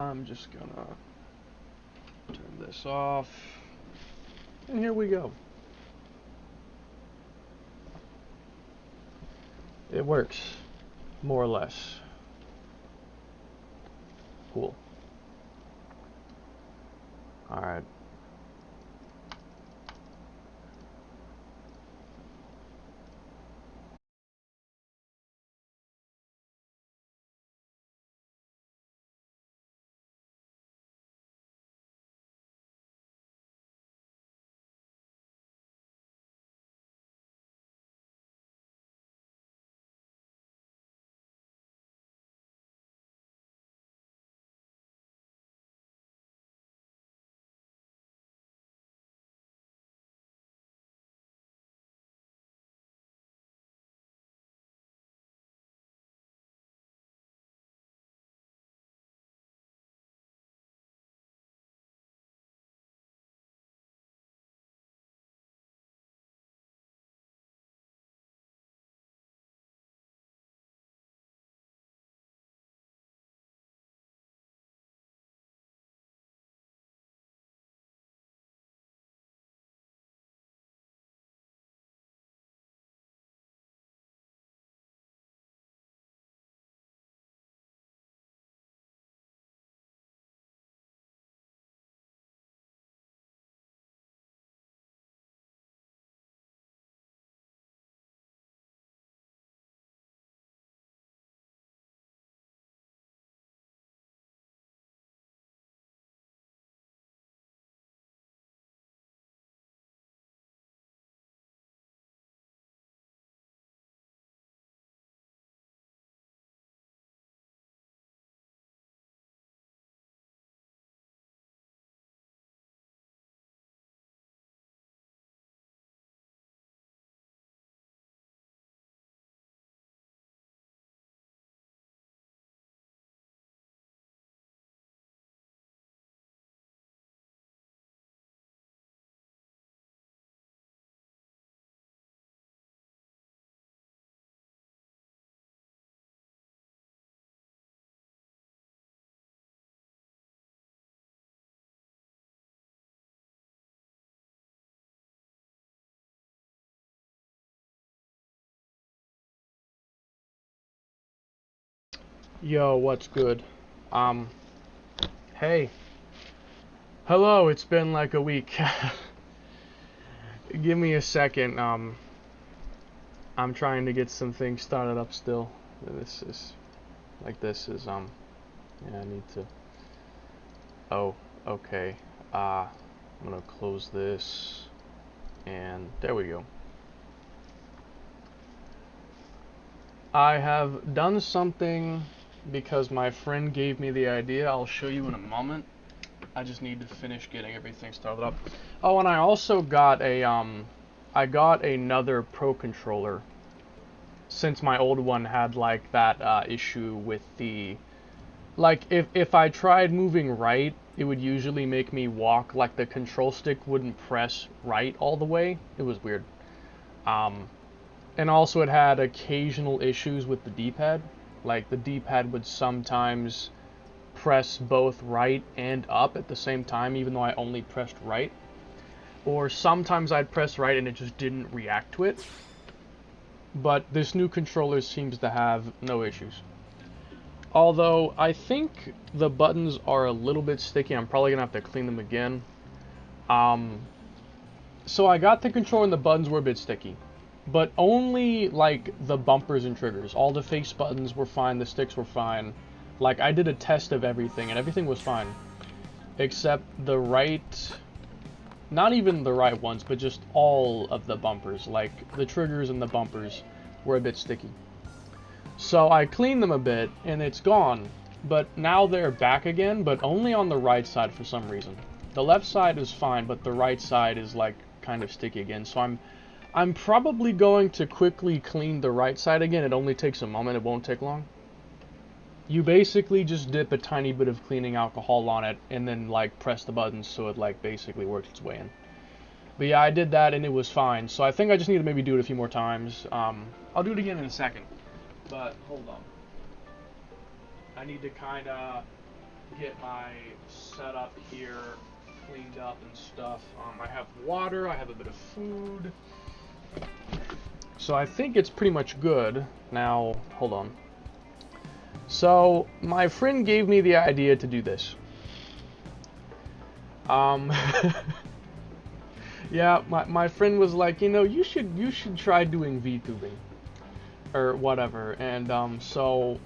I'm just gonna turn this off, and here we go. It works, more or less. Cool. Alright. Yo, what's good? Um, hey. Hello, it's been like a week. Give me a second. I'm trying to get some things started up still. This is, yeah, I need to, oh, okay. I'm gonna close this, and there we go. I have done something because my friend gave me the idea. I'll show you in a moment. I just need to finish getting everything started up. Oh, and I also got I got another Pro controller since my old one had like that issue with the, like if I tried moving right, it would usually make me walk like the control stick wouldn't press right all the way. It was weird. Um, and also it had occasional issues with the D-pad. Like the D-pad would sometimes press both right and up at the same time, even though I only pressed right. Or sometimes I'd press right and it just didn't react to it. But this new controller seems to have no issues. Although I think the buttons are a little bit sticky. I'm probably gonna have to clean them again. Um, so I got the controller and the buttons were a bit sticky. But only like the bumpers and triggers. All the face buttons were fine, the sticks were fine. Like I did a test of everything and everything was fine. Except the right, not even the right ones, but just all of the bumpers. Like the triggers and the bumpers were a bit sticky. So I cleaned them a bit and it's gone. But now they're back again, but only on the right side for some reason. The left side is fine, but the right side is like kind of sticky again. So I'm probably going to quickly clean the right side again. It only takes a moment, it won't take long. You basically just dip a tiny bit of cleaning alcohol on it and then like press the buttons so it like basically works its way in. But yeah, I did that and it was fine. So I think I just need to maybe do it a few more times. I'll do it again in a second. But hold on. I need to kind of get my setup here cleaned up and stuff. I have water, I have a bit of food. So I think it's pretty much good. Now, hold on. So, my friend gave me the idea to do this. Yeah, my friend was like, you know, you should try doing VTubing or whatever. And so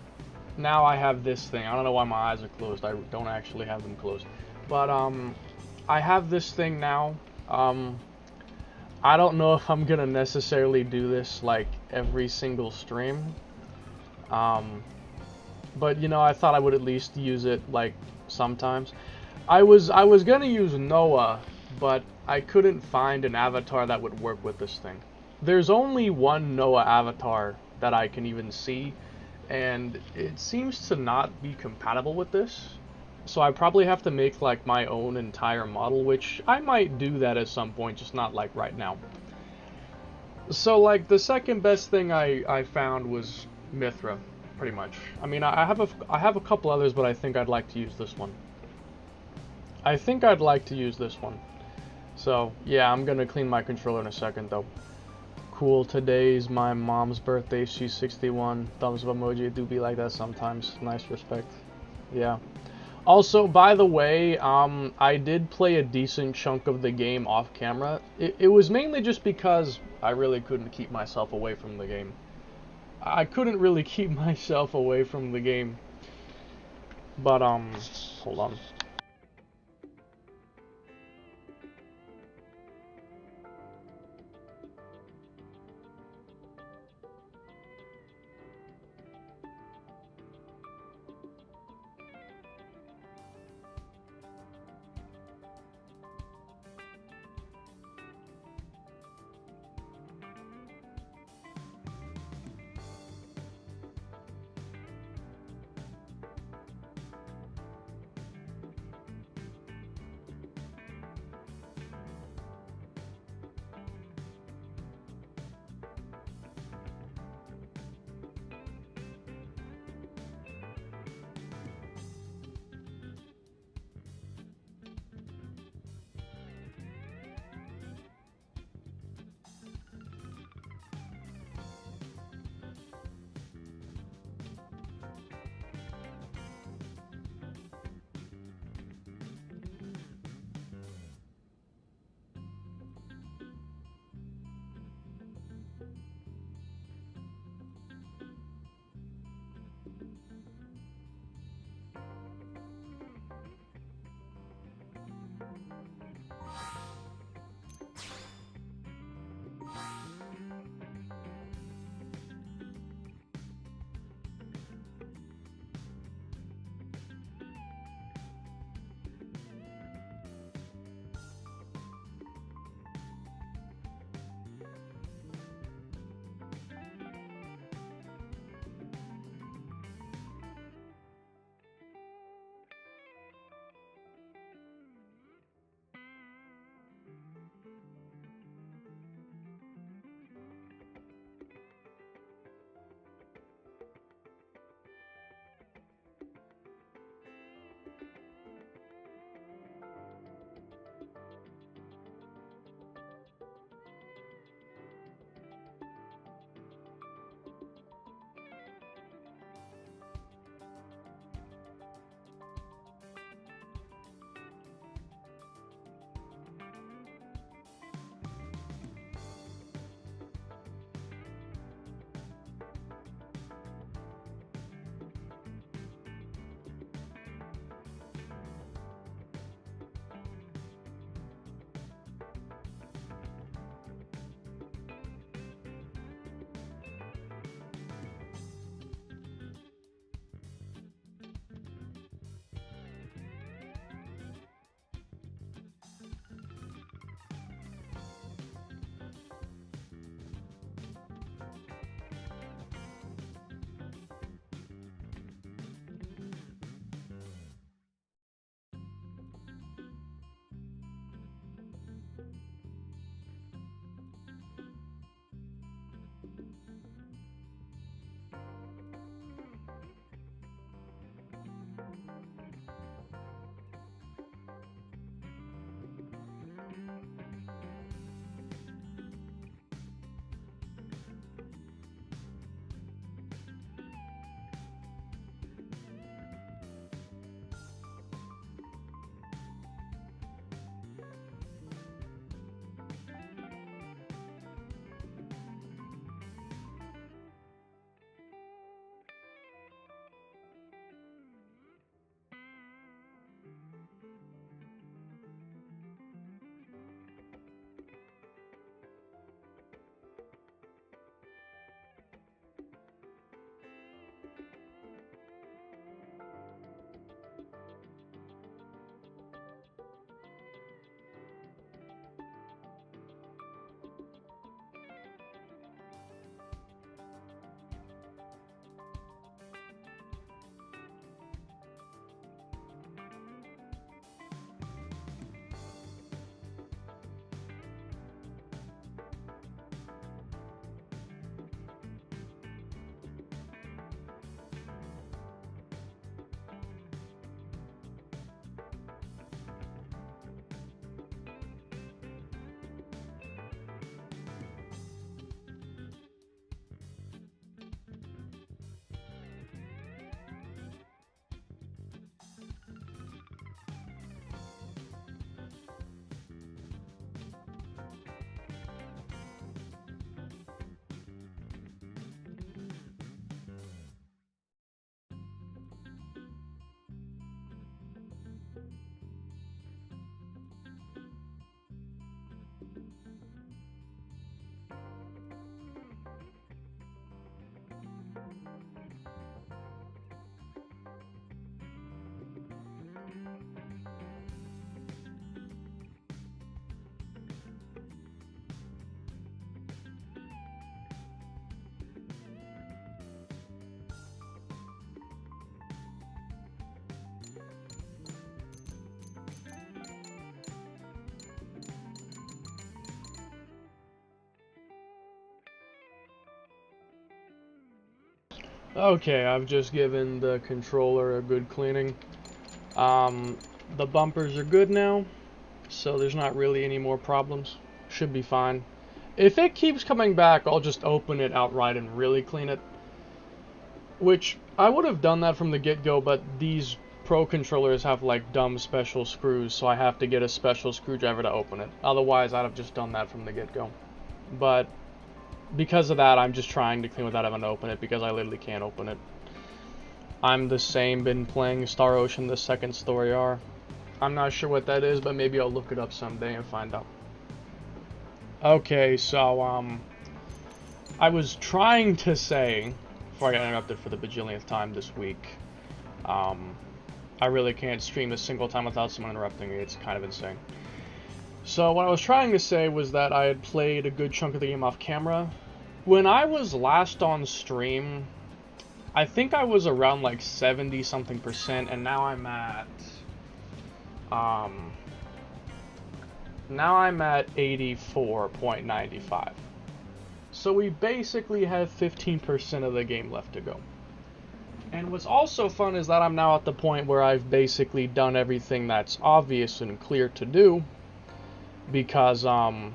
now I have this thing. I don't know why my eyes are closed. I don't actually have them closed. But I have this thing now. I don't know if I'm gonna necessarily do this like every single stream. But you know, I thought I would at least use it like sometimes. I was gonna use Noah, but I couldn't find an avatar that would work with this thing. There's only one Noah avatar that I can even see, and it seems to not be compatible with this. So I probably have to make like my own entire model, which I might do that at some point, just not like right now. So like the second best thing I found was Mithra, pretty much. I mean, I have a couple others, but I think I'd like to use this one. I think I'd like to use this one. So yeah, I'm gonna clean my controller in a second though. Cool, today's my mom's birthday, she's 61. Thumbs up emoji, it do be like that sometimes. Nice respect. Yeah. Also, by the way, I did play a decent chunk of the game off camera. It was mainly just because I really couldn't keep myself away from the game. I couldn't really keep myself away from the game. But, hold on. Okay, I've just given the controller a good cleaning. The bumpers are good now, so there's not really any more problems. Should be fine. If it keeps coming back, I'll just open it outright and really clean it. Which, I would have done that from the get-go, but these Pro controllers have like dumb special screws, so I have to get a special screwdriver to open it. Otherwise, I'd have just done that from the get-go. But because of that, I'm just trying to clean without having to open it, because I literally can't open it. I'm the same, been playing Star Ocean the second story R. I'm not sure what that is, but maybe I'll look it up someday and find out. Okay, so, I was trying to say, before I got interrupted for the bajillionth time this week, I really can't stream a single time without someone interrupting me. It's kind of insane. So what I was trying to say was that I had played a good chunk of the game off camera. When I was last on stream, I think I was around like 70-something%, and now I'm at 84.95. So we basically have 15% of the game left to go. And what's also fun is that I'm now at the point where I've basically done everything that's obvious and clear to do, because I'm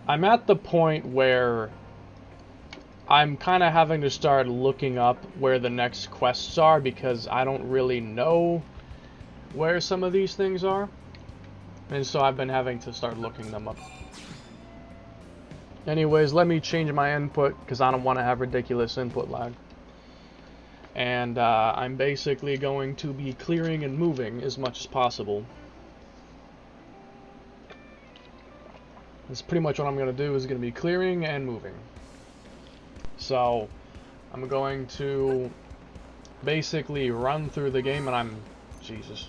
at the point where I'm kind of having to start looking up where the next quests are, because I don't really know where some of these things are, and so I've been having to start looking them up. Anyways, let me change my input, because I don't want to have ridiculous input lag. And I'm basically going to be clearing and moving as much as possible. That's pretty much what I'm going to do, is going to be clearing and moving. So, I'm going to basically run through the game, and Jesus.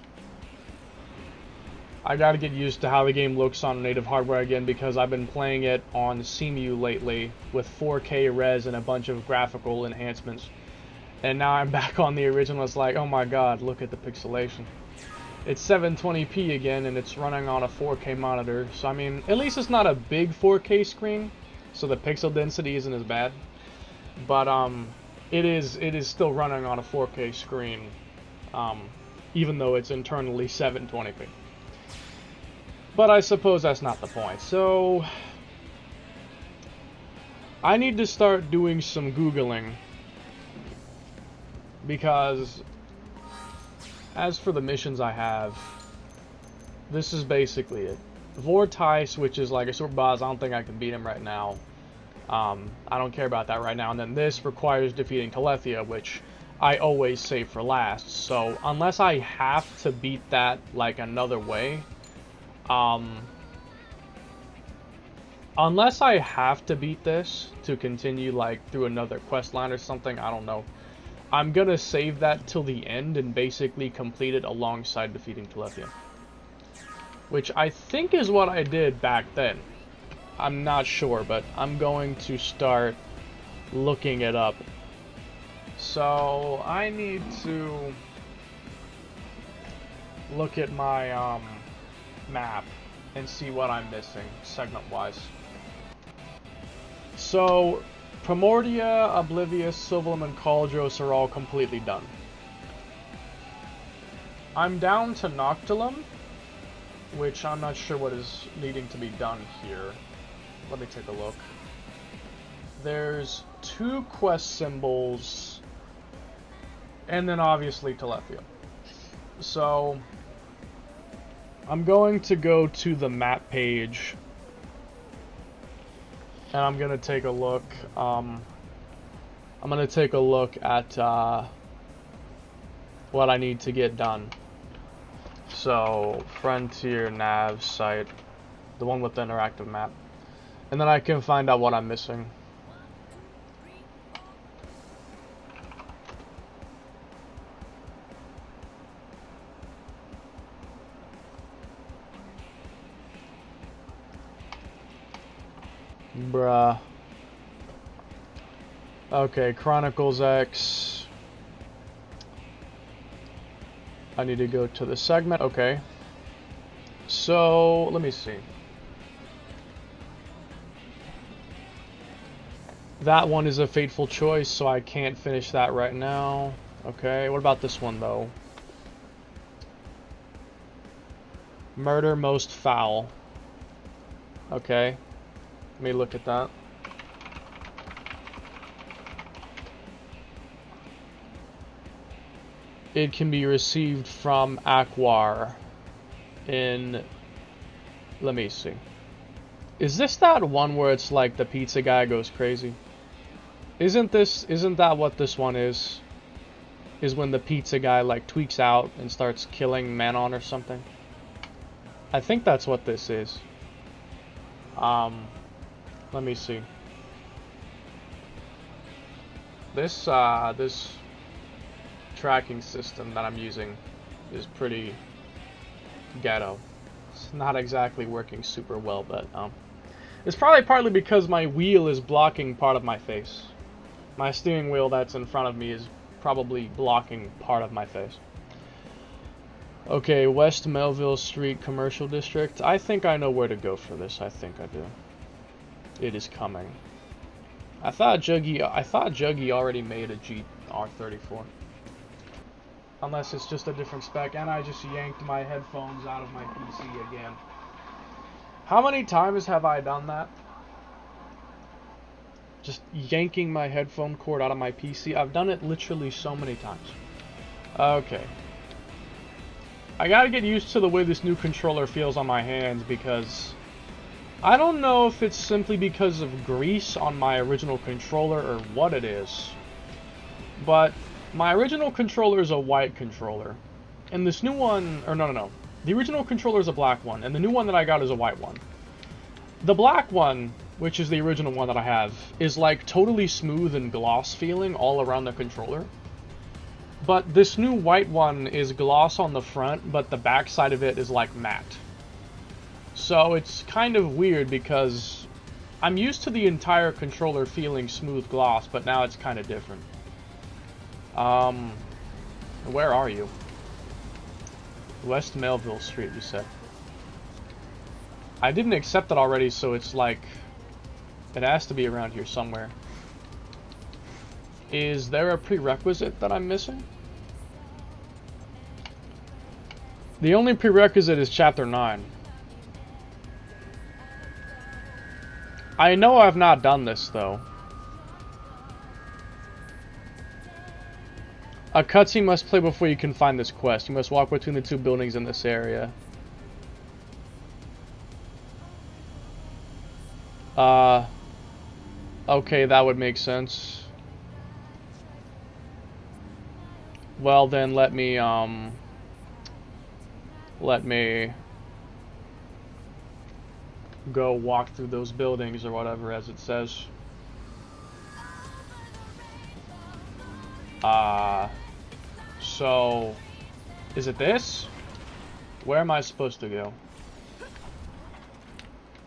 I gotta get used to how the game looks on native hardware again, because I've been playing it on CMU lately with 4K res and a bunch of graphical enhancements. And now I'm back on the original. It's like, oh my god, look at the pixelation. It's 720p again, and it's running on a 4K monitor. So I mean, at least it's not a big 4K screen, so the pixel density isn't as bad. But it is still running on a 4K screen, even though it's internally 720p. But I suppose that's not the point. So I need to start doing some Googling, because as for the missions I have, this is basically it. Vortice, which is like a super boss, I don't think I can beat him right now. I don't care about that right now. And then this requires defeating Telethia, which I always save for last. So unless I have to beat that like another way, unless I have to beat this to continue like through another quest line or something, I don't know. I'm gonna save that till the end and basically complete it alongside defeating Telethia, which I think is what I did back then. I'm not sure, but I'm going to start looking it up. So I need to look at my map and see what I'm missing segment-wise. So Primordia, Oblivious, Sylvalum, and Cauldros are all completely done. I'm down to Noctilum, which I'm not sure what is needing to be done here. Let me take a look. There's 2 quest symbols, and then obviously Telethia. So I'm going to go to the map page, and I'm going to take a look. I'm going to take a look at what I need to get done. So, Frontier Nav site, the one with the interactive map. And then I can find out what I'm missing. Bruh. Okay, Chronicles X. I need to go to the segment. Okay. So, let me see. That one is a fateful choice, so I can't finish that right now. Okay, what about this one, though? Murder most foul. Okay, let me look at that. It can be received from Aquar in... Let me see. Is this that one where it's like the pizza guy goes crazy? Isn't that what this one is? Is when the pizza guy like tweaks out and starts killing Manon or something? I think that's what this is. Let me see. This tracking system that I'm using is pretty ghetto. It's not exactly working super well, but it's probably partly because my wheel is blocking part of my face. My steering wheel that's in front of me is probably blocking part of my face. Okay, West Melville Street Commercial District. I think I know where to go for this. I think I do. It is coming. I thought Juggy already made a GR34. Unless it's just a different spec, and I just yanked my headphones out of my PC again. How many times have I done that? Just yanking my headphone cord out of my PC. I've done it literally so many times. Okay. I gotta get used to the way this new controller feels on my hands, because I don't know if it's simply because of grease on my original controller or what it is, but my original controller is a white controller, and this new one, or no. The original controller is a black one, and the new one that I got is a white one. The black one, which is the original one that I have, is like totally smooth and gloss feeling all around the controller. But this new white one is gloss on the front, but the back side of it is like matte. So it's kind of weird because I'm used to the entire controller feeling smooth gloss, but now it's kind of different. Where are you? West Melville Street, you said. I didn't accept it already, so it's like... It has to be around here somewhere. Is there a prerequisite that I'm missing? The only prerequisite is Chapter 9. I know I've not done this, though. A cutscene must play before you can find this quest. You must walk between the two buildings in this area. Okay, that would make sense. Well, then let me go walk through those buildings or whatever, as it says. So, is it this? Where am I supposed to go?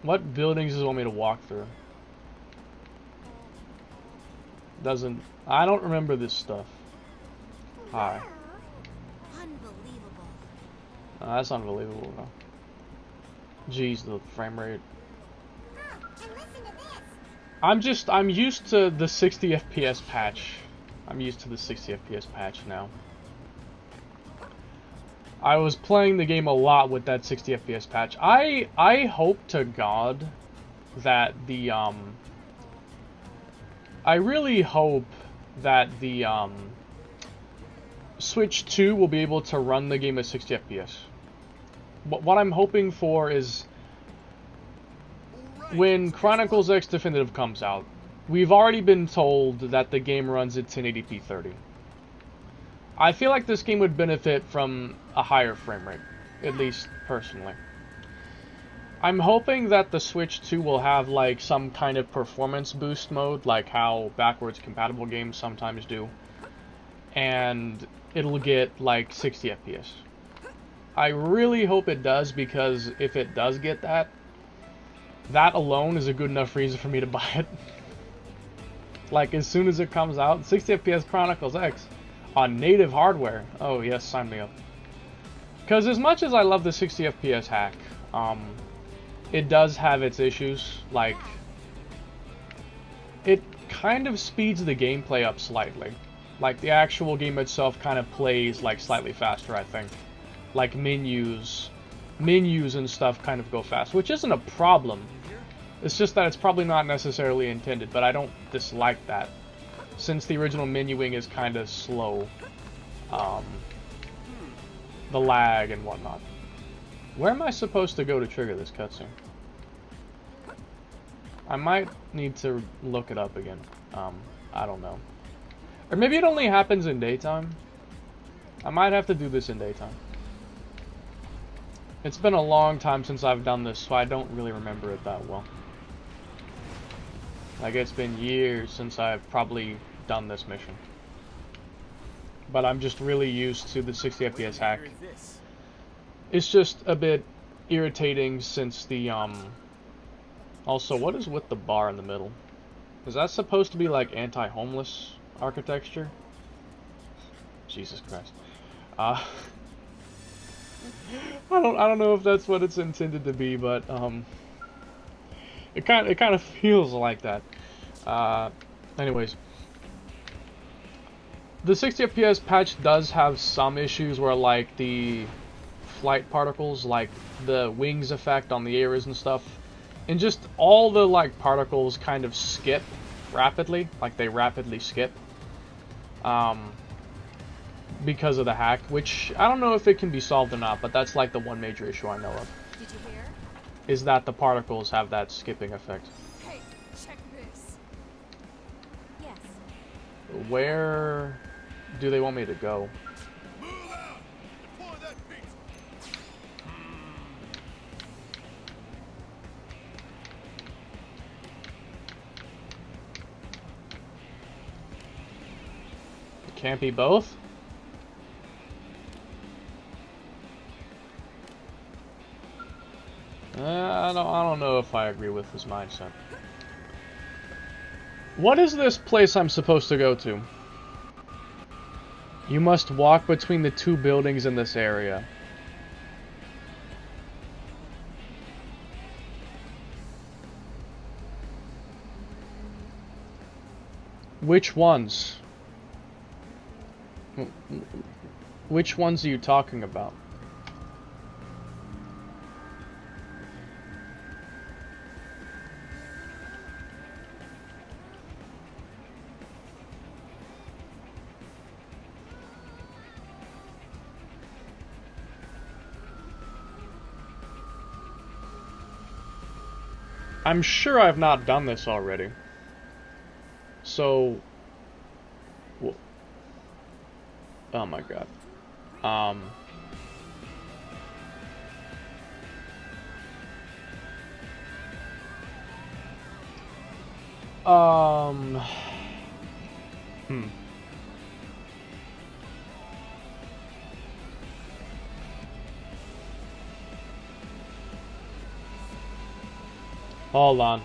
What buildings does it want me to walk through? I don't remember this stuff. Hi. Unbelievable. That's unbelievable, though. Jeez, the frame rate. And listen to this. I'm used to the 60 FPS patch. I'm used to the 60 FPS patch now. I was playing the game a lot with that 60 FPS patch. I hope to God that the I really hope that the Switch 2 will be able to run the game at 60 FPS. But what I'm hoping for is when Chronicles X Definitive comes out, we've already been told that the game runs at 1080p 30. I feel like this game would benefit from a higher frame rate, at least personally. I'm hoping that the Switch 2 will have like some kind of performance boost mode, like how backwards compatible games sometimes do, and it'll get like 60 FPS. I really hope it does, because if it does get that, that alone is a good enough reason for me to buy it. Like, as soon as it comes out, 60 FPS Chronicles X on native hardware. Oh yes, sign me up. Because as much as I love the 60 FPS hack, it does have its issues. Like, kind of speeds the gameplay up slightly. Like, the actual game itself kind of plays, like, slightly faster, I think. Like, menus and stuff kind of go fast, which isn't a problem. It's just that it's probably not necessarily intended, but I don't dislike that, since the original menuing is kind of slow. The lag and whatnot. Where am I supposed to go to trigger this cutscene? I might need to look it up again. I don't know. Or maybe it only happens in daytime. I might have to do this in daytime. It's been a long time since I've done this, so I don't really remember it that well. Like, it's been years since I've probably done this mission. But I'm just really used to the 60 FPS hack. It's just a bit irritating since the, Also, what is with the bar in the middle? Is that supposed to be, like, anti-homeless architecture? Jesus Christ. I don't know if that's what it's intended to be, but, it kind of feels like that. Anyways. The 60 FPS patch does have some issues where, like, the flight particles, like the wings effect on the areas and stuff, and just all the, like, particles kind of skip rapidly. Like, they rapidly skip. Because of the hack, which I don't know if it can be solved or not, but that's, like, the one major issue I know of. Did you hear? Is that the particles have that skipping effect. Hey, check this. Yes. Where do they want me to go? Move out! Pour that pizza! It can't be both? I don't know if I agree with this mindset. What is this place I'm supposed to go to? You must walk between the two buildings in this area. Which ones? Which ones are you talking about? I'm sure I've not done this already. So... Oh my god. Hold on.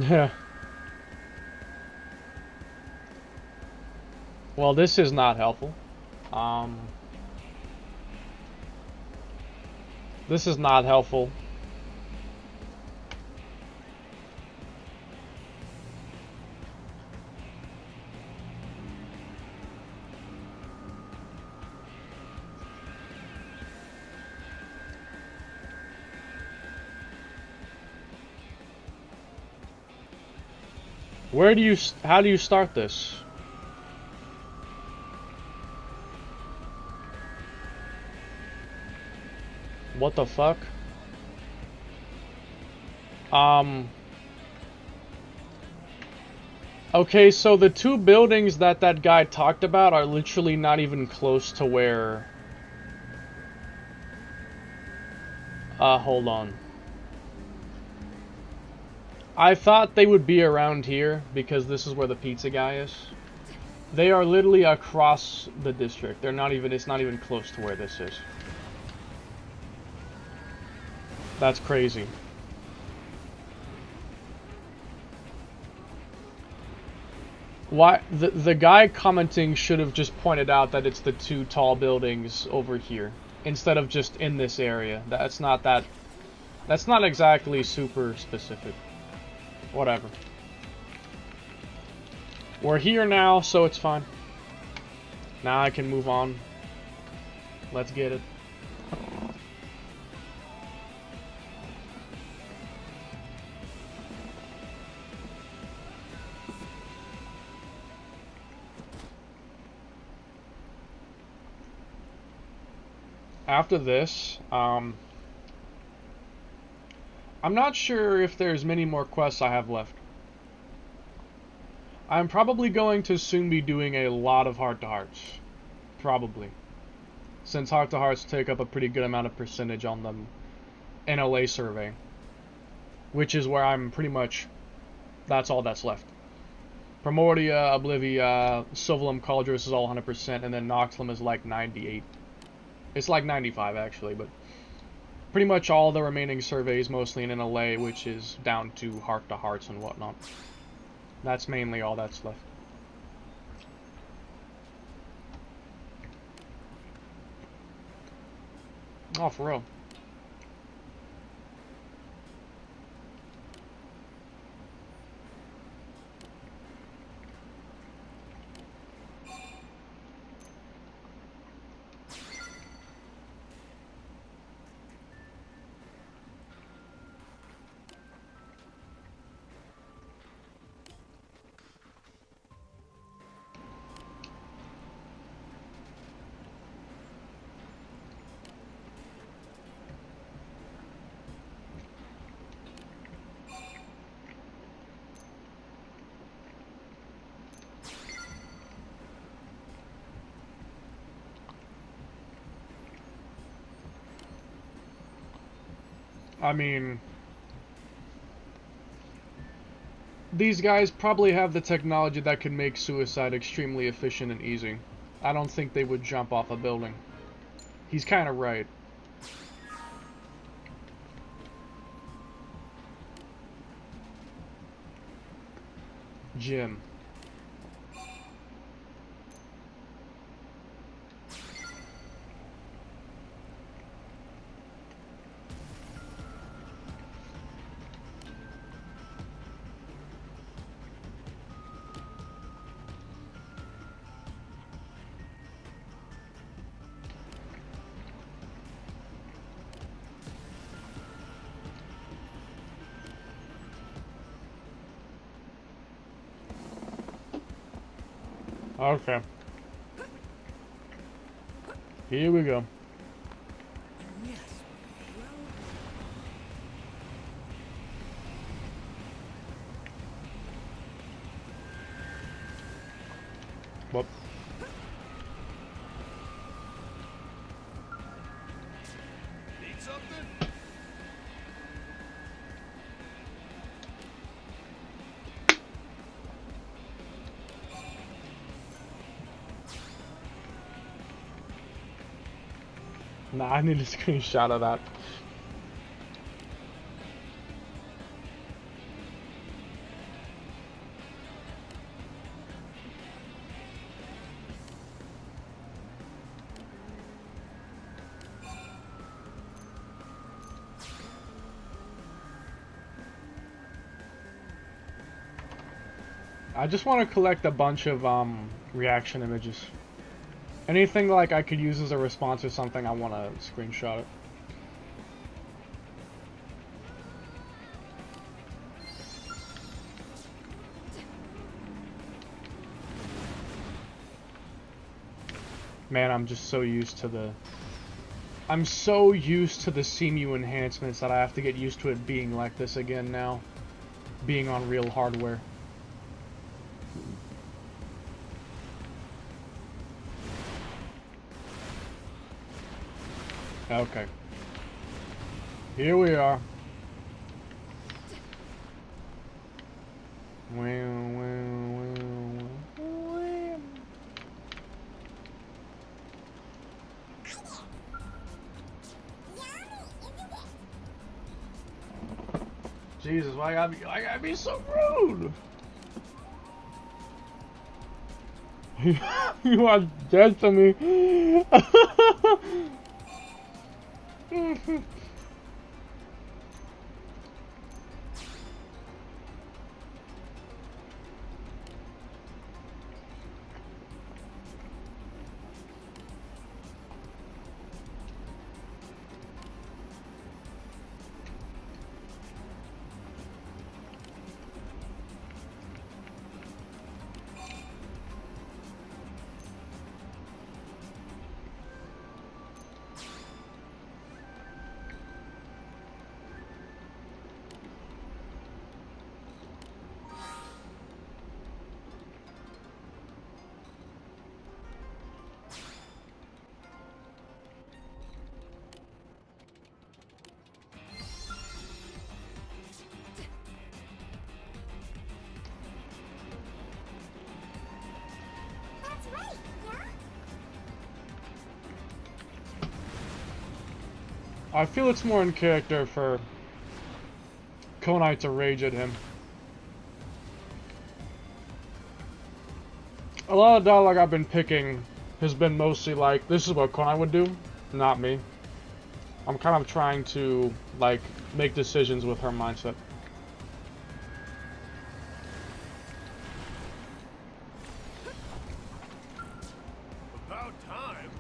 Yeah. Well, this is not helpful. This is not helpful. How do you start this? What the fuck? Okay, so the two buildings that that guy talked about are literally not even close to where... hold on. I thought they would be around here because this is where the pizza guy is. They are literally across the district. They're not even, it's not even close to where this is. That's crazy. Why the guy commenting should have just pointed out that it's the two tall buildings over here instead of just in this area. That's not exactly super specific. Whatever. We're here now, so it's fine. Now I can move on. Let's get it. After this, I'm not sure if there's many more quests I have left. I'm probably going to soon be doing a lot of heart-to-hearts. Probably. Since heart-to-hearts take up a pretty good amount of percentage on the NLA survey. Which is where I'm pretty much... That's all that's left. Primordia, Oblivia, Sylvalum, Cauldrus is all 100%, and then Noxlum is like 98. It's like 95 actually, but pretty much all the remaining surveys mostly in NLA, which is down to heart-to-hearts and whatnot. That's mainly all that's left. Oh, for real. I mean, these guys probably have the technology that can make suicide extremely efficient and easy. I don't think they would jump off a building. He's kind of right. Jim. Okay. Here we go. Yes. Whoop. Need something? Nah, I need a screenshot of that. I just want to collect a bunch of reaction images. Anything like I could use as a response or something, I want to screenshot it. Man, I'm just so used to the... I'm so used to the CMU enhancements that I have to get used to it being like this again now. Being on real hardware. Okay. Here we are. Jesus, why I gotta be so rude? You are dead to me. That's right, yeah? I feel it's more in character for Konai to rage at him. A lot of dialogue I've been picking has been mostly like, this is what Konai would do, not me. I'm kind of trying to, like, make decisions with her mindset. About time.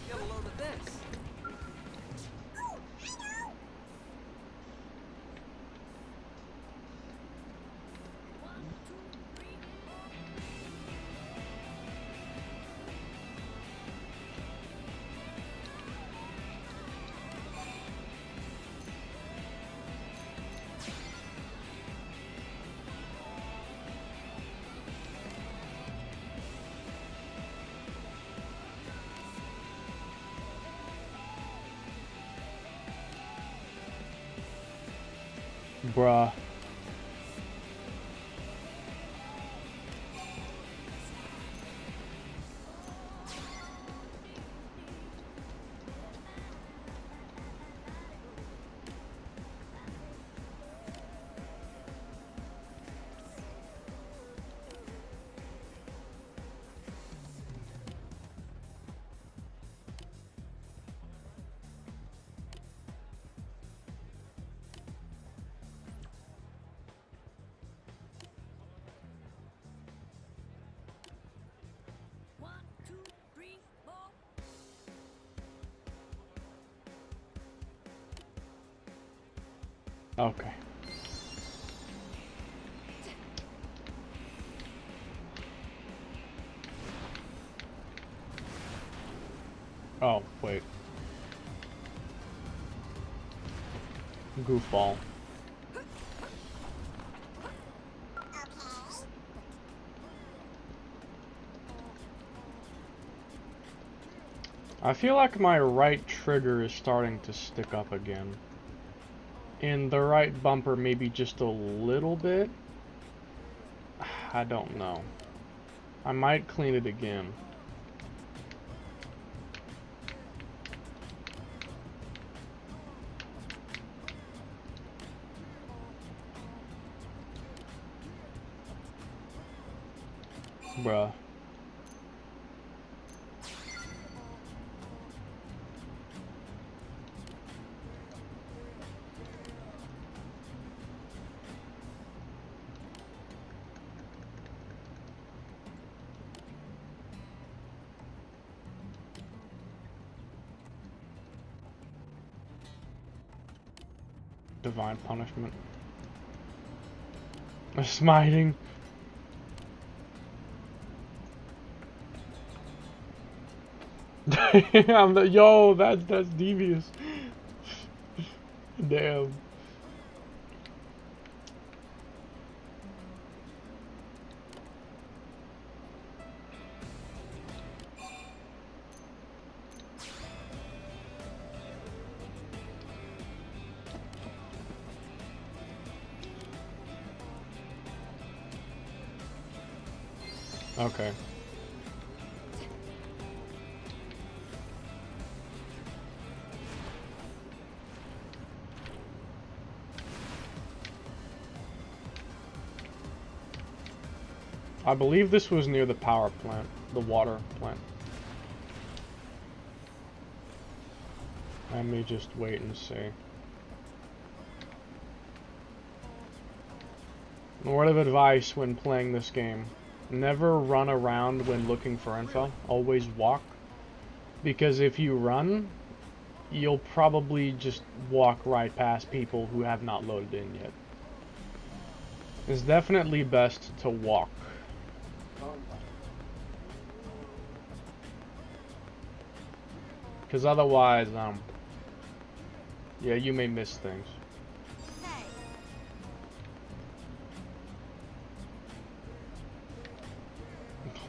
Get a load of this. Bruh. One, two, three, four. Okay. Oh, wait. Goofball. I feel like my right trigger is starting to stick up again. And the right bumper maybe just a little bit. I don't know. I might clean it again. Bruh. Divine punishment. Smiting. Damn, yo, that's devious. Damn. Okay. I believe this was near the power plant, the water plant. Let me just wait and see. Word of advice when playing this game. Never run around when looking for info. Always walk. Because if you run, you'll probably just walk right past people who have not loaded in yet. It's definitely best to walk. Because otherwise, yeah, you may miss things. Hey.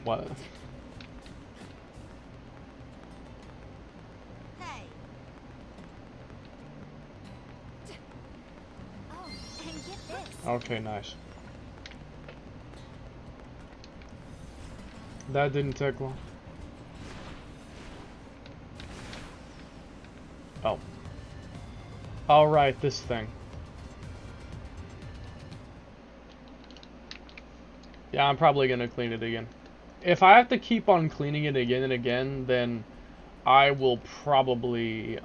What? Hey. Oh, and get this. Okay, nice. That didn't take long. Oh. Alright, this thing. Yeah, I'm probably gonna clean it again. If I have to keep on cleaning it again and again, then I will probably,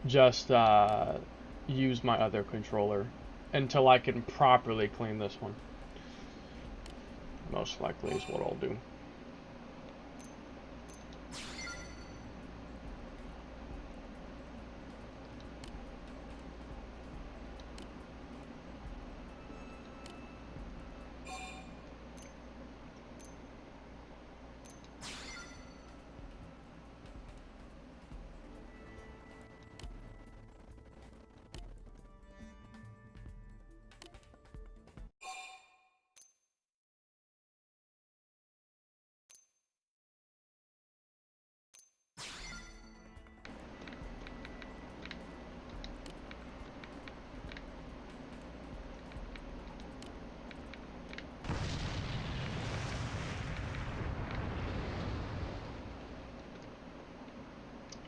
just, use my other controller until I can properly clean this one. Most likely is what I'll do.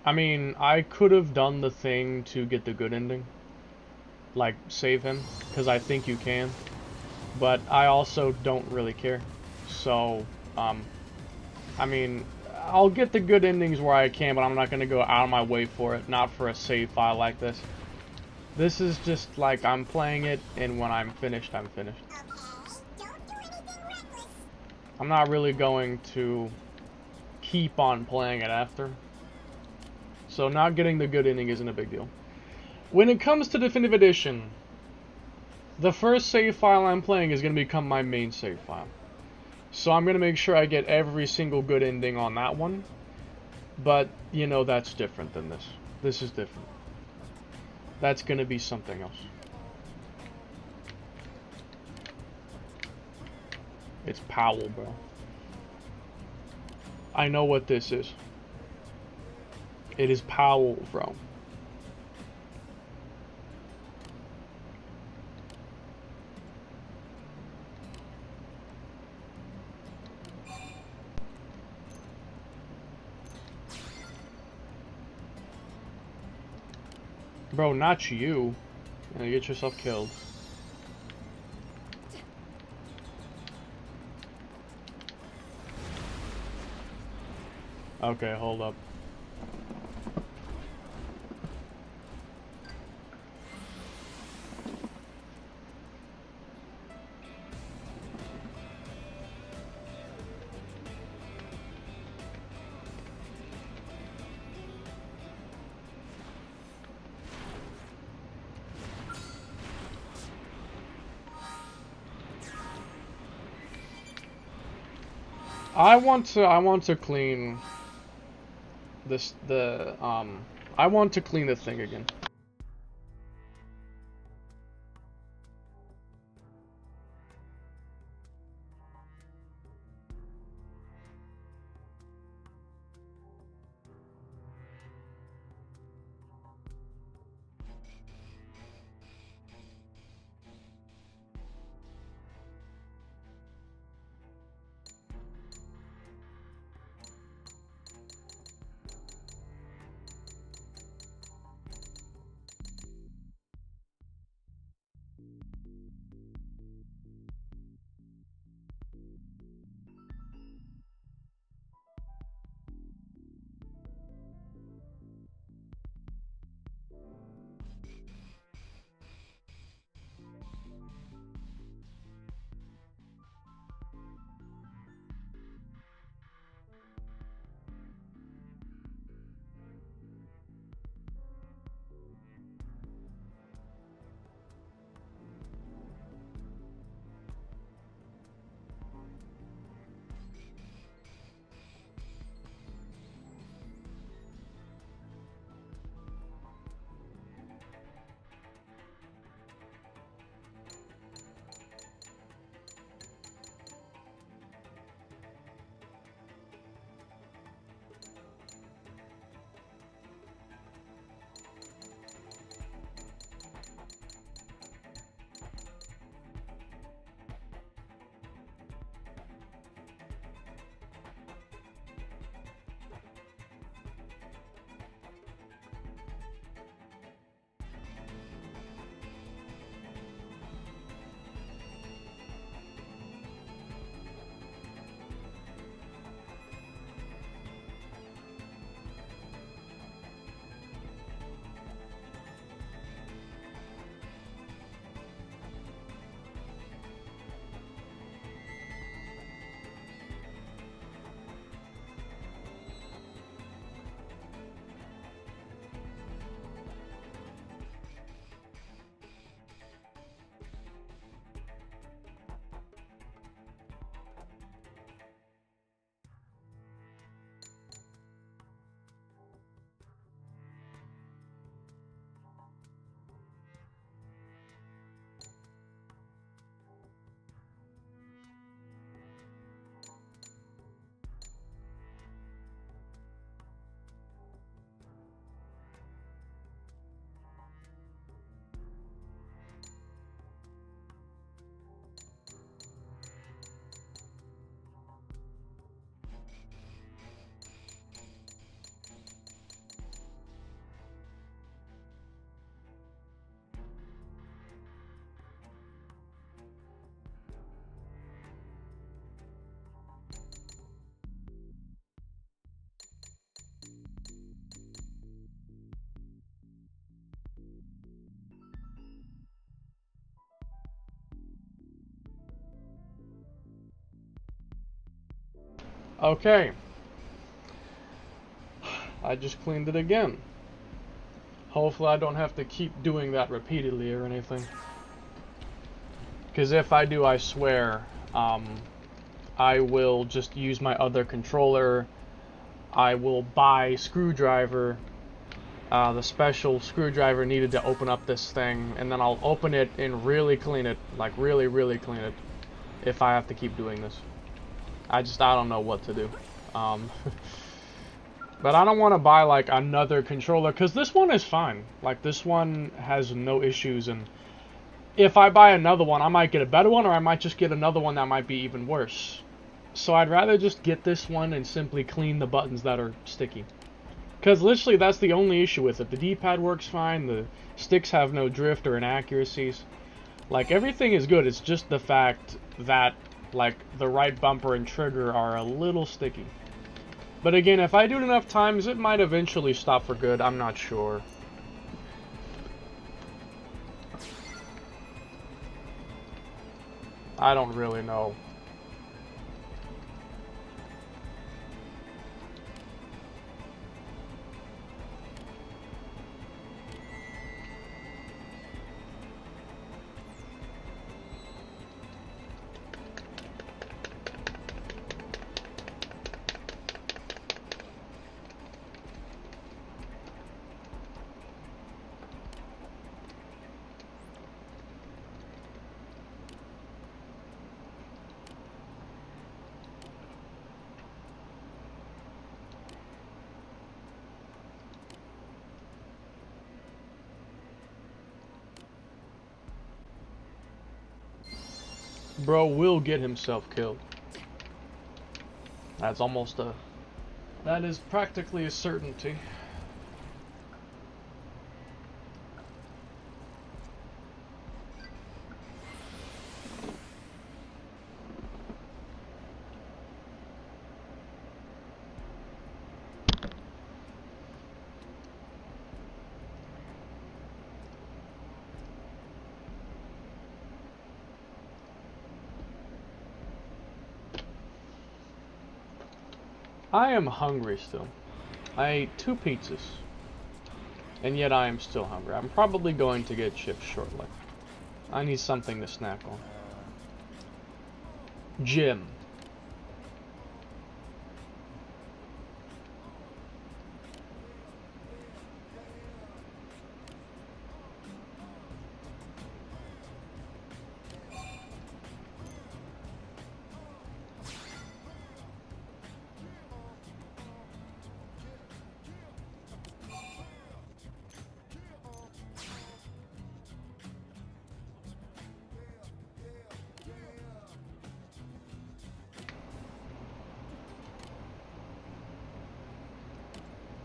I mean, I could have done the thing to get the good ending. Like, save him, because I think you can. But I also don't really care. So, I mean, I'll get the good endings where I can, but I'm not going to go out of my way for it. Not for a save file like this. This is just like, I'm playing it, and when I'm finished, I'm finished. Don't do anything reckless. I'm not really going to keep on playing it after. So not getting the good ending isn't a big deal. When it comes to Definitive Edition, the first save file I'm playing is going to become my main save file. So I'm going to make sure I get every single good ending on that one. But, you know, that's different than this. This is different. That's going to be something else. It's Powell, bro. I know what this is. It is Powell, bro. Bro, not you. You're gonna get yourself killed. Okay, hold up. I want to clean this I want to clean the thing again. Okay. I just cleaned it again. Hopefully I don't have to keep doing that repeatedly or anything. Because if I do, I swear, I will just use my other controller. I will buy screwdriver, the special screwdriver needed to open up this thing, and then I'll open it and really clean it, like really clean it, if I have to keep doing this. I don't know what to do. Um, but I don't want to buy like another controller because this one is fine. Like this one has no issues, and if I buy another one, I might get a better one, or I might just get another one that might be even worse. So I'd rather just get this one and simply clean the buttons that are sticky. Because literally that's the only issue with it. The D-pad works fine, the sticks have no drift or inaccuracies. Like, everything is good, it's just the fact that, like, the right bumper and trigger are a little sticky. But again, if I do it enough times, it might eventually stop for good, I'm not sure. I don't really know. Bro will get himself killed. That's almost a... That is practically a certainty. I am hungry still. I ate 2 pizzas. And yet I am still hungry. I'm probably going to get chips shortly. I need something to snack on. Gym.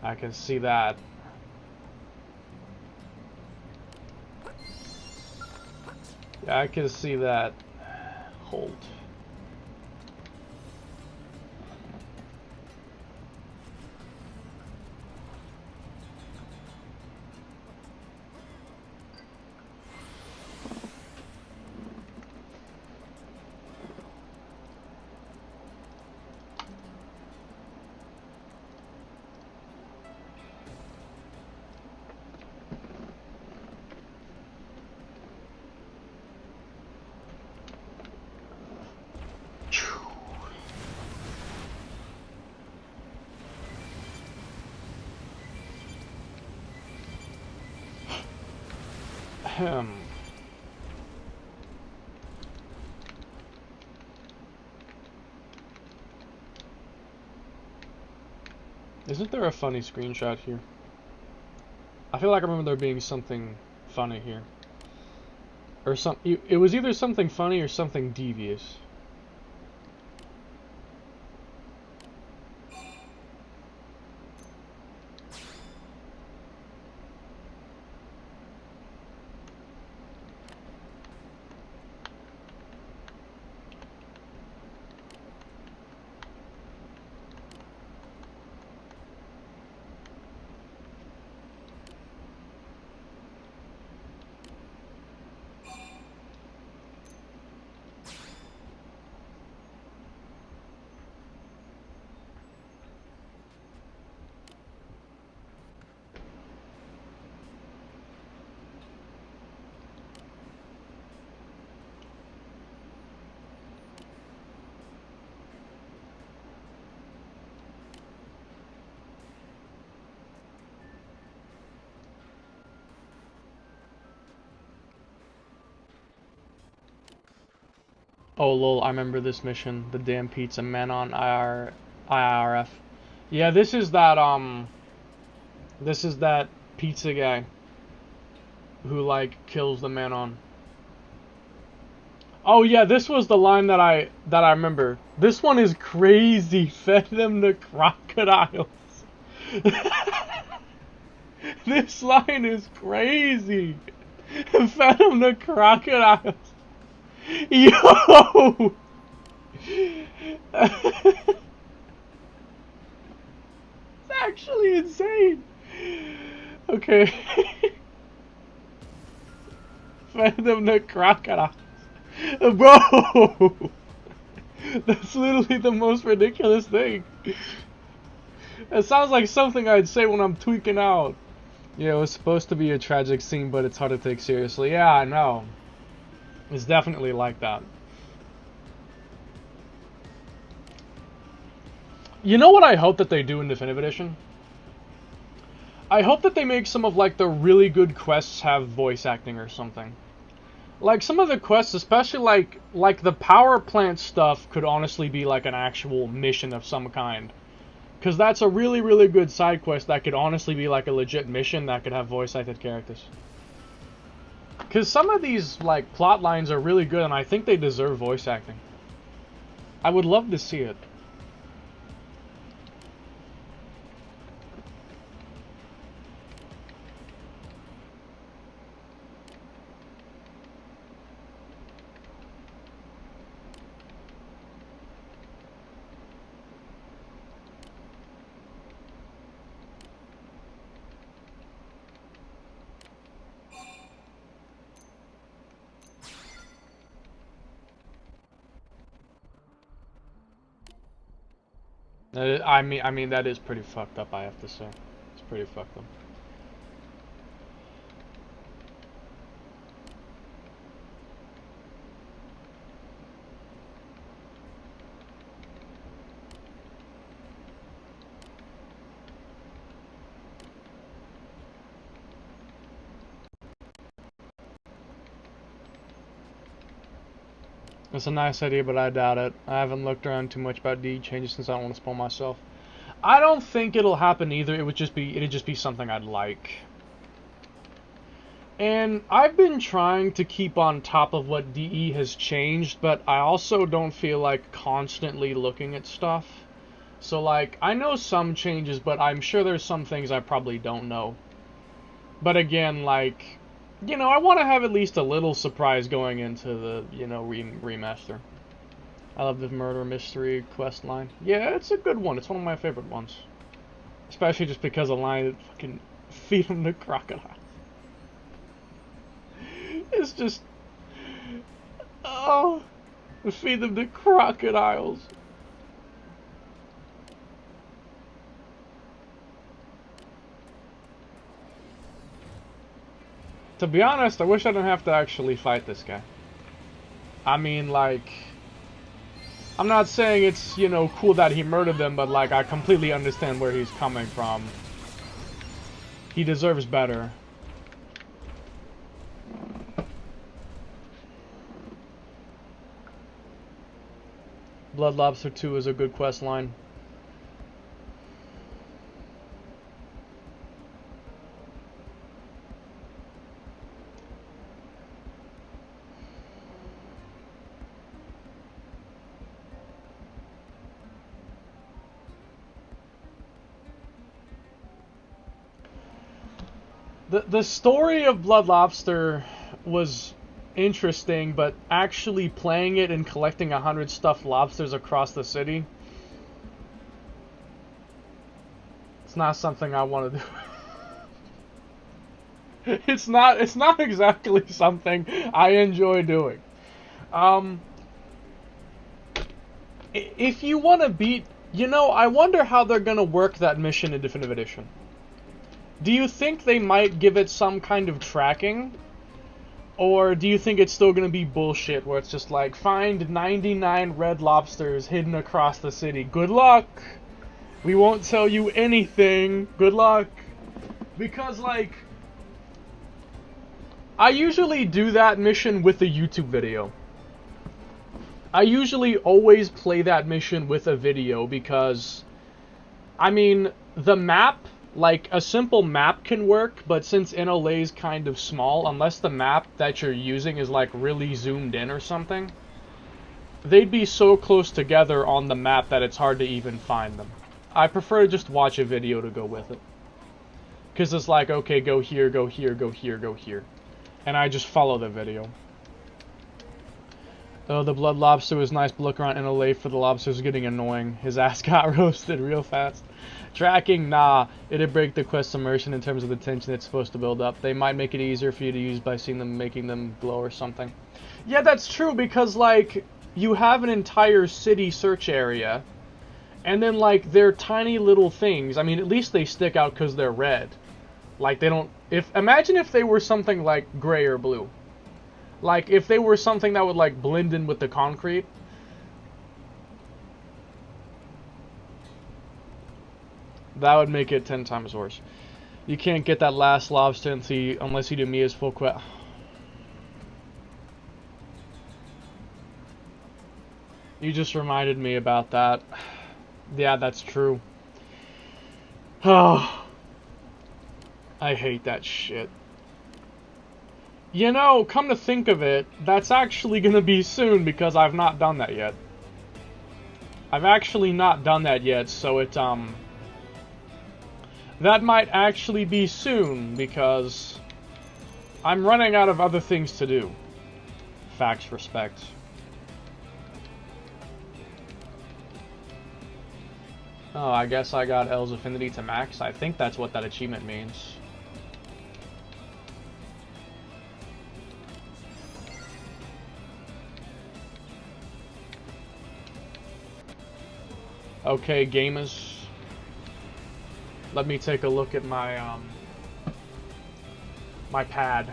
I can see that. Yeah, I can see that. Hold. Ahem. Isn't there a funny screenshot here? I feel like I remember there being something funny here. Or it was either something funny or something devious. Oh lol, I remember this mission. The damn pizza men on IR IRF. Yeah, this is that pizza guy who like kills the man on. Oh yeah, this was the line that I remember. This one is crazy. Fed them to crocodiles. This line is crazy. Fed them to crocodiles. Yo! It's actually insane. Okay. Fed them to crocodiles. Bro! That's literally the most ridiculous thing. It sounds like something I'd say when I'm tweaking out. Yeah, it was supposed to be a tragic scene, but it's hard to take seriously. Yeah, I know. It's definitely like that. You know what I hope that they do in Definitive Edition? I hope that they make some of like the really good quests have voice acting or something. Like some of the quests, especially like the power plant stuff, could honestly be like an actual mission of some kind. Because that's a really, really good side quest that could honestly be like a legit mission that could have voice acted characters. Because some of these like plot lines are really good and I think they deserve voice acting. I would love to see it. I mean that is pretty fucked up, I have to say. It's pretty fucked up. It's a nice idea, but I doubt it. I haven't looked around too much about deed changes since I don't want to spoil myself. I don't think it'll happen either. It'd just be something I'd like. And I've been trying to keep on top of what DE has changed, but I also don't feel like constantly looking at stuff. So like, I know some changes, but I'm sure there's some things I probably don't know. But again, like, you know, I want to have at least a little surprise going into the, you know, remaster. I love the murder mystery quest line. Yeah, it's a good one. It's one of my favorite ones. Especially just because of the line that fucking feed them to crocodiles. It's just... Oh... Feed them to crocodiles. To be honest, I wish I didn't have to actually fight this guy. I mean, like... I'm not saying it's, you know, cool that he murdered them, but, like, I completely understand where he's coming from. He deserves better. Blood Lobster 2 is a good quest line. The story of Blood Lobster was interesting, but actually playing it and collecting 100 stuffed lobsters across the city, it's not something I want to do. It's not exactly something I enjoy doing. If you want to beat, you know, I wonder how they're gonna work that mission in Definitive Edition. Do you think they might give it some kind of tracking? Or do you think it's still going to be bullshit where it's just like, find 99 red lobsters hidden across the city. Good luck! We won't tell you anything. Good luck! Because, like, I usually do that mission with a YouTube video. I usually always play that mission with a video because, I mean, the map, like, a simple map can work, but since NLA is kind of small, unless the map that you're using is, like, really zoomed in or something, they'd be so close together on the map that it's hard to even find them. I prefer to just watch a video to go with it. Because it's like, okay, go here, go here, go here, go here. And I just follow the video. Oh, the blood lobster was nice, but look around NLA for the lobsters getting annoying. His ass got roasted real fast. Tracking, nah. It'd break the quest immersion in terms of the tension it's supposed to build up. They might make it easier for you to use by seeing them making them glow or something. Yeah, that's true, because, like, you have an entire city search area, and then, like, they're tiny little things. I mean, at least they stick out because they're red. Like, they don't... Imagine if they were something, like, gray or blue. Like, if they were something that would, like, blend in with the concrete. That would make it 10 times worse. You can't get that last lobster unless you do Mia's full quest. You just reminded me about that. Yeah, that's true. Oh. I hate that shit. You know, come to think of it, that's actually gonna be soon because I've not done that yet. I've actually not done that yet, so it, that might actually be soon because I'm running out of other things to do. Facts, respect. Oh, I guess I got L's affinity to max. I think that's what that achievement means. Okay, gamers. Let me take a look at my my pad.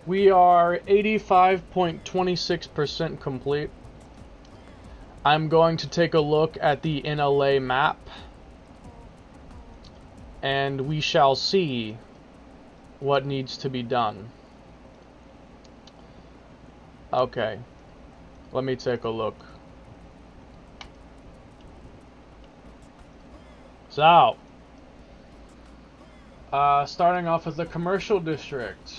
We are 85.26% complete. I'm going to take a look at the NLA map, and we shall see what needs to be done. Okay, let me take a look. So, starting off with the commercial district.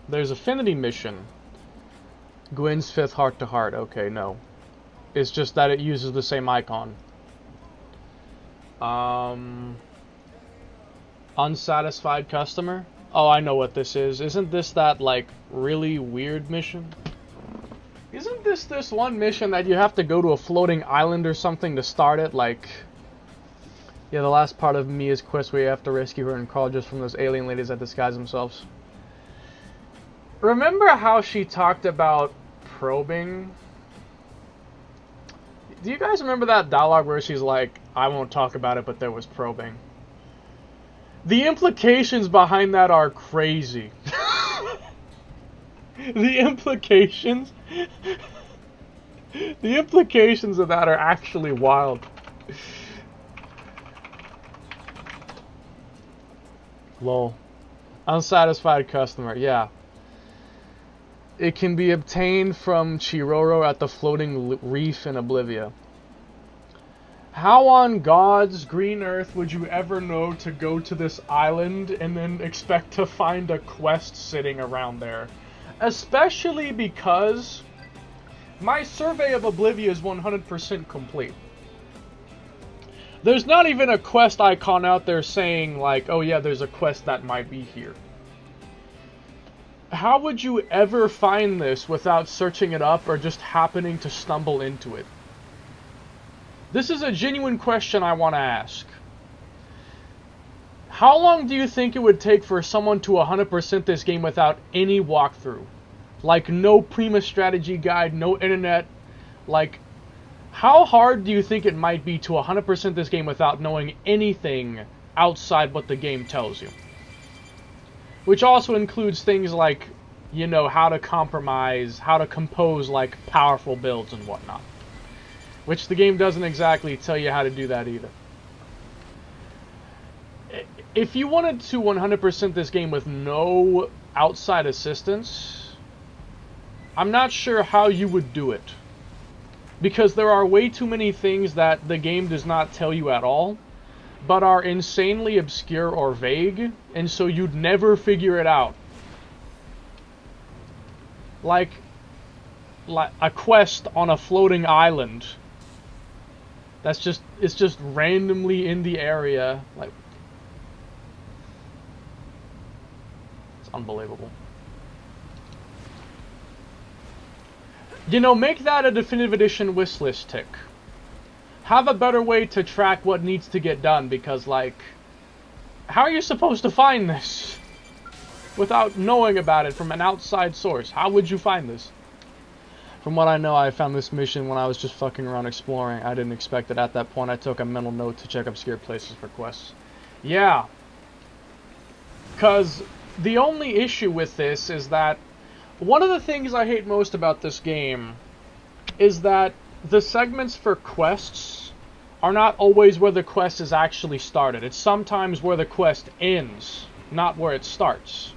There's Affinity Mission. Gwen's 5th heart to heart. Okay, no. It's just that it uses the same icon. Unsatisfied customer? Oh, I know what this is. Isn't this that, like, really weird mission? Isn't this one mission that you have to go to a floating island or something to start it? Like, yeah, the last part of Mia's quest where you have to rescue her and Carl just from those alien ladies that disguise themselves. Remember how she talked about probing? Do you guys remember that dialogue where she's like, I won't talk about it, but there was probing? The implications behind that are crazy. The implications of that are actually wild. Lol. Unsatisfied customer, yeah. It can be obtained from Chiroro at the floating reef in Oblivia. How on God's green earth would you ever know to go to this island and then expect to find a quest sitting around there? Especially because my survey of Oblivia is 100% complete. There's not even a quest icon out there saying, like, oh yeah, there's a quest that might be here. How would you ever find this without searching it up or just happening to stumble into it? This is a genuine question I want to ask. How long do you think it would take for someone to 100% this game without any walkthrough? Like, no Prima strategy guide, no internet. Like, how hard do you think it might be to 100% this game without knowing anything outside what the game tells you? Which also includes things like, you know, how to compromise, how to compose, like, powerful builds and whatnot. Which the game doesn't exactly tell you how to do that either. if you wanted to 100% this game with no outside assistance, I'm not sure how you would do it. Because there are way too many things that the game does not tell you at all, but are insanely obscure or vague, and so you'd never figure it out. Like a quest on a floating island. It's just randomly in the area. Like, it's unbelievable. You know, make that a definitive edition wishlist tick. Have a better way to track what needs to get done, because, like, how are you supposed to find this without knowing about it from an outside source? How would you find this? From what I know, I found this mission when I was just fucking around exploring. I didn't expect it at that point. I took a mental note to check obscure places for quests. Yeah. Because the only issue with this is that one of the things I hate most about this game is that the segments for quests are not always where the quest is actually started. It's sometimes where the quest ends, not where it starts.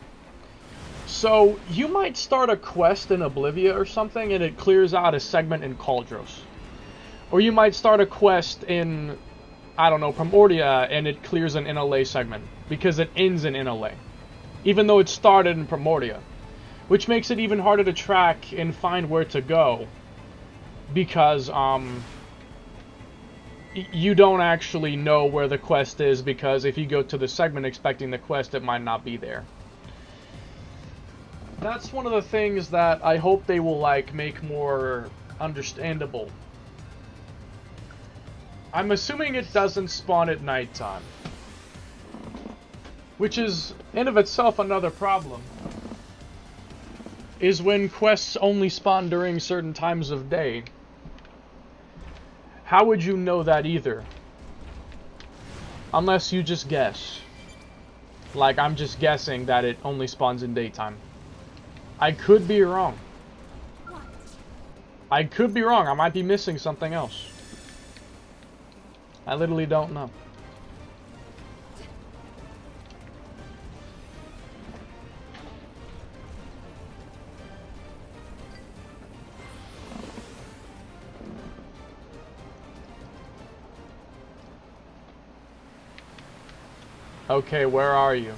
So, you might start a quest in Oblivia or something, and it clears out a segment in Cauldros. Or you might start a quest in, I don't know, Primordia, and it clears an NLA segment, because it ends in NLA. Even though it started in Primordia. Which makes it even harder to track and find where to go. Because, you don't actually know where the quest is, because if you go to the segment expecting the quest, it might not be there. That's one of the things that I hope they will, like, make more understandable. I'm assuming it doesn't spawn at nighttime. Which is, in of itself, another problem. Is when quests only spawn during certain times of day. How would you know that either? Unless you just guess. Like, I'm just guessing that it only spawns in daytime. I could be wrong. I could be wrong. I might be missing something else. I literally don't know. Okay, where are you?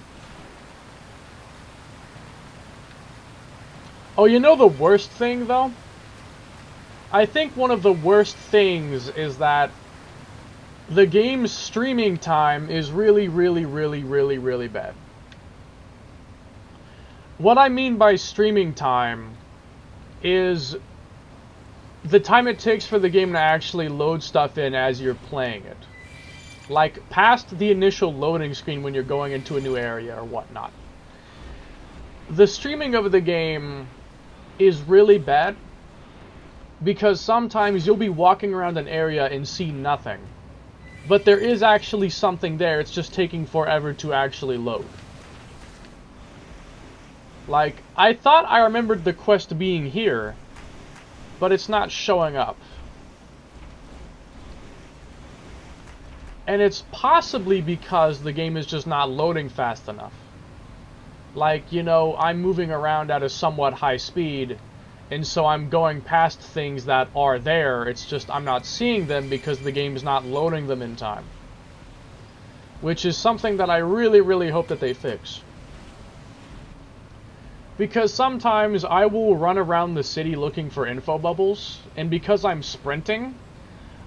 Oh, you know the worst thing, though? I think one of the worst things is that the game's streaming time is really bad. What I mean by streaming time is the time it takes for the game to actually load stuff in as you're playing it. Like, past the initial loading screen when you're going into a new area or whatnot. The streaming of the game is really bad because sometimes you'll be walking around an area and see nothing. But there is actually something there, it's just taking forever to actually load. Like, I thought I remembered the quest being here, but it's not showing up. And it's possibly because the game is just not loading fast enough. Like, you know, I'm moving around at a somewhat high speed, and so I'm going past things that are there. It's just I'm not seeing them because the game's not loading them in time. Which is something that I really hope that they fix. Because sometimes I will run around the city looking for info bubbles, and because I'm sprinting,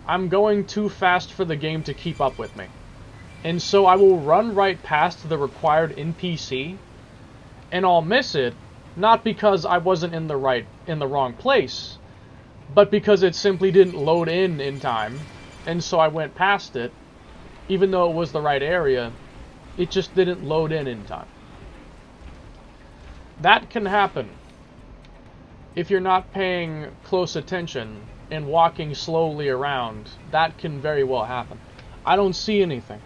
I'm going too fast for the game to keep up with me. And so I will run right past the required NPC, and I'll miss it, not because I wasn't in the wrong place, but because it simply didn't load in time, and so I went past it, even though it was the right area, it just didn't load in time. That can happen if you're not paying close attention and walking slowly around. That can very well happen. I don't see anything.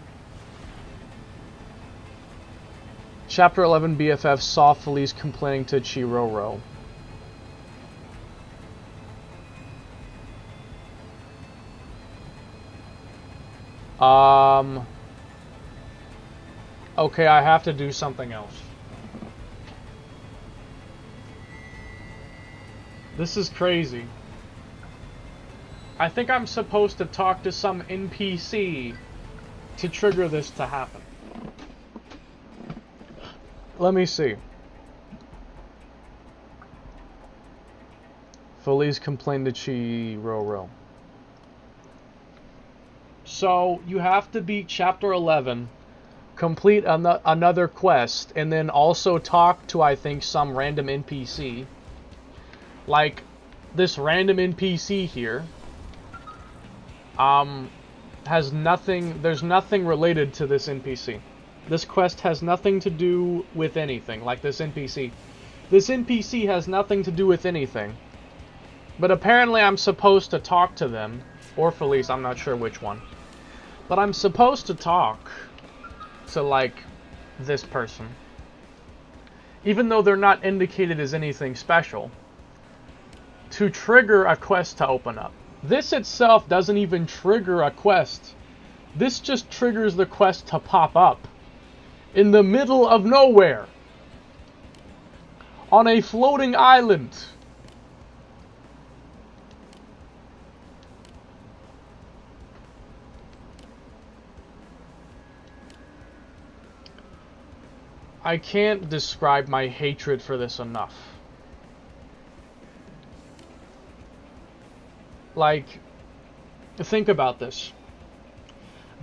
Chapter 11 BFF saw Felice complaining to Chiroro. Okay, I have to do something else. This is crazy. I think I'm supposed to talk to some NPC to trigger this to happen. Let me see. Felice complained to Chi Roro. So, you have to beat Chapter 11, complete another quest, and then also talk to, I think, some random NPC. Like, this random NPC here, has nothing, there's nothing related to this NPC. This quest has nothing to do with anything, like this NPC. This NPC has nothing to do with anything. But apparently I'm supposed to talk to them, or Felice, I'm not sure which one. But I'm supposed to talk to, like, this person. Even though they're not indicated as anything special. To trigger a quest to open up. This itself doesn't even trigger a quest. This just triggers the quest to pop up. In the middle of nowhere. On a floating island. I can't describe my hatred for this enough. Like, think about this.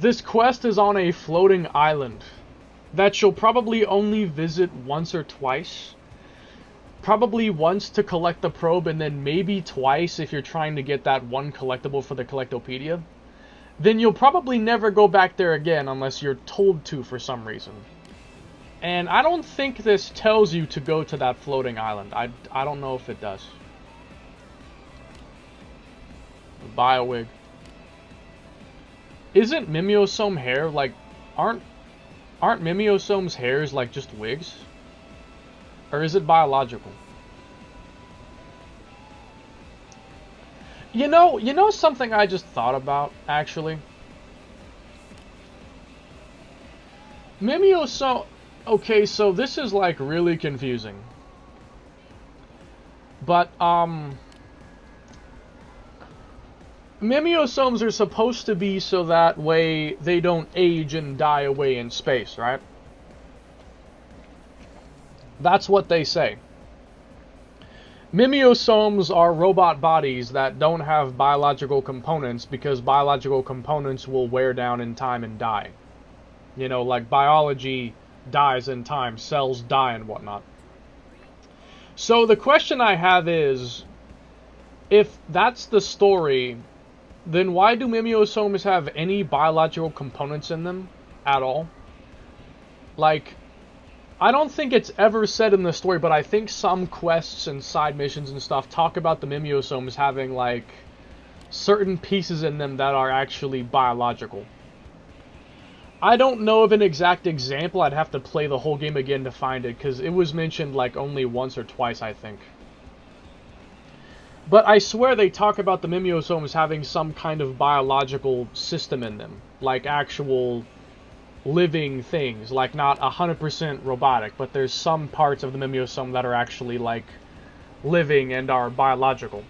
This quest is on a floating island that you'll probably only visit once or twice. Probably once to collect the probe, and then maybe twice if you're trying to get that one collectible for the Collectopedia. Then you'll probably never go back there again unless you're told to for some reason. And I don't think this tells you to go to that floating island. I don't know if it does. Biowig. Isn't Mimiosome hair like... Aren't Mimiosome's hairs like just wigs? Or is it biological? You know something I just thought about, actually? Mimiosome... Okay, so this is like really confusing. But, Mimiosomes are supposed to be so that way they don't age and die away in space, right? That's what they say. Mimiosomes are robot bodies that don't have biological components because biological components will wear down in time and die. You know, like biology dies in time, cells die and whatnot. So the question I have is, if that's the story, then why do Mimiosomes have any biological components in them at all? Like, I don't think it's ever said in the story, but I think some quests and side missions and stuff talk about the Mimiosomes having, like, certain pieces in them that are actually biological. I don't know of an exact example. I'd have to play the whole game again to find it, because it was mentioned, like, only once or twice, I think. But I swear they talk about the Mimiosomes having some kind of biological system in them. Like actual living things. Like not 100% robotic, but there's some parts of the Mimiosome that are actually like living and are biological.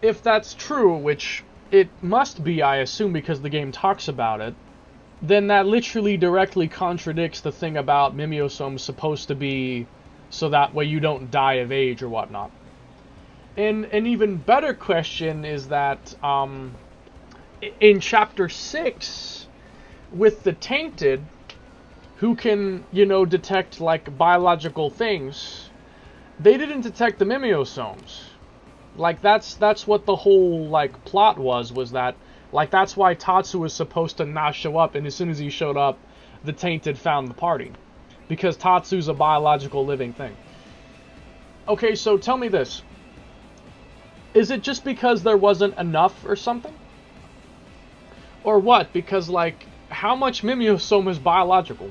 If that's true, which it must be, I assume, because the game talks about it, then that literally directly contradicts the thing about Mimiosomes supposed to be so that way you don't die of age or whatnot. And an even better question is that in Chapter 6, with the Tainted, who can, you know, detect, like, biological things, they didn't detect the Mimiosomes. Like, that's what the whole, like, plot was that, like, that's why Tatsu was supposed to not show up, and as soon as he showed up, the Tainted found the party. Because Tatsu's a biological living thing. Okay, so tell me this. Is it just because there wasn't enough or something? Or what? Because, like, how much Mimiosome is biological?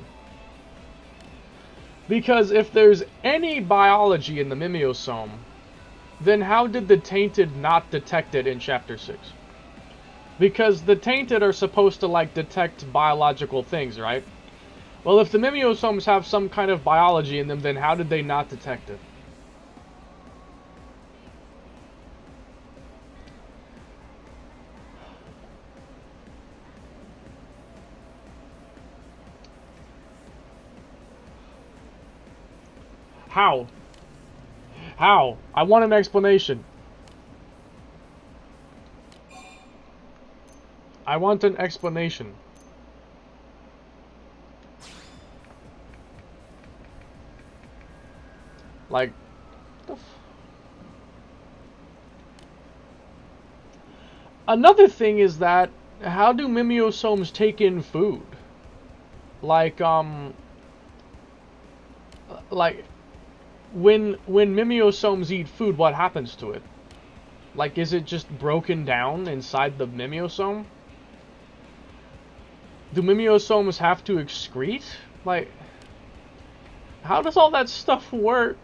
Because if there's any biology in the Mimiosome, then how did the Tainted not detect it in Chapter 6? Because the Tainted are supposed to, like, detect biological things, right? Well, if the Mimiosomes have some kind of biology in them, then how did they not detect it? How? How? I want an explanation. I want an explanation. Like, another thing is that, how do Mimiosomes take in food? Like, when Mimiosomes eat food, what happens to it? Like, is it just broken down inside the Mimiosome? Do Mimiosomes have to excrete? Like, how does all that stuff work?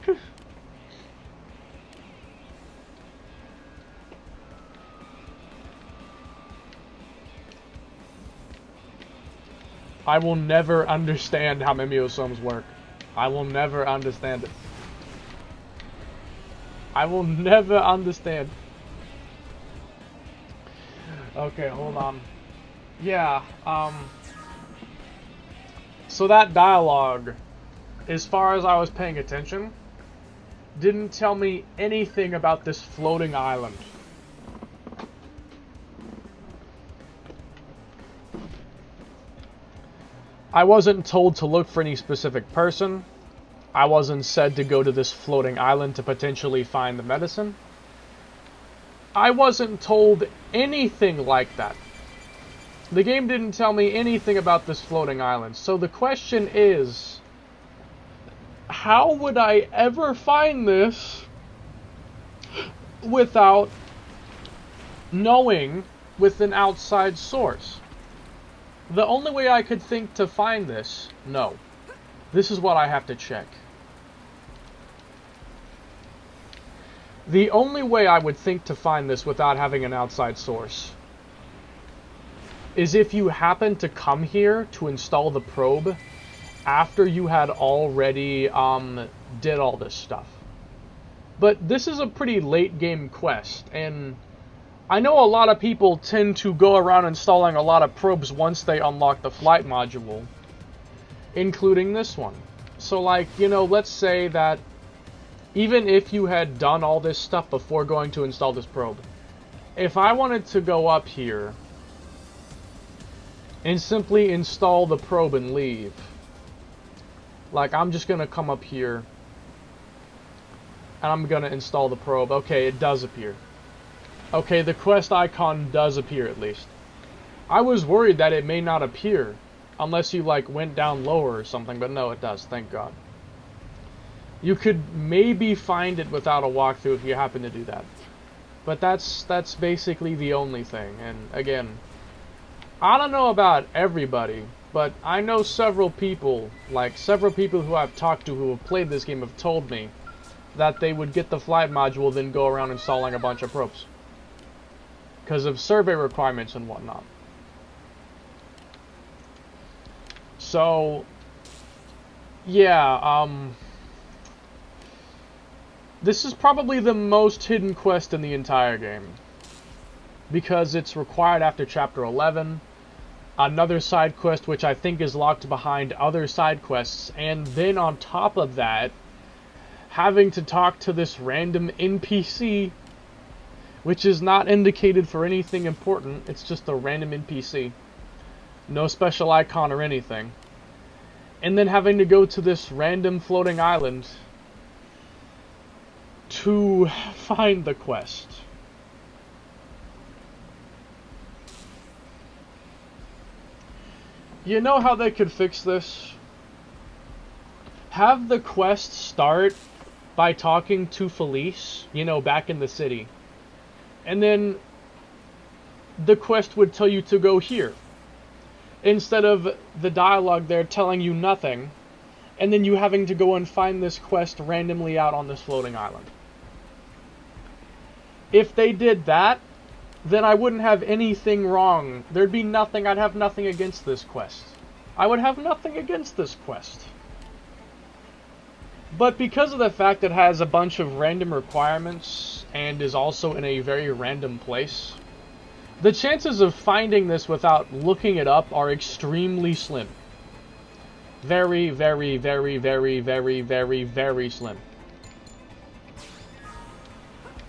I will never understand how Mimiosomes work. I will never understand it. I will never understand. Okay, hold on. Yeah, so that dialogue, as far as I was paying attention, didn't tell me anything about this floating island. I wasn't told to look for any specific person. I wasn't said to go to this floating island to potentially find the medicine. I wasn't told anything like that. The game didn't tell me anything about this floating island. So the question is, how would I ever find this without knowing with an outside source? The only way I could think to find this, no. This is what I have to check. The only way I would think to find this without having an outside source is if you happen to come here to install the probe after you had already did all this stuff. But this is a pretty late game quest, and I know a lot of people tend to go around installing a lot of probes once they unlock the flight module, including this one. So, like, you know, let's say that even if you had done all this stuff before going to install this probe, if I wanted to go up here and simply install the probe and leave, like, I'm just gonna come up here and I'm gonna install the probe. Okay, it does appear. Okay, the quest icon does appear at least. I was worried that it may not appear unless you, like, went down lower or something, but no, it does, thank God. You could maybe find it without a walkthrough if you happen to do that. But that's basically the only thing. And again, I don't know about everybody, but I know several people, like several people who I've talked to who have played this game have told me that they would get the flight module, then go around installing a bunch of probes because of survey requirements and whatnot. So, yeah, this is probably the most hidden quest in the entire game, because it's required after Chapter 11, another side quest which I think is locked behind other side quests, and then on top of that, having to talk to this random NPC, which is not indicated for anything important, it's just a random NPC. No special icon or anything. And then having to go to this random floating island to find the quest. You know how they could fix this? Have the quest start by talking to Felice, you know, back in the city. And then the quest would tell you to go here, instead of the dialogue there telling you nothing, and then you having to go and find this quest randomly out on this floating island. If they did that, then I wouldn't have anything wrong. There'd be nothing, I'd have nothing against this quest. I would have nothing against this quest. But because of the fact that it has a bunch of random requirements and is also in a very random place, the chances of finding this without looking it up are extremely slim. Very, very, very, very, very, very, very slim.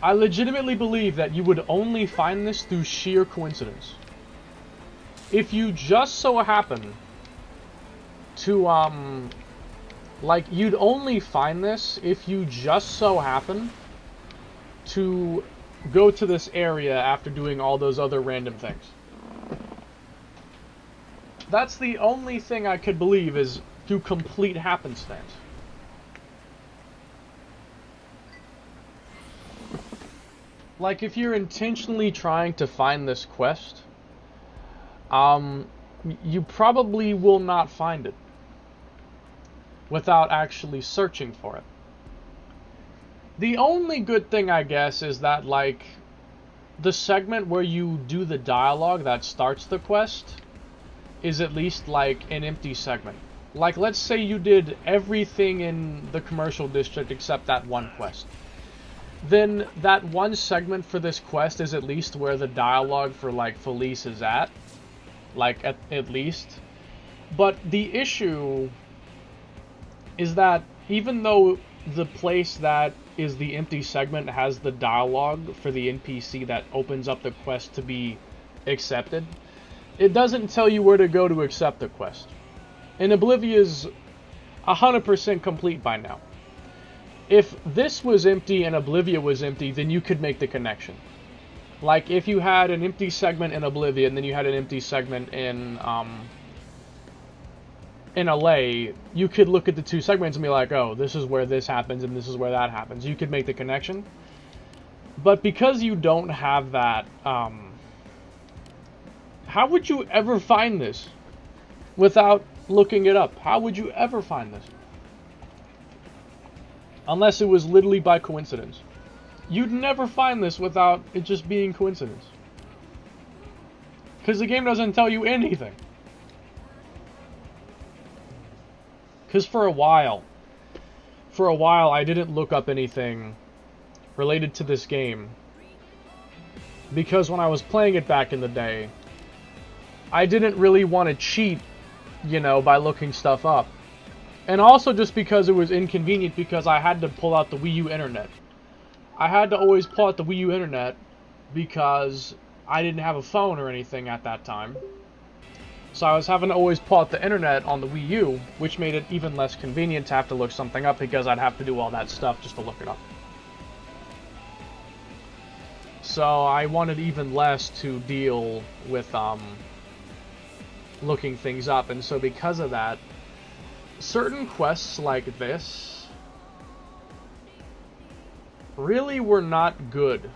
I legitimately believe that you would only find this through sheer coincidence. If you just so happen to, like, you'd only find this if you just so happen to go to this area after doing all those other random things. That's the only thing I could believe is through complete happenstance. Like, if you're intentionally trying to find this quest, you probably will not find it without actually searching for it. The only good thing, I guess, is that, like, the segment where you do the dialogue that starts the quest is at least, like, an empty segment. Like, let's say you did everything in the commercial district except that one quest. Then that one segment for this quest is at least where the dialogue for, like, Felice is at. Like, at least. But the issue is that even though the place that is the empty segment has the dialogue for the NPC that opens up the quest to be accepted, it doesn't tell you where to go to accept the quest. And Oblivia's 100% complete by now. If this was empty and Oblivia was empty, then you could make the connection. Like, if you had an empty segment in Oblivia and then you had an empty segment in LA, you could look at the two segments and be like, oh, this is where this happens and this is where that happens. You could make the connection. But because you don't have that, how would you ever find this without looking it up? How would you ever find this? Unless it was literally by coincidence. You'd never find this without it just being coincidence. Because the game doesn't tell you anything. Because for a while I didn't look up anything related to this game. Because when I was playing it back in the day, I didn't really want to cheat, you know, by looking stuff up. And also just because it was inconvenient because I had to pull out the Wii U internet. I had to always pull out the Wii U internet because I didn't have a phone or anything at that time. So I was having to always pull out the internet on the Wii U, which made it even less convenient to have to look something up because I'd have to do all that stuff just to look it up. So I wanted even less to deal with looking things up, and so because of that, certain quests like this really were not good.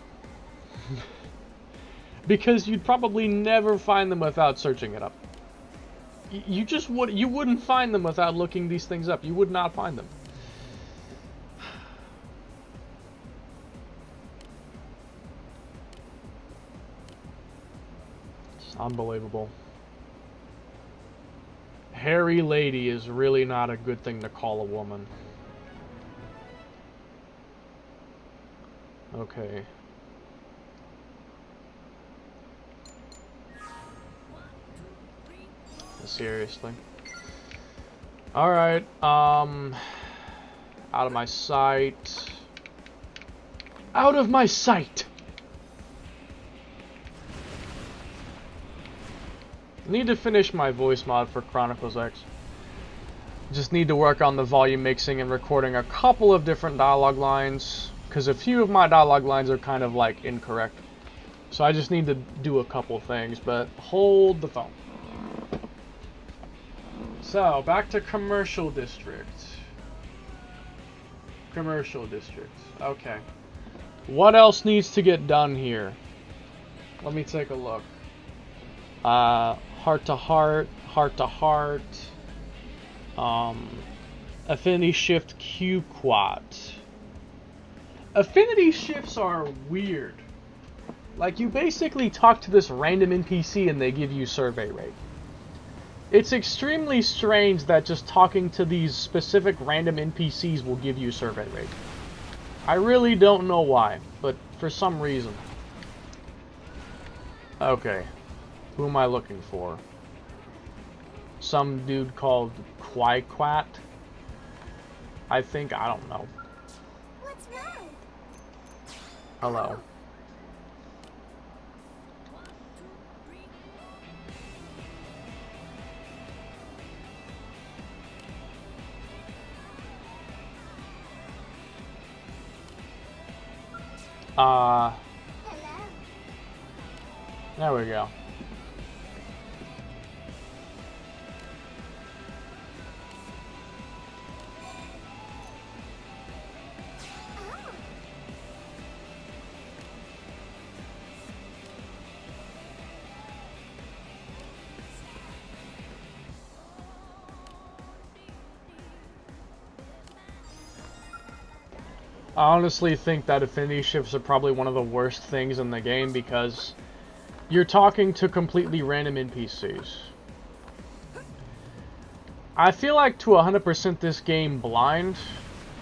Because you'd probably never find them without searching it up. You wouldn't find them without looking these things up. You would not find them. It's unbelievable. Hairy lady is really not a good thing to call a woman. Okay. Seriously. Alright, out of my sight. Out of my sight! Need to finish my voice mod for Chronicles X. Just need to work on the volume mixing and recording a couple of different dialogue lines, because a few of my dialogue lines are kind of like incorrect. So I just need to do a couple things, but hold the phone. So, back to Commercial District. Commercial District. Okay. What else needs to get done here? Let me take a look. Heart to heart, heart to heart. Affinity shift Q quad. Affinity shifts are weird. Like, you basically talk to this random NPC and they give you survey rate. It's extremely strange that just talking to these specific random NPCs will give you survey rate. I really don't know why, but for some reason. Okay. Who am I looking for? Some dude called Quaiquat? I think, I don't know. What's wrong? Hello. Hello. There we go. Oh. I honestly think that affinity shifts are probably one of the worst things in the game because you're talking to completely random NPCs. I feel like to 100% this game blind,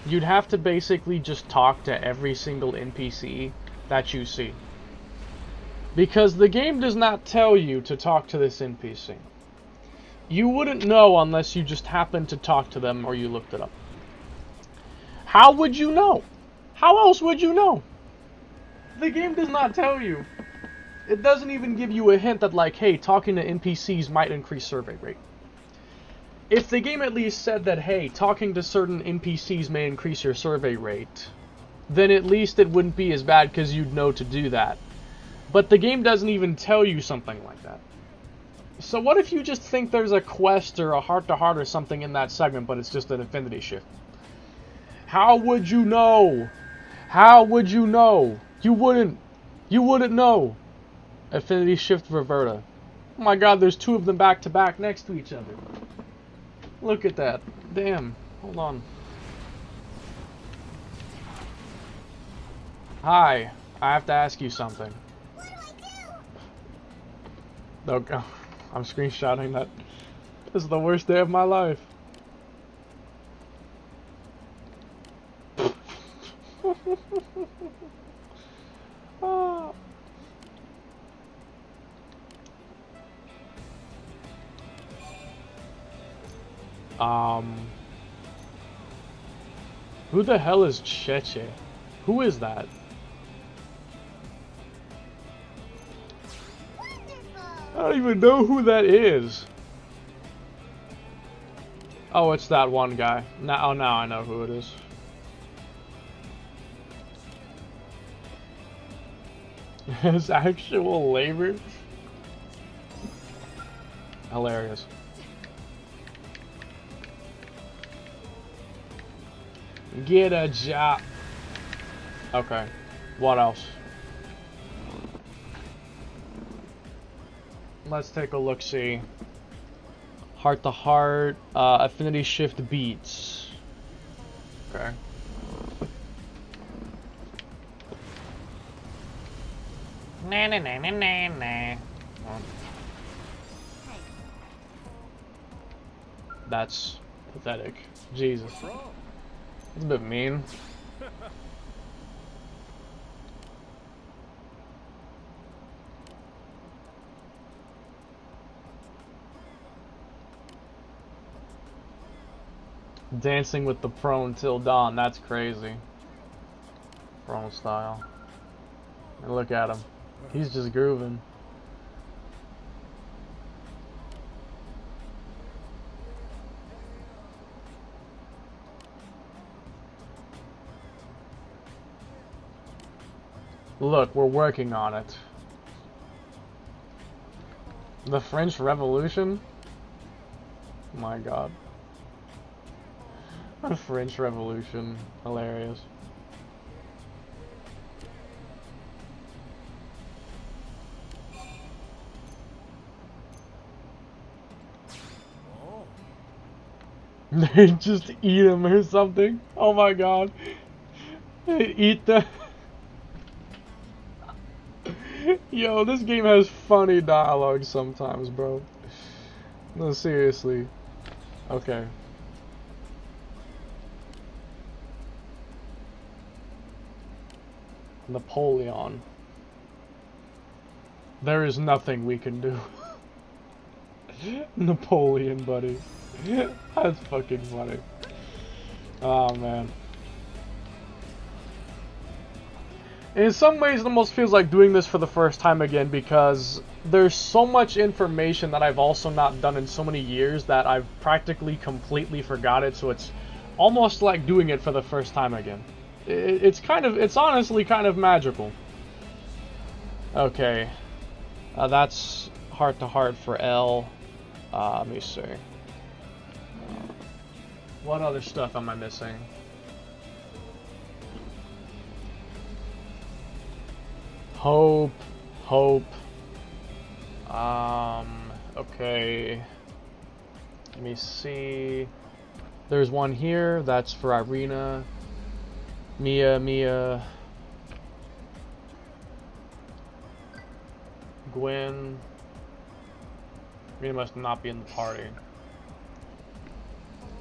you'd have to basically just talk to every single NPC that you see. Because the game does not tell you to talk to this NPC. You wouldn't know unless you just happened to talk to them or you looked it up. How would you know? How else would you know? The game does not tell you. It doesn't even give you a hint that, like, hey, talking to NPCs might increase survey rate. If the game at least said that, hey, talking to certain NPCs may increase your survey rate, then at least it wouldn't be as bad because you'd know to do that. But the game doesn't even tell you something like that. So what if you just think there's a quest or a heart-to-heart or something in that segment, but it's just an affinity shift? How would you know? How would you know? You wouldn't know. Affinity shift Roberta. Oh my god, there's two of them back to back next to each other. Look at that. Damn. Hold on. Hi. I have to ask you something. What do I do? Okay. I'm screenshotting that. This is the worst day of my life. Ah. Who the hell is Cheche? Who is that? Wonderful. I don't even know who that is. Oh, it's that one guy. Now I know who it is. His actual labor? Hilarious. Get a job. Okay. What else? Let's take a look-see. Heart to heart, affinity shift beats. Okay. Nah, nah, nah, nah, nah, nah. Oh, Hey. that's pathetic. Jesus. What's wrong? That's a bit mean. Dancing with the pro until dawn, that's crazy. Pro style. And look at him. He's just grooving. Look, we're working on it. The French Revolution? My god. The French Revolution. Hilarious. Oh, They just eat him or something. Oh my god. They eat the... Yo, this game has funny dialogue sometimes, bro. No, seriously. Okay. Napoleon. There is nothing we can do. Napoleon, buddy. That's fucking funny. Oh, man. In some ways, it almost feels like doing this for the first time again because there's so much information that I've also not done in so many years that I've practically completely forgot it, so it's almost like doing it for the first time again. It's honestly kind of magical. Okay. That's heart to heart for L. Let me see. What other stuff am I missing? Hope. Okay. Let me see. There's one here. That's for Irina. Mia. Gwen. Mia must not be in the party.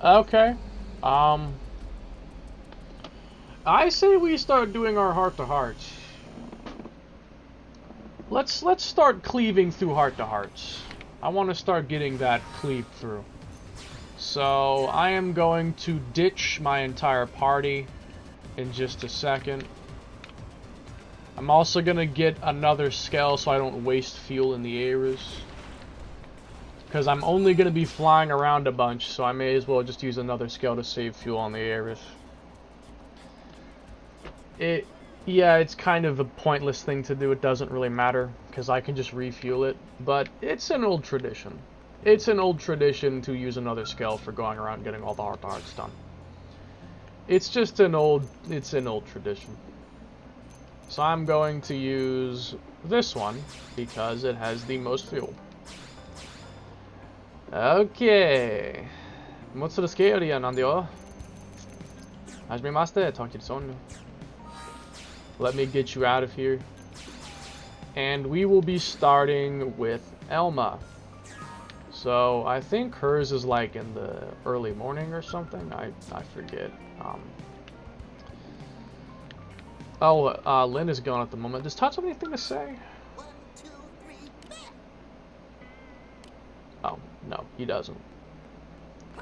Okay. I say we start doing our heart-to-hearts. Let's start cleaving through heart-to-hearts. I want to start getting that cleave through. So I am going to ditch my entire party in just a second. I'm also gonna get another scale so I don't waste fuel in the areas. Because I'm only gonna be flying around a bunch, so I may as well just use another scale to save fuel on the areas. Yeah, it's kind of a pointless thing to do. It doesn't really matter because I can just refuel it. But it's an old tradition. It's an old tradition to use another scale for going around and getting all the heart-to-hearts done. It's just an old tradition. So I'm going to use this one because it has the most fuel. Okay. 持つるスケーリアなんだよ。はじめまして。talk to someone. Let me get you out of here. And we will be starting with Elma. So I think hers is like in the early morning or something. I forget. Lynn is gone at the moment. Does Todd have anything to say? 1, 2, 3, bam! Oh, no, he doesn't.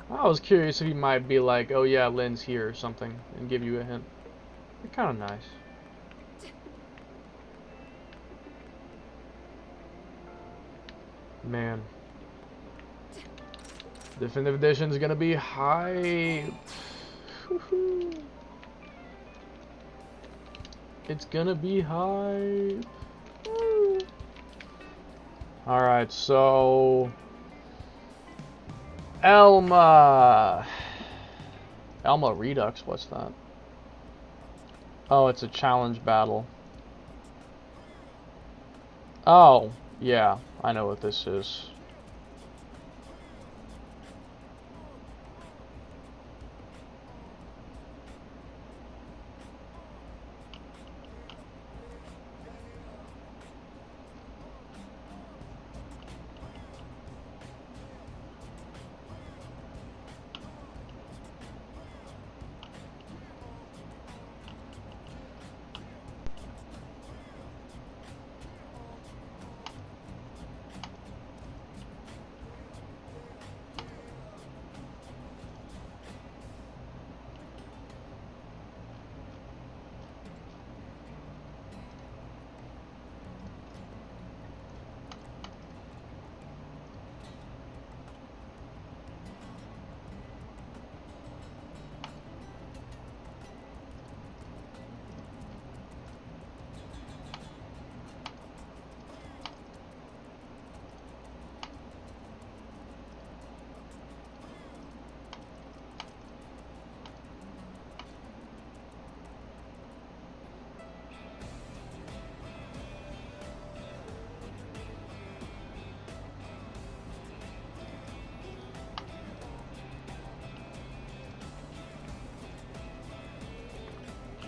I was curious if he might be like, oh yeah, Lynn's here or something, and give you a hint. They're kind of nice. Man. Definitive Edition is gonna be hype. It's gonna be hype. Alright, so Elma Redux, what's that? Oh, it's a challenge battle. Oh, yeah, I know what this is.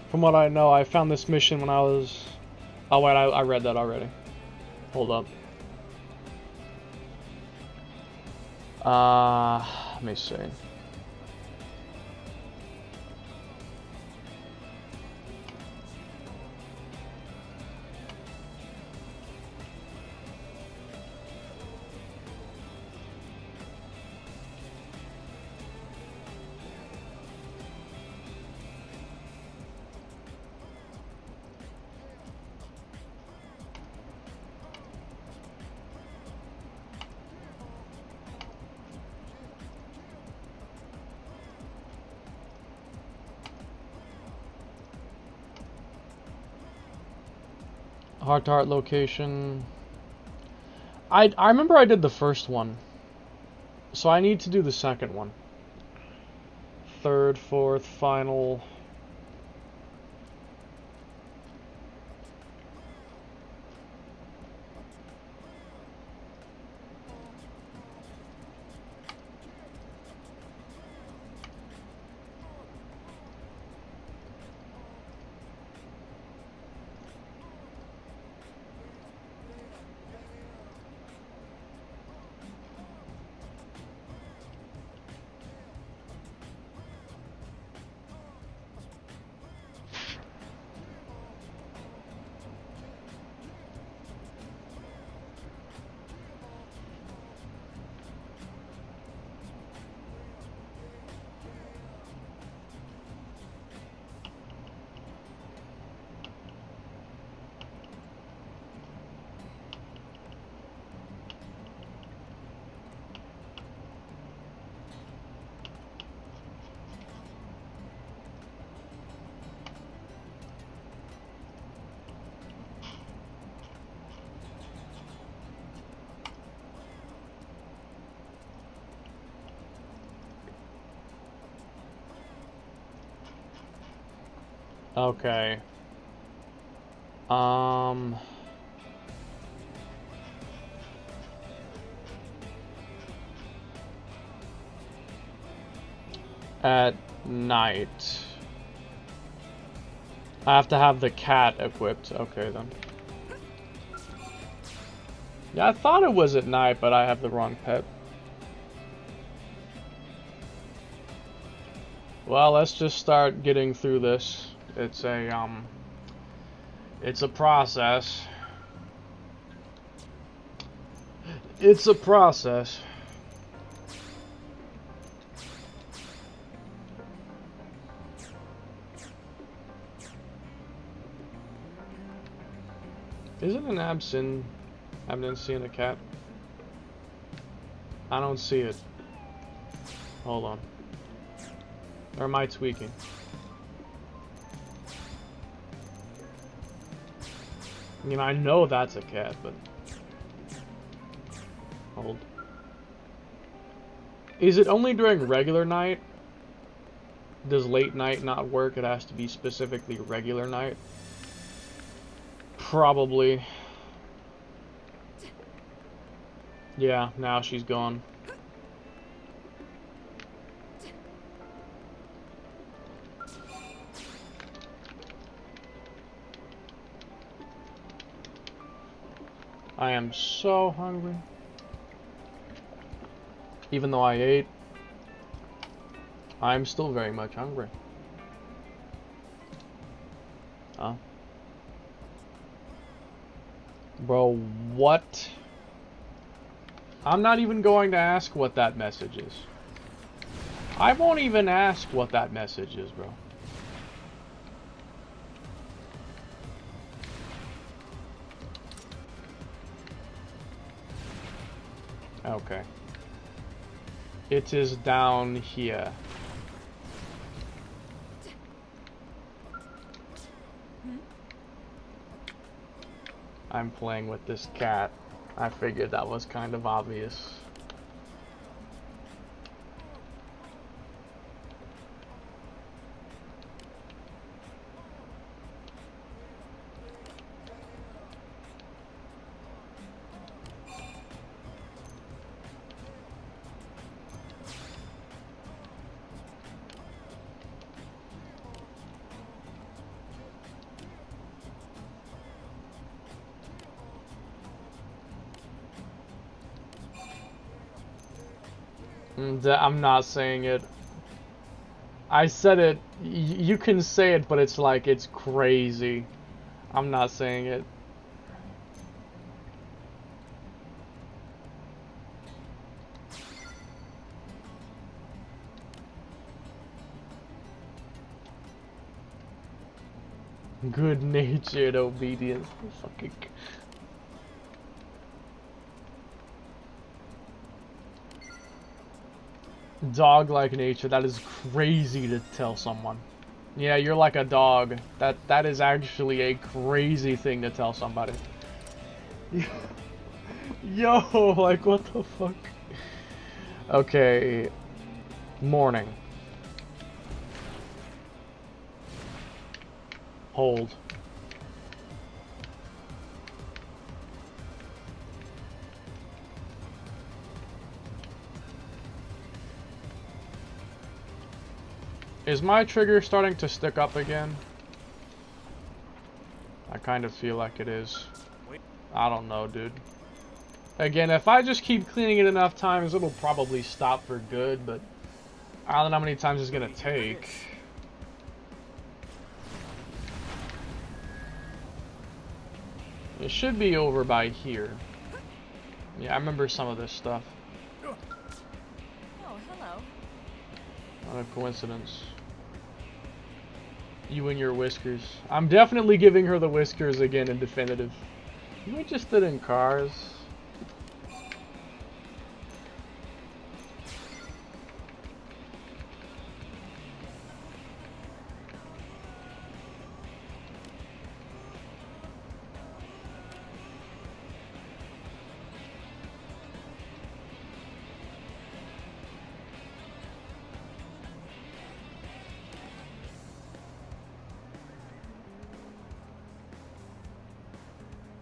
From what I know, I found this mission when I was... Oh wait, I read that already. Hold up. Let me see. Heart to heart location. I remember I did the first one, so I need to do the second one. Third, fourth, final. Okay. At night. I have to have the cat equipped. Okay, then. Yeah, I thought it was at night, but I have the wrong pet. Well, let's just start getting through this. It's a process. It's a process. Isn't an abstinence in a cat? I don't see it. Hold on. Or am I tweaking? I mean, I know that's a cat, but... Hold. Is it only during regular night? Does late night not work? It has to be specifically regular night? Probably. Yeah, now she's gone. I am so hungry. Even though I ate, I'm still very much hungry. Huh? Bro, what? I'm not even going to ask what that message is. I won't even ask what that message is, bro. Okay. It is down here. I'm playing with this cat. I figured that was kind of obvious. I'm not saying it. I said it. You can say it, but it's like it's crazy. I'm not saying it. Good-natured obedience. Fucking. Dog-like nature. That is crazy to tell someone. Yeah, you're like a dog. That is actually a crazy thing to tell somebody. Yo, like what the fuck? Okay. Morning. Hold. Is my trigger starting to stick up again? I kind of feel like it is. I don't know, dude. Again, if I just keep cleaning it enough times, it'll probably stop for good, but I don't know how many times it's gonna take. It should be over by here. Yeah, I remember some of this stuff. Oh, hello. Not a coincidence. You and your whiskers. I'm definitely giving her the whiskers again in definitive. You interested in cars?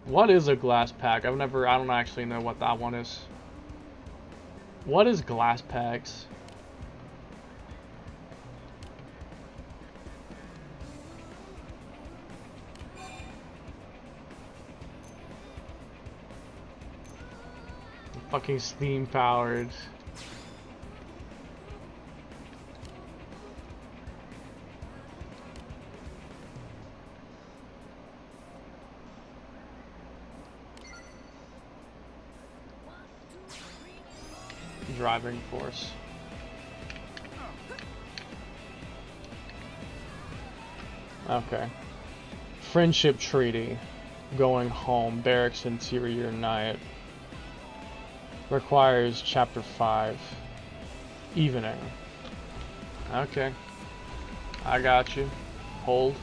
What is a glass pack? I don't actually know what that one is. What is glass packs? Fucking steam powered. Driving force. Okay. Friendship treaty. Going home. Barracks interior night. Requires chapter 5. Evening. Okay. I got you. Hold.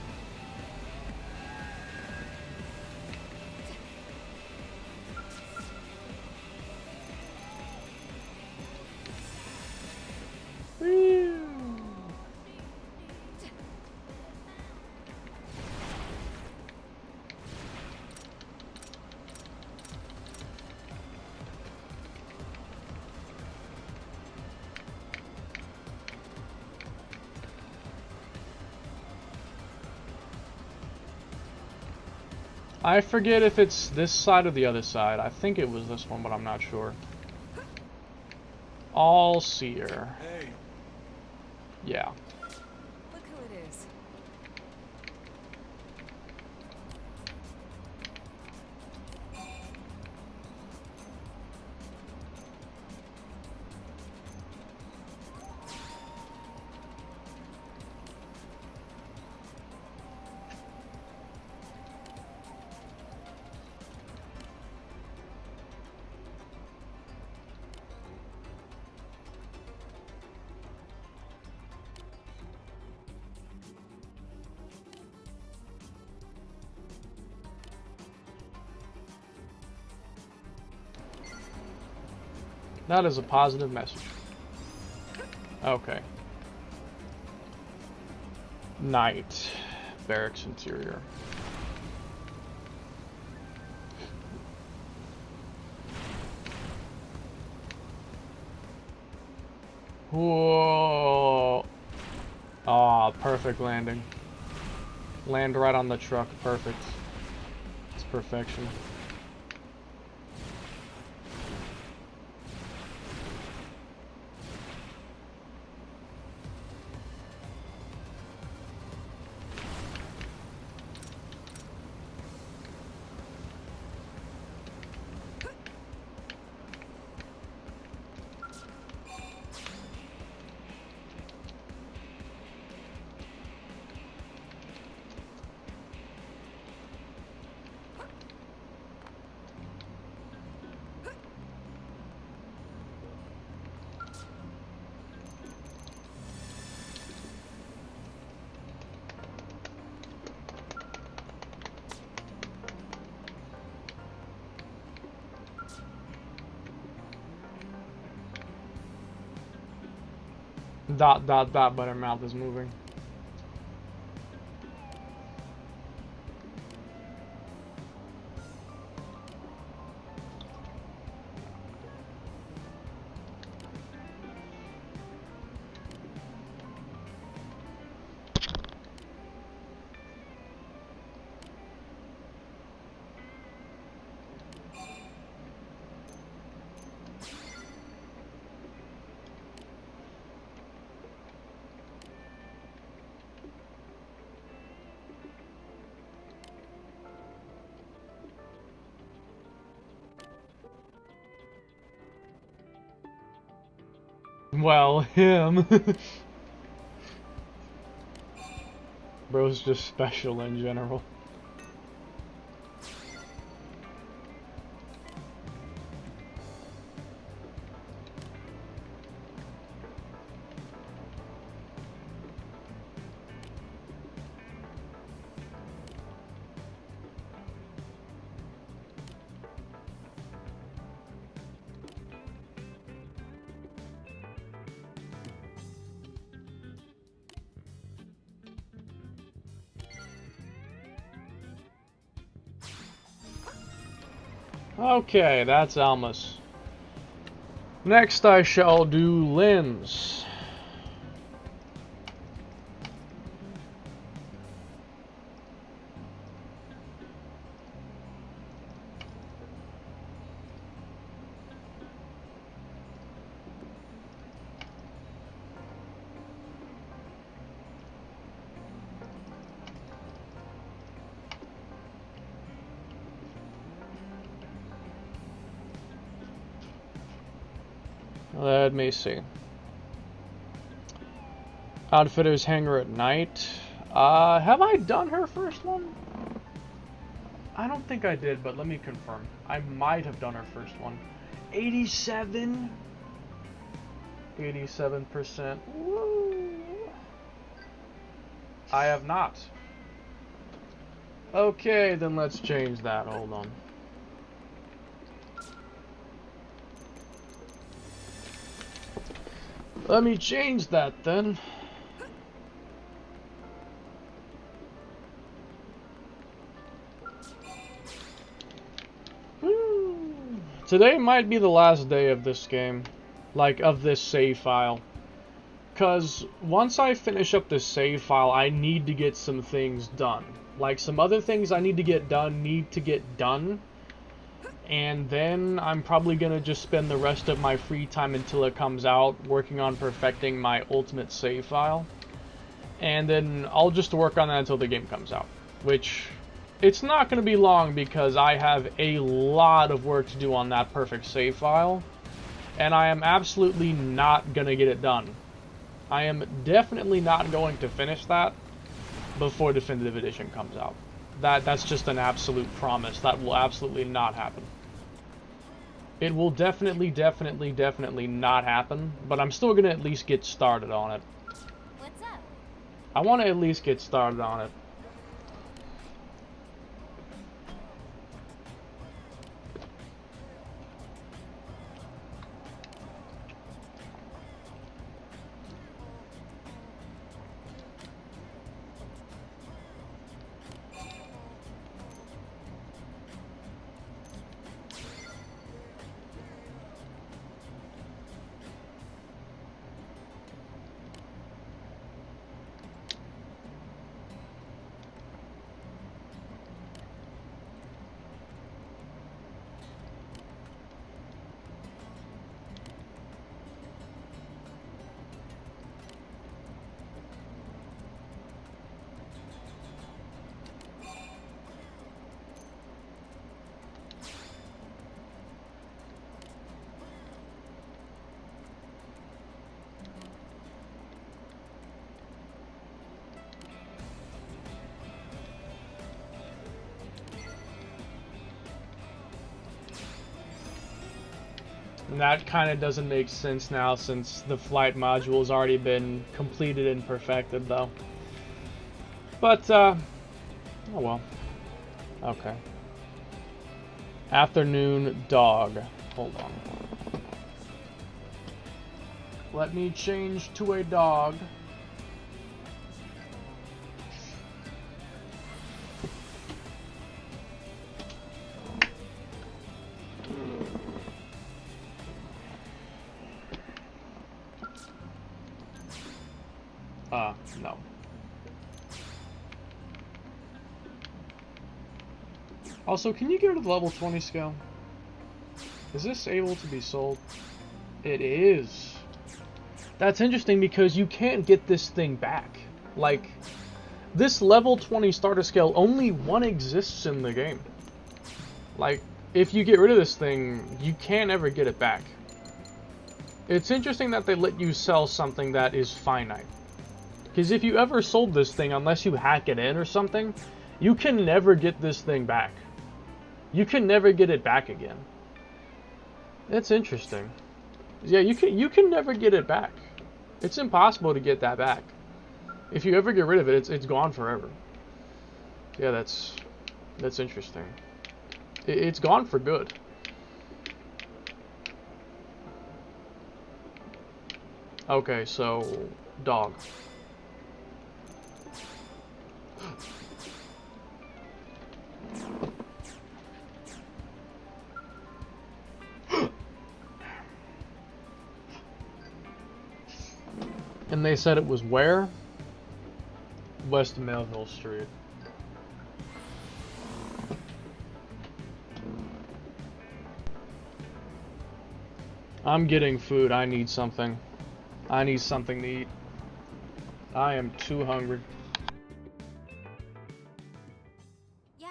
I forget if it's this side or the other side. I think it was this one, but I'm not sure. All seer. Hey, Yeah. Look who it is. That is a positive message. Okay. Night. Barracks interior. Whoa. Aw, perfect landing. Land right on the truck. Perfect. It's perfection. Dot, dot, dot, but her mouth is moving. Well, him. Bro's just special in general. Okay, that's Almus. Next I shall do limbs. Let me see. Outfitter's hangar at night. Have I done her first one? I don't think I did, but let me confirm. I might have done her first one. 87? 87%. Woo! I have not. Okay, then let's change that. Hold on. Let me change that then. Woo. Today might be the last day of this game. Like, of this save file. Because once I finish up this save file, I need to get some things done. Like, some other things I need to get done need to get done. And then I'm probably going to just spend the rest of my free time until it comes out working on perfecting my ultimate save file. And then I'll just work on that until the game comes out. Which, it's not going to be long because I have a lot of work to do on that perfect save file. And I am absolutely not going to get it done. I am definitely not going to finish that before Definitive Edition comes out. That's just an absolute promise. That will absolutely not happen. It will definitely not happen, but I'm still going to at least get started on it. What's up? I want to at least get started on it. And that kind of doesn't make sense now since the flight module has already been completed and perfected though. But, oh well. Okay. Afternoon dog. Hold on. Let me change to a dog. No. Also, can you get rid of the level 20 scale? Is this able to be sold? It is. That's interesting because you can't get this thing back. Like, this level 20 starter scale, only one exists in the game. Like, if you get rid of this thing, you can't ever get it back. It's interesting that they let you sell something that is finite. Because if you ever sold this thing, unless you hack it in or something, you can never get this thing back. You can never get it back again. It's interesting. Yeah, you can never get it back. It's impossible to get that back. If you ever get rid of it, it's gone forever. Yeah, that's interesting. It's gone for good. Okay, so dog. And they said it was where? West Melville Street. I'm getting food. I need something. I need something to eat. I am too hungry. Yeah.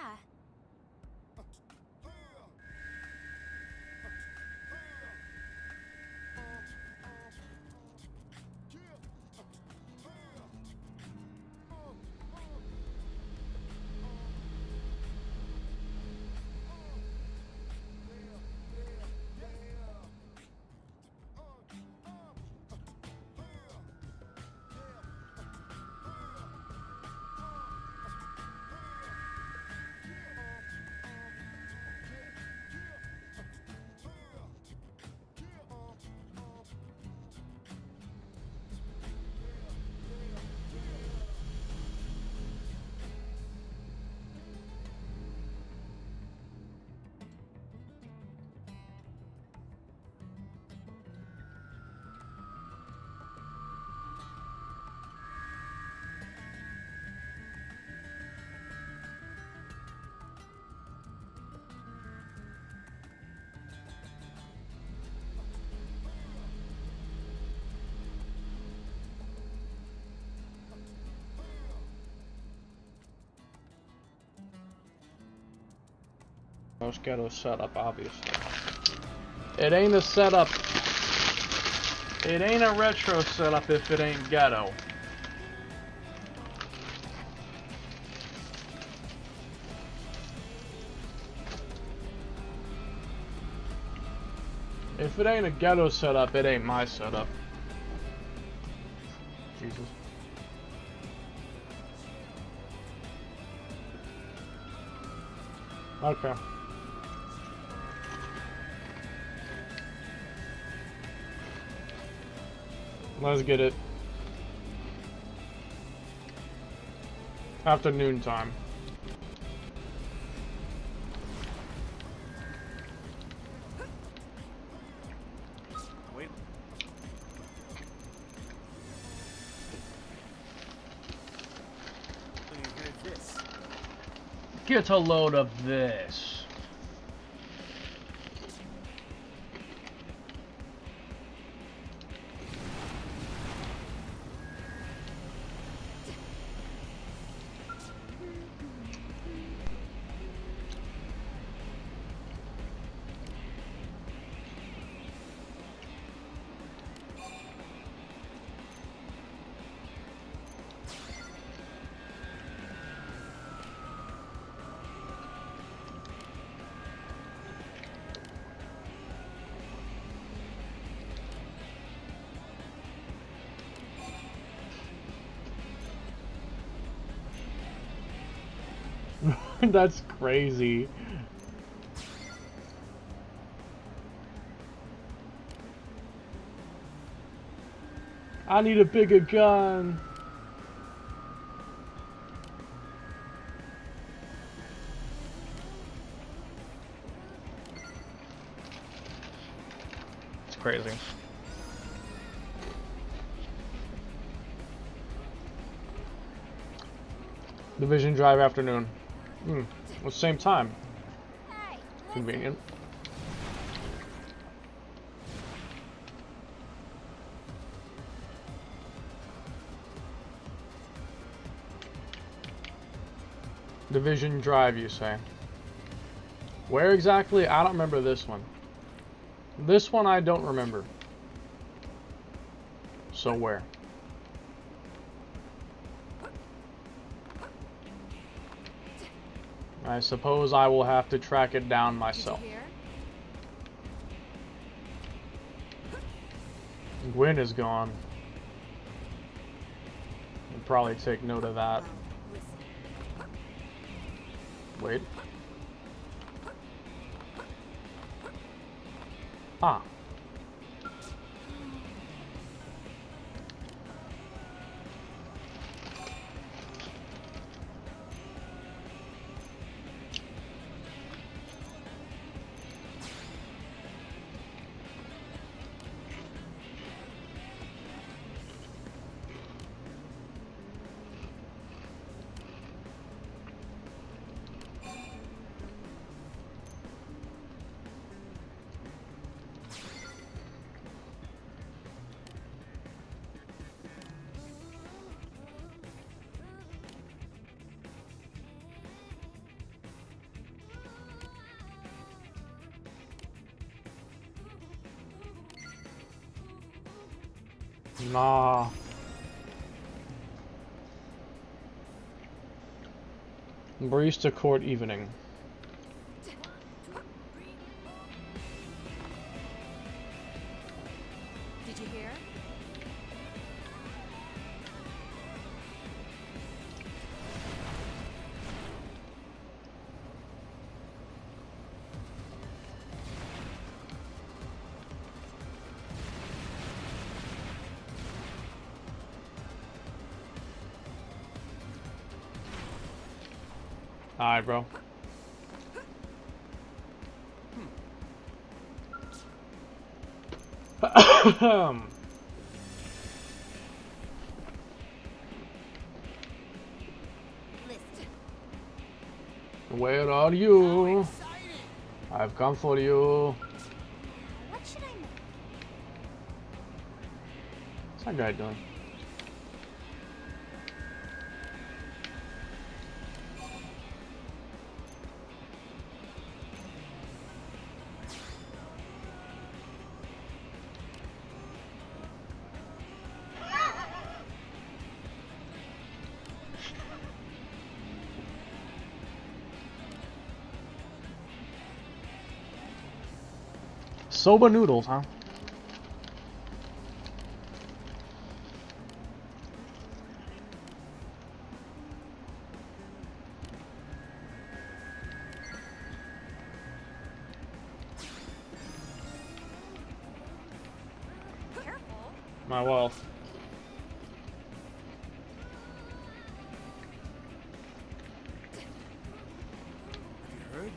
Most ghetto setup, obviously. It ain't a setup. It ain't a retro setup if it ain't ghetto. If it ain't a ghetto setup, it ain't my setup. Jesus. Okay. Let's get it. Afternoon time. Wait. Here's this. Get a load of this. That's crazy. I need a bigger gun. It's crazy. Division Drive afternoon. Well, same time. Hey, Convenient. Division Drive, you say? Where exactly? I don't remember this one. This one I don't remember. So where? I suppose I will have to track it down myself. Did you hear? Gwen is gone. I'll probably take note of that. Wait. Ah. Nah. Barista Court evening. Did you hear? Alright, bro. List. Where are you? I've come for you. What should I make? What's that guy doing? Soba noodles, huh? Careful. My wealth. You heard?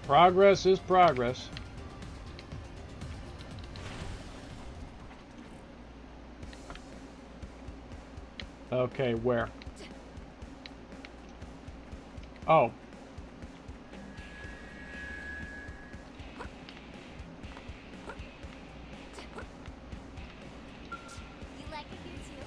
Progress is progress. Okay, where? Oh. You like it here too?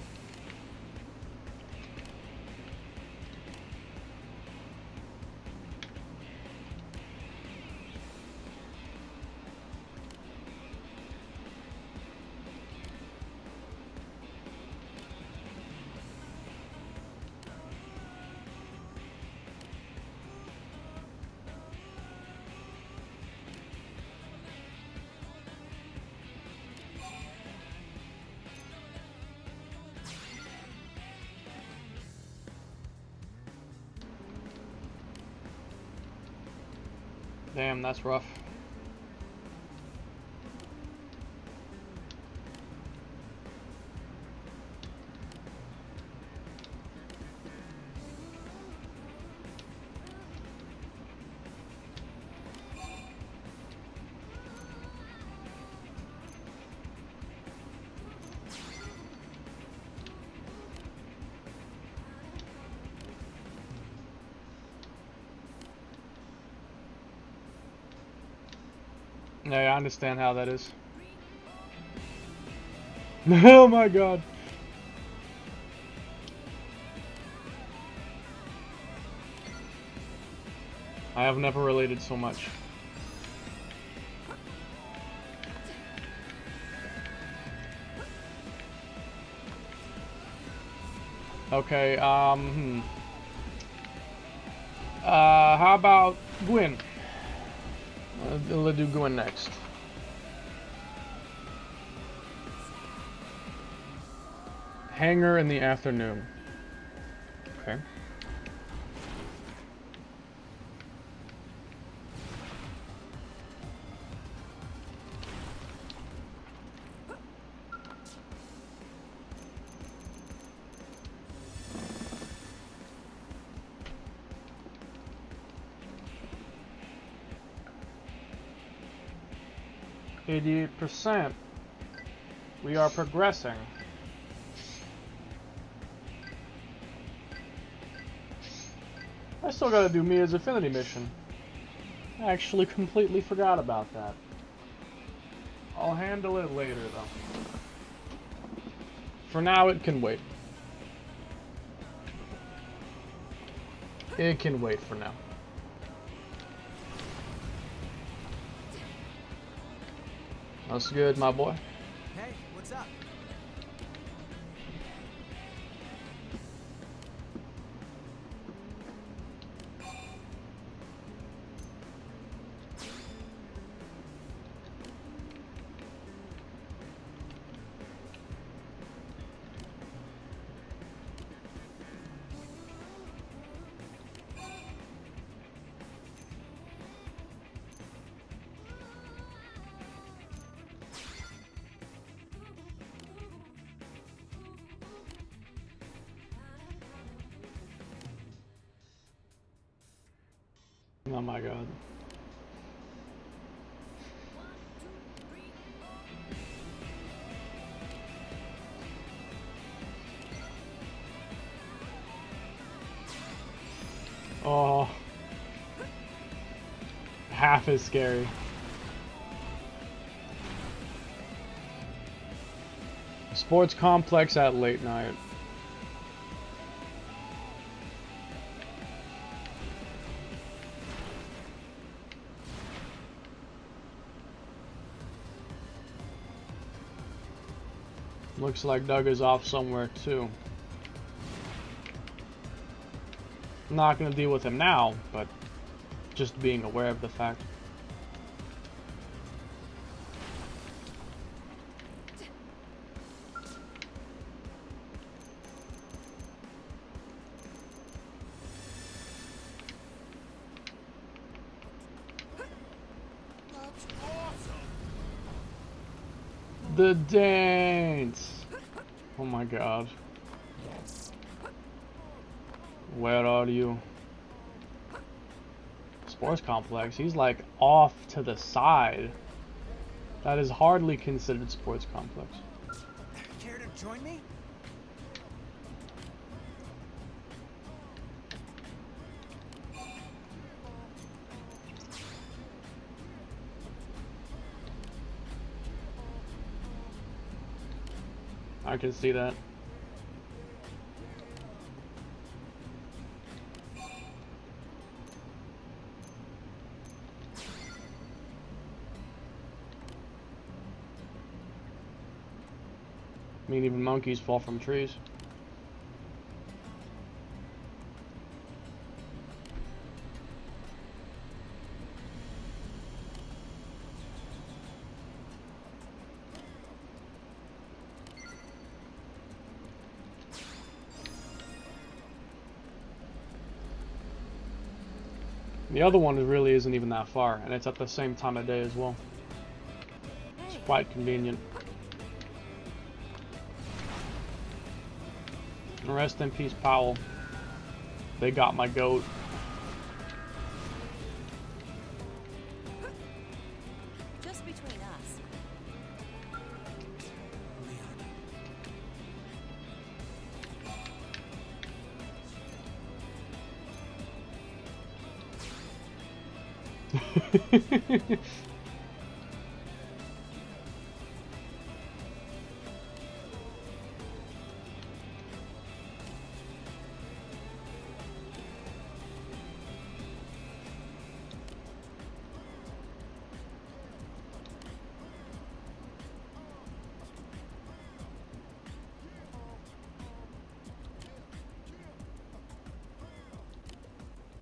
Damn, that's rough. Yeah, I understand how that is. Oh my god. I have never related so much. Okay, how about Gwyn? Let's do Gwyn next. Hangar in the afternoon. Okay. %. We are progressing. I still gotta do Mia's affinity mission. I actually completely forgot about that. I'll handle it later though. For now it can wait. It can wait for now. That's good, my boy. Hey, what's up? Oh my god. Oh. Half as scary. Sports complex at late night. Looks like Doug is off somewhere too. I'm not gonna deal with him now, but just being aware of the fact. That's awesome. The dance! Oh my god. Where are you? Sports complex. He's like off to the side. That is hardly considered sports complex. Care to join me? I can see that. I mean, even monkeys fall from trees. The other one really isn't even that far, and it's at the same time of day as well. It's quite convenient. Rest in peace, Powell. They got my goat. Just between us.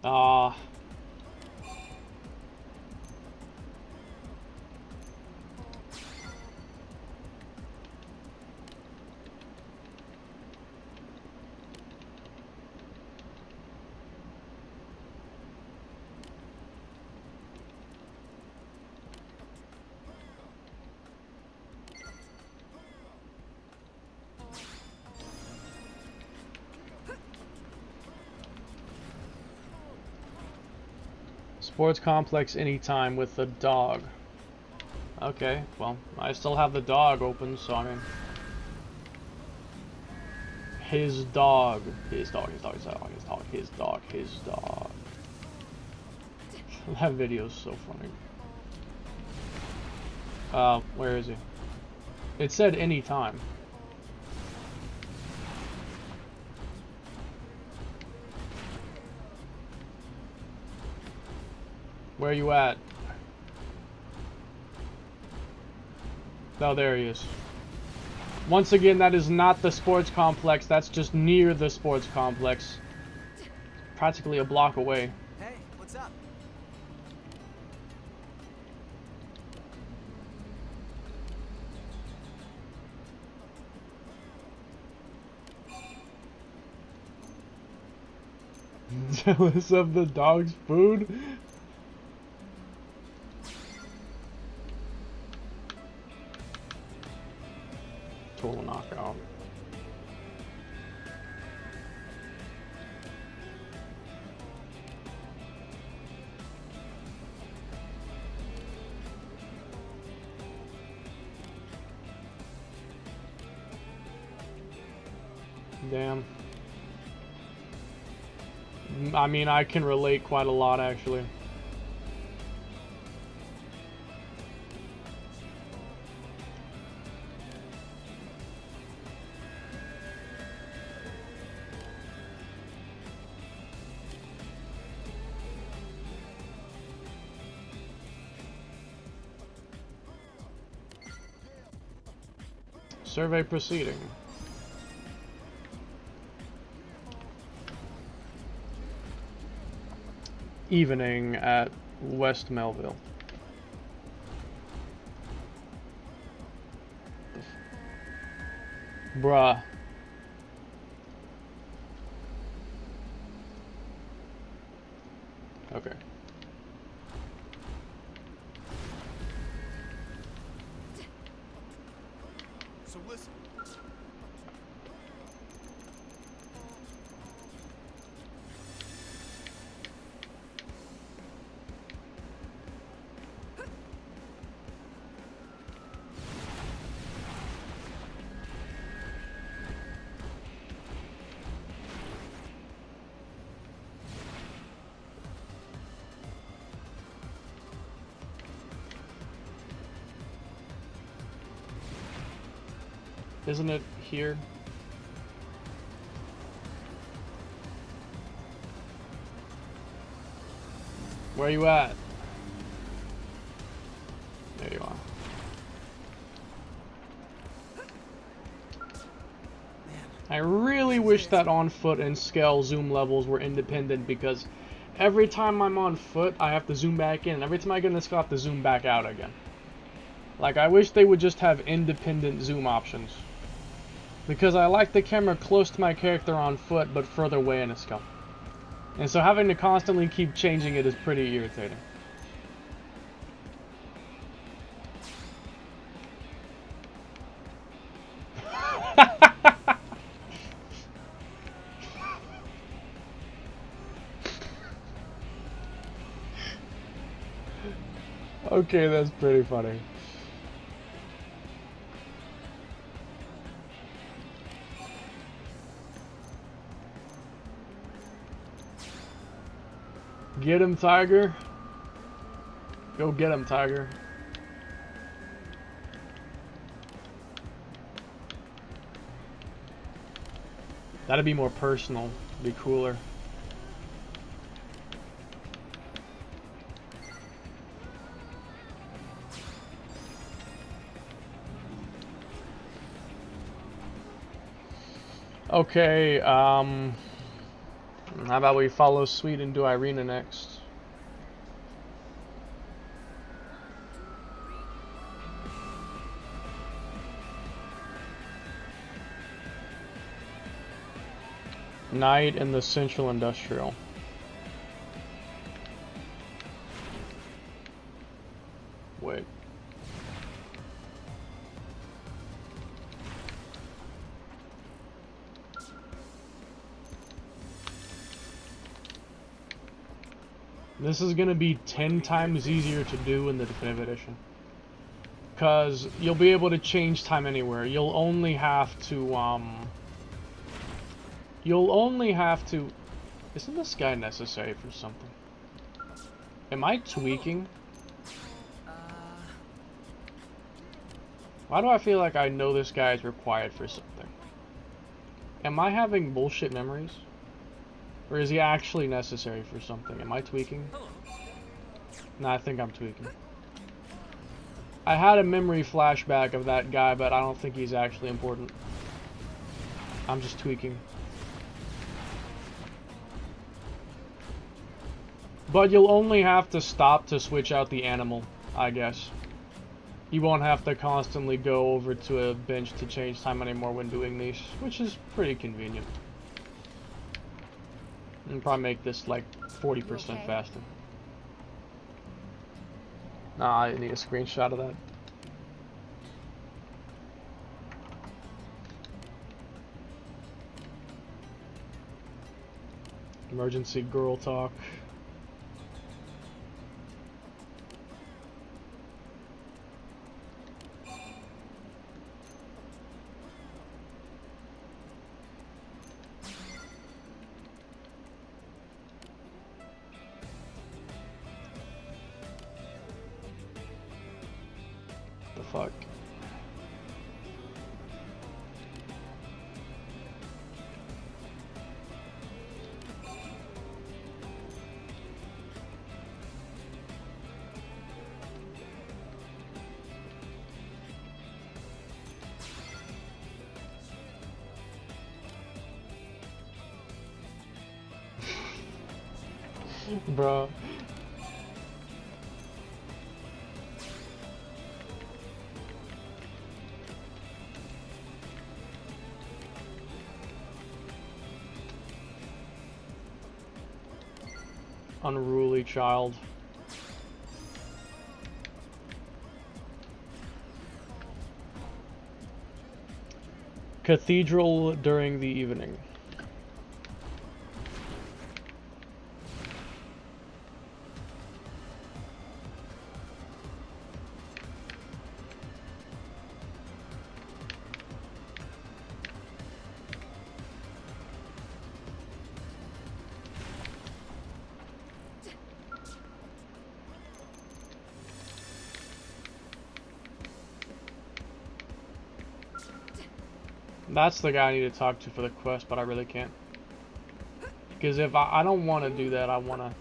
Ah. Sports complex anytime with the dog. Okay, well, I still have the dog open, so I mean... His dog. His dog, his dog, his dog, his dog, his dog, his dog. That video's so funny. Where is he? It said anytime. Where you at? Oh, there he is. Once again, that is not the sports complex. That's just near the sports complex. Practically a block away. Hey, what's up? Jealous of the dog's food? Total knockout. Damn. I mean, I can relate quite a lot, actually. Survey proceeding. Evening at West Melville. Bruh. Okay. So listen. Isn't it here? Where you at? There you are. I really wish that on foot and scale zoom levels were independent, because every time I'm on foot I have to zoom back in, and every time I get in the scale I have to zoom back out again. Like, I wish they would just have independent zoom options. Because I like the camera close to my character on foot, but further away in a scale. And so having to constantly keep changing it is pretty irritating. Okay, that's pretty funny. Get him, Tiger. Go get him, Tiger. That'd be more personal. Be cooler. Okay, how about we follow Sweet and do Irina next? Night in the Central Industrial. Wait. This is gonna be 10 times easier to do in the Definitive Edition. Because you'll be able to change time anywhere. You'll only have to, Isn't this guy necessary for something? Am I tweaking? Why do I feel like I know this guy is required for something? Am I having bullshit memories? Or is he actually necessary for something? Am I tweaking? Nah, I think I'm tweaking. I had a memory flashback of that guy, but I don't think he's actually important. I'm just tweaking. But you'll only have to stop to switch out the animal, I guess. You won't have to constantly go over to a bench to change time anymore when doing these, which is pretty convenient. And probably make this like 40% faster. Nah, I need a screenshot of that. Emergency girl talk. The fuck? Bro. Unruly child. Cathedral during the evening. That's the guy I need to talk to for the quest, but I really can't. Because if I don't want to do that, I want to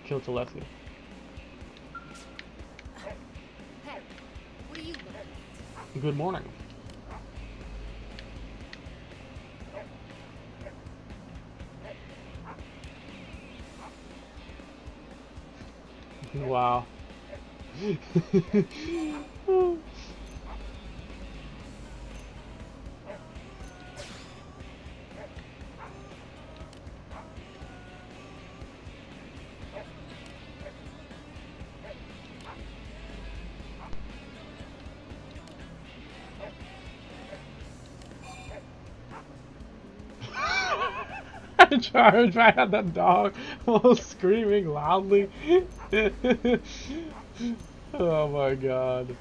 kill Telephy. Hey, what are you looking at? Good morning. Wow. charge right at the dog while screaming loudly. Oh my god.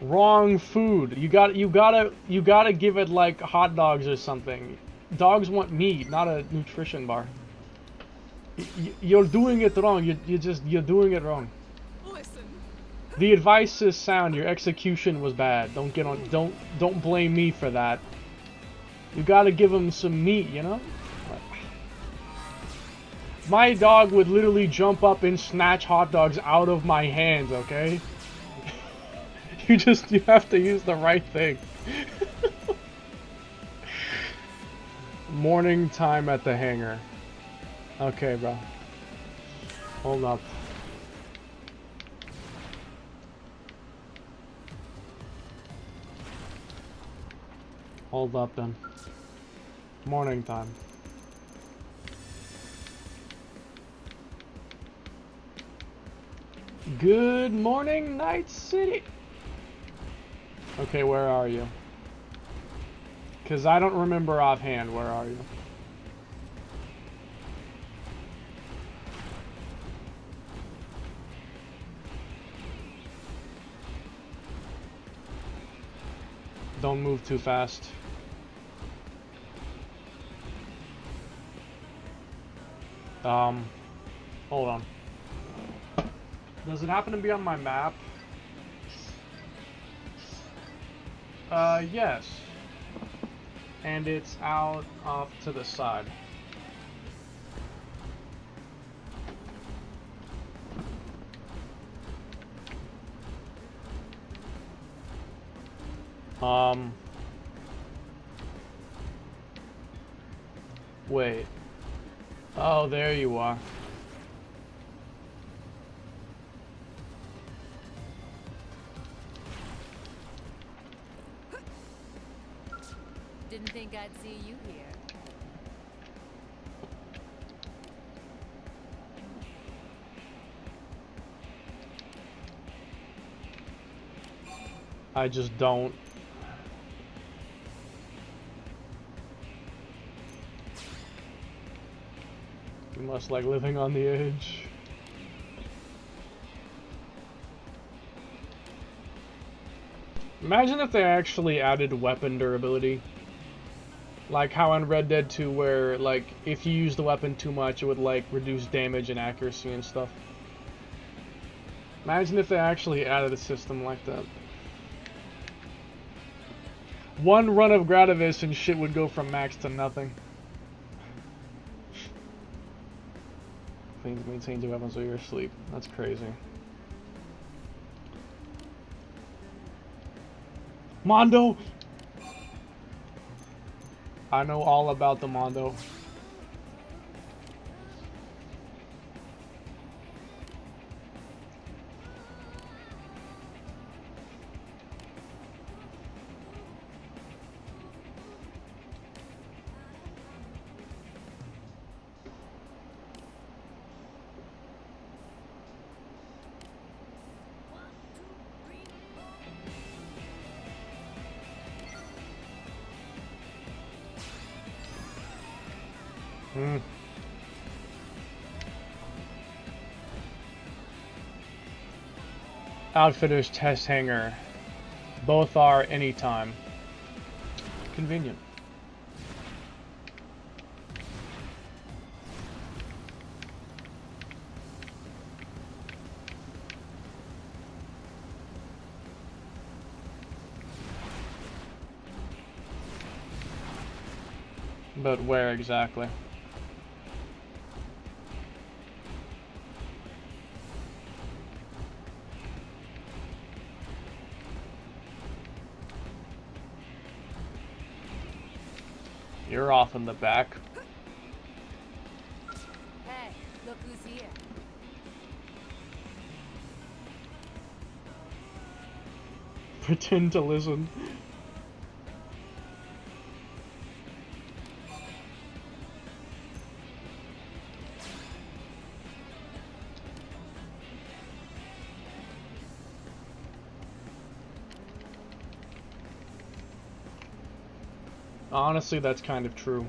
Wrong food. You gotta give it like hot dogs or something. Dogs want meat, not a nutrition bar. You're doing it wrong. You're doing it wrong. Listen. The advice is sound. Your execution was bad. Don't blame me for that. You gotta give him some meat, you know? My dog would literally jump up and snatch hot dogs out of my hands, okay? You have to use the right thing. Morning time at the hangar. Okay, bro. Hold up. Hold up then. Morning time. Good morning, Night City. Okay, where are you? Because I don't remember offhand. Where are you? Don't move too fast. Hold on. Does it happen to be on my map? Yes. And it's out off to the side. Wait. Oh, there you are. Didn't think I'd see you here. I just don't. You must like living on the edge. Imagine if they actually added weapon durability. Like how in Red Dead 2 where, like, if you use the weapon too much, it would, like, reduce damage and accuracy and stuff. Imagine if they actually added a system like that. One run of Gradivis and shit would go from max to nothing. Maintains your weapons while you're asleep. That's crazy. Mondo! I know all about the Mondo. Outfitters test hangar. Both are anytime. Convenient. But where exactly? You're off in the back. Hey, look who's here. Pretend to listen. Honestly, that's kind of true.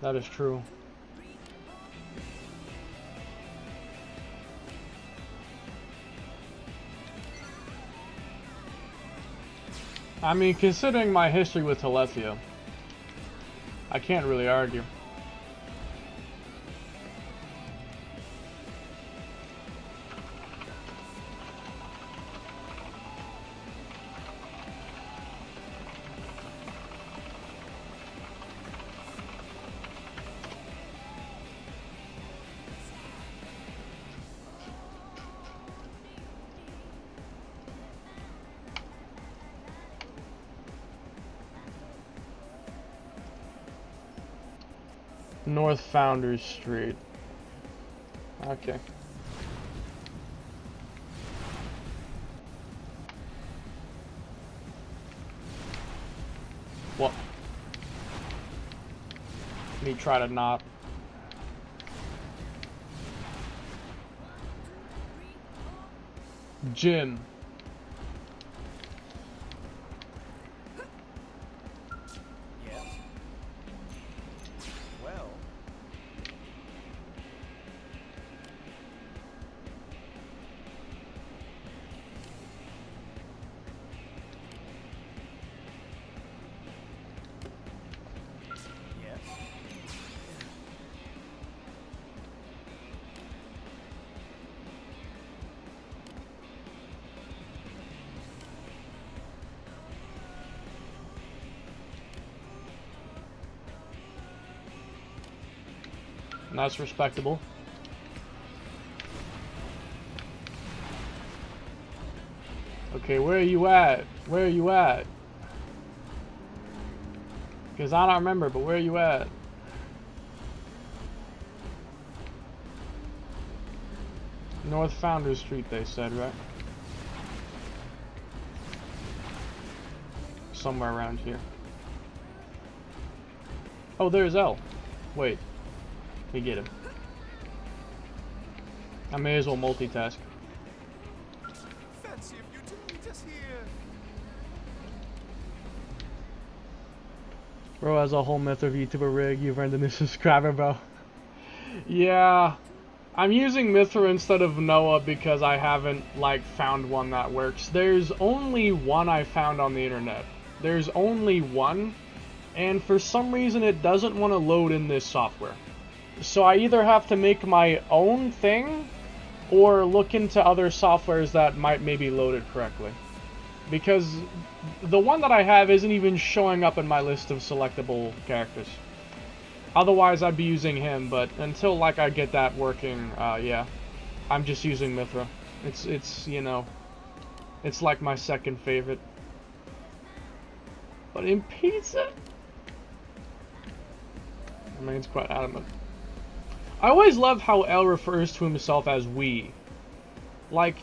That is true. I mean, considering my history with Telethia, I can't really argue. North Founders Street. Okay. What? Me try to not. Jin. Yes. Well. Yes. That's respectable. Okay, where are you at? Where are you at? Because I don't remember, but where are you at? North Founders Street, they said, right? Somewhere around here. Oh, there's L. Wait. We get him. I may as well multitask. Fancy if you two meet us here. Bro has a whole myth of YouTuber rig. You've earned a new subscriber, bro. Yeah. I'm using Mithra instead of Noah because I haven't, like, found one that works. There's only one I found on the internet. There's only one. And for some reason it doesn't want to load in this software. So I either have to make my own thing or look into other softwares that might maybe load it correctly. Because the one that I have isn't even showing up in my list of selectable characters. Otherwise I'd be using him, but until like I get that working, yeah. I'm just using Mithra. It's you know, it's like my second favorite. But in pizza? I mean, it's quite adamant. I always love how L refers to himself as we. Like,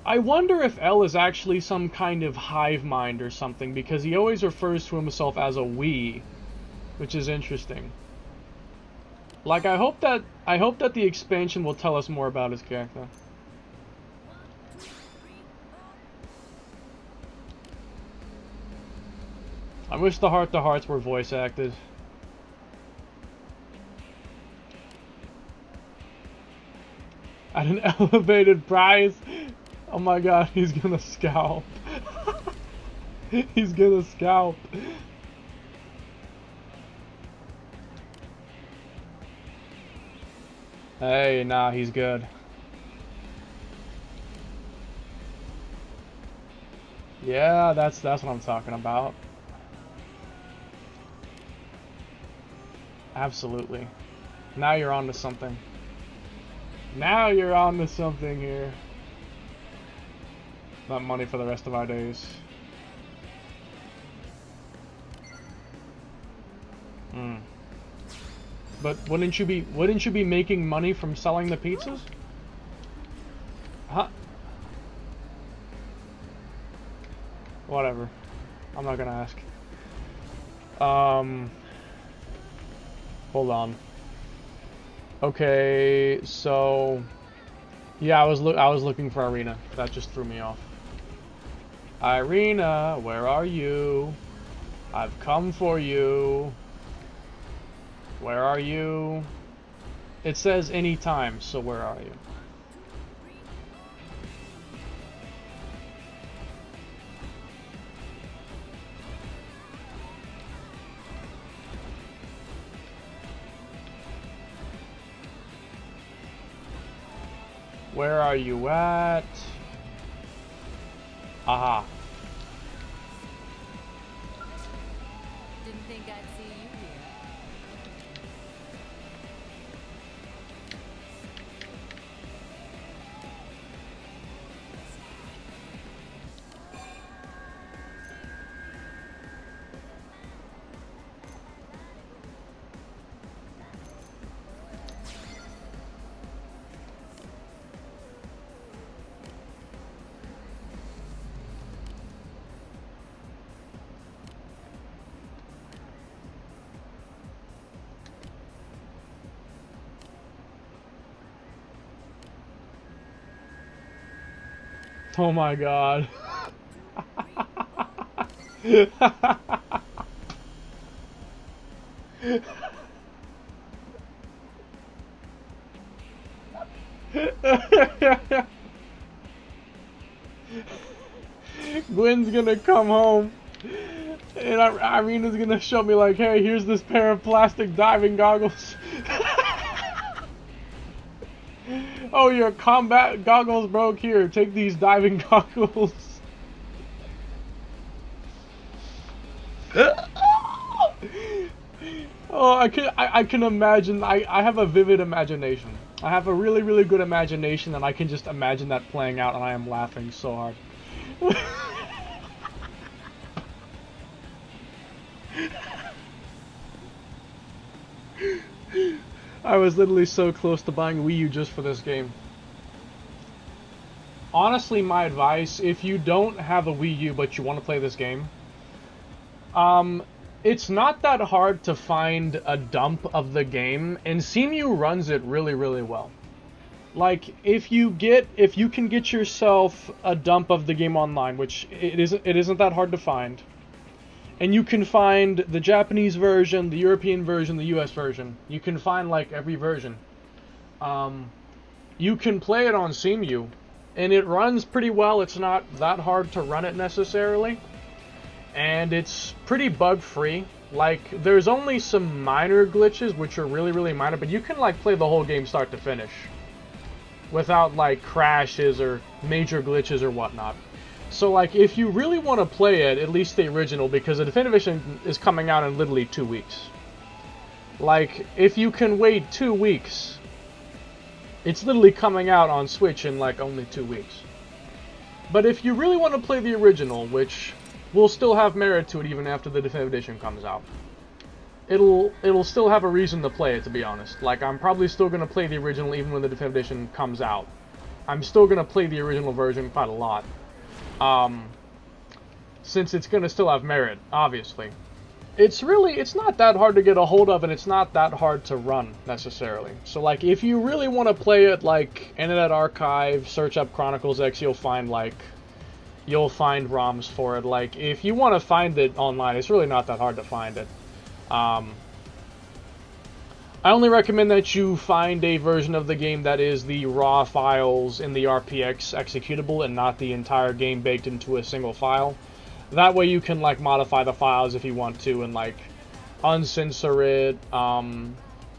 I wonder if L is actually some kind of hive mind or something, because he always refers to himself as a we, which is interesting. Like, I hope that the expansion will tell us more about his character. I wish the heart-to-hearts were voice acted. At an elevated price. Oh my god, he's gonna scalp. He's gonna scalp. Hey, nah, he's good. Yeah, that's what I'm talking about. Absolutely. Now you're on to something. Now you're on to something here. Not money for the rest of our days. but wouldn't you be making money from selling the pizzas? Huh? Whatever. I'm not gonna ask. Hold on. Okay, so yeah, I was looking for Irina. That just threw me off. Irina, where are you? I've come for you. Where are you? It says anytime, so where are you? Where are you at? Aha. Didn't think I'd see you here. Oh my god. Gwen's gonna come home and Irina's gonna show me like, hey, here's this pair of plastic diving goggles. Oh, your combat goggles broke. Here, take these diving goggles. Oh, I can imagine. I have a vivid imagination. I have a really, really good imagination, and I can just imagine that playing out, and I am laughing so hard. I was literally so close to buying Wii U just for this game. Honestly, my advice, if you don't have a Wii U but you want to play this game, it's not that hard to find a dump of the game, and CMU runs it really, really well. Like, if you can get yourself a dump of the game online, which it isn't that hard to find, and you can find the Japanese version, the European version, the US version. You can find like every version. You can play it on CMU, and it runs pretty well. It's not that hard to run it necessarily, and it's pretty bug-free. Like, there's only some minor glitches, which are really, really minor, but you can like play the whole game start to finish without like crashes or major glitches or whatnot. So, like, if you really want to play it, at least the original, because the Definitive Edition is coming out in literally 2 weeks. Like, if you can wait 2 weeks, it's literally coming out on Switch in, like, only 2 weeks. But if you really want to play the original, which will still have merit to it even after the Definitive Edition comes out, it'll still have a reason to play it, to be honest. Like, I'm probably still going to play the original even when the Definitive Edition comes out. I'm still going to play the original version quite a lot. Since it's going to still have merit, obviously. It's not that hard to get a hold of, and it's not that hard to run, necessarily. So, like, if you really want to play it, like, Internet Archive, search up Chronicles X, you'll find ROMs for it. Like, if you want to find it online, it's really not that hard to find it. I only recommend that you find a version of the game that is the raw files in the RPX executable and not the entire game baked into a single file. That way you can, like, modify the files if you want to and, like, uncensor it.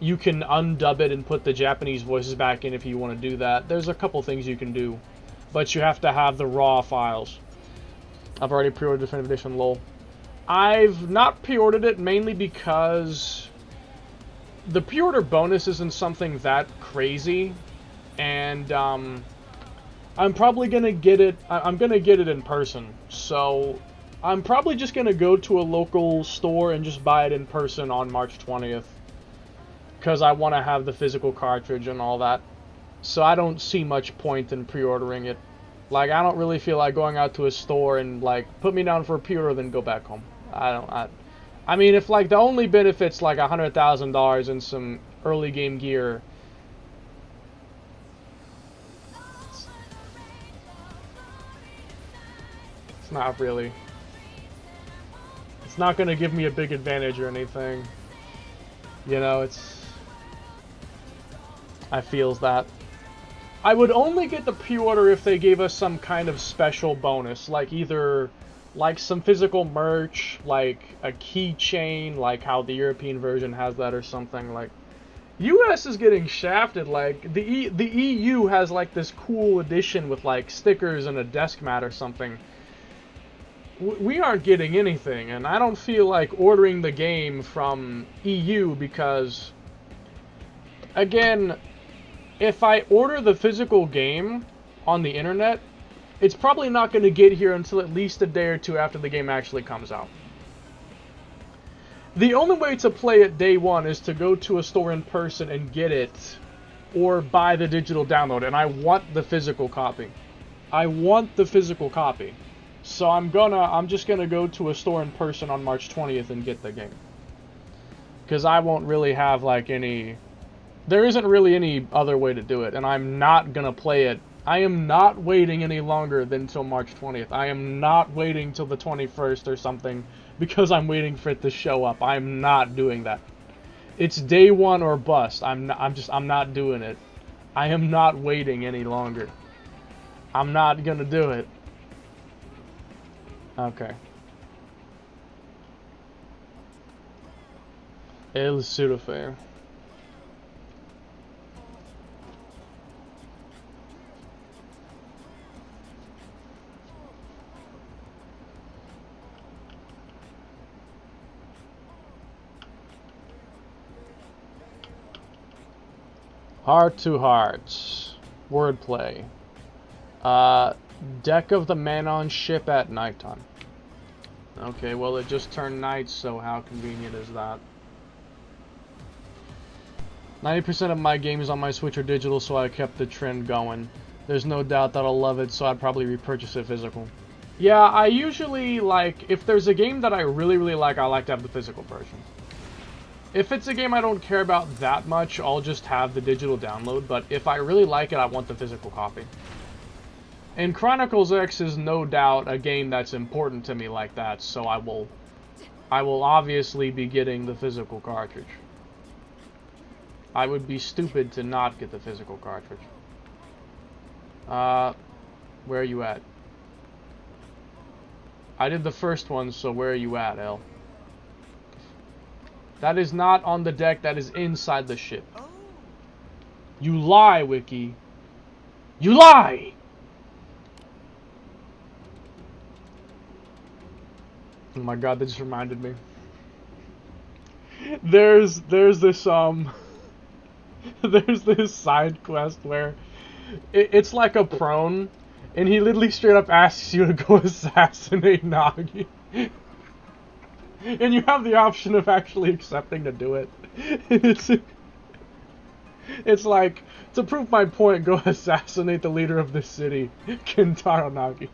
You can undub it and put the Japanese voices back in if you want to do that. There's a couple things you can do, but you have to have the raw files. I've already pre-ordered Definitive Edition, lol. I've not pre-ordered it mainly because the pre-order bonus isn't something that crazy, and I'm probably gonna get it. I'm gonna get it in person, so I'm probably just gonna go to a local store and just buy it in person on March 20th. because I want to have the physical cartridge and all that. So I don't see much point in pre-ordering it. Like, I don't really feel like going out to a store and, like, put me down for a pre-order, then go back home. I mean, if, like, the only benefit's, like, $100,000 in some early game gear, it's not really. It's not going to give me a big advantage or anything. You know, I feels that. I would only get the pre-order if they gave us some kind of special bonus, like either like some physical merch, like a keychain, like how the European version has that or something. Like, US is getting shafted. Like the EU has like this cool edition with like stickers and a desk mat or something. We aren't getting anything, and I don't feel like ordering the game from EU because, again, if I order the physical game on the internet, it's probably not going to get here until at least a day or two after the game actually comes out. The only way to play it day one is to go to a store in person and get it, or buy the digital download, and I want the physical copy. I want the physical copy. So I'm just gonna go to a store in person on March 20th and get the game. Because I won't really have like there isn't really any other way to do it, and I'm not gonna play it. I am not waiting any longer than till March 20th. I am not waiting till the 21st or something because I'm waiting for it to show up. I'm not doing that. It's day one or bust. I'm not doing it. I am not waiting any longer. I'm not gonna do it. Okay. El Surafair. Heart to Heart. Wordplay. Deck of the Manon ship at nighttime. Okay, well it just turned night, so how convenient is that? 90% of my games on my Switch are digital, so I kept the trend going. There's no doubt that I'll love it, so I'd probably repurchase it physical. Yeah, I usually, like, if there's a game that I really, really like, I like to have the physical version. If it's a game I don't care about that much, I'll just have the digital download, but if I really like it, I want the physical copy. And Chronicles X is no doubt a game that's important to me like that, so I will obviously be getting the physical cartridge. I would be stupid to not get the physical cartridge. Where are you at? I did the first one, so where are you at, El? That is not on the deck, that is inside the ship. You lie, Wiki. You lie! Oh my god, that just reminded me. There's this there's this side quest where it's like a prone, and he literally straight up asks you to go assassinate Nagi. And you have the option of actually accepting to do it. It's like, to prove my point, go assassinate the leader of this city, Kentaro Nagi.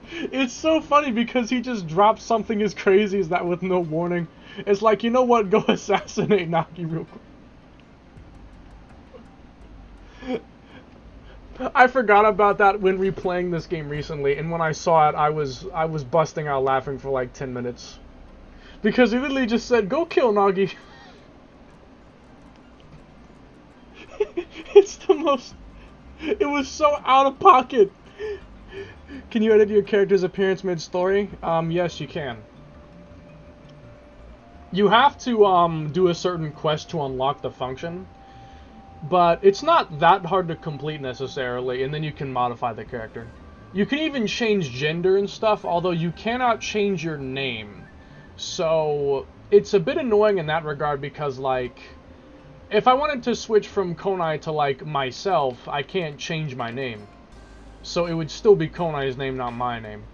It's so funny because he just drops something as crazy as that with no warning. It's like, you know what, go assassinate Nagi real quick. I forgot about that when replaying this game recently, and when I saw it, I was busting out laughing for like 10 minutes. Because he literally just said, go kill Nagi. It's the most... It was so out of pocket. Can you edit your character's appearance mid-story? Yes, you can. You have to do a certain quest to unlock the function. But it's not that hard to complete necessarily, and then you can modify the character. You can even change gender and stuff, although you cannot change your name. So it's a bit annoying in that regard because, like, if I wanted to switch from Konai to, like, myself, I can't change my name. So it would still be Konai's name, not my name.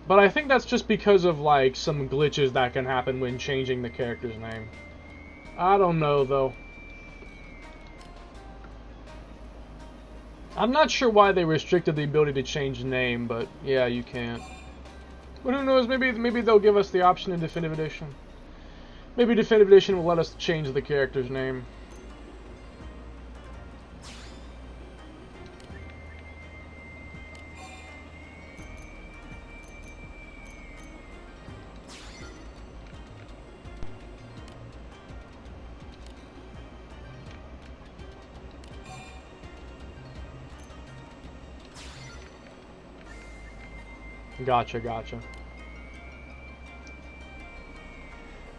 But I think that's just because of, like, some glitches that can happen when changing the character's name. I don't know, though. I'm not sure why they restricted the ability to change the name, but yeah, you can't. But who knows, maybe they'll give us the option in Definitive Edition. Maybe Definitive Edition will let us change the character's name. Gotcha, gotcha.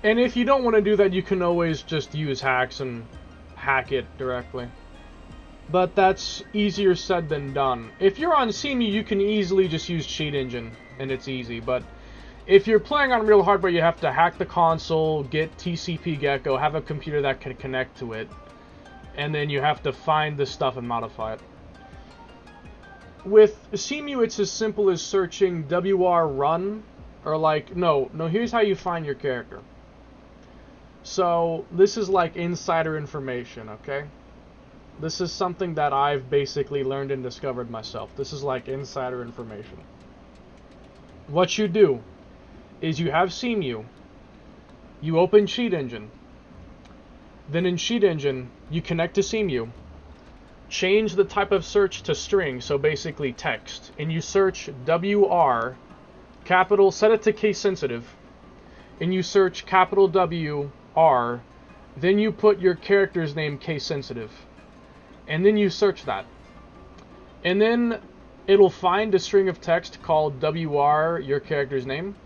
And if you don't want to do that, you can always just use hacks and hack it directly. But that's easier said than done. If you're on CMU, you can easily just use Cheat Engine, and it's easy. But if you're playing on real hardware, you have to hack the console, get TCP Gecko, have a computer that can connect to it, and then you have to find the stuff and modify it. With CMU, it's as simple as searching WR run, or like, no, here's how you find your character. So, this is like insider information, okay? This is something that I've basically learned and discovered myself. This is like insider information. What you do is you have CMU, you open Cheat Engine, then in Cheat Engine, you connect to CMU, change the type of search to string, so basically text, and you search WR, capital, set it to case sensitive, and you search capital WR, then you put your character's name case sensitive, and then you search that. And then it'll find a string of text called WR, your character's name,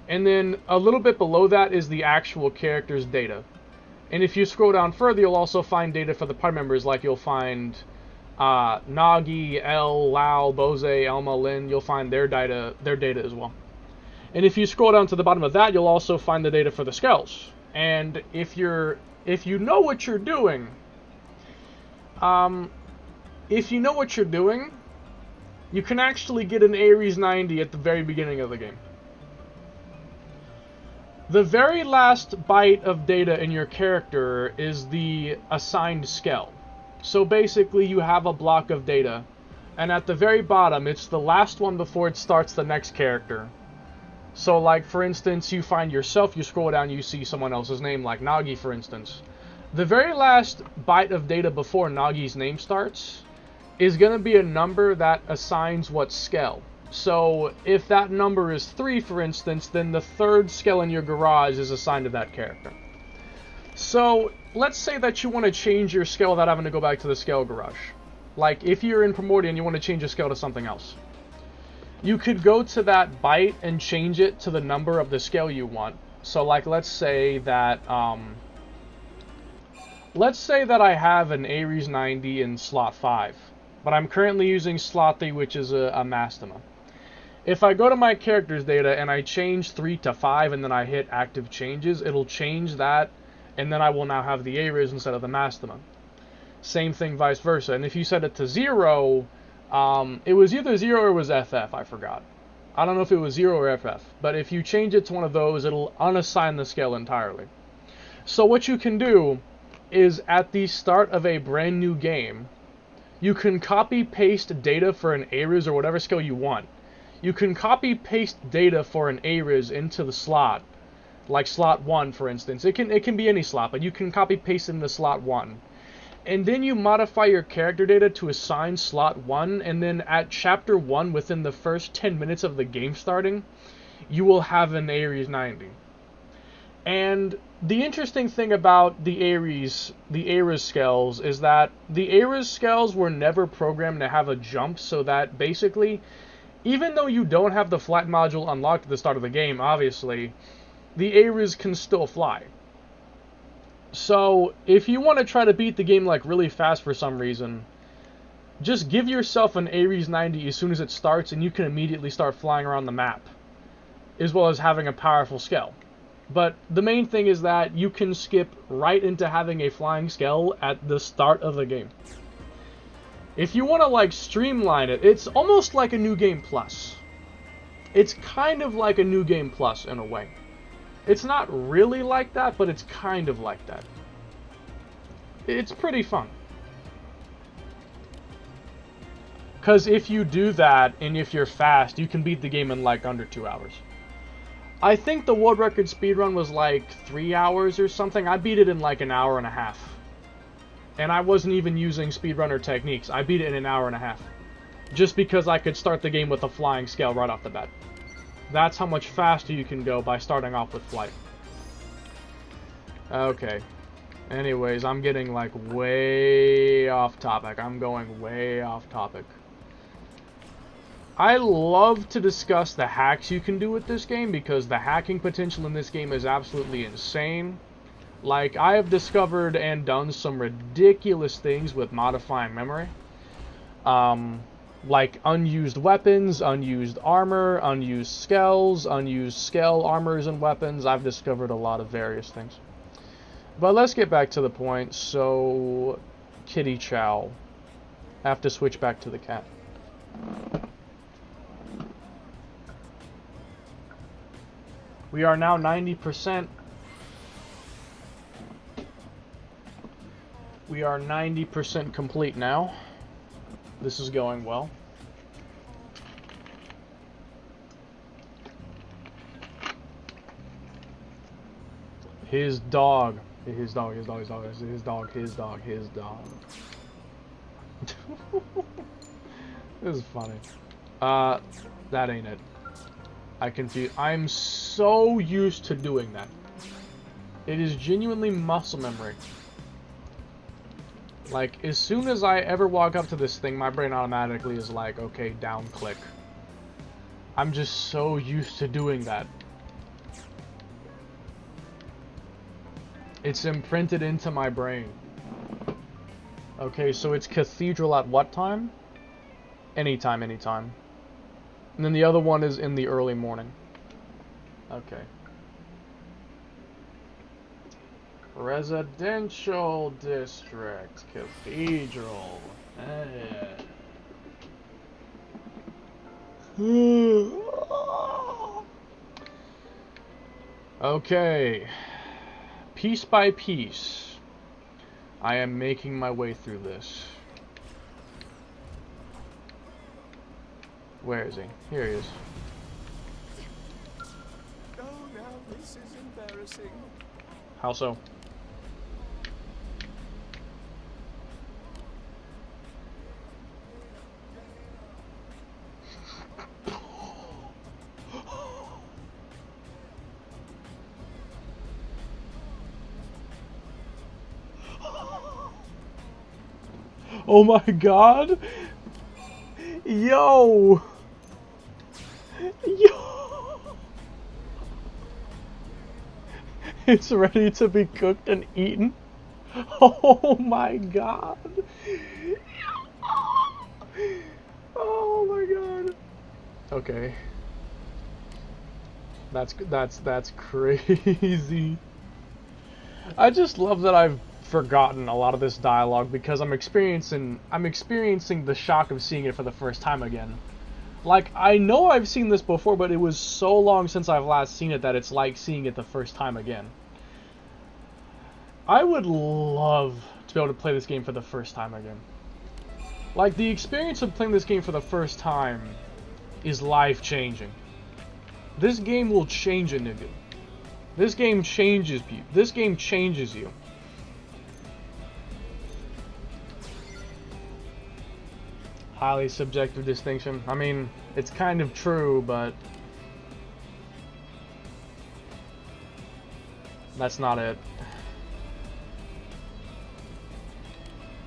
and then a little bit below that is the actual character's data. And if you scroll down further, you'll also find data for the party members, like you'll find Nagi, El, Lau, Bose, Elma, Lin. You'll find their data as well. And if you scroll down to the bottom of that, you'll also find the data for the skulls. And if you know what you're doing, you can actually get an Ares 90 at the very beginning of the game. The very last byte of data in your character is the assigned skill. So basically you have a block of data, and at the very bottom it's the last one before it starts the next character. So like for instance, you find yourself, you scroll down, you see someone else's name, like Nagi for instance. The very last byte of data before Nagi's name starts is going to be a number that assigns what skill. So if that number is 3, for instance, then the third skill in your garage is assigned to that character. So let's say that you want to change your skill without having to go back to the skill garage. Like if you're in Primordial and you want to change your skill to something else, you could go to that byte and change it to the number of the skill you want. So like let's say that I have an Ares 90 in slot 5, but I'm currently using slot 3, which is a Mastema. If I go to my character's data and I change 3 to 5 and then I hit active changes, it'll change that, and then I will now have the Ares instead of the Mastema. Same thing vice versa. And if you set it to 0, it was either 0 or it was FF, I forgot. I don't know if it was 0 or FF, but if you change it to one of those, it'll unassign the skill entirely. So what you can do is at the start of a brand new game, you can copy paste data for an Ares or whatever skill you want. You can copy paste data for an Ares into the slot, like slot 1 for instance. It can be any slot, but you can copy paste into slot 1. And then you modify your character data to assign slot 1, and then at chapter 1, within the first 10 minutes of the game starting, you will have an Ares 90. And the interesting thing about the Ares skills is that the Ares skills were never programmed to have a jump, so that basically, even though you don't have the flight module unlocked at the start of the game, obviously, the Ares can still fly. So if you want to try to beat the game like really fast for some reason, just give yourself an Ares 90 as soon as it starts, and you can immediately start flying around the map, as well as having a powerful skill. But the main thing is that you can skip right into having a flying skill at the start of the game. If you want to like streamline it, it's almost like a New Game Plus. It's kind of like a New Game Plus in a way. It's not really like that, but it's kind of like that. It's pretty fun. Because if you do that, and if you're fast, you can beat the game in like under 2 hours. I think the world record speedrun was like 3 hours or something. I beat it in like an hour and a half. And I wasn't even using speedrunner techniques. I beat it in an hour and a half. Just because I could start the game with a flying scale right off the bat. That's how much faster you can go by starting off with flight. Okay. Anyways, I'm getting like way off topic. I'm going way off topic. I love to discuss the hacks you can do with this game because the hacking potential in this game is absolutely insane. Like, I have discovered and done some ridiculous things with modifying memory. Like unused weapons, unused armor, unused skells, unused scale armors and weapons. I've discovered a lot of various things. But let's get back to the point. So, Kitty Chow. I have to switch back to the cat. We are now 90%. We are 90% complete now. This is going well. His dog. His dog. This is funny. That ain't it. I'm so used to doing that. It is genuinely muscle memory. Like, as soon as I ever walk up to this thing, my brain automatically is like, okay, down click. I'm just so used to doing that. It's imprinted into my brain. Okay, so it's cathedral at what time? Anytime, anytime. And then the other one is in the early morning. Okay. Residential district, cathedral. Okay. Piece by piece, I am making my way through this. Where is he? Here he is. Oh, now this is embarrassing. How so? Oh my god! Yo! Yo! It's ready to be cooked and eaten? Oh my god! Oh my god! Okay. That's crazy. I just love that I've forgotten a lot of this dialogue because I'm experiencing the shock of seeing it for the first time again. Like, I know I've seen this before, but it was so long since I've last seen it that it's like seeing it the first time again. I would love to be able to play this game for the first time again. Like, the experience of playing this game for the first time is life-changing. This game will change a nigga. This game changes you. This game changes you. Highly subjective distinction. I mean, it's kind of true, but that's not it.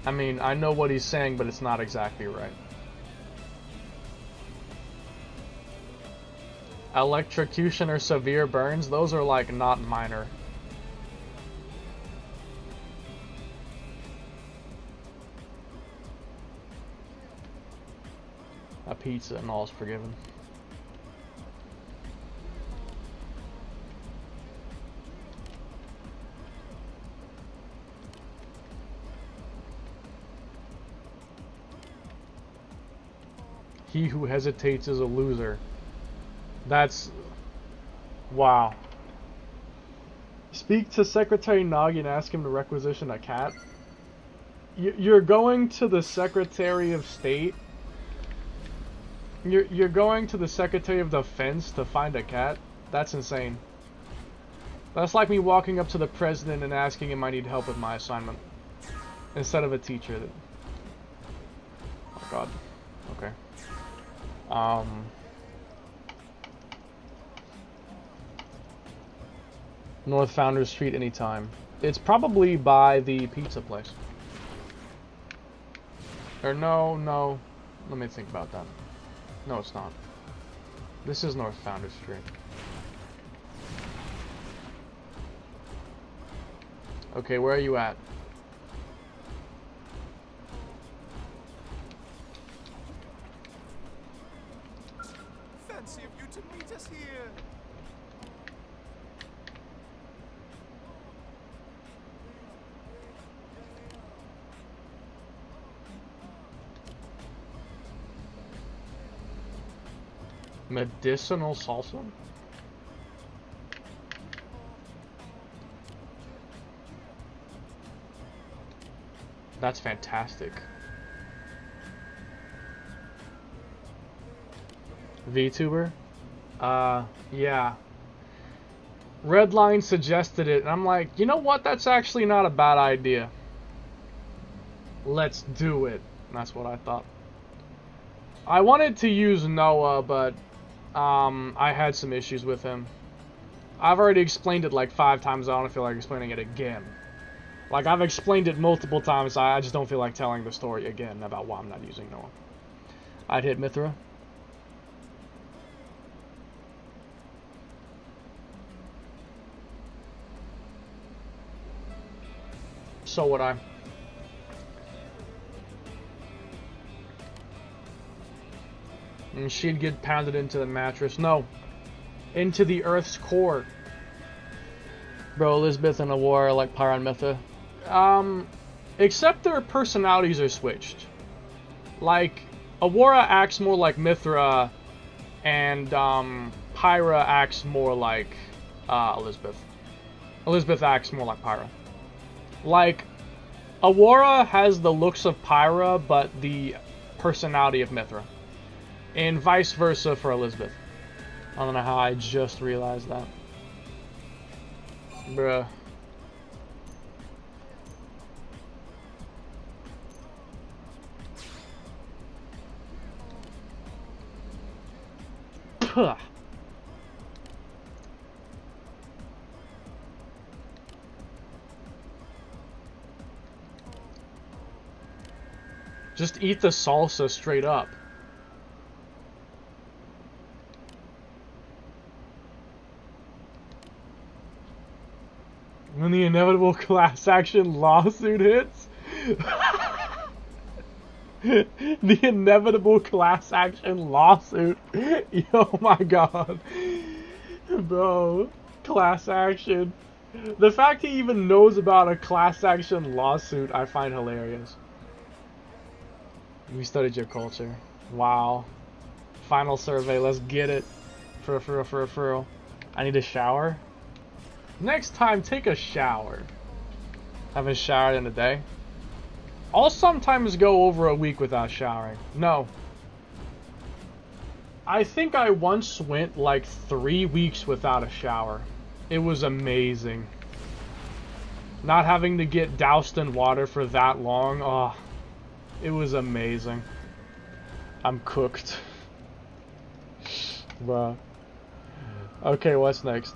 I mean, I know what he's saying, but it's not exactly right. Electrocution or severe burns, those are like not minor. A pizza and all is forgiven. He who hesitates is a loser. That's... wow. Speak to Secretary Nagi and ask him to requisition a cat. You're going to the Secretary of State. You're going to the Secretary of Defense to find a cat? That's insane. That's like me walking up to the president and asking him I need help with my assignment. Instead of a teacher. Oh god. Okay. North Founders Street anytime. It's probably by the pizza place. Or no. Let me think about that. No, it's not. This is North Founders Street. Okay, where are you at? Fancy of you to meet us here. Medicinal salsa? That's fantastic. VTuber? Yeah. Redline suggested it, and I'm like, you know what? That's actually not a bad idea. Let's do it. And that's what I thought. I wanted to use Noah, but I had some issues with him. I've already explained it like 5 times. I don't feel like explaining it again. Like, I've explained it multiple times. I just don't feel like telling the story again about why I'm not using Noah. I'd hit Mithra. So would I. And she'd get pounded into the mattress. No. Into the Earth's core. Bro, Elizabeth and Aurora are like Pyra and Mithra. Except their personalities are switched. Like, Aurora acts more like Mithra, and Pyra acts more like Elizabeth. Elizabeth acts more like Pyra. Like, Aurora has the looks of Pyra, but the personality of Mithra. And vice versa for Elizabeth. I don't know how I just realized that. Bruh. Puh. Just eat the salsa straight up. When the inevitable class action lawsuit hits. The inevitable class action lawsuit. Oh my god. Bro. Class action. The fact he even knows about a class action lawsuit, I find hilarious. We studied your culture. Wow. Final survey, let's get it. For. I need a shower. Next time, take a shower. Haven't showered in a day. I'll sometimes go over a week without showering. No. I think I once went like 3 weeks without a shower. It was amazing. Not having to get doused in water for that long. Oh, it was amazing. I'm cooked. Bruh. Okay, what's next?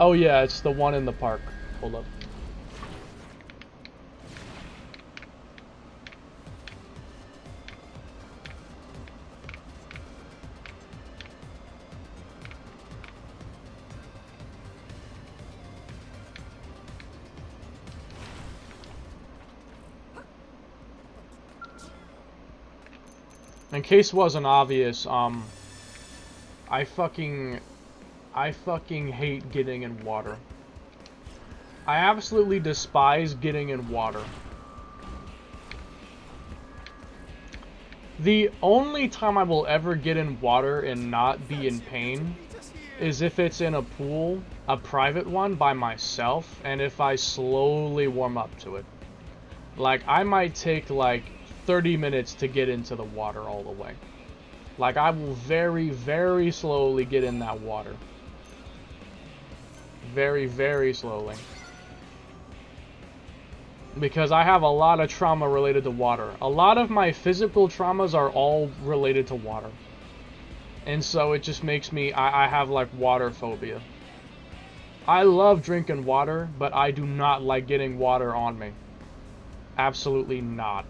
Oh yeah, it's the one in the park. Hold up. In case it wasn't obvious, I fucking hate getting in water. I absolutely despise getting in water. The only time I will ever get in water and not be in pain is if it's in a pool, a private one by myself, and if I slowly warm up to it. Like, I might take, like, 30 minutes to get into the water all the way. Like, I will very, very slowly get in that water. Very, very slowly. Because I have a lot of trauma related to water. A lot of my physical traumas are all related to water. And so it just makes me, I have like water phobia. I love drinking water, but I do not like getting water on me. Absolutely not.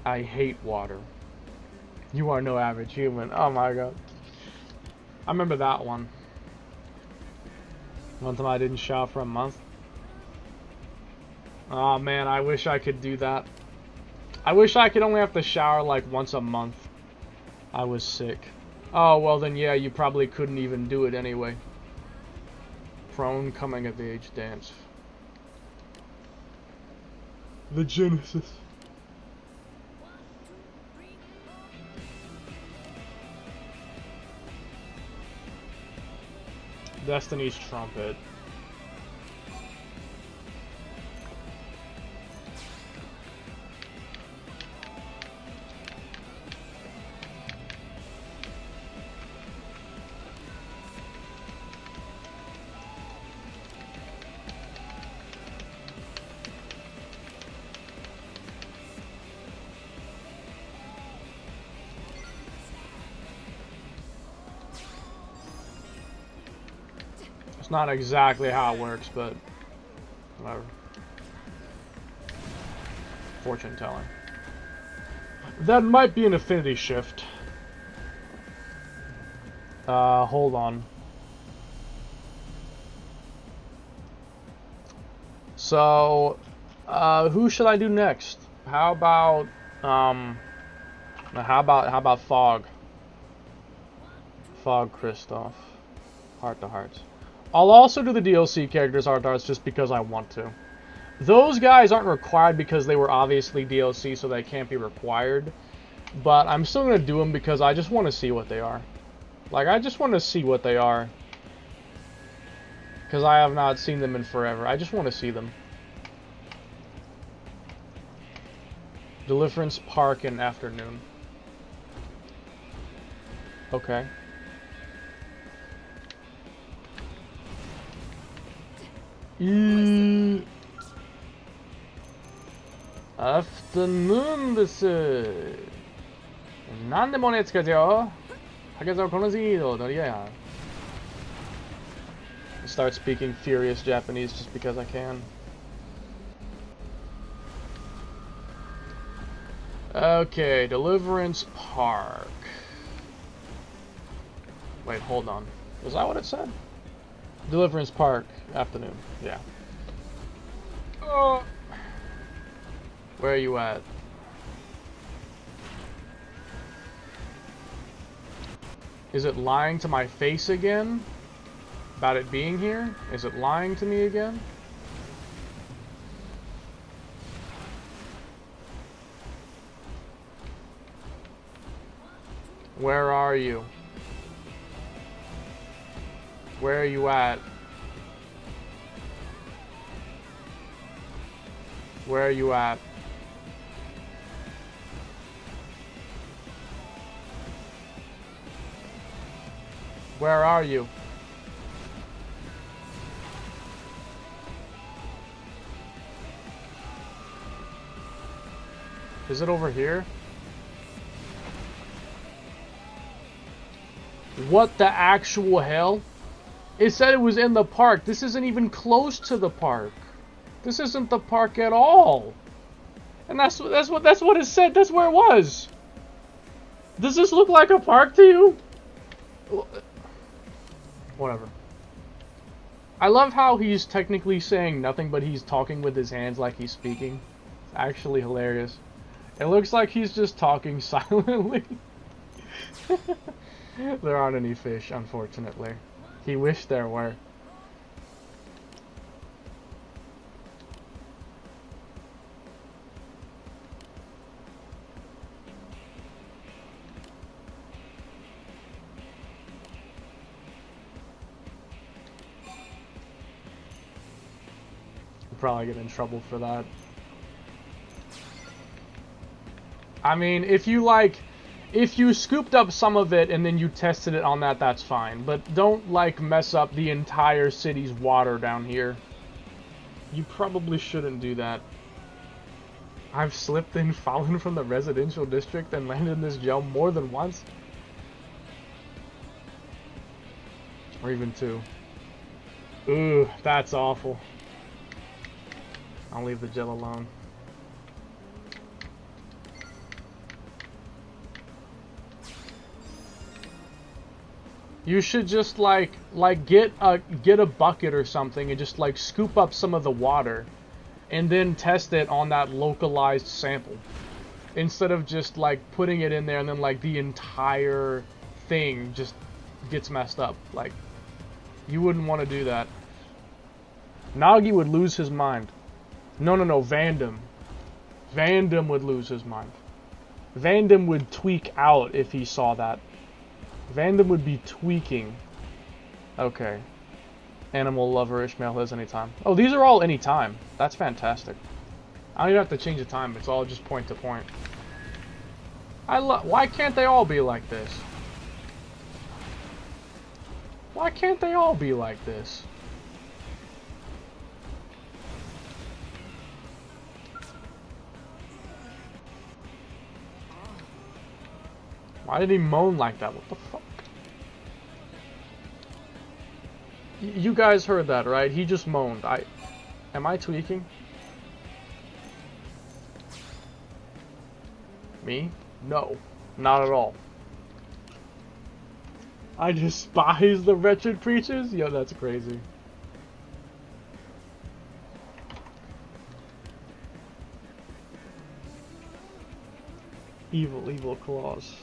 I hate water. You are no average human. Oh my god. I remember that one. One time I didn't shower for a month. Oh man, I wish I could do that. I wish I could only have to shower like once a month. I was sick. Oh, well then yeah, you probably couldn't even do it anyway. Prone coming of age dance. The Genesis. Destiny's trumpet. It's not exactly how it works, but whatever. Fortune telling. That might be an affinity shift. Hold on. So, who should I do next? How about Fog? Fog Kristoff. Heart to Hearts. I'll also do the DLC characters Heart to Hearts just because I want to. Those guys aren't required because they were obviously DLC, so they can't be required. But I'm still going to do them because I just want to see what they are. Like, I just want to see what they are. Because I have not seen them in forever. I just want to see them. Deliverance Park in afternoon. Okay. Afternoon です。何でもねつけてよ。竹澤この字をどりや。Start speaking furious Japanese just because I can. Okay, Deliverance Park. Wait, hold on. Was that what it said? Deliverance Park, afternoon. Yeah. Oh. Where are you at? Is it lying to my face again? About it being here? Is it lying to me again? Where are you? Where are you at? Where are you at? Where are you? Is it over here? What the actual hell? It said it was in the park. This isn't even close to the park. This isn't the park at all. And that's what it said. That's where it was. Does this look like a park to you? Whatever. I love how he's technically saying nothing, but he's talking with his hands like he's speaking. It's actually hilarious. It looks like he's just talking silently. There aren't any fish, unfortunately. He wished there were. probably get in trouble for that. I mean, if you scooped up some of it and then you tested it on that, that's fine. But don't, like, mess up the entire city's water down here. You probably shouldn't do that. I've slipped and fallen from the residential district and landed in this jail more than once. Or even two. Ooh, that's awful. I'll leave the jail alone. You should just like get a bucket or something and just like scoop up some of the water and then test it on that localized sample. Instead of just like putting it in there and then like the entire thing just gets messed up. Like, you wouldn't want to do that. Nagi would lose his mind. No, Vandam. Vandam would lose his mind. Vandam would tweak out if he saw that. Vandam would be tweaking. Okay. Animal lover Ishmael has anytime. Oh, these are all anytime. That's fantastic. I don't even have to change the time. It's all just point to point. Why can't they all be like this? Why can't they all be like this? Why did he moan like that? What the fuck? You guys heard that, right? He just moaned. Am I tweaking? Me? No. Not at all. I despise the wretched preachers? Yo, that's crazy. Evil claws.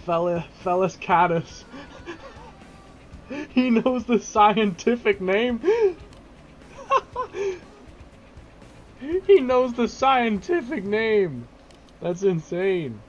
Fellas catus. He knows the scientific name. He knows the scientific name. That's insane.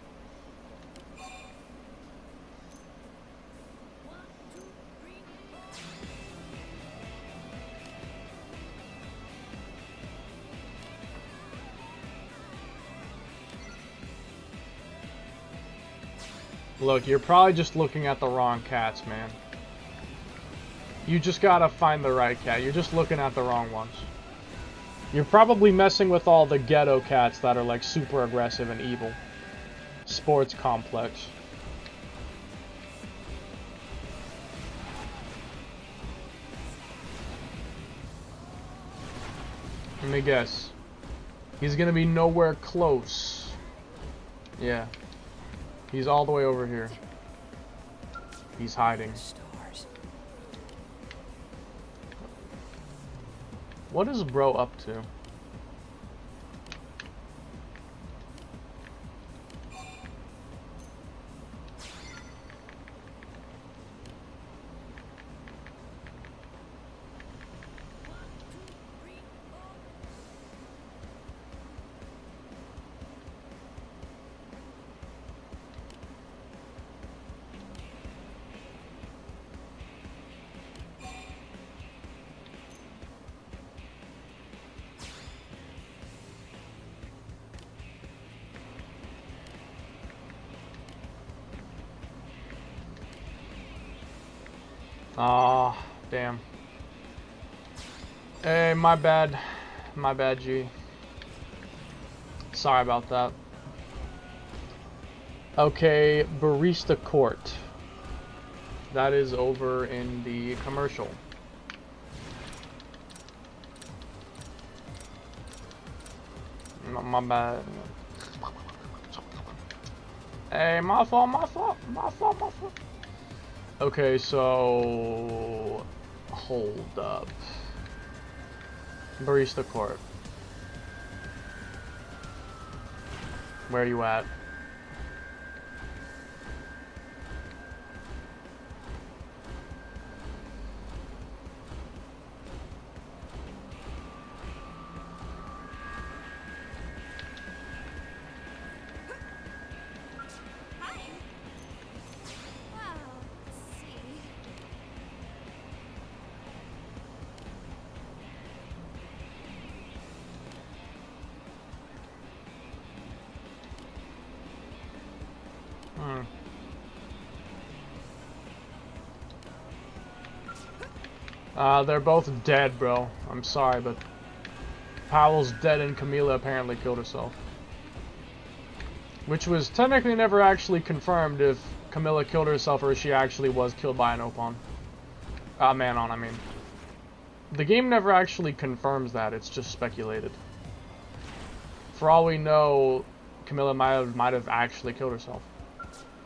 Look, you're probably just looking at the wrong cats, man. You just gotta find the right cat. You're just looking at the wrong ones. You're probably messing with all the ghetto cats that are like super aggressive and evil. Sports complex. Let me guess. He's gonna be nowhere close. Yeah. He's all the way over here. He's hiding. What is bro up to? Aw, damn. Hey, my bad. My bad, G. Sorry about that. Okay, Barista Court. That is over in the commercial. My bad. Hey, my fault. Okay, so hold up. Barista Court. Where are you at? They're both dead, bro. I'm sorry, but Powell's dead and Camila apparently killed herself. Which was technically never actually confirmed if Camilla killed herself or if she actually was killed by an Opon. Manon, I mean. The game never actually confirms that, it's just speculated. For all we know, Camilla might have actually killed herself.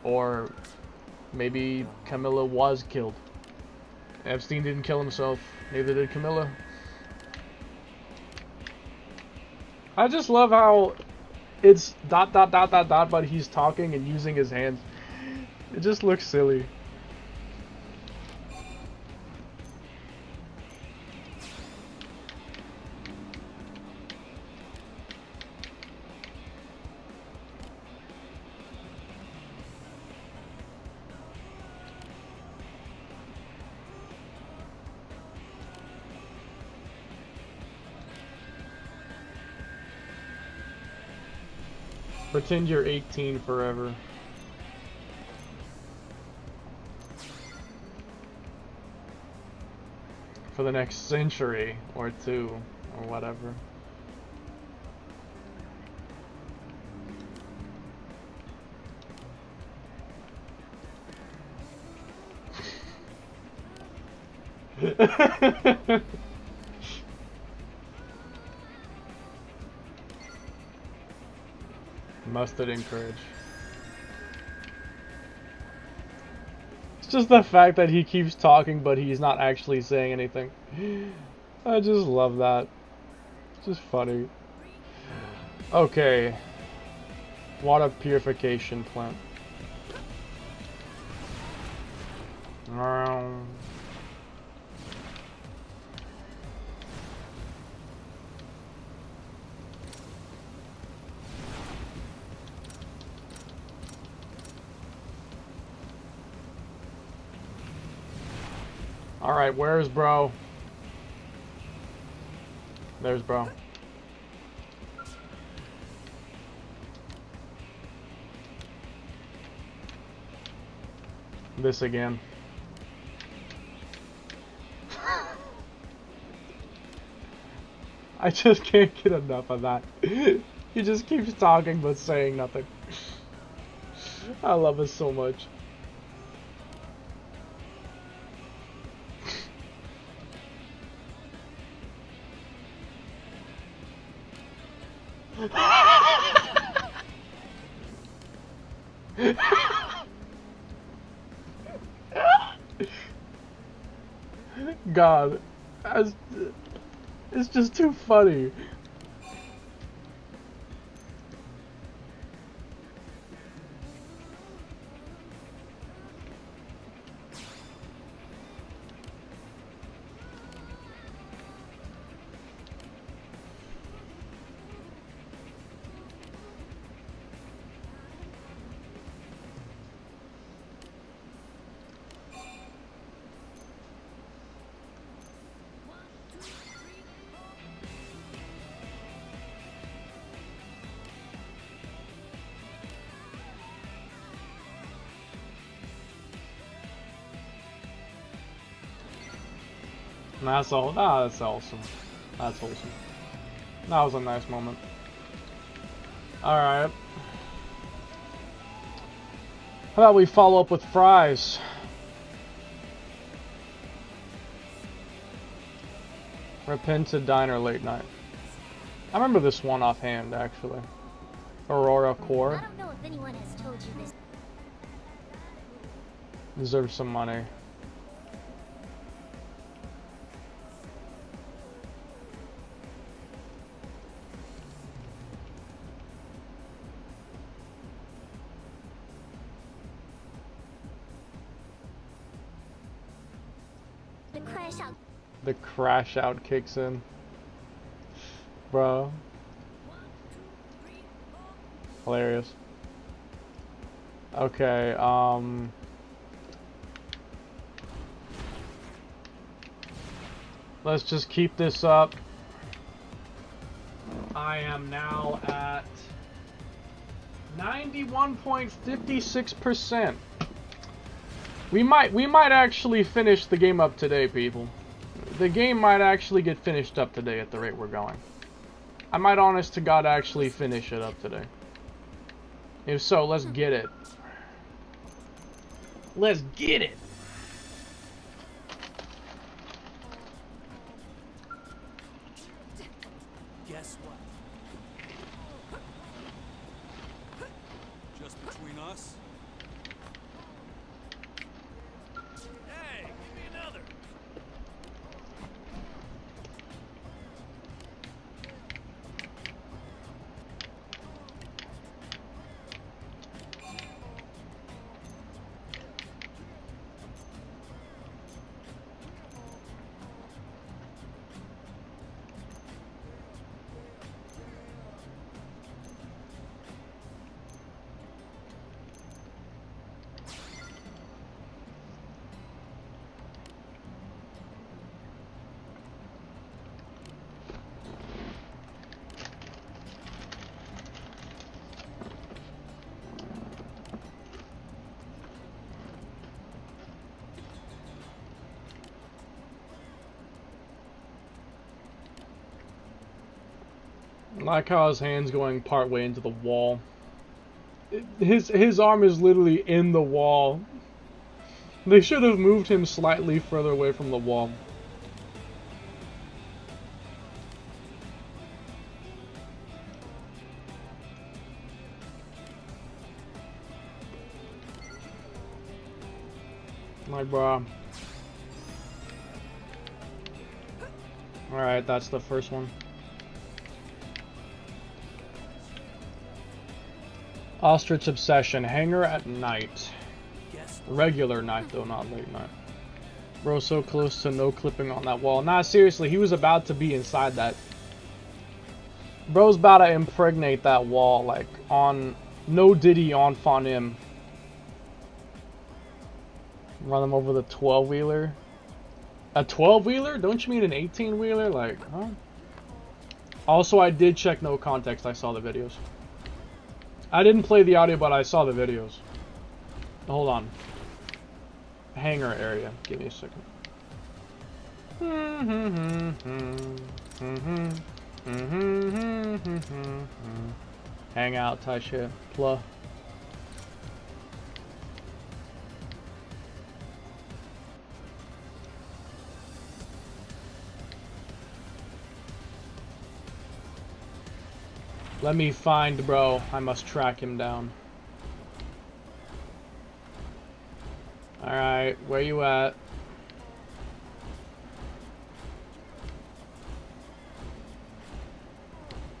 Or maybe Camilla was killed. Epstein didn't kill himself, neither did Camilla. I just love how it's ... but he's talking and using his hands. It just looks silly. Pretend you're 18 forever. For the next century or two or whatever. Mustard and courage. It's just the fact that he keeps talking but he's not actually saying anything. I just love that. It's just funny. Okay. Water purification plant. Alright, where's bro? There's bro. This again. I just can't get enough of that. He just keeps talking but saying nothing. I love it so much. God, it's just too funny. That's all. Ah, that's awesome. That's wholesome. That was a nice moment. Alright. How about we follow up with fries? Repented Diner late night. I remember this one offhand, actually. Aurora Core. I don't know if anyone has told you this. Deserves some money. The crash out kicks in. Bro. Hilarious. Okay, let's just keep this up. I am now at 91.56%. We might actually finish the game up today, people. The game might actually get finished up today at the rate we're going. I might, honest to God, actually finish it up today. If so, let's get it. Let's get it! Guess what? Just between us? Hey, give me another. I like how his hand's going part way into the wall. His arm is literally in the wall. They should have moved him slightly further away from the wall. Like, bruh. Alright, that's the first one. Ostrich Obsession. Hangar at night. Regular night, though, not late night. Bro, so close to no clipping on that wall. Nah, seriously, he was about to be inside that. Bro's about to impregnate that wall, like, on... No Diddy on Fonim. Run him over the 12-wheeler. A 12-wheeler? Don't you mean an 18-wheeler? Like, huh? Also, I did check no context. I saw the videos. I didn't play the audio, but I saw the videos. Hold on. Hangar area. Give me a second. Hang out type shit. Pluh. Let me find bro. I must track him down. Alright, where you at?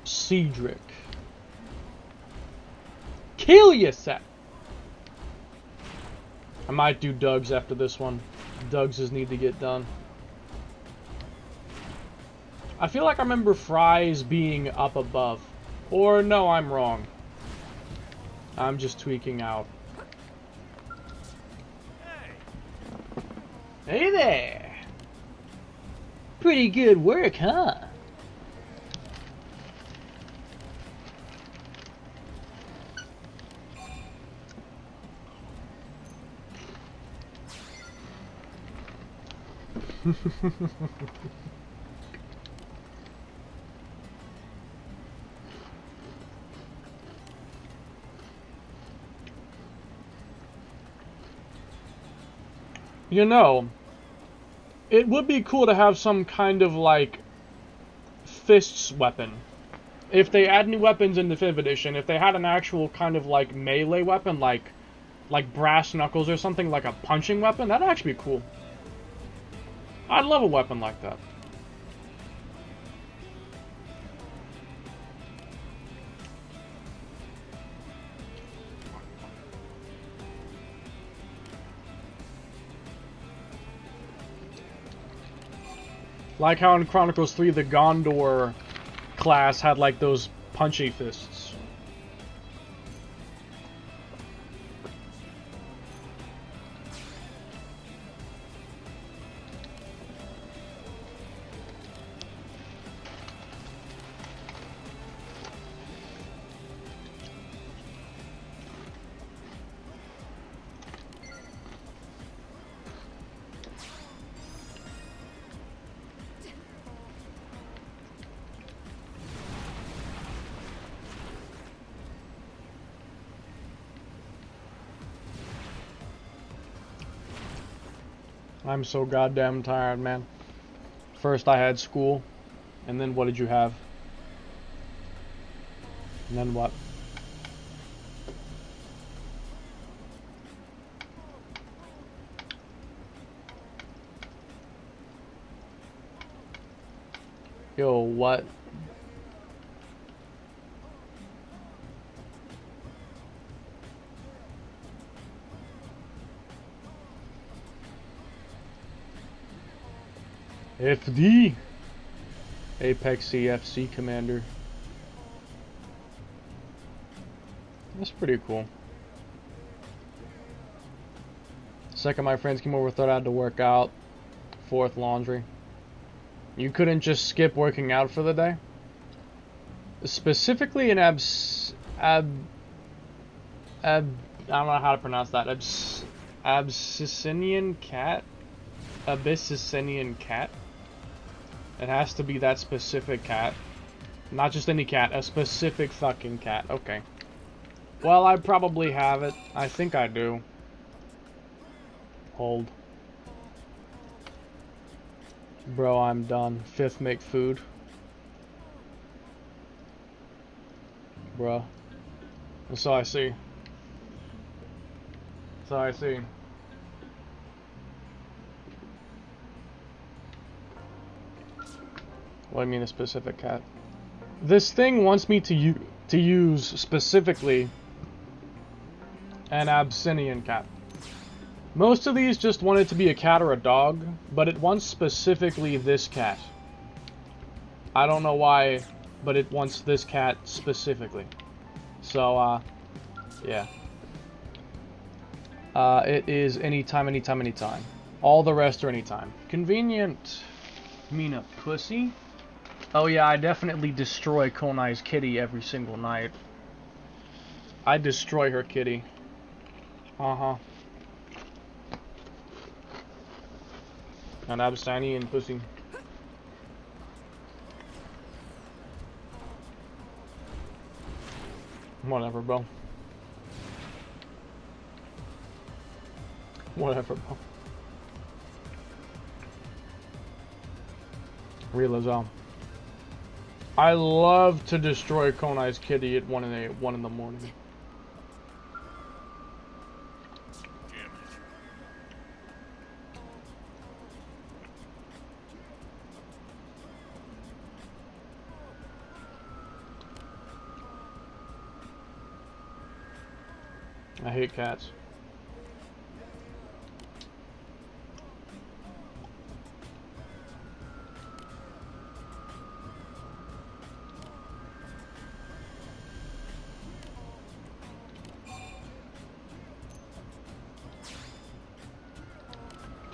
Cedric. Kill yourself! I might do Doug's after this one. Doug's need to get done. I feel like I remember Fry's being up above. Or no, I'm wrong. I'm just tweaking out. Hey there! Pretty good work, huh? You know, it would be cool to have some kind of, like, fists weapon. If they add new weapons in Definitive Edition, if they had an actual kind of, like, melee weapon, like brass knuckles or something, like a punching weapon, that'd actually be cool. I'd love a weapon like that. Like how in Chronicles 3, the Gondor class had, like, those punchy fists. I'm so goddamn tired, man. First I had school, and then what did you have? And then what? Yo, what? FD Apex CFC Commander. That's pretty cool. Second, my friends came over, thought I had to work out. Fourth, laundry. You couldn't just skip working out for the day? Specifically an I don't know how to pronounce that. Abyssinian cat? Abyssinian cat? It has to be that specific cat. Not just any cat, a specific fucking cat. Okay. Well, I probably have it. I think I do. Hold. Bro, I'm done. Fifth, make food. Bro. That's all I see. That's all I see. What do you mean a specific cat? This thing wants me to use specifically an Abyssinian cat. Most of these just want it to be a cat or a dog, but it wants specifically this cat. I don't know why, but it wants this cat specifically. So, yeah. It is anytime, anytime, anytime. All the rest are anytime. Convenient. You mean a pussy? Oh yeah, I definitely destroy Konai's kitty every single night. I destroy her kitty. Uh-huh. An Abyssinian pussy. Whatever, bro. Whatever, bro. Real as all. I love to destroy Konai's kitty at 1 in the morning. I hate cats.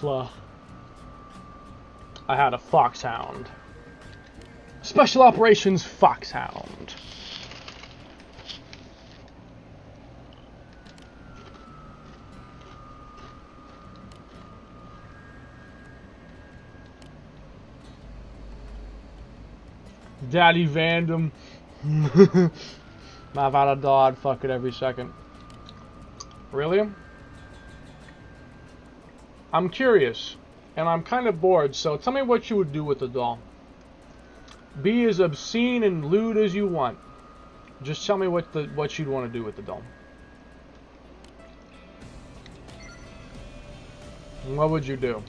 Blah. I had a foxhound. Special Operations Foxhound. Daddy Vandom. I've had a dog fuck it every second. Really? I'm curious, and I'm kind of bored, so tell me what you would do with the doll. Be as obscene and lewd as you want. Just tell me what you'd want to do with the doll. What would you do?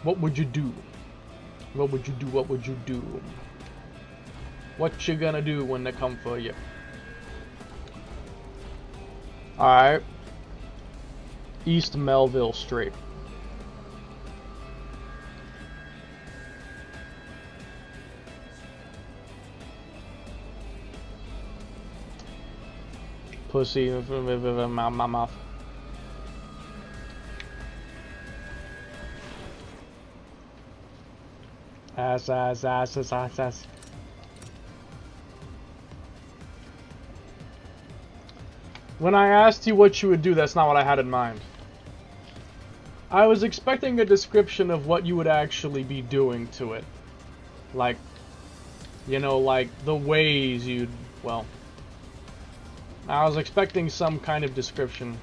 What would you do? What would you do? What would you do? What you gonna do when they come for you? Alright. East Melville Street. Pussy, my mouth. Ass. When I asked you what you would do, that's not what I had in mind. I was expecting a description of what you would actually be doing to it. Like, you know, like the ways you'd, well, I was expecting some kind of description.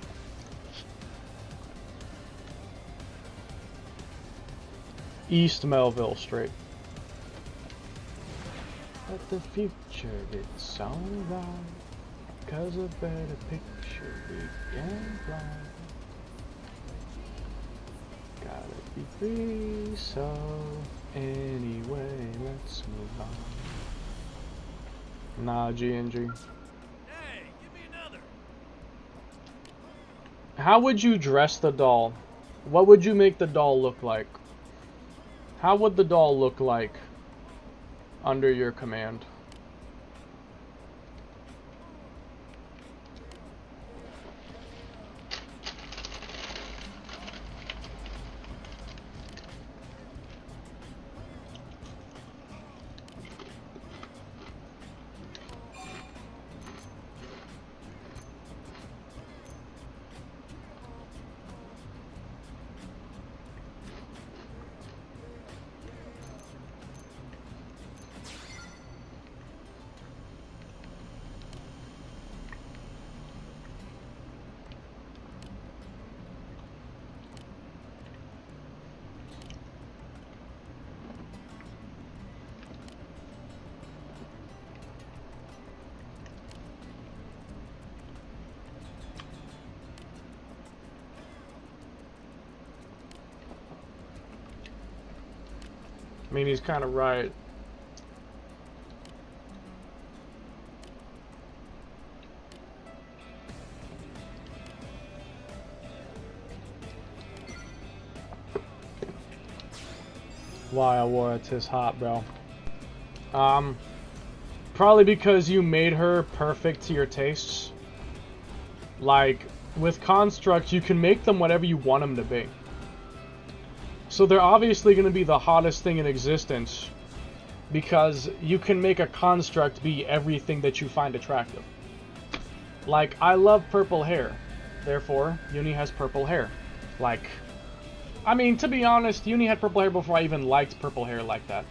East Melville Street. But the future, it's alright. 'Cause a better picture we can fly. Gotta be free, so anyway, let's move on. Nah, G&G. Hey, give me another. How would you dress the doll? What would you make the doll look like? How would the doll look like under your command? I mean, he's kind of right. Why I wore it is hot, bro. Probably because you made her perfect to your tastes. Like, with constructs, you can make them whatever you want them to be. So they're obviously going to be the hottest thing in existence because you can make a construct be everything that you find attractive. Like, I love purple hair. Therefore, Uni has purple hair. Like, I mean, to be honest, Uni had purple hair before I even liked purple hair like that.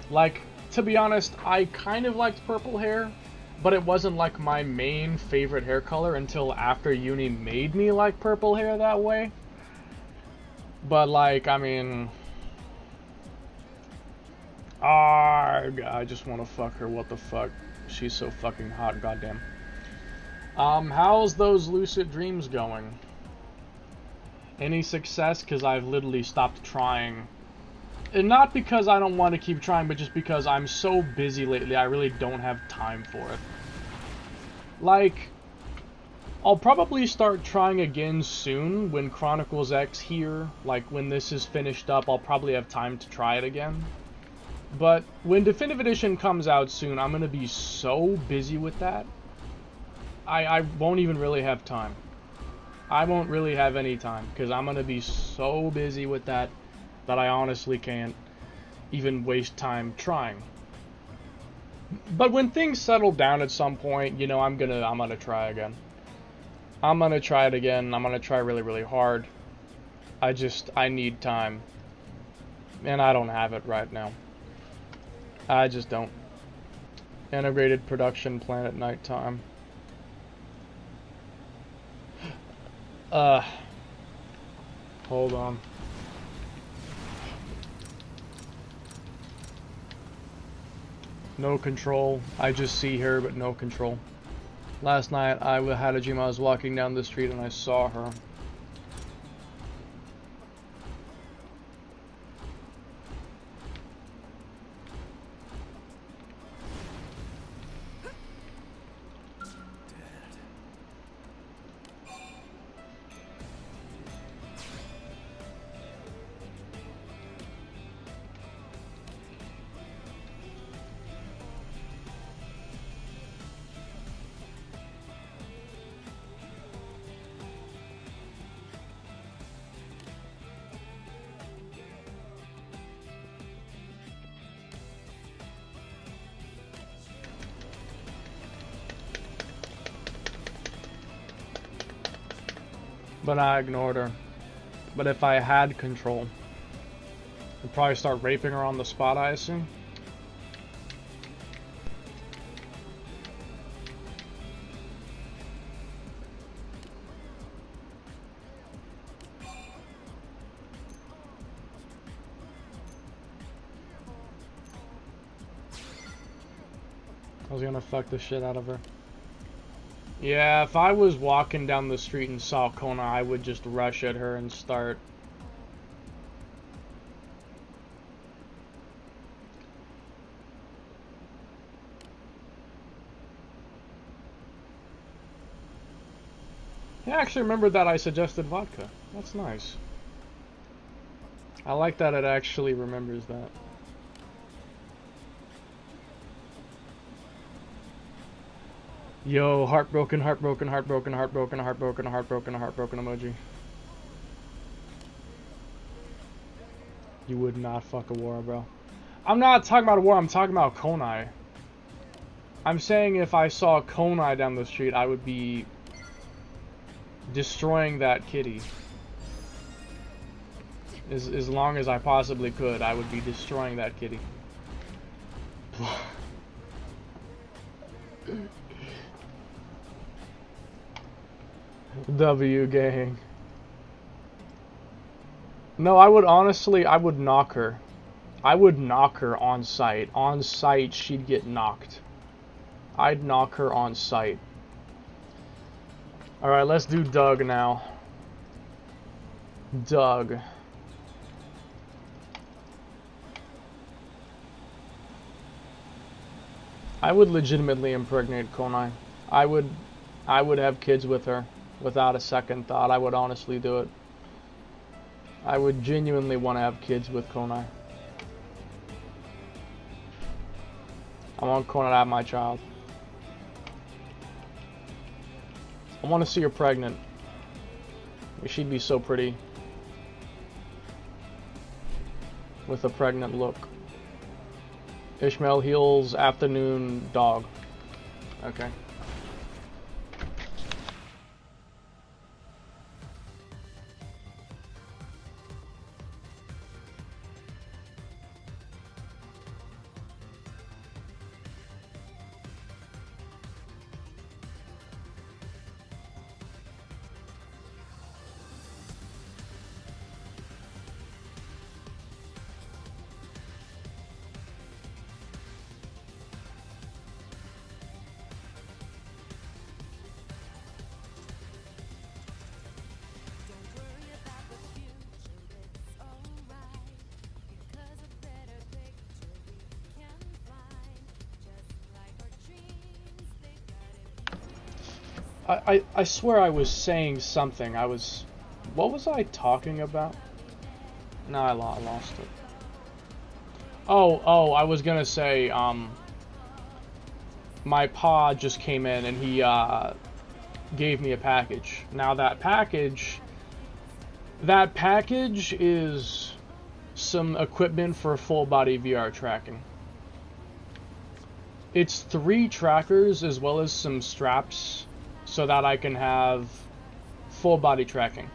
Like, to be honest, I kind of liked purple hair, but it wasn't like my main favorite hair color until after Uni made me like purple hair that way. But, like, I mean... I just want to fuck her, what the fuck. She's so fucking hot, goddamn. How's those lucid dreams going? Any success? Because I've literally stopped trying. And not because I don't want to keep trying, but just because I'm so busy lately, I really don't have time for it. Like... I'll probably start trying again soon when Chronicles X here, like when this is finished up, I'll probably have time to try it again. But when Definitive Edition comes out soon, I'm going to be so busy with that, I won't even really have time. I won't really have any time, because I'm going to be so busy with that I honestly can't even waste time trying. But when things settle down at some point, you know, I'm gonna try again. I'm gonna try it again. I'm gonna try really, really hard. I need time. And I don't have it right now. I just don't. Integrated production plan at nighttime. Hold on. No control. I just see her, but no control. Last night, I had a dream I was walking down the street and I saw her. But I ignored her. But if I had control, I'd probably start raping her on the spot, I assume. I was gonna fuck the shit out of her. Yeah, if I was walking down the street and saw Kona, I would just rush at her and start. Yeah, I actually remembered that I suggested vodka. That's nice. I like that it actually remembers that. Yo, heartbroken, heartbroken, heartbroken, heartbroken, heartbroken, heartbroken, heartbroken emoji. You would not fuck a war, bro. I'm not talking about a war, I'm talking about Konai. I'm saying if I saw Konai down the street, I would be destroying that kitty. As long as I possibly could, I would be destroying that kitty. W gang. No, I would honestly, I would knock her. I would knock her on sight. On sight, she'd get knocked. I'd knock her on sight. Alright, let's do Doug now. Doug. I would legitimately impregnate Konai. I would have kids with her without a second thought. I would honestly do it. I would genuinely want to have kids with Konai. I want Konai to have my child. I want to see her pregnant. She'd be so pretty. With a pregnant look. Ishmael Heals afternoon dog. Okay. I swear I was saying something. What was I talking about? No, I lost it. Oh, I was gonna say, my pa just came in and he, gave me a package. Now that package is some equipment for full body VR tracking. It's 3 trackers as well as some straps so that I can have full body tracking.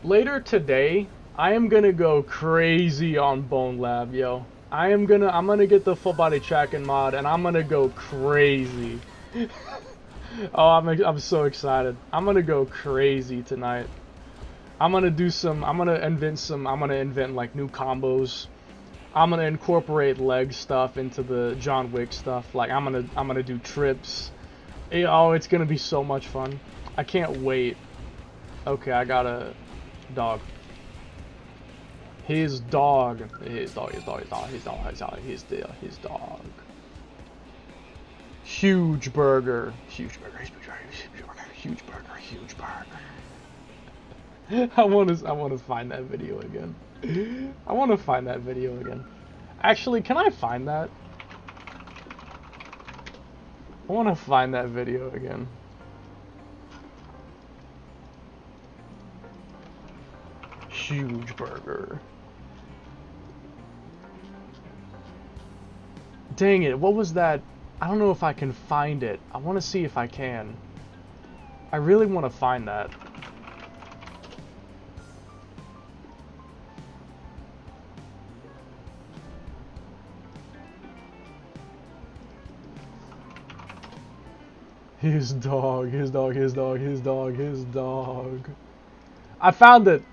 Later today, I am gonna go crazy on Bone Lab, yo. I'm gonna get the full body tracking mod and I'm gonna go crazy. Oh, I'm so excited. I'm gonna go crazy tonight. I'm gonna invent like new combos. I'm gonna incorporate leg stuff into the John Wick stuff. Like I'm gonna do trips. Oh, it's gonna be so much fun. I can't wait. Okay, I got a dog. His dog. Huge burger. Huge burger. I wanna find that video again. Actually, can I find that? I wanna find that video again. Huge burger. Dang it, what was that? I don't know if I can find it. I want to see if I can. I really want to find that. His dog. I found it!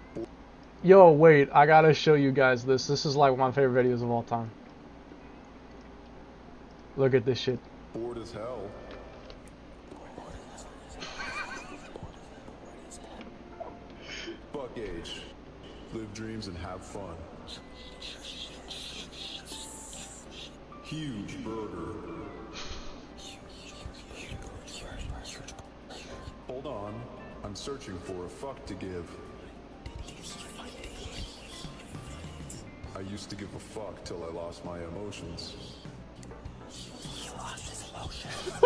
Yo, wait, I gotta show you guys this. This is like one of my favorite videos of all time. Look at this shit. Bored as hell. Fuck age. Live dreams and have fun. Huge burger. Hold on. I'm searching for a fuck to give. I used to give a fuck till I lost my emotions. I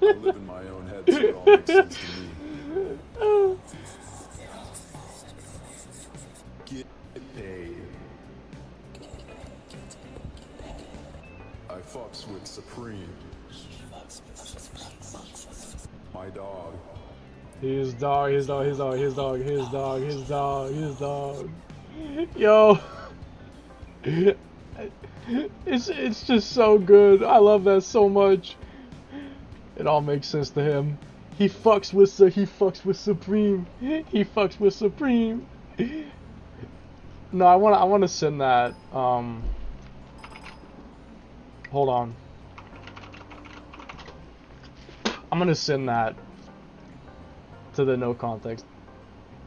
live in my own head, so it all makes sense to me. Get paid. I fucks with Supreme. My dog. His dog, his dog, his dog, his dog, his dog, his dog, his dog. Yo. It's just so good. I love that so much. It all makes sense to him. He fucks with Supreme. He fucks with Supreme. No, I wanna send that. Hold on. I'm gonna send that to the no context.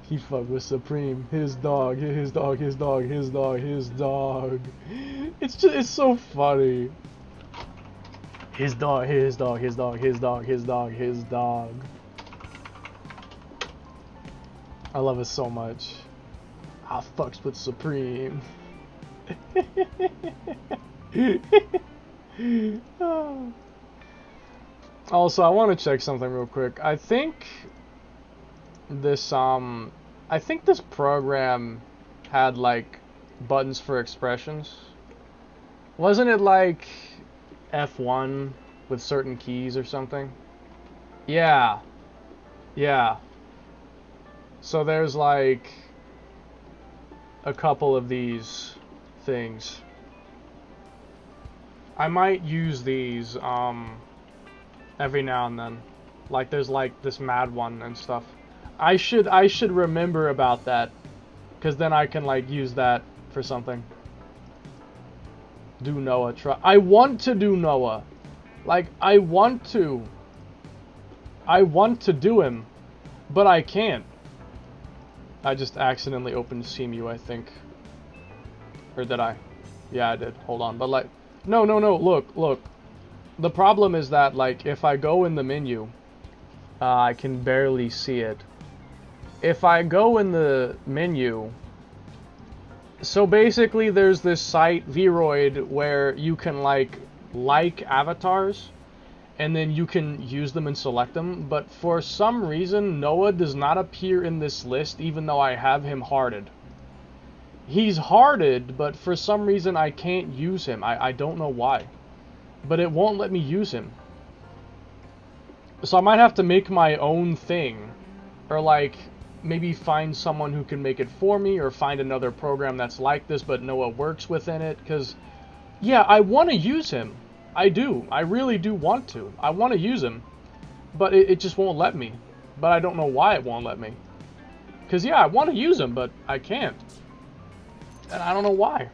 He fucked with Supreme. His dog, his dog, his dog, his dog, his dog. It's so funny. His dog, his dog, his dog, his dog, his dog, his dog. I love it so much. I fucks with Supreme. Also, I want to check something real quick. I think this program had like buttons for expressions. Wasn't it like F1 with certain keys or something? Yeah. Yeah. So there's like a couple of these things. I might use these every now and then. Like there's like this mad one and stuff. I should remember about that, cuz then I can like use that for something. Do Noah try. I want to do Noah. Like I want to do him, but I can't. I just accidentally opened CMU, I think. Or did I? Yeah, I did. Hold on. But like no, look. The problem is that like if I go in the menu, I can barely see it. If I go in the menu, so basically there's this site Vroid where you can like avatars and then you can use them and select them, but for some reason Noah does not appear in this list even though I have him hearted. He's hearted, but for some reason I can't use him. I don't know why, but it won't let me use him. So I might have to make my own thing, or like maybe find someone who can make it for me, or find another program that's like this but Noah works within it, because yeah, I want to use him. I do. I really do want to. I want to use him, but it just won't let me. But I don't know why it won't let me. Because yeah, I want to use him, but I can't. And I don't know why.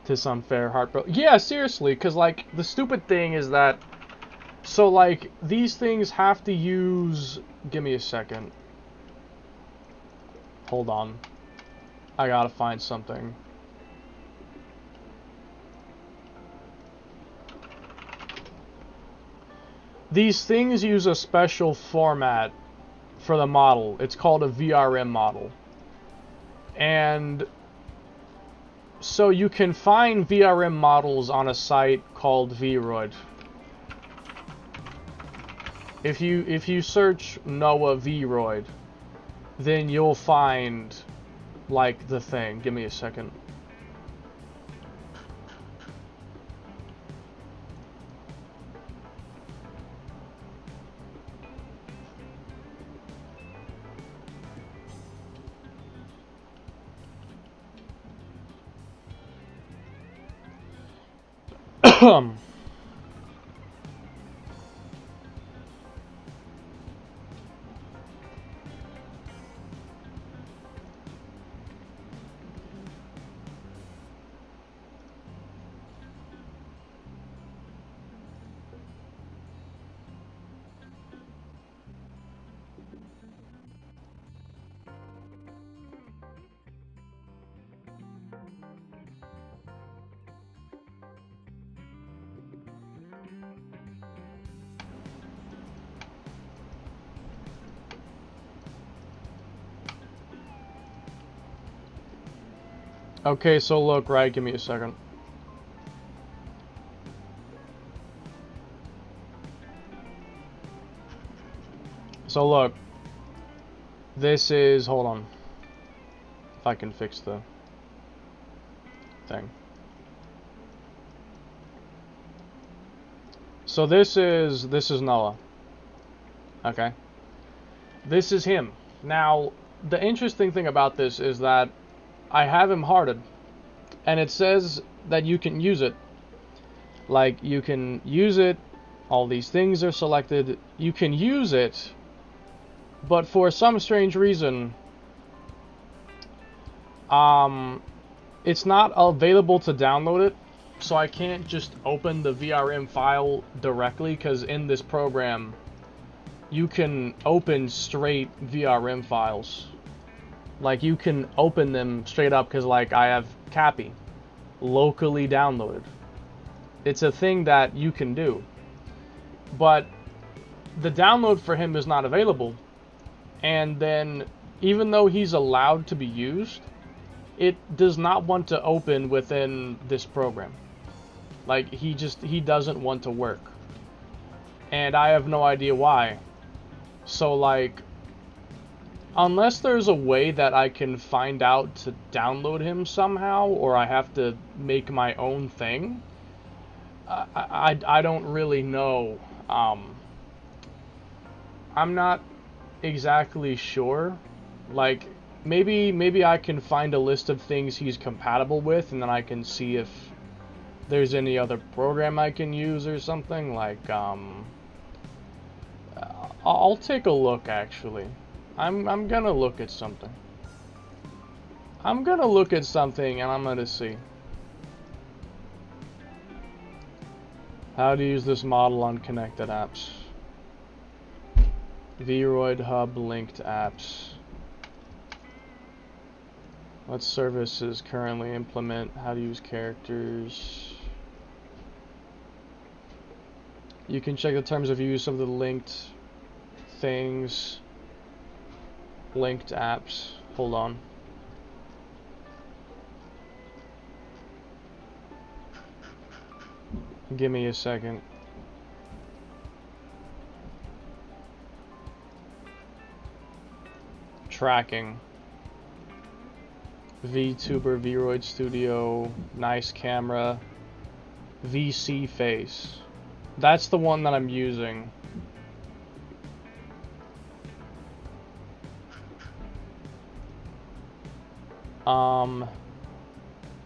'Tis unfair, heartbroken. Yeah, seriously, because like the stupid thing is that, so like these things have to use, give me a second. Hold on. I gotta find something. These things use a special format for the model. It's called a VRM model. And so you can find VRM models on a site called Vroid. If you search Noah Vroid, then you'll find like the thing. Give me a second. Okay, so look, right, give me a second. So look, this is, hold on, if I can fix the thing. So this is Noah, okay? This is him. Now, the interesting thing about this is that I have him hearted, and it says that you can use it. Like, you can use it, all these things are selected, you can use it, but for some strange reason, it's not available to download it, so I can't just open the VRM file directly, because in this program, you can open straight VRM files. Like, you can open them straight up, because, like, I have Cappy locally downloaded. It's a thing that you can do. But the download for him is not available. And then, even though he's allowed to be used, it does not want to open within this program. Like, he doesn't want to work. And I have no idea why. So, like, unless there's a way that I can find out to download him somehow, or I have to make my own thing, I don't really know. I'm not exactly sure. Like, maybe I can find a list of things he's compatible with, and then I can see if there's any other program I can use or something. Like, I'll take a look, actually. I'm gonna look at something. I'm gonna look at something, and I'm gonna see. How to use this model on connected apps. Vroid Hub linked apps. What services currently implement? How to use characters. You can check the terms of use of the linked things. Linked apps. Hold on. Give me a second. Tracking. VTuber, Vroid Studio, nice camera, VC face. That's the one that I'm using.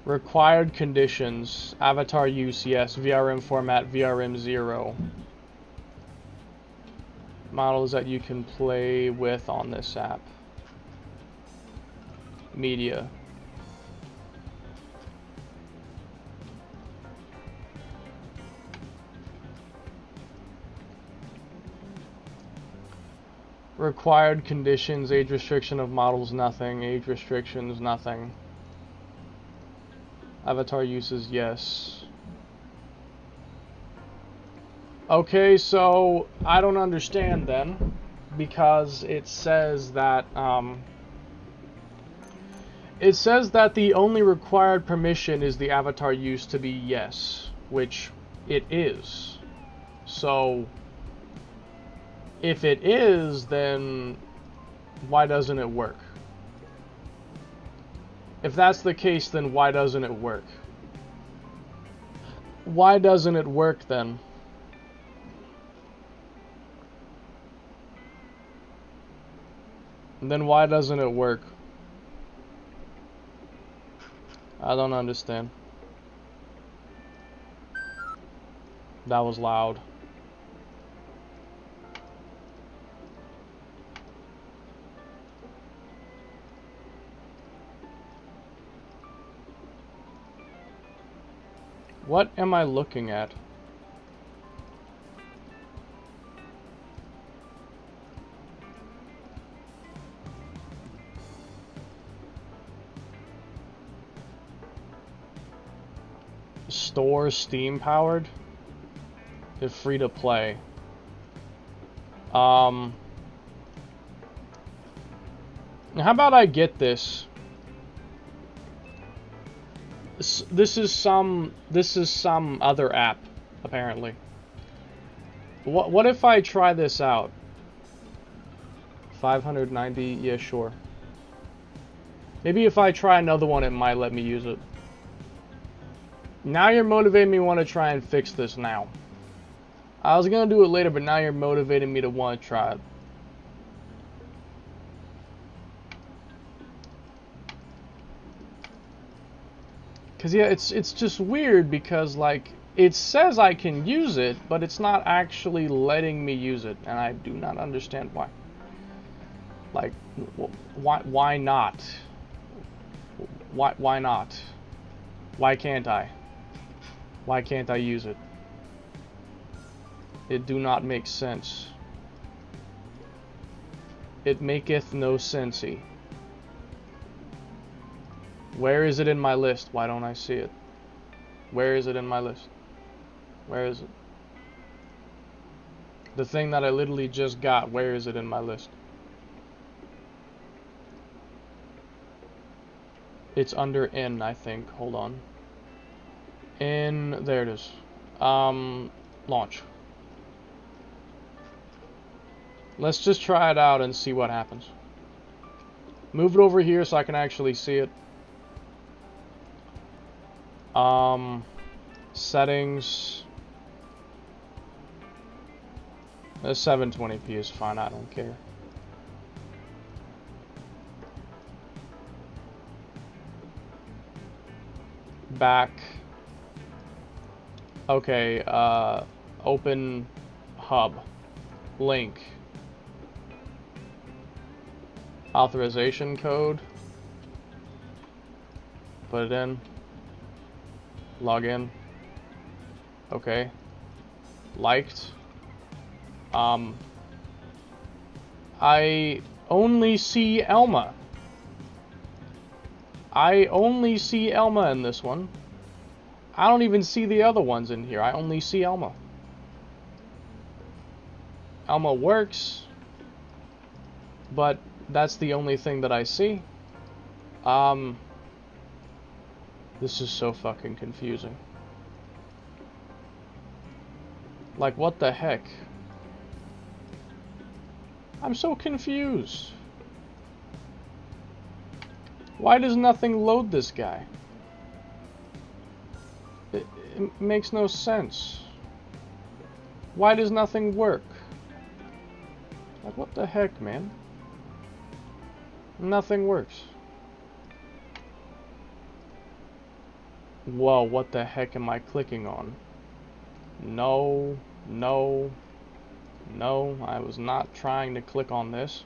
Required conditions. Avatar use, yes. VRM format, VRM 0. Models that you can play with on this app. Media. Required conditions, age restriction of models, nothing. Age restrictions, nothing. Avatar uses, yes. Okay, so I don't understand then, because it says that the only required permission is the avatar use to be yes, which it is. So if it is, then why doesn't it work? If that's the case, then why doesn't it work? Why doesn't it work then? And then why doesn't it work? I don't understand. That was loud. What am I looking at? Store Steam powered? If free to play. How about I get this? This is some other app, apparently. What if I try this out? 590, yeah, sure. Maybe if I try another one, it might let me use it. Now you're motivating me to want to try and fix this now. I was gonna do it later, but now you're motivating me to want to try it. Cause yeah, it's just weird because like it says I can use it, but it's not actually letting me use it, and I do not understand why. Like, why not? Why not? Why can't I? Why can't I use it? It do not make sense. It maketh no sensey. Where is it in my list? Why don't I see it? Where is it in my list? Where is it? The thing that I literally just got, where is it in my list? It's under N, I think. Hold on. N, there it is. Launch. Let's just try it out and see what happens. Move it over here so I can actually see it. Settings. 720p is fine, I don't care. Back. Okay, open hub. Link. Authorization code. Put it in. Log in. Okay. Liked. I only see Elma. I only see Elma in this one. I don't even see the other ones in here. I only see Elma. Elma works, but that's the only thing that I see. This is so fucking confusing. Like, what the heck? I'm so confused. Why does nothing load this guy? It makes no sense. Why does nothing work? Like, what the heck, man? Nothing works. Whoa, what the heck am I clicking on? No, no, no, I was not trying to click on this.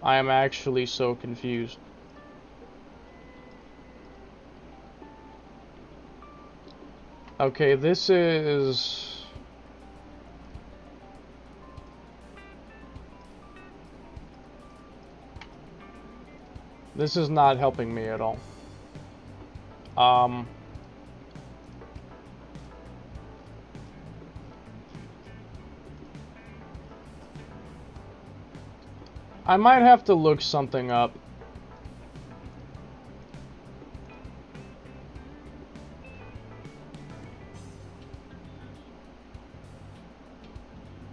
I am actually so confused. Okay, this is... This is not helping me at all. I might have to look something up.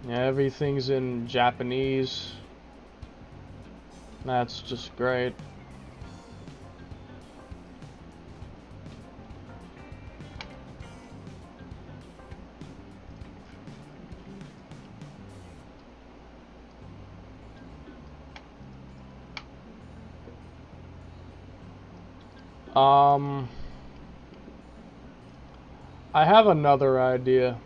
Yeah, everything's in Japanese. That's just great. I have another idea.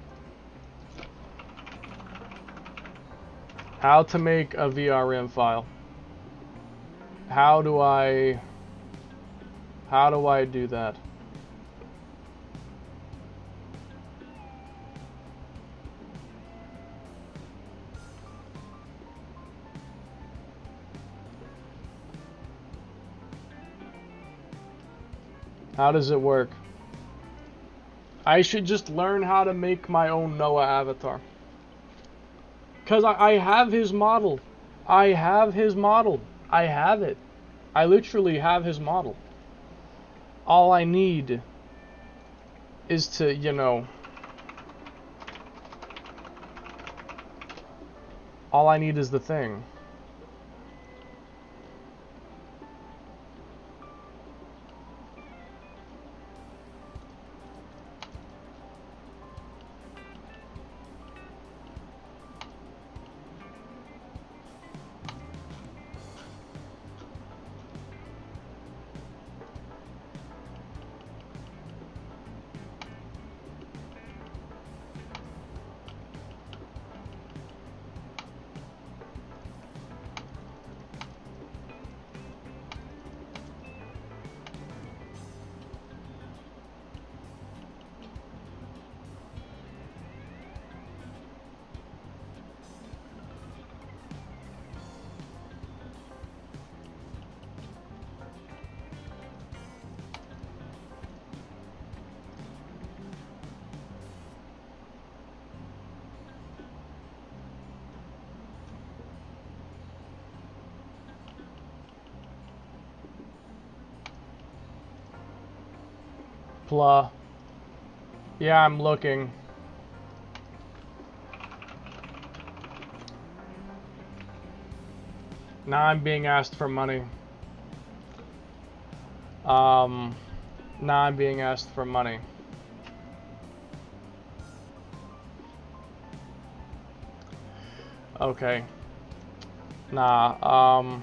How to make a VRM file. How do I do that? How does it work? I should just learn how to make my own Noah avatar. Because I have his model. I have his model. I have it. I literally have his model. All I need is to, you know... All I need is the thing. Blah. Yeah, I'm looking. Now I'm being asked for money. Now I'm being asked for money. Okay. Nah,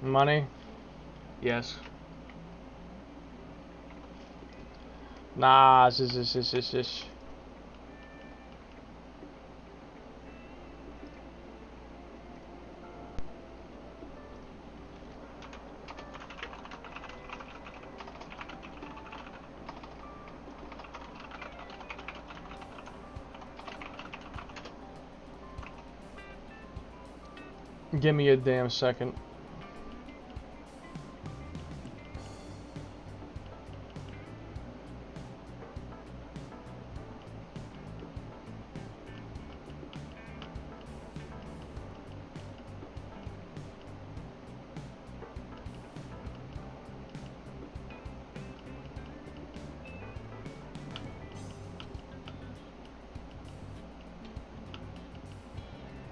money? Yes. Nah, this. Give me a damn second.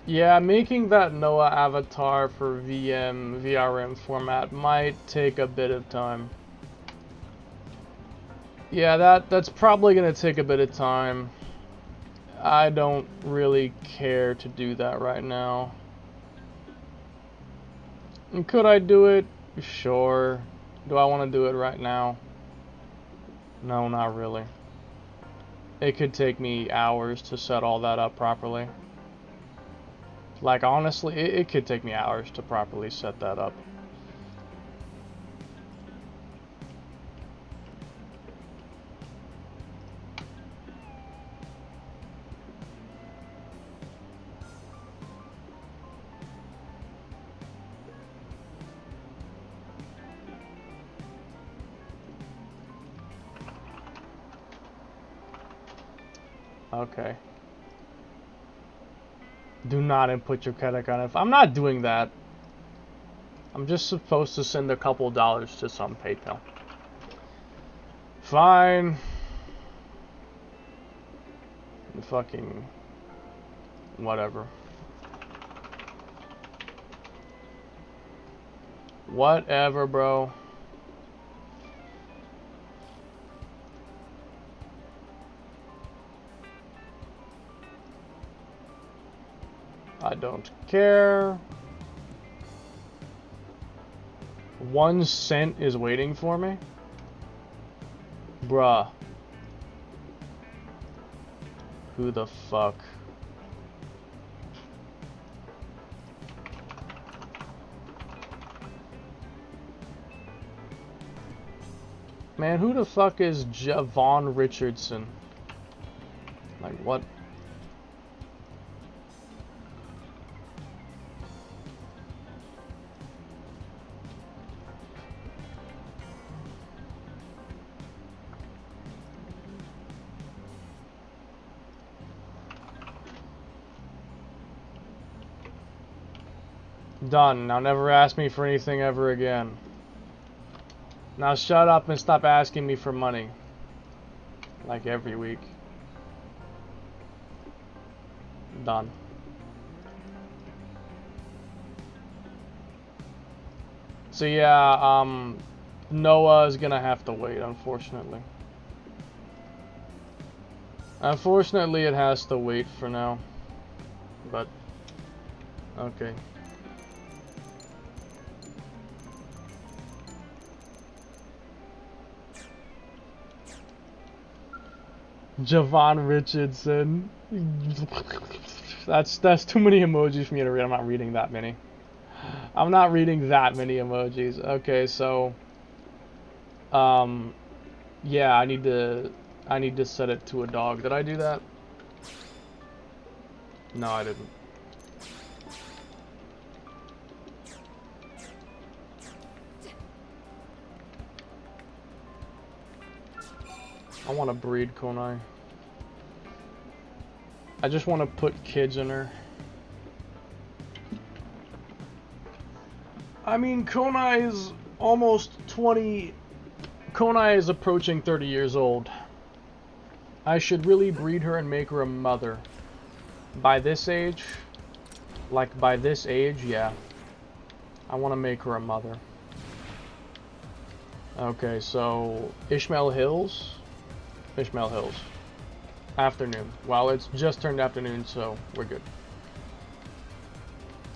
Yeah, making that Noah avatar for VRM format might take a bit of time. Yeah, that's probably gonna take a bit of time. I don't really care to do that right now. And could I do it? Sure. Do I want to do it right now? No, not really. It could take me hours to set all that up properly. Like, honestly, it could take me hours to properly set that up. Okay. Do not input your credit card info. I'm not doing that. I'm just supposed to send a couple dollars to some PayPal. Fine. Fucking whatever. Whatever, bro. I don't care. 1 cent is waiting for me? Bruh. Who the fuck? Man, who the fuck is Javon Richardson? Like, what? Done. Now never ask me for anything ever again. Now shut up and stop asking me for money. Like every week. Done. So yeah, Noah's gonna have to wait, unfortunately. Unfortunately, it has to wait for now. But, okay. Javon Richardson. That's too many emojis for me to read. I'm not reading that many. I'm not reading that many emojis. Okay, so yeah, I need to set it to a dog. Did I do that? No, I didn't. I want to breed Konai. I just want to put kids in her. I mean, Konai is almost 20. Konai is approaching 30 years old. I should really breed her and make her a mother. By this age, yeah. I want to make her a mother. Okay, so Ishmael Hills. Afternoon. Well, it's just turned afternoon, so we're good.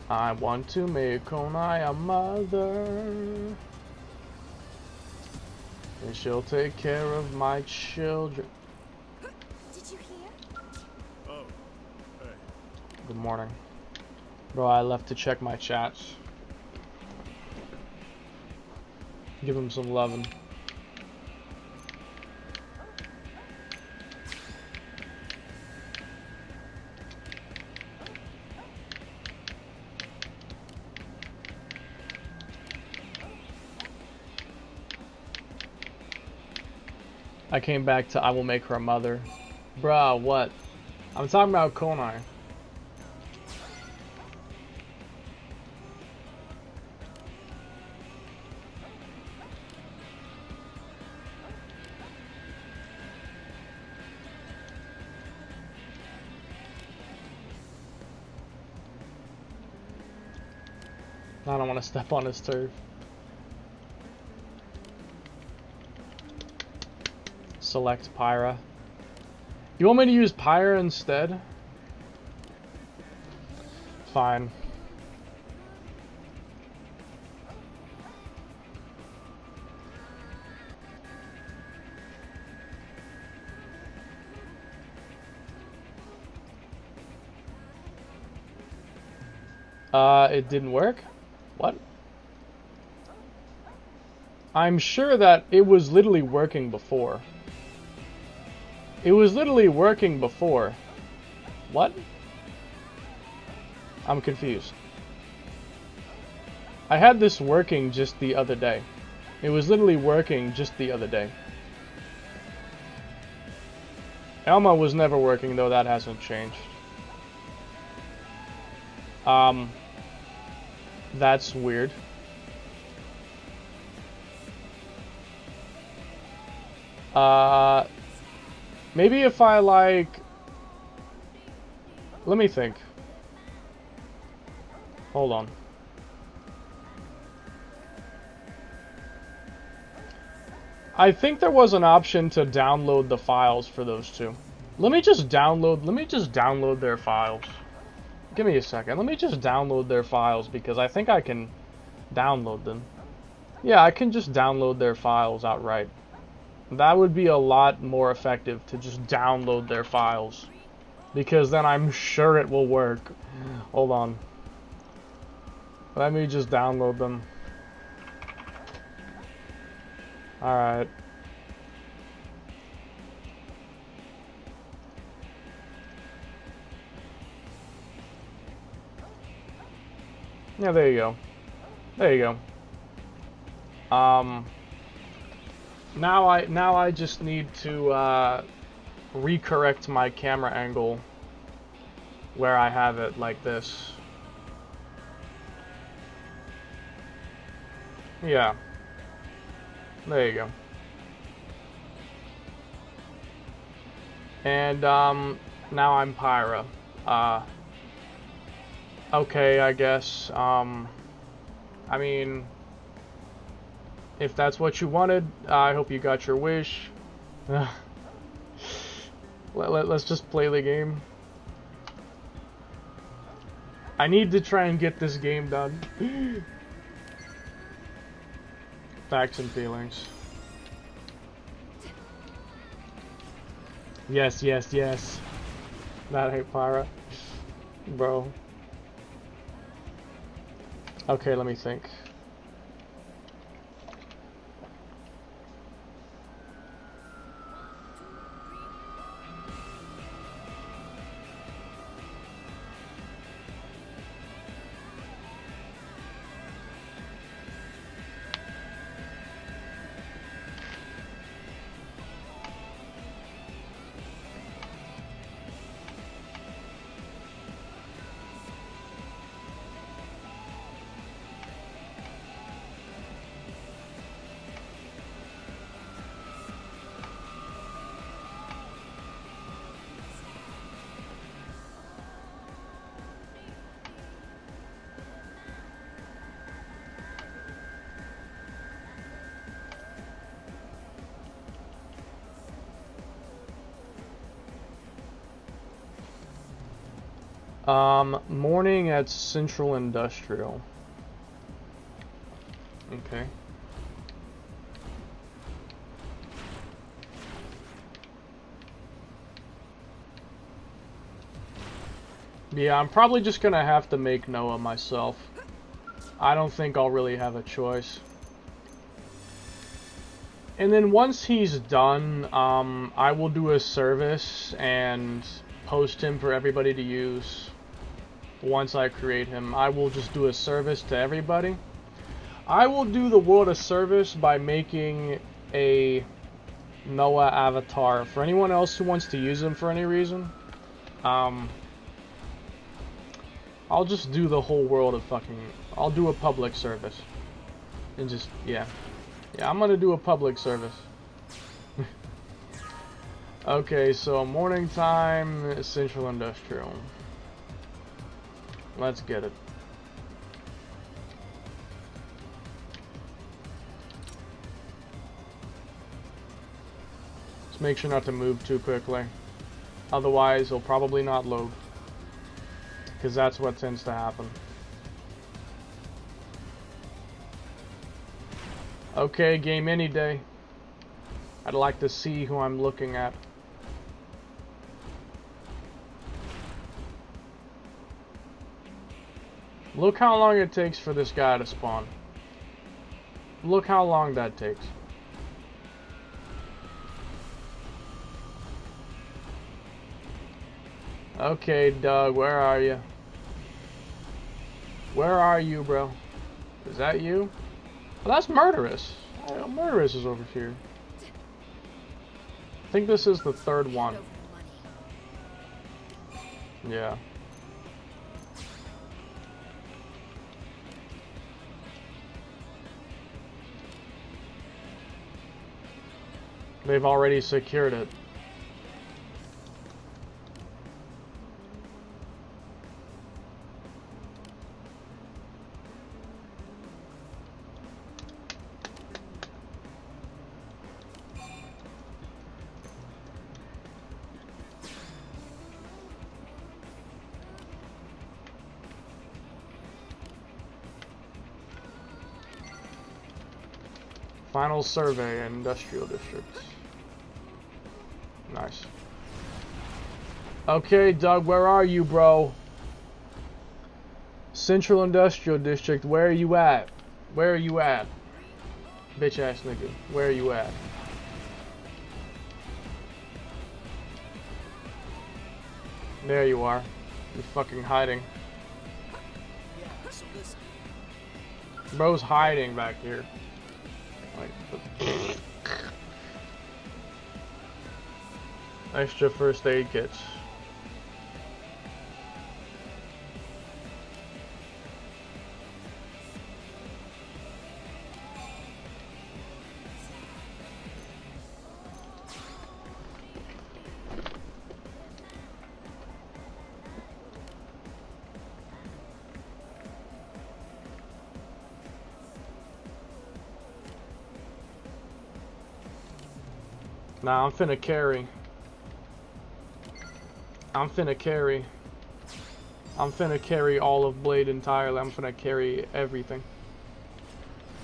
I want to make Konai a mother. And she'll take care of my children. Did you hear? Oh, hey. Good morning. Bro, I left to check my chats. Give him some lovin'. I came back to I will make her a mother. Bruh, what? I'm talking about Konai. I don't want to step on his turf. Select Pyra. You want me to use Pyra instead? Fine. It didn't work? What? I'm sure that it was literally working before. It was literally working before. What? I'm confused. I had this working just the other day. It was literally working just the other day. Elma was never working, though that hasn't changed. That's weird. Maybe if I like... Let me think. Hold on. I think there was an option to download the files for those two. Let me just download their files. Give me a second. Let me just download their files because I think I can download them. Yeah, I can just download their files outright. That would be a lot more effective to just download their files. Because then I'm sure it will work. Hold on. Let me just download them. Alright. Yeah, there you go. There you go. Now I just need to recorrect my camera angle where I have it like this. Yeah. There you go. And, now I'm Pyra. Okay, I guess. I mean, if that's what you wanted, I hope you got your wish. Let's just play the game. I need to try and get this game done. Facts and feelings. Yes, yes, yes. That ain't Pyra. Bro. Okay, let me think. Morning at Central Industrial. Okay. Yeah, I'm probably just gonna have to make Noah myself. I don't think I'll really have a choice. And then once he's done, I will do a service and post him for everybody to use. Once I create him, I will just do a service to everybody. I will do the world a service by making a Noah avatar for anyone else who wants to use him for any reason. I'll just do the whole world of fucking... I'll do a public service. And just, yeah. Yeah, I'm gonna do a public service. Okay, so morning time, Central Industrial. Let's get it. Just make sure not to move too quickly. Otherwise, it'll probably not load. Because that's what tends to happen. Okay, game any day. I'd like to see who I'm looking at. Look how long it takes for this guy to spawn. Look how long that takes. Okay, Doug, where are you? Where are you, bro? Is that you? Well, that's Murderous. Oh, Murderous is over here. I think this is the third one. Yeah. They've already secured it. Final survey, industrial districts. Nice. Okay, Doug, where are you, bro? Central Industrial District, where are you at? Where are you at? Bitch ass nigga, where are you at? There you are. You're fucking hiding. Yeah, so listen. Bro's hiding back here. Like, extra first aid kits. Nah, I'm finna carry. I'm finna carry. I'm finna carry all of Blade entirely. I'm finna carry everything.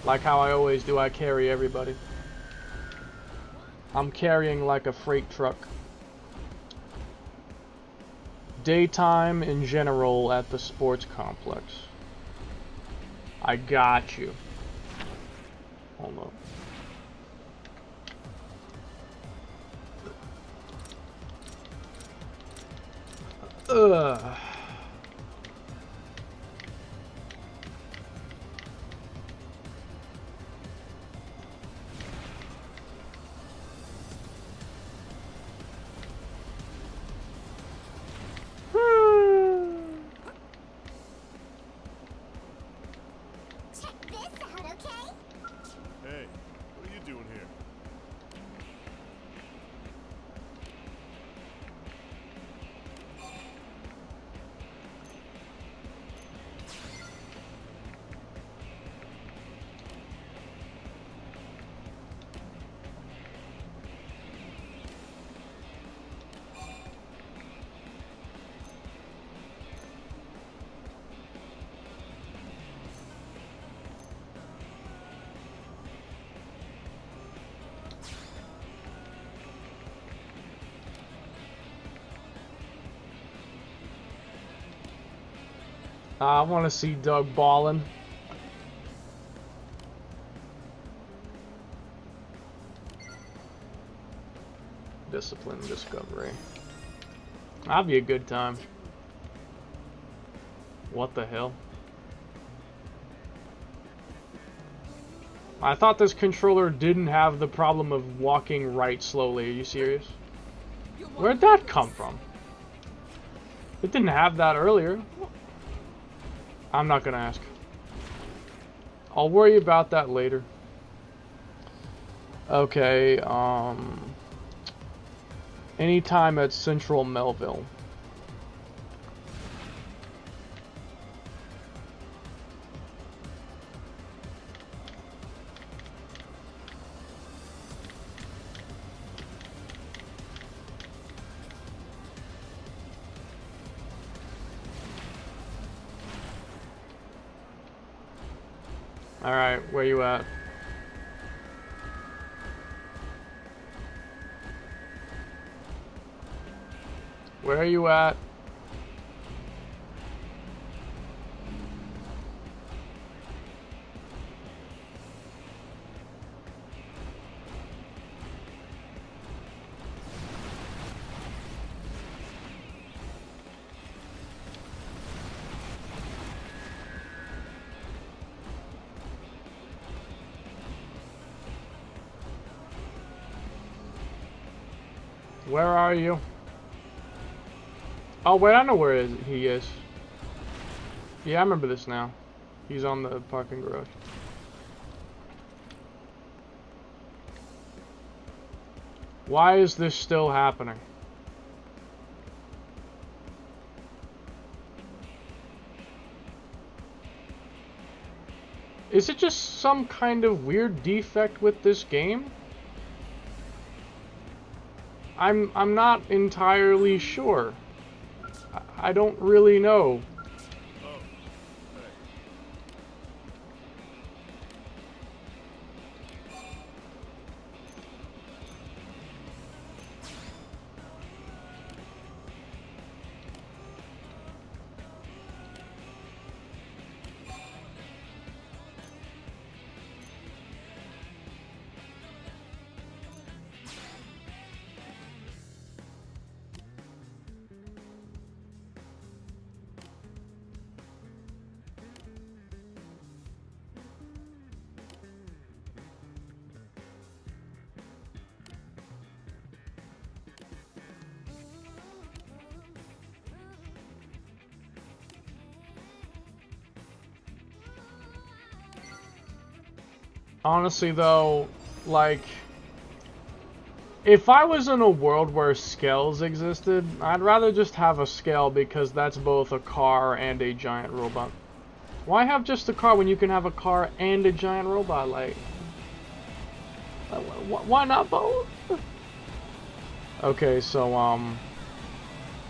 Like how I always do, I carry everybody. I'm carrying like a freight truck. Daytime in general at the sports complex. I got you. Hold on. Ugh. Check this out, okay? Hey, what are you doing here? I want to see Doug ballin'. Discipline discovery. That'd be a good time. What the hell? I thought this controller didn't have the problem of walking right slowly. Are you serious? Where'd that come from? It didn't have that earlier. I'm not gonna ask. I'll worry about that later. Okay, anytime at Central Melville. Alright, where you at? Where are you at? Where are you? Oh wait, I know where he is. Yeah, I remember this now. He's on the parking garage. Why is this still happening? Is it just some kind of weird defect with this game? I'm not entirely sure. I don't really know. Honestly though, like, if I was in a world where scales existed, I'd rather just have a scale because that's both a car and a giant robot. Why have just a car when you can have a car and a giant robot? Like, why not both? Okay, so,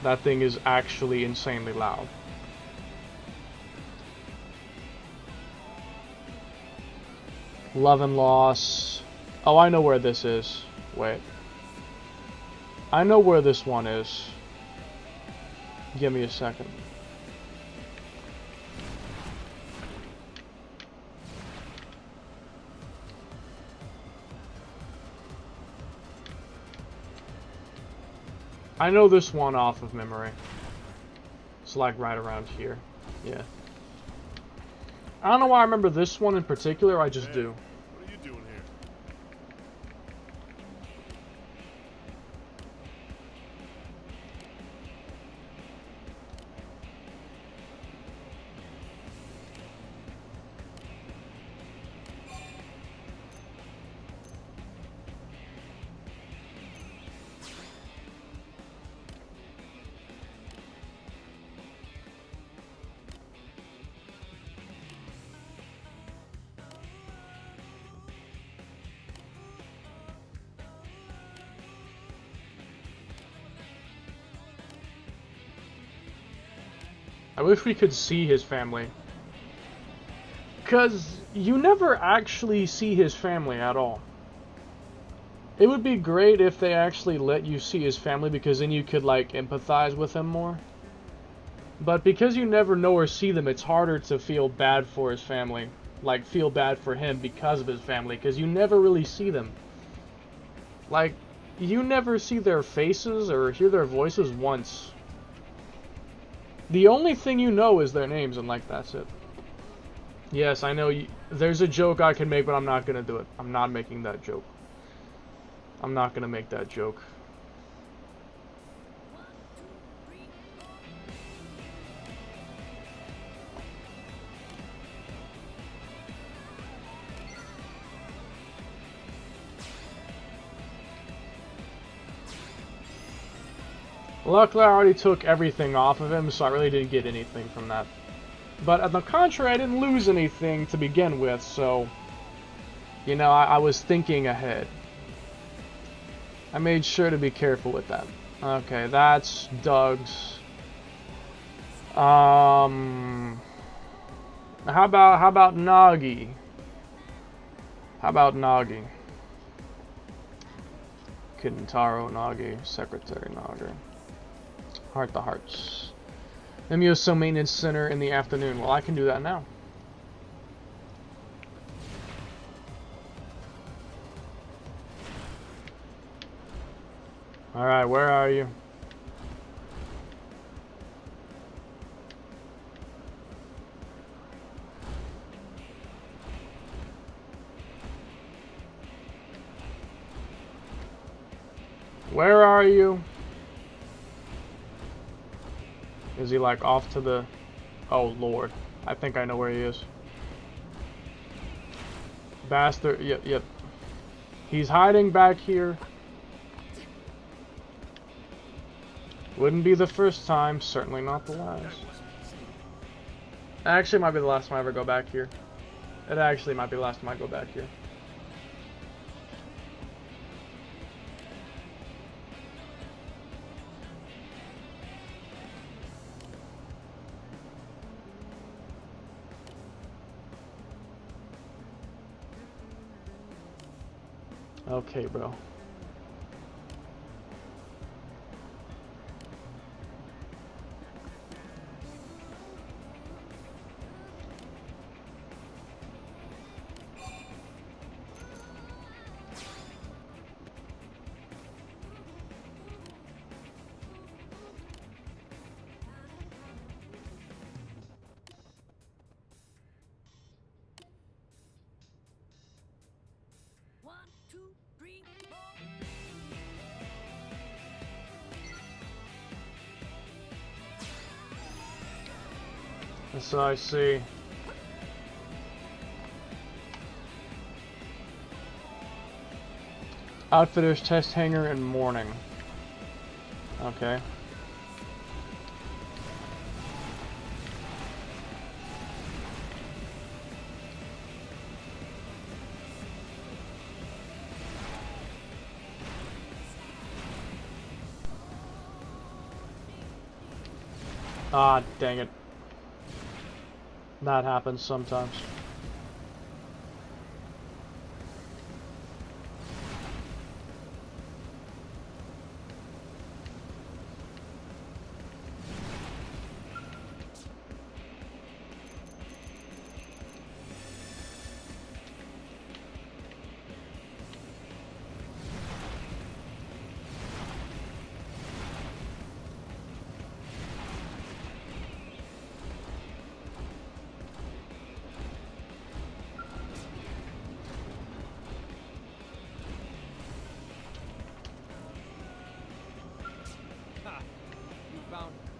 that thing is actually insanely loud. Love and Loss. Oh, I know where this is. Wait. I know where this one is. Give me a second. I know this one off of memory. It's like right around here. Yeah. I don't know why I remember this one in particular, I just do. What are you doing here? I wish we could see his family. Because you never actually see his family at all. It would be great if they actually let you see his family, because then you could, like, empathize with him more. But because you never know or see them, it's harder to feel bad for his family. Like, feel bad for him because of his family, because you never really see them. Like, you never see their faces or hear their voices once. The only thing you know is their names, and, like, that's it. Yes, I know, there's a joke I can make, but I'm not gonna do it. I'm not making that joke. I'm not gonna make that joke. Luckily, I already took everything off of him, so I really didn't get anything from that. But on the contrary, I didn't lose anything to begin with, so... You know, I was thinking ahead. I made sure to be careful with that. Okay, that's Doug's. How about Nagi? How about Nagi? Kintaro Nagi, Secretary Nagi. Heart to Hearts. Myoso Maintenance Center in the afternoon. Well, I can do that now. Alright, where are you? Where are you? Is he like off to the... Oh lord. I think I know where he is. Bastard. Yep. He's hiding back here. Wouldn't be the first time, certainly not the last. Actually, it might be the last time I ever go back here. It actually might be the last time I go back here. Okay, bro. One, two, three, four. So I see. Outfitter's test hangar and morning. Okay. Ah, dang it. That happens sometimes. Ha! You found her.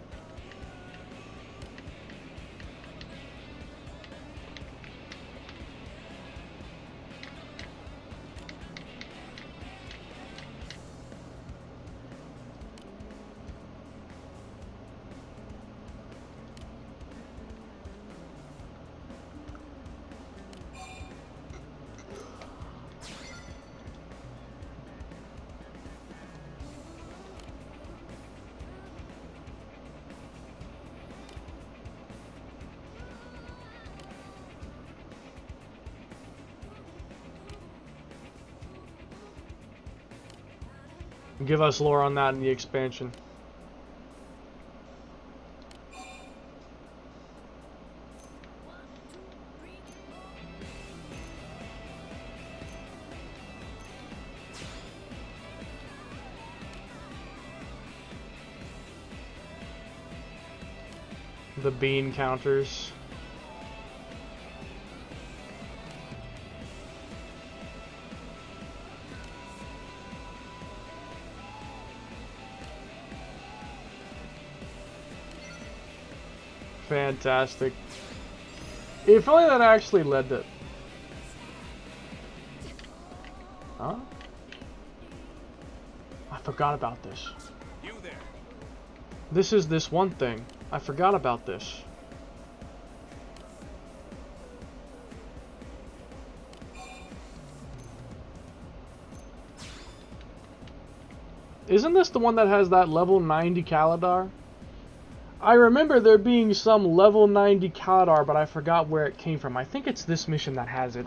Give us lore on that in the expansion. The bean counters. Fantastic. If only that actually led to... Huh? I forgot about this. You there. This is this one thing. I forgot about this. Isn't this the one that has that level 90 Kaladar? I remember there being some level 90 Kaladar, but I forgot where it came from. I think it's this mission that has it.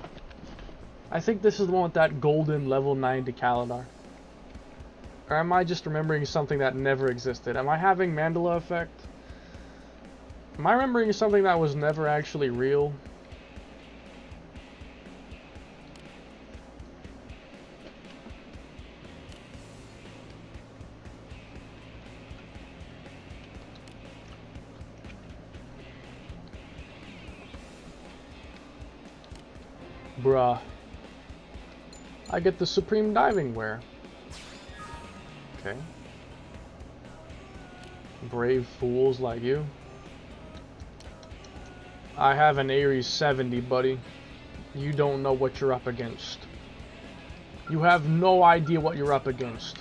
I think this is the one with that golden level 90 Kaladar. Or am I just remembering something that never existed? Am I having Mandela effect? Am I remembering something that was never actually real? Bruh. I get the Supreme Diving Wear. Okay. Brave fools like you. I have an Ares 70, buddy. You don't know what you're up against. You have no idea what you're up against.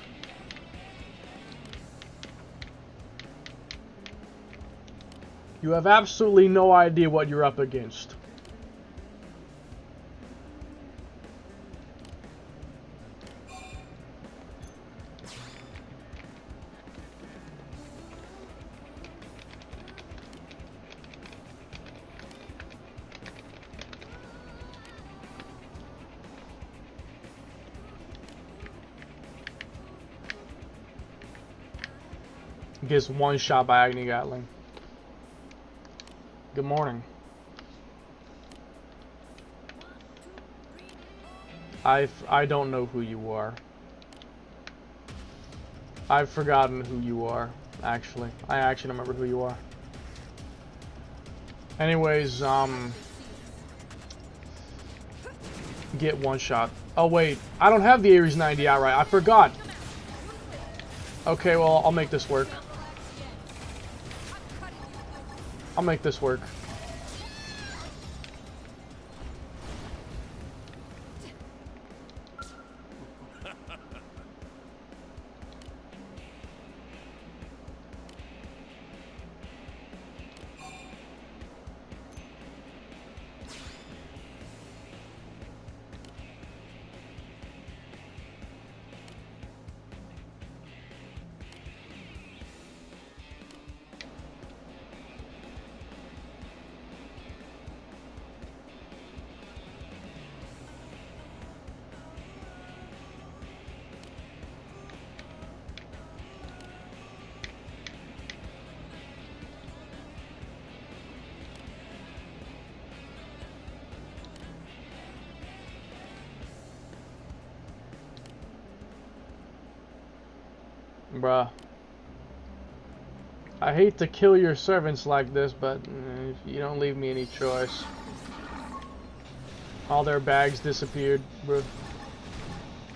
You have absolutely no idea what you're up against. Gets one shot by Agni Gatling. Good morning. I don't know who you are. I've forgotten who you are, actually. I actually don't remember who you are. Anyways, get one shot. Oh wait, I don't have the Ares 90 outright. I forgot. Okay, well, I'll make this work. I'll make this work. Bruh. I hate to kill your servants like this, but you don't leave me any choice. All their bags disappeared, bro.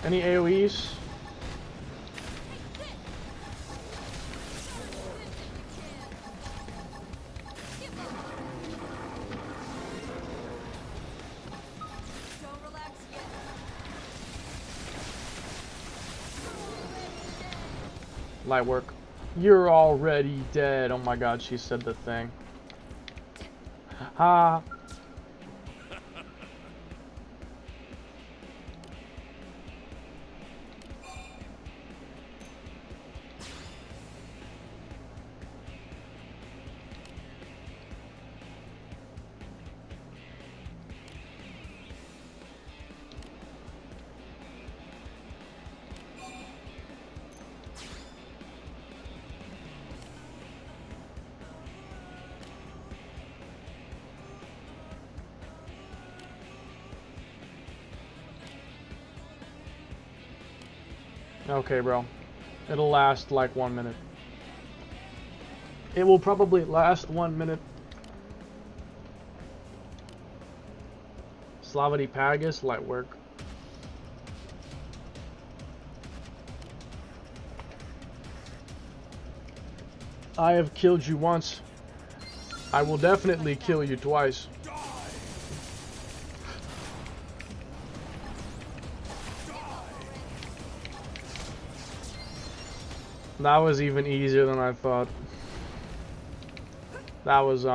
Any AoEs? Don't relax yet. Light work. You're already dead. Oh my god, she said the thing. Ha. Okay, bro. It'll last like 1 minute. It will probably last 1 minute. Slavity Pagus, light work. I have killed you once. I will definitely kill you twice. That was even easier than I thought. That was,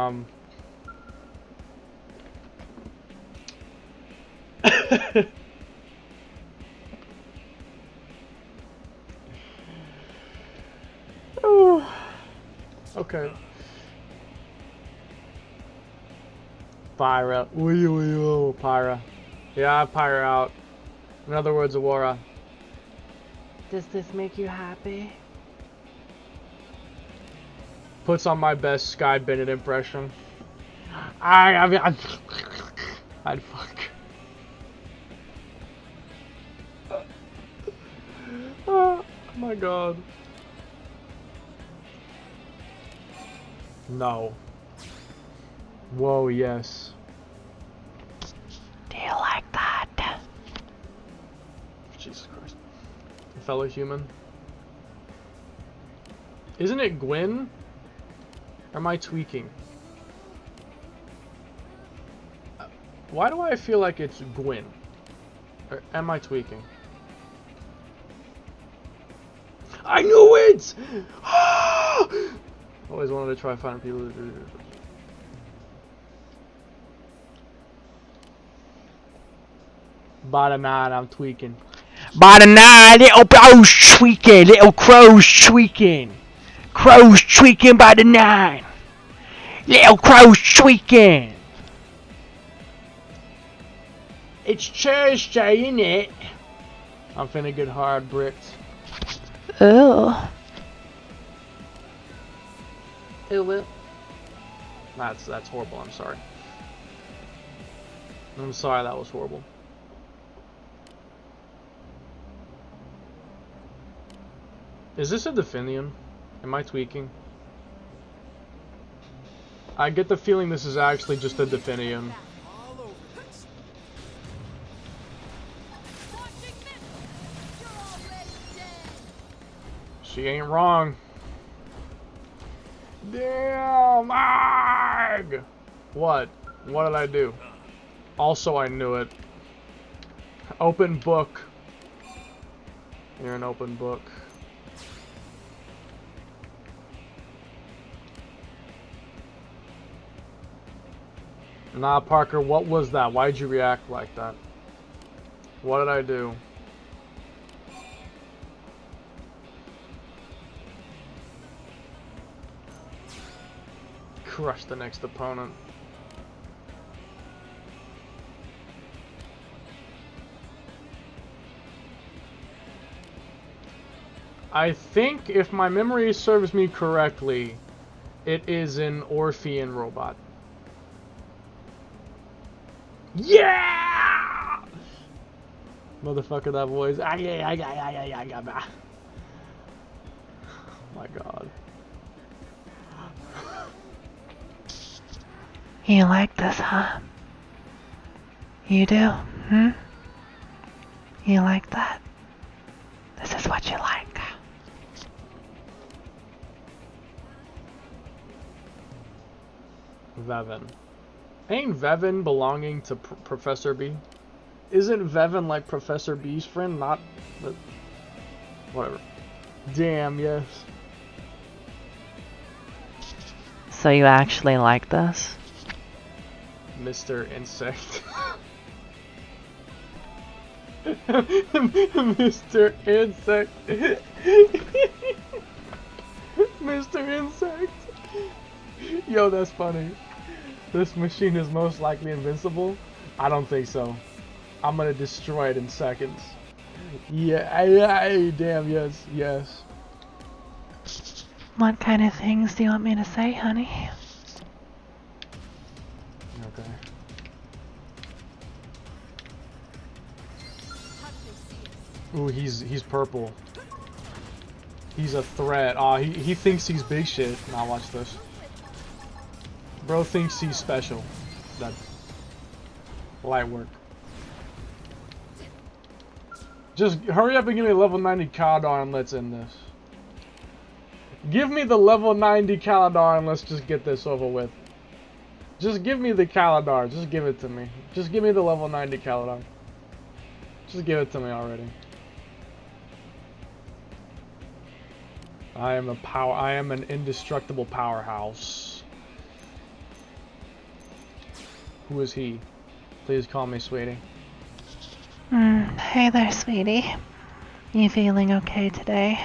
Okay. Pyra. Ooh, Pyra. Yeah, Pyra out. In other words, Aurora. Does this make you happy? Puts on my best Sky Bennett impression. I'd fuck. Oh my god. No. Whoa, yes. Do you like that? Jesus Christ. Fellow human. Isn't it Gwyn? Or am I tweaking? Why do I feel like it's Gwyn? Or am I tweaking? I knew it! Always wanted to try finding people. Bottom 9, I'm tweaking. Bottom 9, little bro's tweaking. Little crow's tweaking. Crow's tweaking by the 9. Little crow's tweaking. It's Thursday, innit? I'm finna get hard bricked. Oh. Ew. That's horrible, I'm sorry. I'm sorry, that was horrible. Is this a Definium? Am I tweaking? I get the feeling this is actually just a Definium. All over this. You're already dead. She ain't wrong. Damn, Mag! What? What did I do? Also, I knew it. Open book. You're an open book. Nah, Parker, what was that? Why'd you react like that? What did I do? Crush the next opponent. I think, if my memory serves me correctly, it is an Orphean robot. Yeah! Motherfucker, that voice. My God. You like this, huh? You do? Hmm? You like that? This is what you like. Vevin. Ain't Vevin belonging to Professor B? Isn't Vevin like Professor B's friend? Not... Whatever. Damn, yes. So you actually like this? Mr. Insect. Mr. Insect. Mr. Insect. Yo, that's funny. This machine is most likely invincible? I don't think so. I'm gonna destroy it in seconds. Yeah, damn, yes, yes. What kind of things do you want me to say, honey? Okay. Ooh, he's purple. He's a threat. Aw, he thinks he's big shit. Now watch this. Bro thinks he's special. That light work. Just hurry up and give me a level 90 Caladar and let's end this. Give me the level 90 Caladar and let's just get this over with. Just give me the Caladar. Just give it to me. Just give me the level 90 Caladar. Just give it to me already. I am an indestructible powerhouse. Who is he? Please call me sweetie. Hey there, sweetie. You feeling okay today?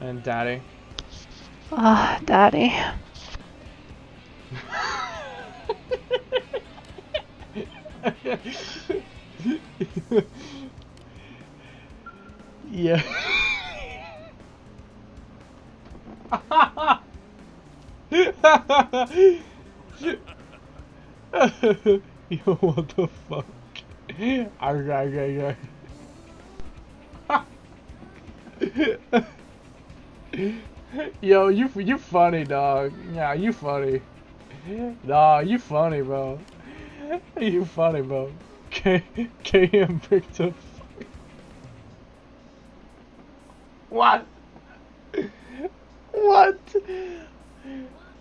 And daddy. Oh, daddy. Yeah. Yo, what the fuck? Yo, you funny, dog. Yeah, you funny. Nah, you funny, bro. You funny, bro. KM picked up. What? What?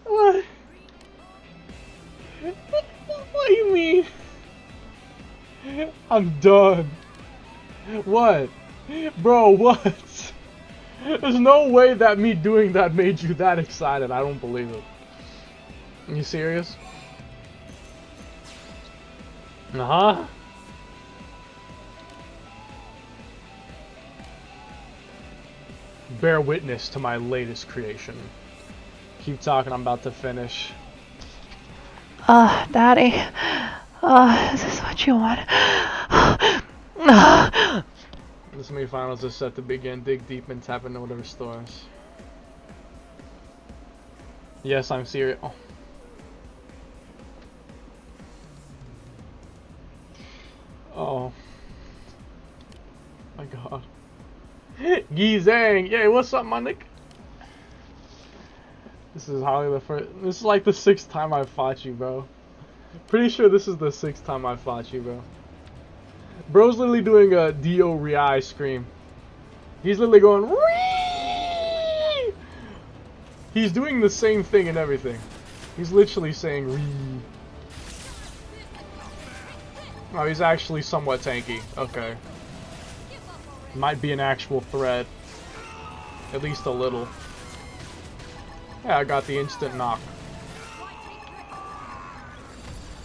What? What do you mean? I'm done. What? Bro, what? There's no way that me doing that made you that excited. I don't believe it. Are you serious? Uh-huh. Bear witness to my latest creation. Keep talking, I'm about to finish. Daddy. Is this what you want? The semifinals is set to begin. Dig deep and tap into whatever stores. Yes, I'm serious. Oh. Oh. My God. Gizang! Yay, what's up, my nick? This is hardly the first. This is like the 6th time I fought you, bro. Pretty sure this is the 6th time I fought you, bro. Bro's literally doing a Dio Rai scream. He's literally going. Ree! He's doing the same thing and everything. He's literally saying Ree. Oh, he's actually somewhat tanky. Okay. Might be an actual threat. At least a little. Yeah, I got the instant knock.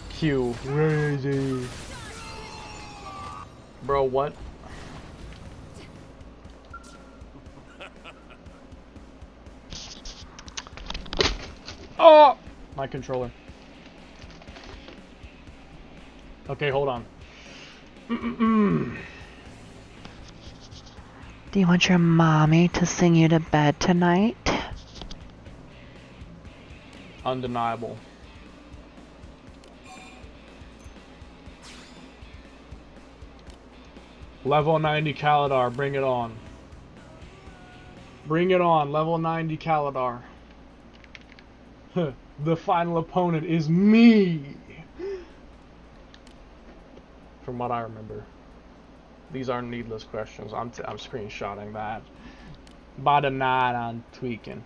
Q. Crazy. Bro, what? Oh! My controller. Okay, hold on. Do you want your mommy to sing you to bed tonight? Undeniable. Level 90 Caladar, bring it on. Bring it on, level 90 Kaladar. The final opponent is me! From what I remember. These are needless questions. I'm screenshotting that. By the night I'm tweaking.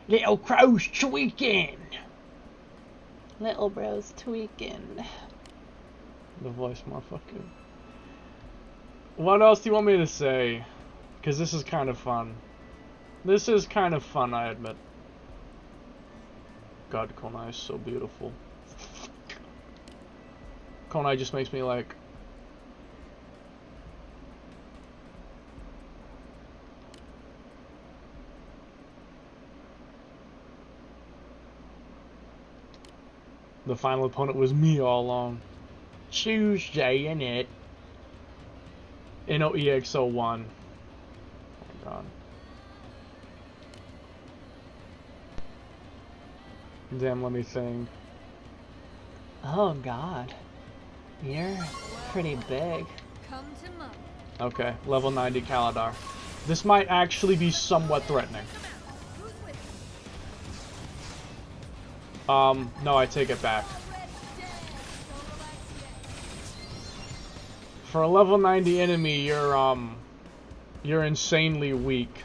Little crow's tweaking! Little bro's tweaking. The voice motherfucker. What else do you want me to say? Because this is kind of fun. This is kind of fun, I admit. God, Konai is so beautiful. Konai just makes me like... The final opponent was me all along. Tuesday, innit? NOEX01. Oh my god. Damn, let me think. Oh god. You're pretty big. Come to mama. Okay, level 90 Kaladar. This might actually be somewhat threatening. Who's with you? No, I take it back. Already dead. Don't relax yet. For a level 90 enemy, you're insanely weak.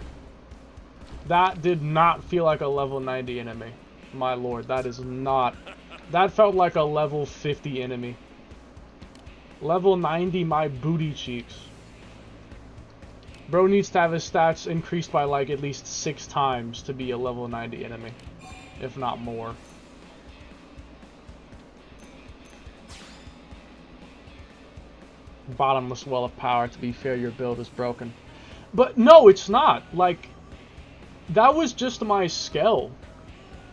That did not feel like a level 90 enemy. My lord, that is not... That felt like a level 50 enemy. Level 90, my booty cheeks. Bro needs to have his stats increased by like at least 6 times to be a level 90 enemy. If not more. Bottomless well of power. To be fair, your build is broken. But no, it's not. Like, that was just my Skell.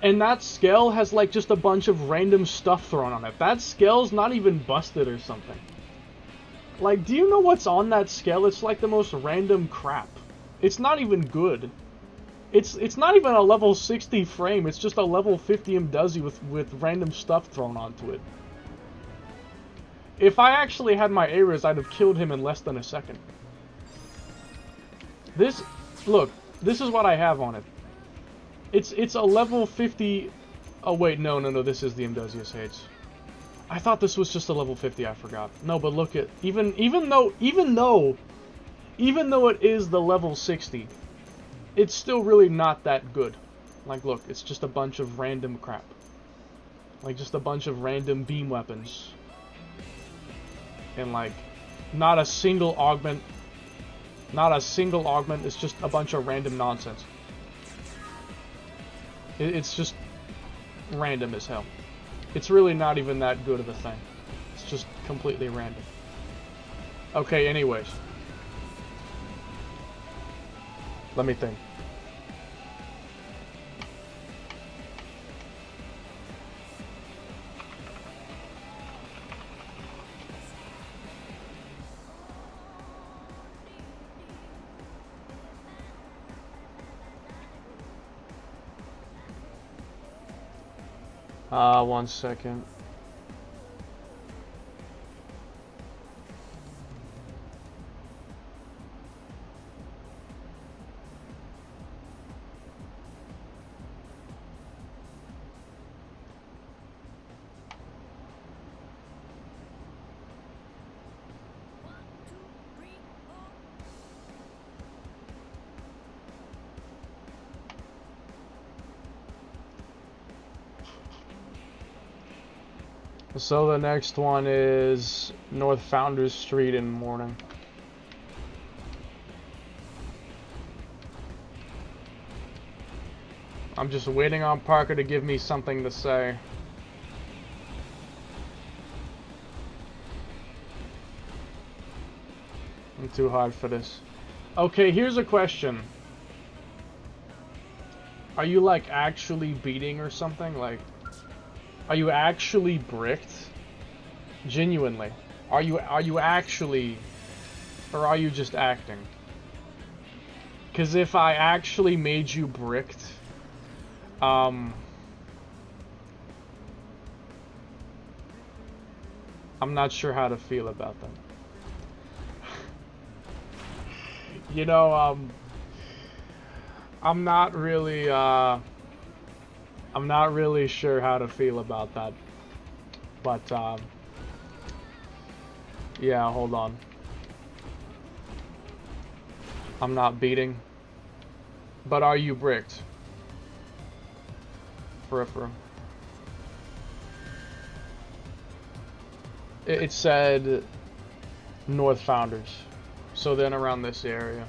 And that Skell has like just a bunch of random stuff thrown on it. That Skell's not even busted or something. Like, do you know what's on that Skell? It's like the most random crap. It's not even good. It's not even a level 60 frame. It's just a level 50 Mdozi with random stuff thrown onto it. If I actually had my Ares, I'd have killed him in less than a second. This, look, this is what I have on it. It's a level 50... Oh wait, no, this is the Mdozi Sage. I thought this was just a level 50, I forgot. No, but look at... Even though it is the level 60, it's still really not that good. Like, look, it's just a bunch of random crap. Like, just a bunch of random beam weapons. And, like, not a single augment. Not a single augment, it's just a bunch of random nonsense. It's just random as hell. It's really not even that good of a thing. It's just completely random. Okay, anyways. Let me think. One second. So the next one is North Founders Street in the morning. I'm just waiting on Parker to give me something to say. I'm too hard for this. Okay, here's a question. Are you like actually beating or something? Like, are you actually bricked? Genuinely. Are you actually, or are you just acting? Because if I actually made you bricked, I'm not sure how to feel about that. You know, I'm not really sure how to feel about that. But yeah, hold on. I'm not beating. But are you bricked? Peripheral. It said North Founders. So then around this area.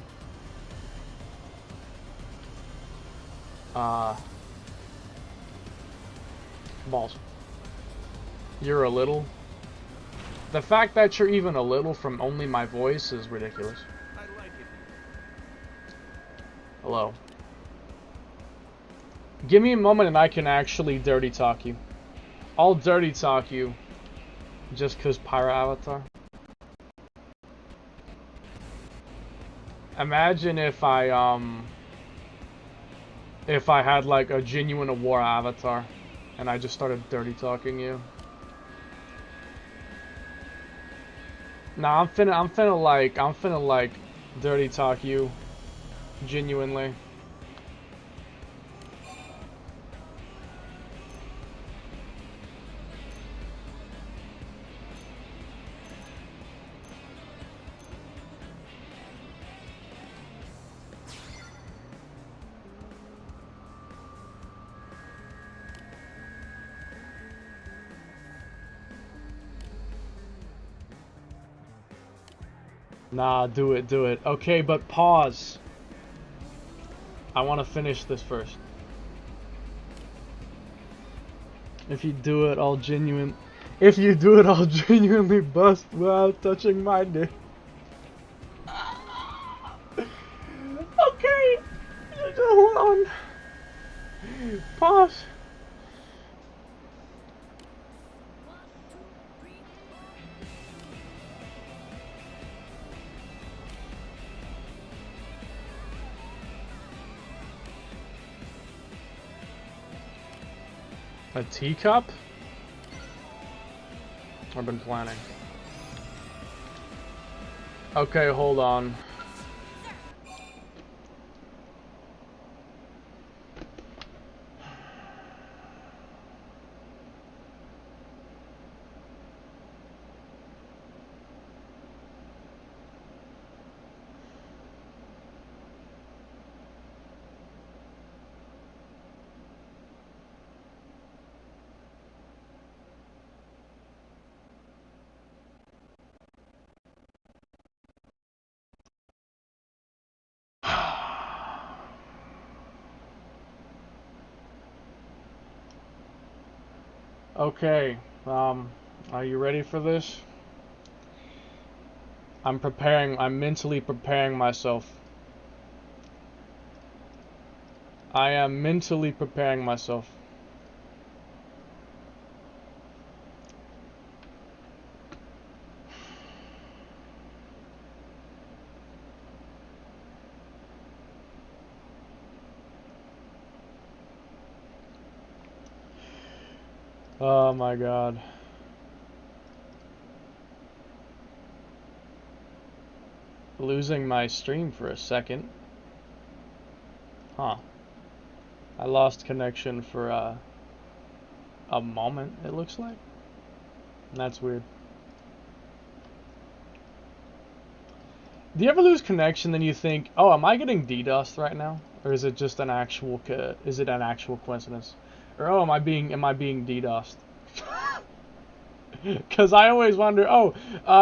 Balls. You're a little. The fact that you're even a little from only my voice is ridiculous. I like it. Hello. Give me a moment and I can actually dirty talk you. I'll dirty talk you. Just cause Pyro Avatar. Imagine if I had like a genuine war avatar and I just started dirty talking you. Nah, I'm finna like dirty talk you genuinely. Nah, do it, do it. Okay, but pause. I want to finish this first. If you do it, I'll genuinely bust without touching my dick. Okay, hold on. Pause. A teacup? I've been planning. Okay, hold on. Okay, are you ready for this? I'm mentally preparing myself. I am mentally preparing myself. Oh my god. Losing my stream for a second. Huh. I lost connection for a moment, it looks like. That's weird. Do you ever lose connection then you think, oh, am I getting DDoSed right now? Or is it just an actual coincidence? Or oh, am I being DDoSed? Because I always wonder, oh,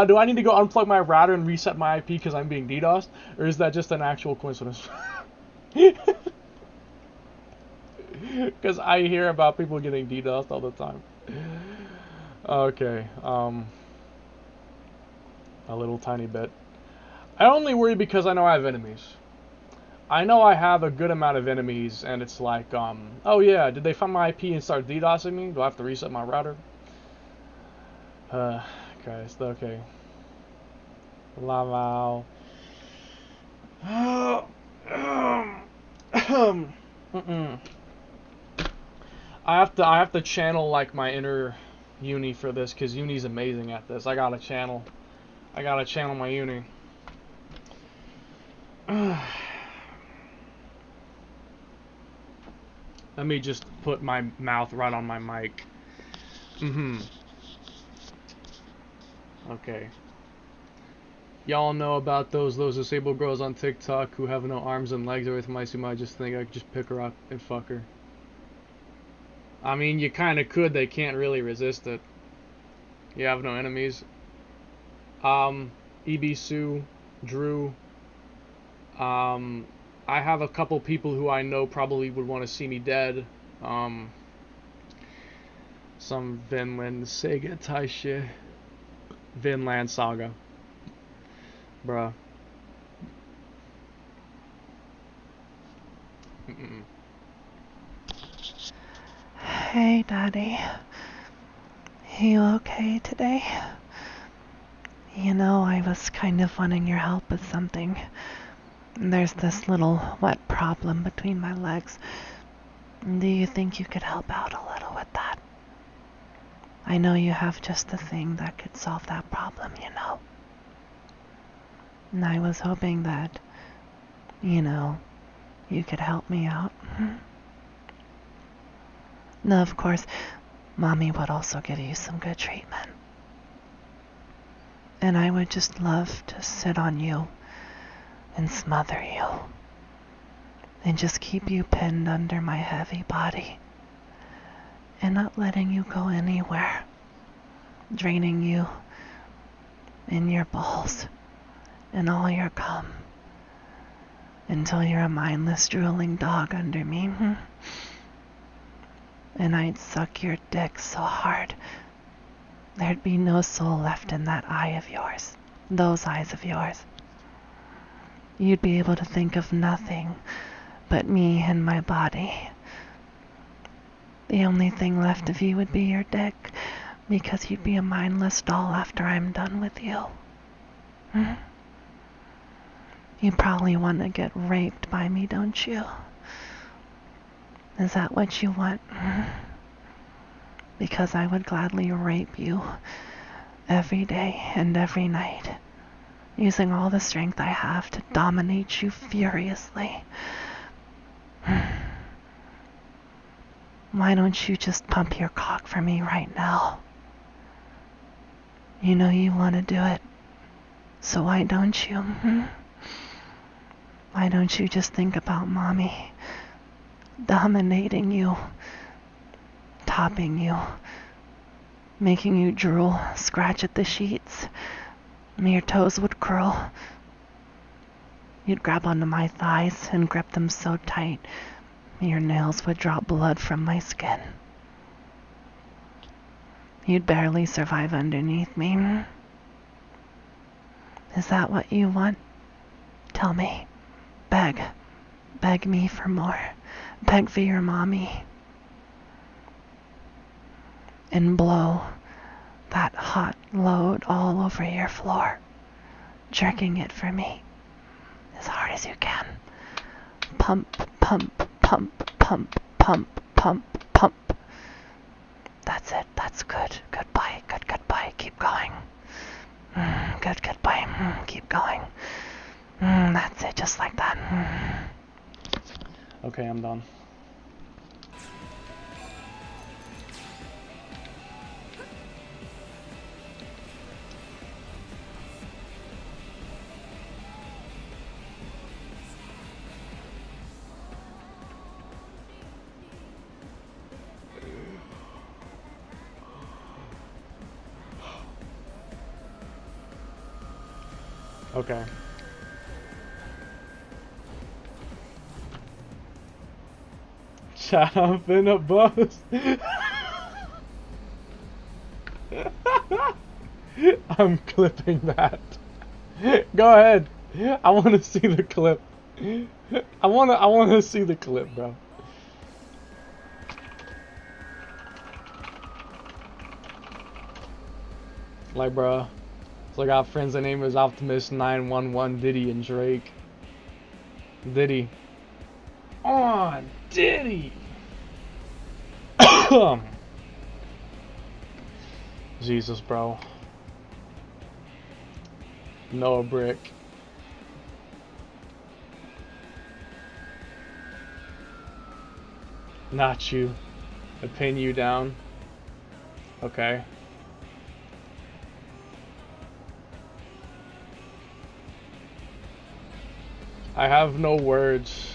do I need to go unplug my router and reset my IP because I'm being DDoSed? Or is that just an actual coincidence? Because I hear about people getting DDoSed all the time. Okay, a little tiny bit. I only worry because I know I have enemies. I know I have a good amount of enemies, and it's like, oh yeah, did they find my IP and start DDoSing me? Do I have to reset my router? Guys, okay. Laval. I have to channel like my inner Uni for this, cause Uni's amazing at this. I gotta channel my Uni. Let me just put my mouth right on my mic. Okay. Y'all know about those disabled girls on TikTok who have no arms and legs. Every time I see them, I just think I could just pick her up and fuck her. I mean, you kind of could. They can't really resist it. You have no enemies. Ibisu, Drew. I have a couple people who I know probably would want to see me dead. Some Vinland Saga Taisha. Vinland Saga. Bruh. Hey, Daddy. You okay today? You know, I was kind of wanting your help with something. There's this little wet problem between my legs. Do you think you could help out a little with that? I know you have just the thing that could solve that problem, you know. And I was hoping that, you know, you could help me out. Now, of course, Mommy would also give you some good treatment. And I would just love to sit on you and smother you and just keep you pinned under my heavy body and not letting you go anywhere, draining you in your balls and all your cum until you're a mindless drooling dog under me. And I'd suck your dick so hard there'd be no soul left in that eye of yours, those eyes of yours. You'd be able to think of nothing but me and my body. The only thing left of you would be your dick, because you'd be a mindless doll after I'm done with you. You probably want to get raped by me, don't you? Is that what you want? Because I would gladly rape you every day and every night, using all the strength I have to dominate you furiously. Why don't you just pump your cock for me right now? You know you want to do it, so why don't you? Why don't you just think about Mommy dominating you, topping you, making you drool, scratch at the sheets, your toes would curl. You'd grab onto my thighs and grip them so tight, your nails would drop blood from my skin. You'd barely survive underneath me. Is that what you want? Tell me. Beg. Beg me for more. Beg for your Mommy. And blow that hot load all over your floor, jerking it for me as hard as you can. Pump, pump, pump, pump, pump, pump, pump. That's it. That's good. Goodbye. Good goodbye. Keep going. Good goodbye. Keep going. That's it. Just like that. Okay, I'm done. Okay. Chat, I'm finna bust. I'm clipping that. Go ahead. I want to see the clip. I want to see the clip, bro. Like, bro. So I got friends that name is Optimus 911, Diddy, and Drake. Diddy. On Diddy. Jesus, bro. Noah Brick. Not you. I pin you down. Okay. I have no words.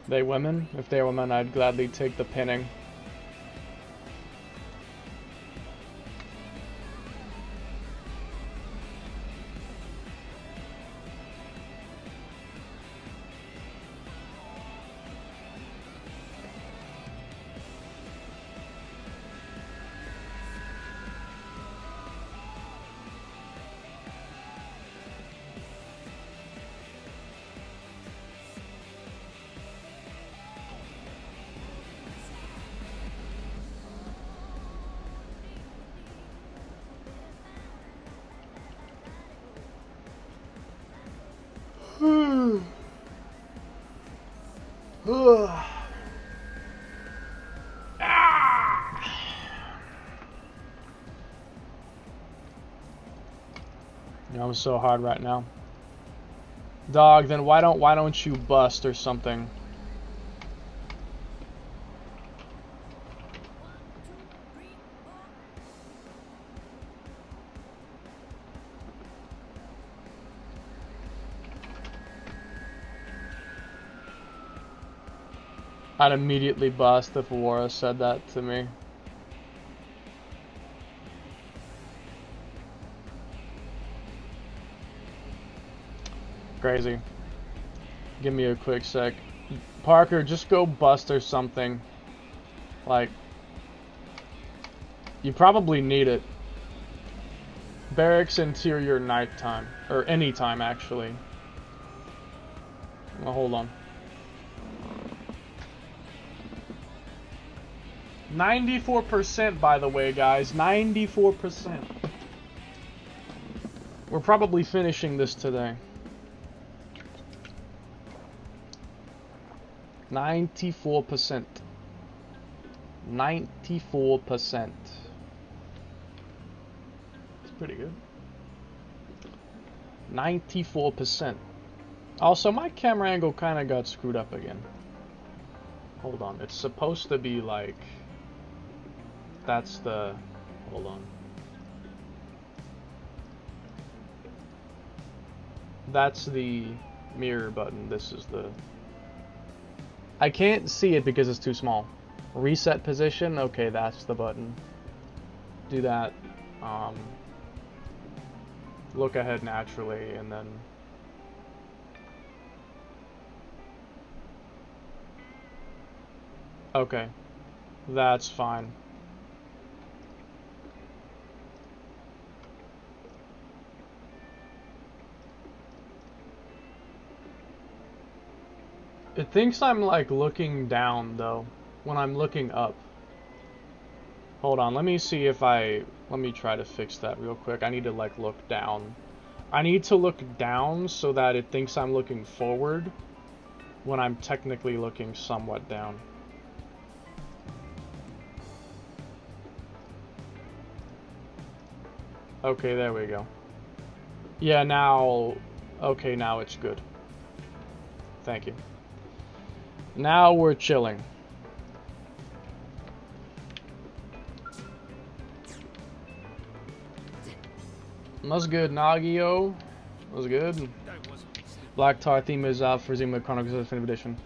They women? If they were women, I'd gladly take the pinning. I'm so hard right now. Dog, then why don't you bust or something? I'd immediately bust if Aurora said that to me. Crazy. Give me a quick sec. Parker, just go bust or something. Like, you probably need it. Barracks interior nighttime. Or anytime, actually. Well, hold on. 94%, by the way, guys. 94%. We're probably finishing this today. 94%. 94%. It's pretty good. 94%. Also, my camera angle kind of got screwed up again. Hold on. It's supposed to be like... That's the... Hold on. That's the mirror button. This is the... I can't see it because it's too small. Reset position. Okay, that's the button. Do that. Look ahead naturally, and then... Okay. That's fine. It thinks I'm like looking down though, when I'm looking up. Hold on, let me see if let me try to fix that real quick. I need to like look down. I need to look down so that it thinks I'm looking forward when I'm technically looking somewhat down. Okay, there we go. Yeah, now... Okay, now it's good. Thank you. Now we're chilling. What's good, Nagio? What's good? Black Tar theme is out for Zima Chronicles Definitive Edition.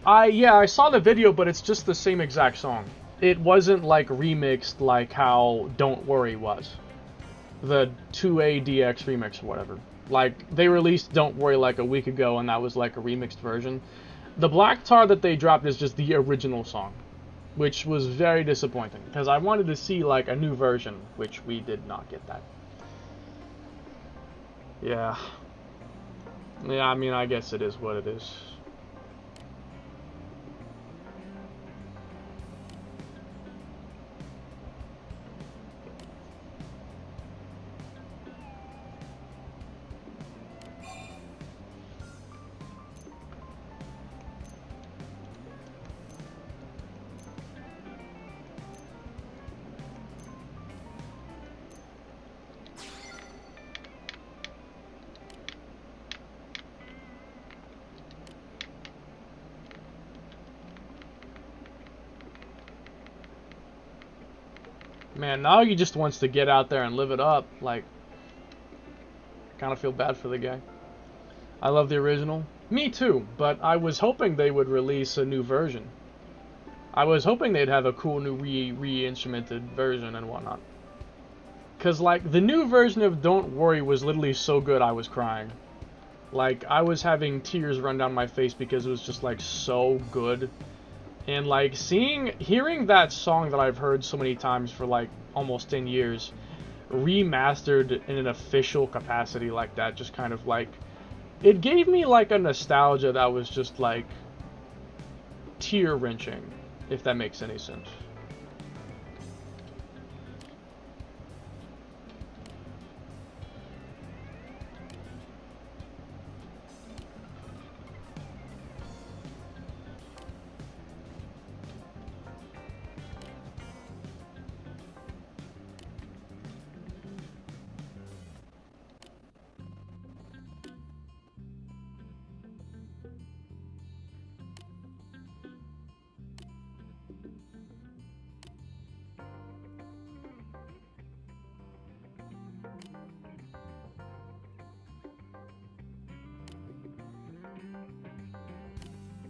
Yeah, I saw the video, but it's just the same exact song. It wasn't like remixed like how Don't Worry was. The 2ADX remix or whatever. Like, they released Don't Worry like a week ago, and that was like a remixed version. The Black Tar that they dropped is just the original song. which was very disappointing because I wanted to see like a new version, which we did not get that. Yeah. Yeah, I mean, I guess it is what it is. Man, now he just wants to get out there and live it up. Like, kind of feel bad for the guy. I love the original. Me too, but I was hoping they would release a new version. I was hoping they'd have a cool new re-instrumented version and whatnot. Because, like, the new version of Don't Worry was literally so good I was crying. Like, I was having tears run down my face because it was just, like, so good. And, like, hearing that song that I've heard so many times for, like, almost 10 years, remastered in an official capacity like that, just kind of, like, it gave me, like, a nostalgia that was just, like, tear-wrenching, if that makes any sense.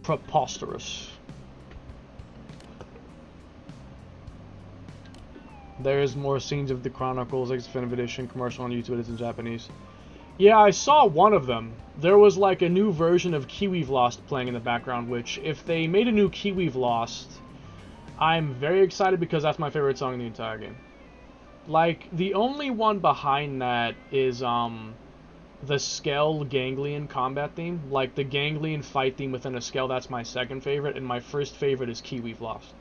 Preposterous. There's more scenes of the Chronicles Extended Edition commercial on YouTube. It's in Japanese. Yeah, I saw one of them. There was like a new version of Key We've Lost playing in the background, which if they made a new Key We've Lost, I'm very excited because that's my favorite song in the entire game. Like, the only one behind that is the Skell Ganglion combat theme. Like, the Ganglion fight theme within a Skell, that's my second favorite, and my first favorite is Key We've Lost.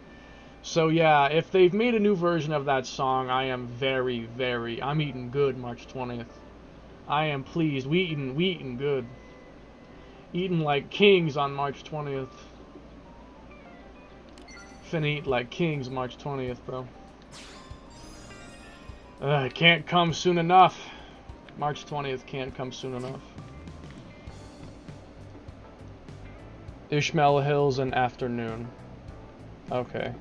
So yeah, if they've made a new version of that song, I am I'm eating good March 20th. I am pleased. We eating good. Eating like kings on March 20th. Finna eat like kings March 20th, bro. It can't come soon enough. March 20th can't come soon enough. Ishmael Hills and afternoon. Okay.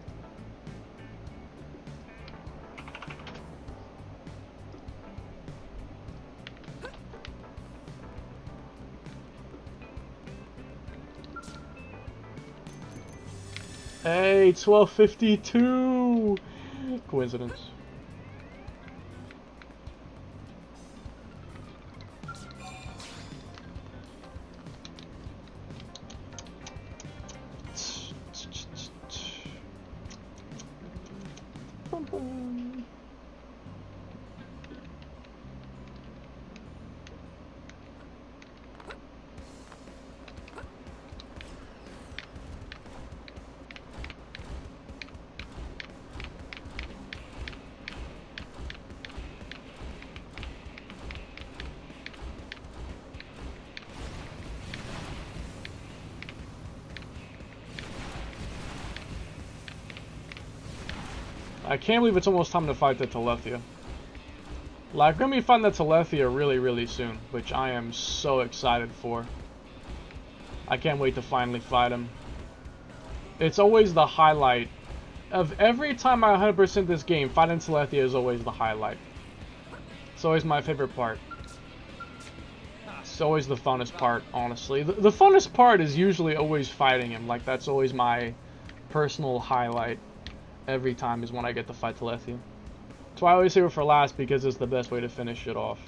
Hey, 12:52. Coincidence. I can't believe it's almost time to fight the Telethia. Like, we're gonna be fighting the Telethia really soon, which I am so excited for. I can't wait to finally fight him. It's always the highlight. Of every time I 100% this game, fighting Telethia is always the highlight. It's always my favorite part. It's always the funnest part, honestly. The funnest part is usually always fighting him. Like, that's always my personal highlight. Every time is when I get to fight Telethia. That's why I always save it for last, because it's the best way to finish it off.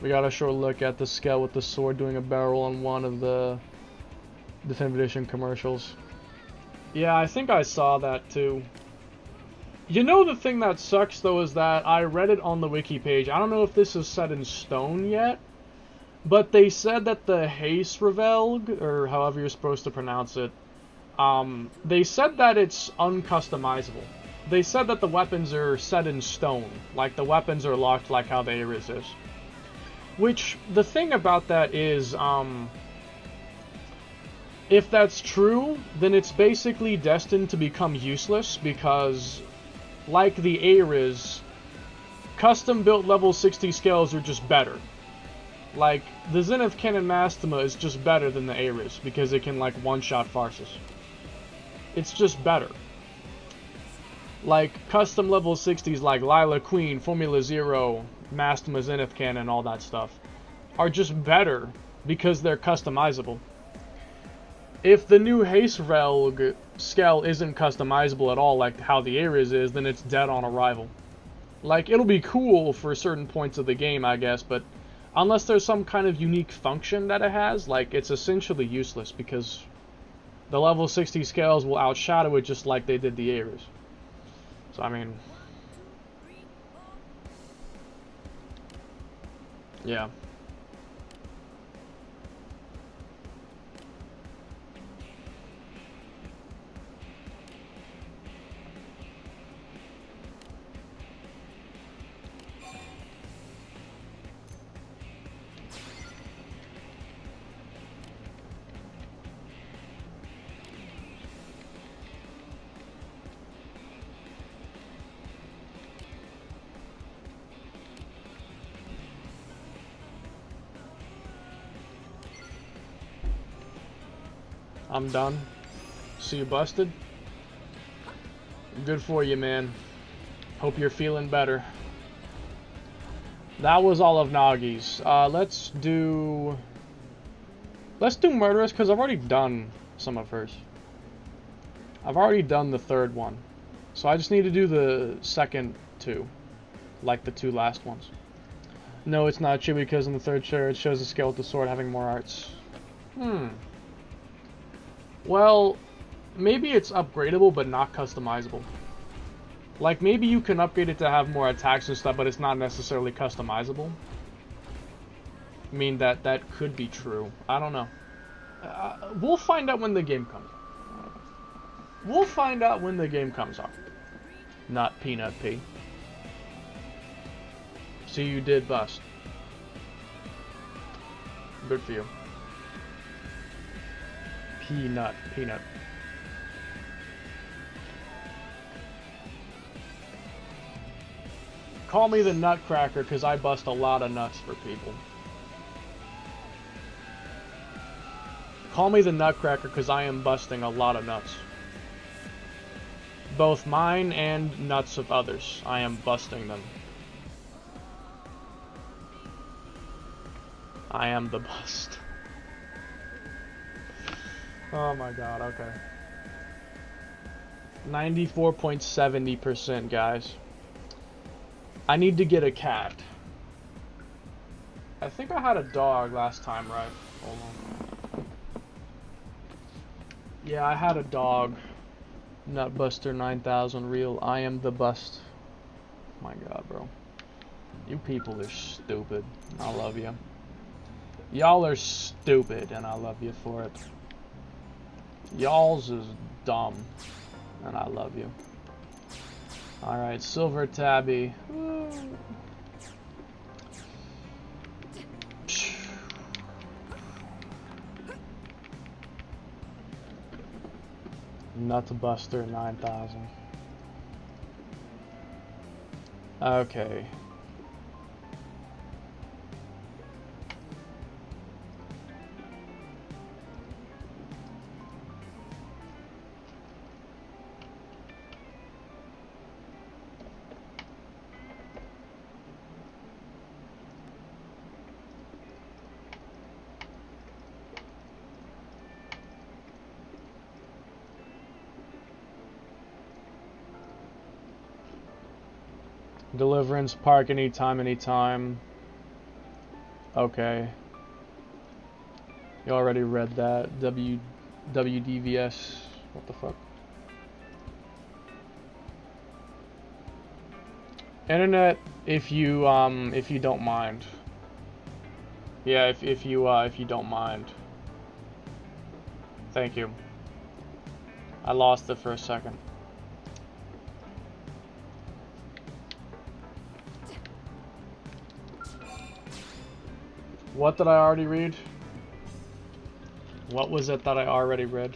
We got a short look at the Skell with the sword doing a barrel on one of the Definitive Edition commercials. Yeah, I think I saw that too. You know, the thing that sucks though is that I read it on the wiki page. I don't know if this is set in stone yet, but they said that the Haste-Revelg, or however you're supposed to pronounce it, they said that it's uncustomizable. They said that the weapons are set in stone, like the weapons are locked like how the Ares is. Which, the thing about that is, if that's true, then it's basically destined to become useless because, like the Ares, custom-built level 60 scales are just better. Like, the Zenith Cannon Mastema is just better than the Ares because it can, like, one-shot farces. It's just better. Like, custom level 60s like Lila Queen, Formula Zero, Mastema Zenith Cannon, all that stuff, are just better because they're customizable. If the new Haste-Revelg scale isn't customizable at all like how the Ares is, then it's dead on arrival. Like, it'll be cool for certain points of the game, I guess, but unless there's some kind of unique function that it has, like, it's essentially useless because the level 60 scales will outshadow it just like they did the Ares. So, I mean, yeah. I'm done. So you busted? Good for you, man. Hope you're feeling better. That was all of Nagi's. Let's do Murderous, because I've already done some of hers. I've already done the third one. So I just need to do the second two. Like the two last ones. No, it's not true because in the third chair it shows the scale with the sword having more arts. Well, maybe it's upgradable but not customizable. Like, maybe you can upgrade it to have more attacks and stuff, but it's not necessarily customizable. I mean, that could be true. I don't know. We'll find out when the game comes. We'll find out when the game comes out. Not Peanut P. So you did bust. Good for you. Peanut. Call me the Nutcracker, because I bust a lot of nuts for people. Call me the Nutcracker, because I am busting a lot of nuts. Both mine and nuts of others. I am busting them. I am the bust. Oh my god, okay. 94.70%, guys. I need to get a cat. I think I had a dog last time, right? Hold on. Yeah, I had a dog. Nutbuster 9000 real. I am the bust. My god, bro. You people are stupid. I love you. Y'all are stupid, and I love you for it. Y'all's is dumb, and I love you. Alright, Silver Tabby. Nutbuster 9000. Okay. Deliverance, park anytime. Okay. You already read that. WDVS. What the fuck? Internet, if you don't mind. Yeah, if you don't mind. Thank you. I lost it for a second. What did I already read? What was it that I already read?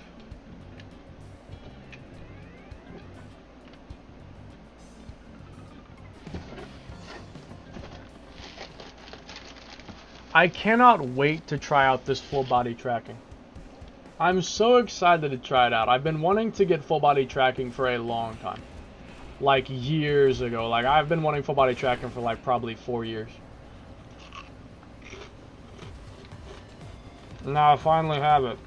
I cannot wait to try out this full body tracking. I'm so excited to try it out. I've been wanting to get full body tracking for a long time. Like years ago. Like I've been wanting full body tracking for like probably 4 years. Now I finally have it.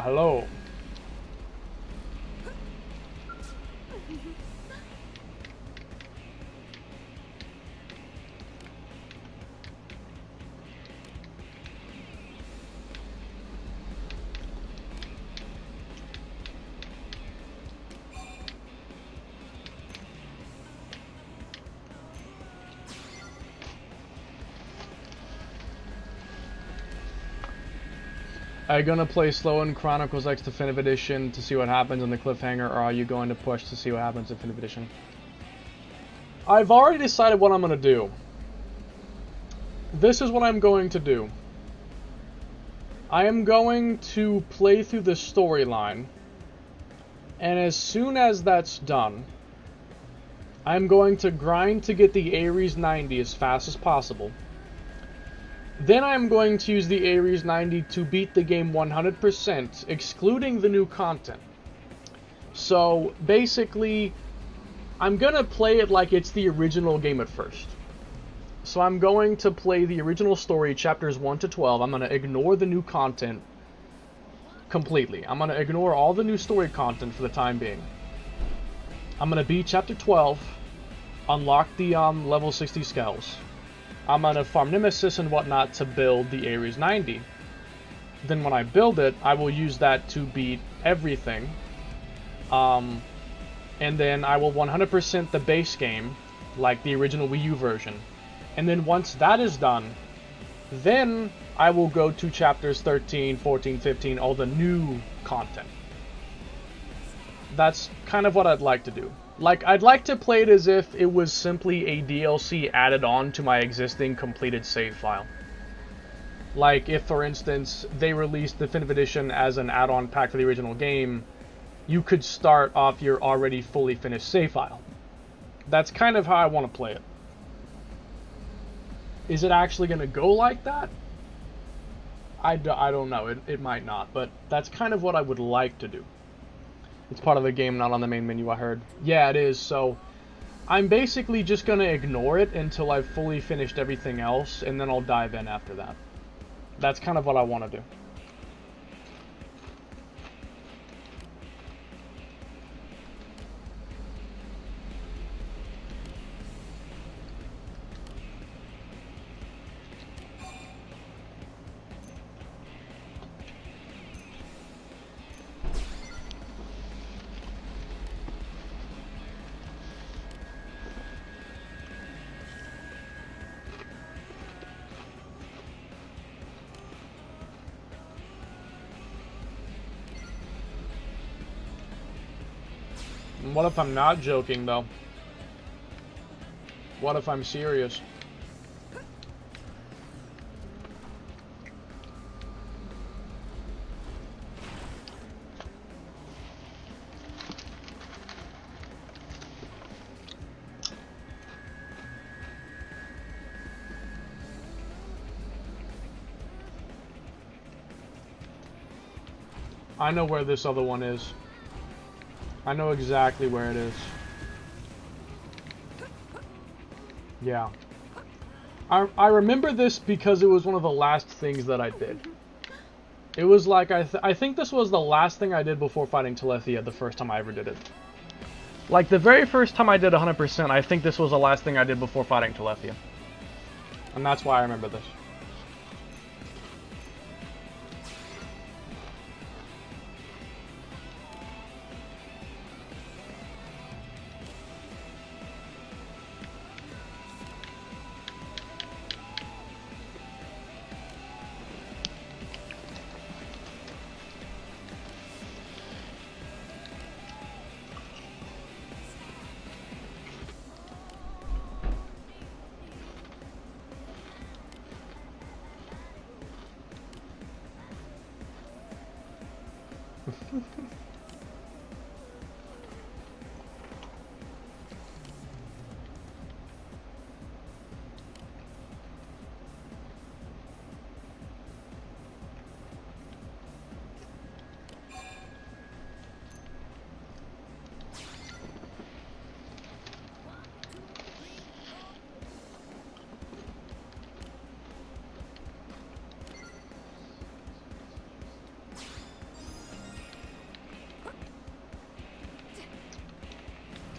Hello. Are you gonna play slow in Chronicles X Definitive Edition to see what happens in the cliffhanger, or are you going to push to see what happens in Definitive Edition? I've already decided what I'm gonna do. This is what I'm going to do. I am going to play through the storyline, and as soon as that's done, I'm going to grind to get the Ares 90 as fast as possible. Then I'm going to use the Ares 90 to beat the game 100%, excluding the new content. So, basically, I'm gonna play it like it's the original game at first. So I'm going to play the original story, chapters 1 to 12. I'm gonna ignore the new content completely. I'm gonna ignore all the new story content for the time being. I'm gonna beat chapter 12, unlock the level 60 skulls. I'm gonna farm Nemesis and whatnot to build the Ares 90. Then when I build it, I will use that to beat everything. And then I will 100% the base game, like the original Wii U version. And then once that is done, then I will go to chapters 13, 14, 15, all the new content. That's kind of what I'd like to do. Like, I'd like to play it as if it was simply a DLC added on to my existing completed save file. Like, if, for instance, they released Definitive Edition as an add-on pack for the original game, you could start off your already fully finished save file. That's kind of how I want to play it. Is it actually going to go like that? I don't know. It might not, but that's kind of what I would like to do. It's part of the game, not on the main menu, I heard. Yeah, it is, so I'm basically just going to ignore it until I've fully finished everything else, and then I'll dive in after that. That's kind of what I want to do. What if I'm not joking, though? What if I'm serious? I know where this other one is. I know exactly where it is. Yeah. I remember this because it was one of the last things that I did. It was like, I think this was the last thing I did before fighting Telethia the first time I ever did it. Like, the very first time I did 100%, I think this was the last thing I did before fighting Telethia. And that's why I remember this.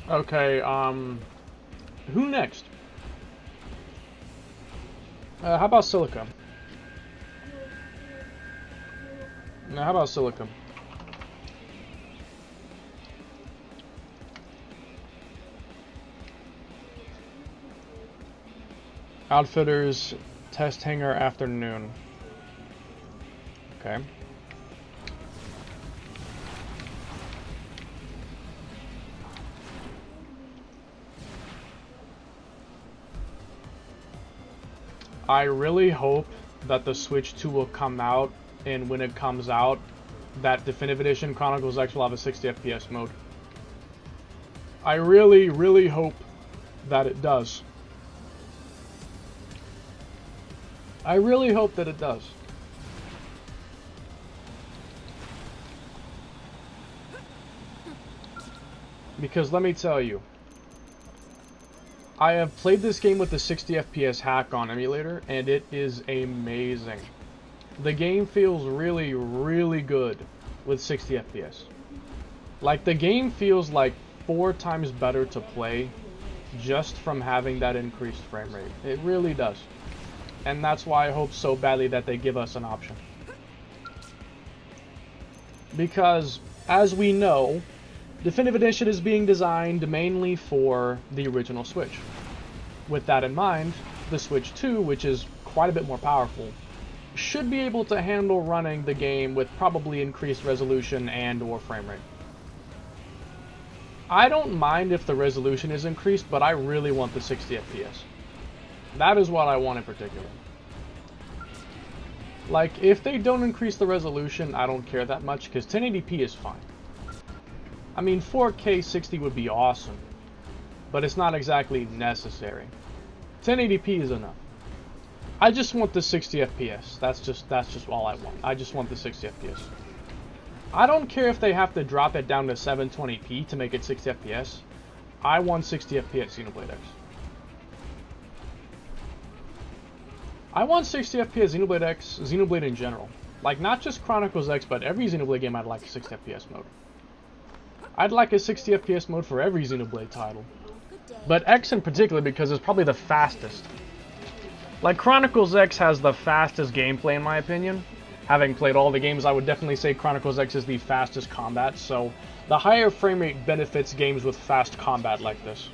Okay, who next? How about Silica? Now, how about Silica? Outfitters, test hangar afternoon. Okay. I really hope that the Switch 2 will come out, and when it comes out, that Definitive Edition Chronicles X will have a 60 FPS mode. I really, really hope that it does. I really hope that it does. Because let me tell you, I have played this game with the 60 FPS hack on emulator, and it is amazing. The game feels really, really good with 60 FPS. Like, the game feels like 4 times better to play just from having that increased frame rate. It really does. And that's why I hope so badly that they give us an option. Because, as we know, Definitive Edition is being designed mainly for the original Switch. With that in mind, the Switch 2, which is quite a bit more powerful, should be able to handle running the game with probably increased resolution and or frame rate. I don't mind if the resolution is increased, but I really want the 60 FPS. That is what I want in particular. Like, if they don't increase the resolution, I don't care that much, because 1080p is fine. I mean, 4K 60 would be awesome, but it's not exactly necessary. 1080p is enough. I just want the 60 FPS. That's just all I want. I just want the 60 FPS. I don't care if they have to drop it down to 720p to make it 60 FPS. I want 60 FPS Xenoblade X. I want 60 FPS Xenoblade X, Xenoblade in general. Like, not just Chronicles X, but every Xenoblade game I'd like a 60 FPS mode. I'd like a 60 FPS mode for every Xenoblade title. But X in particular because it's probably the fastest. Like, Chronicles X has the fastest gameplay in my opinion. Having played all the games, I would definitely say Chronicles X is the fastest combat, so the higher frame rate benefits games with fast combat like this.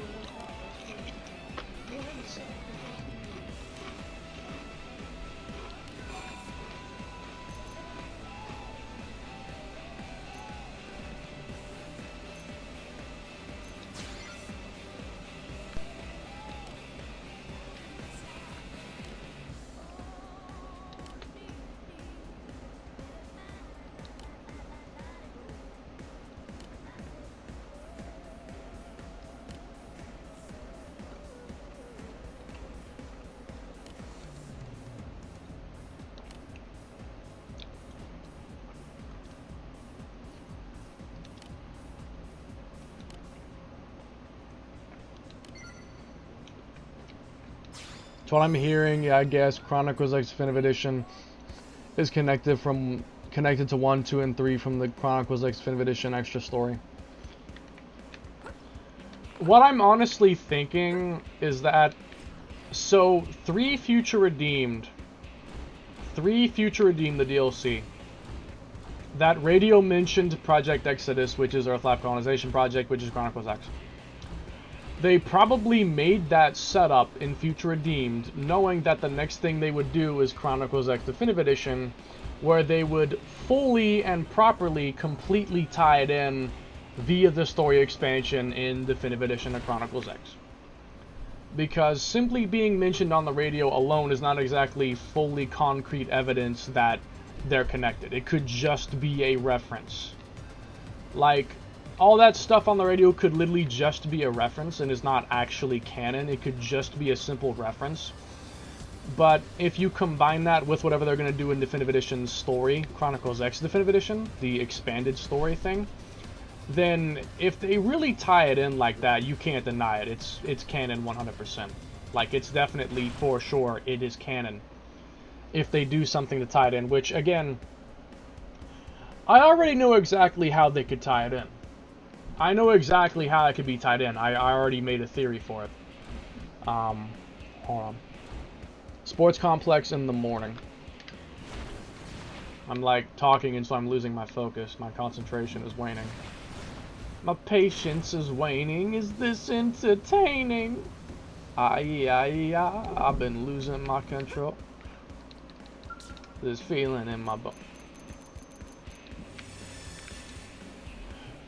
That's what I'm hearing. I guess Chronicles X Definitive Edition is connected to 1, 2, and 3 from the Chronicles X Definitive Edition extra story. What I'm honestly thinking is that, so 3 Future Redeemed, the DLC, that Radio mentioned Project Exodus, which is Earthlife Colonization Project, which is Chronicles X. They probably made that setup in Future Redeemed, knowing that the next thing they would do is Chronicles X Definitive Edition, where they would fully and properly, completely tie it in via the story expansion in Definitive Edition of Chronicles X. Because simply being mentioned on the radio alone is not exactly fully concrete evidence that they're connected. It could just be a reference. Like, all that stuff on the radio could literally just be a reference and is not actually canon. It could just be a simple reference. But if you combine that with whatever they're going to do in Definitive Edition's story, Chronicles X Definitive Edition, the expanded story thing, then if they really tie it in like that, you can't deny it. It's canon 100%. Like, it's definitely, for sure, it is canon. If they do something to tie it in, which, again, I already know exactly how they could tie it in. I know exactly how it could be tied in. I already made a theory for it. Hold on. Sports complex in the morning. I'm like talking and so I'm losing my focus. My concentration is waning. My patience is waning. Is this entertaining? I've been losing my control. This feeling in my bone.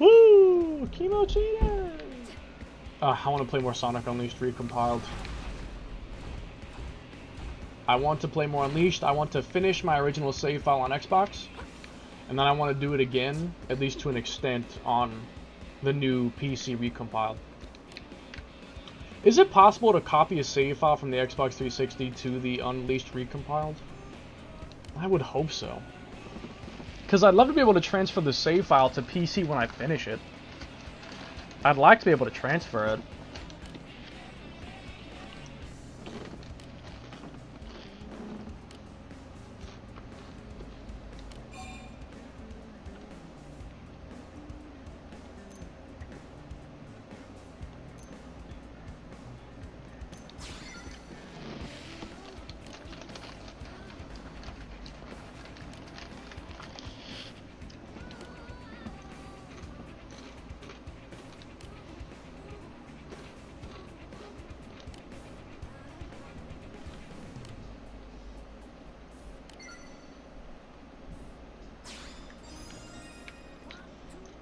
Woo! Kimochi! I want to play more Sonic Unleashed Recompiled. I want to play more Unleashed. I want to finish my original save file on Xbox. And then I want to do it again, at least to an extent, on the new PC Recompiled. Is it possible to copy a save file from the Xbox 360 to the Unleashed Recompiled? I would hope so. Because I'd love to be able to transfer the save file to PC when I finish it. I'd like to be able to transfer it.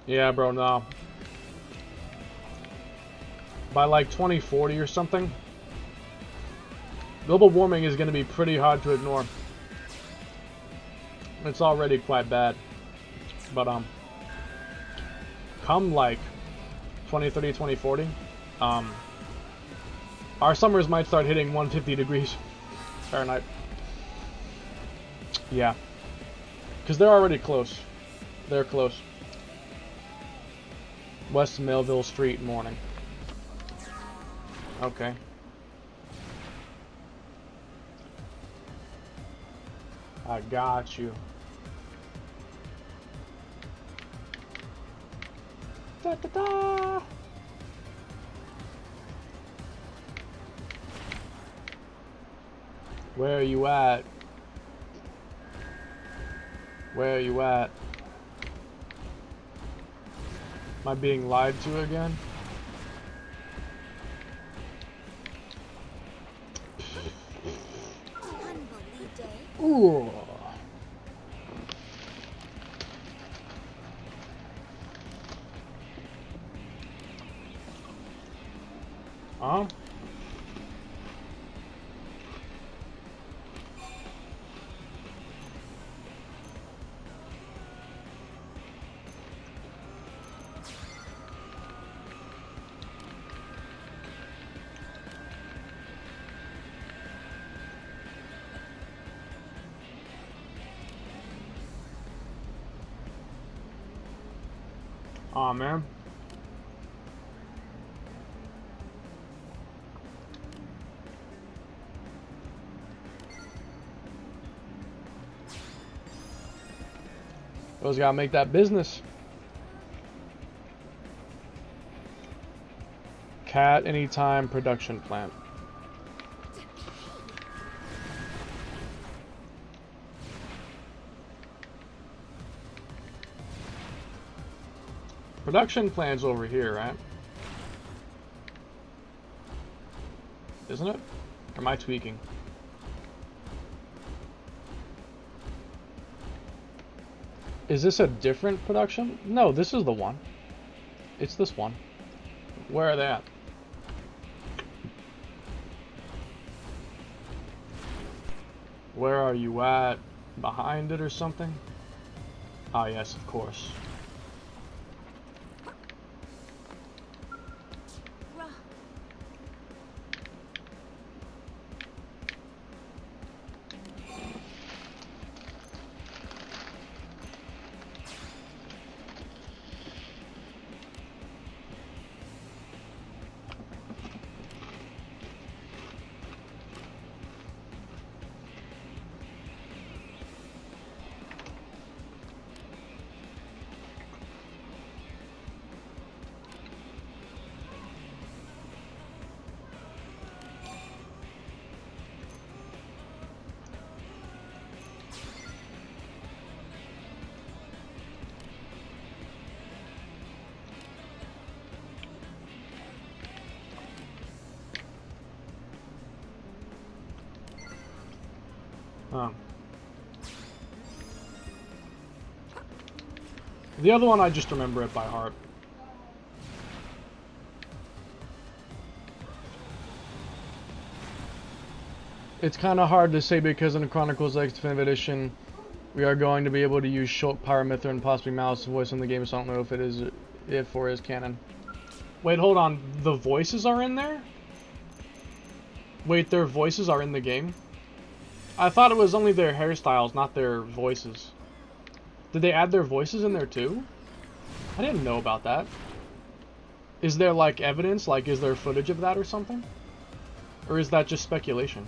Yeah, bro, no. By like 2040 or something, global warming is going to be pretty hard to ignore. It's already quite bad. But, come like 2030, 2040, our summers might start hitting 150 degrees Fahrenheit. Yeah. Because they're already close. They're close. West Melville Street, morning. Okay. I got you. Da, da, da. Where are you at? Where are you at? Am I being lied to again? Ooh. Huh? Aw, man. Always gotta make that business. Cat Anytime Production Plant. Production plant's over here, right? Isn't it? Or am I tweaking? Is this a different production? No, this is the one. It's this one. Where are they at? Where are you at? Behind it or something? Ah, yes, of course. Oh. The other one, I just remember it by heart. It's kind of hard to say because in the Chronicles X Definitive Edition, we are going to be able to use Shulk, Pyramithra, and possibly Malice's voice in the game, so I don't know if it is, if or is canon. Wait, hold on. The voices are in there? Wait, their voices are in the game? I thought it was only their hairstyles, not their voices. Did they add their voices in there too? I didn't know about that. Is there like evidence? Like, is there footage of that or something? Or is that just speculation?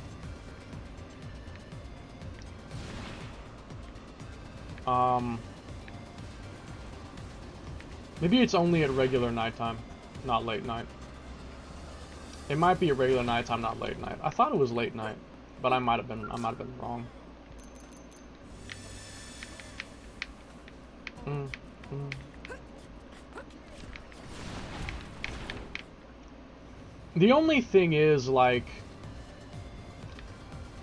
Maybe it's only at regular nighttime, not late night. It might be a regular nighttime, not late night. I thought it was late night. But I might have been wrong. The only thing is, like,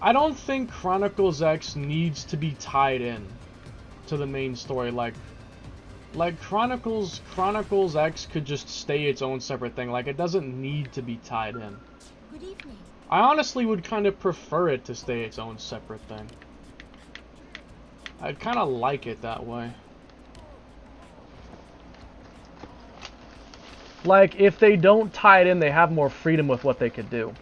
I don't think Chronicles X needs to be tied in to the main story. Like Chronicles X could just stay its own separate thing. Like, it doesn't need to be tied in. Good evening. I honestly would kind of prefer it to stay its own separate thing. I'd kind of like it that way. Like, if they don't tie it in, they have more freedom with what they could do.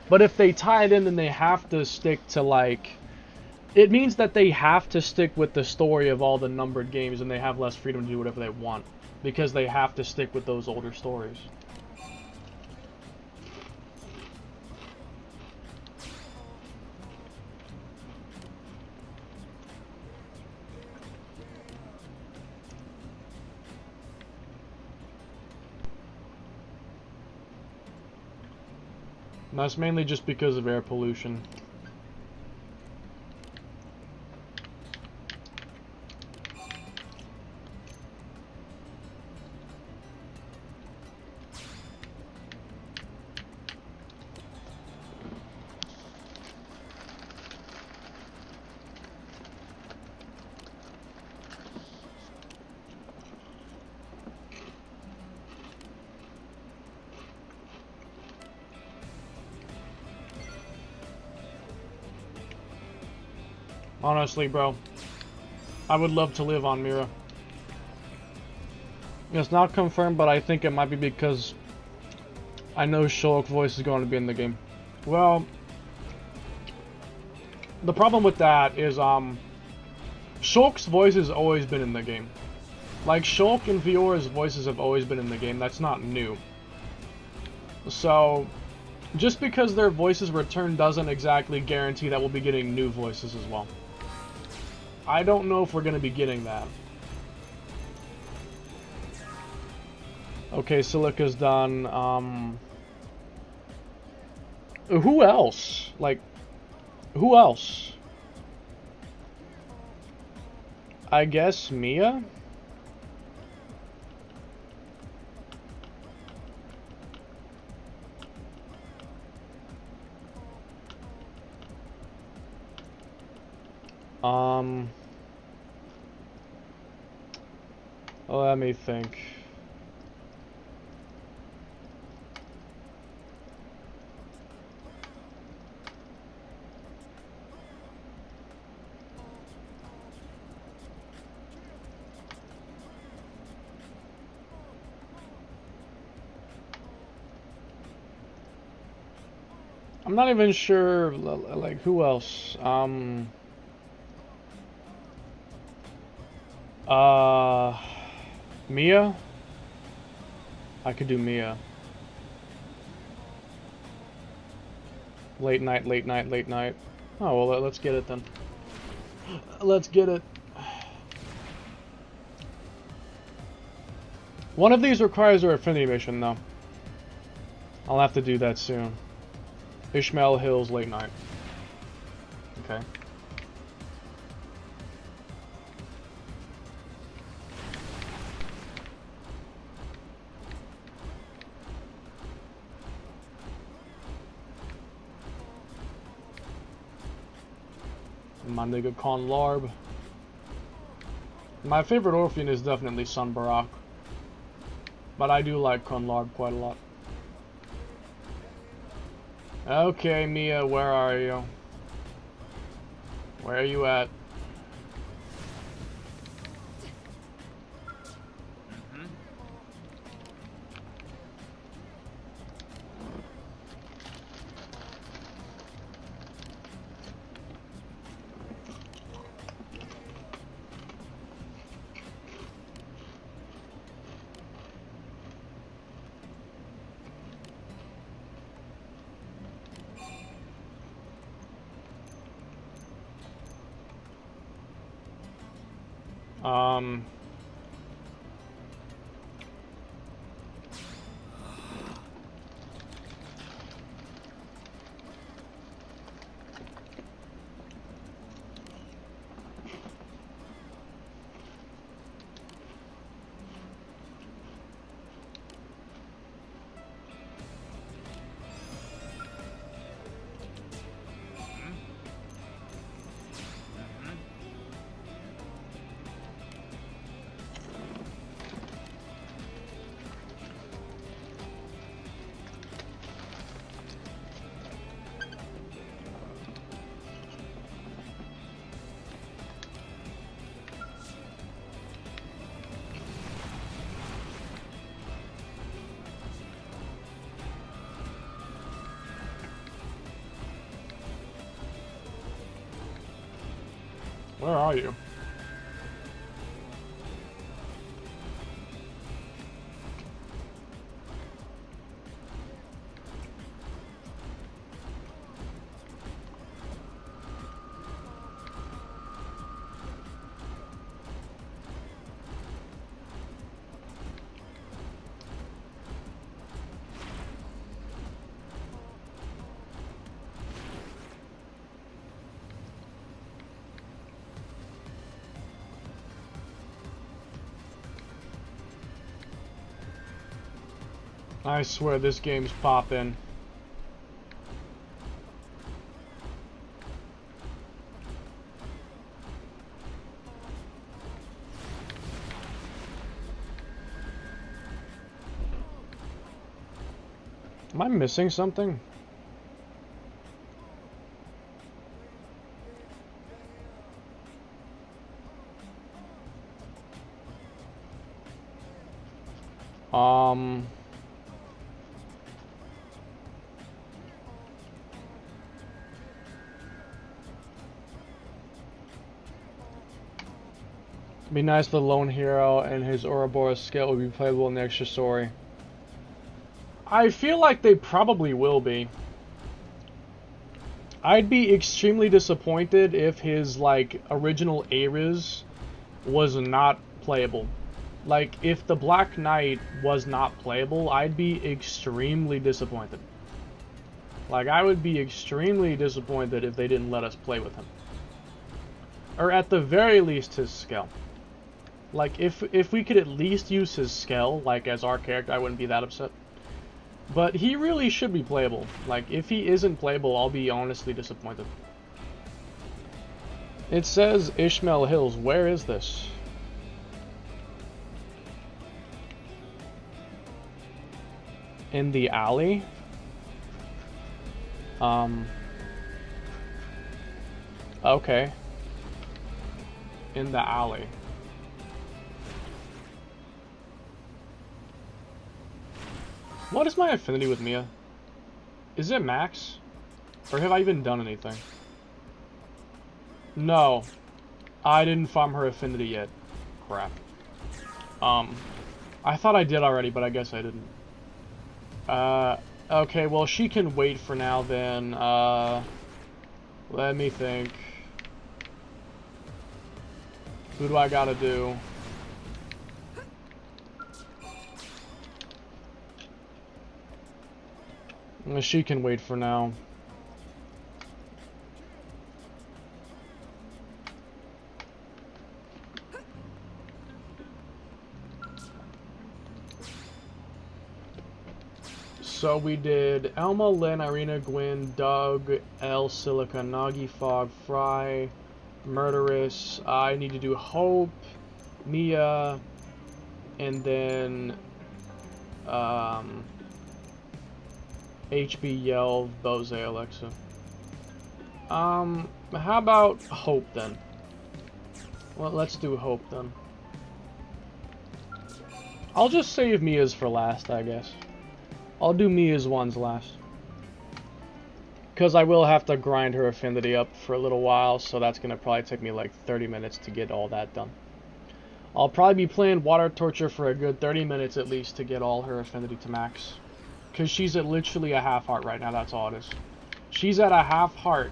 But if they tie it in, then they have to stick to, like... It means that they have to stick with the story of all the numbered games, and they have less freedom to do whatever they want. Because they have to stick with those older stories. And that's mainly just because of air pollution. Honestly, bro, I would love to live on Mira. It's not confirmed, but I think it might be because I know Shulk's voice is going to be in the game. Well, the problem with that is, Shulk's voice has always been in the game. Like, Shulk and Fiora's voices have always been in the game. That's not new. So, just because their voices return doesn't exactly guarantee that we'll be getting new voices as well. I don't know if we're going to be getting that. Okay, Silica's done. Who else? Like, who else? I guess Mia? Let me think. I'm not even sure, like, who else? Mia? I could do Mia. Late night, late night, late night. Oh, well, let's get it then. Let's get it. One of these requires our affinity mission, though. I'll have to do that soon. Ishmael Hills, late night. Okay. My nigga Con Larb. My favorite Orphean is definitely Sun Barak. But I do like Con Larb quite a lot. Okay, Mia, where are you? Where are you at? Where are you? I swear this game's poppin'. Am I missing something? Be nice the lone hero and his Ouroboros skill will be playable in the extra story. I feel like they probably will be. I'd be extremely disappointed if his, like, original Ares was not playable. Like, if the Black Knight was not playable, I'd be extremely disappointed. Like, I would be extremely disappointed if they didn't let us play with him. Or at the very least, his skill. Like, if we could at least use his skill, like, as our character, I wouldn't be that upset. But he really should be playable. Like, if he isn't playable, I'll be honestly disappointed. It says Ishmael Hills. Where is this? In the alley? Okay. In the alley. What is my affinity with Mia? Is it max? Or have I even done anything? No. I didn't farm her affinity yet. Crap. I thought I did already, but I guess I didn't. Okay, well, she can wait for now then. Let me think. Who do I gotta do? She can wait for now. So we did Elma, Lynn, Irina, Gwyn, Doug, El, Silica, Nagi, Fog, Fry, Murderous. I need to do Hope, Mia, and then HB, Yelv, Bose, Alexa. How about Hope then? Well, let's do Hope then. I'll just save Mia's for last, I guess. I'll do Mia's ones last. Because I will have to grind her affinity up for a little while, so that's going to probably take me like 30 minutes to get all that done. I'll probably be playing Water Torture for a good 30 minutes at least to get all her affinity to max. Because she's at literally a half heart right now, that's all it is. She's at a half heart,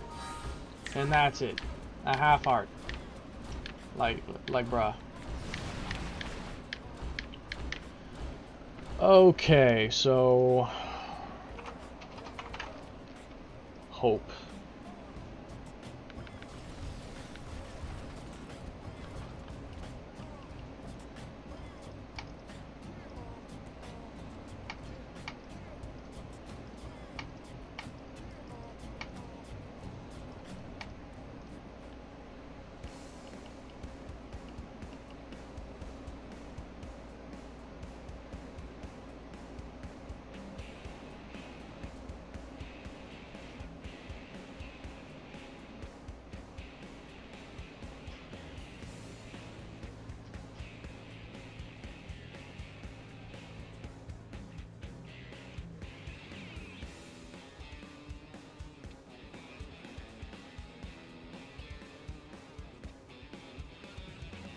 and that's it. A half heart. Like bruh. Okay, so Hope.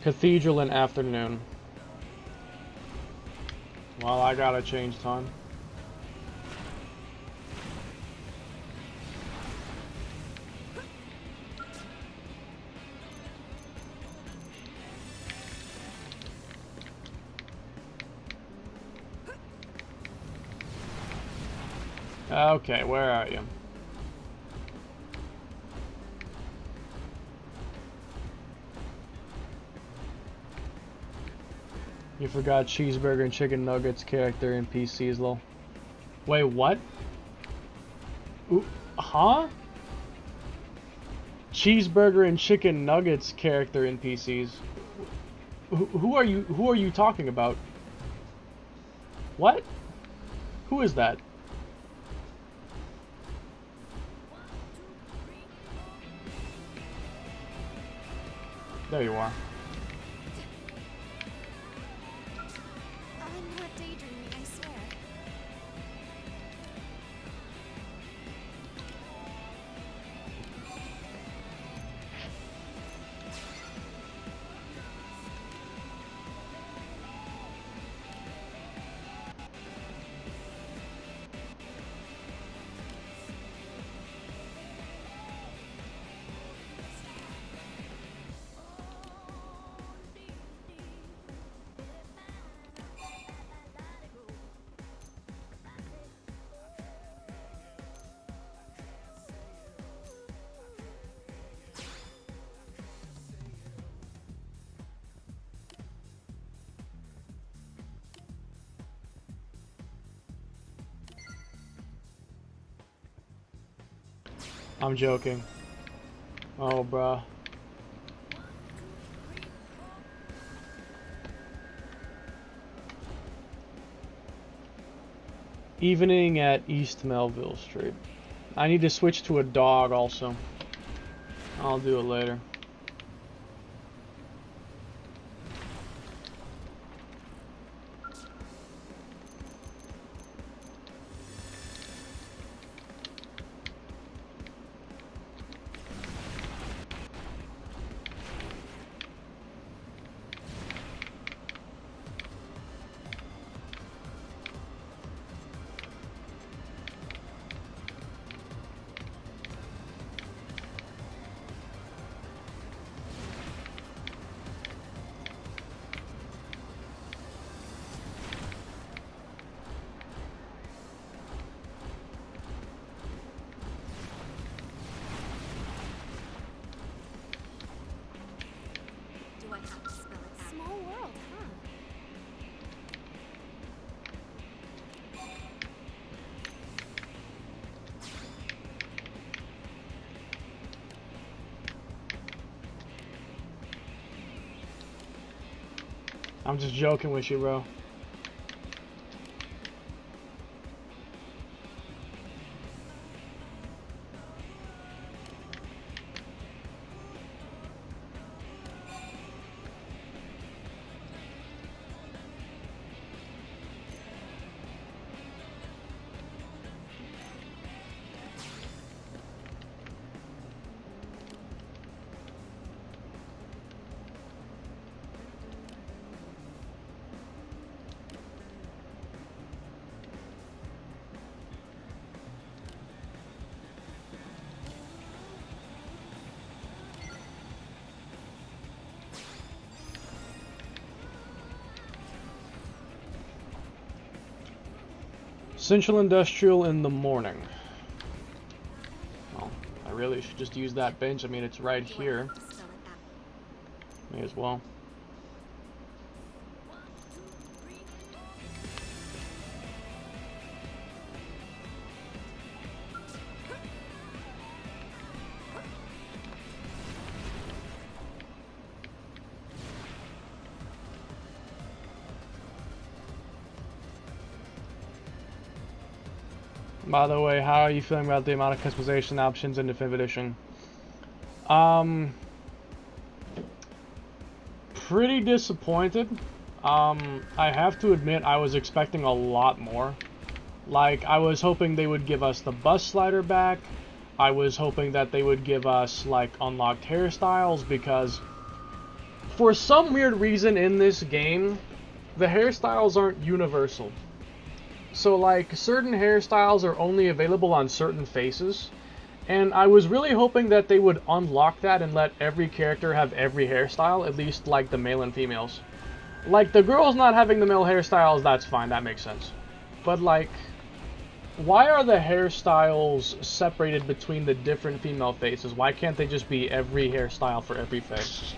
Cathedral in afternoon. Well, I gotta change time. Okay, where are you? You forgot cheeseburger and chicken nuggets character NPCs, lol. Wait, what? Ooh, huh? Cheeseburger and chicken nuggets character NPCs. Who are you talking about? What? Who is that? There you are. I'm not daydreaming, I swear. I'm joking. Oh, bruh. Evening at East Melville Street. I need to switch to a dog also. I'll do it later. Do I have to spell it out? Small world, huh? I'm just joking with you, bro. Central Industrial in the morning. Well, I really should just use that bench. I mean, it's right Do I here. have to spell it out? May as well. By the way, how are you feeling about the amount of customization options in Definitive Edition? Pretty disappointed. I have to admit I was expecting a lot more. Like, I was hoping they would give us the bus slider back. I was hoping that they would give us, like, unlocked hairstyles, because for some weird reason in this game, the hairstyles aren't universal. So, like, certain hairstyles are only available on certain faces, and I was really hoping that they would unlock that and let every character have every hairstyle, at least, like, the male and females. Like, the girls not having the male hairstyles, that's fine, that makes sense. But, like, why are the hairstyles separated between the different female faces? Why can't they just be every hairstyle for every face?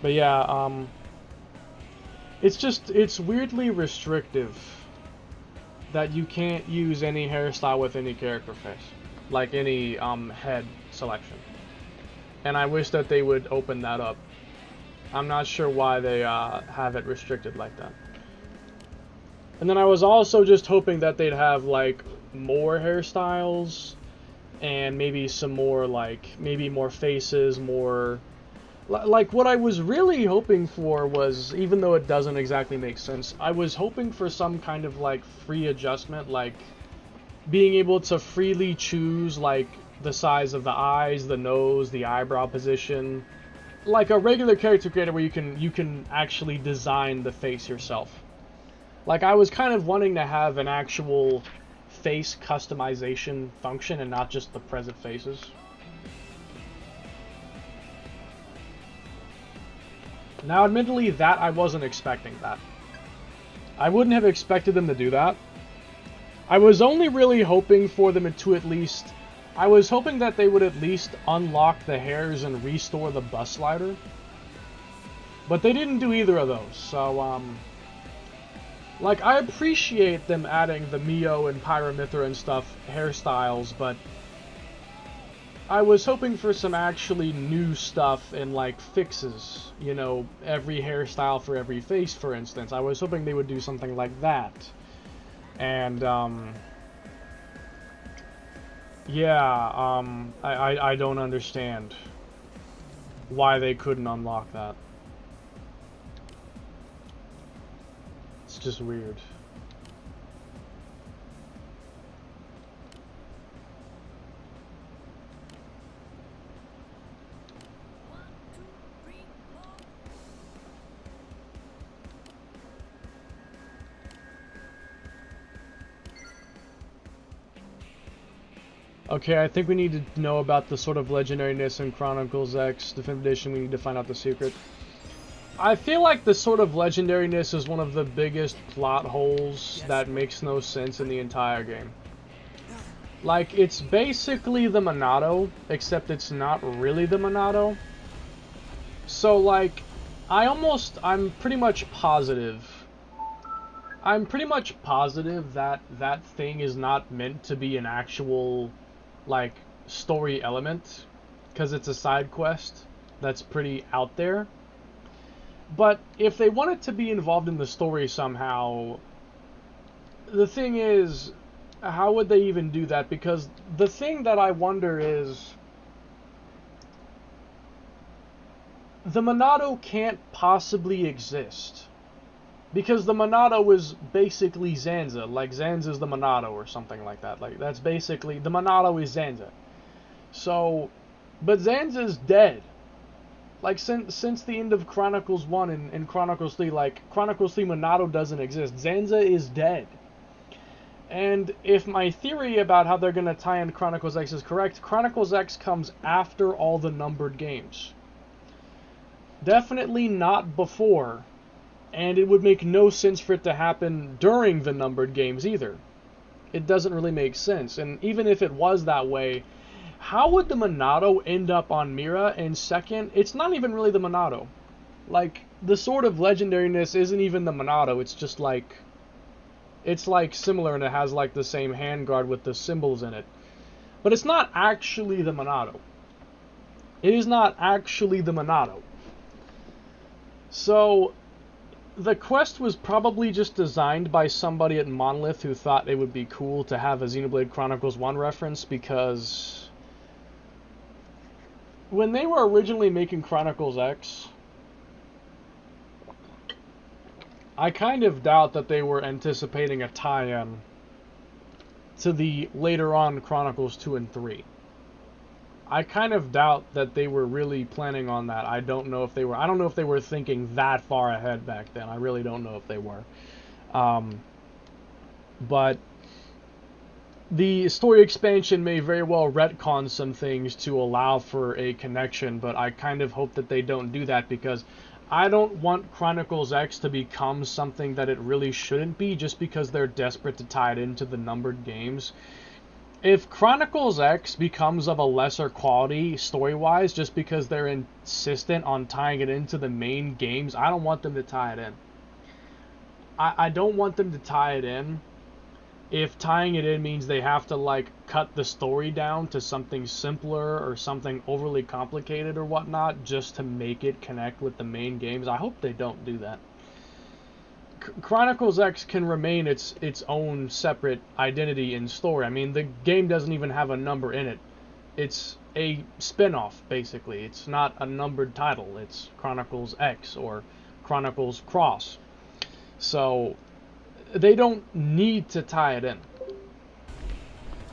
But yeah, it's weirdly restrictive that you can't use any hairstyle with any character face, like any head selection. And I wish that they would open that up. I'm not sure why they have it restricted like that. And then I was also just hoping that they'd have like more hairstyles and maybe some more maybe more faces, more like what I was really hoping for was, even though it doesn't exactly make sense, I was hoping for some kind of like free adjustment, like being able to freely choose like the size of the eyes, the nose, the eyebrow position, like a regular character creator where you can actually design the face yourself. Like I was kind of wanting to have an actual face customization function and not just the present faces. Now, admittedly, that I wasn't expecting that. I wouldn't have expected them to do that. I was only really hoping for them to at least... I was hoping that they would at least unlock the hairs and restore the bus slider. But they didn't do either of those, so, like, I appreciate them adding the Mio and Pyramithra and stuff hairstyles, but I was hoping for some actually new stuff and, like, fixes. You know, every hairstyle for every face, for instance. I was hoping they would do something like that. And, yeah, I don't understand why they couldn't unlock that. It's just weird. Okay, I think we need to know about the sort of legendariness in Chronicles X Definitive Edition. We need to find out the secret. I feel like the sort of legendariness is one of the biggest plot holes that makes no sense in the entire game. Like, it's basically the Monado, except it's not really the Monado. So, like, I'm pretty much positive that that thing is not meant to be an actual, like, story element, because it's a side quest that's pretty out there. But if they want it to be involved in the story somehow, the thing is, how would they even do that? Because the thing that I wonder is, the Monado can't possibly exist. Because the Monado is basically Zanza. Like, Zanza's the Monado or something like that. Like, that's basically... The Monado is Zanza. So... But Zanza's dead. Like, since the end of Chronicles 1 and Chronicles 3, like, Chronicles 3 Monado doesn't exist. Zanza is dead. And if my theory about how they're going to tie in Chronicles X is correct, Chronicles X comes after all the numbered games. Definitely not before. And it would make no sense for it to happen during the numbered games either. It doesn't really make sense. And even if it was that way, how would the Monado end up on Mira? And second, it's not even really the Monado. Like, the sort of legendariness isn't even the Monado. It's just like... It's like similar and it has like the same handguard with the symbols in it. But it's not actually the Monado. It is not actually the Monado. So... The quest was probably just designed by somebody at Monolith who thought it would be cool to have a Xenoblade Chronicles 1 reference, because when they were originally making Chronicles X, I kind of doubt that they were anticipating a tie-in to the later on Chronicles 2 and 3. I kind of doubt that they were really planning on that. I don't know if they were. I don't know if they were thinking that far ahead back then. I really don't know if they were. But the story expansion may very well retcon some things to allow for a connection, but I kind of hope that they don't do that, because I don't want Chronicles X to become something that it really shouldn't be just because they're desperate to tie it into the numbered games. If Chronicles X becomes of a lesser quality story-wise just because they're insistent on tying it into the main games, I don't want them to tie it in. I don't want them to tie it in if tying it in means they have to, like, cut the story down to something simpler or something overly complicated or whatnot just to make it connect with the main games. I hope they don't do that. Chronicles X can remain its own separate identity and story. I mean, the game doesn't even have a number in it. It's a spin-off, basically. It's not a numbered title. It's Chronicles X or Chronicles Cross. So they don't need to tie it in.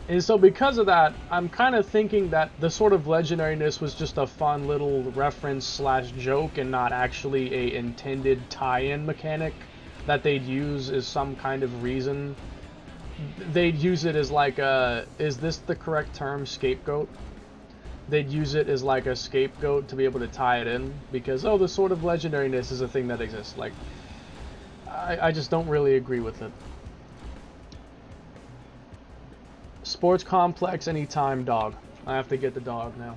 And so because of that, I'm kind of thinking that the sort of legendariness was just a fun little reference slash joke and not actually a intended tie-in mechanic that they'd use as some kind of reason. They'd use it as like a, is this the correct term, scapegoat? They'd use it as like a scapegoat to be able to tie it in because, oh, the sort of legendariness is a thing that exists. Like, I just don't really agree with it. Sports complex anytime, dog. I have to get the dog now.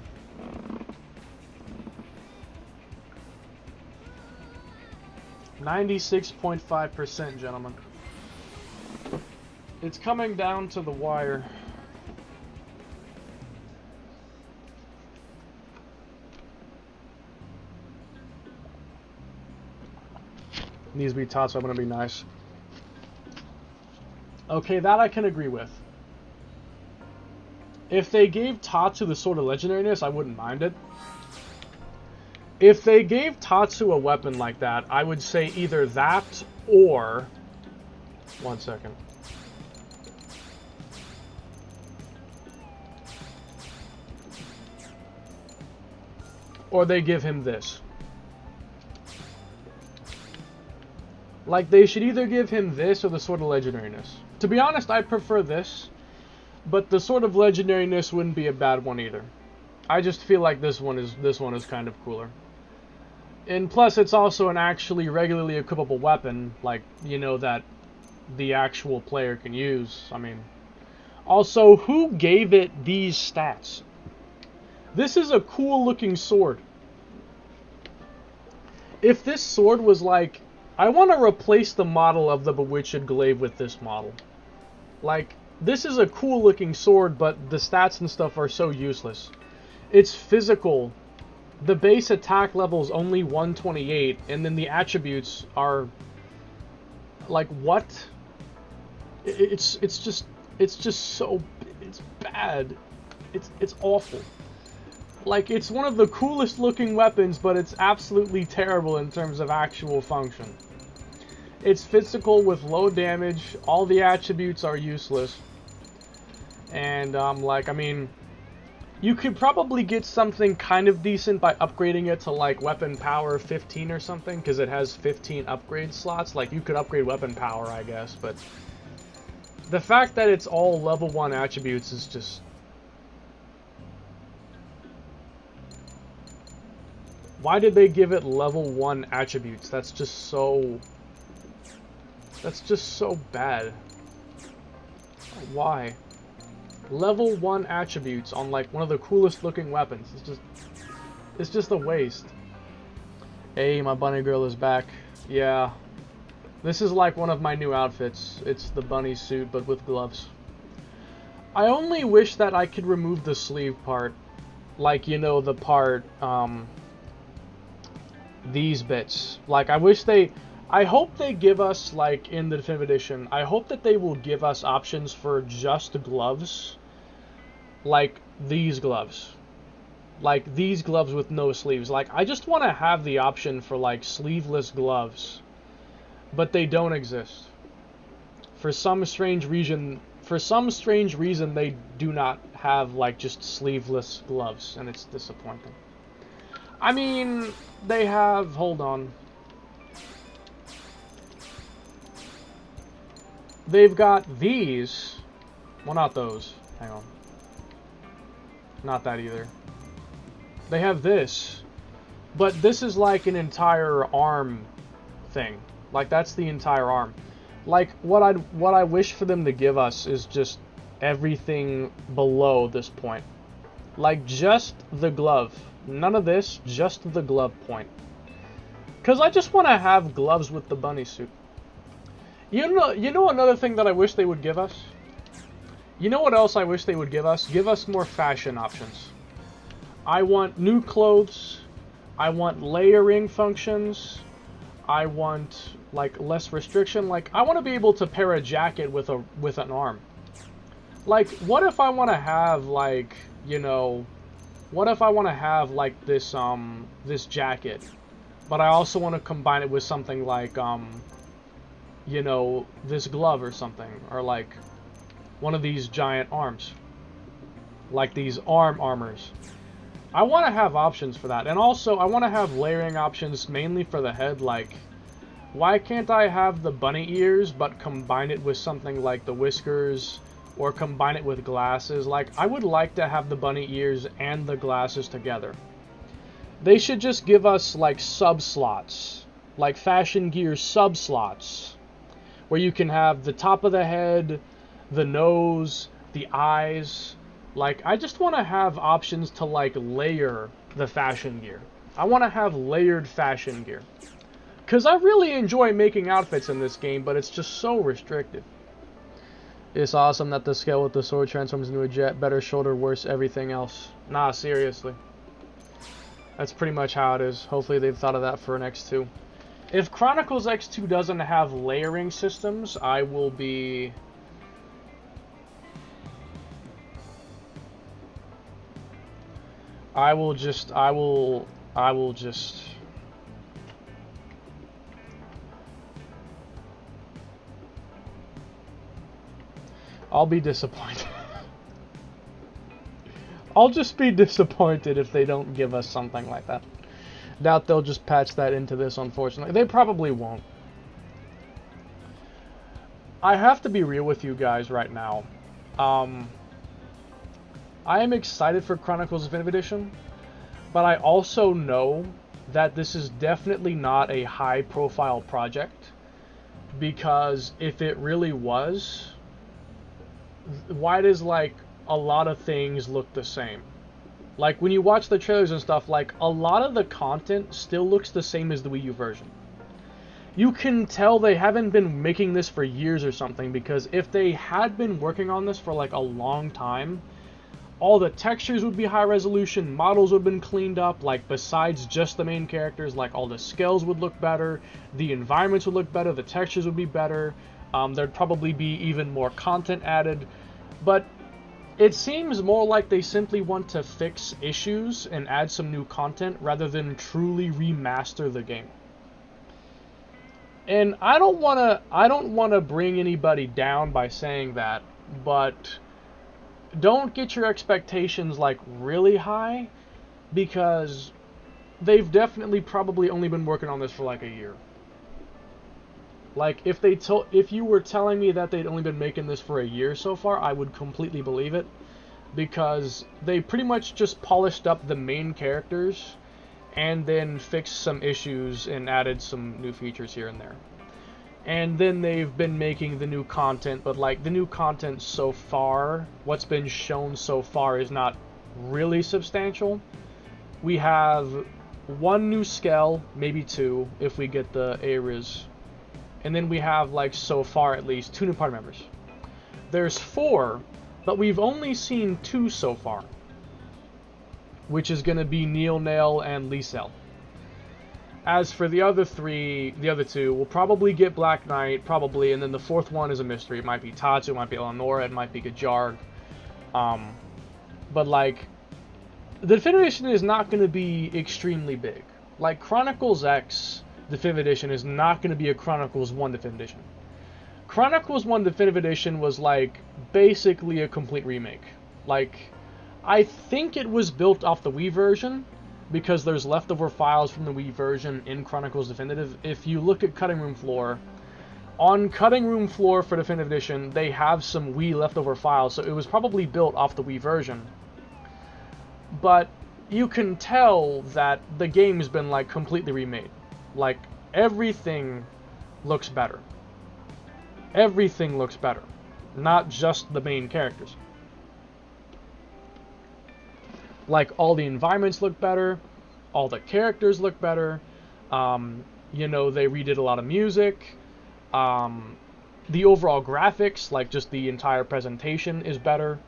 %96.5%, gentlemen. It's coming down to the wire. Needs to be taught, so I'm going to be nice. Okay, that I can agree with. If they gave Tatsu the sort of legendariness, I wouldn't mind it. If they gave Tatsu a weapon like that, I would say either that or... One second. Or they give him this. Like, they should either give him this or the sort of legendariness. To be honest, I prefer this. But the sort of legendariness wouldn't be a bad one either. I just feel like this one is kind of cooler. And plus, it's also an actually regularly equipable weapon, like, you know, that the actual player can use. I mean, also, who gave it these stats? This is a cool looking sword. If this sword was like, I want to replace the model of the Bewitched Glaive with this model. Like, this is a cool looking sword, but the stats and stuff are so useless. It's physical. The base attack level is only 128, and then the attributes are like, what? It's just so, it's bad. It's awful. Like, it's one of the coolest looking weapons, but it's absolutely terrible in terms of actual function. It's physical with low damage, all the attributes are useless. And, like, I mean, you could probably get something kind of decent by upgrading it to, like, weapon power 15 or something, because it has 15 upgrade slots. Like, you could upgrade weapon power, I guess, but the fact that it's all level 1 attributes is just... Why did they give it level 1 attributes? That's just so bad. Why? Level 1 attributes on, like, one of the coolest looking weapons. It's just a waste. Hey, my bunny girl is back. Yeah. This is like one of my new outfits. It's the bunny suit, but with gloves. I only wish that I could remove the sleeve part. Like, you know, the part, these bits. Like, I hope they give us, like, in the Definitive Edition, I hope that they will give us options for just gloves. Like, these gloves. Like, these gloves with no sleeves. Like, I just want to have the option for, like, sleeveless gloves. But they don't exist. For some strange reason, they do not have, like, just sleeveless gloves. And it's disappointing. I mean, they have... Hold on. They've got these. Well, not those. Hang on. Not that either. They have this. But this is like an entire arm thing. Like, that's the entire arm. Like, what I wish for them to give us is just everything below this point. Like, just the glove. None of this, just the glove point. Because I just want to have gloves with the bunny suit. You know another thing that I wish they would give us? You know what else I wish they would give us? Give us more fashion options. I want new clothes. I want layering functions. I want, like, less restriction. Like, I want to be able to pair a jacket with an arm. Like, what if I want to have, like, you know, what if I want to have, like, this jacket, but I also want to combine it with something like, you know, this glove or something, or, like, one of these giant arms, like these armors. I want to have options for that, and also I want to have layering options mainly for the head. Like, why can't I have the bunny ears but combine it with something like the whiskers, or combine it with glasses? Like, I would like to have the bunny ears and the glasses together. They should just give us, like, sub-slots, like fashion gear sub-slots, where you can have the top of the head, the nose, the eyes. Like, I just want to have options to, like, layer the fashion gear. I want to have layered fashion gear. Because I really enjoy making outfits in this game, but it's just so restricted. It's awesome that the scale with the sword transforms into a jet. Better shoulder, worse everything else. Nah, seriously. That's pretty much how it is. Hopefully they've thought of that for an X2. If Chronicles X2 doesn't have layering systems, I will be... I will just... I'll be disappointed. I'll just be disappointed if they don't give us something like that. Doubt they'll just patch that into this, unfortunately. They probably won't. I have to be real with you guys right now. I am excited for Chronicles Definitive Edition, but I also know that this is definitely not a high-profile project, because if it really was, why does, like, a lot of things look the same? Like, when you watch the trailers and stuff, like, a lot of the content still looks the same as the Wii U version. You can tell they haven't been making this for years or something, because if they had been working on this for, like, a long time, all the textures would be high resolution, models would have been cleaned up, like, besides just the main characters, like, all the scales would look better, the environments would look better, the textures would be better, there'd probably be even more content added, but it seems more like they simply want to fix issues and add some new content rather than truly remaster the game. And I don't want to bring anybody down by saying that, but don't get your expectations, like, really high, because they've definitely probably only been working on this for like a year. Like, if you were telling me that they'd only been making this for a year so far, I would completely believe it, because they pretty much just polished up the main characters and then fixed some issues and added some new features here and there. And then they've been making the new content, but, like, the new content so far, what's been shown so far is not really substantial. We have one new scale, maybe two, if we get the A-Riz. And then we have, like, so far at least, 2 new party members. There's 4, but we've only seen 2 so far, which is going to be Neil Nail and Liesel. As for the other 2, we'll probably get Black Knight, probably, and then the 4th one is a mystery. It might be Tatsu, it might be Eleonora, it might be Gajarg. But, like, the Definitive Edition is not going to be extremely big. Like, Chronicles X Definitive Edition is not going to be a Chronicles 1 Definitive Edition. Chronicles 1 Definitive Edition was, like, basically a complete remake. Like, I think it was built off the Wii version, because there's leftover files from the Wii version in Chronicles Definitive. If you look at Cutting Room Floor, on Cutting Room Floor for Definitive Edition, they have some Wii leftover files, so it was probably built off the Wii version. But you can tell that the game's been, like, completely remade. Like, everything looks better. Everything looks better. not just the main characters. Like, all the environments look better, all the characters look better, you know, they redid a lot of music, the overall graphics, like just the entire presentation is better,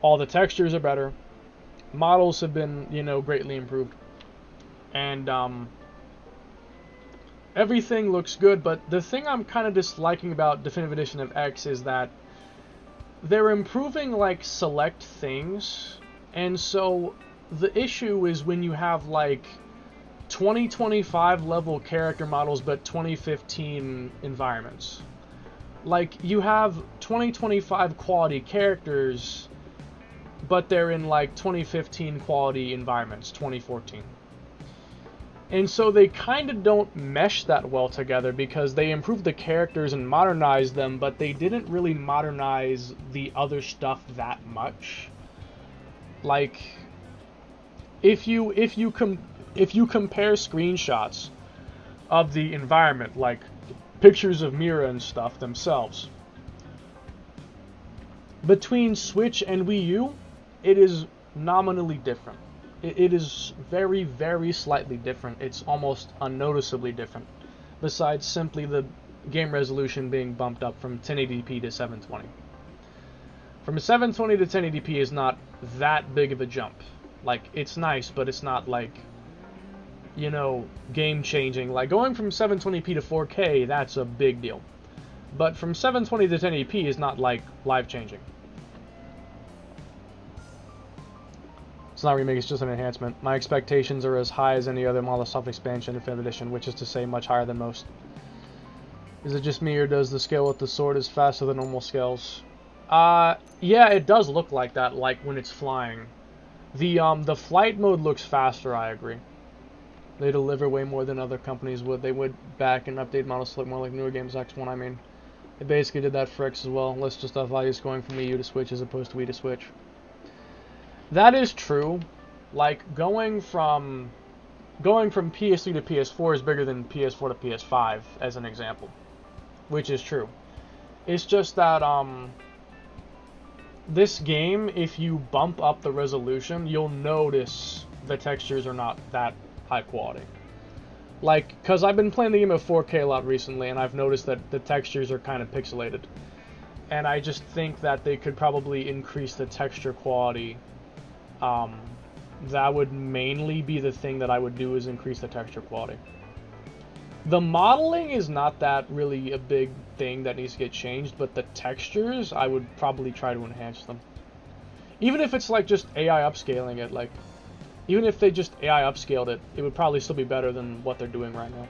all the textures are better, models have been, you know, greatly improved, and everything looks good. But the thing I'm kind of disliking about Definitive Edition of X is that they're improving, like, select things, and so the issue is when you have, like, 2025 level character models but 2015 environments. Like, you have 2025 quality characters, but they're in, like, 2015 quality environments, 2014. And so they kind of don't mesh that well together, because they improved the characters and modernized them, but they didn't really modernize the other stuff that much. Like, if you compare screenshots of the environment, like pictures of Mira and stuff themselves, between Switch and Wii U, it is nominally different. It is very, very slightly different. It's almost unnoticeably different, besides simply the game resolution being bumped up from 1080p to 720. From 720 to 1080p is not that big of a jump. Like, it's nice, but it's not, like, you know, game-changing. Like, going from 720p to 4K, that's a big deal. But from 720 to 1080p is not, like, life-changing. It's not a remake, it's just an enhancement. My expectations are as high as any other Molotov expansion Definitive Edition, which is to say much higher than most. Is it just me, or does the scale with the sword is faster than normal scales? Yeah, it does look like that, like when it's flying. The flight mode looks faster, I agree. They deliver way more than other companies would. They would back and update models to look more like newer games, X1, I mean. They basically did that for X as well. Let's just have values going from Wii U to Switch as opposed to Wii to Switch. That is true. Like, going from PS3 to PS4 is bigger than PS4 to PS5, as an example. Which is true. It's just that, this game, if you bump up the resolution, you'll notice the textures are not that high quality. Like, because I've been playing the game at 4K a lot recently, and I've noticed that the textures are kind of pixelated. And I just think that they could probably increase the texture quality. That would mainly be the thing that I would do, is increase the texture quality. The modeling is not that really a big thing that needs to get changed, but the textures, I would probably try to enhance them. Even if it's like just AI upscaling it, like, even if they just AI upscaled it, it would probably still be better than what they're doing right now.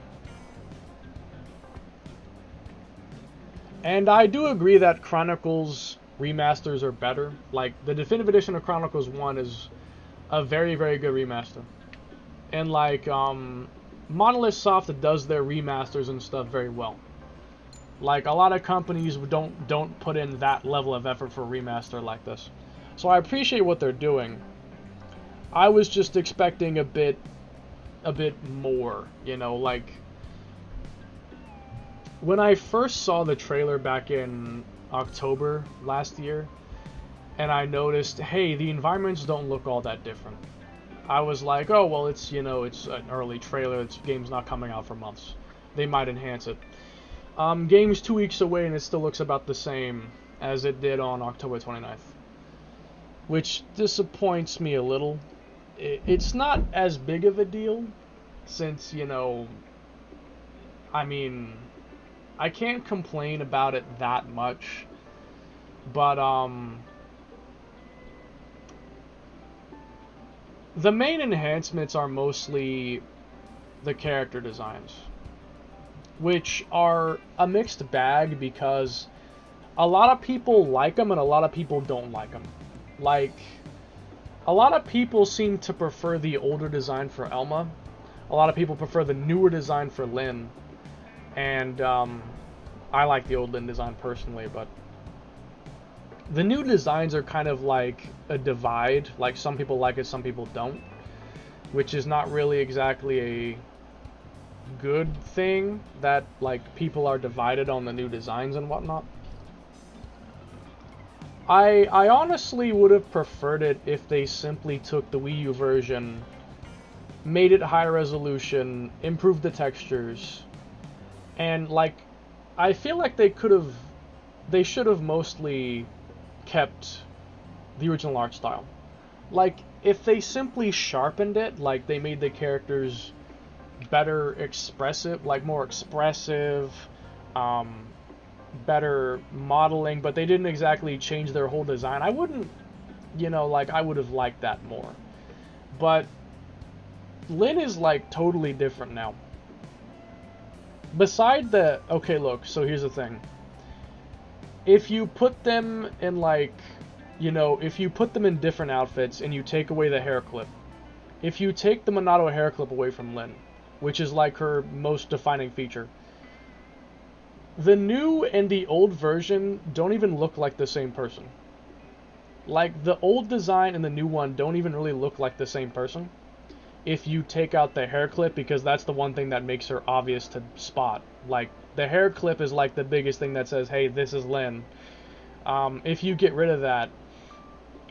And I do agree that Chronicles remasters are better. Like, the Definitive Edition of Chronicles 1 is a very, very good remaster. And like, Monolith Soft does their remasters and stuff very well. Like, a lot of companies don't put in that level of effort for a remaster like this. So I appreciate what they're doing. I was just expecting a bit more, you know, like, when I first saw the trailer back in October last year, and I noticed, hey, the environments don't look all that different. I was like, oh, well, it's, you know, it's an early trailer, the game's not coming out for months. They might enhance it. Game's 2 weeks away and it still looks about the same as it did on October 29th. Which disappoints me a little. It's not as big of a deal, since, you know, I mean, I can't complain about it that much, but, the main enhancements are mostly the character designs, which are a mixed bag because a lot of people like them and a lot of people don't like them. Like, a lot of people seem to prefer the older design for Elma. A lot of people prefer the newer design for Lynn. And I like the old Lynn design personally, but the new designs are kind of like a divide. Like, some people like it, some people don't, which is not really exactly a good thing, that like people are divided on the new designs and whatnot. I honestly would have preferred it if they simply took the Wii U version, made it higher resolution, improved the textures, and like, I feel like they should have mostly kept the original art style. Like, if they simply sharpened it, like they made the characters better expressive, like more expressive, better modeling, but they didn't exactly change their whole design, I wouldn't, like, I would have liked that more. But Lyn is like totally different now. Beside the, okay, look, so here's the thing. If you put them in like, if you put them in different outfits and you take away the hair clip, if you take the Monado hair clip away from Lyn, which is like her most defining feature, the new and the old version don't even look like the same person. Like, the old design and the new one don't even really look like the same person if you take out the hair clip, because that's the one thing that makes her obvious to spot. Like, the hair clip is like the biggest thing that says, hey, this is Lyn. If you get rid of that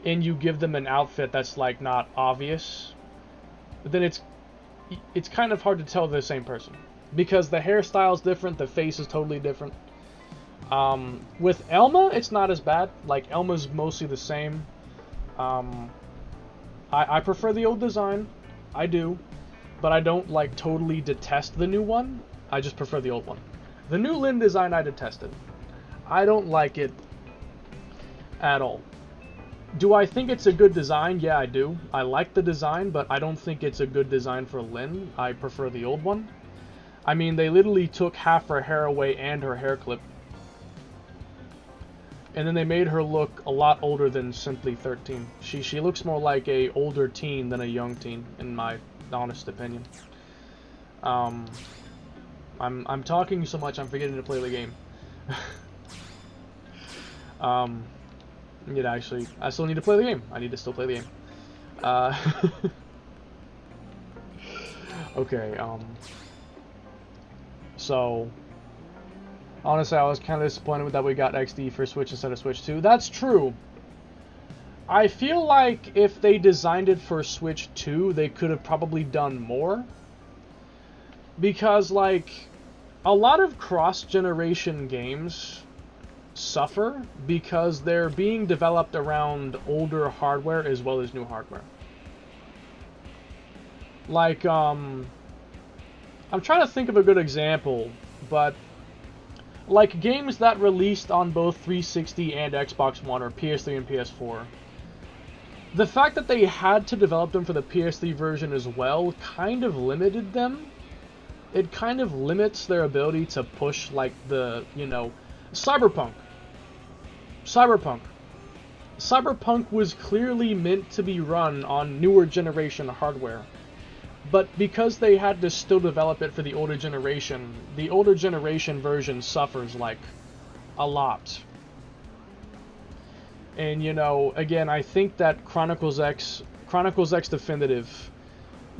and you give them an outfit that's like not obvious, then it's kind of hard to tell they're the same person, because the hairstyle's different, the face is totally different. With Elma, it's not as bad. Like, Elma's mostly the same. I prefer the old design, I do, but I don't like totally detest the new one. I just prefer the old one. The new Lyn design I detested. I don't like it at all. Do I think it's a good design? Yeah, I do. I like the design, but I don't think it's a good design for Lyn. I prefer the old one. I mean, they literally took half her hair away and her hair clip. And then they made her look a lot older than simply 13. She looks more like a older teen than a young teen, in my honest opinion. I'm talking so much I'm forgetting to play the game. Actually, I still need to play the game. I need to still play the game. Okay, so, honestly, I was kind of disappointed that we got XD for Switch instead of Switch 2. That's true. I feel like if they designed it for Switch 2, they could have probably done more. Because, like, a lot of cross-generation games suffer because they're being developed around older hardware as well as new hardware. Like, I'm trying to think of a good example, but like games that released on both 360 and Xbox One or PS3 and PS4, the fact that they had to develop them for the PS3 version as well kind of limited them. It kind of limits their ability to push, like, the, Cyberpunk. Cyberpunk was clearly meant to be run on newer generation hardware. But because they had to still develop it for the older generation version suffers, like, a lot. And, again, I think that Chronicles X Definitive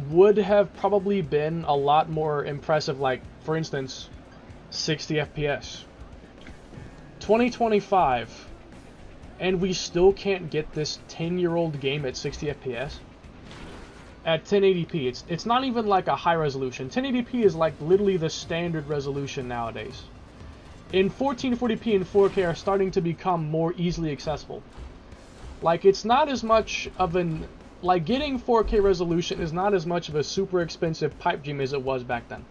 would have probably been a lot more impressive, like, for instance, 60 FPS. 2025, and we still can't get this 10-year-old game at 60 FPS? At 1080p, it's not even like a high resolution. 1080p is like literally the standard resolution nowadays. In 1440p and 4K are starting to become more easily accessible. Like, it's not as much of an... Like, getting 4K resolution is not as much of a super expensive pipe dream as it was back then.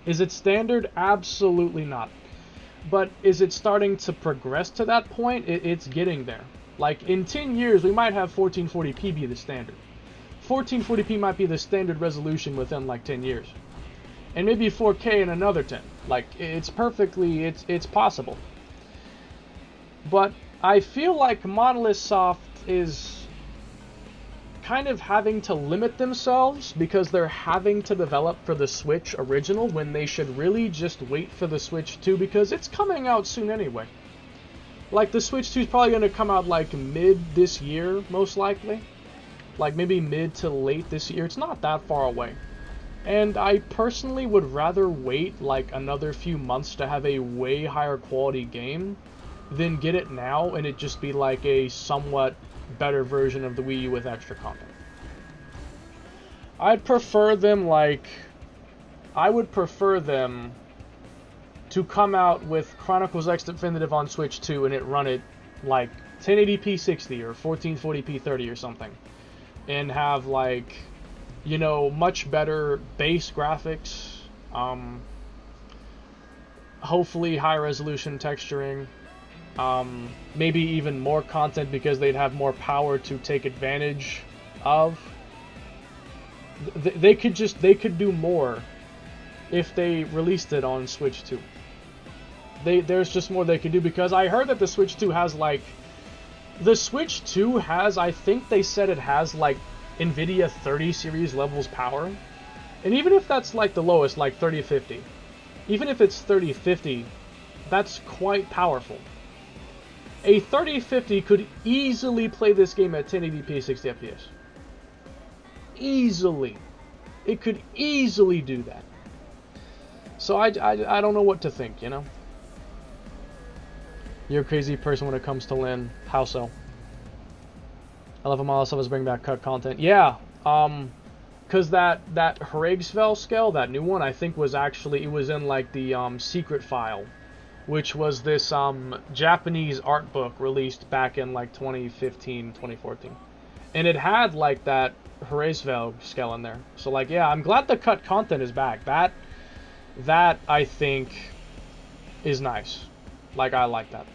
Is it standard? Absolutely not. But is it starting to progress to that point? It's getting there. Like, in 10 years, we might have 1440p be the standard. 1440p might be the standard resolution within, like, 10 years. And maybe 4K in another 10. Like, it's possible. But I feel like Monolith Soft is kind of having to limit themselves because they're having to develop for the Switch original when they should really just wait for the Switch 2 because it's coming out soon anyway. Like, the Switch 2 is probably going to come out, like, mid this year, most likely. Like, maybe mid to late this year. It's not that far away. And I personally would rather wait, like, another few months to have a way higher quality game then get it now and it just be like a somewhat better version of the Wii U with extra content. I'd prefer them like... I would prefer them to come out with Chronicles X Definitive on Switch 2 and it run it like 1080p 60 or 1440p 30 or something. And have like, you know, much better base graphics. Hopefully high resolution texturing. Maybe even more content because they'd have more power to take advantage of. They could do more if they released it on Switch 2. There's just more they could do, because I heard that the Switch 2 has like... The Switch 2 has, I think they said it has like NVIDIA 30 series levels power. And even if that's like the lowest, like 3050, even if it's 3050, that's quite powerful. A 3050 could easily play this game at 1080p 60 FPS. Easily. It could easily do that. So I don't know what to think, you know? You're a crazy person when it comes to Lin. How so? I love how all of us bring back cut content. Yeah, because that Hragsfell scale, that new one, I think was actually, it was in like the secret file, which was this Japanese art book released back in like 2015, 2014. And it had like that Hragsfell scale in there. So like, yeah, I'm glad the cut content is back. That I think is nice. Like, I like that.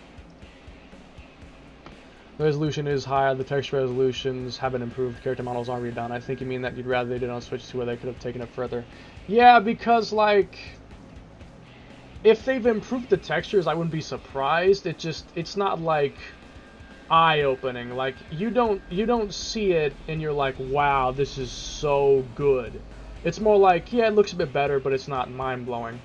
The resolution is high, the texture resolutions haven't improved, character models aren't redone. I think you mean that you'd rather they did on Switch 2 where they could have taken it further. Yeah, because, like, if they've improved the textures, I wouldn't be surprised. It's not, like, eye-opening. Like, you don't see it and you're like, wow, this is so good. It's more like, yeah, it looks a bit better, but it's not mind-blowing.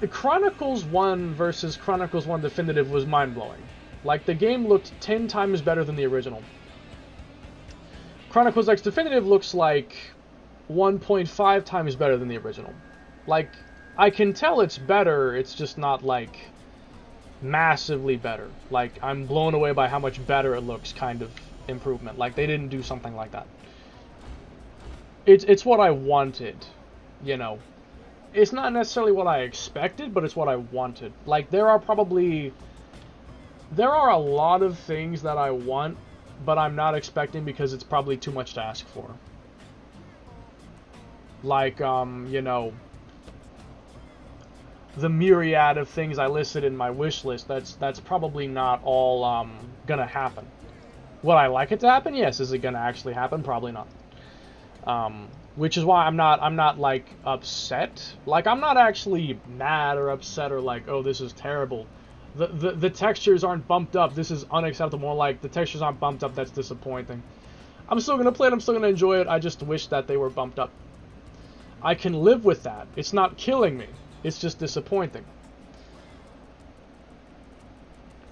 The Chronicles 1 versus Chronicles 1 Definitive was mind-blowing. Like, the game looked 10 times better than the original. Chronicles X Definitive looks like 1.5 times better than the original. Like, I can tell it's better, it's just not, like, massively better. Like, I'm blown away by how much better it looks kind of improvement. Like, they didn't do something like that. It's what I wanted, you know. It's not necessarily what I expected, but it's what I wanted. Like, there are a lot of things that I want, but I'm not expecting because it's probably too much to ask for. Like, you know, the myriad of things I listed in my wish list, that's probably not all gonna happen. Would I like it to happen? Yes. Is it gonna actually happen? Probably not. Which is why I'm not like upset. Like, I'm not actually mad or upset or like, oh, this is terrible. The textures aren't bumped up. This is unacceptable. More like, the textures aren't bumped up. That's disappointing. I'm still gonna play it. I'm still gonna enjoy it. I just wish that they were bumped up. I can live with that. It's not killing me. It's just disappointing.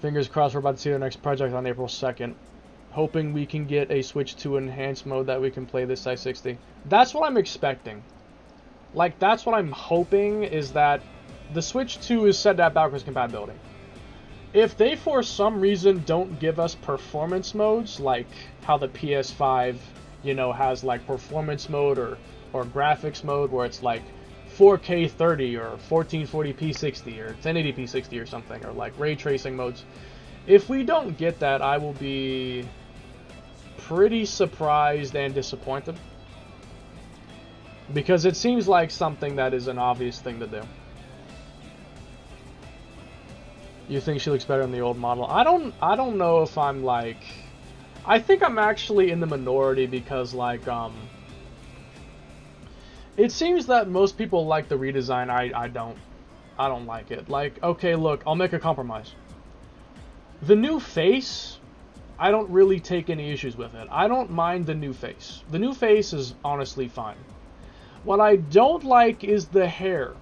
Fingers crossed we're about to see the next project on April 2nd. Hoping we can get a Switch 2 enhanced mode that we can play this size 60. That's what I'm expecting. Like, that's what I'm hoping, is that the Switch 2 is set to have backwards compatibility. If they, for some reason, don't give us performance modes, like how the PS5, you know, has, like, performance mode or graphics mode, where it's, like, 4K 30 or 1440p 60 or 1080p 60 or something, or, like, ray tracing modes. If we don't get that, I will be pretty surprised and disappointed. Because it seems like something that is an obvious thing to do. You think she looks better in the old model? I don't know if I'm like... I think I'm actually in the minority because, like, it seems that most people like the redesign. I don't like it. Like, okay, look, I'll make a compromise. The new face, I don't really take any issues with it. I don't mind the new face. The new face is honestly fine. What I don't like is the hair.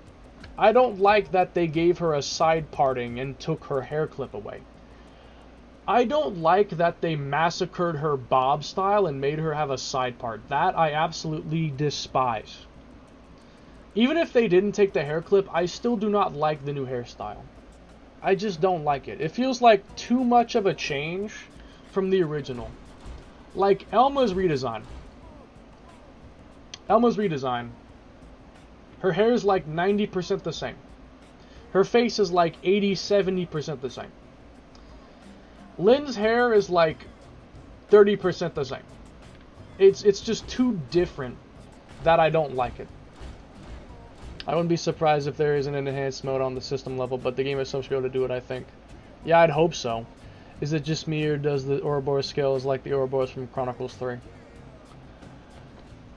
I don't like that they gave her a side parting and took her hair clip away. I don't like that they massacred her bob style and made her have a side part. That I absolutely despise. Even if they didn't take the hair clip, I still do not like the new hairstyle. I just don't like it. It feels like too much of a change from the original. Like Elma's redesign. Elma's redesign. Her hair is like 90% the same. Her face is like 80-70% the same. Lynn's hair is like 30% the same. It's just too different that I don't like it. I wouldn't be surprised if there is an enhanced mode on the system level, but the game itself should be able to do it, I think. Yeah, I'd hope so. Is it just me, or does the Ouroboros scale is like the Ouroboros from Chronicles 3?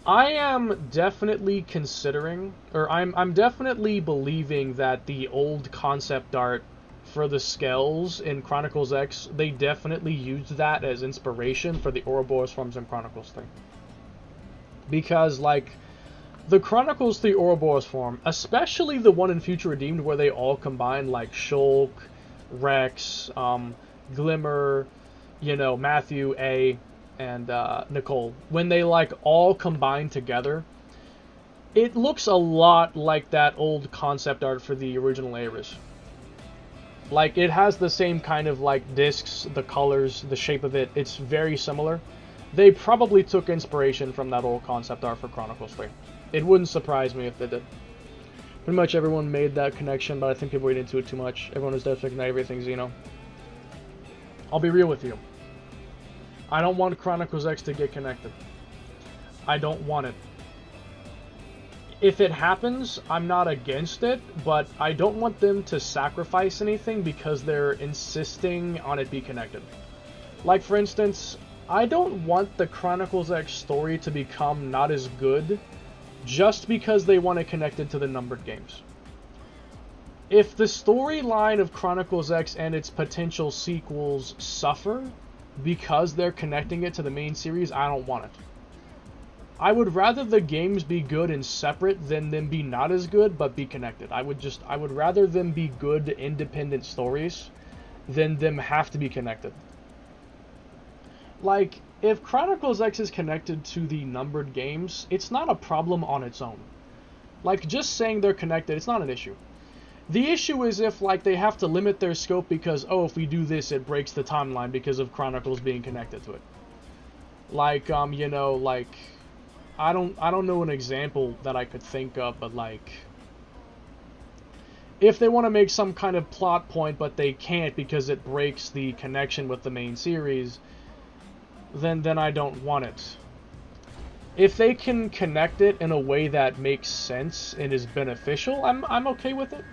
I am definitely considering, or I'm definitely believing that the old concept art for the scales in Chronicles X, they definitely used that as inspiration for the Ouroboros forms in Chronicles 3. Because, like, the Chronicles 3 Ouroboros form, especially the one in Future Redeemed where they all combine, like Shulk, Rex, Glimmer, you know, Matthew, A, and Nicole, when they like all combine together, it looks a lot like that old concept art for the original Ares. Like, it has the same kind of like discs, the colors, the shape of it, it's very similar. They probably took inspiration from that old concept art for Chronicles 3. It wouldn't surprise me if they did. Pretty much everyone made that connection, but I think people read into it too much. Everyone is definitely connecting everything Xeno. I'll be real with you. I don't want Chronicles X to get connected. I don't want it. If it happens, I'm not against it, but I don't want them to sacrifice anything because they're insisting on it be connected. Like, for instance, I don't want the Chronicles X story to become not as good just because they want to connect it to the numbered games. If the storyline of Chronicles X and its potential sequels suffer because they're connecting it to the main series, I don't want it. I would rather the games be good and separate than them be not as good but be connected. I would rather them be good independent stories than them have to be connected. Like, if Chronicles X is connected to the numbered games, it's not a problem on its own. Like, just saying they're connected, it's not an issue. The issue is if, like, they have to limit their scope because, oh, if we do this, it breaks the timeline because of Chronicles being connected to it. Like, you know, like, I don't know an example that I could think of, but, like, if they want to make some kind of plot point, but they can't because it breaks the connection with the main series, then I don't want it. If they can connect it in a way that makes sense and is beneficial, I'm okay with it.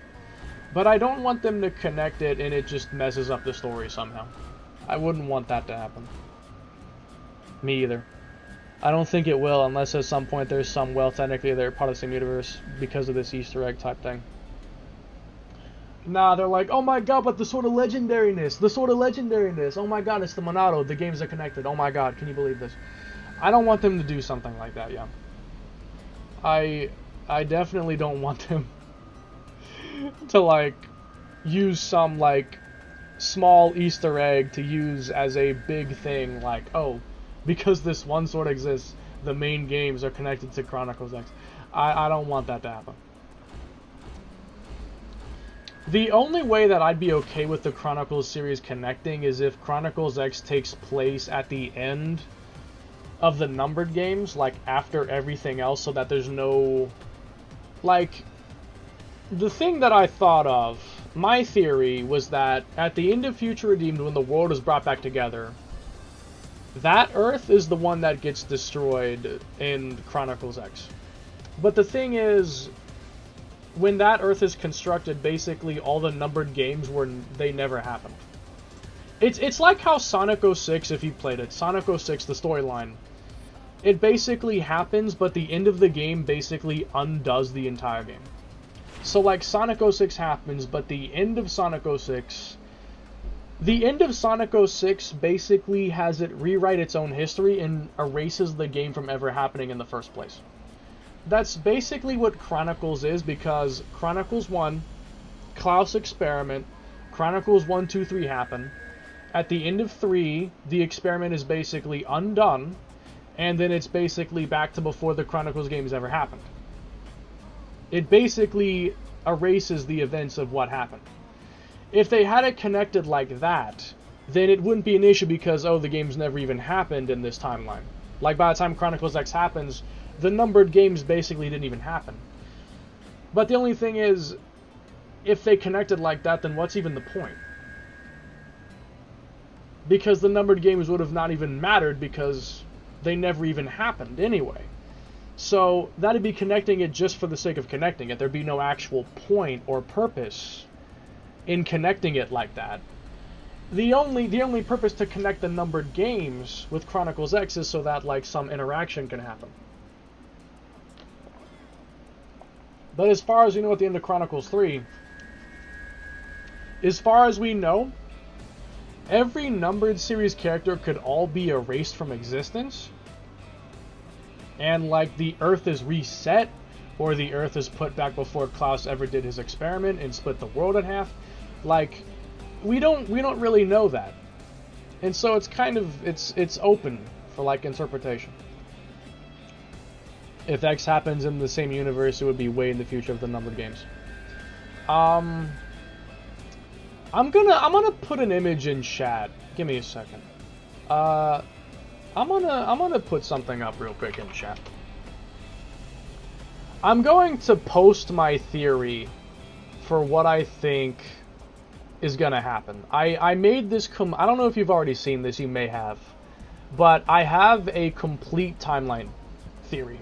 But I don't want them to connect it and it just messes up the story somehow. I wouldn't want that to happen. Me either. I don't think it will unless at some point there's some, well, technically they're part of the same universe because of this Easter egg type thing. Nah, they're like, oh my god, but the Sword of Legendariness, oh my god, it's the Monado, the games are connected, oh my god, can you believe this? I don't want them to do something like that, yeah. I definitely don't want them to, like, use some, like, small Easter egg to use as a big thing, like, oh, because this one sword exists, the main games are connected to Chronicles X. I don't want that to happen. The only way that I'd be okay with the Chronicles series connecting is if Chronicles X takes place at the end of the numbered games, like after everything else, so that there's no, like, the thing that I thought of, my theory was that at the end of Future Redeemed, when the world is brought back together, that Earth is the one that gets destroyed in Chronicles X. But the thing is, when that Earth is constructed, basically all the numbered games they never happened. It's like how Sonic 06, if you played it, Sonic 06, the storyline, it basically happens, but the end of the game basically undoes the entire game. So, like, Sonic 06 happens, but the end of Sonic 06... The end of Sonic 06 basically has it rewrite its own history and erases the game from ever happening in the first place. That's basically what Chronicles is, because Chronicles 1, Klaus Experiment, Chronicles 1, 2, 3 happen. At the end of 3, the experiment is basically undone, and then it's basically back to before the Chronicles games ever happened. It basically erases the events of what happened. If they had it connected like that, then it wouldn't be an issue because, oh, the game's never even happened in this timeline. Like, by the time Chronicles X happens, the numbered games basically didn't even happen. But the only thing is, if they connected like that, then what's even the point? Because the numbered games would have not even mattered because they never even happened anyway. So that'd be connecting it just for the sake of connecting it. There'd be no actual point or purpose in connecting it like that. The only purpose to connect the numbered games with Chronicles X is so that like some interaction can happen. But as far as we know at the end of Chronicles 3, as far as we know, every numbered series character could all be erased from existence. And like the Earth is reset, or the Earth is put back before Klaus ever did his experiment and split the world in half. Like, we don't really know that. And so it's kind of it's open for like interpretation. If X happens in the same universe, it would be way in the future of the numbered games. I'm gonna put an image in chat. Give me a second. I'm gonna put something up real quick in chat. I'm going to post my theory for what I think is gonna happen. I made this I don't know if you've already seen this, you may have. But I have a complete timeline theory.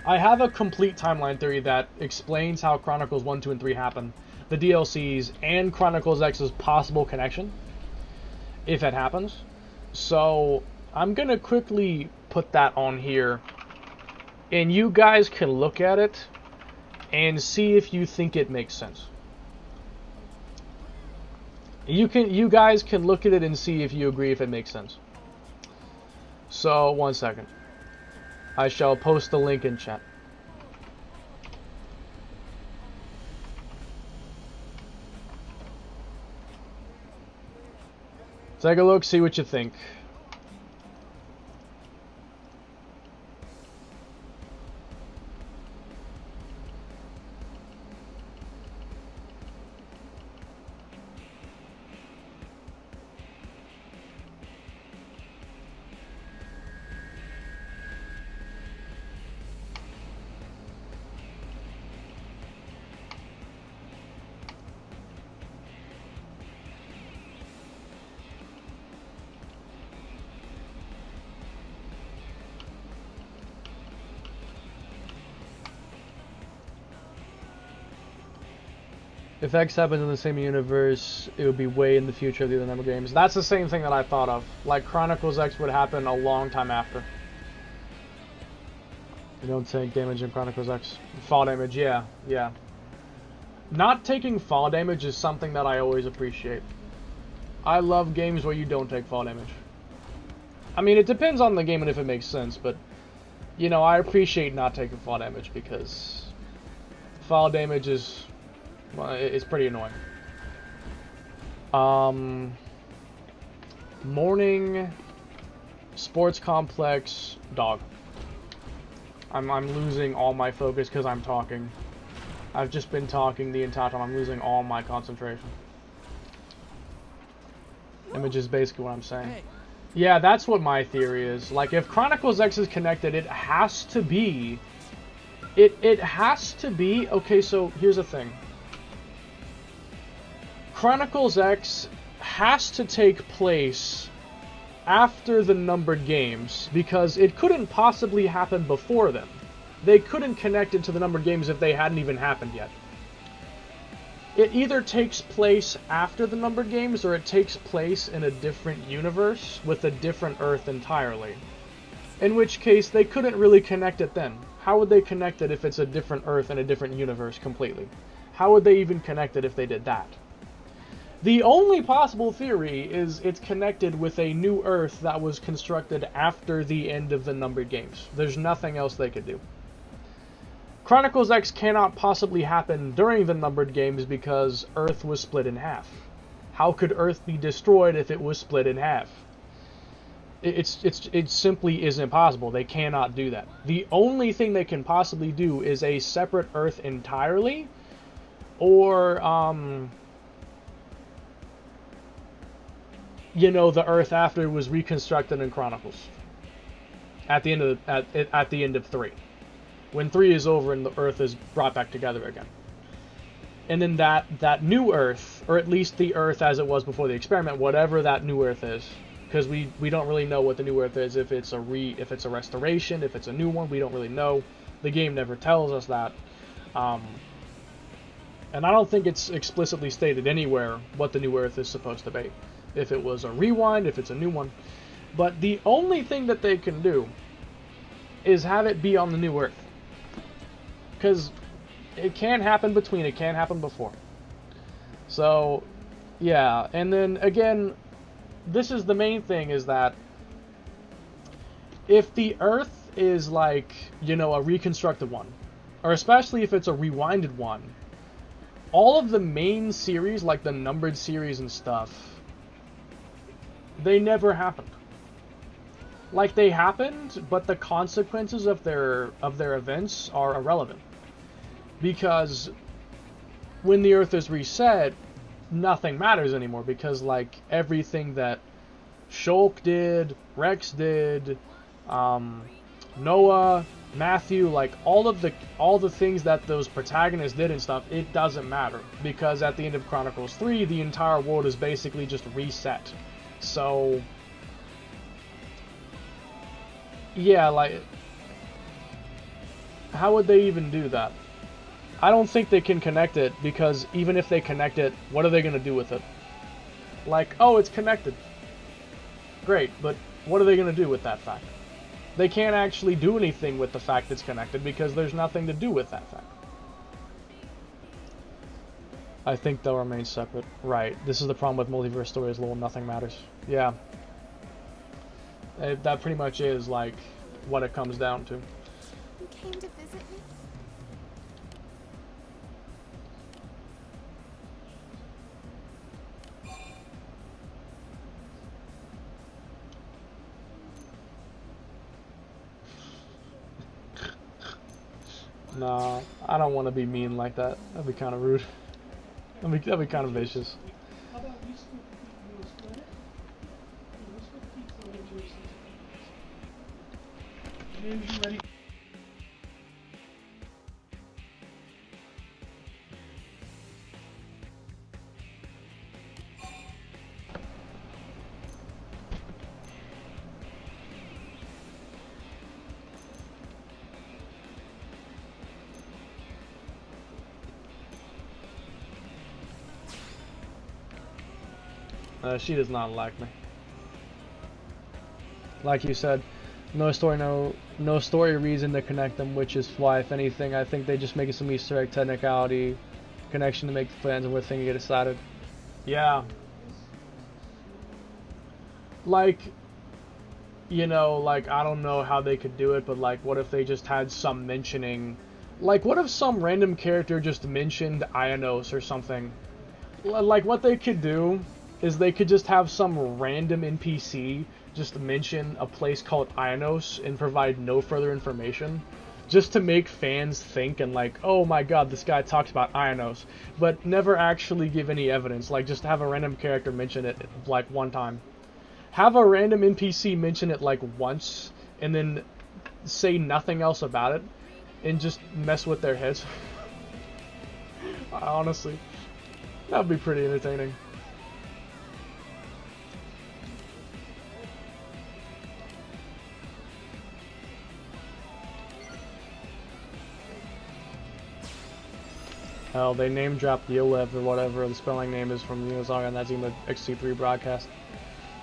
I have a complete timeline theory that explains how Chronicles 1, 2, and 3 happen, the DLCs, and Chronicles X's possible connection, if it happens. So, I'm gonna quickly put that on here, and you guys can look at it and see if you think it makes sense. You guys can look at it and see if you agree if it makes sense. So, 1 second. I shall post the link in chat. Take a look, see what you think. If X happens in the same universe, it would be way in the future of the other number games. That's the same thing that I thought of. Like, Chronicles X would happen a long time after. You don't take damage in Chronicles X. Fall damage, yeah. Not taking fall damage is something that I always appreciate. I love games where you don't take fall damage. I mean, it depends on the game and if it makes sense, but, you know, I appreciate not taking fall damage because fall damage is... well, it's pretty annoying. Morning, sports complex, dog. I'm losing all my focus because I'm talking. I've just been talking the entire time. I'm losing all my concentration. Image is basically what I'm saying. Hey. Yeah, that's what my theory is. Like, if Chronicles X is connected, it has to be... It has to be... Okay, so here's the thing. Chronicles X has to take place after the numbered games because it couldn't possibly happen before them. They couldn't connect it to the numbered games if they hadn't even happened yet. It either takes place after the numbered games or it takes place in a different universe with a different Earth entirely. In which case, they couldn't really connect it then. How would they connect it if it's a different Earth and a different universe completely? How would they even connect it if they did that? The only possible theory is it's connected with a new Earth that was constructed after the end of the numbered games. There's nothing else they could do. Chronicles X cannot possibly happen during the numbered games because Earth was split in half. How could Earth be destroyed if it was split in half? It simply isn't possible. They cannot do that. The only thing they can possibly do is a separate Earth entirely, or you know, the Earth after it was reconstructed in Chronicles at the end of at the end of 3, when 3 is over and the Earth is brought back together again. And then that new Earth, or at least the Earth as it was before the experiment, whatever that new Earth is, because we don't really know what the new Earth is, if it's a restoration, if it's a new one, we don't really know. The game never tells us that. And I don't think it's explicitly stated anywhere what the new Earth is supposed to be. If it was a rewind, if it's a new one. But the only thing that they can do is have it be on the new Earth. Because it can't happen between, it can't happen before. So, yeah. And then, again, this is the main thing, is that if the Earth is like, you know, a reconstructed one, or especially if it's a rewinded one, all of the main series, like the numbered series and stuff, they never happened. Like, they happened, but the consequences of their events are irrelevant. Because when the Earth is reset, nothing matters anymore, because like everything that Shulk did, Rex did, Noah, Matthew, like all the things that those protagonists did and stuff, it doesn't matter, because at the end of Chronicles 3, the entire world is basically just reset. So yeah, like, how would they even do that? I don't think they can connect it, because even if they connect it, what are they going to do with it? Like, oh, it's connected. Great, but what are they going to do with that fact? They can't actually do anything with the fact it's connected, because there's nothing to do with that fact. I think they'll remain separate. Right, this is the problem with multiverse stories, lol, nothing matters. Yeah. That pretty much is, like, what it comes down to. You came to visit me? Nah, I don't want to be mean like that. That'd be kind of rude. That'd be kind of vicious. How about we split it? We'll split pizza into something. James, you ready? She does not like me. Like you said, no story, no story reason to connect them, which is why, if anything, I think they just make it some Easter egg technicality connection to make the plans and what thing get decided. Yeah. Like, you know, like, I don't know how they could do it, but like, what if they just had some mentioning, like, what if some random character just mentioned Ionos or something? Like, what they could do is they could just have some random NPC just mention a place called Ionos and provide no further information, just to make fans think and like, oh my god, this guy talks about Ionos, but never actually give any evidence. Like, just have a random character mention it like one time. Have a random NPC mention it like once and then say nothing else about it and just mess with their heads. Honestly, that would be pretty entertaining. Hell, they name dropped Yolev or whatever the spelling name is from Xenosaga, and that's in the XC3 broadcast.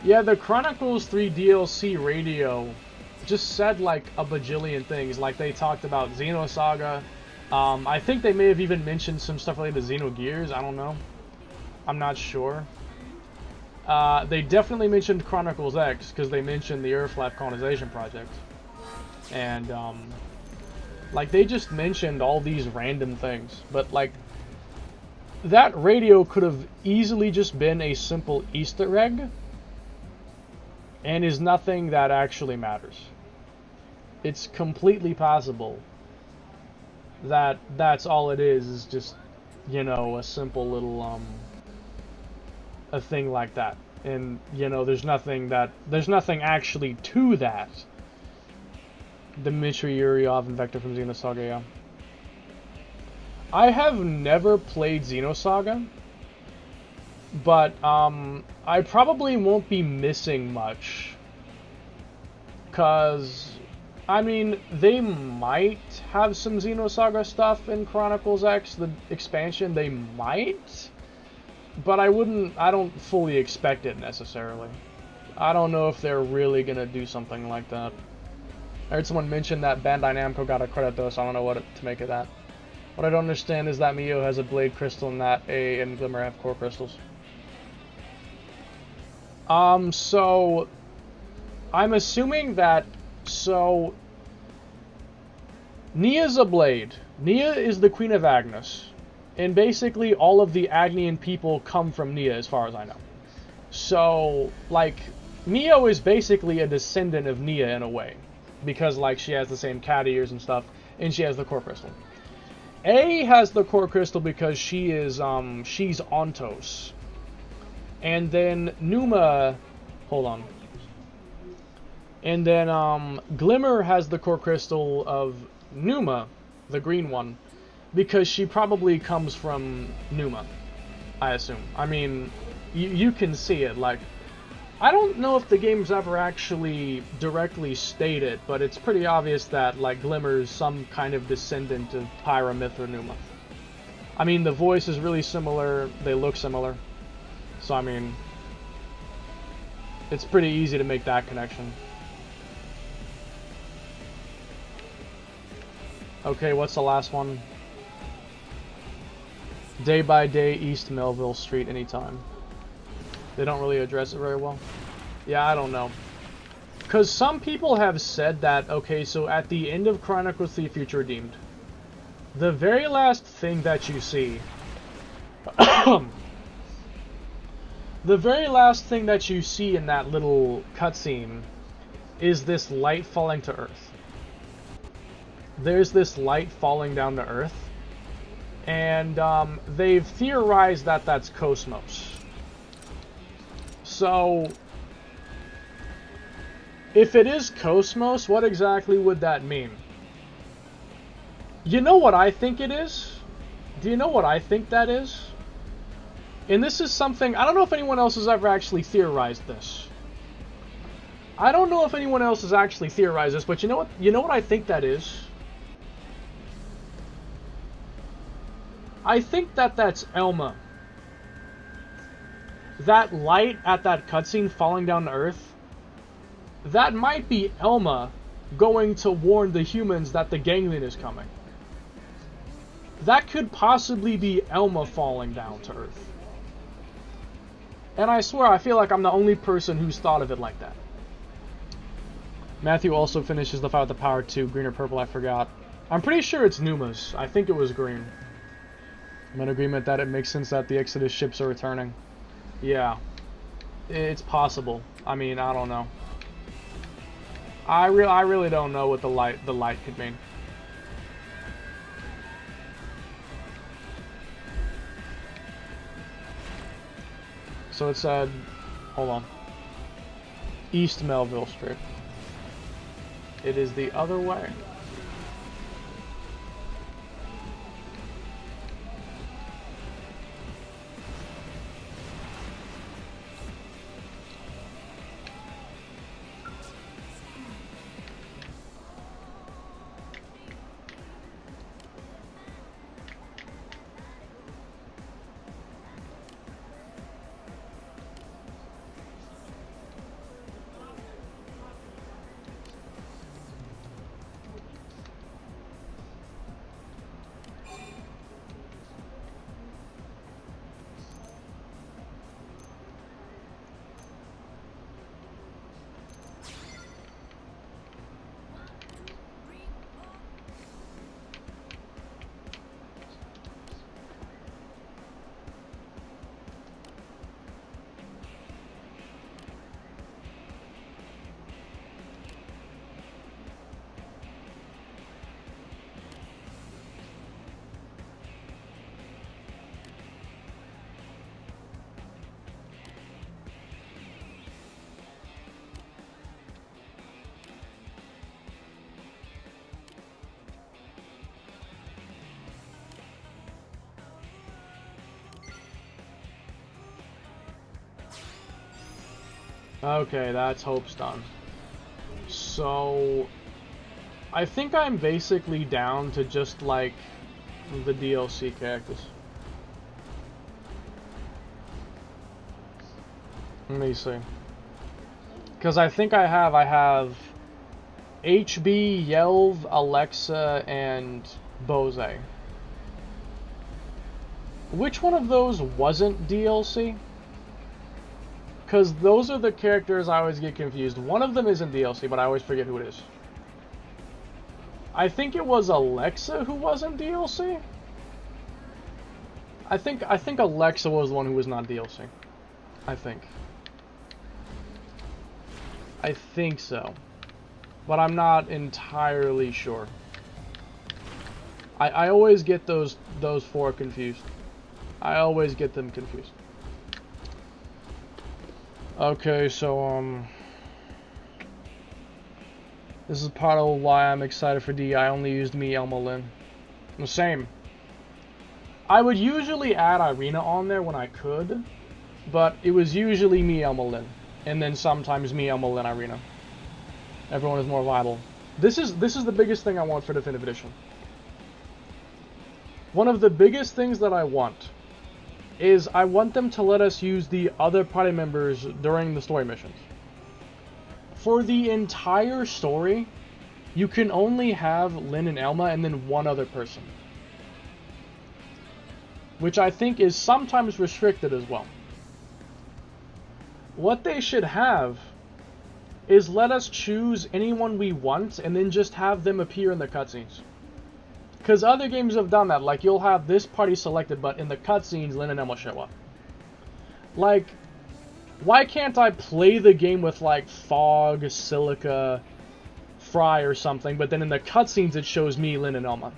Yeah, the Chronicles 3 DLC radio just said like a bajillion things. Like, they talked about Xenosaga. I think they may have even mentioned some stuff related to Xenogears. I don't know. I'm not sure. They definitely mentioned Chronicles X, because they mentioned the Earth-Life Colonization Project. And, like, they just mentioned all these random things. But, like, that radio could have easily just been a simple Easter egg, and is nothing that actually matters. It's completely possible that that's all it is just you know, a simple little a thing like that. And you know, there's nothing actually to that. Dmitry Yuryov and Vector from Xenosaga, yeah. I have never played Xenosaga, but I probably won't be missing much. Cause I mean, they might have some Xenosaga stuff in Chronicles X, the expansion, they might, but I don't fully expect it necessarily. I don't know if they're really gonna do something like that. I heard someone mention that Bandai Namco got a credit though, so I don't know what to make of that. What I don't understand is that Mio has a blade crystal and that A and Glimmer have core crystals. So I'm assuming that, so Nia's a blade. Nia is the Queen of Agnes. And basically all of the Agnian people come from Nia as far as I know. So, like, Mio is basically a descendant of Nia in a way. Because, like, she has the same cat ears and stuff, and she has the core crystal. A has the core crystal because she is, she's Ontos. And then Numa, hold on. And then, Glimmer has the core crystal of Numa, the green one, because she probably comes from Numa, I assume. I mean, you can see it, like, I don't know if the game's ever actually directly stated, but it's pretty obvious that, like, Glimmer's some kind of descendant of Pyramith or Numa. I mean, the voice is really similar, they look similar, so I mean, it's pretty easy to make that connection. Okay, what's the last one? Day by day, East Melville Street, anytime. They don't really address it very well. Yeah, I don't know. Because some people have said that, okay, so at the end of Chronicles of the Future Redeemed, the very last thing that you see... the very last thing that you see in that little cutscene is this light falling to Earth. There's this light falling down to Earth, and they've theorized that that's Cosmos. So, if it is Cosmos, what exactly would that mean? You know what I think it is? Do you know what I think that is? And this is something, I don't know if anyone else has ever actually theorized this. I don't know if anyone else has actually theorized this, but you know what? You know what I think that is? I think that that's Elma. That light at that cutscene falling down to Earth, that might be Elma going to warn the humans that the ganglion is coming. That could possibly be Elma falling down to Earth. And I swear, I feel like I'm the only person who's thought of it like that. Matthew also finishes the fight with the power 2, green or purple, I forgot. I'm pretty sure it's Numa's. I think it was green. I'm in agreement that it makes sense that the Exodus ships are returning. Yeah, it's possible. I mean, I don't know. I really don't know what the light could mean. So it said, hold on, East Melville Street. It is the other way. Okay, that's Hope's done. So, I think I'm basically down to just, like, the DLC characters. Let me see. Because I think I have HB, Yelv, Alexa, and Bose. Which one of those wasn't DLC? Because those are the characters I always get confused. One of them isn't DLC, but I always forget who it is. I think it was Alexa who wasn't DLC? I think Alexa was the one who was not DLC. I think so. But I'm not entirely sure. I always get those four confused. I always get them confused. Okay, so this is part of why I'm excited for D. I only used me, Elma Lynn. The same. I would usually add Irina on there when I could, but it was usually me, Elma Lynn, and then sometimes me, Elma Lynn, Irina. Everyone is more viable. This is the biggest thing I want for Definitive Edition. One of the biggest things that I want is I want them to let us use the other party members during the story missions. For the entire story, you can only have Lynn and Elma and then one other person. Which I think is sometimes restricted as well. What they should have is let us choose anyone we want and then just have them appear in the cutscenes. Because other games have done that, like you'll have this party selected, but in the cutscenes, Lynn and Emma show up. Like, why can't I play the game with, like, Fog, Silica, Fry or something, but then in the cutscenes it shows me, Lynn, and Elma?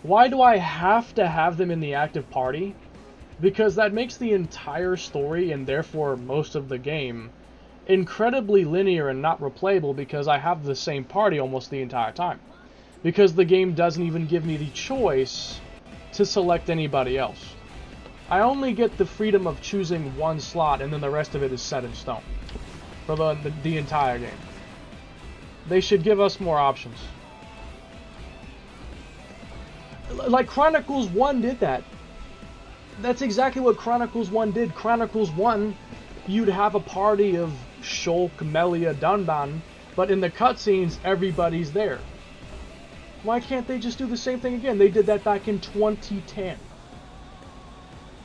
Why do I have to have them in the active party? Because that makes the entire story, and therefore most of the game, incredibly linear and not replayable because I have the same party almost the entire time. Because the game doesn't even give me the choice to select anybody else. I only get the freedom of choosing one slot, and then the rest of it is set in stone for the entire game. They should give us more options. Like Chronicles 1 did that. That's exactly what Chronicles 1 did. Chronicles 1, you'd have a party of Shulk, Melia, Dunban, but in the cutscenes, everybody's there. Why can't they just do the same thing again? They did that back in 2010.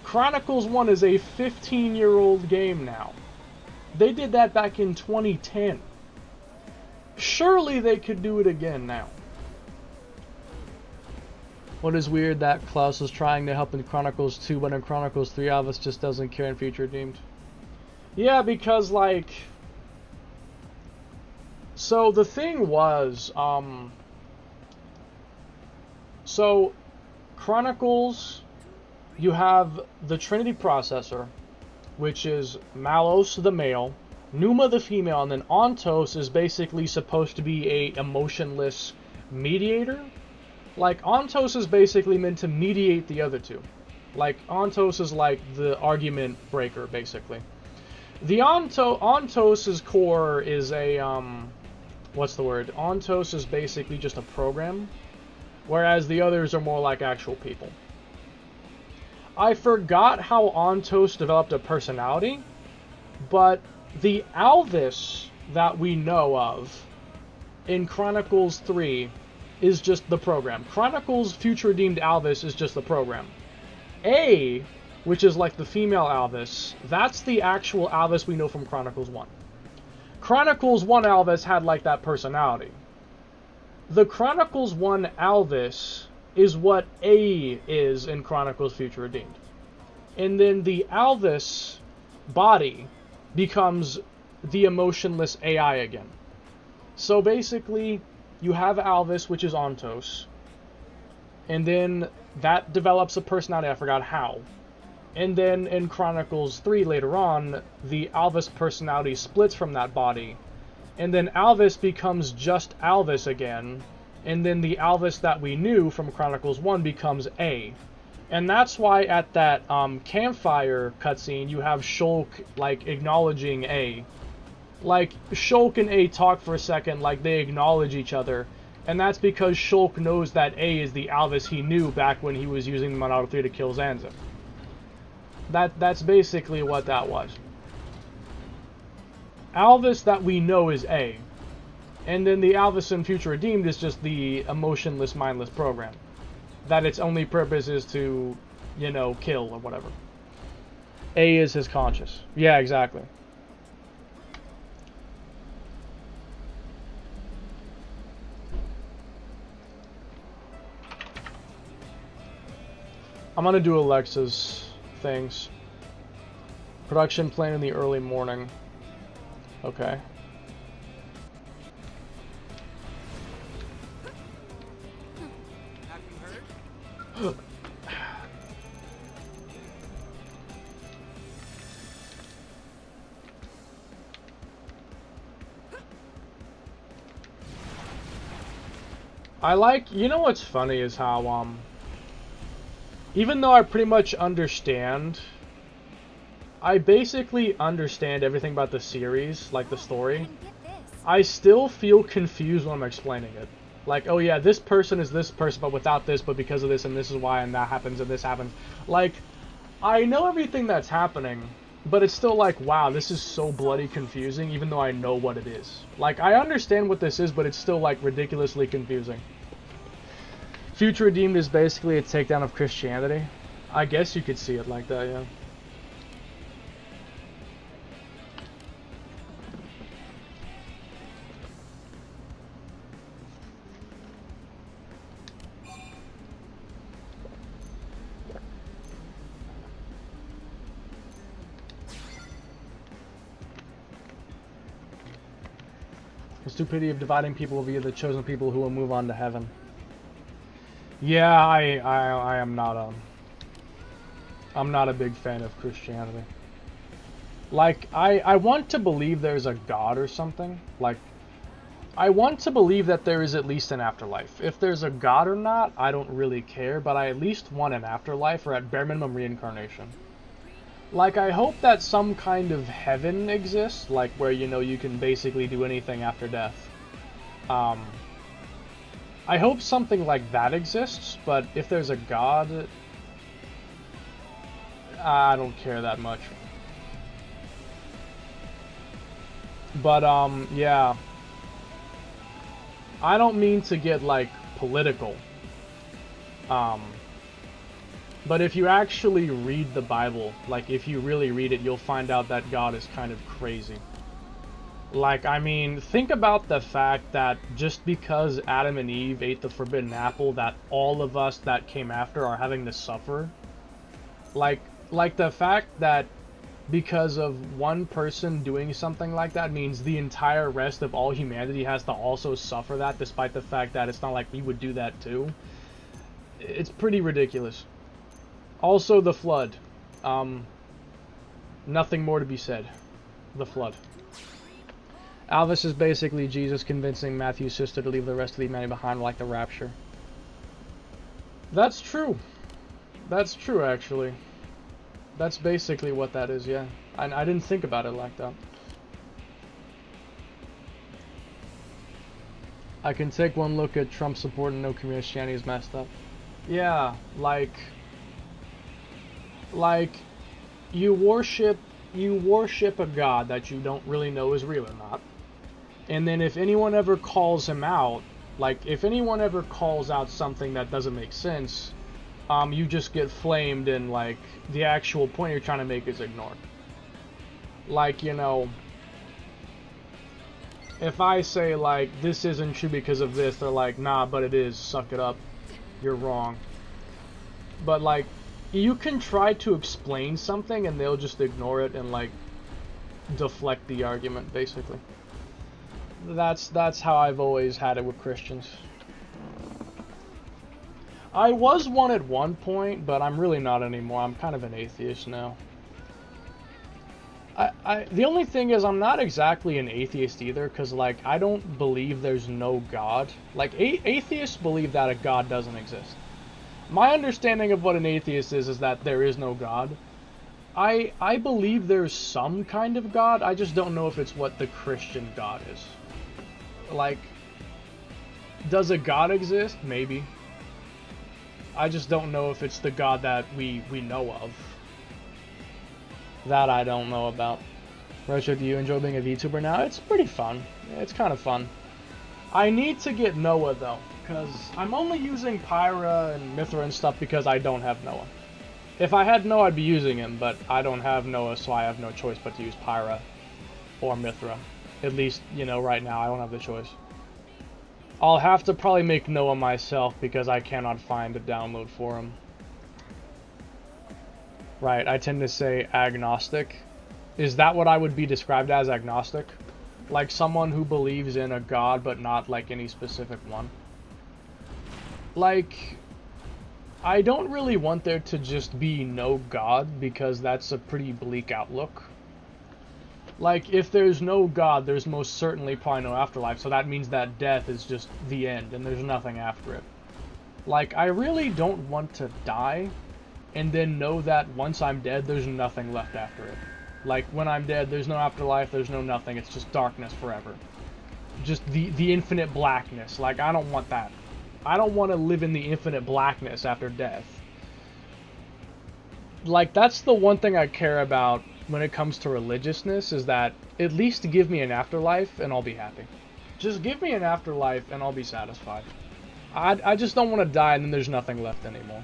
Chronicles 1 is a 15-year-old game now. They did that back in 2010. Surely they could do it again now. What is weird that Klaus is trying to help in Chronicles 2, but in Chronicles 3, Alvis just doesn't care and feature deemed. Yeah, because, like... So, the thing was, So, Chronicles, you have the Trinity processor, which is Malos the male, Numa the female, and then Ontos is basically supposed to be a emotionless mediator. Like, Ontos is basically meant to mediate the other two. Like, Ontos is like the argument breaker, basically. The Ontos's core is a, what's the word? Ontos is basically just a program, whereas the others are more like actual people. I forgot how Ontos developed a personality, but the Alvis that we know of in Chronicles 3 is just the program. Chronicles Future Redeemed Alvis is just the program. A, which is like the female Alvis, that's the actual Alvis we know from Chronicles 1. Chronicles 1 Alvis had like that personality. The Chronicles 1 Alvis is what A is in Chronicles Future Redeemed. And then the Alvis body becomes the emotionless AI again. So basically, you have Alvis, which is Ontos, and then that develops a personality, I forgot how. And then in Chronicles 3 later on, the Alvis personality splits from that body, and then Alvis becomes just Alvis again, and then the Alvis that we knew from Chronicles 1 becomes A. And that's why at that campfire cutscene, you have Shulk, like, acknowledging A. Like, Shulk and A talk for a second, like, they acknowledge each other. And that's because Shulk knows that A is the Alvis he knew back when he was using the Monado 3 to kill Zanza. That's basically what that was. Alvis that we know is A. And then the Alvis in Future Redeemed is just the emotionless, mindless program. That its only purpose is to, you know, kill or whatever. A is his conscious. Yeah, exactly. I'm gonna do Alexa's things. Production plan in the early morning. Okay. Have you heard? I like, you know what's funny is how, even though I pretty much understand, I basically understand everything about the series, like the story, And get this. I still feel confused when I'm explaining it. Like, oh yeah, this person is this person, but without this, but because of this, and this is why, and that happens, and this happens. Like, I know everything that's happening, but it's still like, wow, this is so bloody confusing, even though I know what it is. Like, I understand what this is, but it's still, like, ridiculously confusing. Future Redeemed is basically a takedown of Christianity. I guess you could see it like that, yeah. The stupidity of dividing people via the chosen people who will move on to heaven. Yeah, I am not I'm not a big fan of Christianity. Like, I want to believe there's a God or something. Like, I want to believe that there is at least an afterlife. If there's a God or not, I don't really care, but I at least want an afterlife, or at bare minimum reincarnation. Like, I hope that some kind of heaven exists, like where, you know, you can basically do anything after death. I hope something like that exists, but if there's a God, I don't care that much. But, yeah. I don't mean to get, like, political. But if you actually read the Bible, like, if you really read it, you'll find out that God is kind of crazy. Like, I mean, think about the fact that just because Adam and Eve ate the forbidden apple, that all of us that came after are having to suffer. Like the fact that because of one person doing something like that means the entire rest of all humanity has to also suffer that, despite the fact that it's not like we would do that too. It's pretty ridiculous. Also, the flood. Nothing more to be said. The flood. Alvis is basically Jesus convincing Matthew's sister to leave the rest of the humanity behind, like the rapture. That's true. That's true, actually. That's basically what that is, yeah. I didn't think about it like that. I can take one look at Trump support and no Christianity is messed up. Yeah, like you worship a god that you don't really know is real or not. And then if anyone ever calls him out, like if anyone ever calls out something that doesn't make sense, you just get flamed and like the actual point you're trying to make is ignored. Like, you know, if I say like this isn't true because of this, they're like, nah, but it is, suck it up, you're wrong. But like, you can try to explain something and they'll just ignore it and like deflect the argument, basically. That's how I've always had it with Christians. I was one at one point, but I'm really not anymore. I'm kind of an atheist now. The only thing is I'm not exactly an atheist either, because like I don't believe there's no God. Like atheists believe that a God doesn't exist. My understanding of what an atheist is that there is no God. I believe there's some kind of God, I just don't know if it's what the Christian God is. Like, does a God exist? Maybe. I just don't know if it's the God that we know of. That I don't know about. Retro, do you enjoy being a VTuber now? It's pretty fun. It's kind of fun. I need to get Noah though, because I'm only using Pyra and Mithra and stuff because I don't have Noah. If I had Noah, I'd be using him, but I don't have Noah, so I have no choice but to use Pyra or Mithra. At least, you know, right now, I don't have the choice. I'll have to probably make Noah myself because I cannot find a download for him. Right, I tend to say agnostic. Is that what I would be described as, agnostic? Like someone who believes in a god but not like any specific one? Like, I don't really want there to just be no god because that's a pretty bleak outlook. Like, if there's no god, there's most certainly probably no afterlife, so that means that death is just the end and there's nothing after it. Like, I really don't want to die and then know that once I'm dead, there's nothing left after it. Like, when I'm dead, there's no afterlife, there's no nothing, it's just darkness forever. Just the infinite blackness. Like, I don't want that. I don't want to live in the infinite blackness after death. Like, that's the one thing I care about when it comes to religiousness, is that at least give me an afterlife and I'll be happy. Just give me an afterlife and I'll be satisfied. I just don't want to die and then there's nothing left anymore.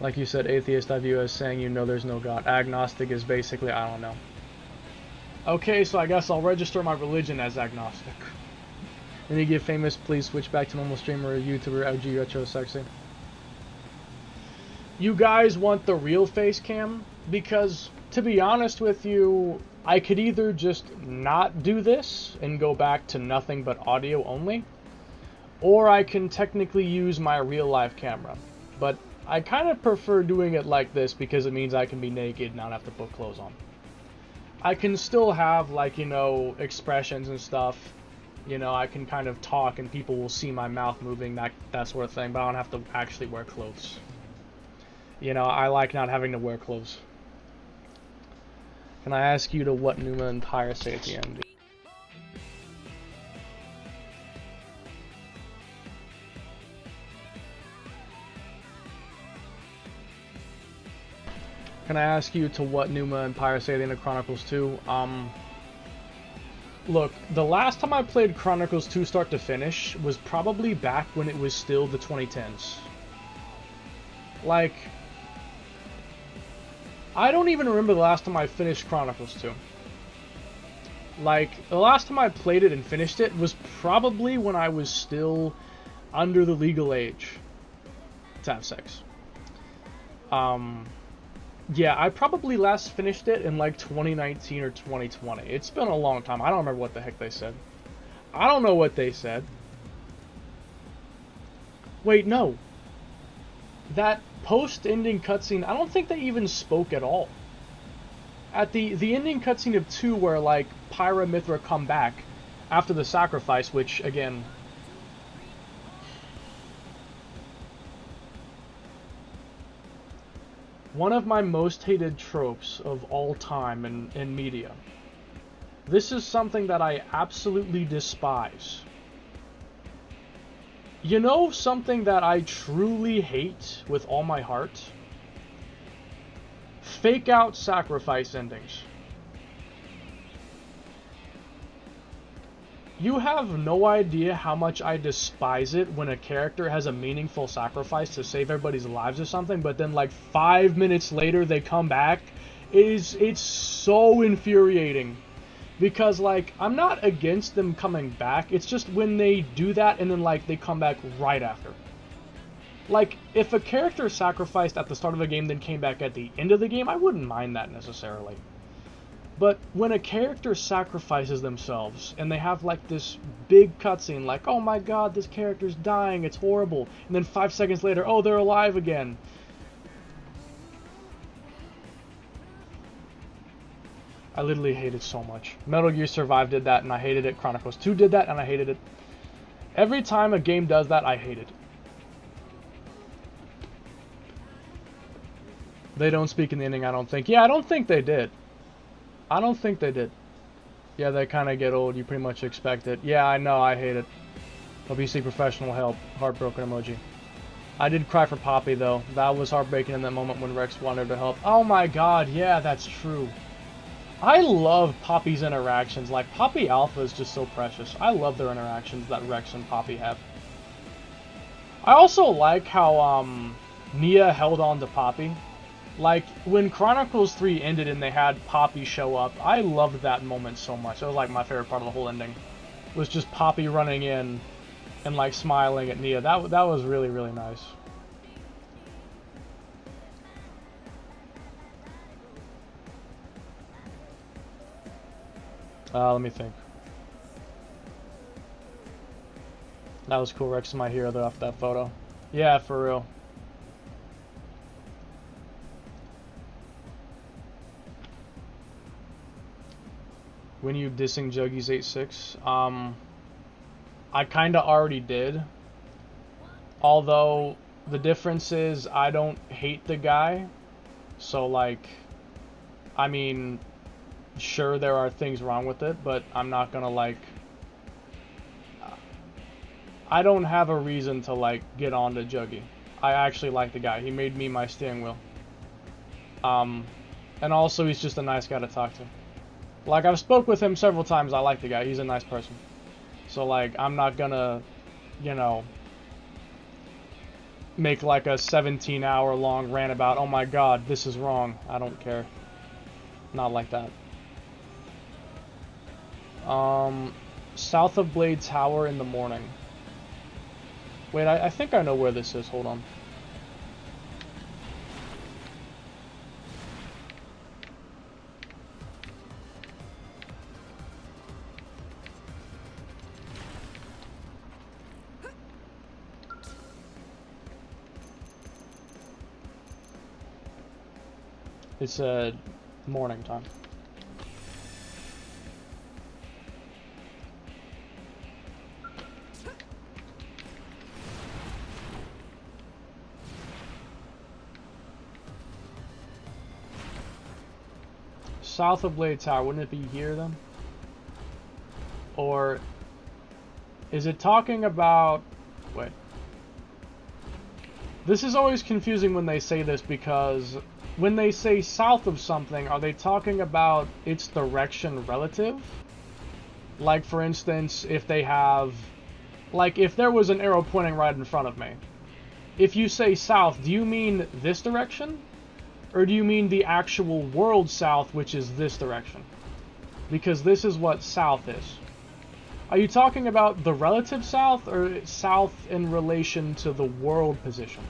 Like you said, atheist I view as saying you know there's no God. Agnostic is basically, I don't know. Okay, so I guess I'll register my religion as agnostic. When you get famous, please switch back to normal streamer or YouTuber, LG Retro Sexy. You guys want the real face cam? Because, to be honest with you, I could either just not do this and go back to nothing but audio only, or I can technically use my real life camera. But I kind of prefer doing it like this because it means I can be naked and not have to put clothes on. I can still have, like, you know, expressions and stuff. You know, I can kind of talk and people will see my mouth moving, that sort of thing, but I don't have to actually wear clothes. You know, I like not having to wear clothes. Can I ask you to what Numa and Pyre say at the end? Can I ask you to what Numa and Pyre say at the end of Chronicles 2? Look, the last time I played Chronicles 2 start to finish was probably back when it was still the 2010s. Like, I don't even remember the last time I finished Chronicles 2. Like, the last time I played it and finished it was probably when I was still under the legal age to have sex. Yeah, I probably last finished it in like 2019 or 2020. It's been a long time. I don't remember what the heck they said. I don't know what they said. Wait, no. That post-ending cutscene, I don't think they even spoke at all. At the ending cutscene of 2 where, like, Pyra and Mithra come back after the sacrifice, which, again... one of my most hated tropes of all time in media. This is something that I absolutely despise. You know something that I truly hate with all my heart? Fake out sacrifice endings. You have no idea how much I despise it when a character has a meaningful sacrifice to save everybody's lives or something, but then like 5 minutes later they come back. It's so infuriating. Because, like, I'm not against them coming back, it's just when they do that and then, like, they come back right after. Like, if a character sacrificed at the start of a game then came back at the end of the game, I wouldn't mind that necessarily. But when a character sacrifices themselves, and they have, like, this big cutscene, like, oh my god, this character's dying, it's horrible, and then 5 seconds later, oh, they're alive again. I literally hate it so much. Metal Gear Survive did that, and I hated it. Chronicles 2 did that, and I hated it. Every time a game does that, I hate it. They don't speak in the ending, I don't think. Yeah, I don't think they did. I don't think they did. Yeah, they kind of get old. You pretty much expect it. Yeah, I know. I hate it. Hope you seek professional help. Heartbroken emoji. I did cry for Poppy, though. That was heartbreaking in that moment when Rex wanted to help. Oh my god, yeah, that's true. I love Poppy's interactions. Like, Poppy Alpha is just so precious. I love their interactions that Rex and Poppy have. I also like how, Nia held on to Poppy. Like, when Chronicles 3 ended and they had Poppy show up, I loved that moment so much. That was, like, my favorite part of the whole ending. Was just Poppy running in and, like, smiling at Nia. That was really, really nice. Let me think. That was cool. Rex is my hero, though, after that photo. Yeah, for real. When you dissing Juggies 86? I kind of already did. Although, the difference is I don't hate the guy. So, like, I mean, sure there are things wrong with it, but I'm not gonna, like, I don't have a reason to, like, get on to Juggy. I actually like the guy. He made me my steering wheel. And also he's just a nice guy to talk to. Like, I've spoke with him several times. I like the guy. He's a nice person. So, like, I'm not gonna, you know, make, like, a 17-hour long rant about, oh my god, this is wrong. I don't care. Not like that. South of Blade Tower in the morning. Wait, I think I know where this is. Hold on. It's morning time. South of Blade Tower, wouldn't it be here then? Or is it talking about... Wait. This is always confusing when they say this, because when they say south of something, are they talking about its direction relative? Like, for instance, if they have... Like, if there was an arrow pointing right in front of me. If you say south, do you mean this direction? Or do you mean the actual world south, which is this direction? Because this is what south is. Are you talking about the relative south, or south in relation to the world position?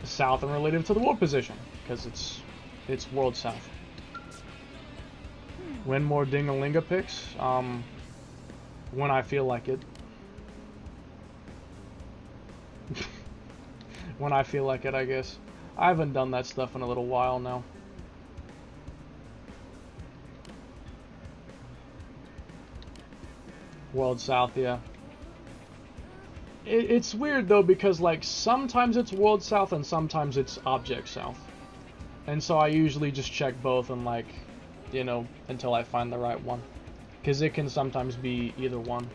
South in relative to the world position, because it's world south. When more Dingalinga picks? When I feel like it. When I feel like it, I guess. I haven't done that stuff in a little while now. World South, yeah. It's weird though, because like sometimes it's World South and sometimes it's Object South. And so I usually just check both and, like, you know, until I find the right one. Because it can sometimes be either one.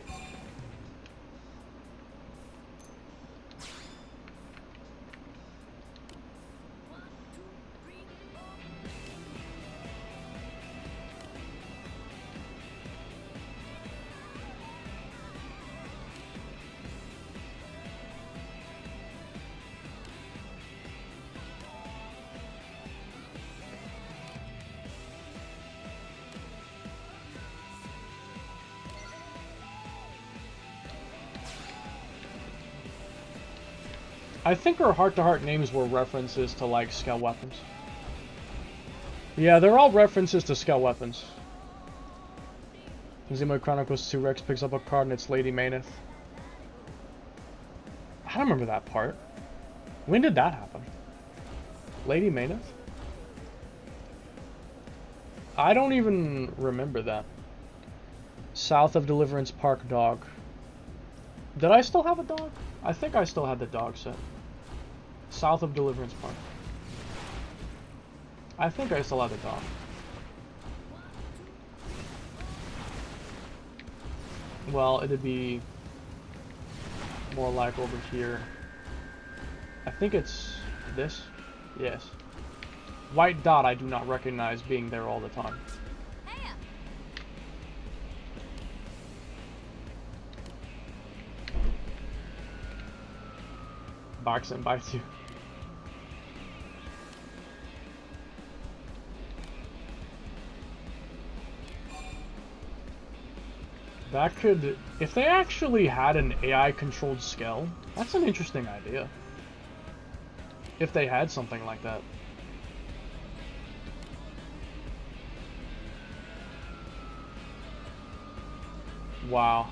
I think her heart-to-heart names were references to, like, Skell weapons. Yeah, they're all references to Skell weapons. Xenoblade Chronicles 2 Rex picks up a card and it's Lady Mayneth. I don't remember that part. When did that happen? Lady Mayneth? I don't even remember that. South of Deliverance Park dog. Did I still have a dog? I think I still had the dog set. South of Deliverance Park. I think I still have the top. Well, it'd be more like over here. I think it's this. Yes. White dot I do not recognize being there all the time. Barks and bites you. That could, if they actually had an AI controlled skell, that's an interesting idea. If they had something like that. Wow.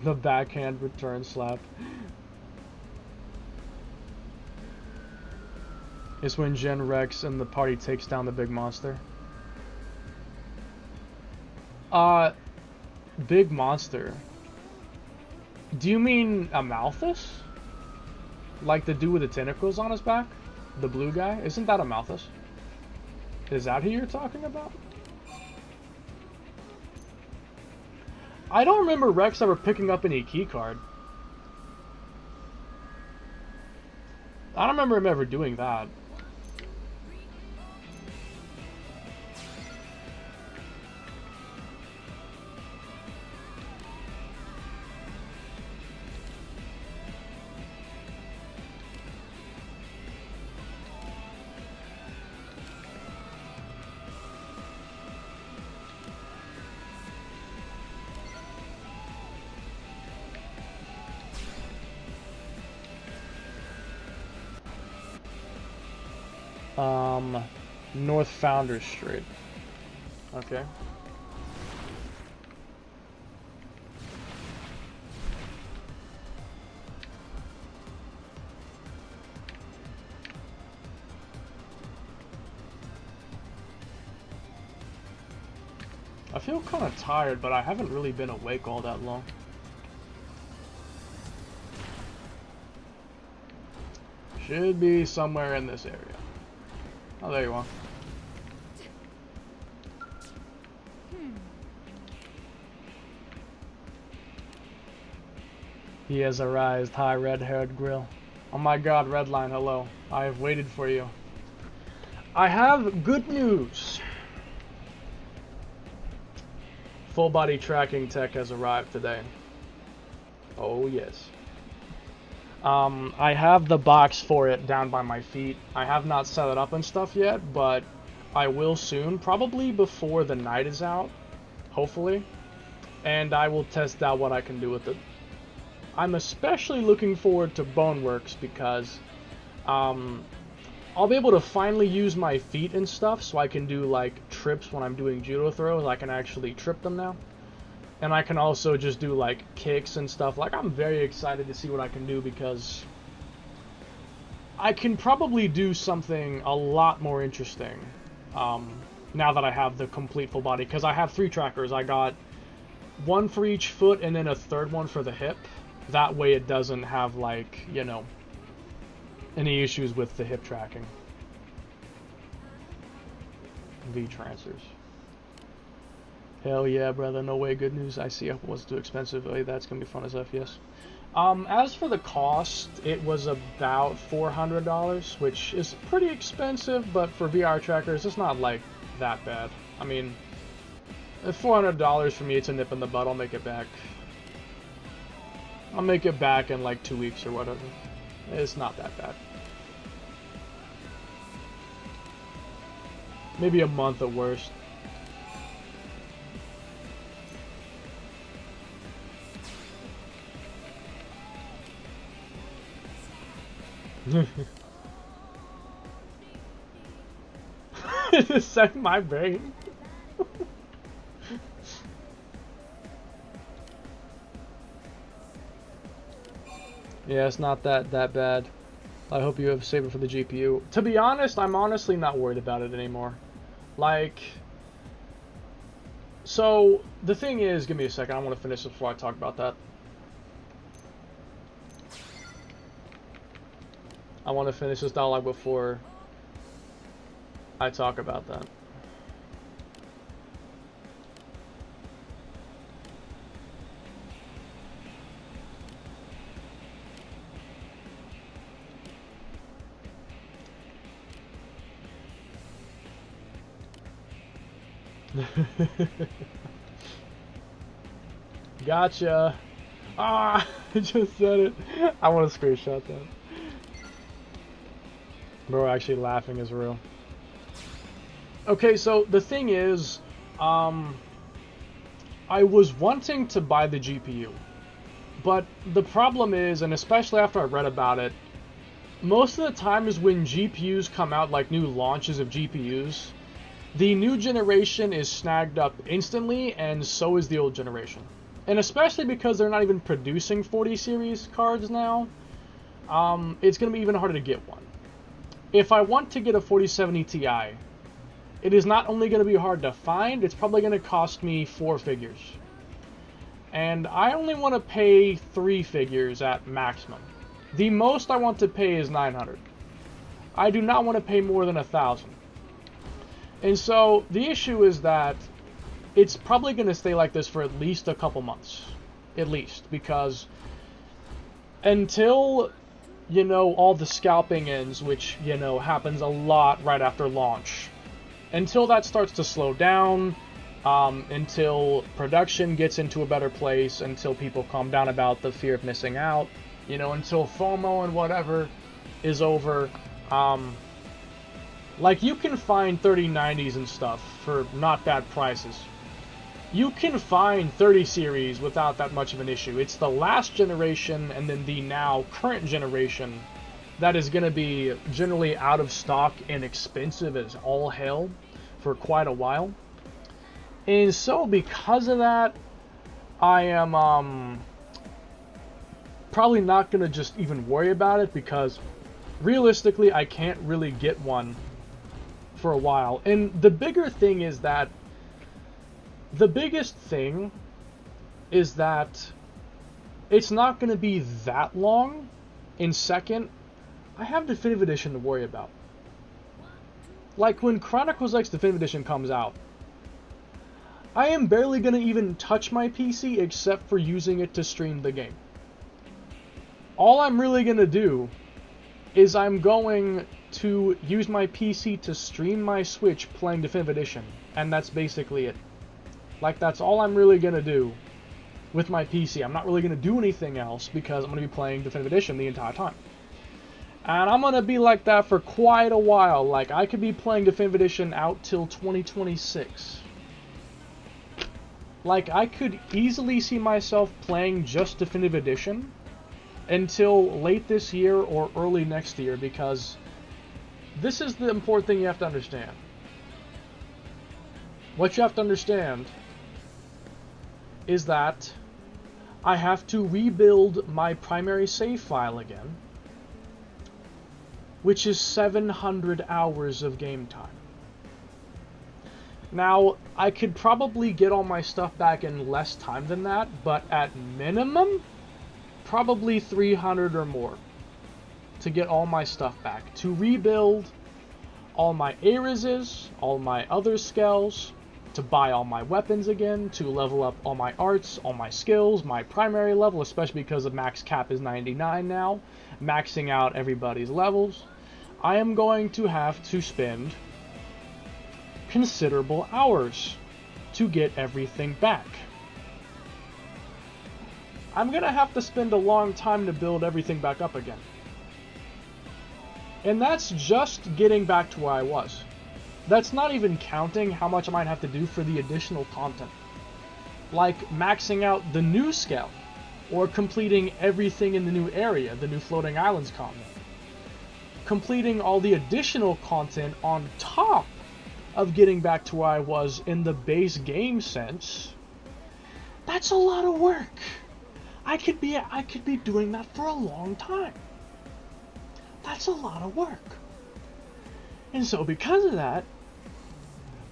The backhand return slap. It's when Gen Rex and the party takes down the big monster. Big monster. Do you mean a Malthus? Like the dude with the tentacles on his back? The blue guy? Isn't that a Malthus? Is that who you're talking about? I don't remember Rex ever picking up any key card. I don't remember him ever doing that. North Founders Street. Okay. I feel kind of tired, but I haven't really been awake all that long. Should be somewhere in this area. Oh, there you are. He has arrived. Hi, red-haired grill. Oh my god, Redline, hello. I have waited for you. I have good news. Full body tracking tech has arrived today. Oh yes. I have the box for it down by my feet. I have not set it up and stuff yet, but I will soon, probably before the night is out, hopefully. And I will test out what I can do with it. I'm especially looking forward to Boneworks because I'll be able to finally use my feet and stuff, so I can do like trips when I'm doing judo throws. I can actually trip them now. And I can also just do like kicks and stuff. Like, I'm very excited to see what I can do because I can probably do something a lot more interesting now that I have the complete full body. Because I have 3 trackers. I got one for each foot and then a third one for the hip. That way it doesn't have, like, you know, any issues with the hip tracking. V-transers. Hell yeah, brother. No way. Good news. I see it was too expensive. Oh, that's going to be fun as F, yes. As for the cost, it was about $400, which is pretty expensive, but for VR trackers, it's not, like, that bad. I mean, $400 for me, it's a nip in the butt. I'll make it back. I'll make it back in, like, 2 weeks or whatever. It's not that bad. Maybe a month at worst. It's like my brain. Yeah, it's not that bad. I hope you have saved it for the GPU. To be honest, I'm honestly not worried about it anymore. Like, so the thing is, give me a second. I want to finish before I talk about that. I want to finish this dialogue before I talk about that. Gotcha. Ah, I just said it. I want to screenshot that. Bro, actually laughing is real. Okay, so the thing is, I was wanting to buy the GPU, but the problem is, and especially after I read about it, most of the times when GPUs come out, like new launches of GPUs, the new generation is snagged up instantly, and so is the old generation. And especially because they're not even producing 40 series cards now, it's going to be even harder to get one. If I want to get a 4070 Ti, it is not only going to be hard to find, it's probably going to cost me 4 figures. And I only want to pay 3 figures at maximum. The most I want to pay is 900. I do not want to pay more than 1,000. And so the issue is that it's probably going to stay like this for at least a couple months. At least. Because until, you know, all the scalping ends, which, you know, happens a lot right after launch. Until that starts to slow down, until production gets into a better place, until people calm down about the fear of missing out, you know, until FOMO and whatever is over, like, you can find 3090s and stuff for not bad prices. You can find 30 series without that much of an issue. It's the last generation and then the now current generation that is going to be generally out of stock and expensive as all hell for quite a while. And so because of that, I am probably not going to just even worry about it, because realistically I can't really get one for a while. And the bigger thing is that the biggest thing is that it's not going to be that long. And second, I have Definitive Edition to worry about. Like, when Chronicles X Definitive Edition comes out, I am barely going to even touch my PC except for using it to stream the game. All I'm really going to do is I'm going to use my PC to stream my Switch playing Definitive Edition, and that's basically it. Like, that's all I'm really going to do with my PC. I'm not really going to do anything else because I'm going to be playing Definitive Edition the entire time. And I'm going to be like that for quite a while. Like, I could be playing Definitive Edition out till 2026. Like, I could easily see myself playing just Definitive Edition until late this year or early next year, because this is the important thing you have to understand. What you have to understand is that I have to rebuild my primary save file again, which is 700 hours of game time. Now, I could probably get all my stuff back in less time than that, but at minimum, probably 300 or more to get all my stuff back. To rebuild all my Arises, all my other skills, to buy all my weapons again, to level up all my arts, all my skills, my primary level, especially because the max cap is 99 now, maxing out everybody's levels. I am going to have to spend considerable hours to get everything back. I'm going to have to spend a long time to build everything back up again. And that's just getting back to where I was. That's not even counting how much I might have to do for the additional content. Like maxing out the new scale, or completing everything in the new area, the new Floating Islands content. Completing all the additional content on top of getting back to where I was in the base game sense. That's a lot of work. I could be doing that for a long time. That's a lot of work. And so because of that,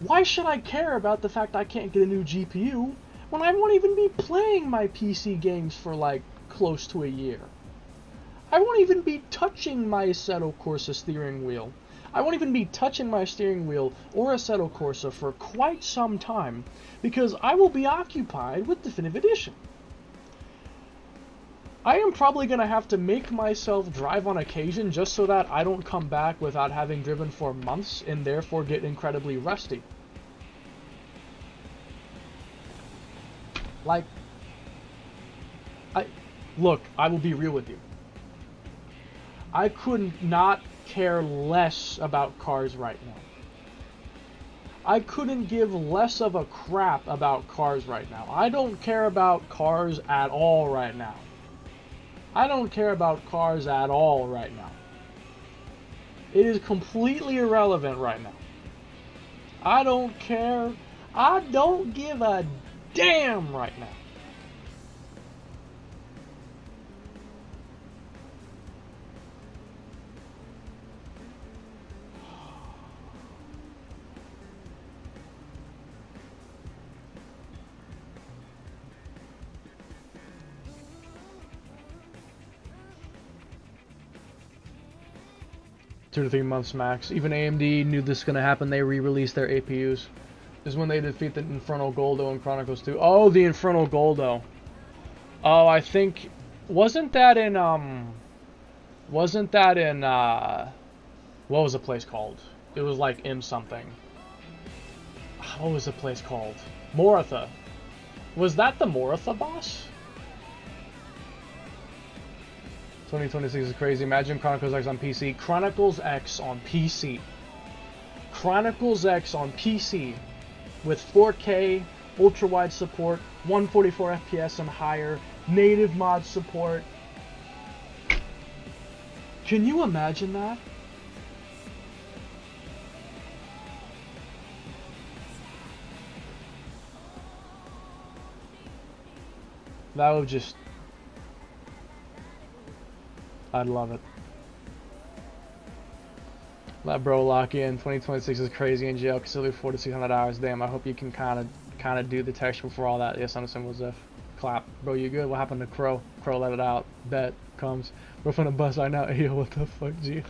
why should I care about the fact I can't get a new GPU when I won't even be playing my PC games for like close to a year? I won't even be touching my Assetto Corsa steering wheel. I won't even be touching my steering wheel or Assetto Corsa for quite some time because I will be occupied with Definitive Edition. I am probably going to have to make myself drive on occasion just so that I don't come back without having driven for months and therefore get incredibly rusty. Like, look, I will be real with you. I could not care less about cars right now. I couldn't give less of a crap about cars right now. I don't care about cars at all right now. I don't care about cars at all right now. It is completely irrelevant right now. I don't care. I don't give a damn right now. Two to 3 months max. Even AMD knew this was going to happen. They re-released their APUs. This is when they defeat the Infernal Goldo in Chronicles 2. Oh, the Infernal Goldo. Oh, I think... Wasn't that in, what was the place called? It was like M something. What was the place called? Moratha. Was that the Moratha boss? 2026 is crazy. Imagine Chronicles X on PC. Chronicles X on PC. Chronicles X on PC with 4K, ultra-wide support, 144 FPS and higher, native mod support. Can you imagine that? That would just... I'd love it. Let bro lock in. 2026 is crazy in jail. Consider 400 to 600 hours. Damn, I hope you can kind of do the texture before all that. Yes, unassumable Ziff. Clap. Bro, you good? What happened to Crow? Crow let it out. Bet. Comes. We're finna bust right now. Yo, what the fuck, G?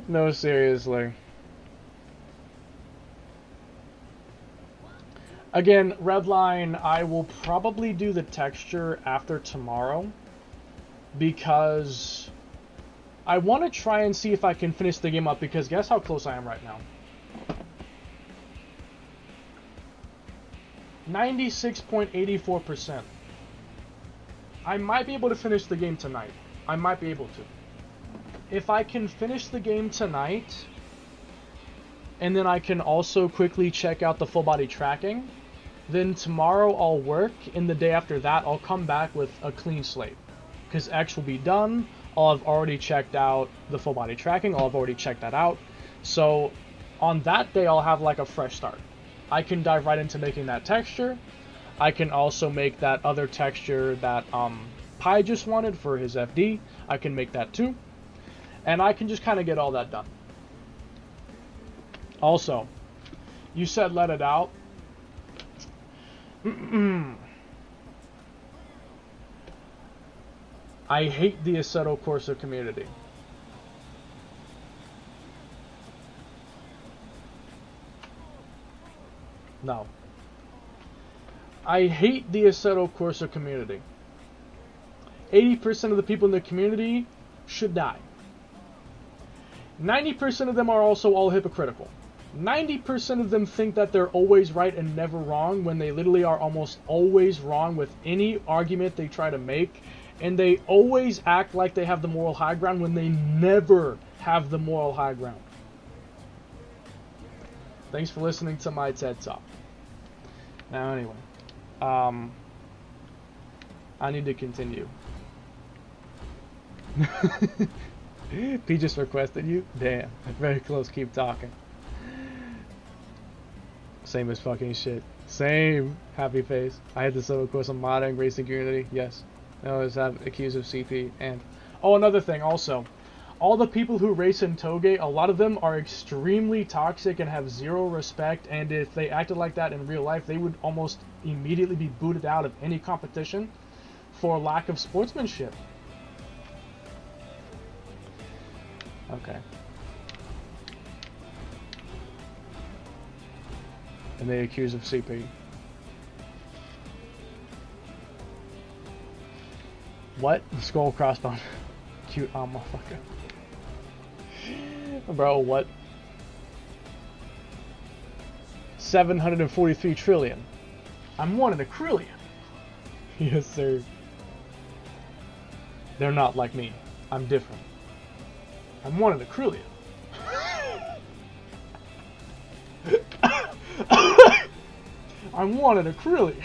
No, seriously. Again, Redline, I will probably do the texture after tomorrow. Because I want to try and see if I can finish the game up, because guess how close I am right now? 96.84%. I might be able to finish the game tonight. I might be able to. If I can finish the game tonight, and then I can also quickly check out the full body tracking, then tomorrow I'll work, and the day after that I'll come back with a clean slate. Because X will be done, I'll have already checked out the full body tracking, I'll have already checked that out. So on that day I'll have like a fresh start. I can dive right into making that texture. I can also make that other texture that Pi just wanted for his FD. I can make that too. And I can just kind of get all that done. Also, you said let it out. I hate the Assetto Corsa community. No. I hate the Assetto Corsa community. 80% of the people in the community should die. 90% of them are also all hypocritical. 90% of them think that they're always right and never wrong, when they literally are almost always wrong with any argument they try to make. And they always act like they have the moral high ground when they never have the moral high ground. Thanks for listening to my TED Talk. Now anyway, I need to continue. P just requested you? Damn, very close, keep talking. Same as fucking shit. Same, happy face. I had to settle course on modding, racing community, yes. I always have accused of CP, and... Oh, another thing, also. All the people who race in Toge, a lot of them are extremely toxic and have zero respect, and if they acted like that in real life, they would almost immediately be booted out of any competition for lack of sportsmanship. Okay. And they accuse of CP. What? Skull crossbone. Cute motherfucker. Bro, what? 743 trillion. I'm one in a trillion. Yes, sir. They're not like me. I'm different. I'm one in a trillion. I'm one in a trillion.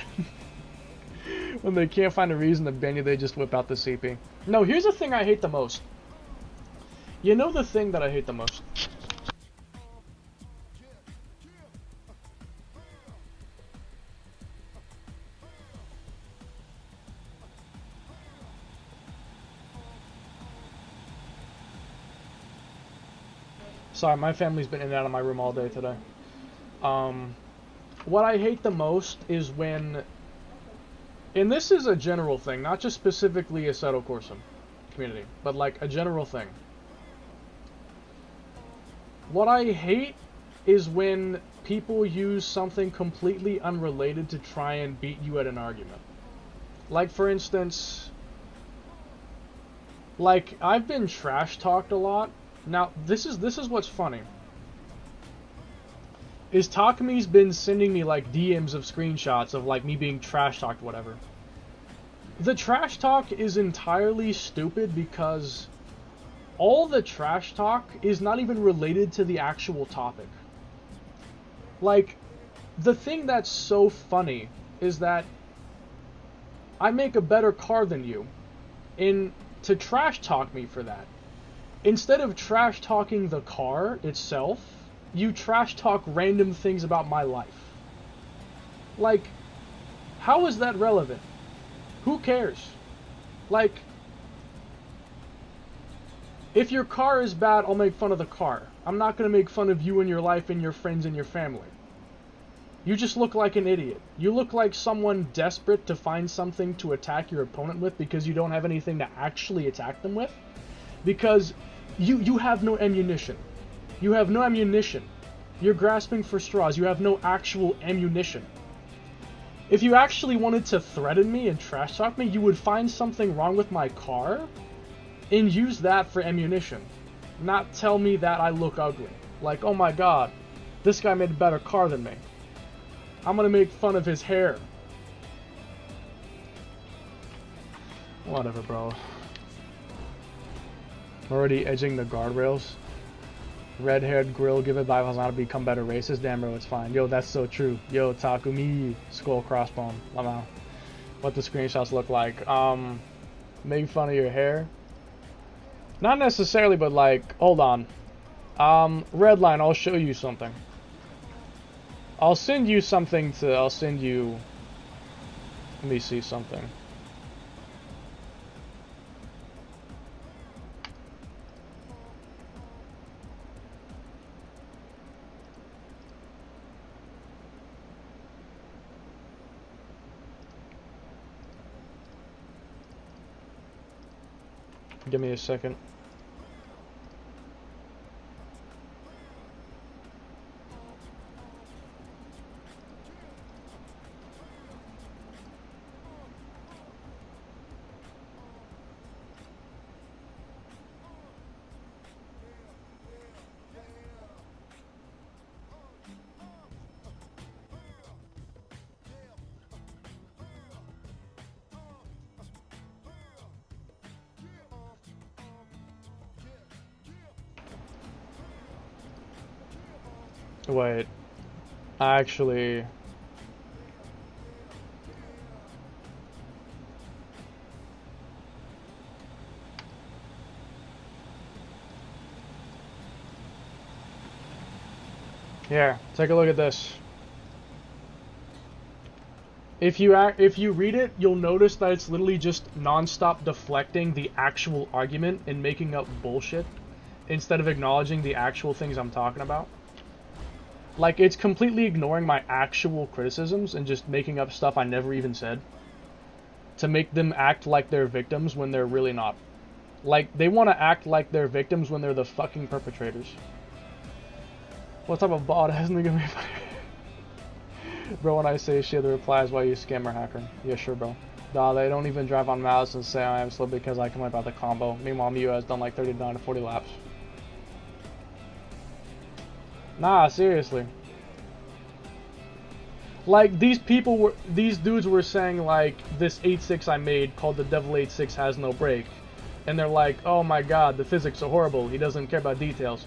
When they can't find a reason to ban you, they just whip out the CP. No, here's the thing I hate the most. You know the thing that I hate the most? Sorry, my family's been in and out of my room all day today. What I hate the most is when, and this is a general thing, not just specifically a Assetto Corsa community, but like a general thing. What I hate is when people use something completely unrelated to try and beat you at an argument. Like, for instance, like, I've been trash talked a lot. Now, this is what's funny. Is Takami's been sending me like DMs of screenshots of like me being trash talked, whatever. The trash talk is entirely stupid because all the trash talk is not even related to the actual topic. Like, the thing that's so funny is that I make a better car than you, and to trash talk me for that, instead of trash talking the car itself, you trash talk random things about my life. Like, how is that relevant? Who cares? Like, if your car is bad, I'll make fun of the car. I'm not going to make fun of you and your life and your friends and your family. You just look like an idiot. You look like someone desperate to find something to attack your opponent with because you don't have anything to actually attack them with. Because you have no ammunition. You have no ammunition. You're grasping for straws. You have no actual ammunition. If you actually wanted to threaten me and trash talk me, you would find something wrong with my car and use that for ammunition. Not tell me that I look ugly. Like, oh my god, this guy made a better car than me. I'm gonna make fun of his hair. Whatever, bro. Already edging the guardrails. Red-haired grill, give advice on how to become better racist. Damn, bro, it's fine. Yo, that's so true. Yo, Takumi, skull crossbone. Lama. What the screenshots look like. Make fun of your hair. Not necessarily, but like, hold on. Redline, I'll show you something. I'll send you something to, let me see something. Give me a second. Wait, actually, here, take a look at this. If you read it, you'll notice that it's literally just non-stop deflecting the actual argument and making up bullshit instead of acknowledging the actual things I'm talking about. Like, it's completely ignoring my actual criticisms and just making up stuff I never even said to make them act like they're victims when they're really not. Like, they want to act like they're victims when they're the fucking perpetrators. What type of bot hasn't gonna be funny? Bro, when I say shit, the reply is, why you scammer hacker? Yeah, sure, bro. Nah, they don't even drive on malice and say I am slow because I can wipe out the combo. Meanwhile, Mew has done like 39 to 40 laps. Nah, seriously. Like, these dudes were saying, like, this 8.6 I made called the Devil 8.6 has no brake. And they're like, oh my god, the physics are horrible. He doesn't care about details.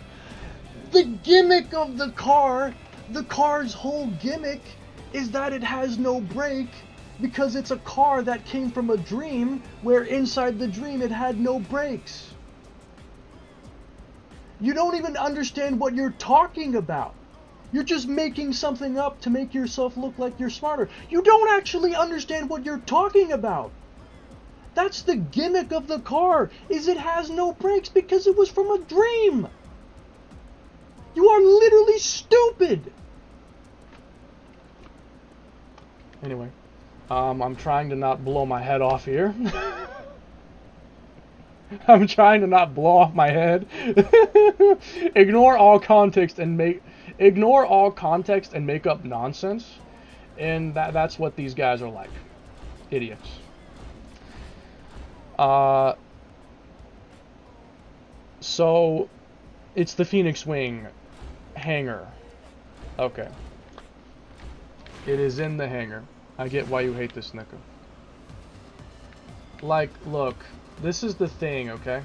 The gimmick of the car's whole gimmick is that it has no brake because it's a car that came from a dream where inside the dream it had no brakes. You don't even understand what you're talking about. You're just making something up to make yourself look like you're smarter. You don't actually understand what you're talking about. That's the gimmick of the car, is it has no brakes because it was from a dream. You are literally stupid. Anyway, I'm trying to not blow my head off here. I'm trying to not blow off my head. Ignore all context and make up nonsense. And that's what these guys are like. Idiots. So it's the Phoenix Wing hangar. Okay. It is in the hangar. I get why you hate this, Nika. Like, look, this is the thing, okay?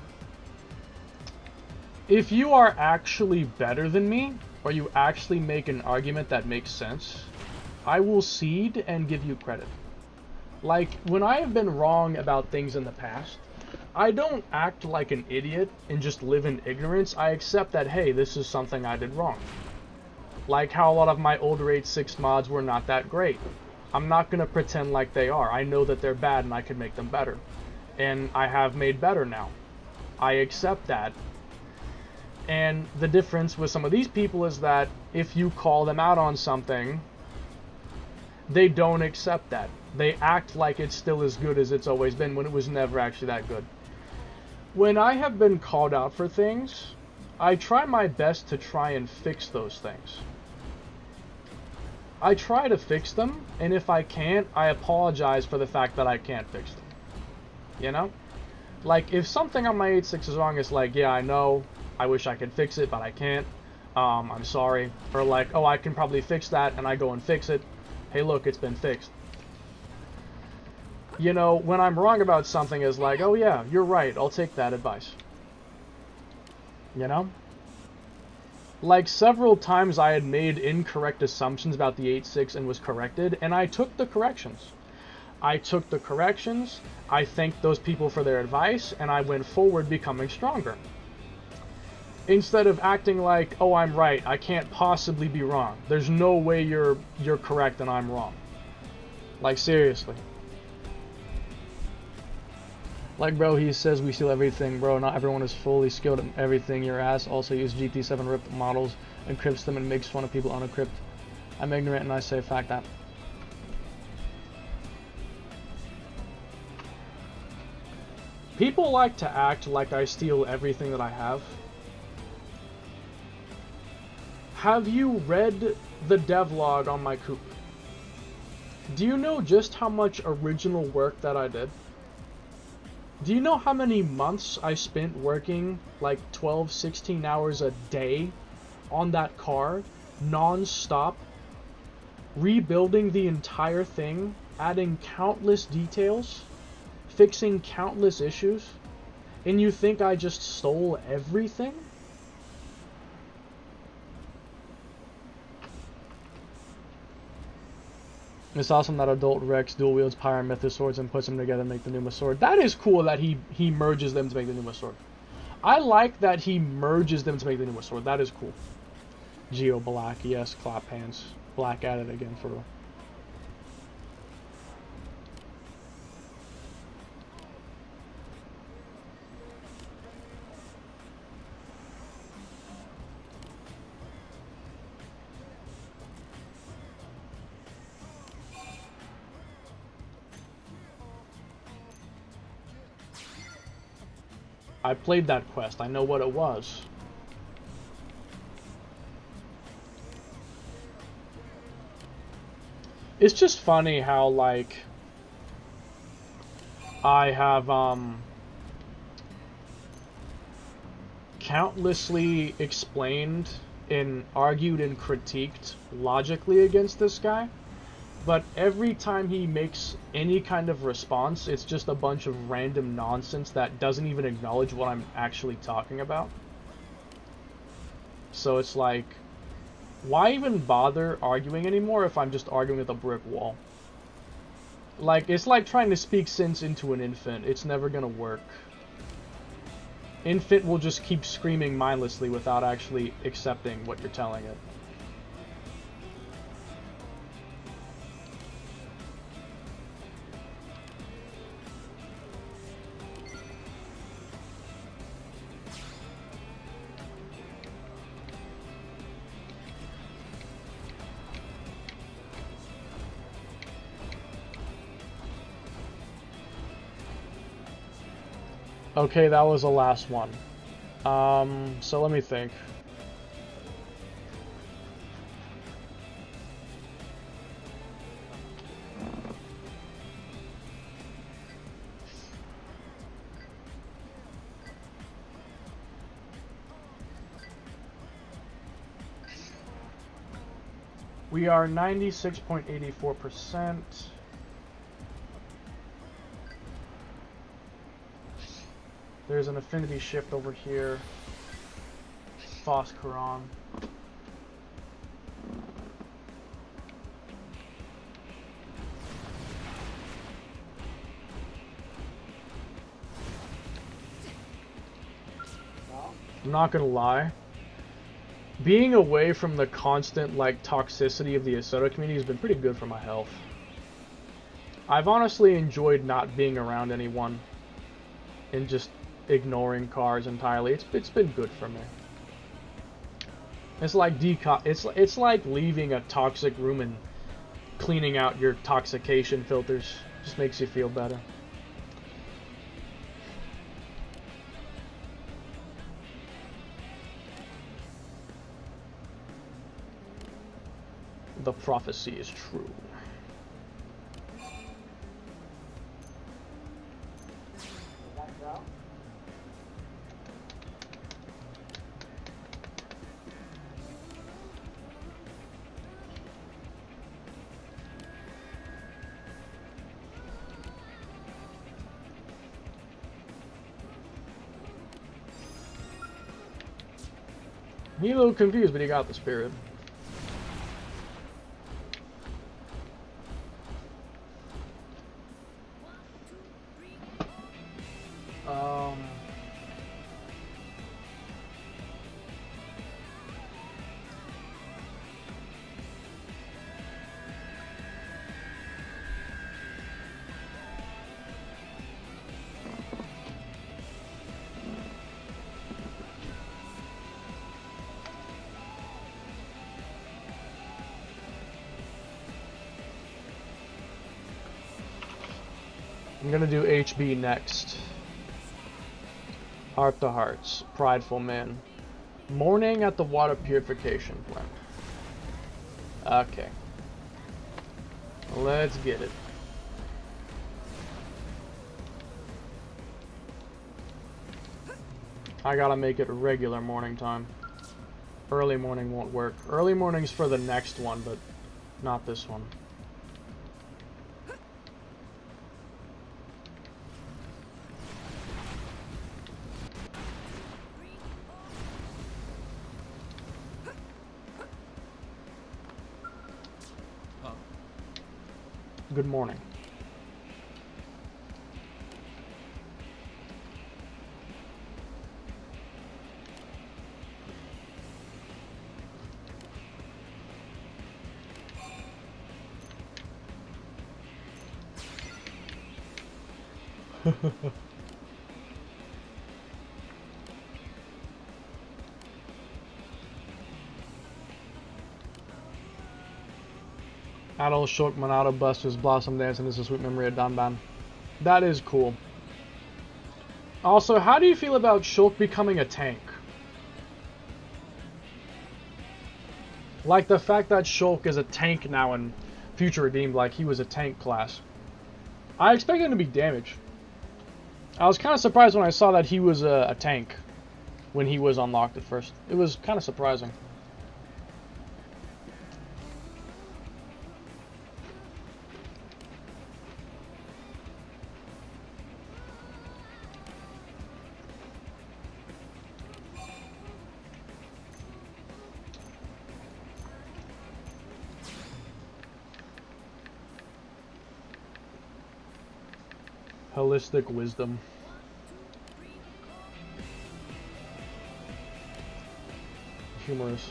If you are actually better than me, or you actually make an argument that makes sense, I will cede and give you credit. Like, when I have been wrong about things in the past, I don't act like an idiot and just live in ignorance. I accept that, hey, this is something I did wrong. Like how a lot of my older 8.6 mods were not that great. I'm not going to pretend like they are. I know that they're bad and I can make them better. And I have made better now. I accept that. And the difference with some of these people is that if you call them out on something, they don't accept that. They act like it's still as good as it's always been when it was never actually that good. When I have been called out for things, I try my best to try and fix those things. I try to fix them, and if I can't, I apologize for the fact that I can't fix them. You know? Like, if something on my 8.6 is wrong, it's like, yeah, I know, I wish I could fix it, but I can't. I'm sorry. Or like, oh, I can probably fix that, and I go and fix it. Hey, look, it's been fixed. You know, when I'm wrong about something, it's like, oh yeah, you're right, I'll take that advice. You know? Like, several times I had made incorrect assumptions about the 8.6 and was corrected, and I took the corrections. I thanked those people for their advice, and I went forward becoming stronger. Instead of acting like, oh, I'm right, I can't possibly be wrong. There's no way you're correct and I'm wrong. Like, seriously. Like, bro, he says we steal everything, bro. Not everyone is fully skilled at everything. Your ass also uses GT7 RIP models, encrypts them, and makes fun of people unencrypt. I'm ignorant and I say fact that. People like to act like I steal everything that I have. Have you read the devlog on my coupe? Do you know just how much original work that I did? Do you know how many months I spent working like 12, 16 hours a day on that car, non-stop, rebuilding the entire thing, adding countless details, fixing countless issues, and you think I just stole everything? It's awesome that Adult Rex dual wields Pyre and Mythos swords and puts them together to make the Numa sword. That is cool that he merges them to make the Numa sword. I like that he merges them to make the Numa sword. That is cool. Geo Black, yes, clap hands. Black at it again for real. I played that quest. I know what it was. It's just funny how, like, I have, countlessly explained and argued and critiqued logically against this guy, but every time he makes any kind of response, it's just a bunch of random nonsense that doesn't even acknowledge what I'm actually talking about. So it's like, why even bother arguing anymore if I'm just arguing with a brick wall? Like, it's like trying to speak sense into an infant. It's never gonna work. Infant will just keep screaming mindlessly without actually accepting what you're telling it. Okay, that was the last one. So let me think. We are 96.84%. There's an affinity shift over here. Phoscoron. I'm not gonna lie. Being away from the constant, like, toxicity of the Ahsoka community has been pretty good for my health. I've honestly enjoyed not being around anyone and just ignoring cars entirely. It's been good for me. It's like it's like leaving a toxic room and cleaning out your toxication filters. Just makes you feel better. The prophecy is true. He's a little confused, but he got the spirit. I'm gonna do HB next. Heart to Hearts, Prideful Man. Morning at the water purification plant. Okay. Let's get it. I gotta make it regular morning time. Early morning won't work. Early morning's for the next one, but not this one. Good morning. Adol Shok Monado Buster's Blossom Dancing is a sweet memory of Danban. That is cool. Also, how do you feel about Shulk becoming a tank? Like the fact that Shulk is a tank now in Future Redeemed, like he was a tank class. I expected him to be damage. I was kind of surprised when I saw that he was a tank when he was unlocked at first. It was kind of surprising. Holistic wisdom. Humorous.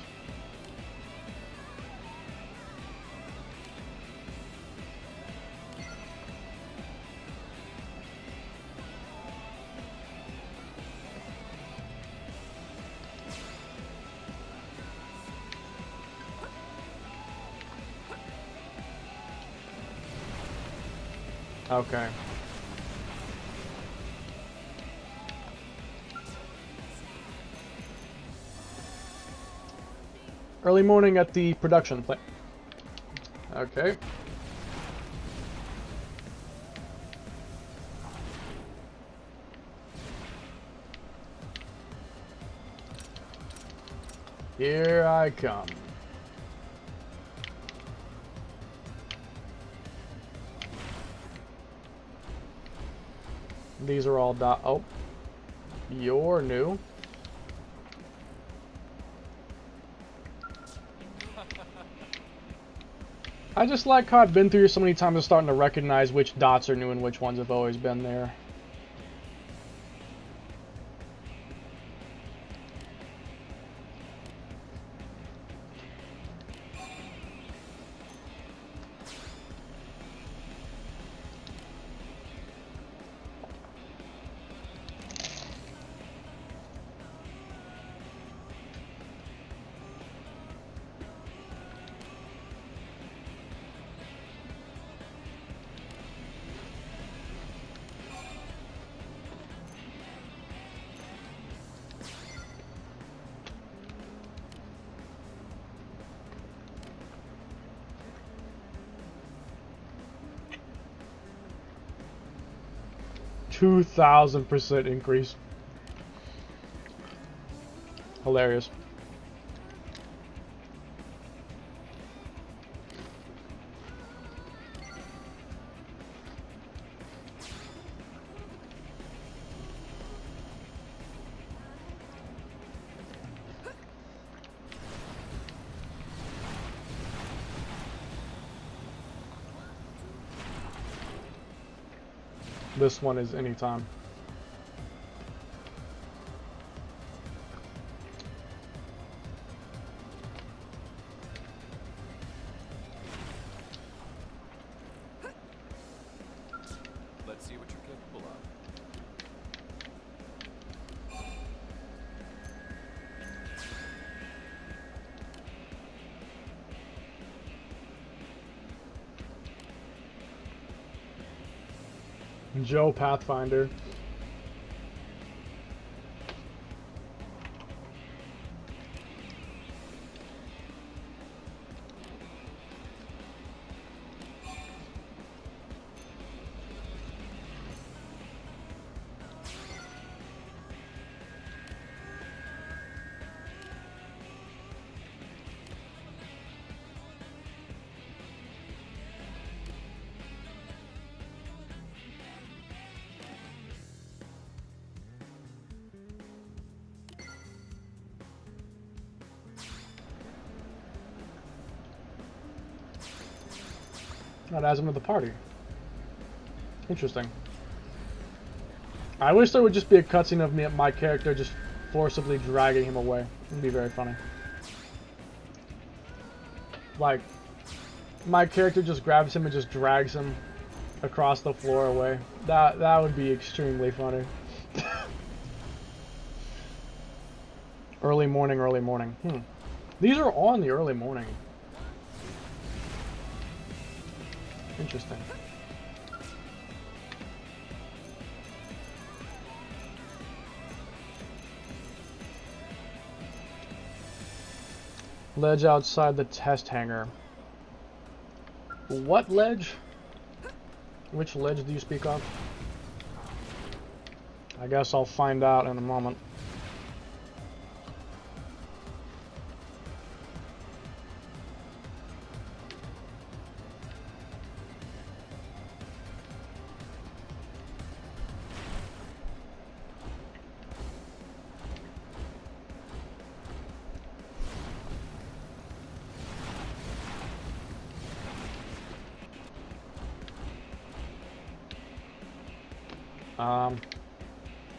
Okay. Early morning at the production plant. Okay. Here I come. These are all oh. You're new. I just like how I've been through so many times, I'm starting to recognize which dots are new and which ones have always been there. $2,000% increase. Hilarious. This one is anytime. Let's see what you're capable of. Joe Pathfinder. That adds him to the party. Interesting. I wish there would just be a cutscene of me, my character just forcibly dragging him away. It'd be very funny. Like, my character just grabs him and just drags him across the floor away. That would be extremely funny. Early morning, early morning. These are all in the early morning. Interesting. Ledge outside the test hangar. What ledge? Which ledge do you speak of? I guess I'll find out in a moment.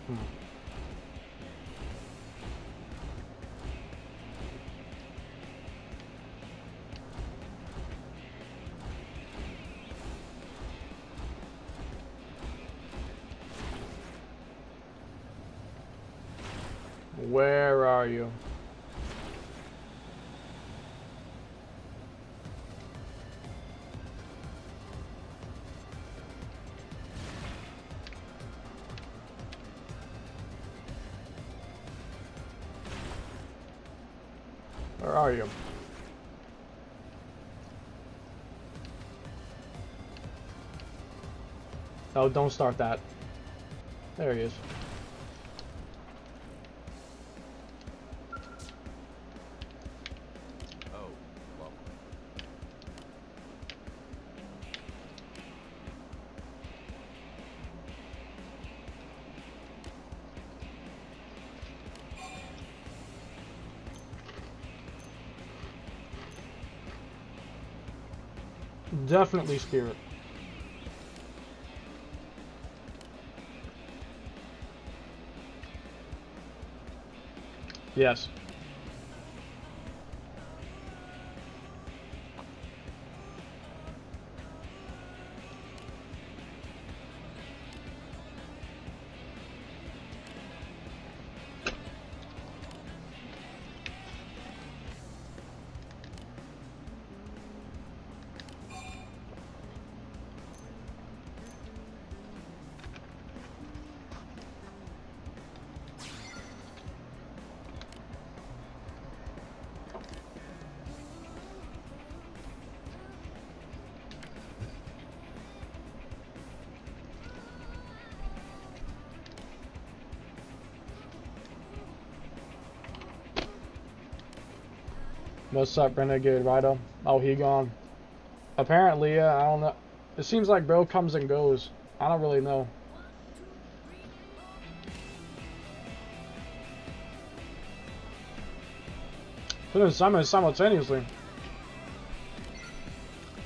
Hmm. Where are you? Where are you? Oh, don't start that. There he is. Oh, well. Definitely spirit. Yes. What's up, Renegade Rido? Oh, he gone. Apparently, yeah, I don't know. It seems like bro comes and goes. I don't really know. Couldn't summon simultaneously.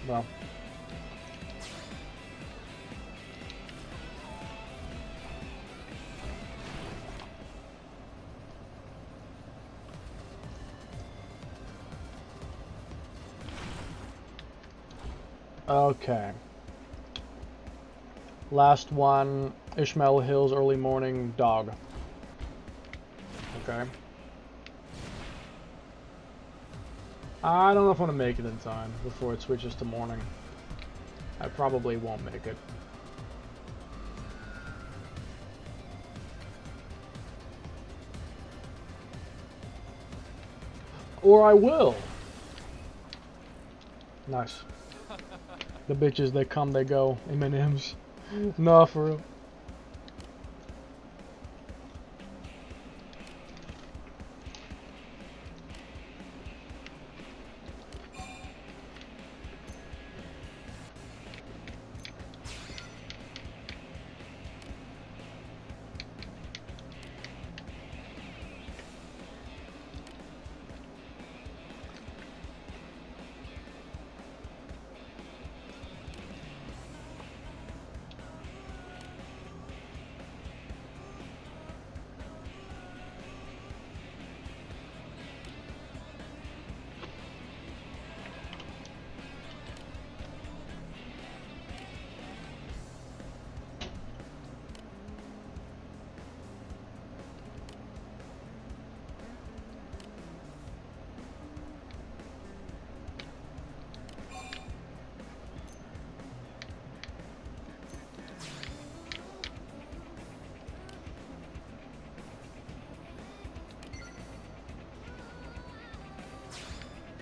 Well. Okay. Last one, Ishmael Hills, early morning, dog. Okay. I don't know if I'm gonna make it in time before it switches to morning. I probably won't make it. Or I will. Nice. The bitches, they come, they go. M&M's. Nah, for real.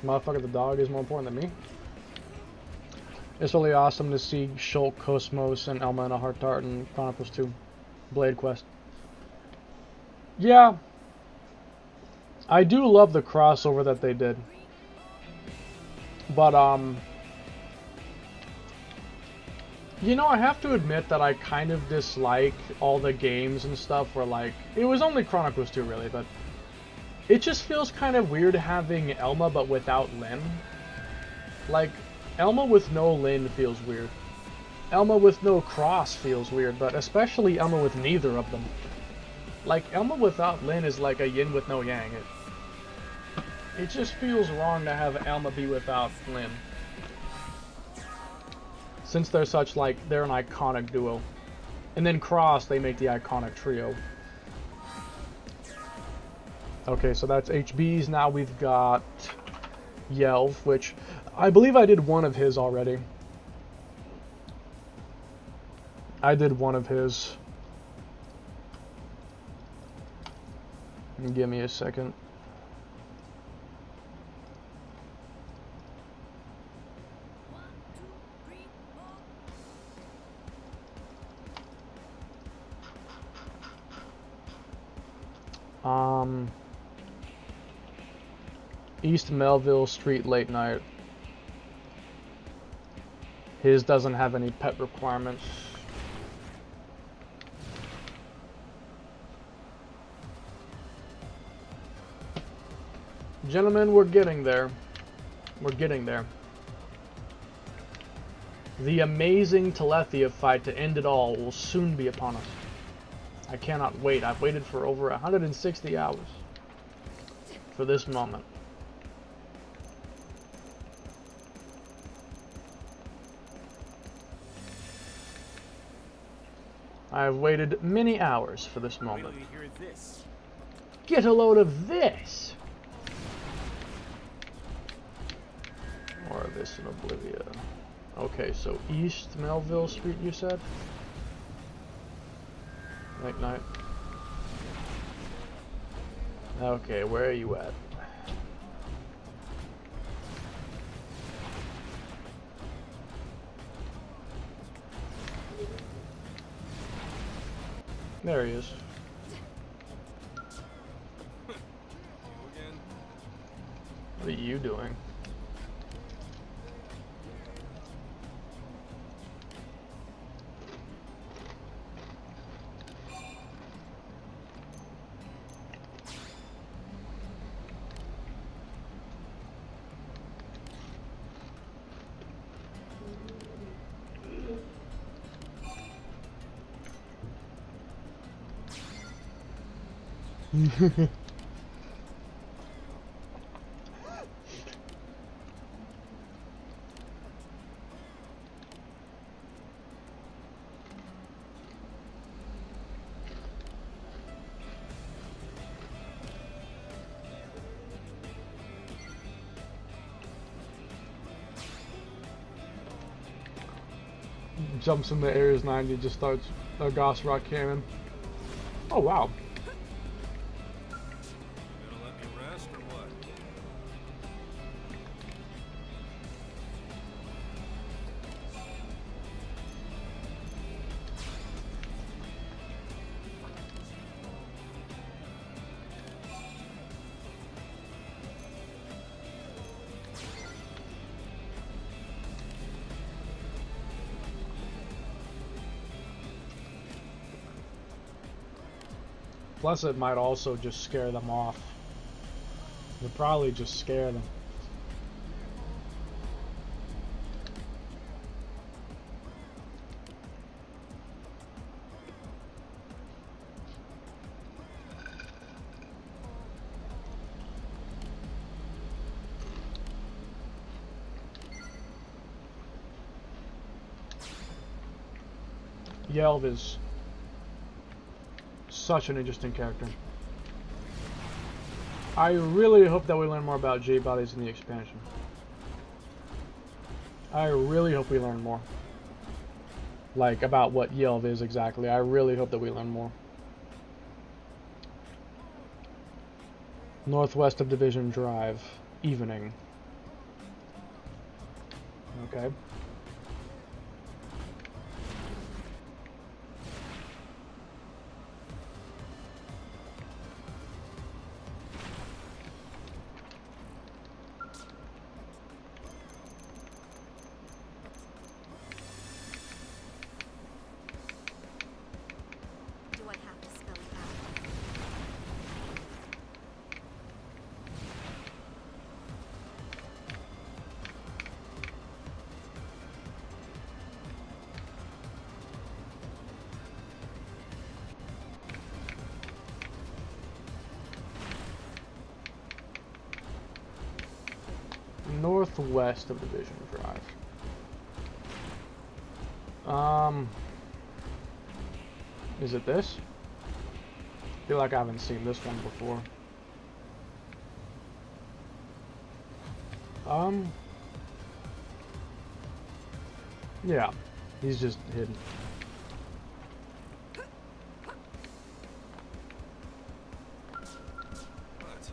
Motherfucker, the dog is more important than me. It's really awesome to see Shulk, Cosmos, and Elma in a Heart Tart and Chronicles 2. Blade Quest. Yeah. I do love the crossover that they did. But, you know, I have to admit that I kind of dislike all the games and stuff where, like, it was only Chronicles 2, really, but it just feels kind of weird having Elma but without Lynn. Like, Elma with no Lynn feels weird. Elma with no Cross feels weird, but especially Elma with neither of them. Like, Elma without Lynn is like a yin with no yang. It just feels wrong to have Elma be without Lynn. Since they're such, like, they're an iconic duo. And then Cross, they make the iconic trio. Okay, so that's HB's. Now we've got Yelv, which I believe I did one of his already. I did one of his. Give me a second. East Melville Street Late Night. His doesn't have any pet requirements. Gentlemen, we're getting there. We're getting there. The amazing Telethia fight to end it all will soon be upon us. I cannot wait. I've waited for over 160 hours for this moment. I've waited many hours for this moment. Get a load of this! Or this in Oblivia. Okay, so East Melville Street, you said? Late night. Okay, where are you at? There he is. What are you doing? Jumps in the Ares 90, just starts a Gauss Rock Cannon. Oh wow. Plus it might also just scare them off. It'll probably just scare them. Yelv is such an interesting character. I really hope that we learn more about J-bodies in the expansion. I really hope we learn more. Like, about what Yelv is exactly. I really hope that we learn more. Northwest of Division Drive. Evening. Okay. Do I have to spell it out? Northwest of Division Drive. Is it this? I feel like I haven't seen this one before. Yeah, he's just hidden. What?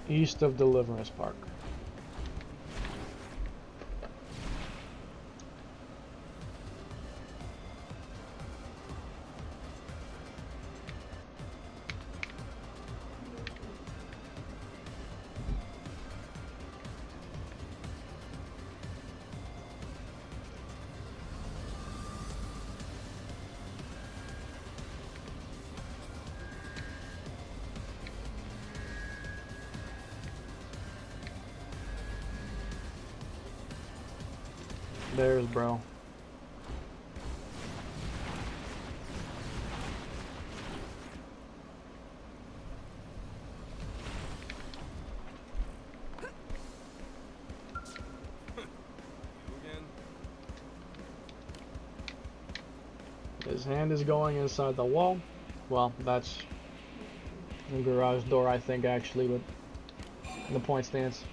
East of Deliverance Park. There's bro. You again? His hand is going inside the wall. Well, that's the garage door, I think, actually, but the point stands.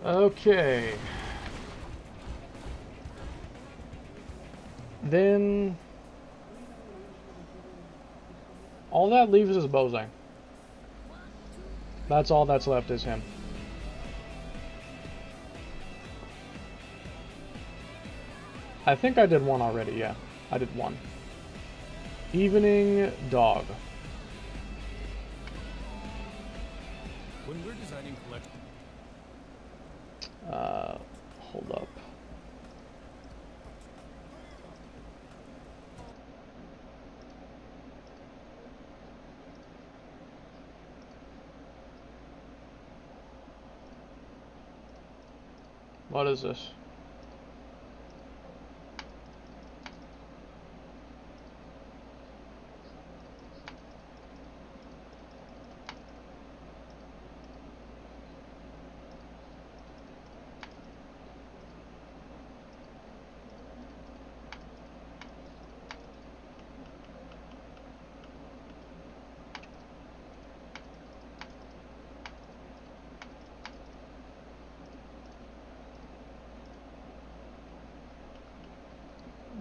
Okay. Then all that leaves is Bose. That's all that's left is him. I think I did one already, yeah. I did one. Evening Dog. When we're designing collect. Hold up. What is this?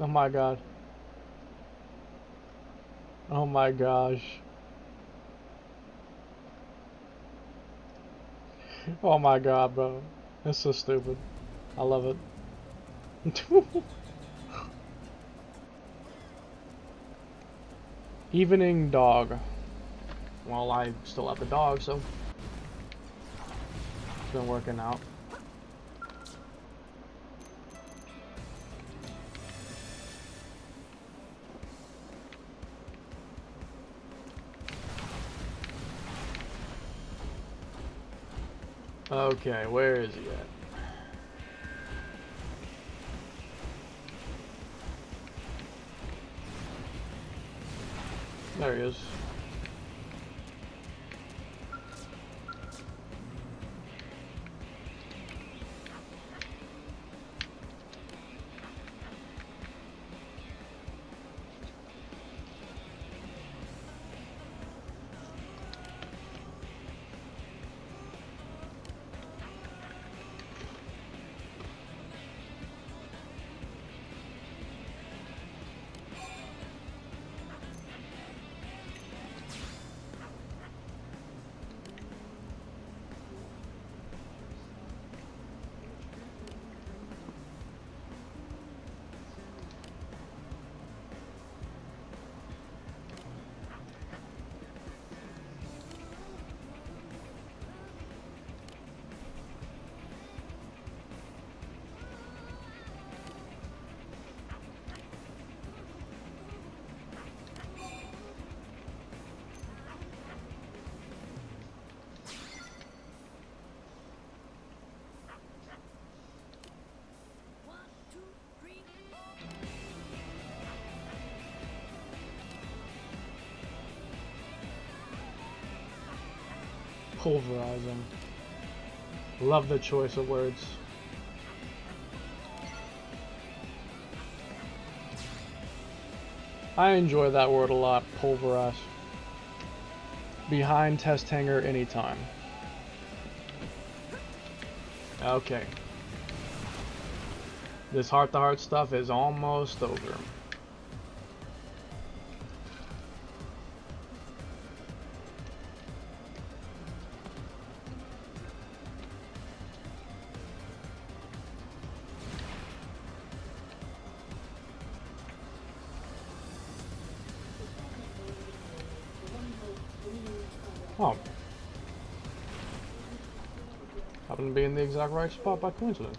Oh my god. Oh my gosh. Oh my god, bro. That's so stupid. I love it. Evening dog. Well, I still have the dog, so it's been working out. Okay, where is he at? There he is. Pulverizing. Love the choice of words. I enjoy that word a lot, pulverize. Behind test hanger anytime. Okay. This heart-to-heart stuff is almost over. Oh. Happen to be in the exact right spot by coincidence.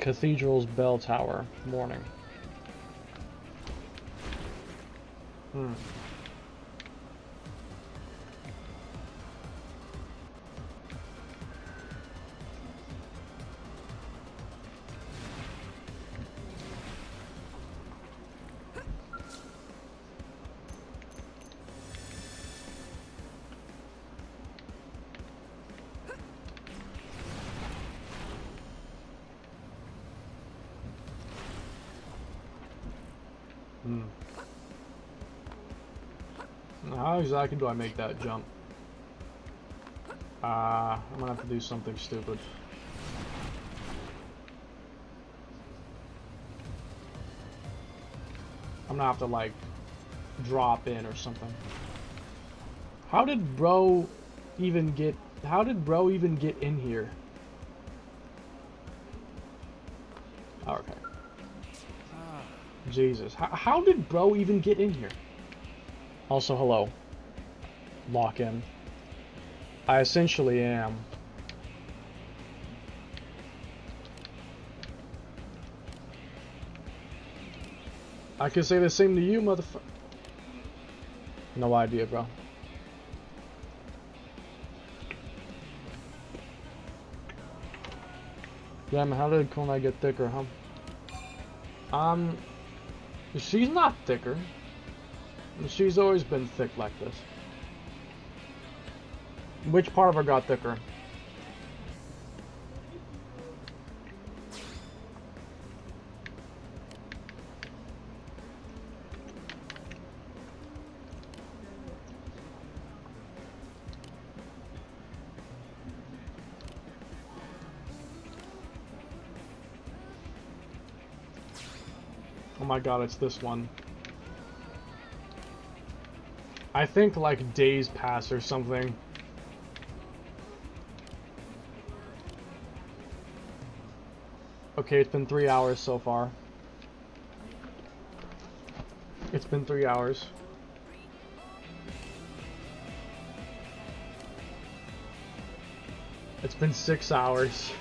Cathedral's bell tower, morning. How exactly do I make that jump? I'm gonna have to do something stupid. I'm gonna have to like drop in or something. How did bro even get How did bro even get in here? Okay. Jesus. How did bro even get in here? Also, hello. Lock in. I essentially am. I could say the same to you, motherfucker. No idea, bro. Damn, how did Konai get thicker, huh? She's not thicker. She's always been thick like this. Which part of her got thicker? Oh my god, it's this one. I think like days pass or something. Okay, it's been 3 hours so far. It's been 3 hours. It's been 6 hours.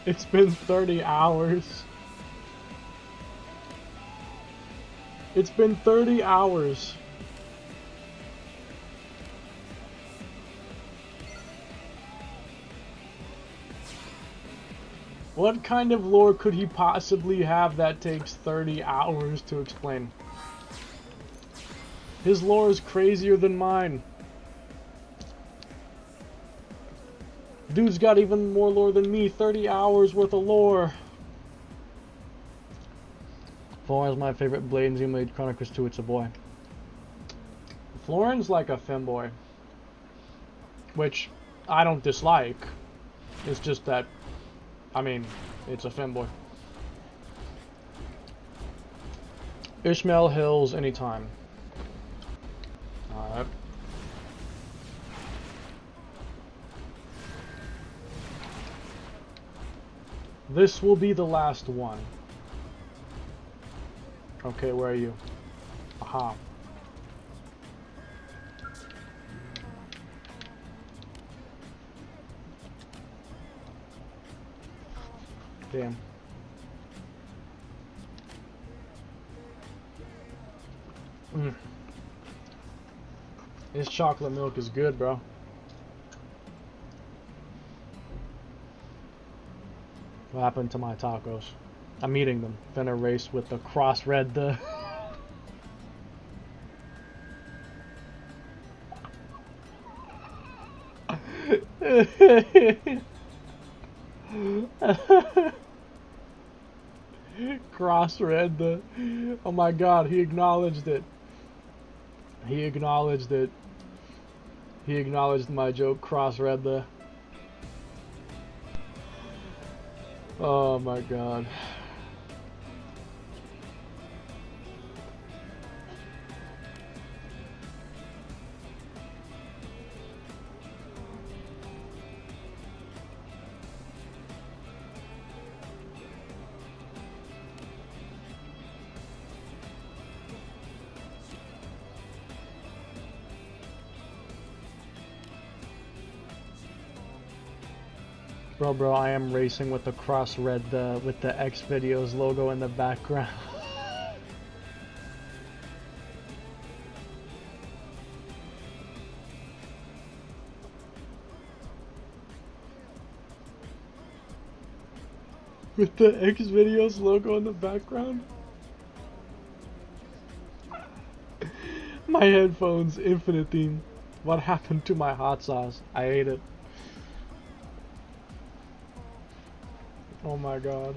It's been 30 hours. It's been 30 hours. What kind of lore could he possibly have that takes 30 hours to explain? His lore is crazier than mine. Dude's got even more lore than me. 30 hours worth of lore. Florin's my favorite blade in xenoblade Chronicles 2. It's a boy. Florin's like a femboy. Which I don't dislike. It's just that, I mean, it's a femboy. Ishmael Hills anytime. Alright. This will be the last one. Okay, where are you? Aha. Damn. This chocolate milk is good, bro. What happened to my tacos? I'm eating them. Then a race with the cross-red the... cross-red the... Oh my god, he acknowledged it. He acknowledged it. He acknowledged my joke, cross-read the... Oh my god. Bro, I am racing with the cross-red with the X videos logo in the background. With the X videos logo in the background. My headphones, infinite theme. What happened to my hot sauce? I ate it. Oh my god.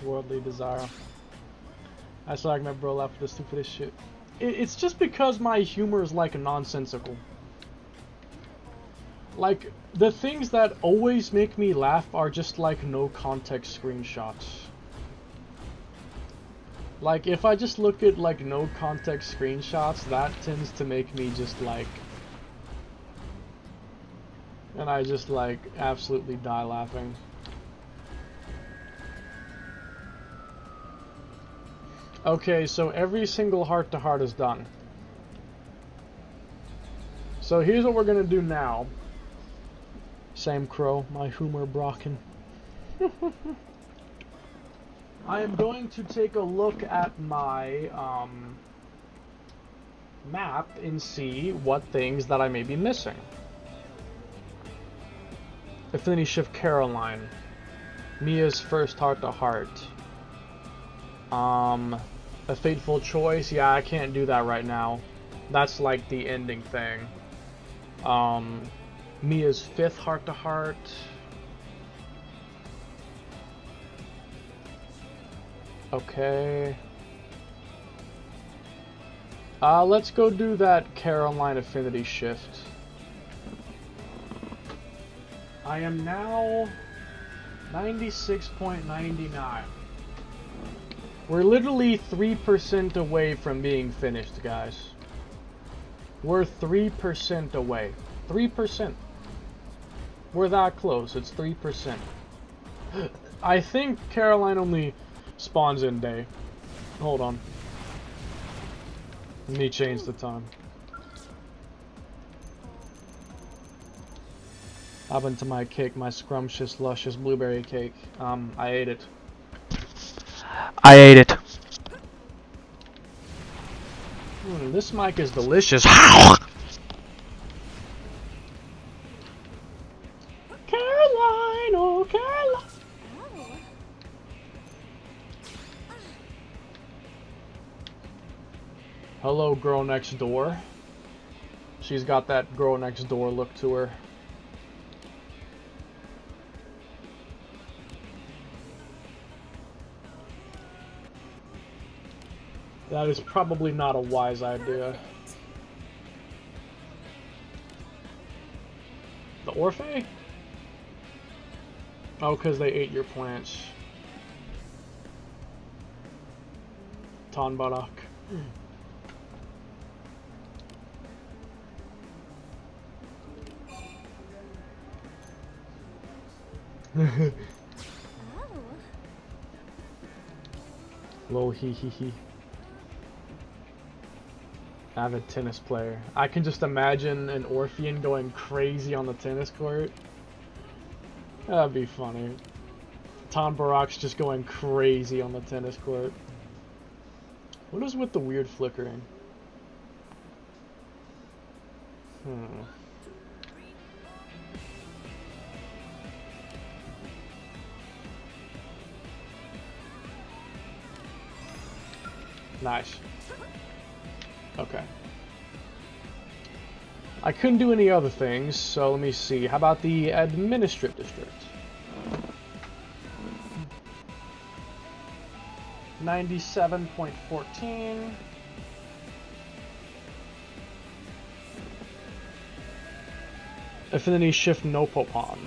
Worldly desire. I saw like my bro laugh at the stupidest shit. It's just because my humor is like nonsensical. Like, the things that always make me laugh are just like no context screenshots. Like, if I just look at like no context screenshots, that tends to make me just like... And I just like absolutely die laughing. Okay, so every single heart-to-heart is done. So here's what we're gonna do now. Same crow, my humor broken. I am going to take a look at my map and see what things that I may be missing. Affinity Shift Caroline. Mia's first heart-to-heart. A Fateful Choice. Yeah, I can't do that right now. That's like the ending thing. Mia's fifth heart-to-heart. Okay. Let's go do that Caroline Affinity Shift. I am now 96.99. We're literally 3% away from being finished, guys. We're 3% away. 3%. We're that close. It's 3%. I think Caroline only spawns in day. Hold on. Let me change the time. Happened to my cake, my scrumptious, luscious blueberry cake. I ate it. I ate it. This mic is delicious. Caroline, oh Caroline. Oh. Hello, girl next door. She's got that girl next door look to her. That is probably not a wise idea. The Orphe? Oh, because they ate your plants. Tanbarak. Oh. Lol hee hee hee. Avid tennis player. I can just imagine an Orphean going crazy on the tennis court. That'd be funny. Tom Barak's just going crazy on the tennis court. What is with the weird flickering? Nice. Okay. I couldn't do any other things, so let me see. How about the administrative district? 97.14. Affinity Shift Nopopon.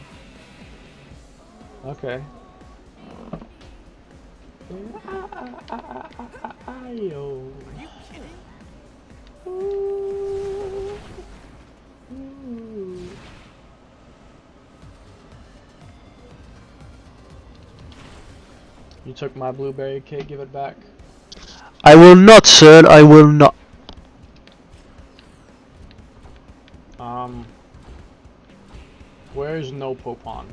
Okay. Ayo. Are you kidding? Ooh. You took my blueberry cake, give it back. I will not, sir. I will not. Where's Nopopon?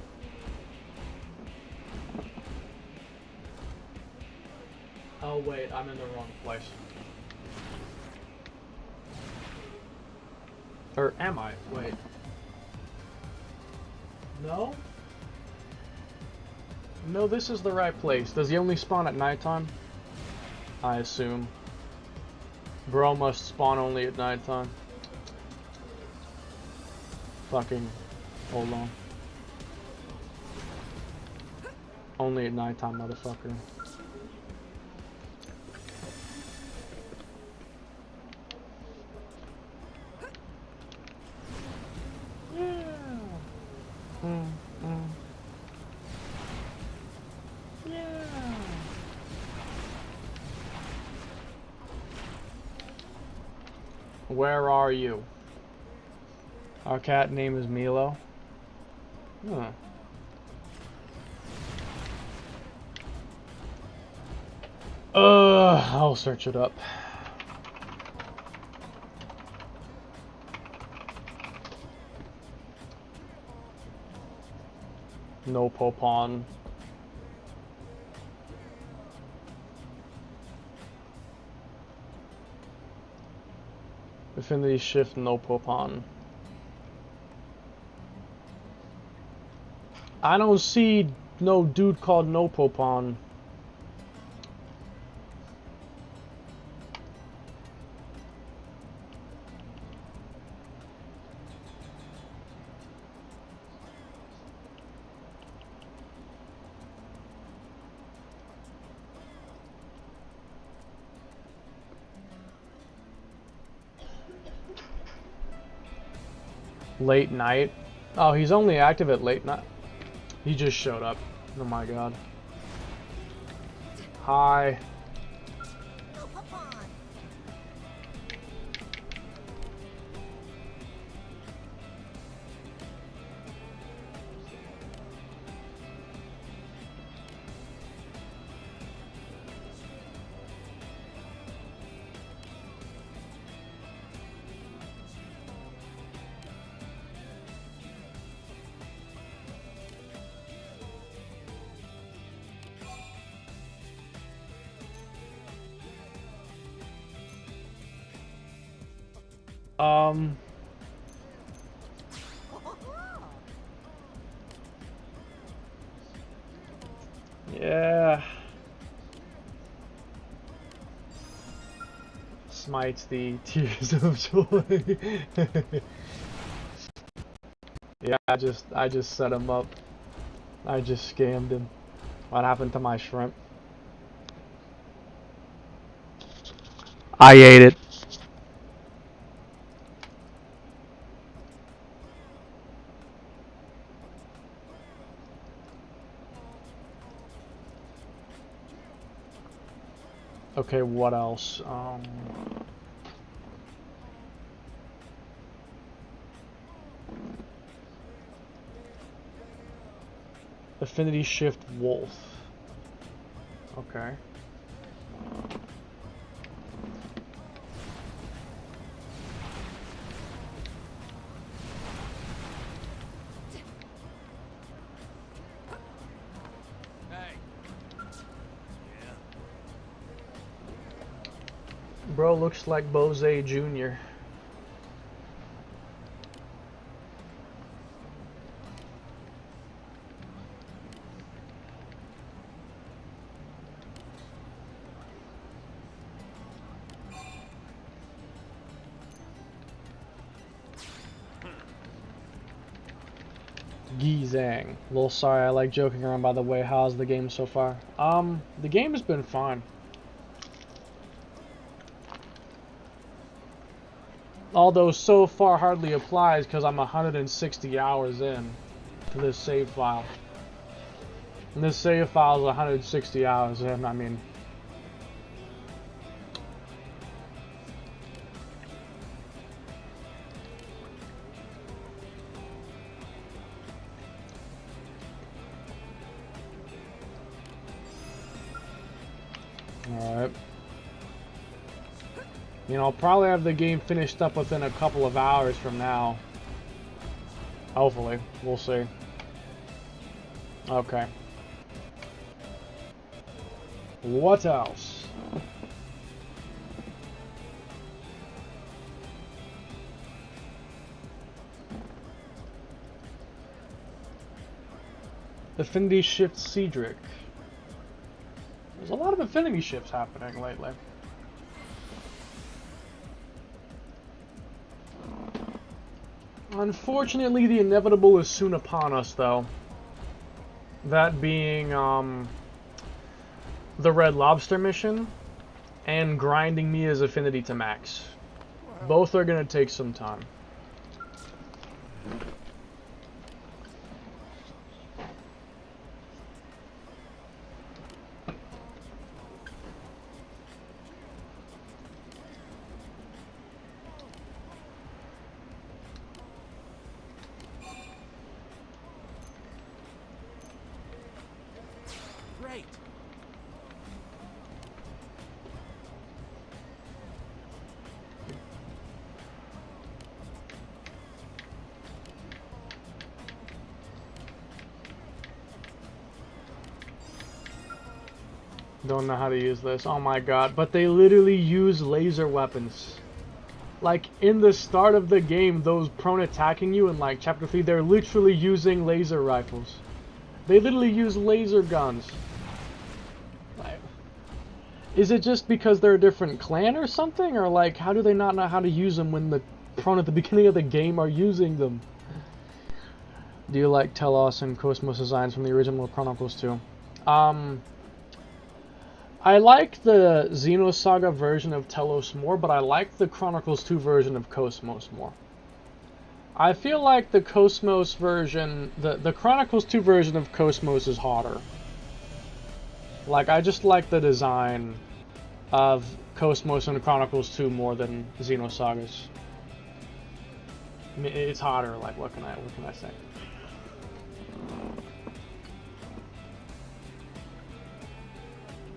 Oh wait, I'm in the wrong place. Or am I? Wait. No? No, this is the right place. Does he only spawn at nighttime? I assume. Bro must spawn only at nighttime. Fucking... Hold on. Only at nighttime, motherfucker. Where are you? Our cat name is Milo. Huh. I'll search it up. No Popon. Affinity shift, no Popon. I don't see no dude called no Popon. Late night? Oh, he's only active at late night. He just showed up. Oh my god. Hi. No, Papa. Yeah. Smites the tears of joy. Yeah, I just set him up. I just scammed him. What happened to my shrimp? I ate it. Okay, what else? Affinity shift wolf. Okay. Hey. Yeah. Bro looks like Bose Jr. Gizang. A little sorry, I like joking around, by the way. How's the game so far? The game has been fine. Although so far hardly applies because I'm 160 hours in to this save file. And this save file is 160 hours in, I mean. Alright. You know, I'll probably have the game finished up within a couple of hours from now. Hopefully. We'll see. Okay. What else? Affinity shift Cedric. There's a lot of affinity shifts happening lately. Unfortunately, the inevitable is soon upon us, though. That being, the Red Lobster mission and grinding me as affinity to max. Both are gonna take some time. don't know how to use this. Oh my god. But they literally use laser weapons. Like, in the start of the game, those prone attacking you in, like, Chapter 3, they're literally using laser rifles. They literally use laser guns. Like, is it just because they're a different clan or something? Or, like, how do they not know how to use them when the prone at the beginning of the game are using them? Do you like Telos and Cosmos designs from the original Chronicles 2? I like the Xenosaga version of Telos more, but I like the Chronicles 2 version of Cosmos more. I feel like the Cosmos version, the Chronicles 2 version of Cosmos is hotter. Like, I just like the design of Cosmos and Chronicles 2 more than Xenosagas. I mean, it's hotter, like, what can I say?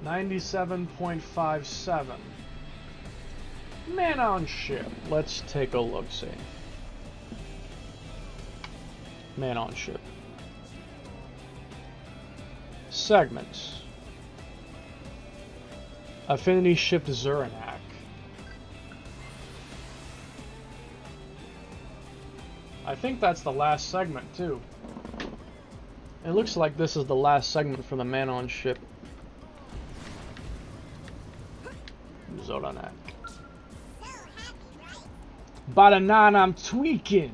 $97.57. Man on ship. Let's take a look-see. Man on ship. Segments. Affinity Shift Zuranak. I think that's the last segment, too. It looks like this is the last segment for the man on ship. Zoranak. By the 9, I'm tweaking.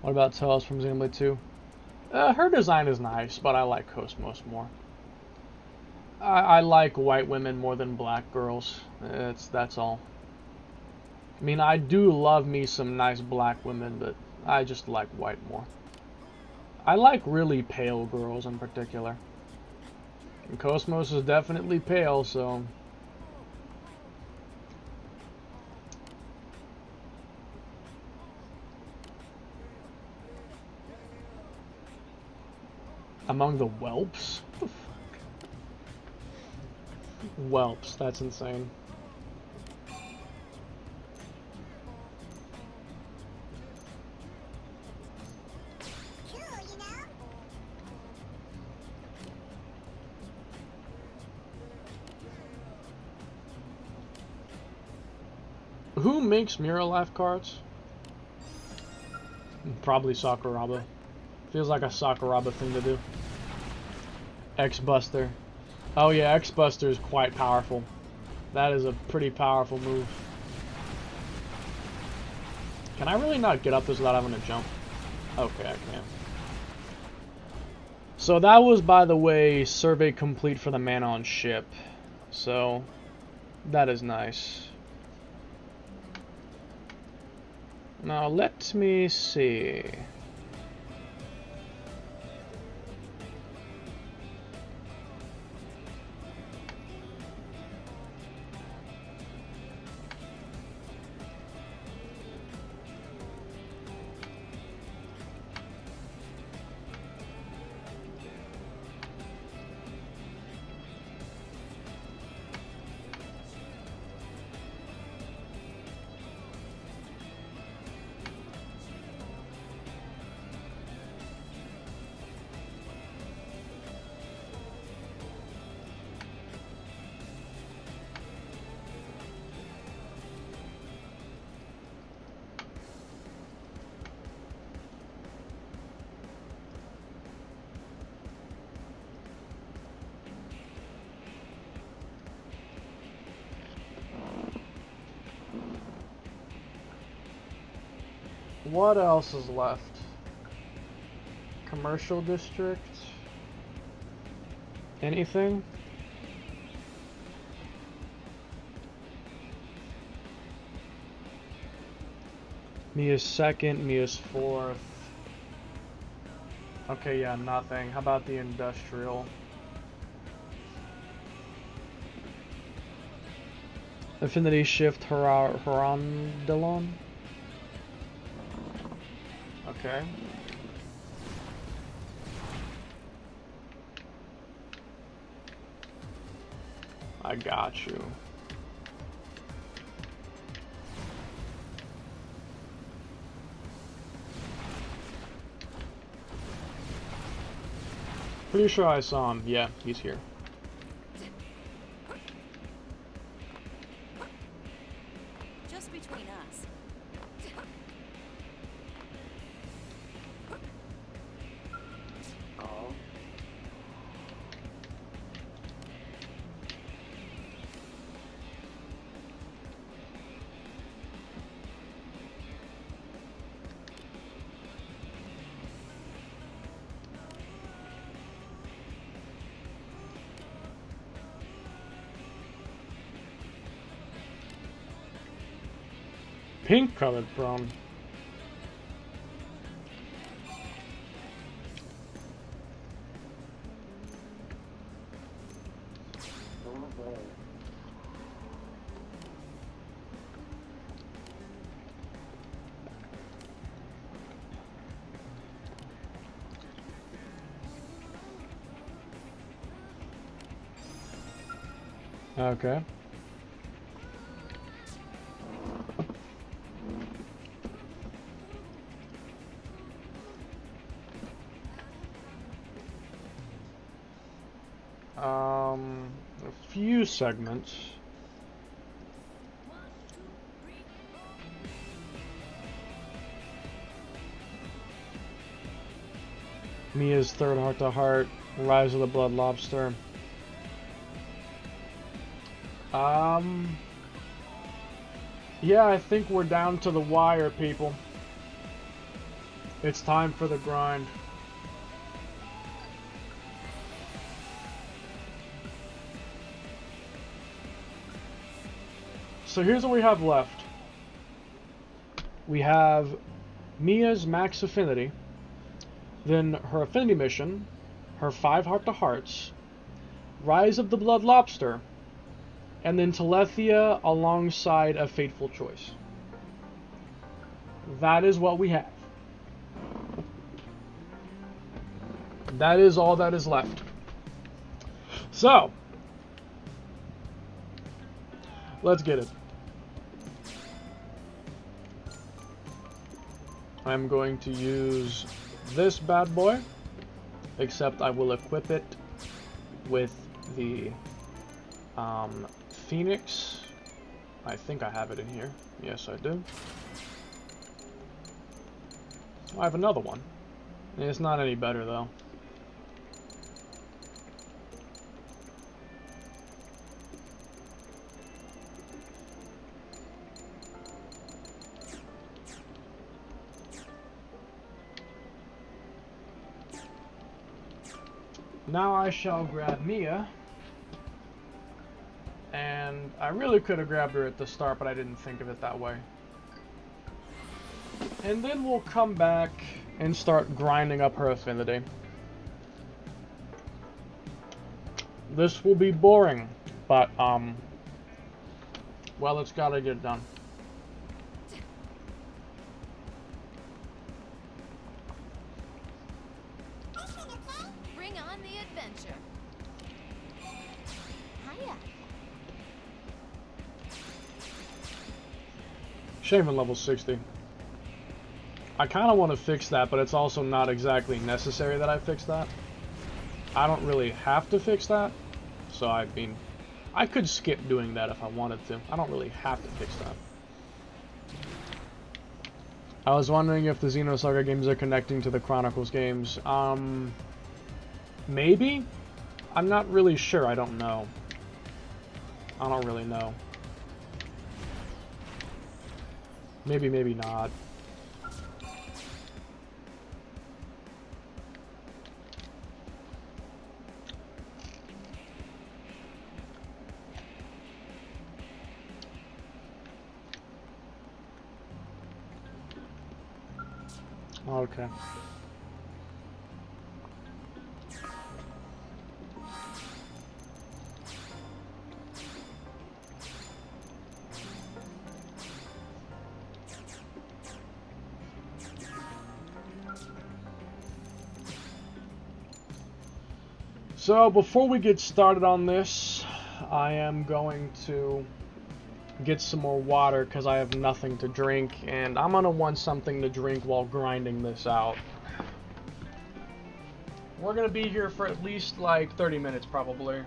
What about Telos from Xenoblade 2? Her design is nice, but I like Cosmos more. I like white women more than black girls. That's all. I mean, I do love me some nice black women, but I just like white more. I like really pale girls in particular. And Cosmos is definitely pale, so... Among the whelps? What the fuck? Whelps, that's insane. Who makes Mirror Life cards? Probably Sakuraba. Feels like a Sakuraba thing to do. X-Buster. Oh yeah, X-Buster is quite powerful. That is a pretty powerful move. Can I really not get up this without having to jump? Okay, I can. So that was, by the way, survey complete for the man on ship. So, that is nice. Now, let me see. What else is left? Commercial district? Anything? Mia's second, Mia's fourth. Okay, yeah, nothing. How about the industrial? Affinity Shift Harandalon? Okay. I got you. Pretty sure I saw him. Yeah, he's here. Just between us. Pink colored prawn. Okay. A few segments. Mia's third heart-to-heart, Rise of the Blood Lobster. Yeah, I think we're down to the wire, people. It's time for the grind. So here's what we have left. We have Mia's max affinity, then her affinity mission, her 5 heart-to-hearts, Rise of the Blood Lobster, and then Telethia alongside a fateful choice. That is what we have. That is all that is left. So, let's get it. I'm going to use this bad boy, except I will equip it with the Phoenix. I think I have it in here. Yes, I do. I have another one. It's not any better, though. Now I shall grab Mia. And I really could have grabbed her at the start, but I didn't think of it that way. And then we'll come back and start grinding up her affinity. This will be boring, but, well, it's gotta get done. Bring on the adventure. Hiya. Shaman level 60. I kind of want to fix that, but it's also not exactly necessary that I fix that. I don't really have to fix that, so I mean, I could skip doing that if I wanted to. I don't really have to fix that. I was wondering if the Xenosaga games are connecting to the Chronicles games. Maybe? I'm not really sure. I don't know. I don't really know. Maybe, maybe not. Okay. So before we get started on this, I am going to get some more water because I have nothing to drink, and I'm gonna want something to drink while grinding this out. We're gonna be here for at least like 30 minutes probably.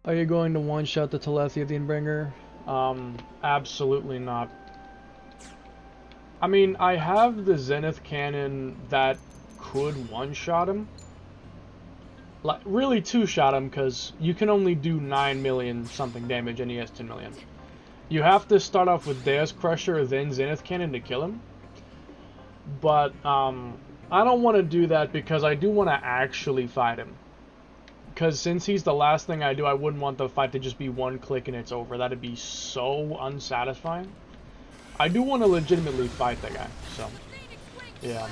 Are you going to one-shot the Telethia the Inbringer? Absolutely not. I mean, I have the Zenith cannon that could one-shot him. Like, really two-shot him, because you can only do 9 million something damage and he has 10 million. You have to start off with Deus Crusher, then Zenith cannon to kill him. But, I don't want to do that because I do want to actually fight him. Because since he's the last thing I do, I wouldn't want the fight to just be one click and it's over. That'd be so unsatisfying. I do want to legitimately fight the guy, so yeah.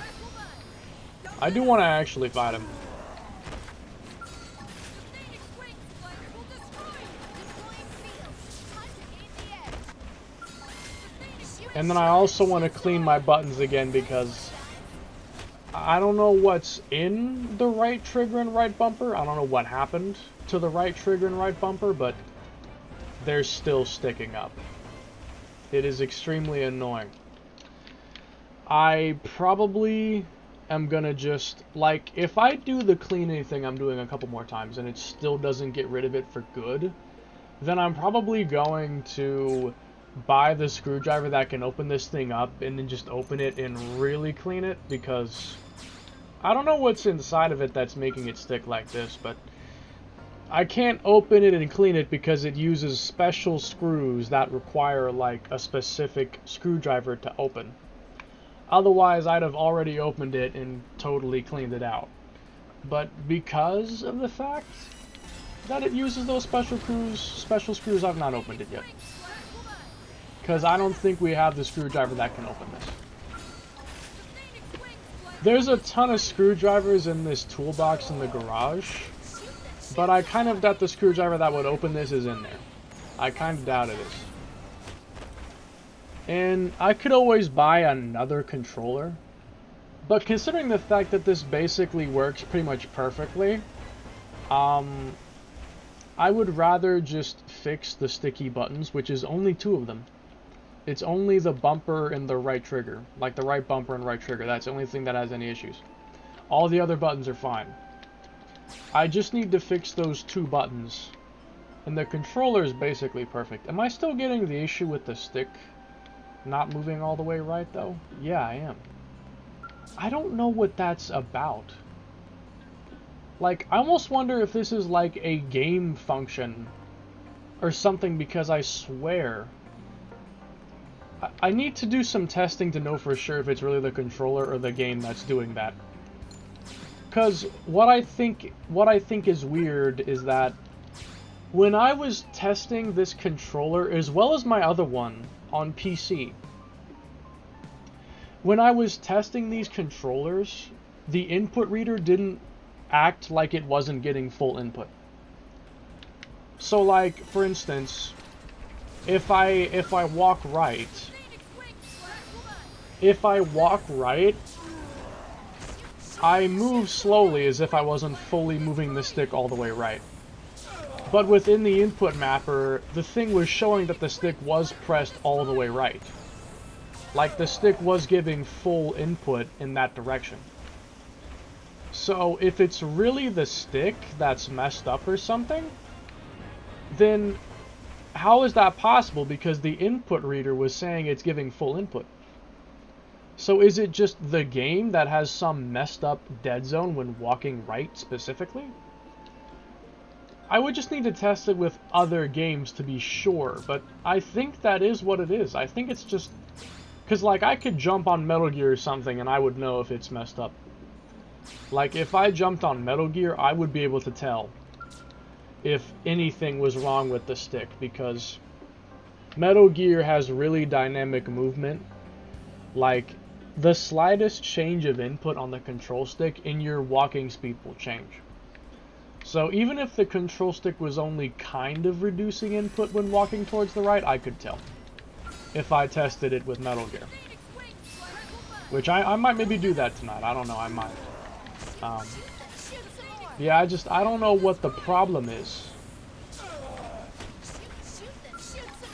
I do want to actually fight him. And then I also want to clean my buttons again because I don't know what's in the right trigger and right bumper. I don't know what happened to the right trigger and right bumper, but they're still sticking up. It is extremely annoying. I probably am gonna just, like, if I do the cleaning thing I'm doing a couple more times and it still doesn't get rid of it for good, then I'm probably going to buy the screwdriver that can open this thing up and then just open it and really clean it, because I don't know what's inside of it that's making it stick like this, but I can't open it and clean it because it uses special screws that require like a specific screwdriver to open. Otherwise, I'd have already opened it and totally cleaned it out. But because of the fact that it uses those special screws, I've not opened it yet. Because I don't think we have the screwdriver that can open this. There's a ton of screwdrivers in this toolbox in the garage, but I kind of doubt the screwdriver that would open this is in there. I kind of doubt it is. And I could always buy another controller, but considering the fact that this basically works pretty much perfectly, I would rather just fix the sticky buttons, which is only 2 of them. It's only the bumper and the right trigger. Like the right bumper and right trigger. That's the only thing that has any issues. All the other buttons are fine. I just need to fix those 2 buttons. And the controller is basically perfect. Am I still getting the issue with the stick not moving all the way right, though? Yeah, I am. I don't know what that's about. Like, I almost wonder if this is like a game function or something, because I swear I need to do some testing to know for sure if it's really the controller or the game that's doing that. Because what I think is weird is that when I was testing this controller, as well as my other one on PC, when I was testing these controllers, the input reader didn't act like it wasn't getting full input. So, like, for instance, if I walk right, I move slowly as if I wasn't fully moving the stick all the way right. But within the input mapper, the thing was showing that the stick was pressed all the way right. Like, the stick was giving full input in that direction. So, if it's really the stick that's messed up or something, then how is that possible? Because the input reader was saying it's giving full input. So is it just the game that has some messed up dead zone when walking right specifically? I would just need to test it with other games to be sure, but I think that is what it is. I think it's just... because, like, I could jump on Metal Gear or something and I would know if it's messed up. Like, if I jumped on Metal Gear, I would be able to tell if anything was wrong with the stick, because Metal Gear has really dynamic movement. Like, the slightest change of input on the control stick and your walking speed will change. So even if the control stick was only kind of reducing input when walking towards the right, I could tell if I tested it with Metal Gear. Which I might maybe do that tonight. I don't know, I might. Yeah, I don't know what the problem is.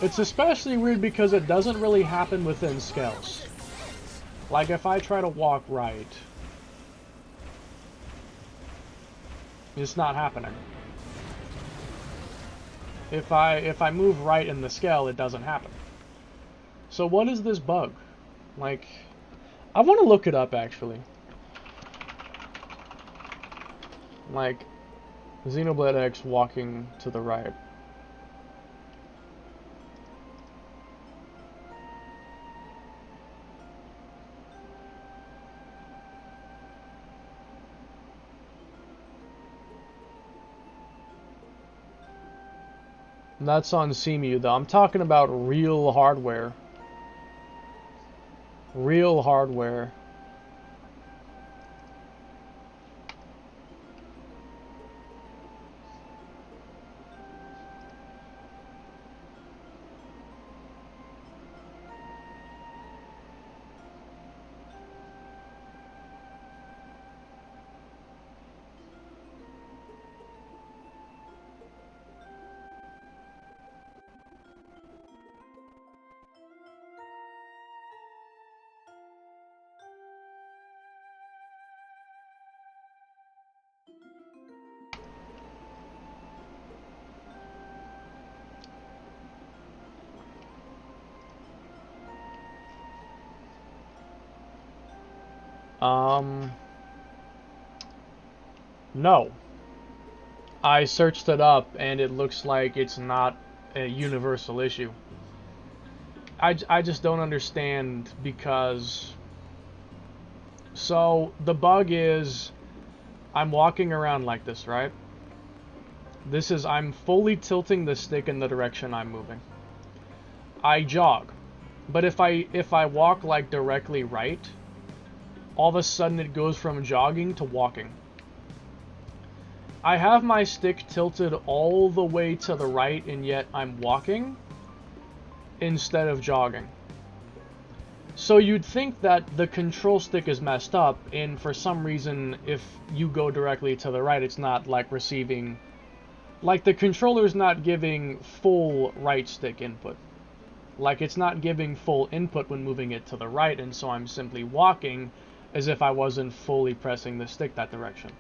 It's especially weird because it doesn't really happen within scales. Like, if I try to walk right, it's not happening. If I move right in the scale, it doesn't happen. So what is this bug? Like, I want to look it up, actually. Like, Xenoblade X walking to the right. That's on CMU, though. I'm talking about real hardware. Real hardware. No. I searched it up and it looks like it's not a universal issue. I just don't understand because... So, the bug is, I'm walking around like this, right? I'm fully tilting the stick in the direction I'm moving. I jog. But if I walk like directly right, all of a sudden it goes from jogging to walking. I have my stick tilted all the way to the right and yet I'm walking instead of jogging. So you'd think that the control stick is messed up, and for some reason, if you go directly to the right, it's not like receiving... Like, the controller's not giving full right stick input. Like, it's not giving full input when moving it to the right, and so I'm simply walking as if I wasn't fully pressing the stick that direction.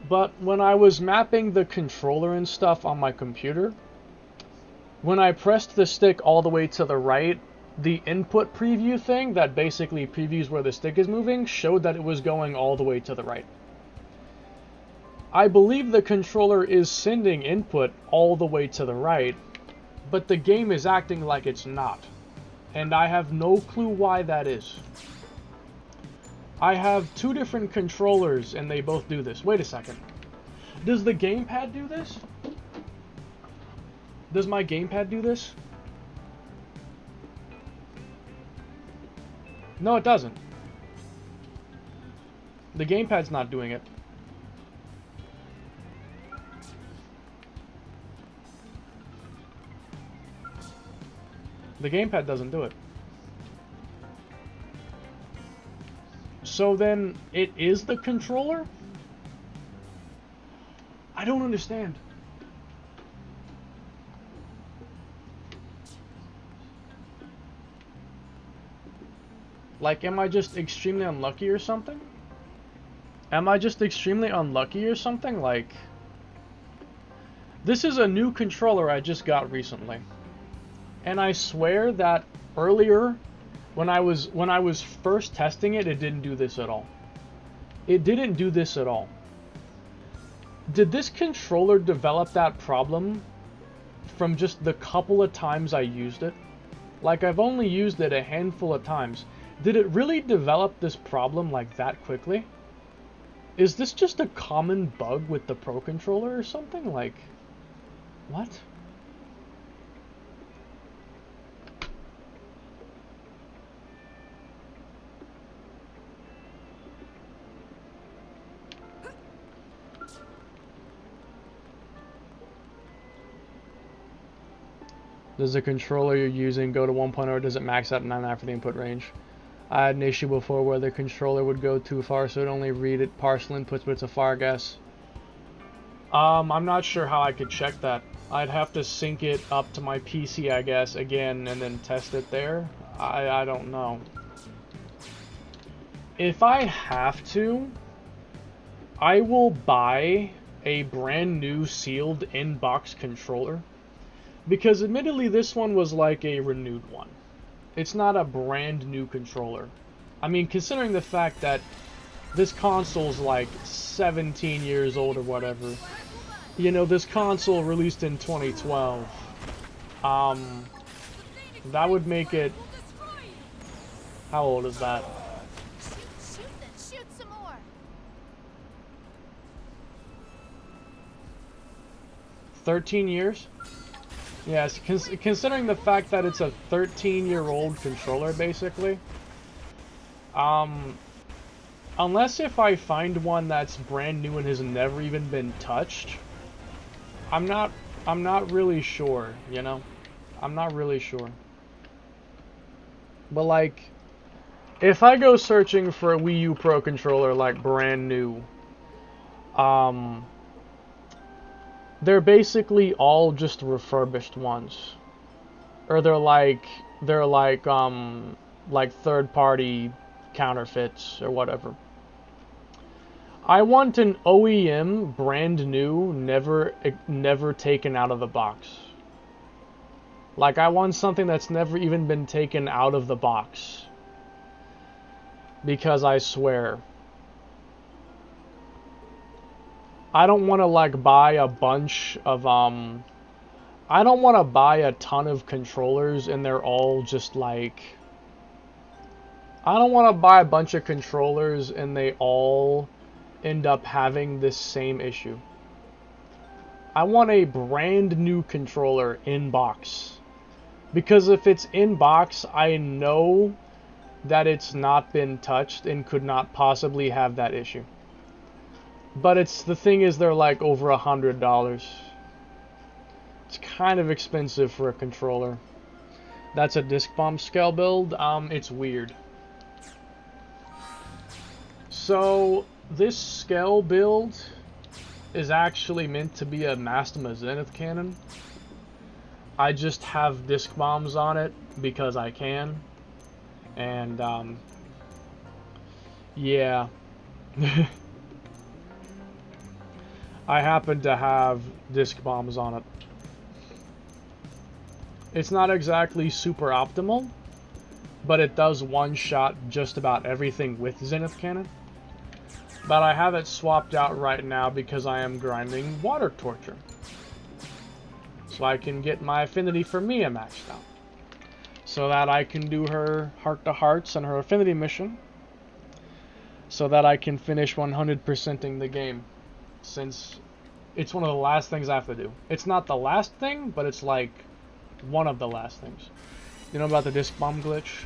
But when I was mapping the controller and stuff on my computer, when I pressed the stick all the way to the right, the input preview thing that basically previews where the stick is moving showed that it was going all the way to the right. I believe the controller is sending input all the way to the right, but the game is acting like it's not. And I have no clue why that is. I have two different controllers and they both do this. Wait a second. Does the gamepad do this? Does my gamepad do this? No, it doesn't. The gamepad's not doing it. The gamepad doesn't do it. So then, it is the controller? I don't understand. Like, am I just extremely unlucky or something? Am I just extremely unlucky or something? Like, this is a new controller I just got recently. And I swear that earlier, when I was first testing it, it didn't do this at all. It didn't do this at all. Did this controller develop that problem from just the couple of times I used it? Like, I've only used it a handful of times. Did it really develop this problem like that quickly? Is this just a common bug with the Pro Controller or something? Like, what? Does the controller you're using go to 1.0 or does it max out at 99 for the input range? I had an issue before where the controller would go too far, so it only read it partial inputs, but it's a far guess. I'm not sure how I could check that. I'd have to sync it up to my PC, I guess, again, and then test it there. I don't know. If I have to, I will buy a brand new sealed in-box controller. Because admittedly, this one was like a renewed one. It's not a brand new controller. I mean, considering the fact that this console's like 17 years old or whatever. You know, this console released in 2012. That would make it... How old is that? Shoot then, shoot some more. 13 years? Yes, considering the fact that it's a 13-year-old controller, basically. Unless if I find one that's brand new and has never even been touched, I'm not really sure, you know? I'm not really sure. But like, if I go searching for a Wii U Pro controller like brand new, they're basically all just refurbished ones. Or they're like third-party counterfeits or whatever. I want an OEM, brand new, never taken out of the box. Like, I want something that's never even been taken out of the box. Because I swear, I don't want to like buy a bunch of I don't want to buy a ton of controllers and they're all just like, I don't want to buy a bunch of controllers and they all end up having this same issue. I want a brand new controller in box. Because if it's in box, I know that it's not been touched and could not possibly have that issue. But the thing is, they're like over $100. It's kind of expensive for a controller. That's a disc bomb scale build. It's weird. So this scale build is actually meant to be a Mastema Zenith cannon. I just have disc bombs on it because I can. And yeah. I happen to have disc bombs on it. It's not exactly super optimal, but it does one-shot just about everything with Zenith Cannon. But I have it swapped out right now because I am grinding Water Torture. So I can get my affinity for Mia maxed out. So that I can do her Heart to Hearts and her affinity mission. So that I can finish 100%ing the game. Since it's one of the last things I have to do. It's not the last thing, but it's like one of the last things. You know about the disc bomb glitch?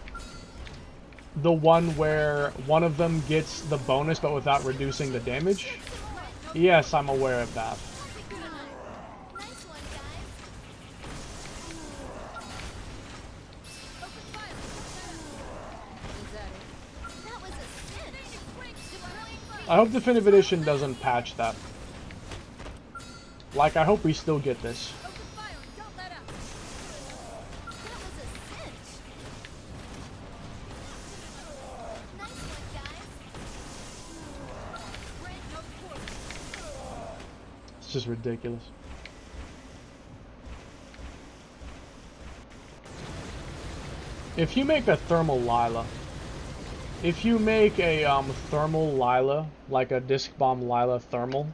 The one where one of them gets the bonus but without reducing the damage? Yes, I'm aware of that. Nice one, guys. That was a cinch. I hope Definitive Edition doesn't patch that. Like, I hope we still get this. It's just ridiculous. If you make a thermal Lila, if you make a thermal Lila, like a disc bomb Lila thermal,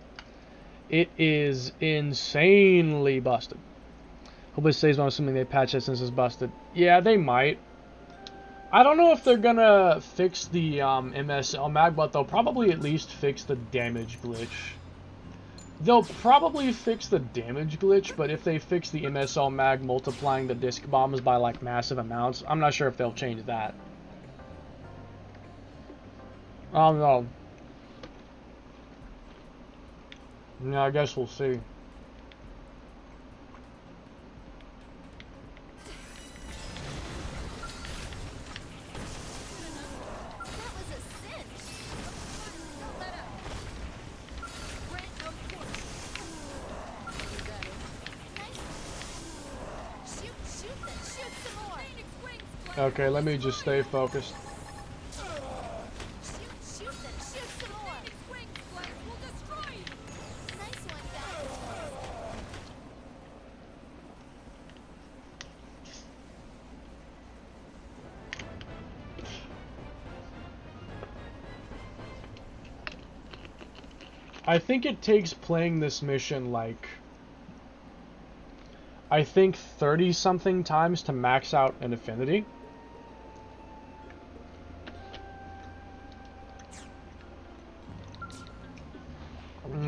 it is insanely busted. Hope it stays on, assuming they patch it since it's busted. Yeah, they might. I don't know if they're gonna fix the MSL mag, but they'll probably at least fix the damage glitch. They'll probably fix the damage glitch, but if they fix the MSL mag multiplying the disc bombs by like massive amounts, I'm not sure if they'll change that. I don't know. Yeah, I guess we'll see. Okay, let me just stay focused. I think it takes playing this mission like, I think 30 something times to max out an affinity.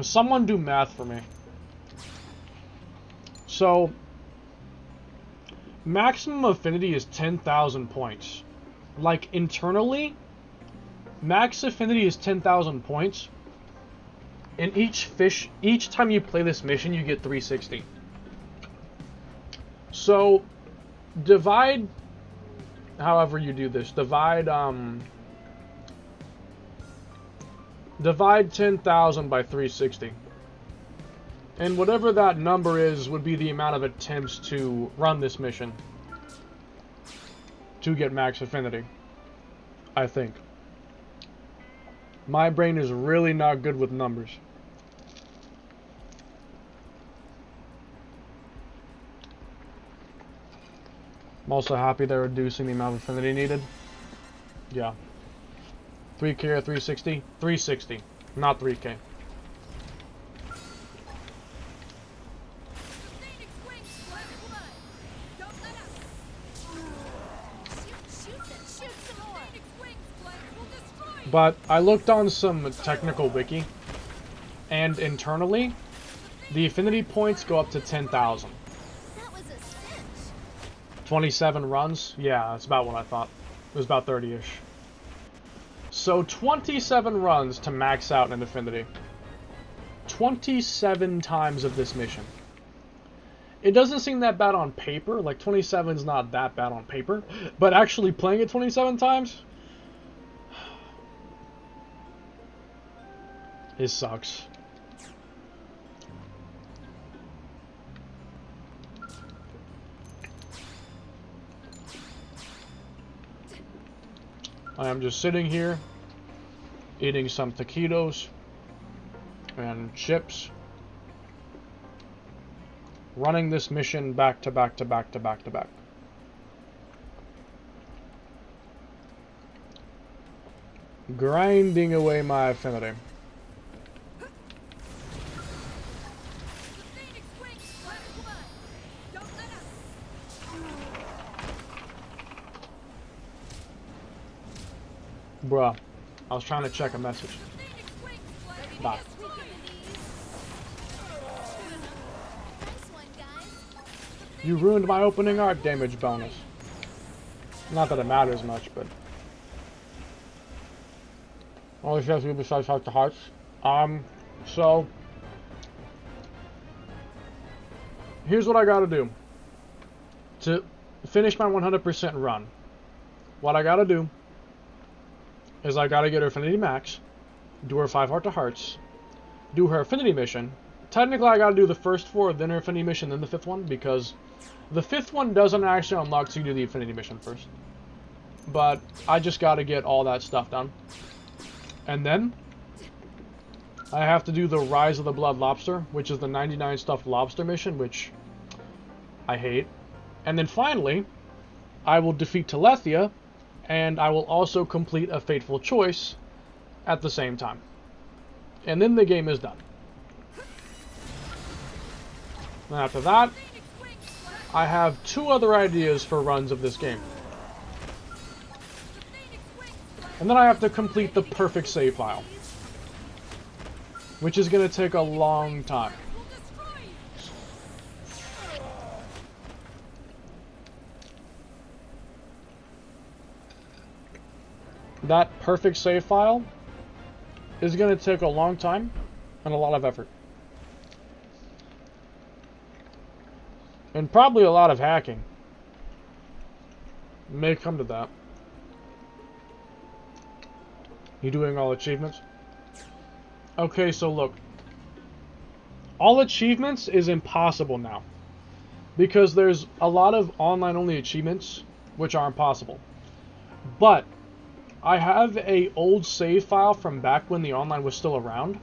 Someone do math for me. So, maximum affinity is 10,000 points. Like, internally, max affinity is 10,000 points. And each time you play this mission, you get 360. So, divide, however you do this, divide 10,000 by 360. And whatever that number is would be the amount of attempts to run this mission to get max affinity, I think. My brain is really not good with numbers. I'm also happy they're reducing the amount of affinity needed. Yeah. 3K or 360? 360, not 3K. Phoenix wings, black blood. Don't let up. Shoot them. Shoot some more. Phoenix wings, black will destroy you. But I looked on some technical wiki, and internally, the affinity points go up to 10,000. That was a cinch. 27 runs? Yeah, that's about what I thought. It was about 30-ish. So 27 runs to max out an affinity. 27 times of this mission. It doesn't seem that bad on paper. Like, 27 is not that bad on paper. But actually playing it 27 times? It sucks. I am just sitting here, eating some taquitos and chips, running this mission back to back to back to back to back. Grinding away my affinity. Phoenix wings, black blood. Don't let up. Bruh, I was trying to check a message. Phoenix wings, black Bye. Nice one, guys. You ruined my opening art damage bonus. Not that it matters much, but... Only says you besides Heart to Hearts. So... Here's what I gotta do. To finish my 100% run. What I gotta do is I gotta get her Affinity Max, do her 5 Heart to Hearts, do her Affinity Mission. Technically I gotta do the first 4, then her Affinity Mission, then the 5th one, because the 5th one doesn't actually unlock till you do the Affinity Mission first. But I just gotta get all that stuff done. And then I have to do the Rise of the Blood Lobster, which is the 99 stuffed lobster mission, which I hate. And then finally, I will defeat Telethia, and I will also complete a Fateful Choice at the same time. And then the game is done. And after that, I have 2 other ideas for runs of this game. And then I have to complete the perfect save file, which is going to take a long time. That perfect save file is going to take a long time and a lot of effort. And probably a lot of hacking. May come to that. You doing all achievements? Okay, so look. All achievements is impossible now. Because there's a lot of online-only achievements which are impossible. But I have a old save file from back when the online was still around.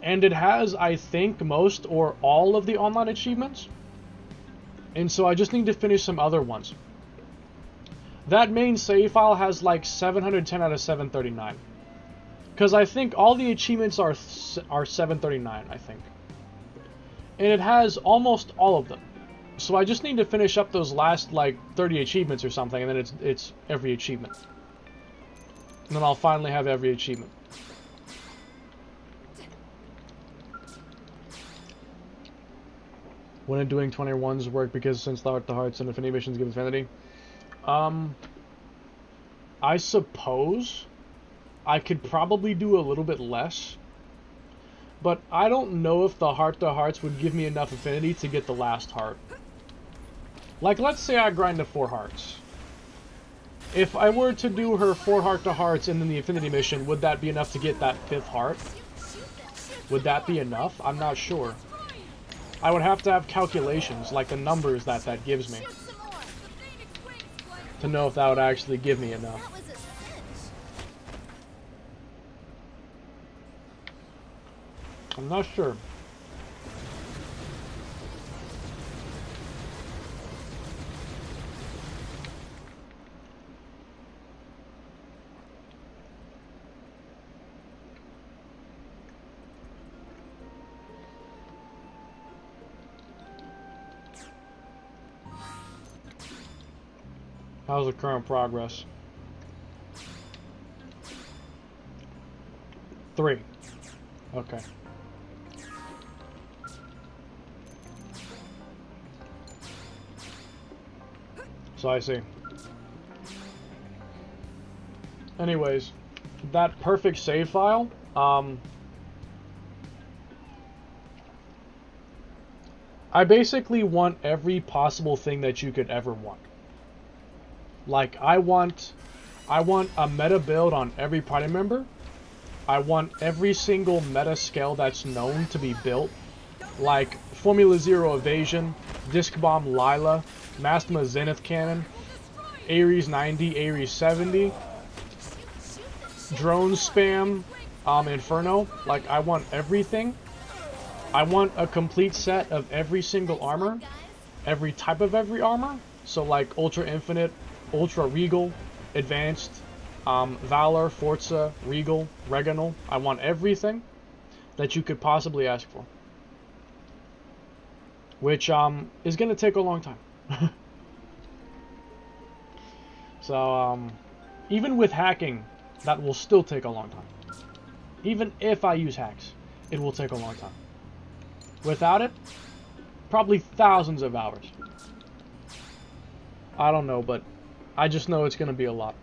And it has, I think, most or all of the online achievements. And so I just need to finish some other ones. That main save file has like 710 out of 739. Because I think all the achievements are 739, I think. And it has almost all of them. So I just need to finish up those last like 30 achievements or something, and then it's every achievement. And then I'll finally have every achievement. Wouldn't doing 21s work because since the Heart to Hearts and Affinity missions give Affinity? I suppose I could probably do a little bit less. But I don't know if the Heart to Hearts would give me enough Affinity to get the last heart. Like, let's say I grind to 4 hearts. If I were to do her 4 Heart to Hearts and then the Affinity mission, would that be enough to get that 5th heart? Would that be enough? I'm not sure. I would have to have calculations, like the numbers that gives me, to know if that would actually give me enough. I'm not sure. How's the current progress? 3. Okay. So I see. Anyways, that perfect save file, I basically want every possible thing that you could ever want. Like, I want a meta build on every party member. I want every single meta skill that's known to be built. Like, Formula Zero Evasion, Disc Bomb Lila, Mastema Zenith Cannon, Ares 90, Ares 70, Drone Spam, Inferno. Like, I want everything. I want a complete set of every single armor, every type of every armor. So like Ultra Infinite, Ultra Regal, Advanced, Valor, Forza, Regal, Reganal. I want everything that you could possibly ask for. Which is going to take a long time. So even with hacking, that will still take a long time. Even if I use hacks, it will take a long time. Without it, probably thousands of hours. I don't know, but I just know it's going to be a lot.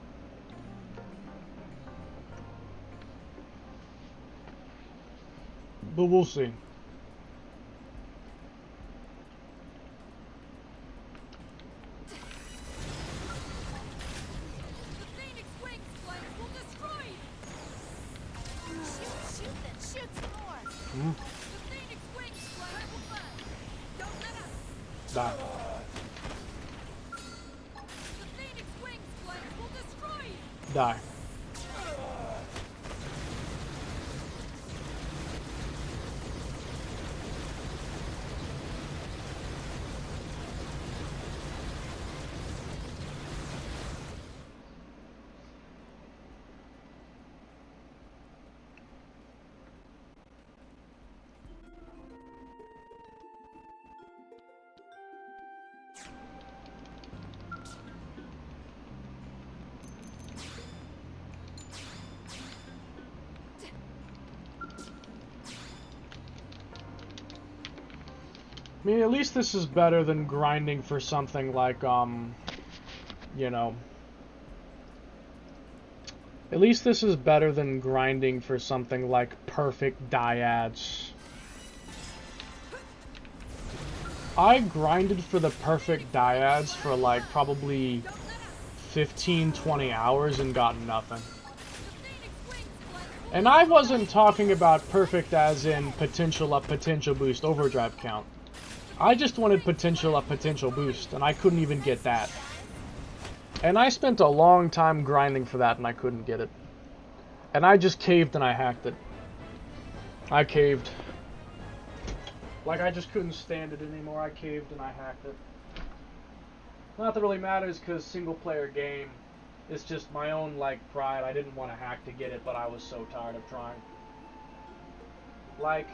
But we'll see. Die. Die. I mean, at least this is better than grinding for something like, you know... At least this is better than grinding for something like perfect dyads. I grinded for the perfect dyads for like probably 15-20 hours and got nothing. And I wasn't talking about perfect as in potential up, potential boost, overdrive count. I just wanted potential up, potential boost, and I couldn't even get that. And I spent a long time grinding for that, and I couldn't get it. And I just caved and I hacked it. I caved. Like, I just couldn't stand it anymore. I caved and I hacked it. Not that it really matters, because single-player game. It's just my own, like, pride. I didn't want to hack to get it, but I was so tired of trying. Like...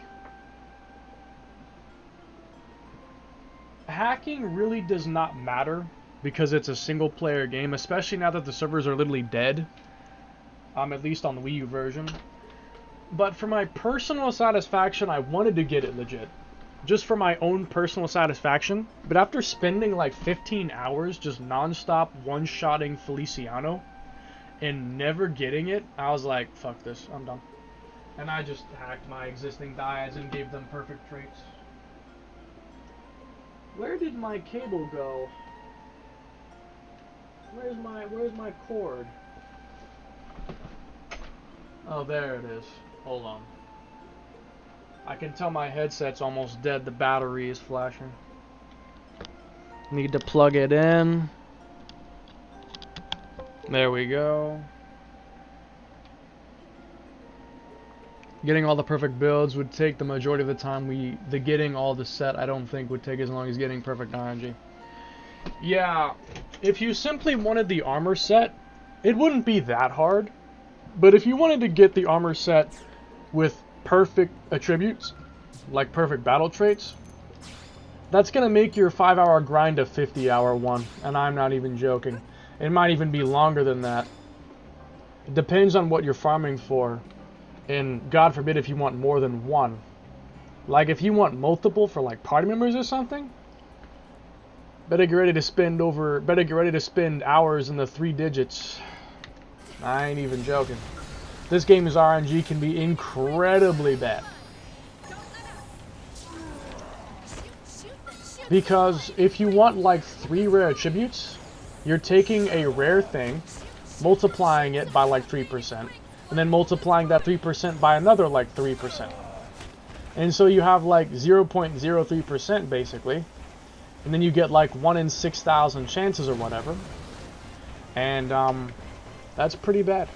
hacking really does not matter because it's a single player game, especially now that the servers are literally dead. At least on the Wii U version. But for my personal satisfaction, I wanted to get it legit. Just for my own personal satisfaction. But after spending like 15 hours just non-stop one-shotting Feliciano and never getting it, I was like, fuck this, I'm done. And I just hacked my existing dyads and gave them perfect traits. Where did my cable go? Where's my cord? Oh, there it is. Hold on. I can tell my headset's almost dead. The battery is flashing. Need to plug it in. There we go. Getting all the perfect builds would take the majority of the time. The getting all the set I don't think would take as long as getting perfect RNG. Yeah, if you simply wanted the armor set, it wouldn't be that hard. But if you wanted to get the armor set with perfect attributes, like perfect battle traits, that's going to make your 5-hour grind a 50-hour one, and I'm not even joking. It might even be longer than that. It depends on what you're farming for. And God forbid if you want more than one. Like if you want multiple for like party members or something, better get ready to spend hours in the 3 digits. I ain't even joking. This game's RNG can be incredibly bad. Because if you want like 3 rare attributes, you're taking a rare thing, multiplying it by like 3%, and then multiplying that 3% by another like 3%. And so you have like 0.03% basically, and then you get like 1 in 6,000 chances or whatever, and that's pretty bad.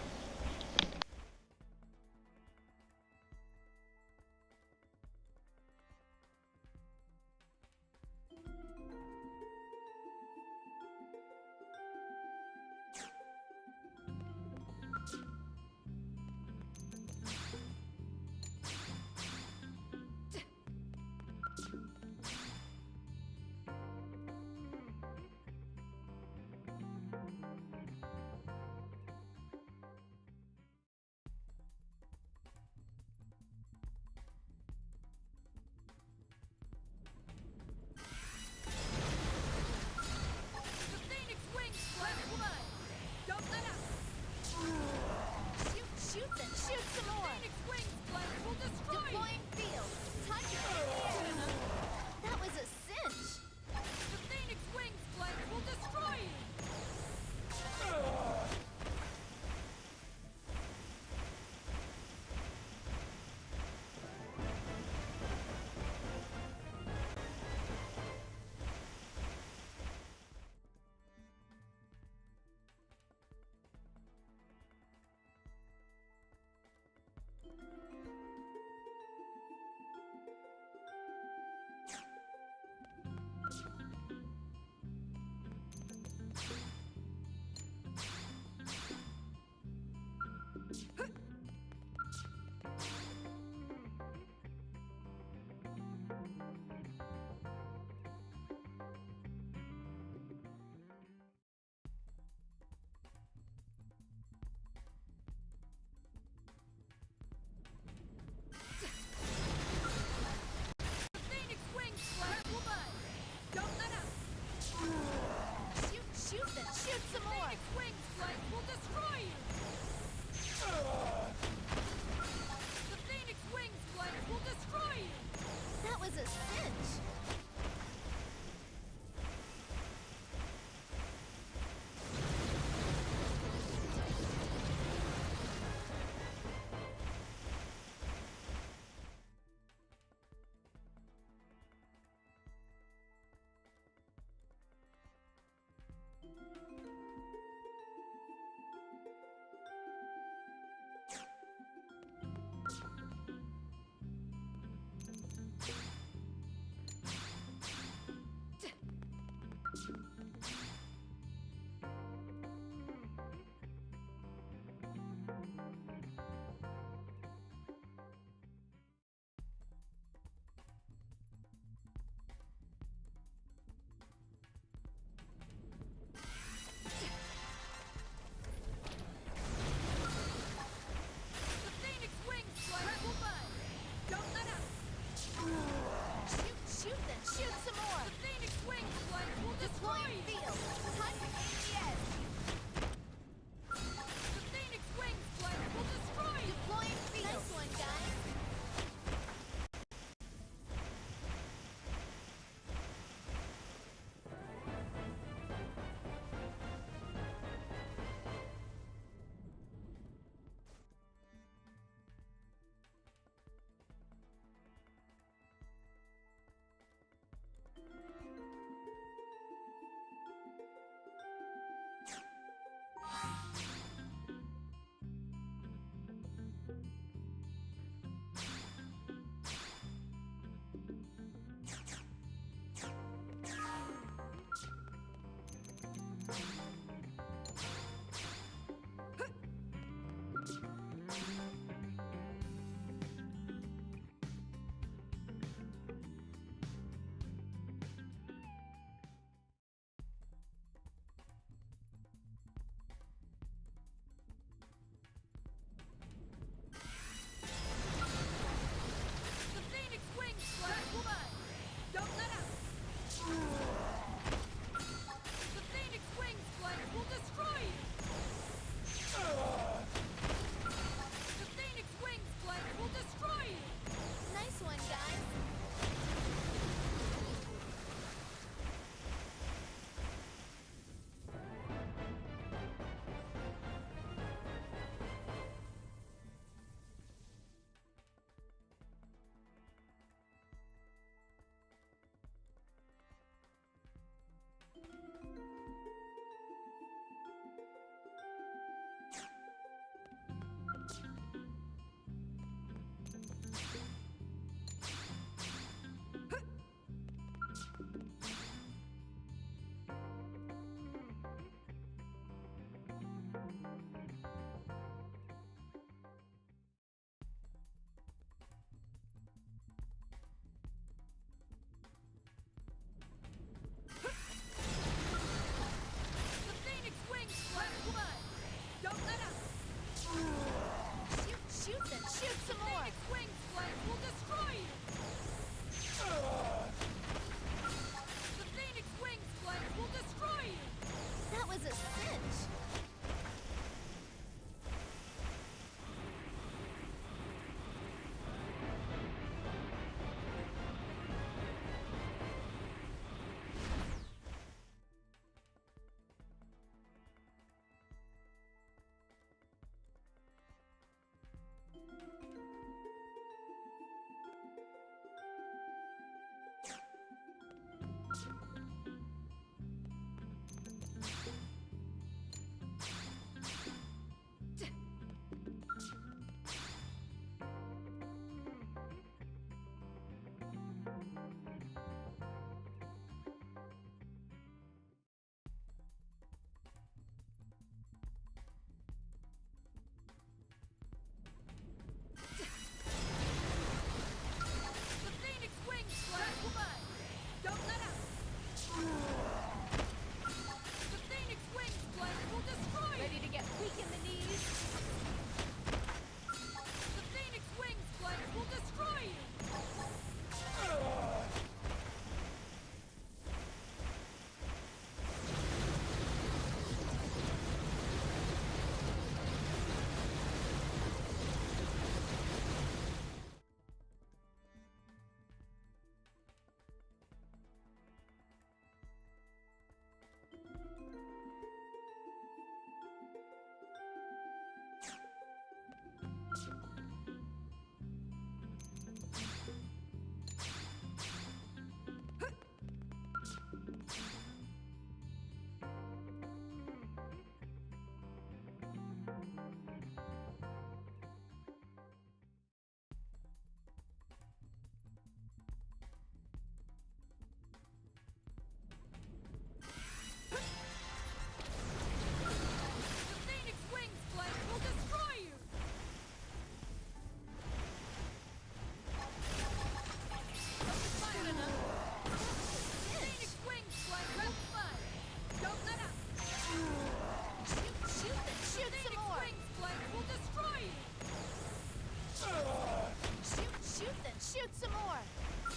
shoot some more. The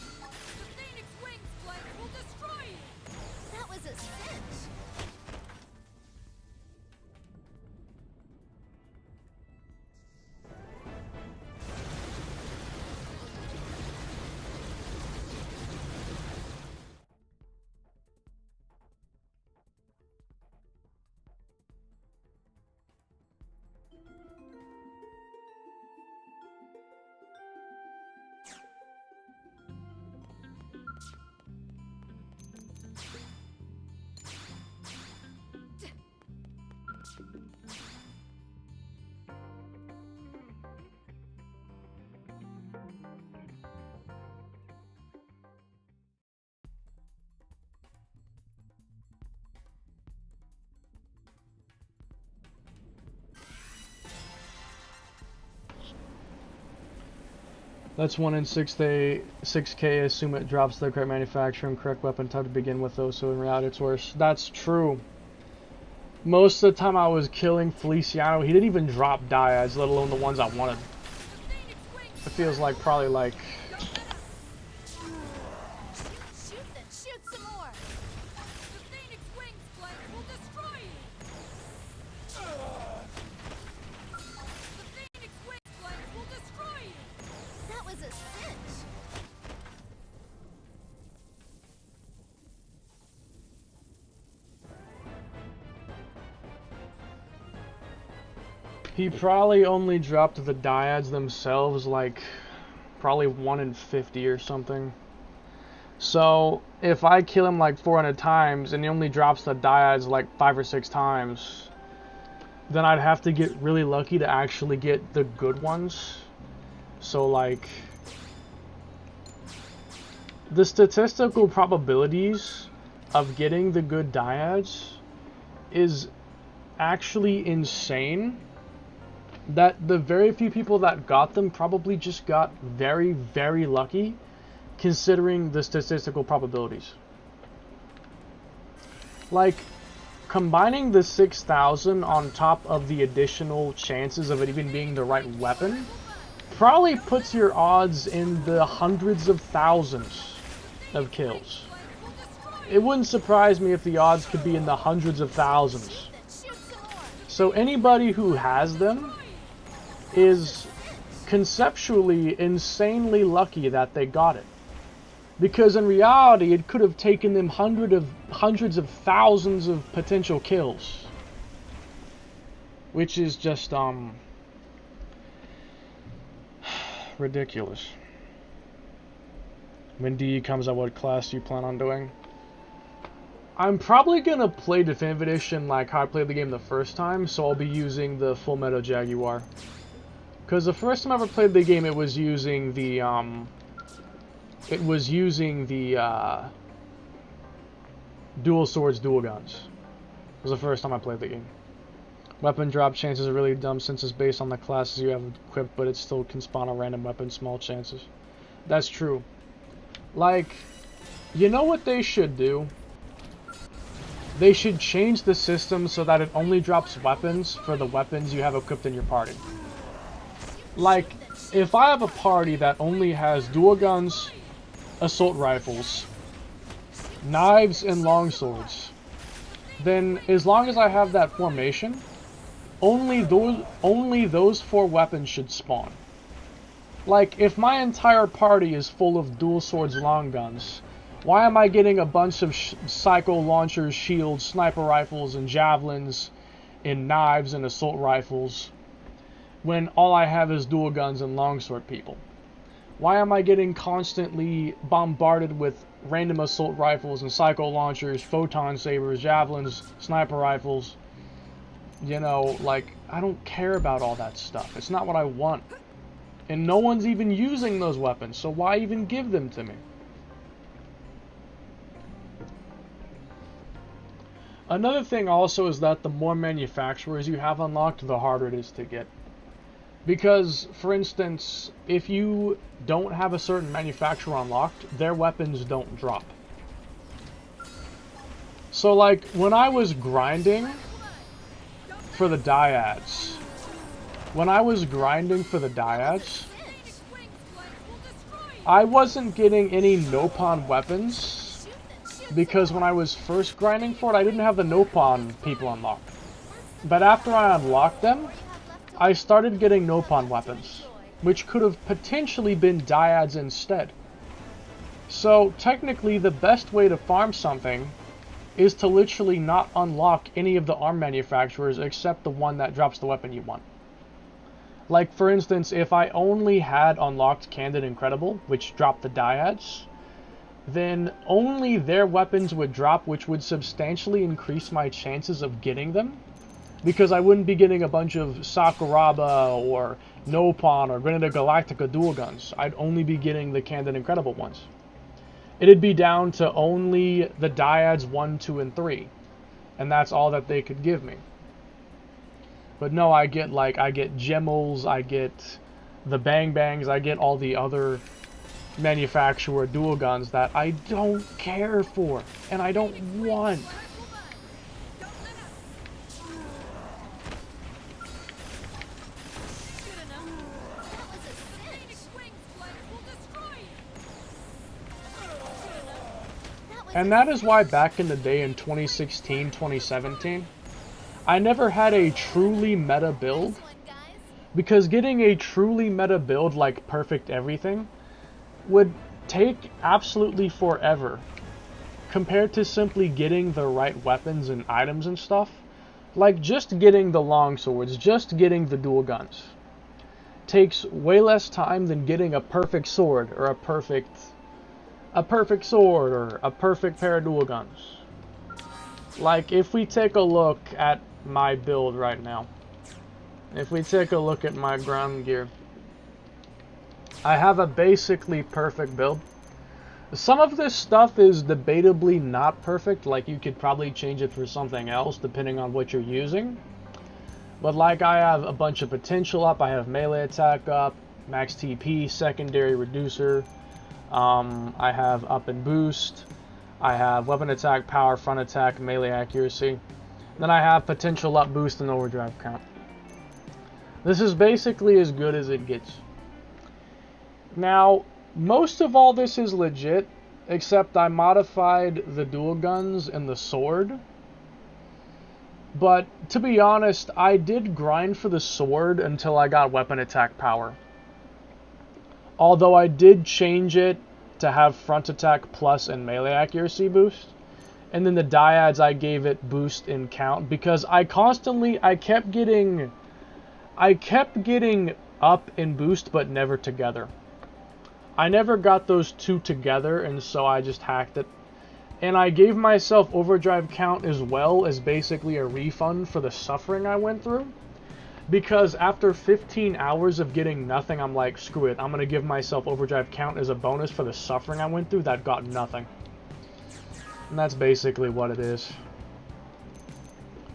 Phoenix Wings flame will destroy you! That was a cinch. That's 1 in 6K. Assume it drops the correct manufacturer and correct weapon type to begin with, though, so in reality it's worse. That's true. Most of the time I was killing Feliciano, he didn't even drop dyads, let alone the ones I wanted. It feels like probably like... Shoot, then shoot some more. The Phoenix Wings flame will destroy you! The Phoenix Wings flame will destroy you! That was a cinch. He probably only dropped the dyads themselves like probably 1 in 50 or something. So if I kill him like 400 times and he only drops the dyads like 5 or 6 times, then I'd have to get really lucky to actually get the good ones. So like the statistical probabilities of getting the good dyads is actually insane. That the very few people that got them probably just got very, very lucky, considering the statistical probabilities. Like, combining the 6,000 on top of the additional chances of it even being the right weapon probably puts your odds in the hundreds of thousands of kills. It wouldn't surprise me if the odds could be in the hundreds of thousands. So anybody who has them is conceptually insanely lucky that they got it. Because in reality, it could have taken them hundreds of thousands of potential kills. Which is just, ridiculous. When DE comes out, what class do you plan on doing? I'm probably gonna play Definitive Edition like how I played the game the first time, so I'll be using the Full Metal Jaguar. Because the first time I ever played the game, it was using the, dual swords, dual guns. It was the first time I played the game. Weapon drop chances are really dumb since it's based on the classes you have equipped, but it still can spawn a random weapon, small chances. That's true. Like, you know what they should do? They should change the system so that it only drops weapons for the weapons you have equipped in your party. Like, if I have a party that only has dual guns, assault rifles, knives, and longswords, then as long as I have that formation, only those 4 weapons should spawn. Like, if my entire party is full of dual swords, long guns, why am I getting a bunch of psycho launchers, shields, sniper rifles, and javelins, and knives and assault rifles, when all I have is dual guns and longsword people? Why am I getting constantly bombarded with random assault rifles and psycho launchers, photon sabers, javelins, sniper rifles? You know, like, I don't care about all that stuff. It's not what I want. And no one's even using those weapons, so why even give them to me? Another thing also is that the more manufacturers you have unlocked, the harder it is to get. Because, for instance, if you don't have a certain manufacturer unlocked, their weapons don't drop. So, like, when I was grinding for the dyads, I wasn't getting any Nopon weapons because when I was first grinding for it, I didn't have the Nopon people unlocked. But after I unlocked them, I started getting Nopon weapons, which could have potentially been dyads instead. So technically the best way to farm something is to literally not unlock any of the arm manufacturers except the one that drops the weapon you want. Like for instance, if I only had unlocked Candid Incredible, which dropped the dyads, then only their weapons would drop, which would substantially increase my chances of getting them. Because I wouldn't be getting a bunch of Sakuraba or Nopon or Grenada Galactica dual guns. I'd only be getting the Candid Incredible ones. It'd be down to only the dyads 1, 2, and 3. And that's all that they could give me. But no, I get Gemmels, I get the Bang Bangs, I get all the other manufacturer dual guns that I don't care for. And I don't want. And that is why back in the day in 2016, 2017, I never had a truly meta build. Because getting a truly meta build like perfect everything would take absolutely forever. Compared to simply getting the right weapons and items and stuff. Like just getting the long swords, just getting the dual guns. Takes way less time than getting a perfect sword or a perfect sword or a perfect pair of dual guns. Like if we take a look at my build right now, if we take a look at my ground gear, I have a basically perfect build. Some of this stuff is debatably not perfect, like you could probably change it for something else depending on what you're using. But like I have a bunch of potential up, I have melee attack up, max TP, secondary reducer, I have up and boost, I have weapon attack, power, front attack, melee accuracy. Then I have potential up boost and overdrive count. This is basically as good as it gets. Now, most of all this is legit, except I modified the dual guns and the sword. But, to be honest, I did grind for the sword until I got weapon attack power. Although I did change it to have front attack plus and melee accuracy boost. And then the dyads I gave it boost in count because I kept getting up and boost but never together. I never got those two together and so I just hacked it. And I gave myself overdrive count as well as basically a refund for the suffering I went through. Because after 15 hours of getting nothing, I'm like, screw it. I'm going to give myself overdrive count as a bonus for the suffering I went through that got nothing. And that's basically what it is.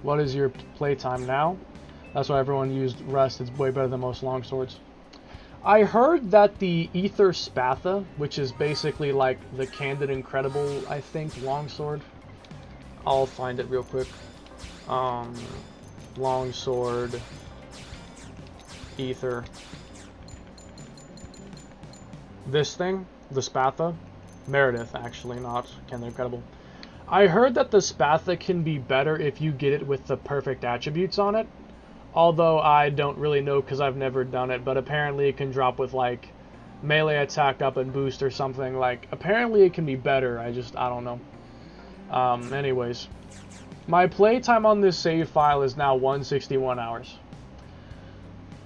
What is your playtime now? That's why everyone used rest. It's way better than most longswords. I heard that the Ether Spatha, which is basically like the Candid Incredible, I think, longsword. I'll find it real quick. Longsword. Ether. This thing, the Spatha. Meredith, actually, not Candid Incredible. I heard that the Spatha can be better if you get it with the perfect attributes on it. Although I don't really know because I've never done it, but apparently it can drop with like melee attack up and boost or something. Like, apparently it can be better, I don't know. Anyways. My playtime on this save file is now 161 hours.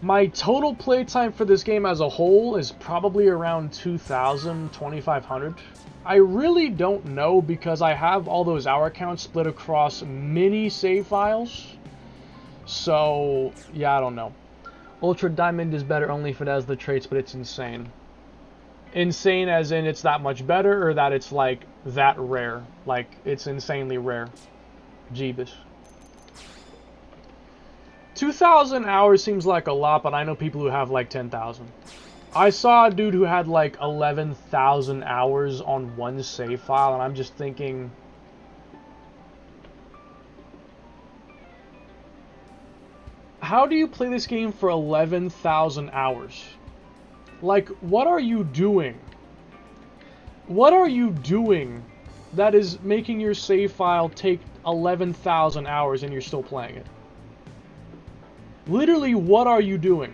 My total playtime for this game as a whole is probably around 2,000, 2,500. I really don't know because I have all those hour counts split across many save files. So, yeah, I don't know. Ultra Diamond is better only if it has the traits, but it's insane. Insane as in it's that much better, or that it's, like, that rare. Like, it's insanely rare. Jeebus. 2,000 hours seems like a lot, but I know people who have, like, 10,000. I saw a dude who had, like, 11,000 hours on one save file, and I'm just thinking... How do you play this game for 11,000 hours? Like, what are you doing What are you doing that is making your save file take 11,000 hours and you're still playing it? Literally, what are you doing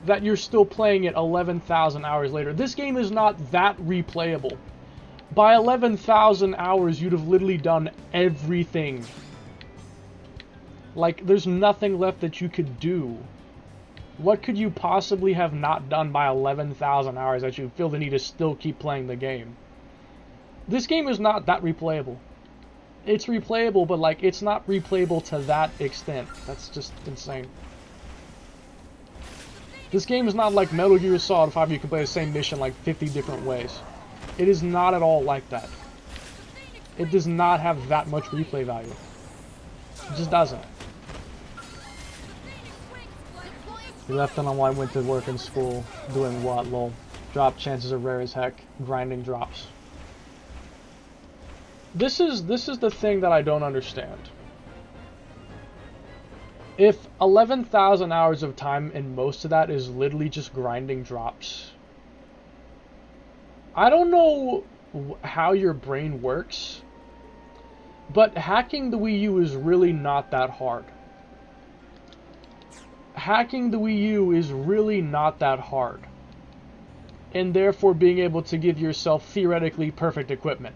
that you're still playing it 11,000 hours later? This game is not that replayable. By 11,000 hours, you'd have literally done everything. Like, there's nothing left that you could do. What could you possibly have not done by 11,000 hours that you feel the need to still keep playing the game? This game is not that replayable. It's replayable, but like, it's not replayable to that extent. That's just insane. This game is not like Metal Gear Solid 5, you can play the same mission like 50 different ways. It is not at all like that. It does not have that much replay value. It just doesn't. He left on while I went to work and school. Doing what, lol? Drop chances are rare as heck. Grinding drops. This is the thing that I don't understand. If 11,000 hours of time and most of that is literally just grinding drops, I don't know how your brain works, but hacking the Wii U is really not that hard. Hacking the Wii U is really not that hard. And therefore being able to give yourself theoretically perfect equipment.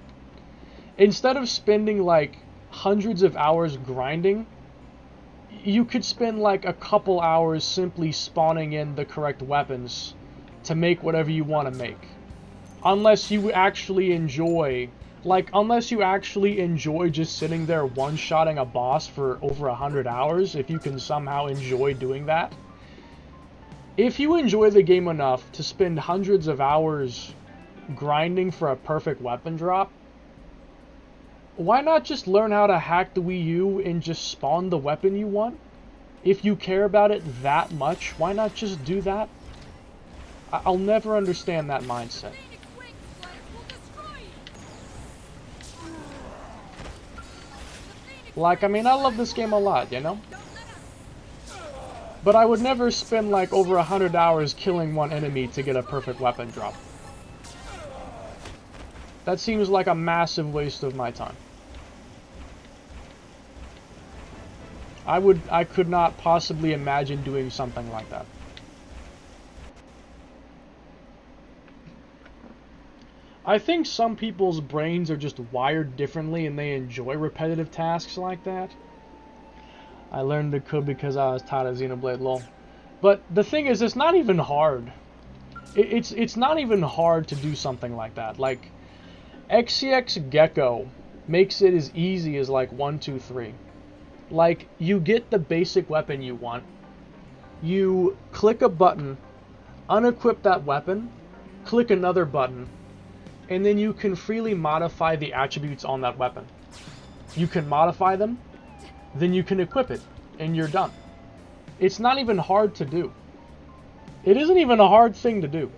Instead of spending like hundreds of hours grinding, you could spend like a couple hours simply spawning in the correct weapons to make whatever you want to make. Unless you actually enjoy, just sitting there one-shotting a boss for over 100 hours, if you can somehow enjoy doing that. If you enjoy the game enough to spend hundreds of hours grinding for a perfect weapon drop, why not just learn how to hack the Wii U and just spawn the weapon you want? If you care about it that much, why not just do that? I'll never understand that mindset. Like, I mean, I love this game a lot, you know? But I would never spend like over 100 hours killing one enemy to get a perfect weapon drop. That seems like a massive waste of my time. I could not possibly imagine doing something like that. I think some people's brains are just wired differently and they enjoy repetitive tasks like that. I learned the code because I was taught at Xenoblade, lol. But the thing is, it's not even hard. It's not even hard to do something like that. Like, XCX Gecko makes it as easy as like 1, 2, 3. Like, you get the basic weapon you want, you click a button, unequip that weapon, click another button, and then you can freely modify the attributes on that weapon. You can modify them, then you can equip it, and you're done. It's not even hard to do. It isn't even a hard thing to do.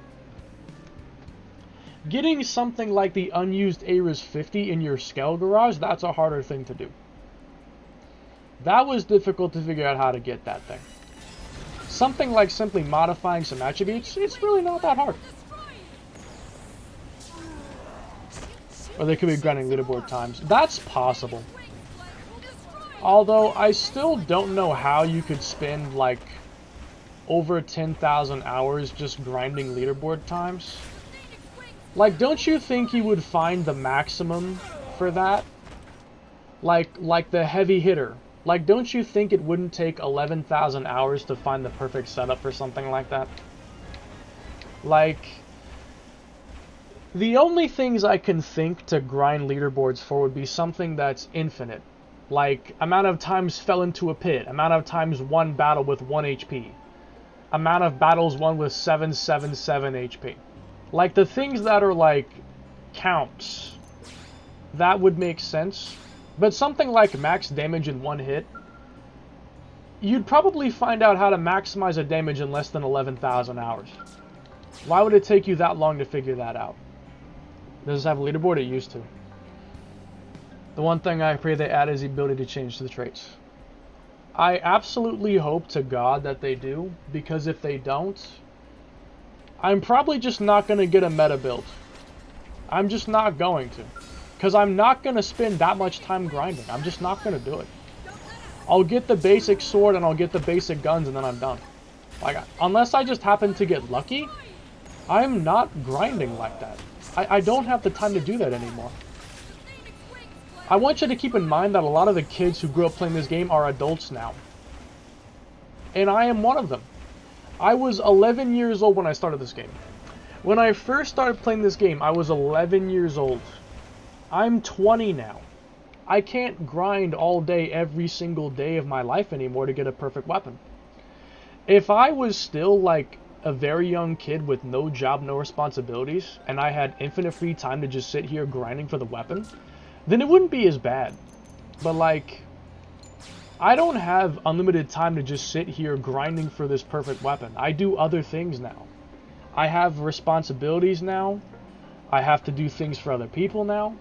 Getting something like the unused Ares 50 in your Skell Garage, that's a harder thing to do. That was difficult to figure out how to get that thing. Something like simply modifying some attributes, it's really not that hard. Or they could be grinding leaderboard times. That's possible. Although, I still don't know how you could spend, like, over 10,000 hours just grinding leaderboard times. Like, don't you think you would find the maximum for that? Like the heavy hitter. Like, don't you think it wouldn't take 11,000 hours to find the perfect setup for something like that? Like, the only things I can think to grind leaderboards for would be something that's infinite. Like, amount of times fell into a pit, amount of times won battle with 1 HP, amount of battles won with 777 HP. Like, the things that are, like, counts, that would make sense. But something like max damage in one hit, you'd probably find out how to maximize a damage in less than 11,000 hours. Why would it take you that long to figure that out? Does it have a leaderboard? It used to. The one thing I pray they add is the ability to change the traits. I absolutely hope to God that they do, because if they don't, I'm probably just not going to get a meta build. I'm just not going to. Because I'm not going to spend that much time grinding. I'm just not going to do it. I'll get the basic sword and I'll get the basic guns and then I'm done. Like, unless I just happen to get lucky, I'm not grinding like that. I don't have the time to do that anymore. I want you to keep in mind that a lot of the kids who grew up playing this game are adults now. And I am one of them. I was 11 years old when I started this game. When I first started playing this game, I was 11 years old. I'm 20 now. I can't grind all day every single day of my life anymore to get a perfect weapon. If I was still like a very young kid with no job, no responsibilities, and I had infinite free time to just sit here grinding for the weapon, then it wouldn't be as bad. But like, I don't have unlimited time to just sit here grinding for this perfect weapon. I do other things now. I have responsibilities now. I have to do things for other people now.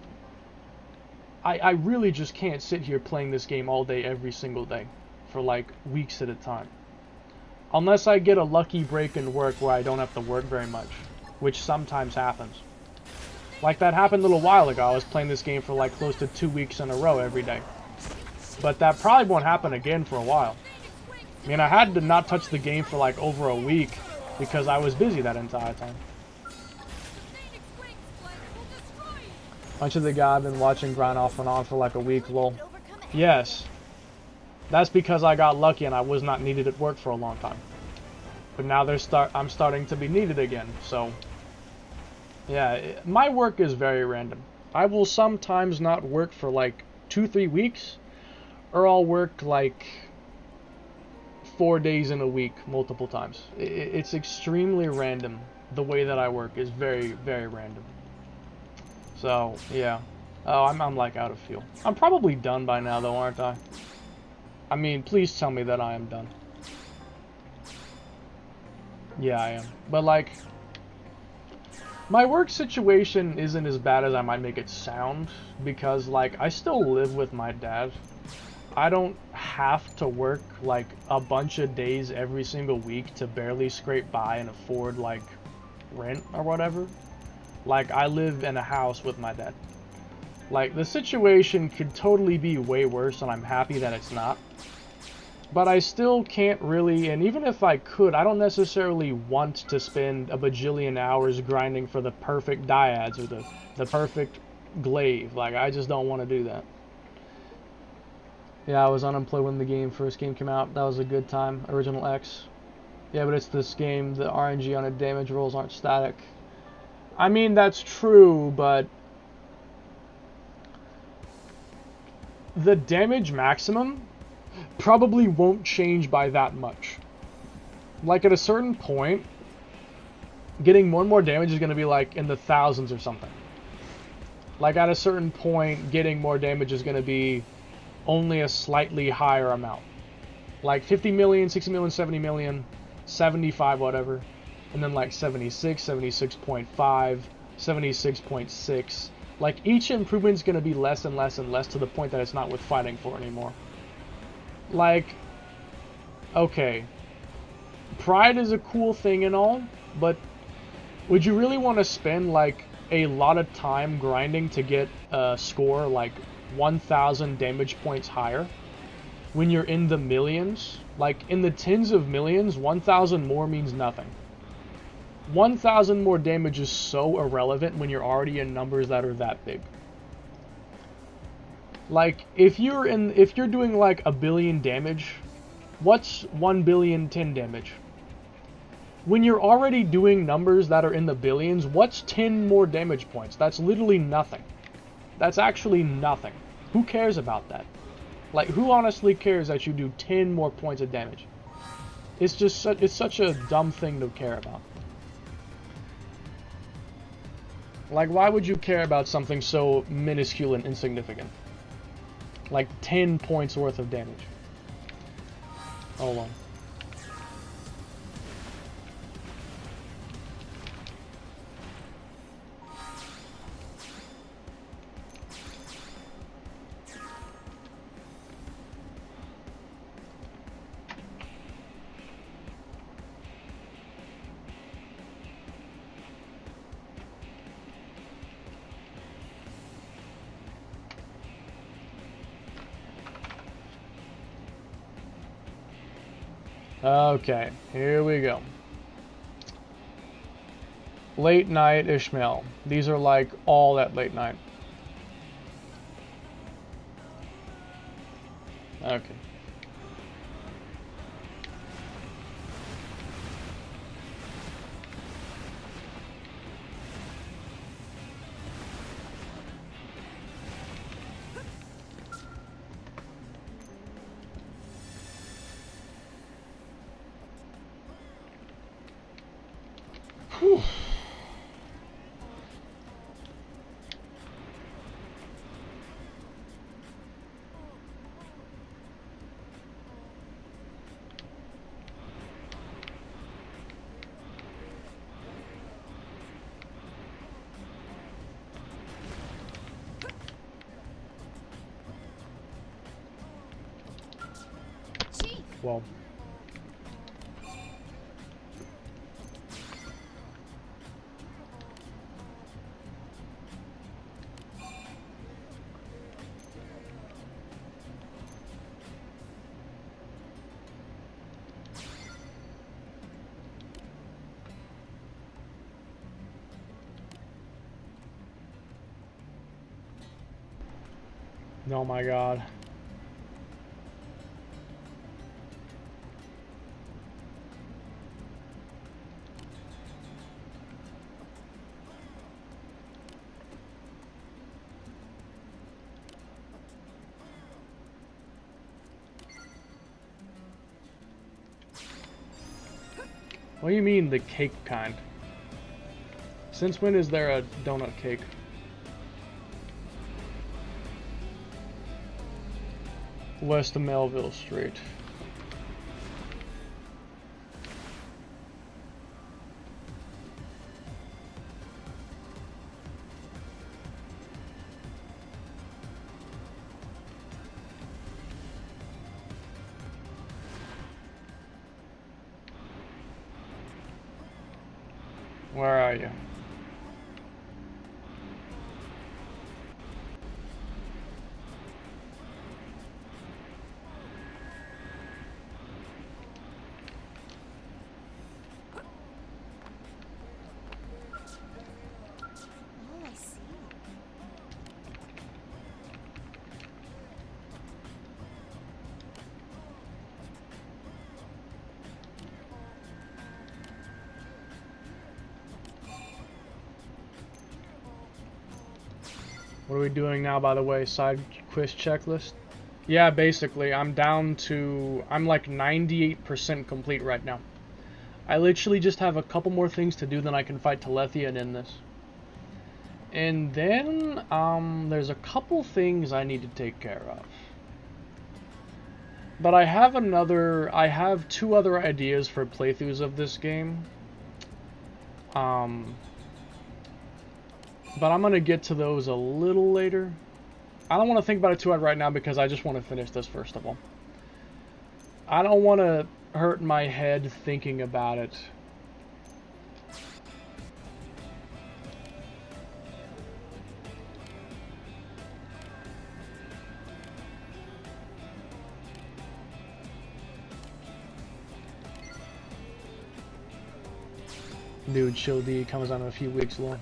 I really just can't sit here playing this game all day every single day for like weeks at a time. Unless I get a lucky break in work where I don't have to work very much, which sometimes happens. Like that happened a little while ago. I was playing this game for like close to 2 weeks in a row every day. But that probably won't happen again for a while. I mean, I had to not touch the game for like over a week because I was busy that entire time. Bunch of the guy I've been watching grind off and on for like a week, lol. Yes. That's because I got lucky and I was not needed at work for a long time. But now I'm starting to be needed again, so... Yeah, my work is very random. I will sometimes not work for like 2-3 weeks, or I'll work like 4 days in a week multiple times. It's extremely random. The way that I work is very, very random. So, yeah. Oh, I'm like out of fuel. I'm probably done by now though, aren't I? I mean, please tell me that I am done. Yeah, I am. But like, my work situation isn't as bad as I might make it sound, because like, I still live with my dad. I don't have to work like a bunch of days every single week to barely scrape by and afford like rent or whatever. Like, I live in a house with my dad. Like, the situation could totally be way worse, and I'm happy that it's not. But I still can't really, and even if I could, I don't necessarily want to spend a bajillion hours grinding for the perfect dyads or the perfect glaive. Like, I just don't want to do that. Yeah, I was unemployed when the first game came out. That was a good time. Original X. Yeah, but it's this game. The RNG on it damage rolls aren't static. I mean, that's true, but the damage maximum probably won't change by that much. Like, at a certain point, getting more and more damage is going to be like in the thousands or something. Like, at a certain point, getting more damage is going to be only a slightly higher amount. Like 50 million, 60 million, 70 million, 75, whatever. And then like 76, 76.5, 76.6. Like, each improvement is going to be less and less and less to the point that it's not worth fighting for anymore. Like, okay, pride is a cool thing and all, but would you really want to spend like a lot of time grinding to get a score like 1,000 damage points higher when you're in the millions? Like, in the tens of millions, 1,000 more means nothing. 1,000 more damage is so irrelevant when you're already in numbers that are that big. Like, if you're doing like 1 billion damage, what's 1 billion 10 damage? When you're already doing numbers that are in the billions, what's 10 more damage points? That's literally nothing. That's actually nothing. Who cares about that? Like, who honestly cares that you do 10 more points of damage? It's just it's such a dumb thing to care about. Like, why would you care about something so minuscule and insignificant? Like 10 points worth of damage. Hold on. Okay, here we go. Late night Ishmael. These are like all at late night. Okay. Whew. Chief, Well. Oh my god. What do you mean the cake kind? Since when is there a donut cake? West of Melville Street. Where are you? oh, I see. What are we doing now, by the way? Side quest checklist? Yeah, basically, I'm down to... I'm like 98% complete right now. I literally just have a couple more things to do, then I can fight Telethia and end this. And then, there's a couple things I need to take care of. But I have two other ideas for playthroughs of this game. But I'm going to get to those a little later. I don't want to think about it too hard right now because I just want to finish this first of all. I don't want to hurt my head thinking about it. Dude, Chill D comes out in a few weeks long.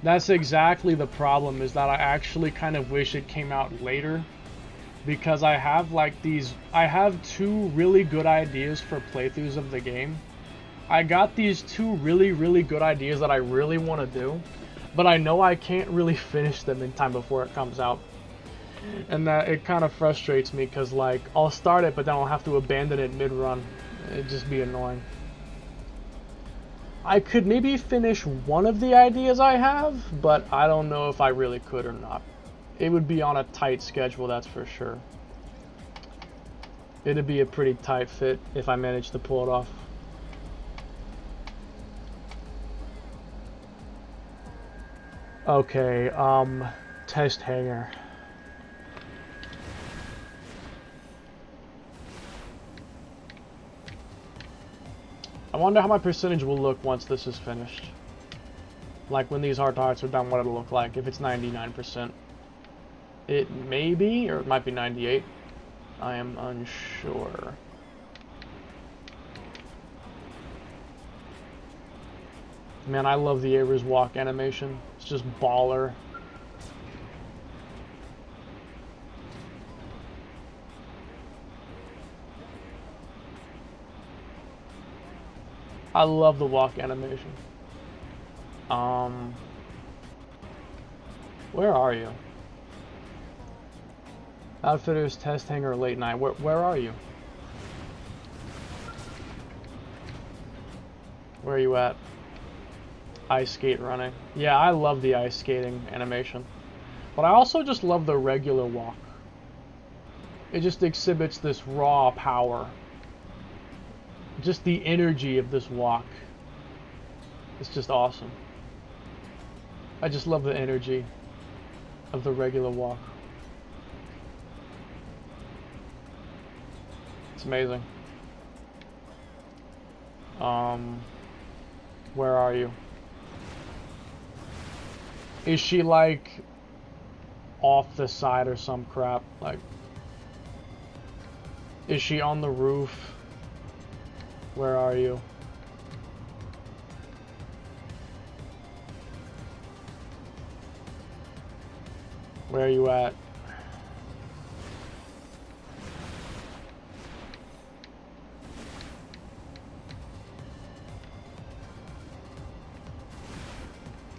That's exactly the problem, is that I actually kind of wish it came out later. Because I have I have two really good ideas for playthroughs of the game. I got these two really good ideas that I really want to do. But I know I can't really finish them in time before it comes out. And that it kind of frustrates me because like, I'll start it but then I'll have to abandon it mid-run. It'd just be annoying. I could maybe finish one of the ideas I have, but I don't know if I really could or not. It would be on a tight schedule, that's for sure. It'd be a pretty tight fit if I managed to pull it off. Okay, test hangar. I wonder how my percentage will look once this is finished. Like when these heart-to-hearts are done, what it'll look like if it's 99%. It may be, or it might be 98. I am unsure. Man, I love the Ares walk animation. It's just baller. I love the walk animation. Where are you? Outfitters, test hangar, late night. Where are you? Where are you at? Ice skate running. Yeah, I love the ice skating animation. But I also just love the regular walk. It just exhibits this raw power. Just the energy of this walk. It's just awesome. I just love the energy of the regular walk. It's amazing. Where are you? Is she like off the side or some crap? Like, is she on the roof? Where are you? Where are you at?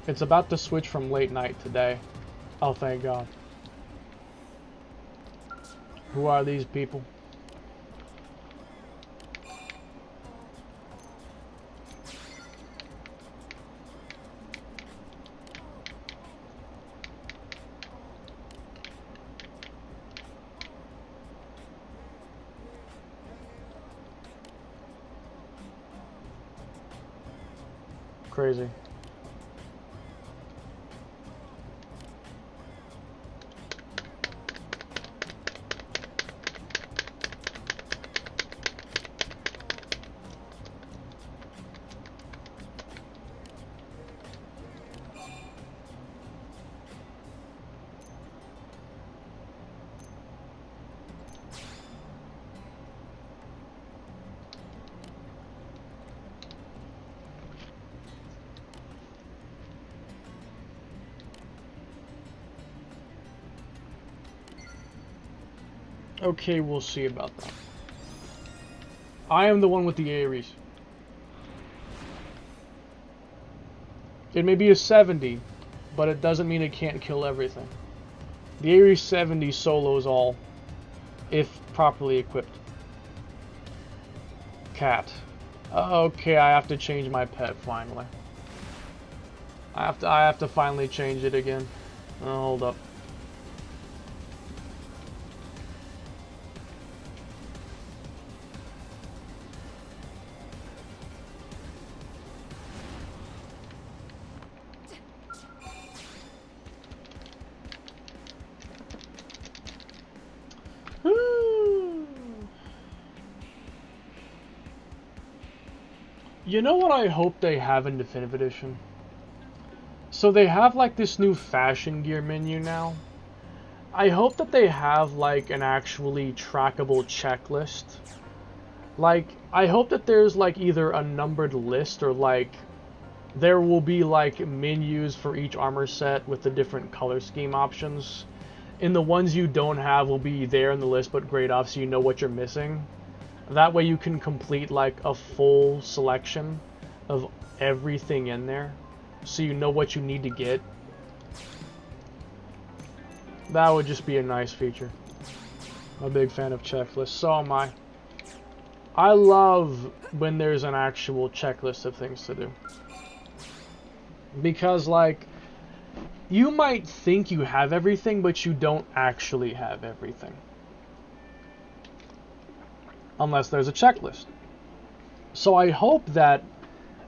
It's about to switch from late night today. Oh, thank God. Who are these people? Crazy. Okay, we'll see about that. I am the one with the Ares. It may be a 70, but it doesn't mean it can't kill everything. The Ares 70 solos all, if properly equipped. Cat. Okay, I have to change my pet finally. I have to finally change it again. Oh, hold up. You know what I hope they have in Definitive Edition? So they have like this new fashion gear menu now. I hope that they have like an actually trackable checklist. Like, I hope that there's like either a numbered list or like there will be like menus for each armor set with the different color scheme options. And the ones you don't have will be there in the list but grayed off so you know what you're missing. That way you can complete like a full selection of everything in there, so you know what you need to get. That would just be a nice feature. I'm a big fan of checklists, so am I. I love when there's an actual checklist of things to do. Because like, you might think you have everything, but you don't actually have everything. Unless there's a checklist. So I hope that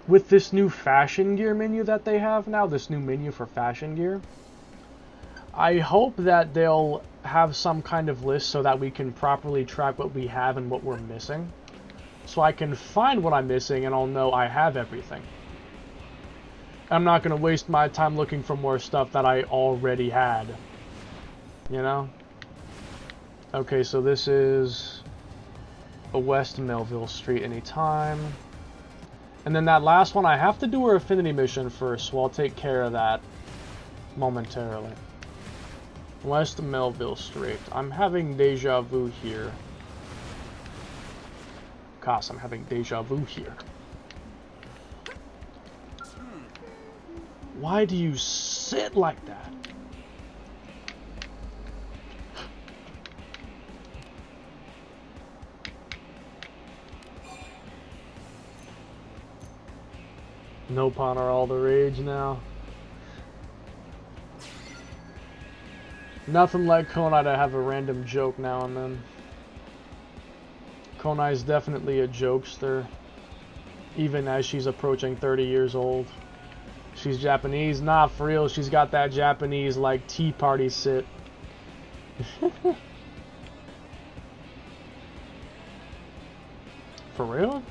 with this new fashion gear menu that they have now, this new menu for fashion gear, I hope that they'll have some kind of list so that we can properly track what we have and what we're missing. So I can find what I'm missing and I'll know I have everything. I'm not going to waste my time looking for more stuff that I already had. You know? Okay, so this is a West Melville Street anytime. And then that last one, I have to do her affinity mission first, so I'll take care of that momentarily. West Melville Strait. I'm having deja vu here. Gosh, I'm having deja vu here. Why do you sit like that? No pawn are all the rage now. Nothing like Konai to have a random joke now and then. Konai's definitely a jokester, even as she's approaching 30 years old. She's Japanese? Nah, for real, she's got that Japanese, like, tea party sit. For real?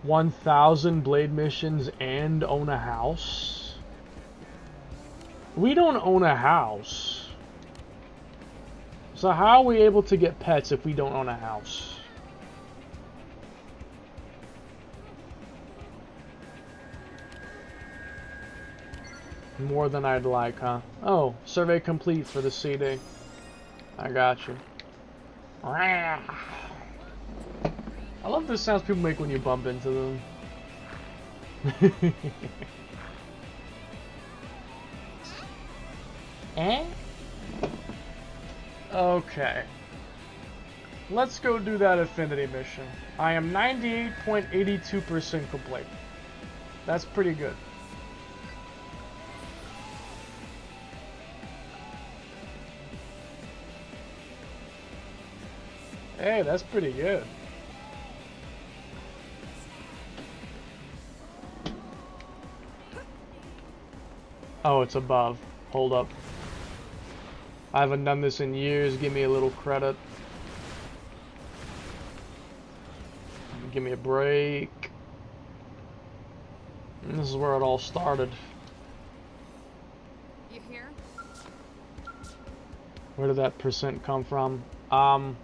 $1,000 blade missions and own a house? We don't own a house. So how are we able to get pets if we don't own a house? More than I'd like, huh? Oh, survey complete for the CD. I got you. I love the sounds people make when you bump into them. Eh? Okay. Let's go do that affinity mission. I am 98.82% complete. That's pretty good. Hey, that's pretty good. Oh, it's above. Hold up. I haven't done this in years. Give me a little credit. Give me a break. And this is where it all started. You here? Where did that percent come from? Oh,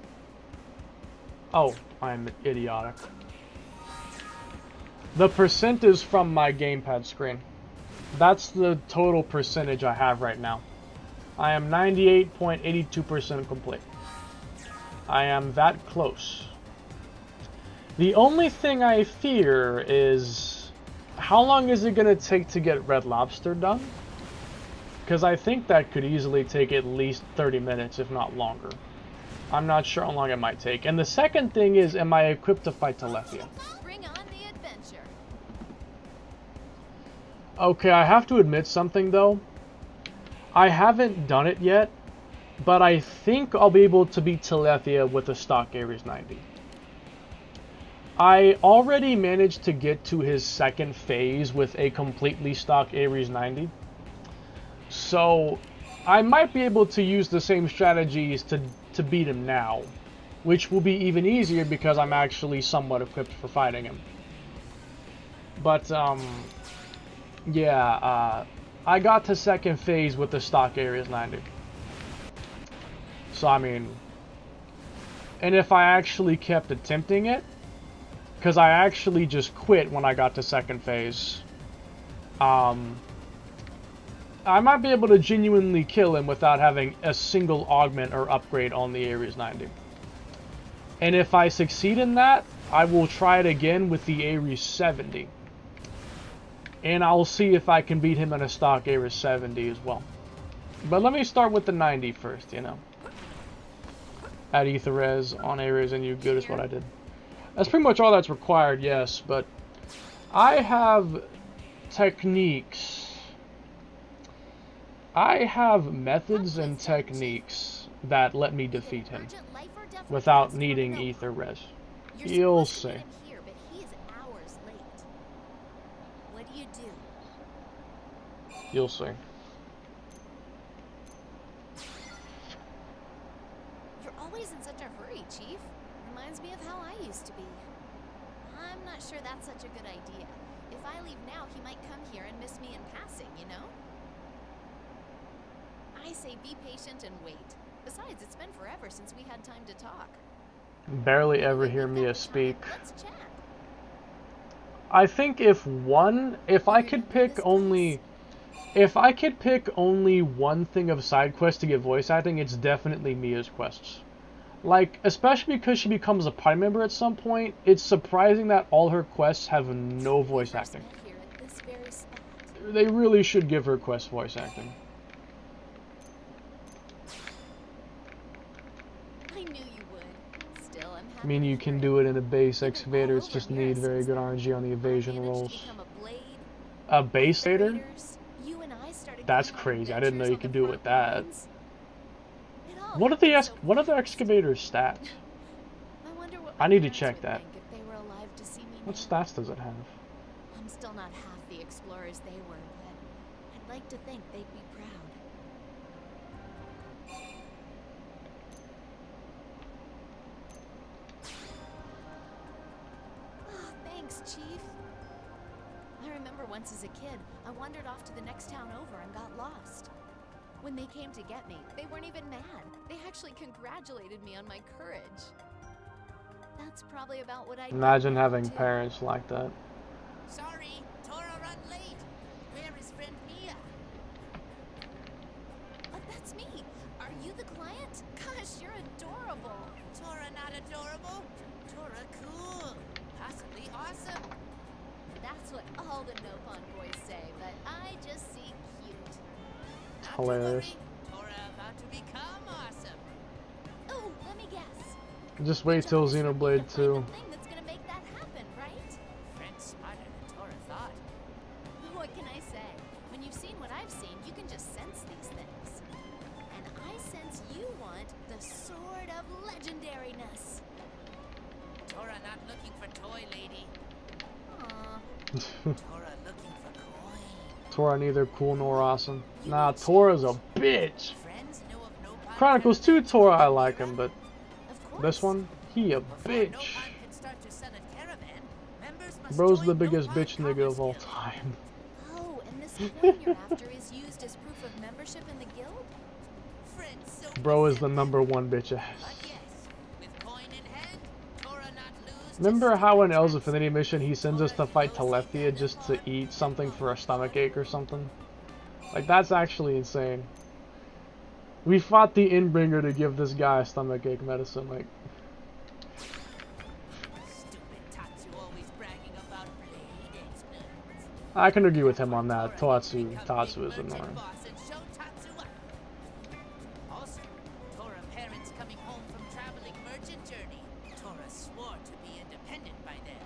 I'm idiotic. The percent is from my gamepad screen. That's the total percentage I have right now. I am 98.82% complete. I am that close. The only thing I fear is how long is it going to take to get Red Lobster done? Because I think that could easily take at least 30 minutes, if not longer. I'm not sure how long it might take. And the second thing is, am I equipped to fight Telethia? Bring on the adventure. Okay, I have to admit something though. I haven't done it yet, but I think I'll be able to beat Telethia with a stock Ares 90. I already managed to get to his second phase with a completely stock Ares 90. So I might be able to use the same strategies to beat him now, which will be even easier because I'm actually somewhat equipped for fighting him. But yeah, I got to second phase with the stock Ares 90. So I mean, and if I actually kept attempting it, because I actually just quit when I got to second phase, I might be able to genuinely kill him without having a single augment or upgrade on the Ares 90. And if I succeed in that, I will try it again with the Ares 70. And I'll see if I can beat him in a stock Ares 70 as well. But let me start with the 90 first, you know. Add ether res on Ares and you good is what I did. That's pretty much all that's required, yes, but I have techniques. I have methods and techniques that let me defeat him without needing ether res. You'll see. Here, but he is hours late. What do you do? You'll see. You're always in such a hurry, Chief. Reminds me of how I used to be. I'm not sure that's such a good idea. If I leave now, he might come here and miss me in passing, you know? I say be patient and wait. Besides, it's been forever since we had time to talk. Barely ever When hear we've got Mia the speak. time, let's chat. I think if I could pick only, if I could pick only one thing of side quests to get voice acting, it's definitely Mia's quests. Like, especially because she becomes a party member at some point, it's surprising that all her quests have no voice First acting. met here at this very spot. They really should give her quest voice acting. I knew you would. Still, I'm happy I mean, to you hear can it. do it in a base You've been excavator, all it's over just here need very since good then. RNG on the I evasion managed to rolls. become a blade. A base The excavator? Raiders, you and I started That's going on crazy. I didn't know adventures you on could the do it with front that. lines. It all What are the happened so what are the fast. excavators' stats? I wonder what I my need to parents check would that. think if they were alive to see me What now. stats does it have? I'm still not half the explorers they were, but I'd like to think they'd be proud. Oh, thanks, Chief. I remember once as a kid, I wandered off to the next town over and got lost. When they came to get me, they weren't even mad. They actually congratulated me on my courage. That's probably about what I Imagine having parents like that. Sorry, Tora run late. Where is friend Mia? That's me. Are you the client? Gosh, you're adorable. Tora not adorable? Tora cool. Possibly awesome. That's what all the Nopon boys say, but I just see cute. Not Hilarious. to worry. Tora about to become awesome. Oh, let me guess. Just wait till Job is for me to Xenoblade find 2. the thing that's gonna make that happen, right? Friend's smarter than Tora thought. What can I say? When you've seen what I've seen, you can just sense these things. And I sense you want the Sword of Legendariness. Tora not looking for toy lady. Aw. Tora looking for coin. Tora neither cool nor awesome. Nah, Tora's a bitch. Friends know of Nopon Chronicles 2 caravans Tora I from like Mira? him, but Of course. this one, he a Before bitch. Nopon can start to send a caravan, members must Bro's join the biggest Nopon bitch nigga of all Commerce Guild. time. Oh, and this coin you're after is used as proof of membership in the guild? Friends so Bro is the resentful. number 1 bitch ass. But yes, with coin in hand, Tora not lose to Remember how in stupid El's traps. Affinity mission he sends us to Tora fight knows he Telethia can just to afford eat something for a Nopon stomach coin. ache or something? Like, that's actually insane. We fought the Inbringer to give this guy a stomach ache medicine, like... Stupid Tatsu always bragging about blade exploits. I can agree with him on that. Tora needs to Tatsu become is big merchant annoying. boss and show Tatsu up. Also, Tora parents coming home from traveling merchant journey. Tora swore to be independent by then.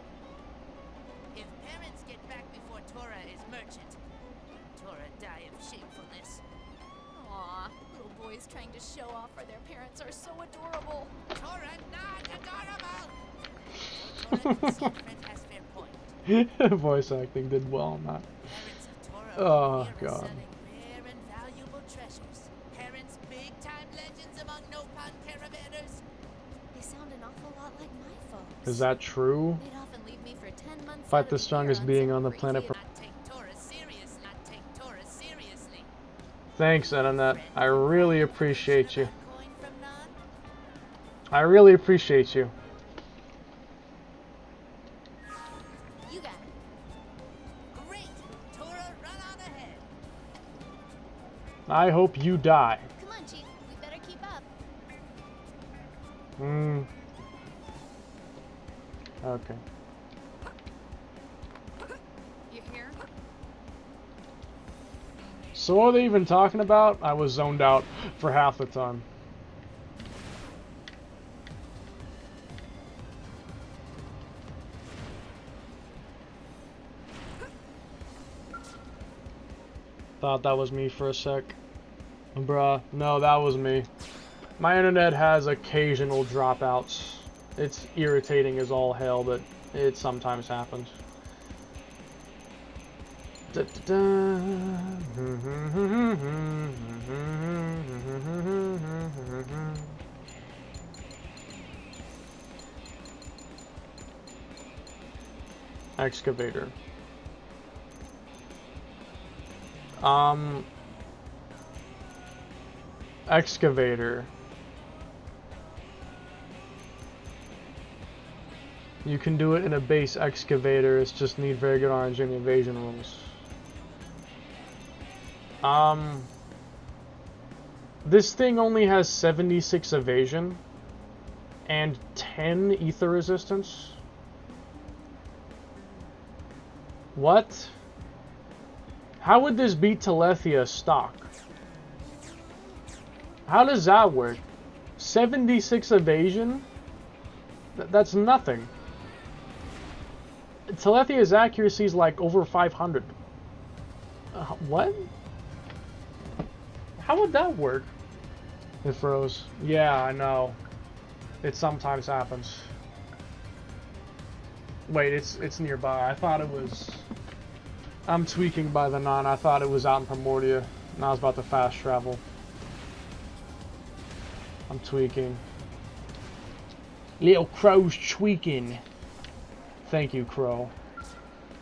If parents get back before Tora is merchant, Tora die of shamefulness. Aw, little boys trying to show off for their parents are so adorable. Tora not adorable. So Tora can see friend has fair point. Voice acting did well on that. Parents of Tora Oh, Mira God. selling rare and valuable treasures. Parents big time legends among Nopon caravanners. They sound an awful lot like my folks. Is that true? They'd often leave me for 10 months Fight out of the year strongest on being some on the crazy planet for- Not take Tora serious, not take Tora seriously. Thanks, Internet. I really appreciate you. Coin from none? I really appreciate you. You got it. Great! Tora, run on ahead. I hope you die. Come on, Chief. We better keep up. Hmm. Okay. You hear? So what are they even talking about? I was zoned out for half the time. Thought that was me for a sec. Bruh, no, that was me. My internet has occasional dropouts. It's irritating as all hell, but it sometimes happens. Excavator. Excavator. You can do it in a base excavator, it's just need very good RNG and evasion rules. This thing only has 76 evasion and 10 ether resistance. What? How would this beat Telethia stock? How does that work? 76 evasion? That's nothing. Telethia's accuracy is like over 500. What? How would that work? It froze. Yeah, I know. It sometimes happens. Wait, it's nearby. I thought it was... I'm tweaking by the 9. I thought it was out in Primordia. And I was about to fast travel. I'm tweaking. Little Crow's tweaking. Thank you, Crow.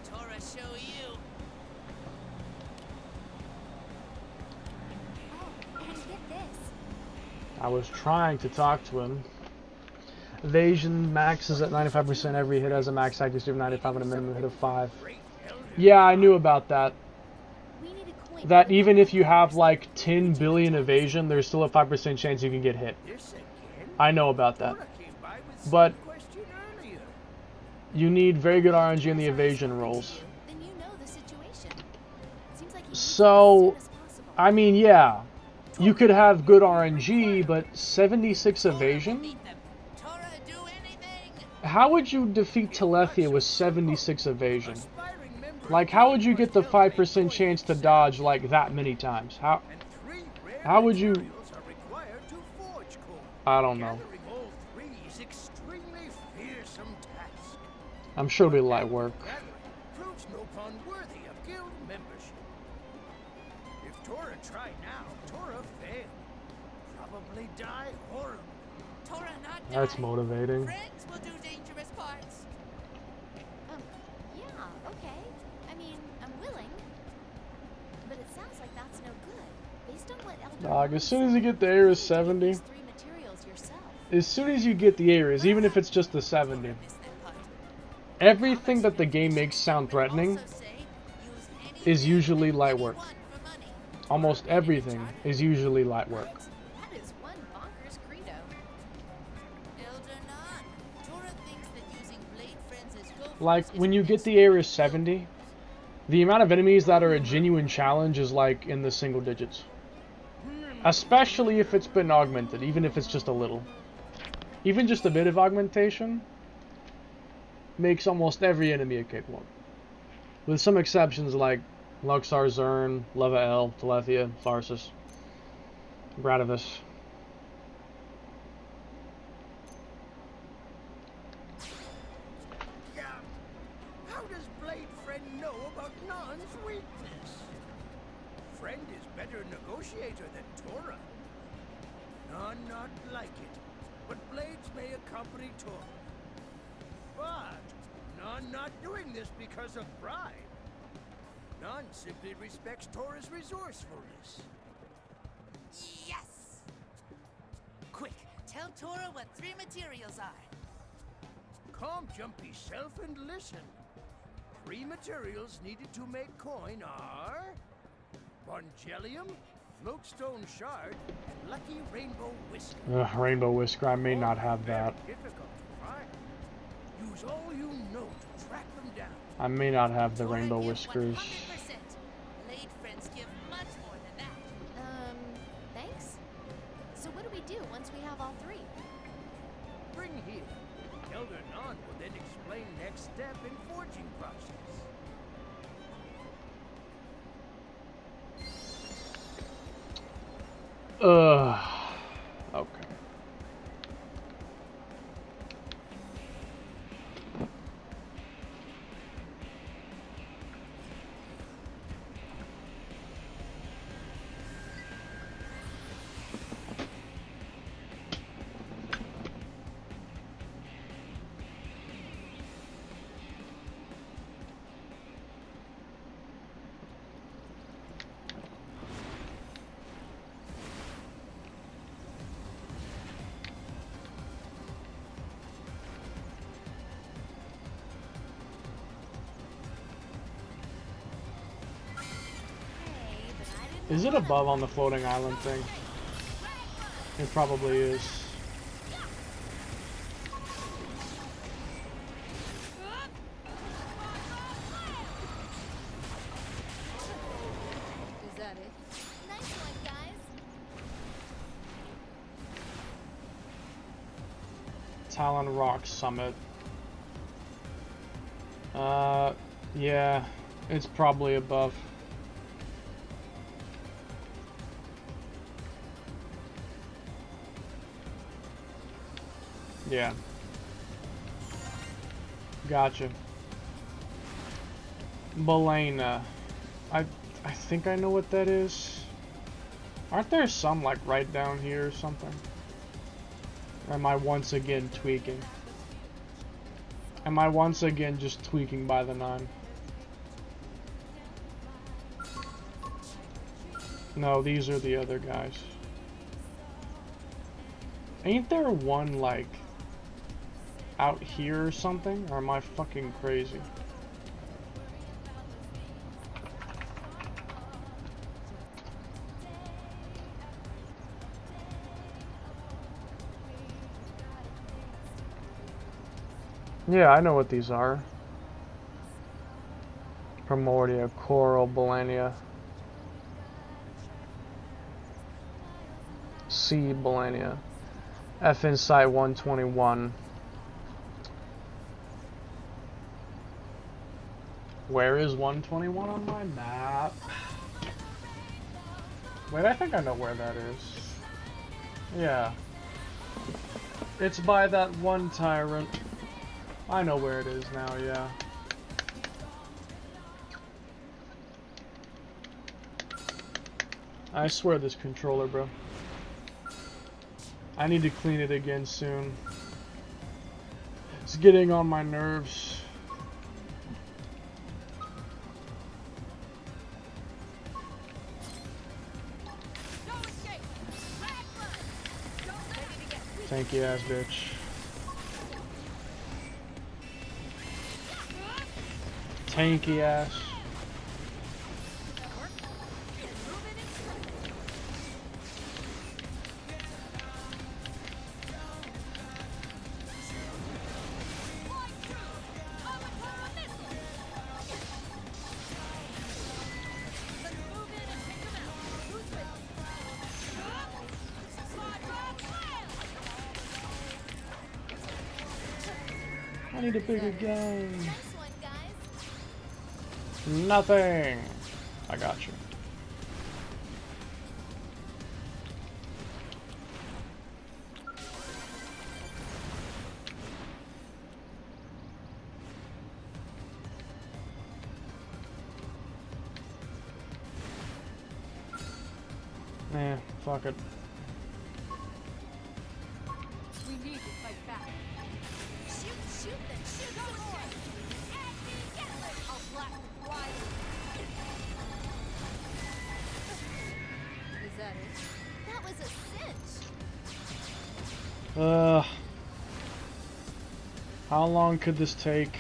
Tora, show you. Oh, and get this. I was trying to talk to him. Evasion max is at 95%. Every hit has a max accuracy of 95 and a minimum hit of 5. Yeah, I knew about that. We need a coin. That even if you have like 10 billion evasion, there's still a 5% chance you can get hit. I know about that. But you need very good RNG in the evasion rolls. Then you know the situation. Seems like you need So, it as soon as possible. I mean, yeah. You could have good RNG, but 76 evasion? Beat them. Tora, do anything. How would you defeat Telethia with 76 evasion? Like, how would you get the 5% chance to dodge like that many times? How would you... I don't know. I'm sure it'll be light work. Proves no pun worthy of guild membership. If Tora tried now, Tora failed. Probably die horribly. Tora, not That's die. motivating. Friends will do dangerous parts. Yeah, okay. I mean, I'm willing. But it sounds like that's no good. Based on what Elder Dog, Wand as soon as you get the Ares 70, these 3 materials yourself. as soon as you get the Ares, even if it's just the 70, everything that the game makes sound threatening Also say, use anything is usually light work. you want for money. Almost everything is usually light work. That is one bonkers credo. Elder None. Tora thinks that using blade friends as go Like, when you get the Ares 70, the amount of enemies that are a genuine challenge is like in the single digits. Especially if it's been augmented, even if it's just a little. Even just a bit of augmentation makes almost every enemy a cakewalk. With some exceptions like Luxar, Zern, Leva-El, Telethia, Tharsis, Bradavis. Yeah. How does Blade Friend know about Non's weakness? Friend is better negotiator than Tora. Non not like it, but Blades may accompany Tora. But Non not doing this because of bribe. Non simply respects Tora's resourcefulness. Yes! Quick, tell Tora what 3 materials are. Calm, jumpy self, and listen. 3 materials needed to make coin are Bongelium, Floatstone Shard, and Lucky Rainbow Whisker. Rainbow Whisker, I may not have Very that. difficult to find. Use all you know to track them down. I may not have the Tora Rainbow give Whiskers. 100%. Blade friends give much more than that. Thanks? So what do we do once we have all 3? Bring here. Elder Non will then explain next step in forging process. Okay. Is it above on the floating island thing? It probably is. Is that it? Nice one, guys. Talon Rock Summit. Yeah, it's probably above. Yeah. Gotcha. Belena. I think I know what that is. Aren't there some like right down here or something? Or am I once again tweaking? Am I once again just tweaking by the 9? No, these are the other guys. Ain't there one like out here or something? Or am I fucking crazy? Yeah, I know what these are. Primordia, Coral, Belania. C. Belania. F Insight 121. Where is 121 on my map? Wait, I think I know where that is. Yeah. It's by that one tyrant. I know where it is now, yeah. I swear this controller, bro. I need to clean it again soon. It's getting on my nerves. Tanky ass bitch. Tanky ass. I need a bigger gun. Nice one, guys. Nothing. I got you. Eh, fuck it. We need to fight back. Shoot them, shoot some more. I'll slap the fly. Is that it? That was a cinch. How long could this take?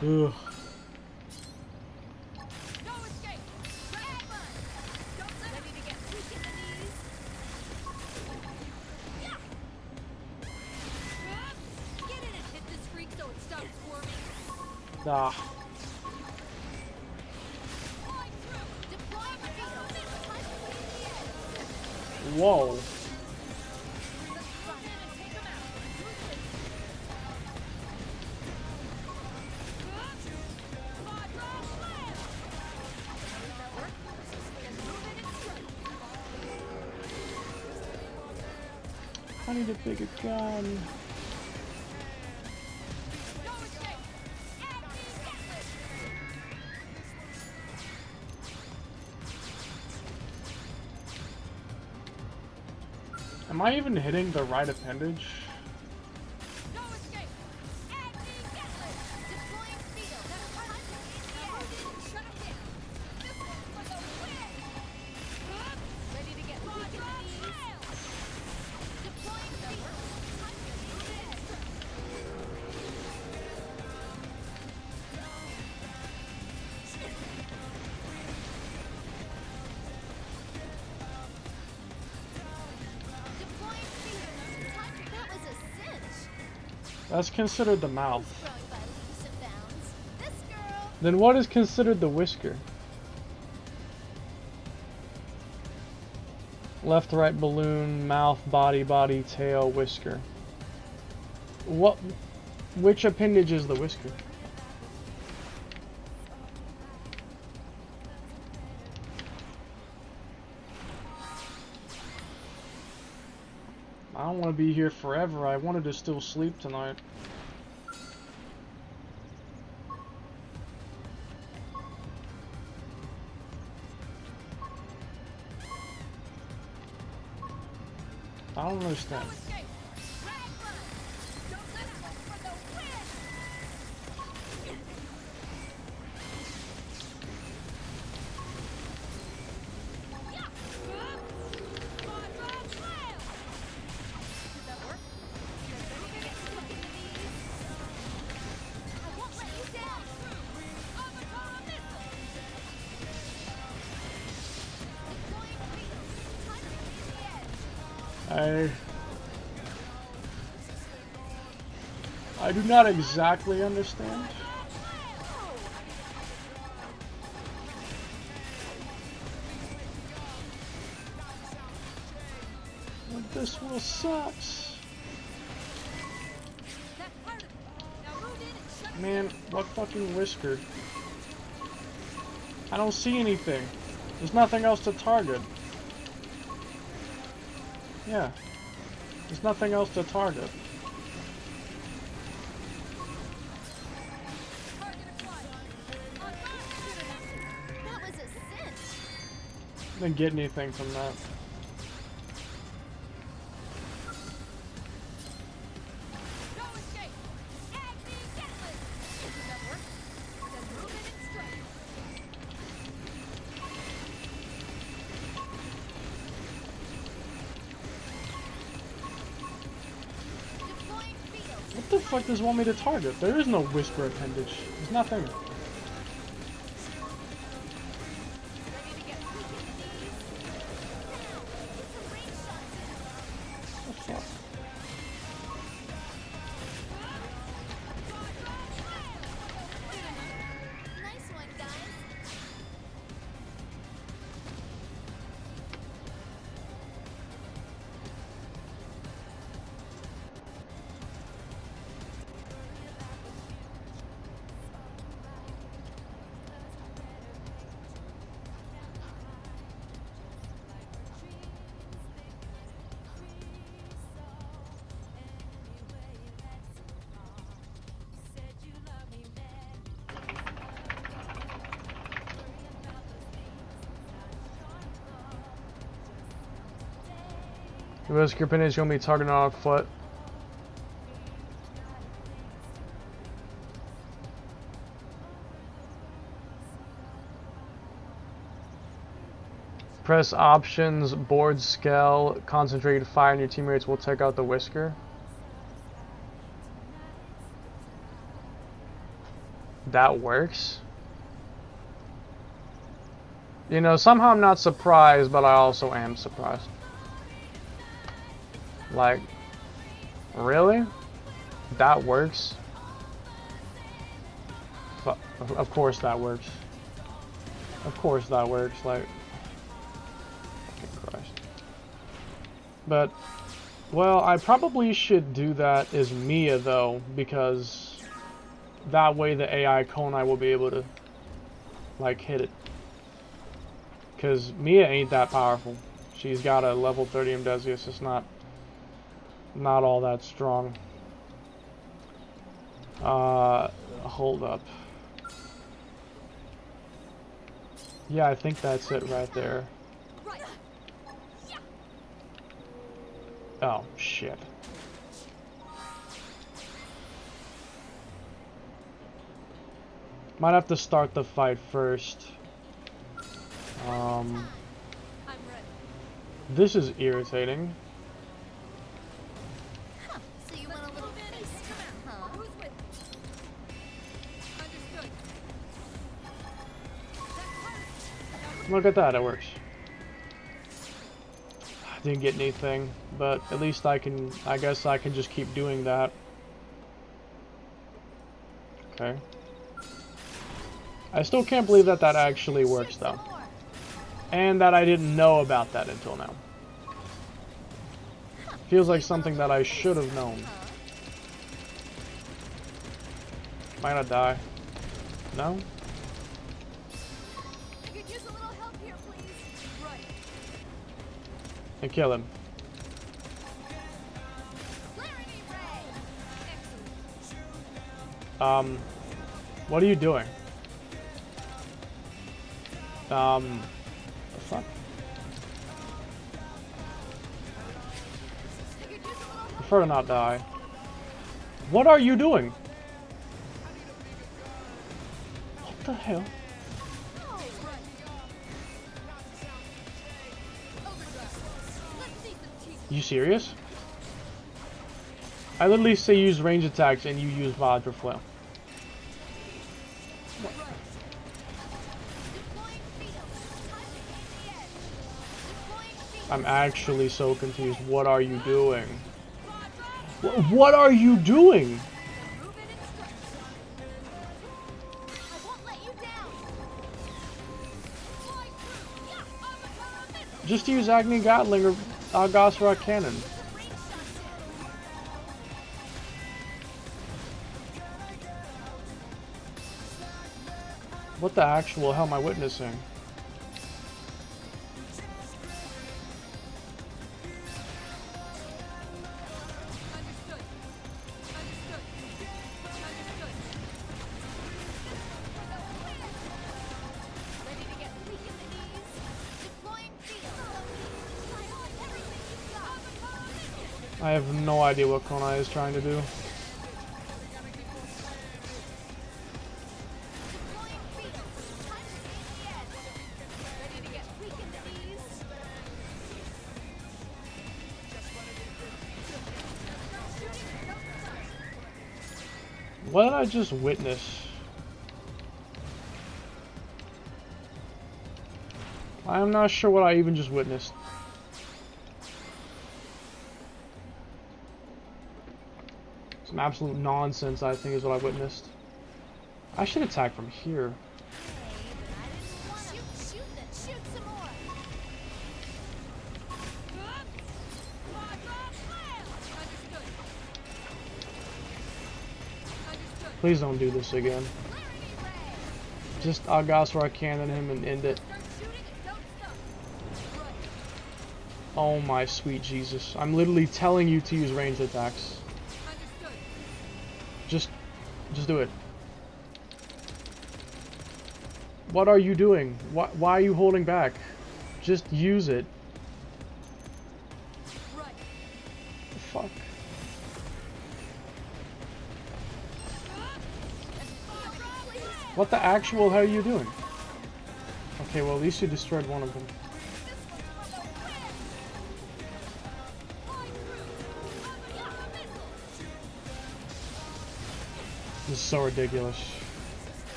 Ugh. No escape. Grab one. Don't let Ready to get weak in the knees? Get in and hit this freak so it stops squirming. Ah. Fly through. Deploying the beetle. Punch in the edge. Whoa. Let's run in and take him out. I need a bigger gun. Am I even hitting the right appendage? No escape. Deploying beetle. Punch in the edge. Shut him down. This one's for the win. Ready to get weak in the knees? Deploying That's considered the mouth. Growing by leaps and bounds. This girl. Then what is considered the whisker? Left, right, balloon, mouth, body, body, tail, whisker. What? Which appendage is the whisker? I don't want to be here forever. I wanted to still sleep tonight. I don't understand. I do not exactly understand. But this will sucks. Man, what fucking whisker? I don't see anything. There's nothing else to target. Yeah. There's nothing else to target. That was a cinch. Didn't get anything from that. What the fuck does it want me to target? There is no whisper appendage. There's nothing. What the fuck? Nice one, guys. The whisker appendage is going to be targeted on a foot. Press options, board scale, concentrated fire, and your teammates will take out the whisker. That works. You know, somehow I'm not surprised, but I also am surprised. Like, really? That works? Of course that works. Of course that works, like... Fucking Christ. But, well, I probably should do that as Mia, though, because that way the AI Konai will be able to, like, hit it. Because Mia ain't that powerful. She's got a level 30 Amdesius, it's not all that strong. Hold up. Yeah, I think that's it right there. Oh, shit. Might have to start the fight first. This is irritating. So you want a little face time, huh? Who's with Understood. Look at that, it works. I didn't get anything, but at least I guess I can just keep doing that. Okay. I still can't believe that that actually works, though. And that I didn't know about that until now. Feels like something that I should have known. Might not die. No? I could use a little help here, please. Right. And kill him. Clarity ray. Excellent. What are you doing? The fuck? I could use a little Prefer to not die. What are you doing? What the hell? help. Right. Overdrive. Let's see some teeth. You serious? I literally say use range attacks and you use Vajra Flail. I'm actually so confused. What are you doing? What are you doing? I won't let you down. Fly through. Yeah, Avatar missile. Just use Agni Gatling or Gosrock Cannon. What the actual hell am I witnessing? Understood. Understood. Understood. Ready to get weak in the knees? Deploying field. I want everything you've got. Avatar missile. I have no idea what Konai is trying to do. Deploying field. Time to gain the edge. Ready to get weak in the knees? What did I just witness? I am not sure what I even just witnessed. Some absolute nonsense, I think, is what I witnessed. I should attack from here. Shoot, shoot, then shoot some more. Understood. Understood. Please don't do this again. Clarity ray. Just Gosrock Cannon him and end it. Start shooting and don't stop. Right. Oh my sweet Jesus. I'm literally telling you to use ranged attacks. Understood. Just do it. What are you doing? Why are you holding back? Just use it. Right. The fuck? What the actual hell are you doing? Okay, well at least you destroyed one of them. This is so ridiculous.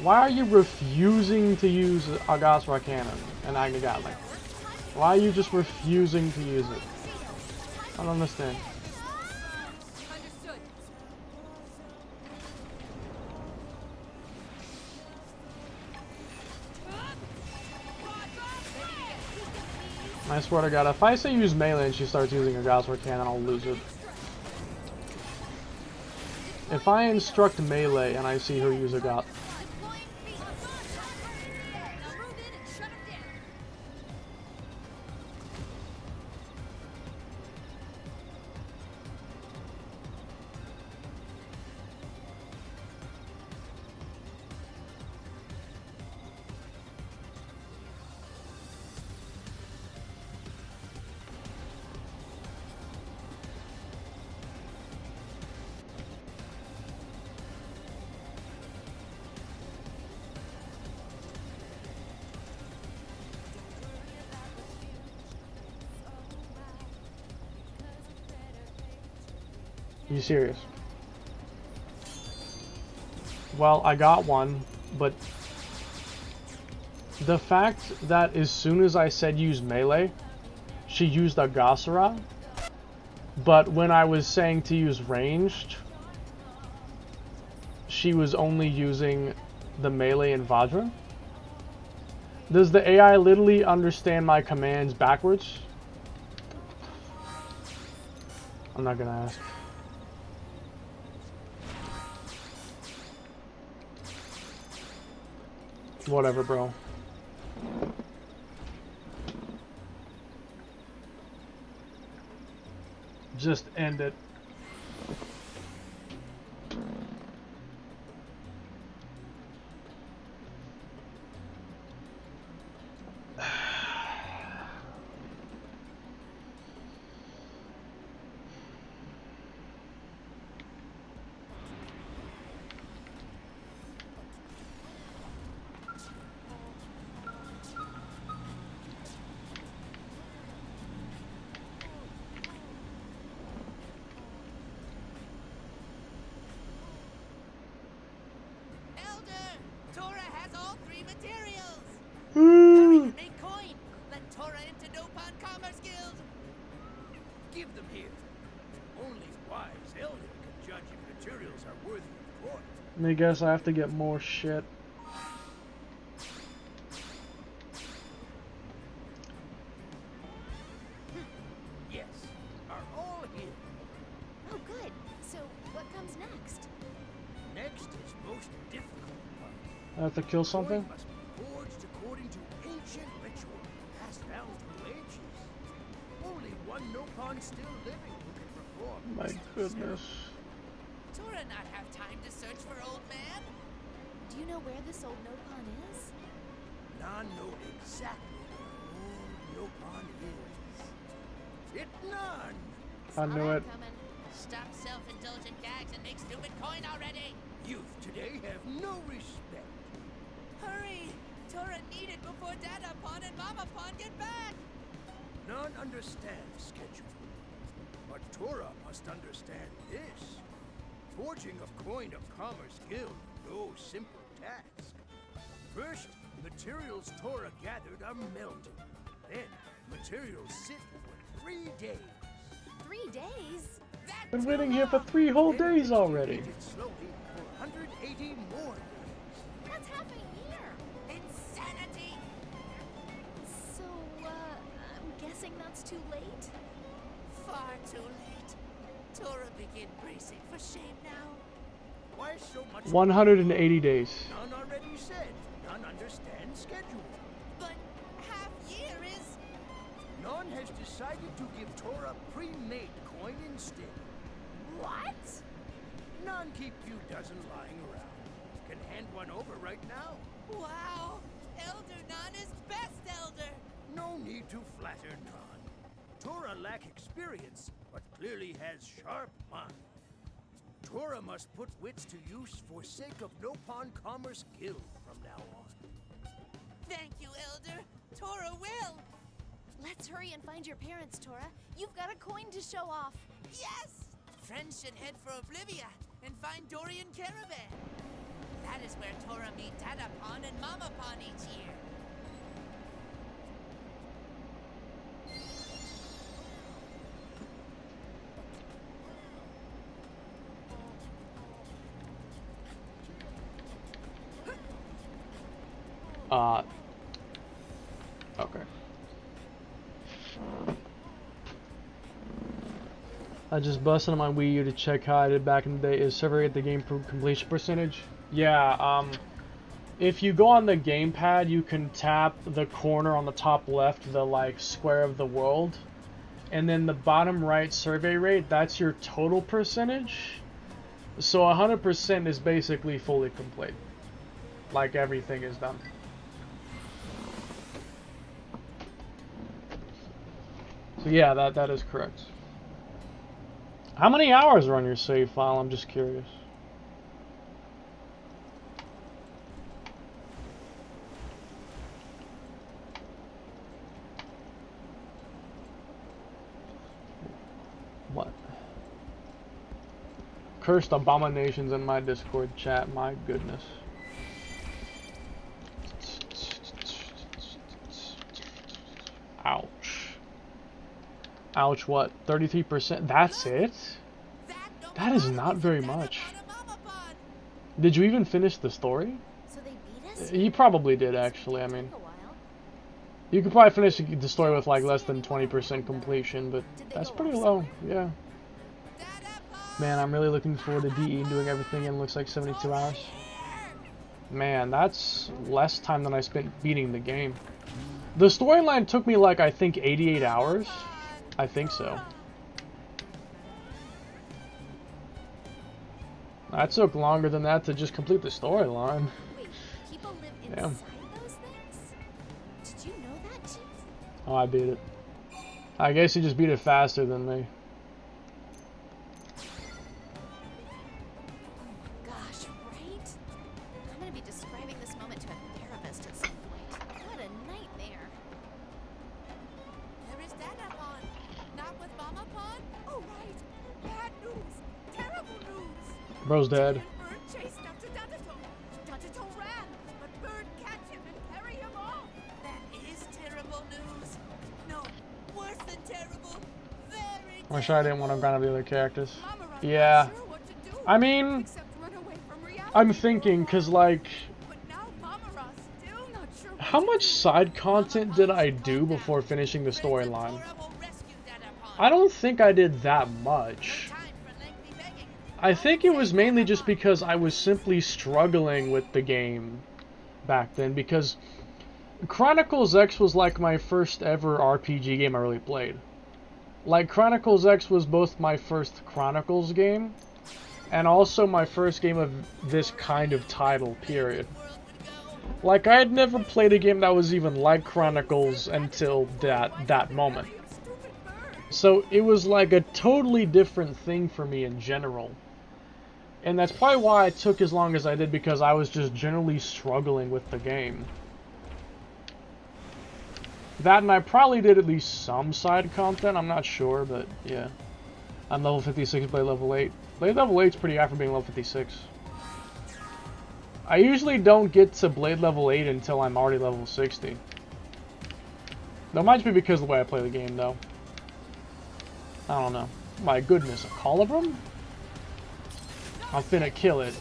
Why are you refusing to use Gosrock Cannon and Agni Gatling? Why are you just refusing to use it? I don't understand. Understood. I swear to God, if I say use melee and she starts using a Gosrock Cannon, I'll lose it. If I instruct melee and I see her use a Gosrock... Deploying field. Now move in and shut him down. Are you serious? Well, I got one, but the fact that as soon as I said use melee, she used a Gosera, But when I was saying to use ranged, she was only using the melee and Vajra. Does the AI literally understand my commands backwards? I'm not gonna ask. Whatever, bro. Just end it. Elder! Tora has all 3 materials! Hurry and make coin! Let Tora into Nopon Commerce Guild! Give them here. Only wise elder can judge if materials are worthy of coin. Let me guess, I have to get more shit. Yes, are all here. Oh, good. So, what comes next? Next is most difficult part. I have to kill something? Coin must be forged according to ancient ritual passed down through ages. Only one Nopon still living who can perform My this goodness. Tora not have time to search for old man? Do you know where this old Nopon is? None know exactly where old Nopon is. It none! I knew Saw it. that coming. Stop self-indulgent gags and make stupid coin already! Youth today have no respect. Hurry! Tora need it before Dada Pon and Mama Pon get back! None understand schedule. But Tora must understand this. Forging of coin of commerce guild, no simple task. First, materials Tora gathered are melted. Then, materials sit for 3 days. 3 days? That's Been waiting here for 3 whole Then days already. heated slowly for 180 more days. That's half a year. insanity! So, I'm guessing that's too late? Far too late. Tora begin bracing for shame now. Why so much? 180 days. None already said. None understand schedule. But half year is... None has decided to give Tora pre-made coin instead. What? None keep few dozen lying around. Can hand one over right now. Wow! Elder Nan is best elder! No need to flatter None. Tora lack experience, but clearly has sharp mind. Tora must put wits to use for sake of Nopon Commerce Guild from now on. Thank you, Elder! Tora will! Let's hurry and find your parents, Tora. You've got a coin to show off. Yes! Friends should head for Oblivia and find Dorian Caravan. That is where Tora meet Dada Pon and Mama Pon each year. Okay. I just busted on my Wii U to check how I did back in the day. Is server at the game completion percentage? Yeah, if you go on the gamepad, you can tap the corner on the top left, the like square of the world, and then the bottom right survey rate, that's your total percentage. So 100% is basically fully complete. Like everything is done. So yeah, that is correct. How many hours are on your save file? I'm just curious. What? Cursed abominations in my Discord chat, my goodness. Ouch. Ouch, what? 33%? That's it? That is not very much. Did you even finish the story? So they beat us? You probably did, actually. I mean, Took a while. you could probably finish the story with like less than 20% completion, but that's pretty low. Yeah. Man, I'm really looking forward to DE and doing everything in looks like 72 hours. Man, that's less time than I spent beating the game. The storyline took me like, I think, 88 hours. I think so. That took longer than that to just complete the storyline. Wait, people live Damn. inside those things? Did you know that, Chief? Oh, I beat it. I guess you just beat it faster than me. Gosh, right? I'm gonna be describing this moment to a therapist at some point. What a nightmare. There is Dada Pond. Not with Mama Pond? Oh, right. Bad news. Terrible news. Bro's dead. And Bird chased after Dadato. Dadato ran, but Bird catch him and carry him off. That is terrible news. No, worse than terrible. Very I'm sure I didn't want to grind up the other characters. Mama Run's Yeah. not sure what to do. I mean, Except run away from reality. I'm thinking, cause like, But now Mama Run's still not sure what how to much do. side content did I do before finishing the storyline? Tora will rescue Dada Pond. I don't think I did that much. Time for lengthy begging. I think it was mainly just because I was simply struggling with the game back then, because Chronicles X was like my first ever RPG game I really played. Like, Chronicles X was both my first Chronicles game and also my first game of this kind of title, period. Like, I had never played a game that was even like Chronicles until that moment. So it was like a totally different thing for me in general. And that's probably why I took as long as I did, because I was just generally struggling with the game. That, and I probably did at least some side content, I'm not sure, but yeah. I'm level 56, Blade level 8. Blade level 8's pretty high for being level 56. I usually don't get to Blade level 8 until I'm already level 60. That might just be because of the way I play the game, though. I don't know. My goodness, a Colibrum? I'm finna kill it.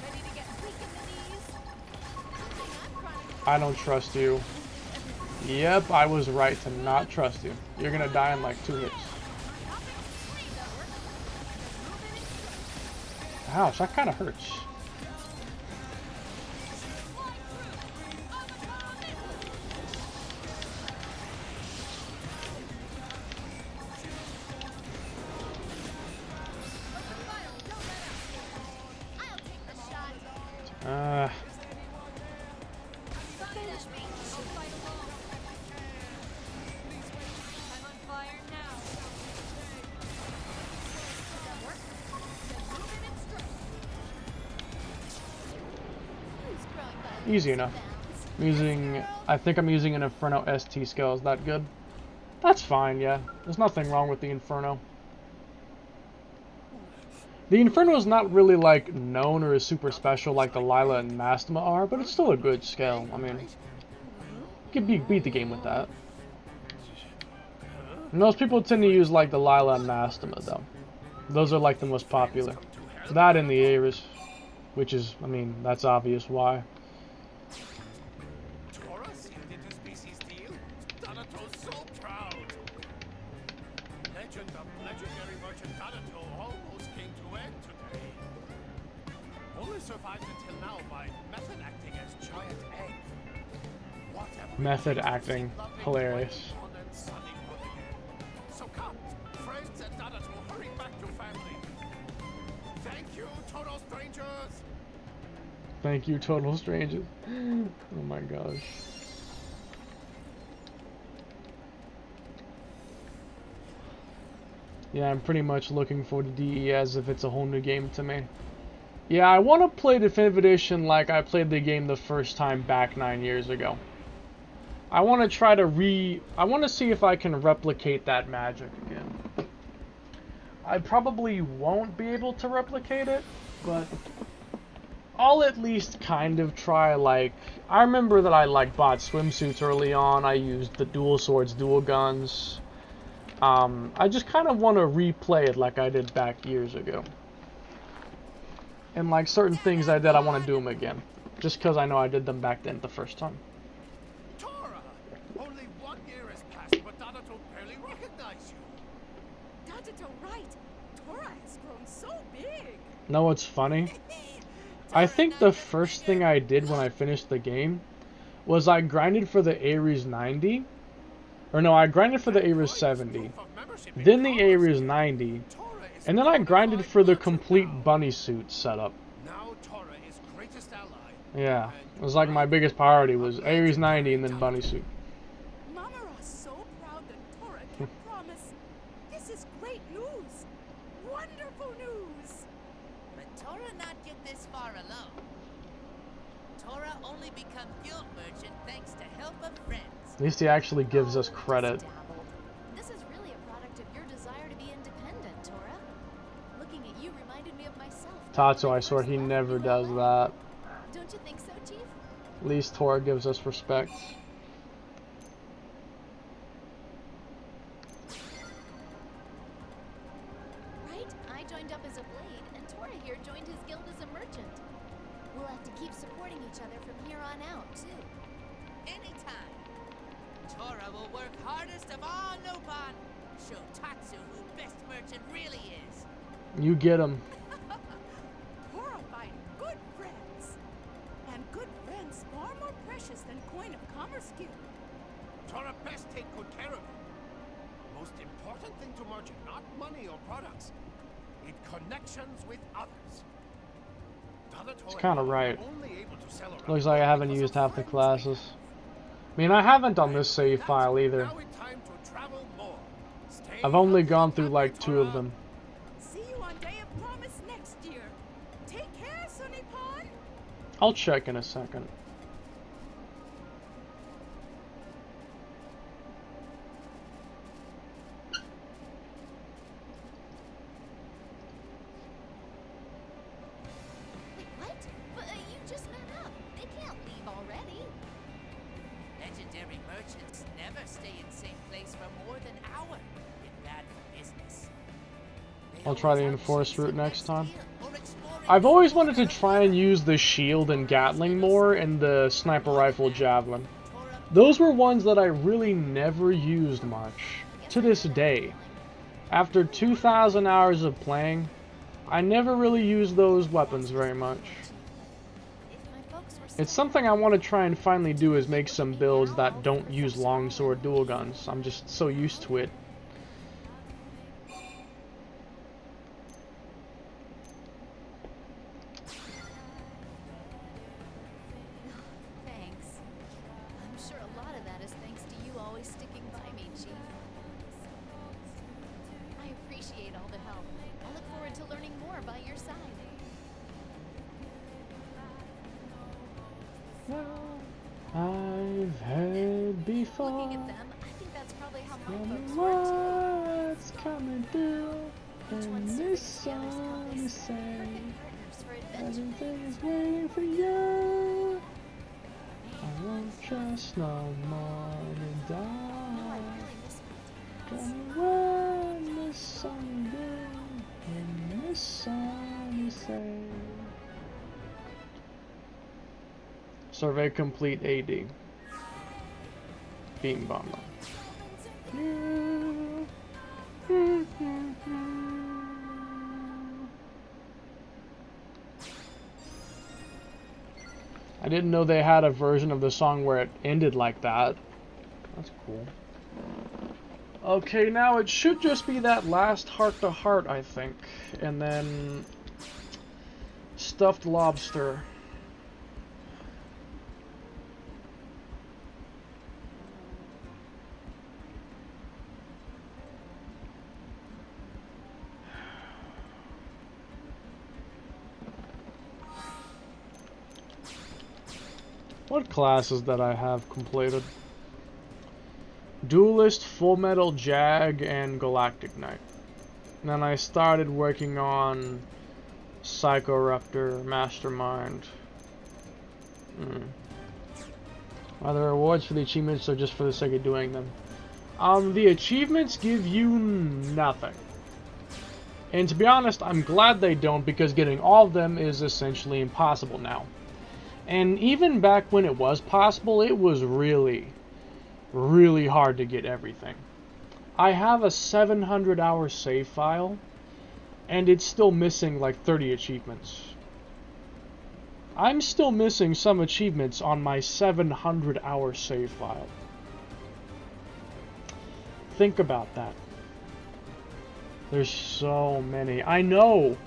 Ready to get weak in the knees? I'm Chronicles. I don't trust you. Yep, I was right to not trust you. You're gonna die in like 2 hits. Ouch, that kinda hurts. I'll take the shot. Finish me. Don't fight alone. I'm on fire now. Does that work? Then move in and strike. Who's growing by Easy leaps and enough. bounds? I'm using, I think I'm using an Inferno ST scale. Is that good? That's fine, yeah. There's nothing wrong with the Inferno. The Inferno is not really like known or is super special like the Lila and Mastema are, but it's still a good scale. I mean, you can beat the game with that. Most people tend to use like the Lila and Mastema though. Those are like the most popular. That and the Ares, which is, I mean, that's obvious why. Tora sealed interspecies deal? Donato's so proud. Legend of legendary merchant Donato almost came to end today. Only survived until now by method acting as giant egg. Whatever. Method acting, hilarious. On and sunny hood again. So come, friends and Donato, hurry back to family. Thank you, total strangers. Thank you, total strangers. Oh my gosh. Yeah, I'm pretty much looking forward to DE as if it's a whole new game to me. Yeah, I want to play Definitive Edition like I played the game the first time back 9 years ago. I want to try to I want to see if I can replicate that magic again. I probably won't be able to replicate it, but I'll at least kind of try, like, I remember that I, like, bought swimsuits early on. I used the dual swords, dual guns. I just kind of want to replay it like I did back years ago. And, like, certain things I did, I want to do them again. Just because I know I did them back then the first time. Tora! Only 1 year has passed, but Dadato barely recognized you. Dadato, right. Tora has grown so big. Know what's funny? I think the first thing I did when I finished the game was I grinded for the Ares 90. Or no, I grinded for the Ares 70. Then the Ares 90. And then I grinded for the complete bunny suit setup. Now Tora is greatest ally. Yeah, it was like my biggest priority was Ares 90 and then bunny suit. Mamara's so proud that Tora kept promise. This is great news. Wonderful news. But Tora not get this far alone. Tora only become guild merchant thanks to help of friends. At least he actually gives us credit. Dabbled. This is really a product of your desire to be independent, Tora. Looking at you reminded me of myself. Tatsu, when I swear first he left never you does alone. that. Don't you think so, Chief? At least Tora gives us respect. Right? I joined up as a blade, and Tora here joined his guild as a merchant. We'll have to keep supporting each other from here on out, too. Anytime. Tora will work hardest of all Nopon. Show Tatsu who best merchant really is. You get him. Tora find good friends. And good friends far more precious than coin of commerce gift. Tora best take good care of it. Most important thing to merchant, not money or products. It connections with others. It's kind of right. Only able to sell around Looks like I haven't because used of half the friends classes. I mean, I haven't on this save file either. Now it's time to travel more. Stay I've only healthy gone and through happy, like 2 of Tora. them. See you on Day of Promise next year. Take care, Sunny Pond. I'll check in a second. Wait, what? But you just met up. They can't leave already. Legendary merchants never stay in same place for more than an hour. It's bad for business. They I'll try the always enforced chase route the next best time. deal or exploring I've new always wanted to corners of try the and world. use the shield and Gatling more and the sniper rifle javelin. Tora Those were ones that I really never used much. To this day. After 2,000 hours of playing, I never really used those weapons very much. If my folks were It's still something I want to try and finally do is make some builds that don't use longsword dual guns. I'm just so used to it. Thanks. I'm sure a lot of that is thanks to you always sticking by me, Chief. I appreciate all the help. I look forward to learning more by your side. I've heard before. Looking at them, I think that's probably how my Tell me folks were what's coming through too. Each one in serving this the other's song purpose. is saying Perfect partners for adventure. everything is waiting for you. I won't trust no more to No, I die. really miss my Tell teammates. me when this song good in this song is saying. Survey complete AD. Beam bomber. I didn't know they had a version of the song where it ended like that. That's cool. Okay, now it should just be that last heart to heart, I think. And then stuffed lobster. What classes that I have completed? Duelist, Full Metal Jag, and Galactic Knight. And then I started working on Psychoraptor, Mastermind. Are there rewards for the achievements or just for the sake of doing them? The achievements give you nothing. And to be honest, I'm glad they don't, because getting all of them is essentially impossible now. And even back when it was possible, it was really, really hard to get everything. I have a 700-hour save file, and it's still missing like 30 achievements. I'm still missing some achievements on my 700-hour save file. Think about that. There's so many. I know.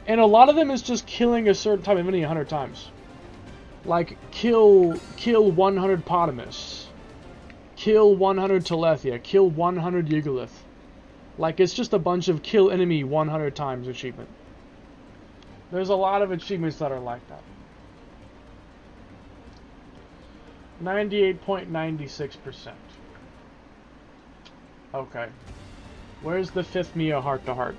And a lot of them is just killing a certain type of enemy 100 times. Like, kill 100 Potamus. Kill 100 Telethia. Kill 100 Yigolith. Like, it's just a bunch of kill enemy 100 times achievement. There's a lot of achievements that are like that. 98.96%. Okay. Where's the 5th Mia heart-to-heart?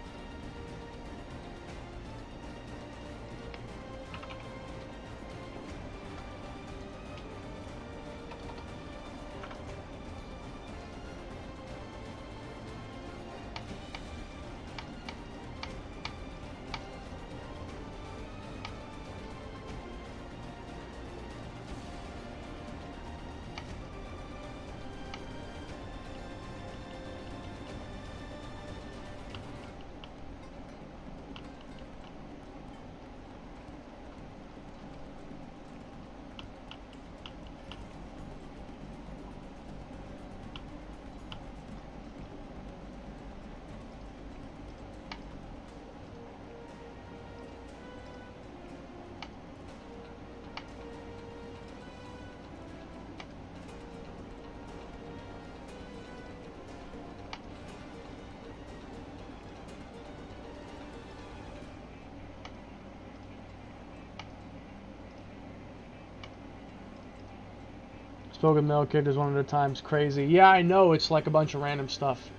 Spoken male characters one at a time's crazy. Yeah, I know, it's like a bunch of random stuff.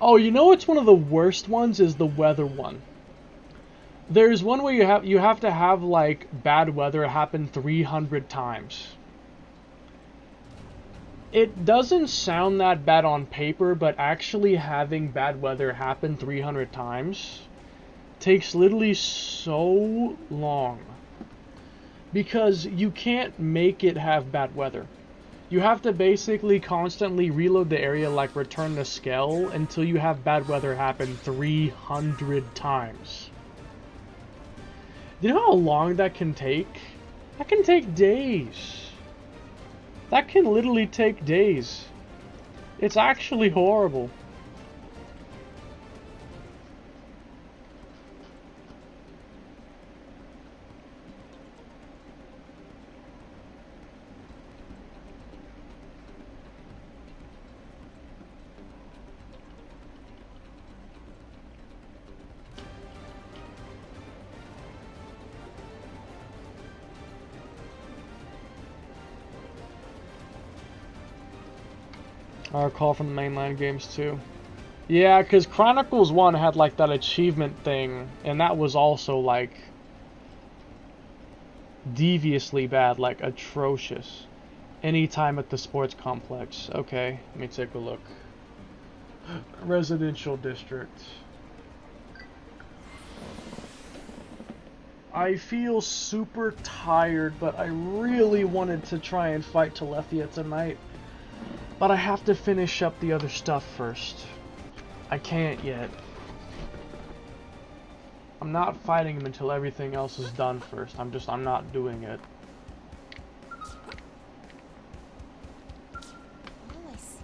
Oh, you know what's one of the worst ones is the weather one. There's one where you have to have like bad weather happen 300 times. It doesn't sound that bad on paper, but actually having bad weather happen 300 times takes literally so long. Because you can't make it have bad weather. You have to basically constantly reload the area like Return to Skell until you have bad weather happen 300 times. Do you know how long that can take? That can take days. That can literally take days. It's actually horrible. I recall from the mainline games too. Yeah, because Chronicles 1 had like that achievement thing, and that was also like deviously bad, like atrocious. Anytime at the sports complex. Okay, let me take a look. Residential district. I feel super tired, but I really wanted to try and fight Telethia tonight. But I have to finish up the other stuff first. I can't yet. I'm not fighting him until everything else is done first. I'm not doing it. Oh, I see.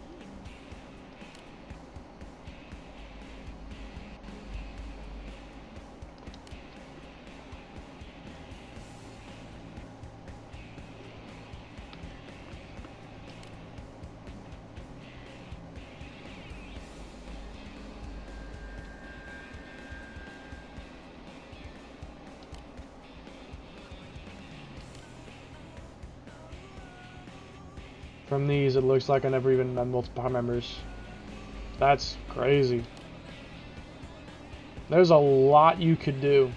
From these, it looks like I never even met multiple members. That's crazy. There's a lot you could do.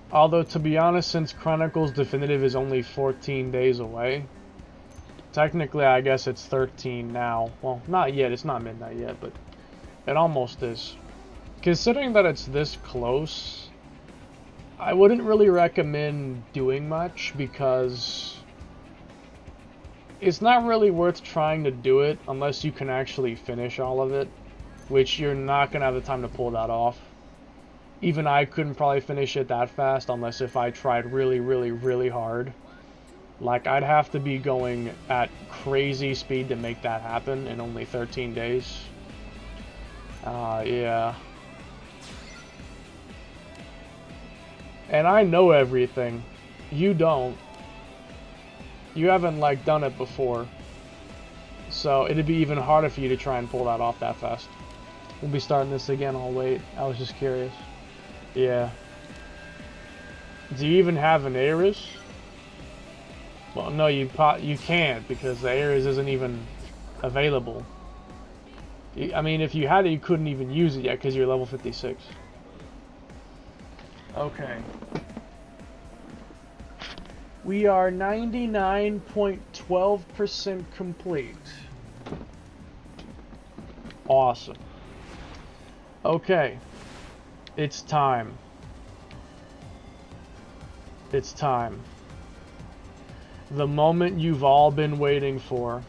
Although, to be honest, since Chronicles Definitive is only 14 days away, technically I guess it's 13 now. Well, not yet, it's not midnight yet, but it almost is. Considering that it's this close, I wouldn't really recommend doing much because it's not really worth trying to do it unless you can actually finish all of it, which you're not going to have the time to pull that off. Even I couldn't probably finish it that fast unless if I tried really, really, really hard. Like, I'd have to be going at crazy speed to make that happen in only 13 days. Yeah. And I know everything. You don't. You haven't, like, done it before. So, it'd be even harder for you to try and pull that off that fast. We'll be starting this again, I'll wait. I was just curious. Yeah. Do you even have an Ares? Well, no, you can't because the Ares isn't even available. I mean, if you had it, you couldn't even use it yet because you're level 56. Okay. We are 99.12% complete. Awesome. Okay. It's time. It's time. The moment you've all been waiting for.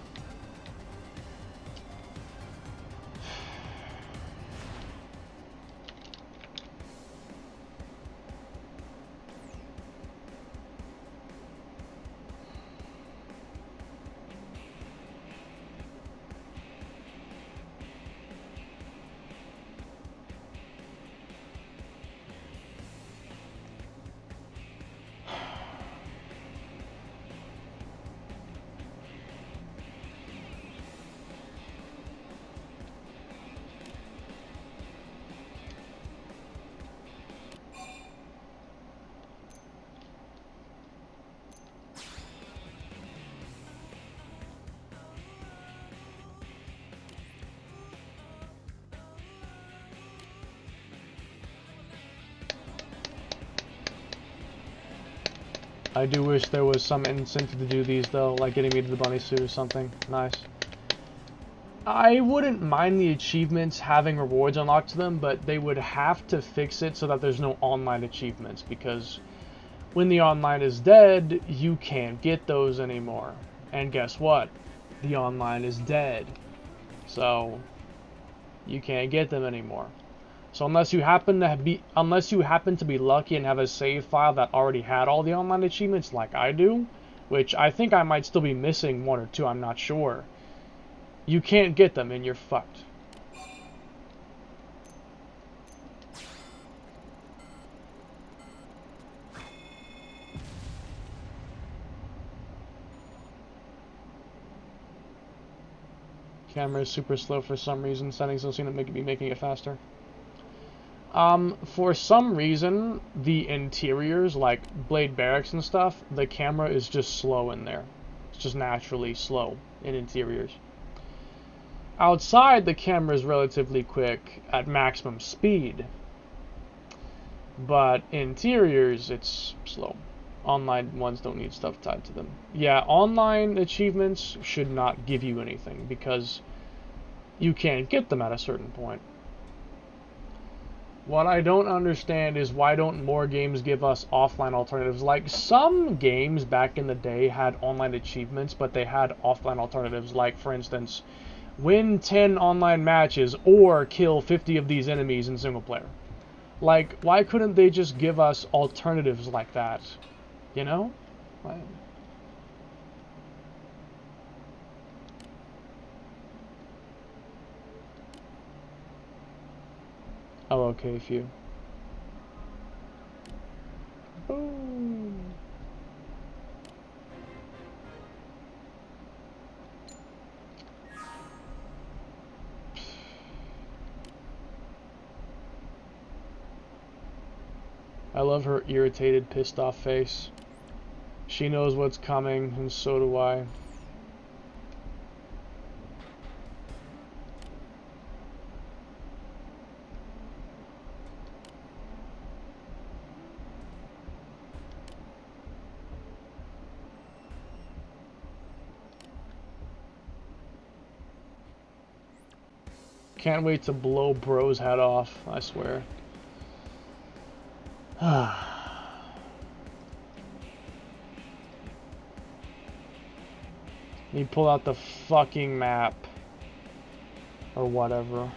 I do wish there was some incentive to do these though, like getting me to the bunny suit or something. Nice. I wouldn't mind the achievements having rewards unlocked to them, but they would have to fix it so that there's no online achievements, because when the online is dead, you can't get those anymore. And guess what? The online is dead. So you can't get them anymore. So unless you happen to be lucky and have a save file that already had all the online achievements like I do, which I think I might still be missing one or two, I'm not sure. You can't get them and you're fucked. Camera is super slow for some reason. Settings don't seem to be making it faster. For some reason, the interiors, like Blade Barracks and stuff, the camera is just slow in there. It's just naturally slow in interiors. Outside, the camera is relatively quick at maximum speed. But interiors, it's slow. Online ones don't need stuff tied to them. Yeah, online achievements should not give you anything because you can't get them at a certain point. What I don't understand is why don't more games give us offline alternatives? Like, some games back in the day had online achievements, but they had offline alternatives. Like, for instance, win 10 online matches or kill 50 of these enemies in single player. Like, why couldn't they just give us alternatives like that? You know? Why? Oh, okay, phew. Boom. I love her irritated, pissed off face. She knows what's coming, and so do I. Can't wait to blow bro's head off, I swear. You pull out the fucking map. Or whatever.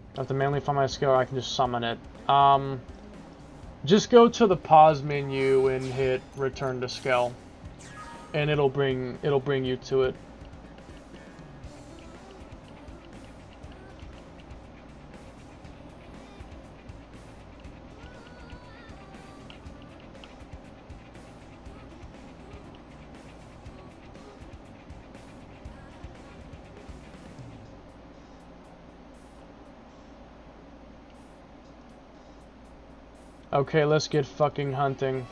I have to manually find my skill, or I can just summon it. Just go to the pause menu and hit return to skill, and it'll bring you to it. Okay, let's get fucking hunting.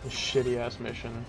This shitty ass mission.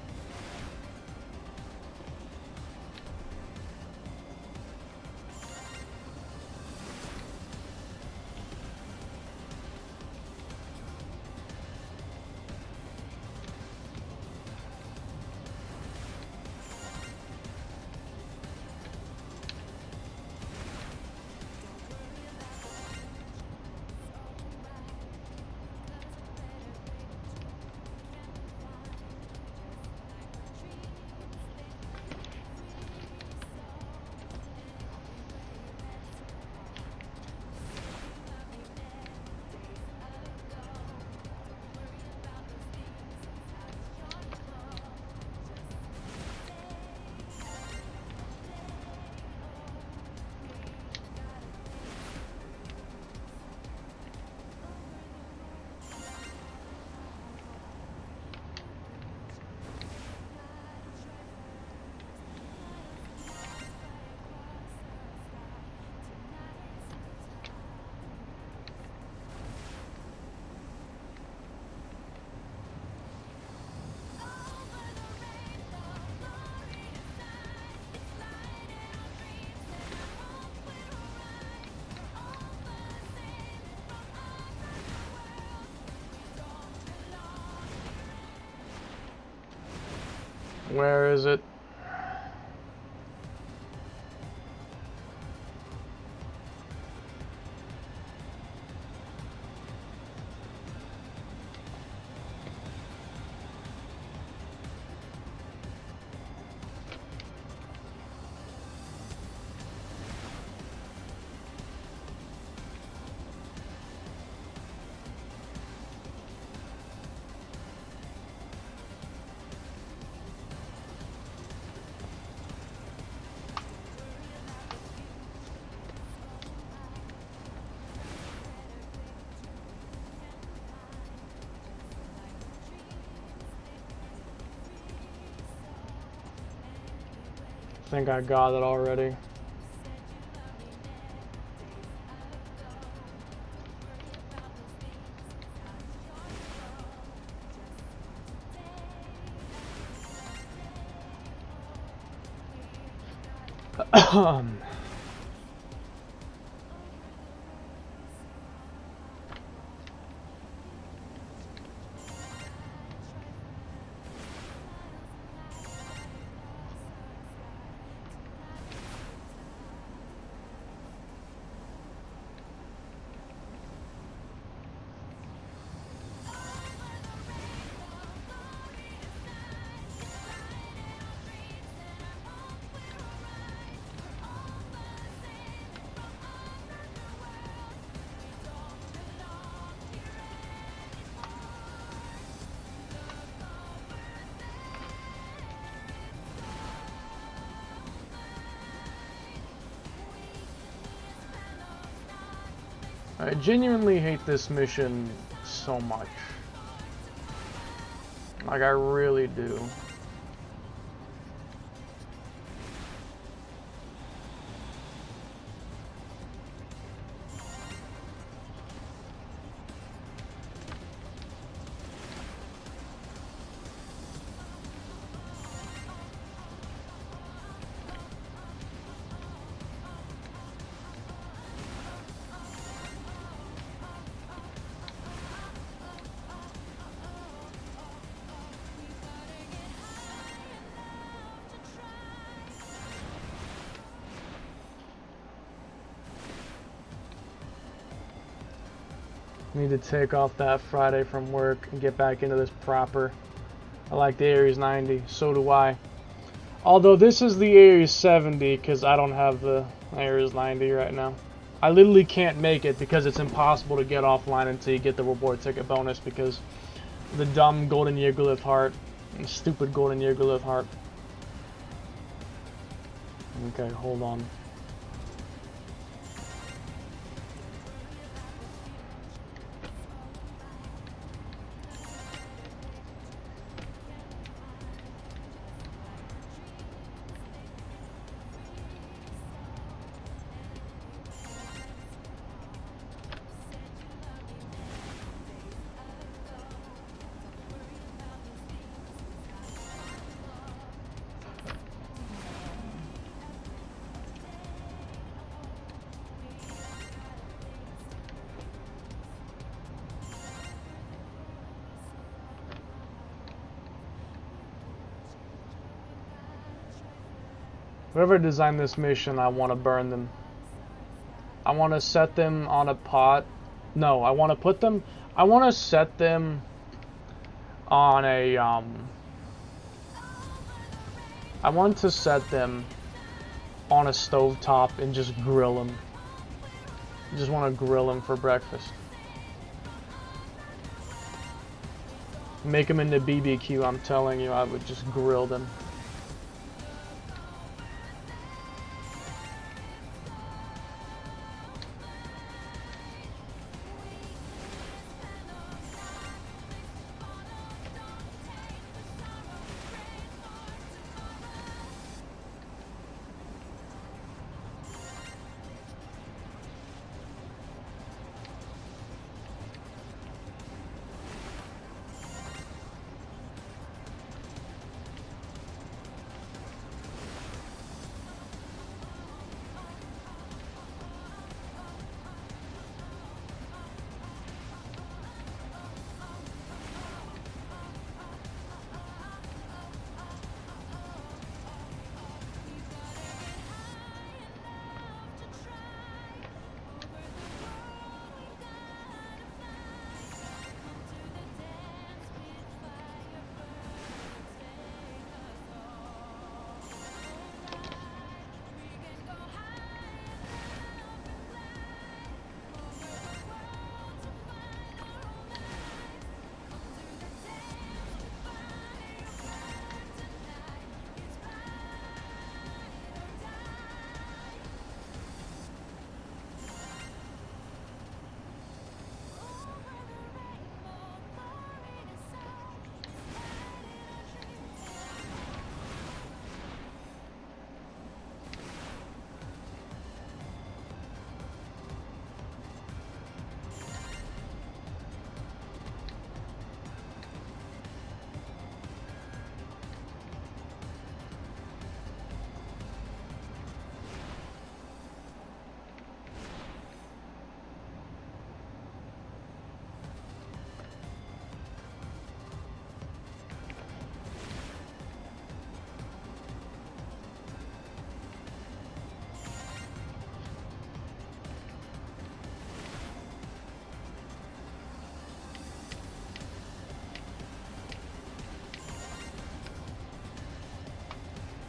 Where is it? I think I got it already. I genuinely hate this mission so much. Like, I really do. Need to take off that Friday from work and get back into this proper. I like the Ares 90, so do I. Although this is the Ares 70 because I don't have the Ares 90 right now. I literally can't make it because it's impossible to get offline until you get the reward ticket bonus because the dumb golden Yggdrasil heart and stupid golden Yggdrasil heart. Okay, hold on. Whoever designed this mission, I want to burn them. I want to set them on a pot. No, I want to put them... I want to set them on a... I want to set them on a stovetop and just grill them. I just want to grill them for breakfast. Make them into BBQ, I'm telling you, I would just grill them.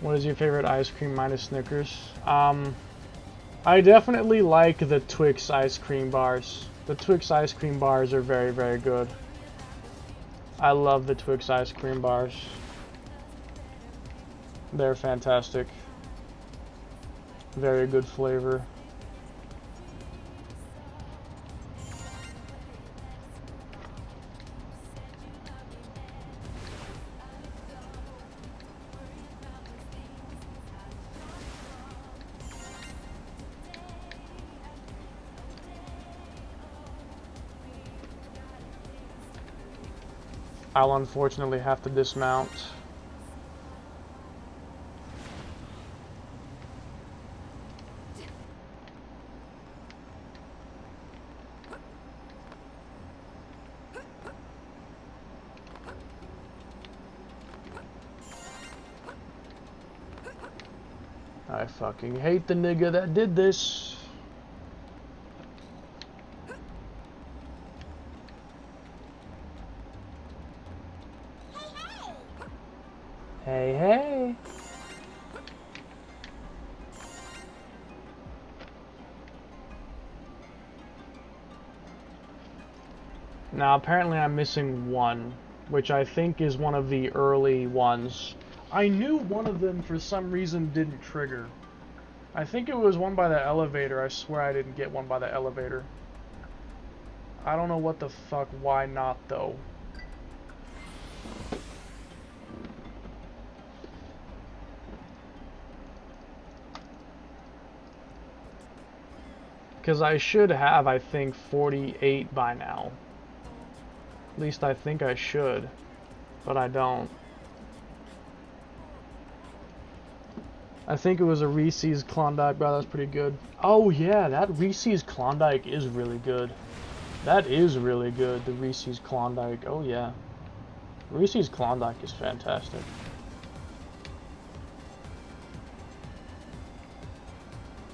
What is your favorite ice cream minus Snickers? I definitely like the Twix ice cream bars. The Twix ice cream bars are very, very good. I love the Twix ice cream bars. They're fantastic. Very good flavor. I'll unfortunately have to dismount. I fucking hate the nigga that did this. Hey, hey. Now, apparently I'm missing one, which I think is one of the early ones. I knew one of them for some reason didn't trigger. I think it was one by the elevator. I swear I didn't get one by the elevator. I don't know what the fuck, why not though. Because I should have, I think, 48 by now. At least I think I should, but I don't. I think it was a Reese's Klondike, bro. That's pretty good. Oh yeah, that Reese's Klondike is really good. That is really good, the Reese's Klondike. Oh yeah. Reese's Klondike is fantastic.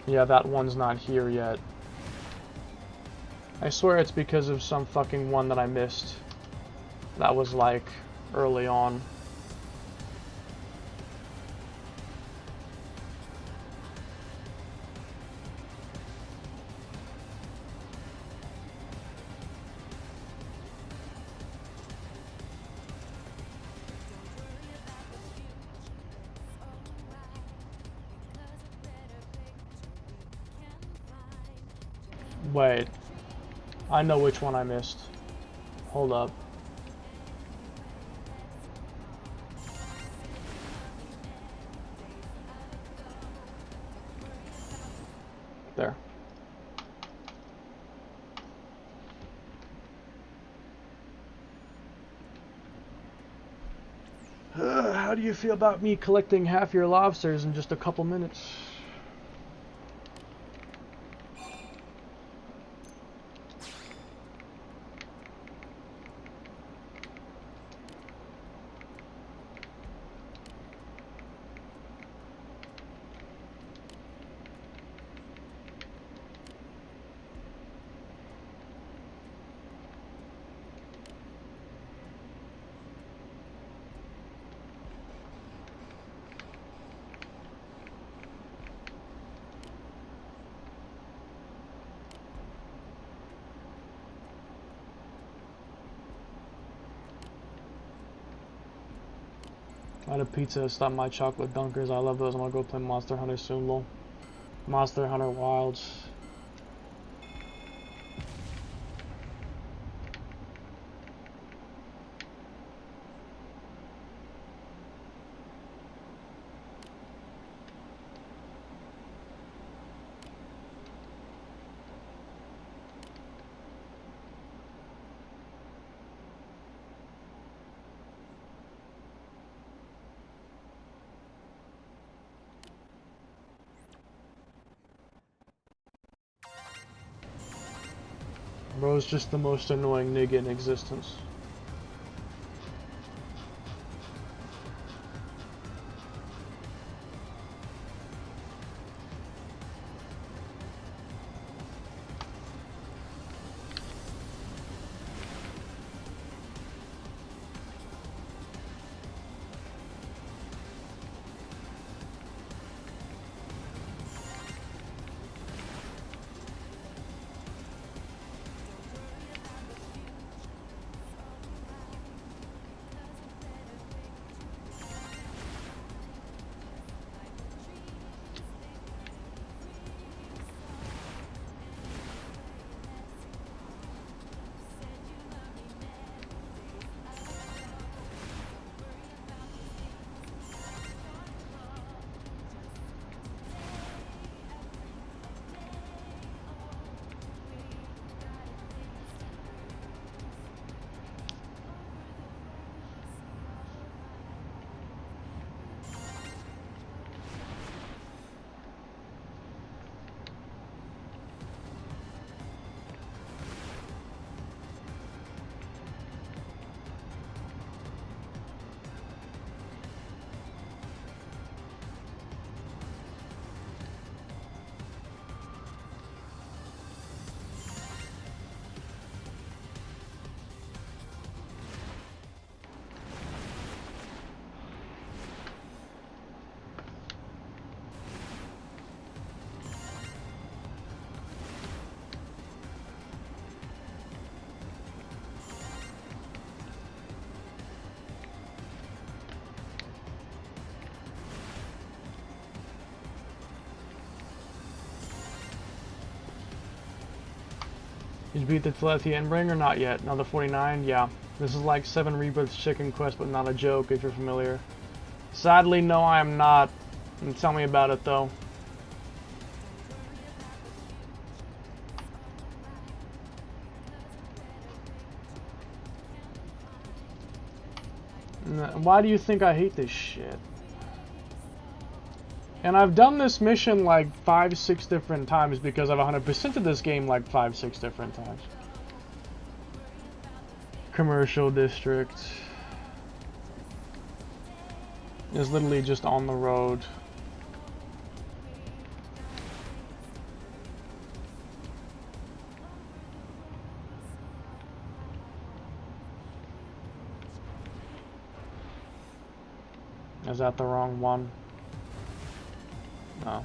Yeah, that one's not here yet. I swear it's because of some fucking one that I missed. That was like early on. Wait. I know which one I missed. Hold up. There. How do you feel about me collecting half your lobsters in just a couple minutes? I had a pizza stop my chocolate dunkers. I love those. I'm gonna go play Monster Hunter soon, lol. Monster Hunter Wilds. Bro's just the most annoying nigga in existence. Did you beat the Telethi Endbringer? Not yet. Another 49? Yeah. This is like 7 Rebirths Chicken Quest, but not a joke if you're familiar. Sadly, no, I am not. Tell me about it, though. Why do you think I hate this shit? And I've done this mission like 5-6 different times because I've 100%ed this game like 5-6 different times. Commercial district is literally just on the road. Is that the wrong one? No.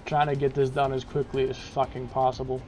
Trying to get this done as quickly as fucking possible.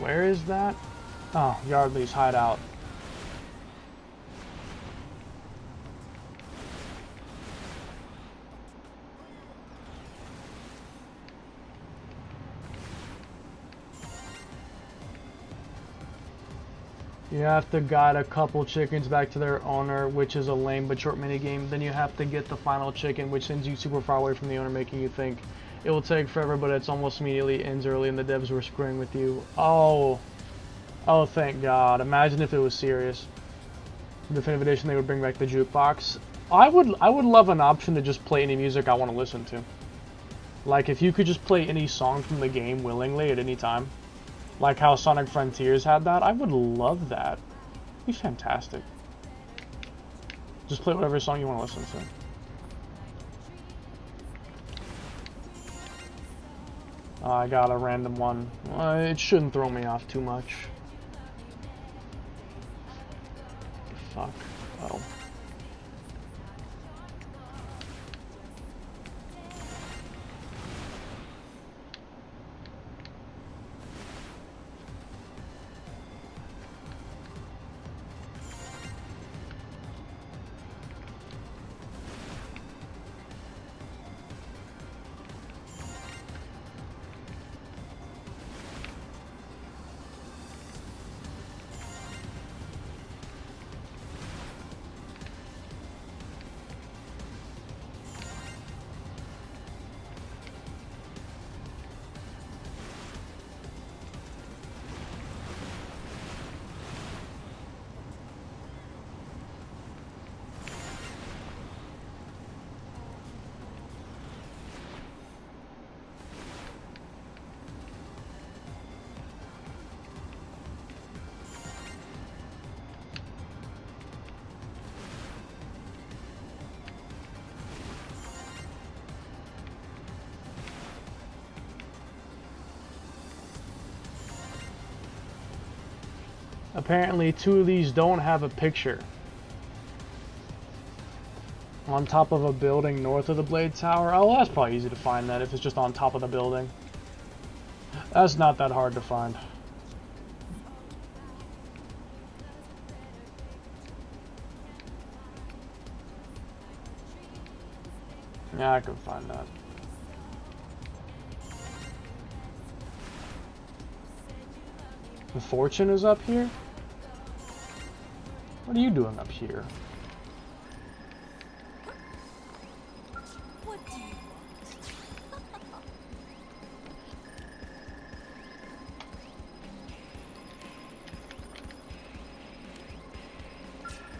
Where is that? Oh, Yardley's hideout. You have to guide a couple chickens back to their owner, which is a lame but short minigame. Then you have to get the final chicken, which sends you super far away from the owner, making you think it will take forever, but it's almost immediately ends early and the devs were screwing with you. Oh, thank God. Imagine if it was serious. Definitive Edition, they would bring back the jukebox. I would love an option to just play any music I want to listen to. Like, if you could just play any song from the game willingly at any time. Like how Sonic Frontiers had that. I would love that. It'd be fantastic. Just play whatever song you want to listen to. I got a random one. It shouldn't throw me off too much. Fuck. Oh. Apparently 2 of these don't have a picture. On top of a building north of the Blade Tower. Oh, that's probably easy to find that if it's just on top of the building. That's not that hard to find. Yeah, I can find that. The fortune is up here? What are you doing up here? What do you want?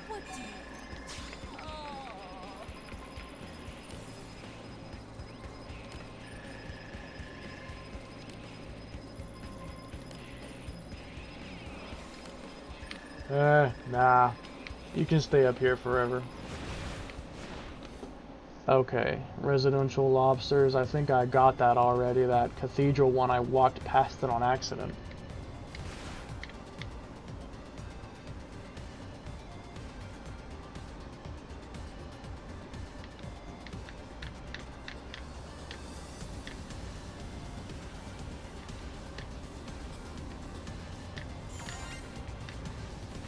What do you want? Oh. Nah. You can stay up here forever. Okay, residential lobsters. I think I got that already. That cathedral one, I walked past it on accident.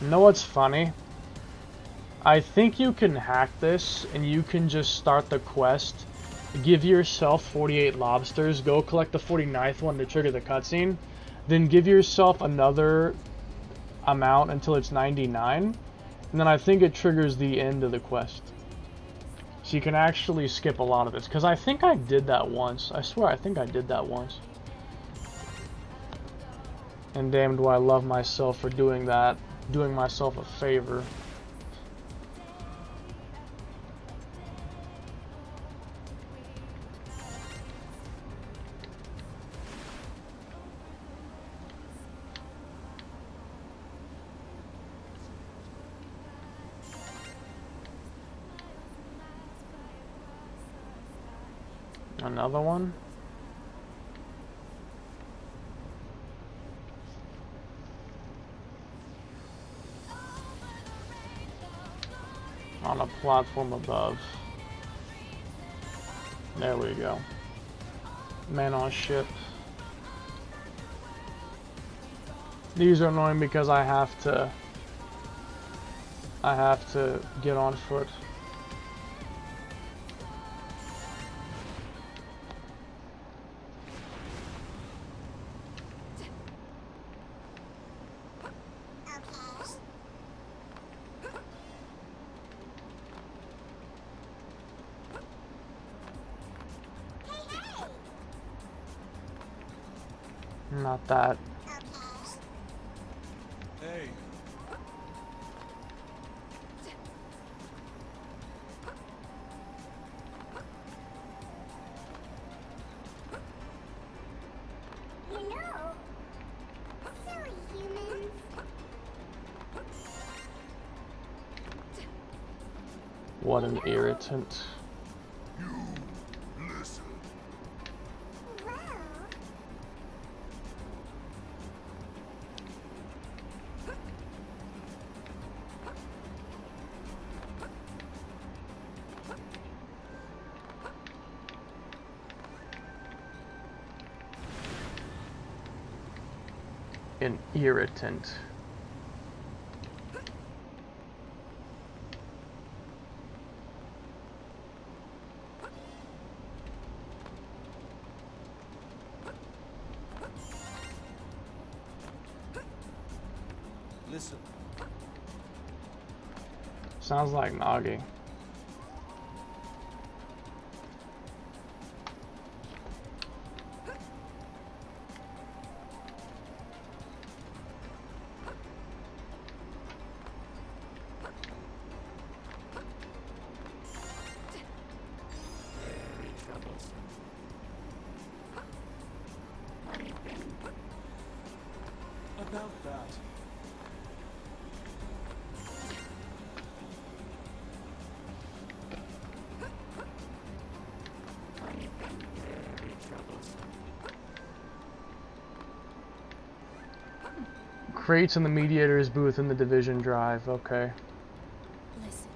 You know what's funny? I think you can hack this and you can just start the quest, give yourself 48 lobsters, go collect the 49th one to trigger the cutscene, then give yourself another amount until it's 99, and then I think it triggers the end of the quest. So you can actually skip a lot of this, because I think I did that once. I swear I think I did that once. And damn do I love myself for doing that, doing myself a favor. Another one? On a platform above. There we go. Man on ship. These are annoying because I have to get on foot. Not that. Hey. You know, silly humans. What an irritant. You listen. Well, An irritant. Listen. Sounds like Nagi. About that. Crates in the mediator's booth in the division drive. Okay. Listen.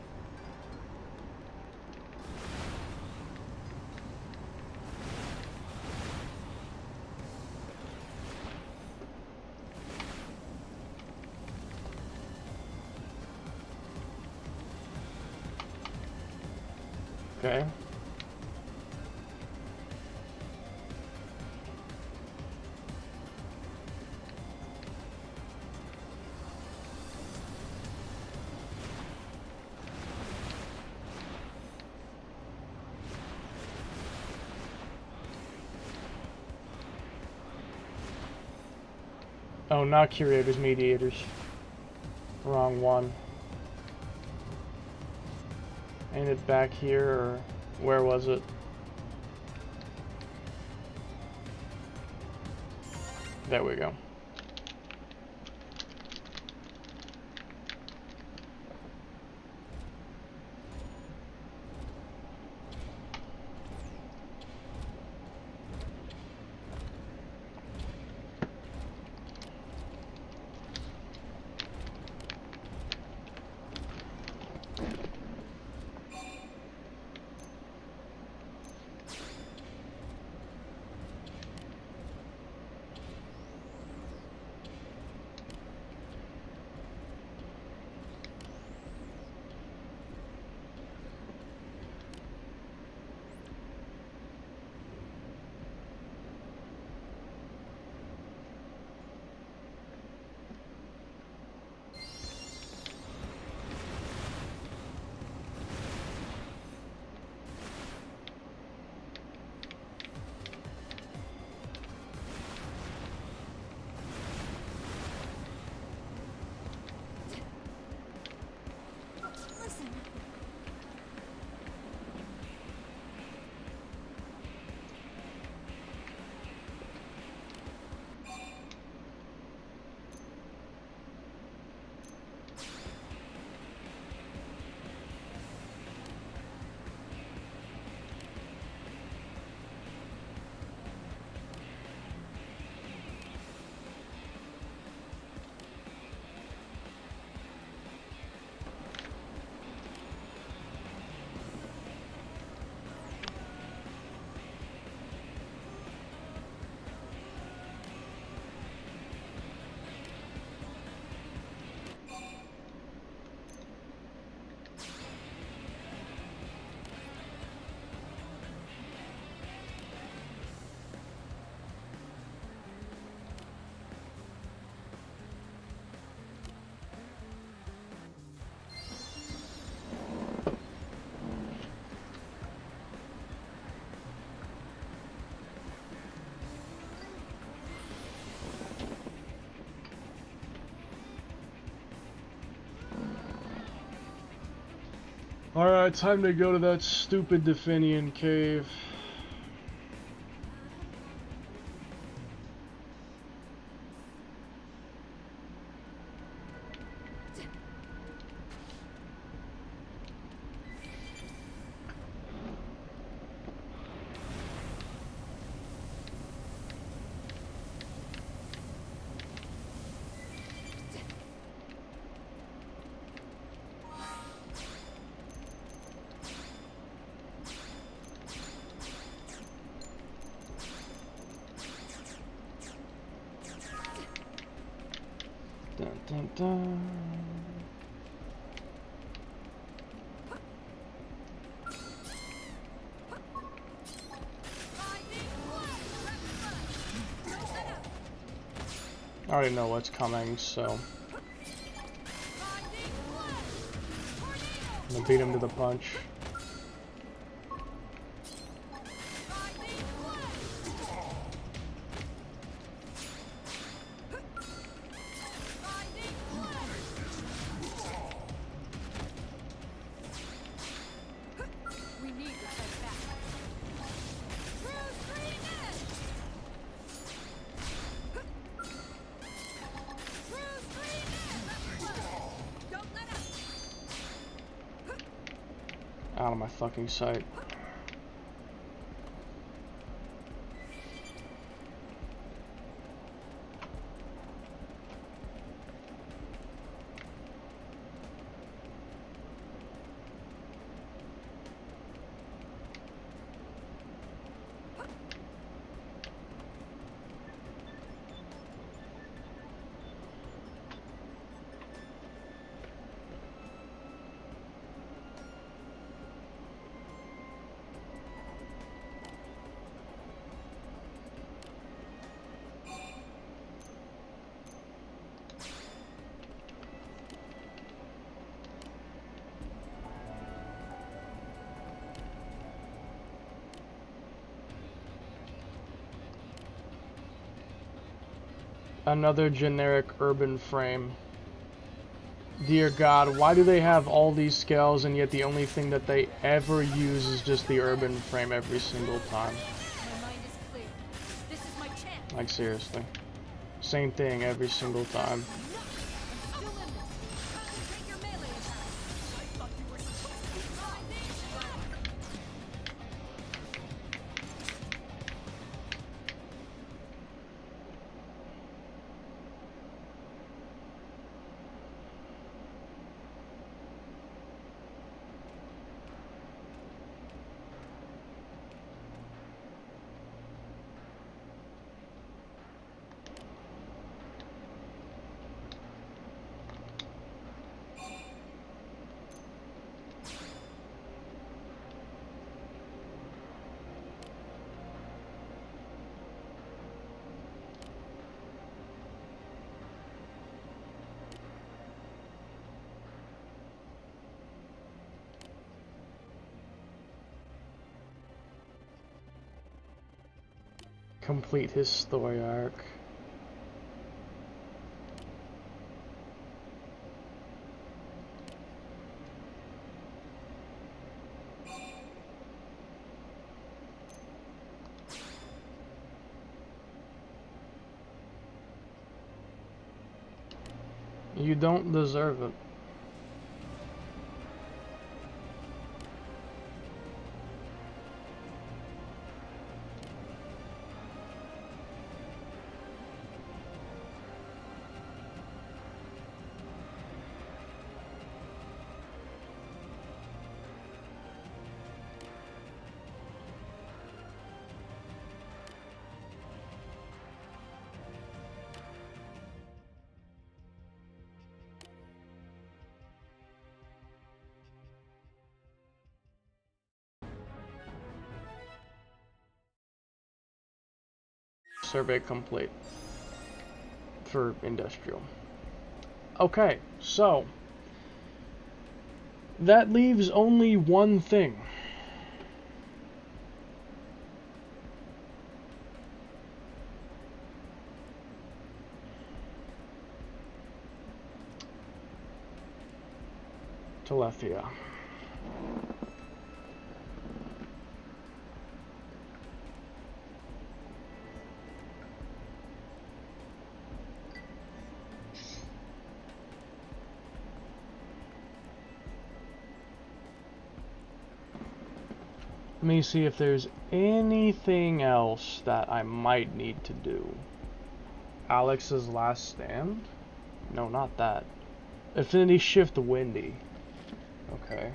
Okay. Oh, not curators, mediators. Wrong one. Ain't it back here, or where was it? There we go. Alright, time to go to that stupid Definian cave. Dun, dun, dun. I already know what's coming, so I'm gonna beat him to the punch. Out of my fucking sight. Another generic urban frame. Dear God, why do they have all these scales and yet the only thing that they ever use is just the urban frame every single time? My mind is clear. This is my chance. Like seriously. Same thing every single time. I'm still in this. Concentrate your melee attack. I thought you were supposed to be Complete his story arc. You don't deserve it. Survey complete for industrial. Okay, so that leaves only one thing. Telethia. Let me see if there's anything else that I might need to do. Alex's Last Stand? No, not that. Affinity Shift Windy. Okay.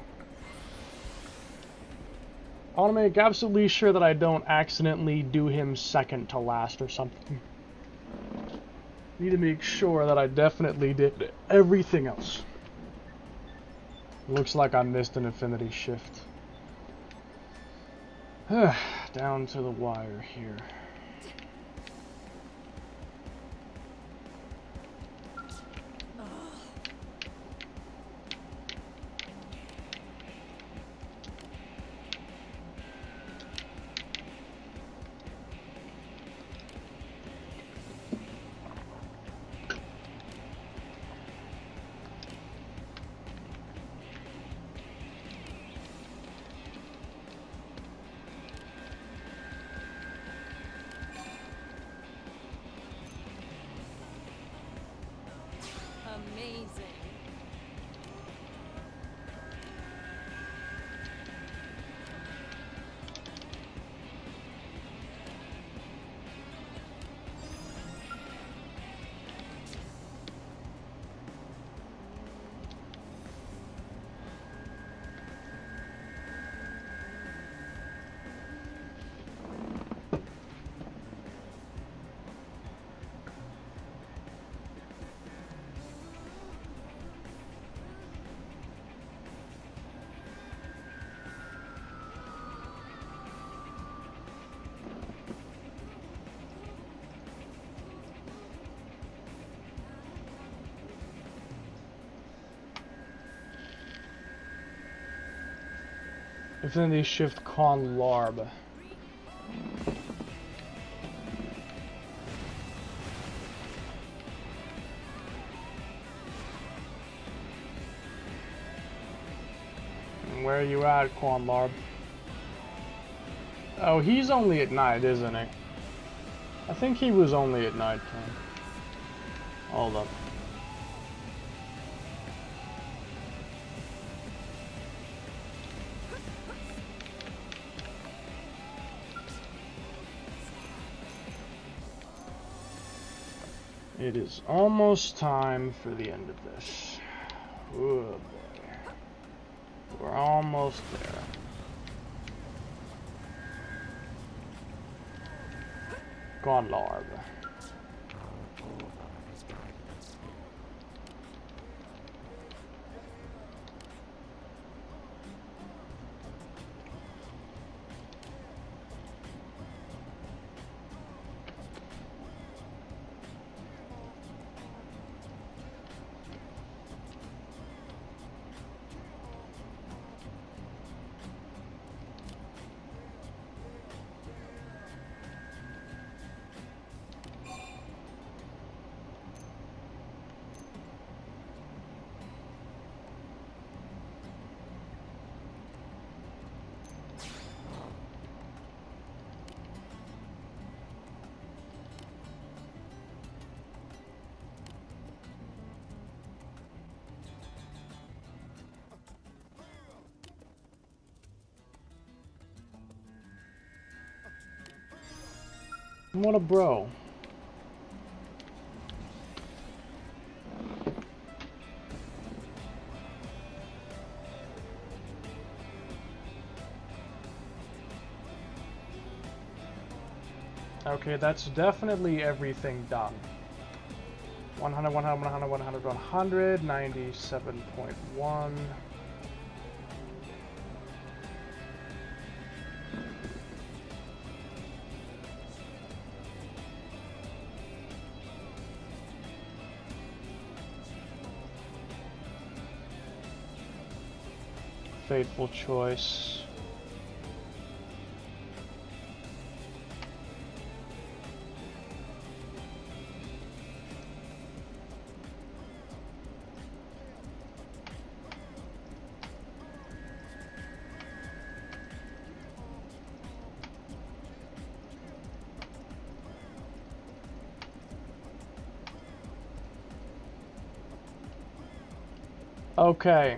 I want to make absolutely sure that I don't accidentally do him second to last or something. Need to make sure that I definitely did everything else. Looks like I missed an Affinity Shift. Down to the wire here. amazing. Affinity Shift Con Larb. Where are you at, Quanlarb? Oh, he's only at night, isn't he? I think he was only at night time. Hold up. It is almost time for the end of this. Oh boy. We're almost there. Gonlarb. What a bro. Okay, that's definitely everything done. 100, 100, 100, 100, 100, 97.1. Faithful choice. Okay.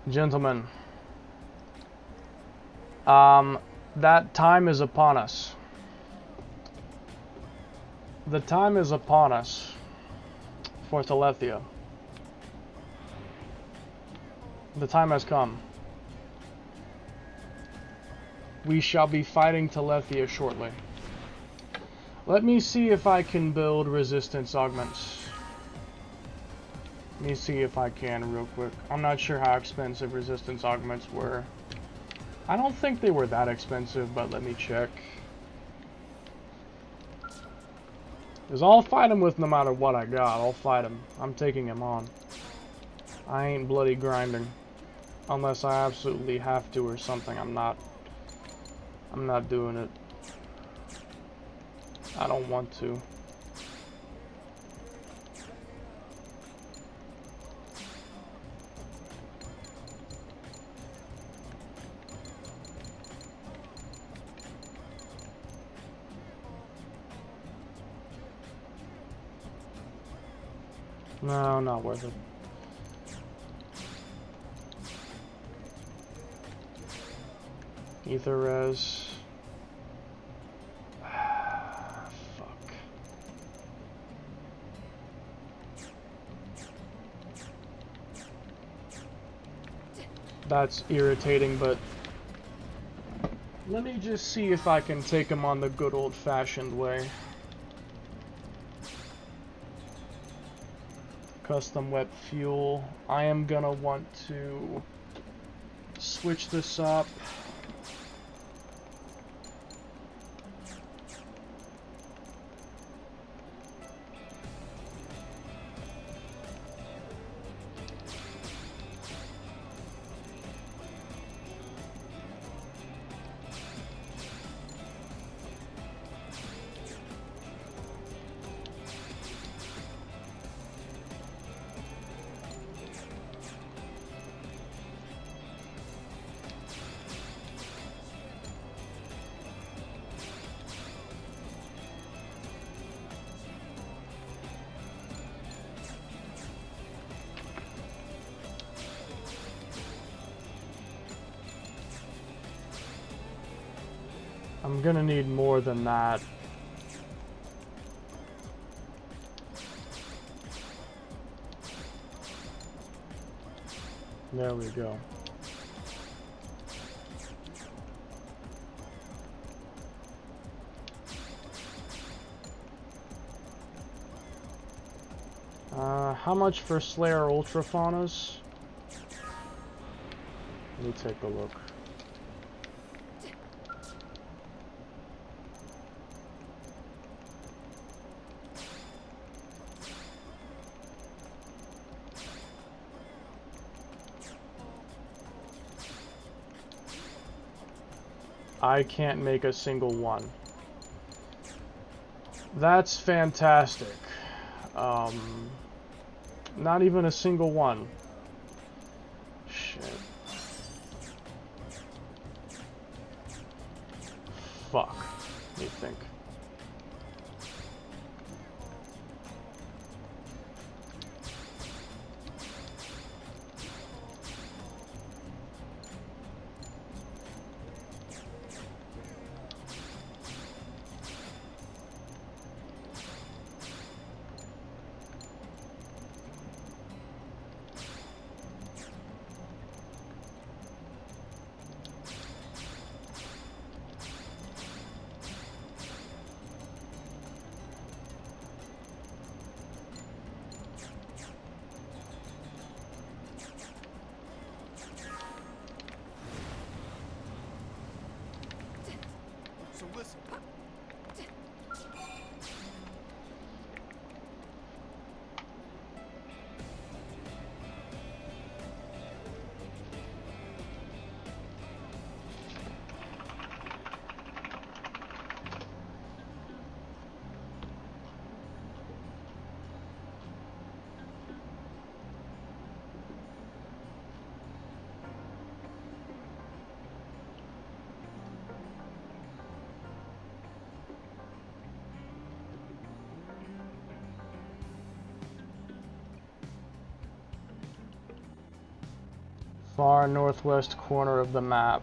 Gentlemen, that time is upon us. The time is upon us for Telethia. The time has come. We shall be fighting Telethia shortly. Let me see if I can build resistance augments. Let me see if I can real quick. I'm not sure how expensive resistance augments were. I don't think they were that expensive, but let me check. Because I'll fight him with no matter what I got. I'll fight him. I'm taking him on. I ain't bloody grinding. Unless I absolutely have to or something. I'm not doing it. I don't want to. No, not worth it. Ether res. Fuck. That's irritating, but let me just see if I can take him on the good old-fashioned way. Custom wet fuel. I am gonna want to switch this up. I'm gonna need more than that. There we go. How much for Slayer Ultrafaunas? Let me take a look. I can't make a single one. That's fantastic. Not even a single one. Shit. Fuck. Let me think. So listen. Far northwest corner of the map.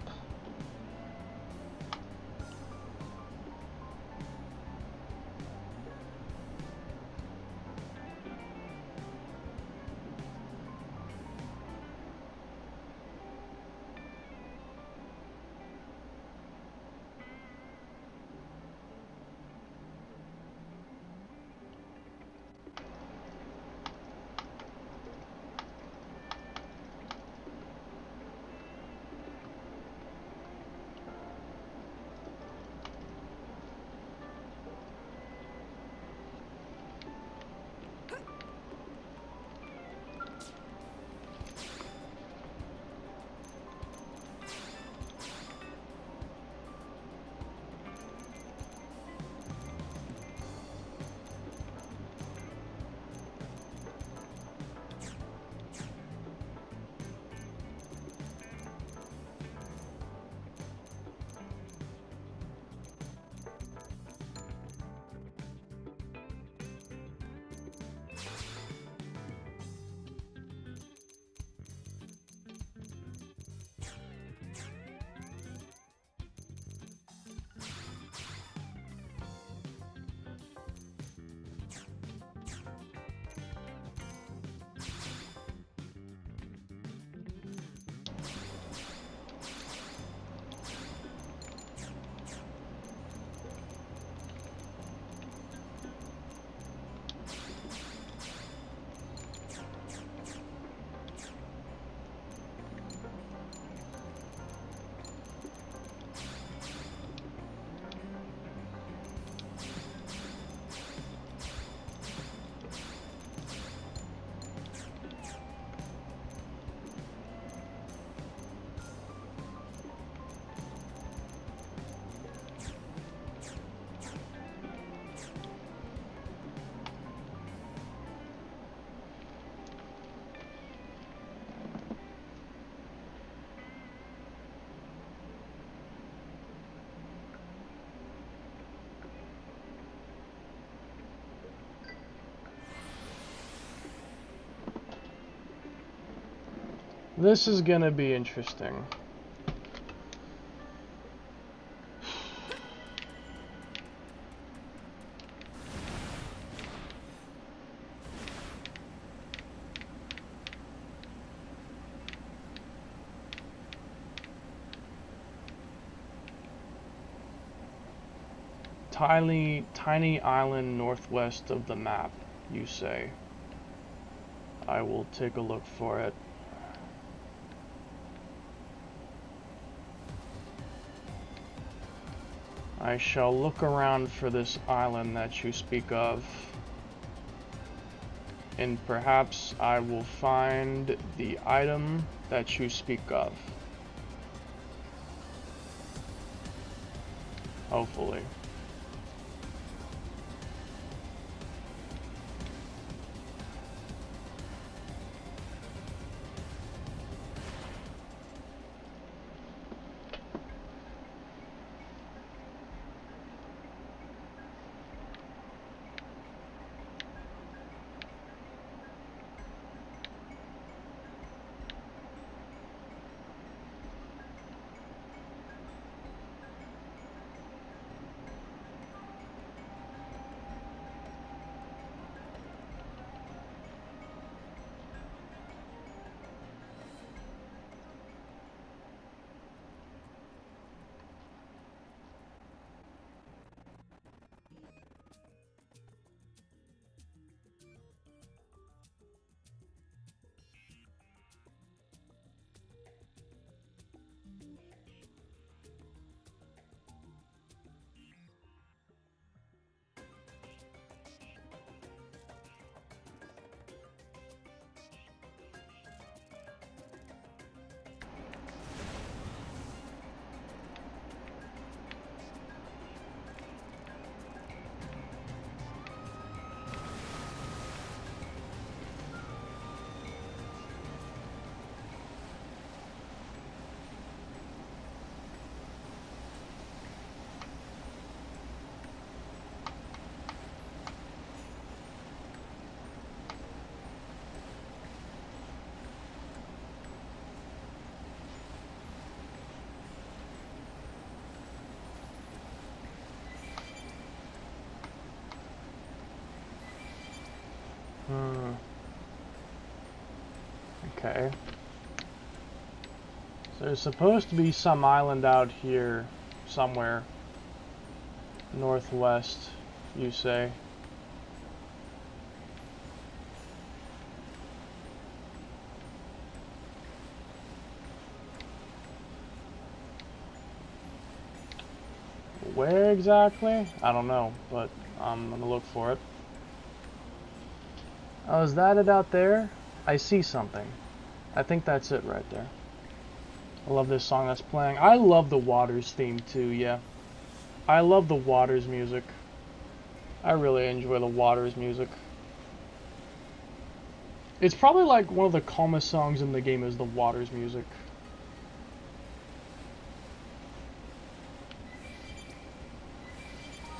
This is gonna be interesting. tiny island northwest of the map, you say. I will take a look for it. I shall look around for this island that you speak of, and perhaps I will find the item that you speak of. Hopefully. Okay. So there's supposed to be some island out here somewhere. Northwest, you say. Where exactly? I don't know, but I'm gonna look for it. Oh, is that it out there? I see something. I think that's it right there. I love this song that's playing. I love the Waters theme too, yeah. I love the Waters music. I really enjoy the Waters music. It's probably like one of the calmest songs in the game is the Waters music.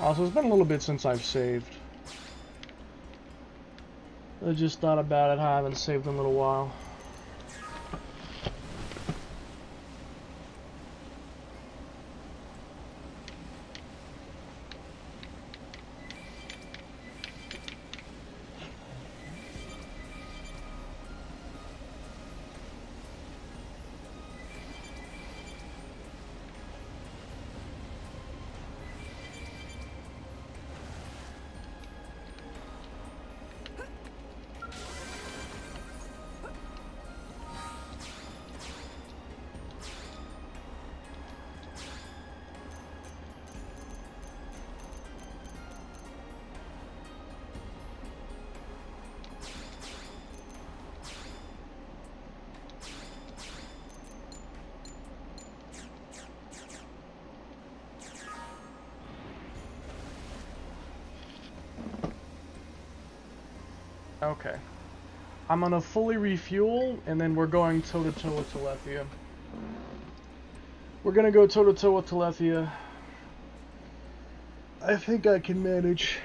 Also, it's been a little bit since I've saved. I just thought about it, how I haven't saved in a little while. Okay. I'm gonna fully refuel, and then we're going toe-to-toe with Telethia. We're gonna go toe-to-toe with Telethia. I think I can manage.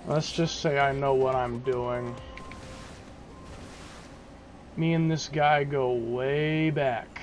Let's just say I know what I'm doing. Me and this guy go way back.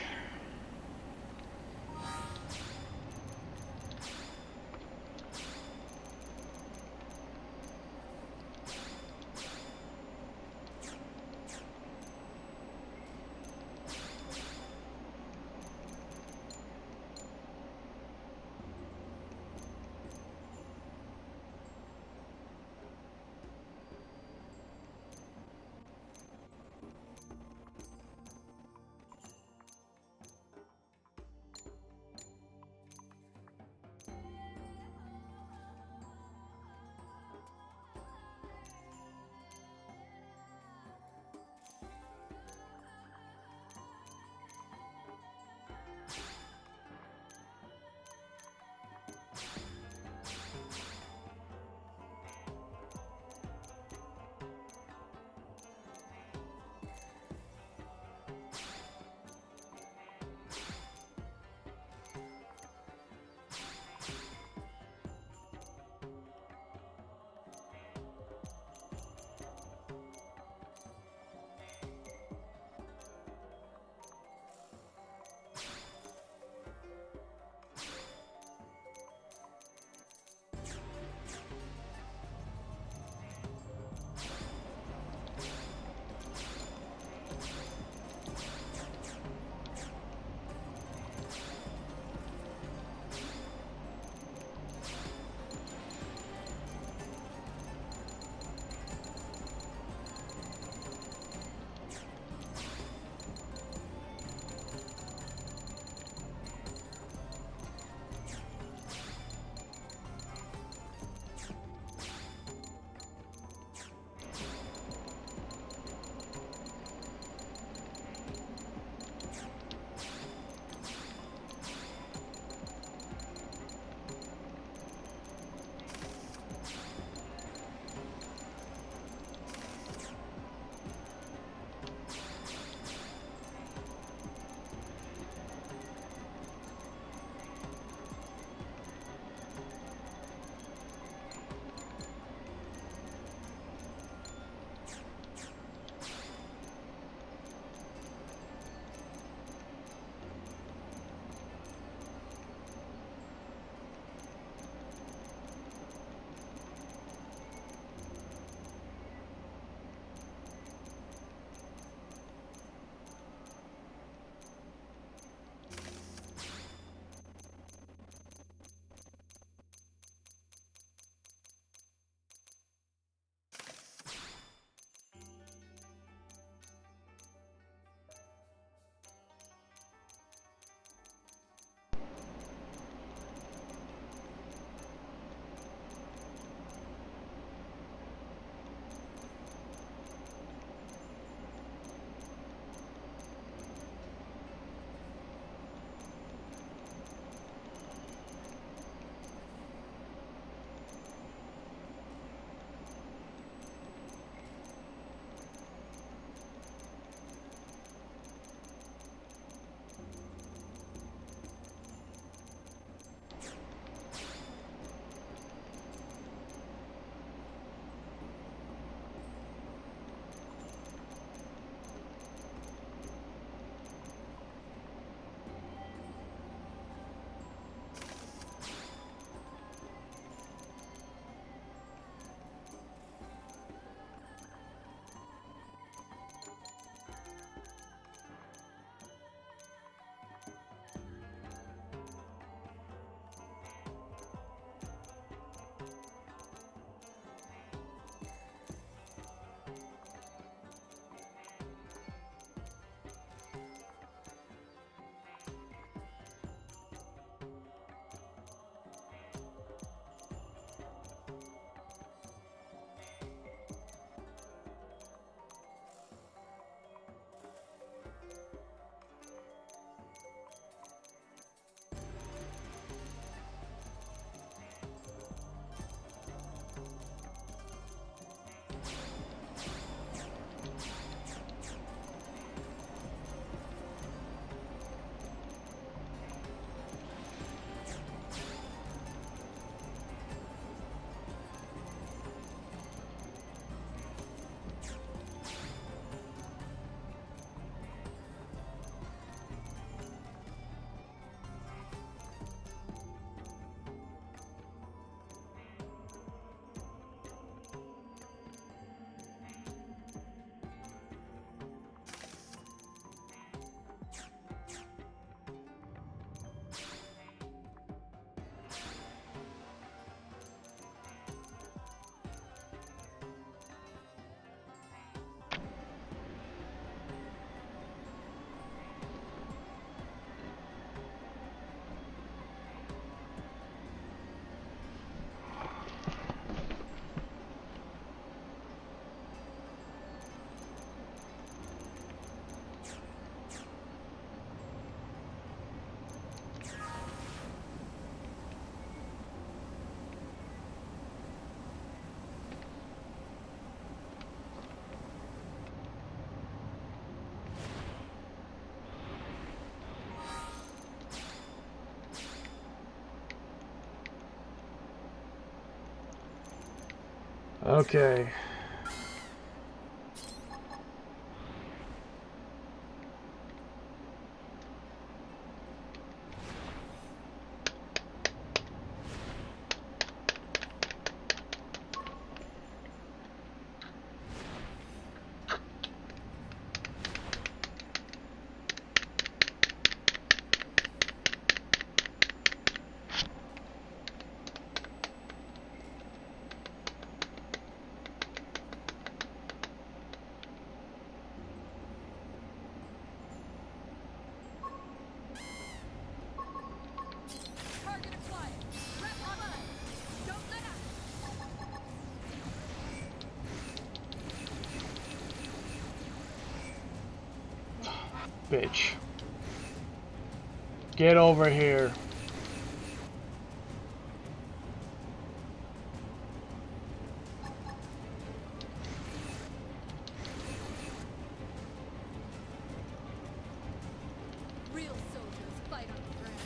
Okay. Target acquired. Rep online. Don't let up. Bitch. Get over here. Real soldiers fight on the ground.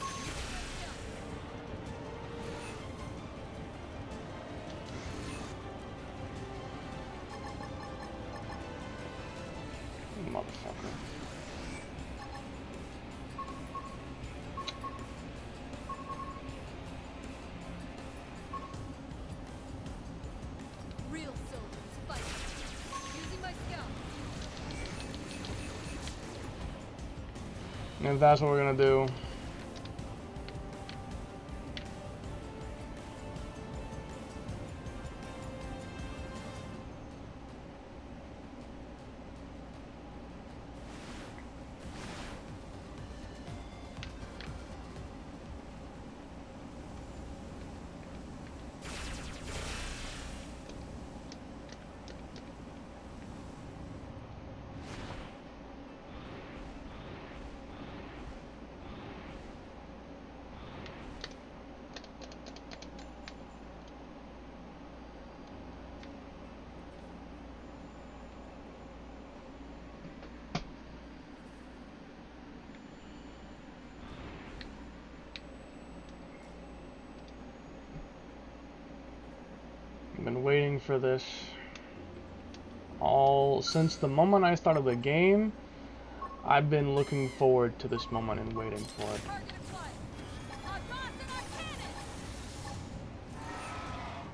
Motherfucker. Real soldiers fight. Using my scout. If that's what we're gonna do. I've been waiting for this all since the moment I started the game. I've been looking forward to this moment and waiting for it. Target acquired. Advance and I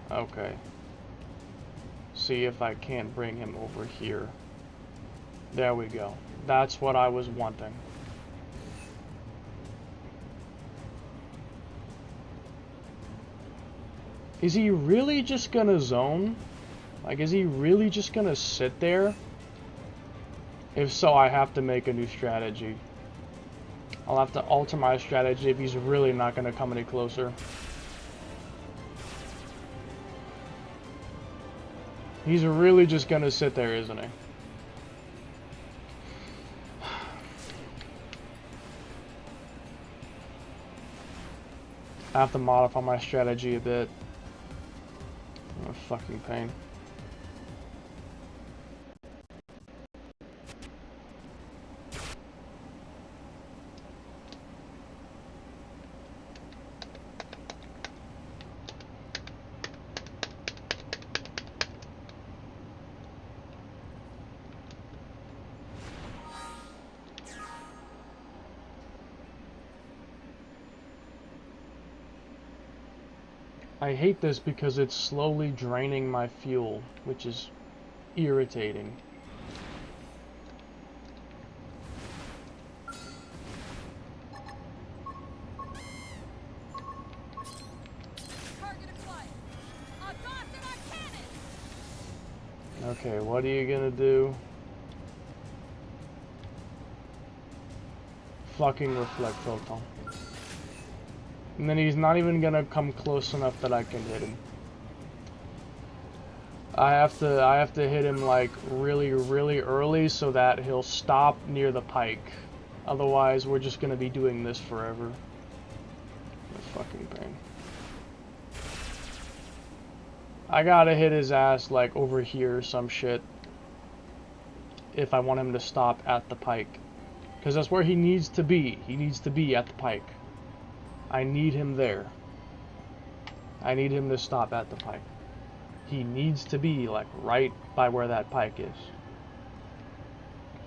cannon. Okay. See if I can't bring him over here. There we go. That's what I was wanting. Is he really just gonna zone? Like, is he really just gonna sit there? If so, I have to make a new strategy. I'll have to alter my strategy if he's really not gonna come any closer. He's really just gonna sit there, isn't he? I have to modify my strategy a bit. What a fucking pain. I hate this because it's slowly draining my fuel, which is irritating. Target acquired. Advance and I cannon. Okay, what are you gonna do? Fucking reflect photon. And then he's not even gonna come close enough that I can hit him. I have to hit him like really early so that he'll stop near the pike. Otherwise, we're just gonna be doing this forever. What a fucking pain. I gotta hit his ass like over here or some shit if I want him to stop at the pike. Because that's where he needs to be. He needs to be at the pike. I need him there. I need him to stop at the pike. He needs to be like right by where that pike is.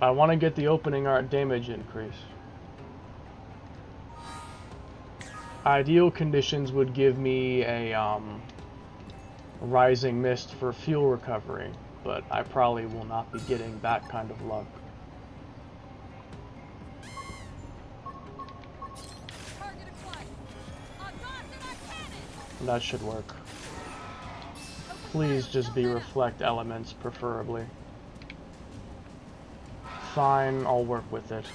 I want to get the opening art damage increase. Ideal conditions would give me a rising mist for fuel recovery, but I probably will not be getting that kind of luck. That should work. Please just be reflect elements, preferably. Fine, I'll work with it.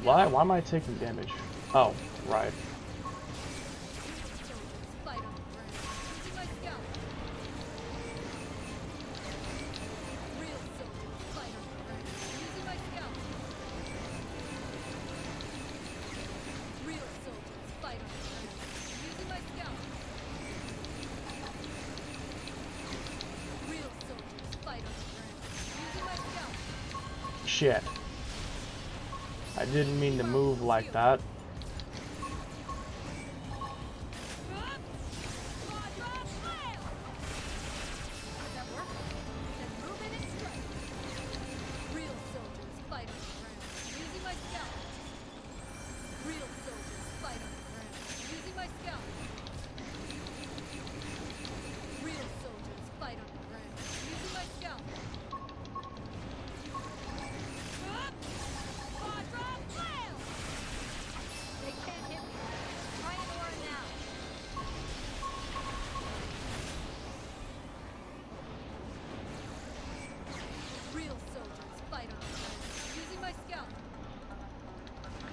Why am I taking damage? Oh, right. Shit. I didn't mean to move like that.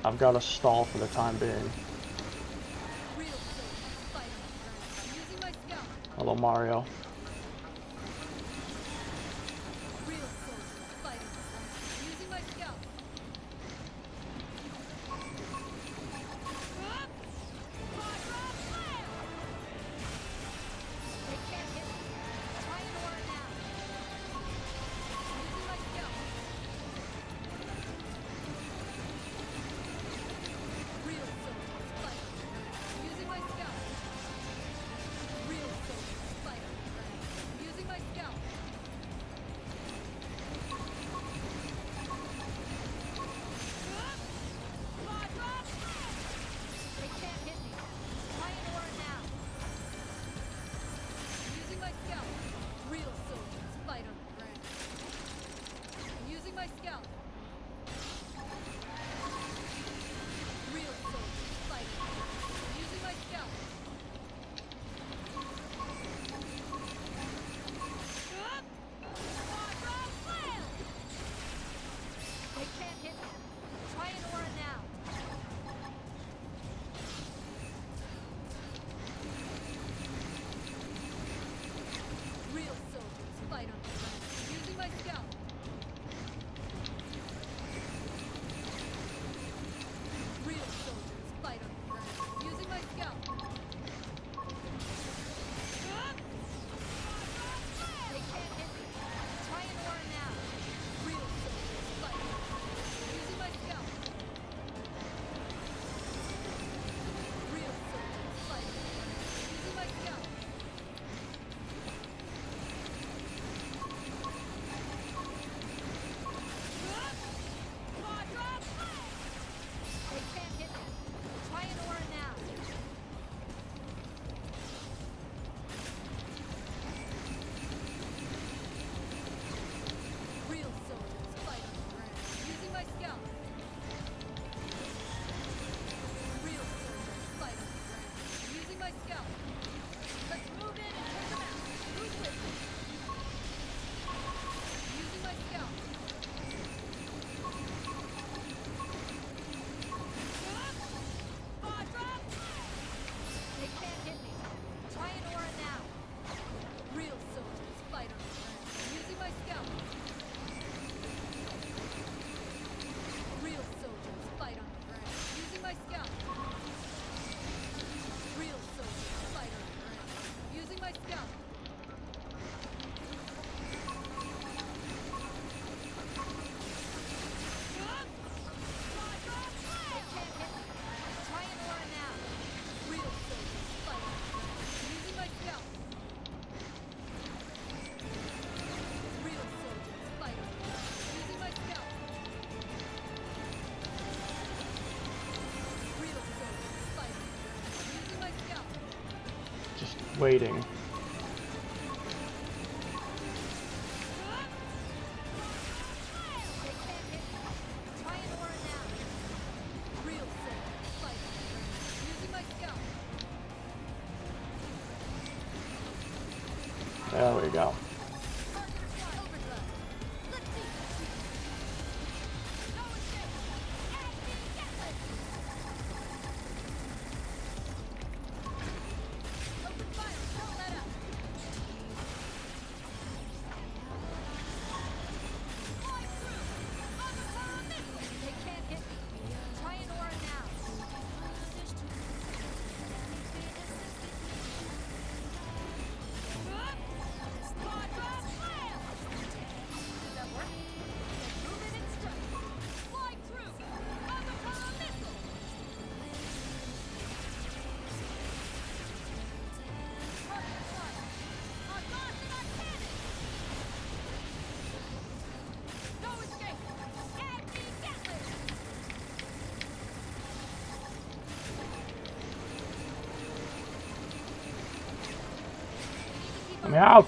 I've got to stall for the time being. Hello, Mario. waiting. There we go. I'm out.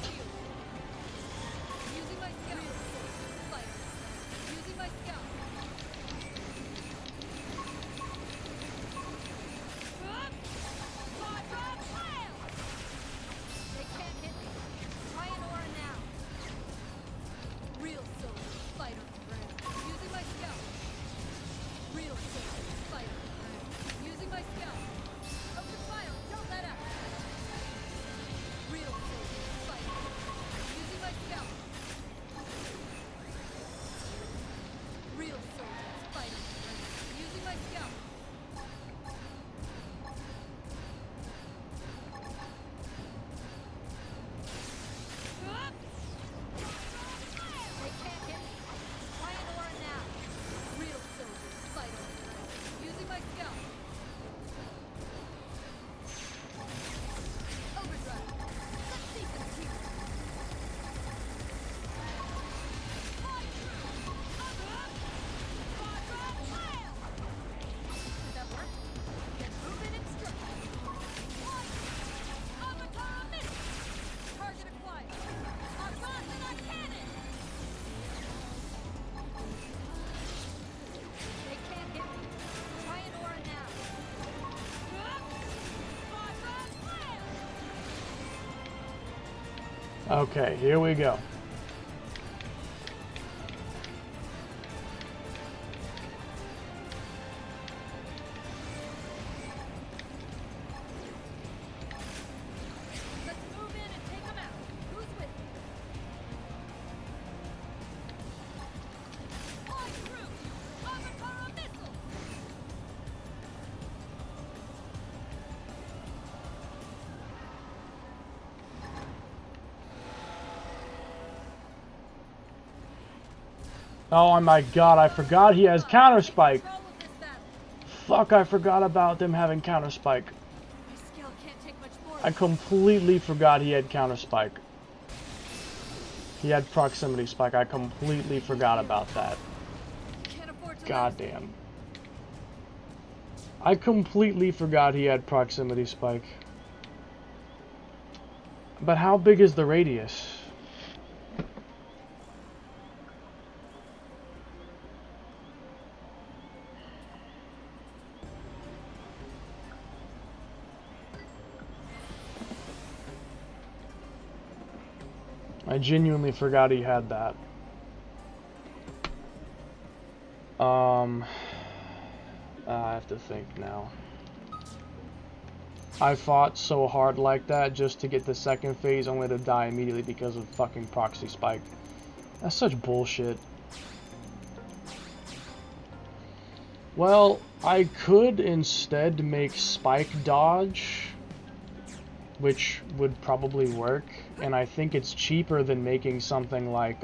Okay, here we go. Oh my god, I forgot he has counter spike. Fuck, I forgot about them having counter spike. I completely forgot he had counter spike. He had proximity spike. I completely forgot about that. God damn. I completely forgot he had proximity spike. But how big is the radius? I genuinely forgot he had that. I have to think now. I fought so hard like that just to get the second phase only to die immediately because of fucking proxy spike. That's such bullshit. Well, I could instead make spike dodge, which would probably work, and I think it's cheaper than making something like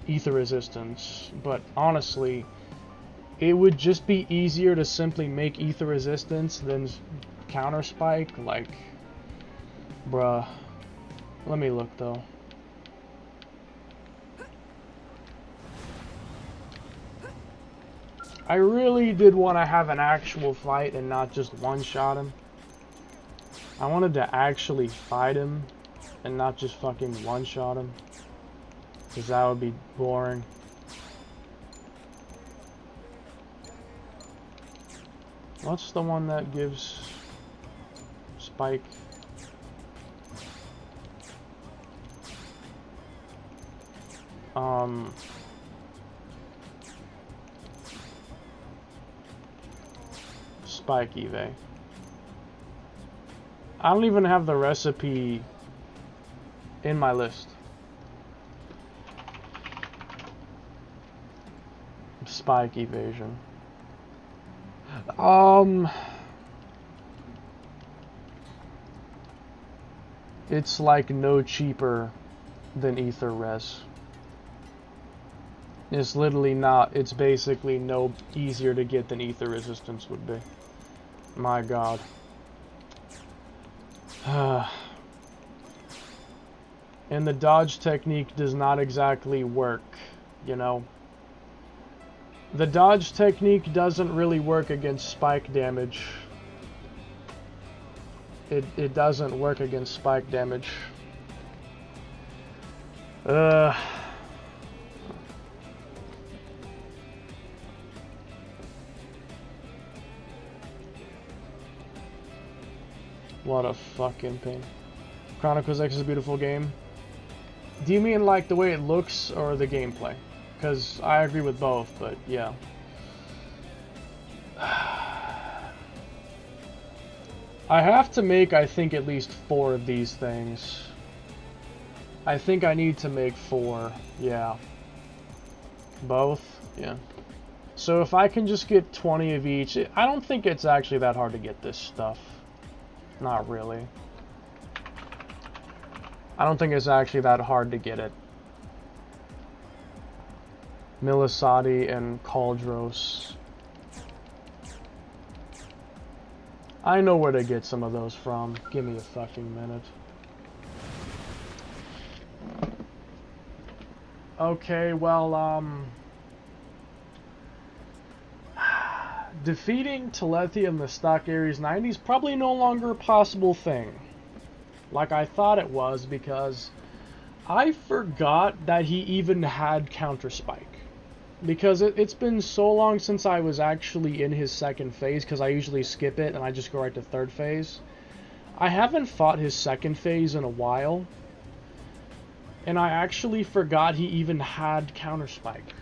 ether resistance, but honestly it would just be easier to simply make ether resistance than counter spike. Like, bruh, let me look though. I really did want to have an actual fight and not just one-shot him. I wanted to actually fight him and not just fucking one-shot him, because that would be boring. What's the one that gives Spike? Spike Eve. I don't even have the recipe in my list. Spike evasion. It's like no cheaper than Ether Res. It's literally not. It's basically no easier to get than Ether Resistance would be. My god. And the dodge technique does not exactly work, you know. The dodge technique doesn't really work against spike damage. It doesn't work against spike damage. What a fucking pain. Chronicles X is a beautiful game. Do you mean like the way it looks or the gameplay? Because I agree with both, but yeah. I have to make, I think, at least 4 of these things. I think I need to make 4, yeah. Both? Yeah. So if I can just get 20 of each, I don't think it's actually that hard to get this stuff. Not really. I don't think it's actually that hard to get it. Milisati and Cauldros. I know where to get some of those from. Give me a fucking minute. Okay, well, defeating Telethi in the stock Ares 90 is probably no longer a possible thing. Like I thought it was, because I forgot that he even had Counter Spike. Because it's been so long since I was actually in his second phase, because I usually skip it and I just go right to third phase. I haven't fought his second phase in a while, and I actually forgot he even had Counter Spike.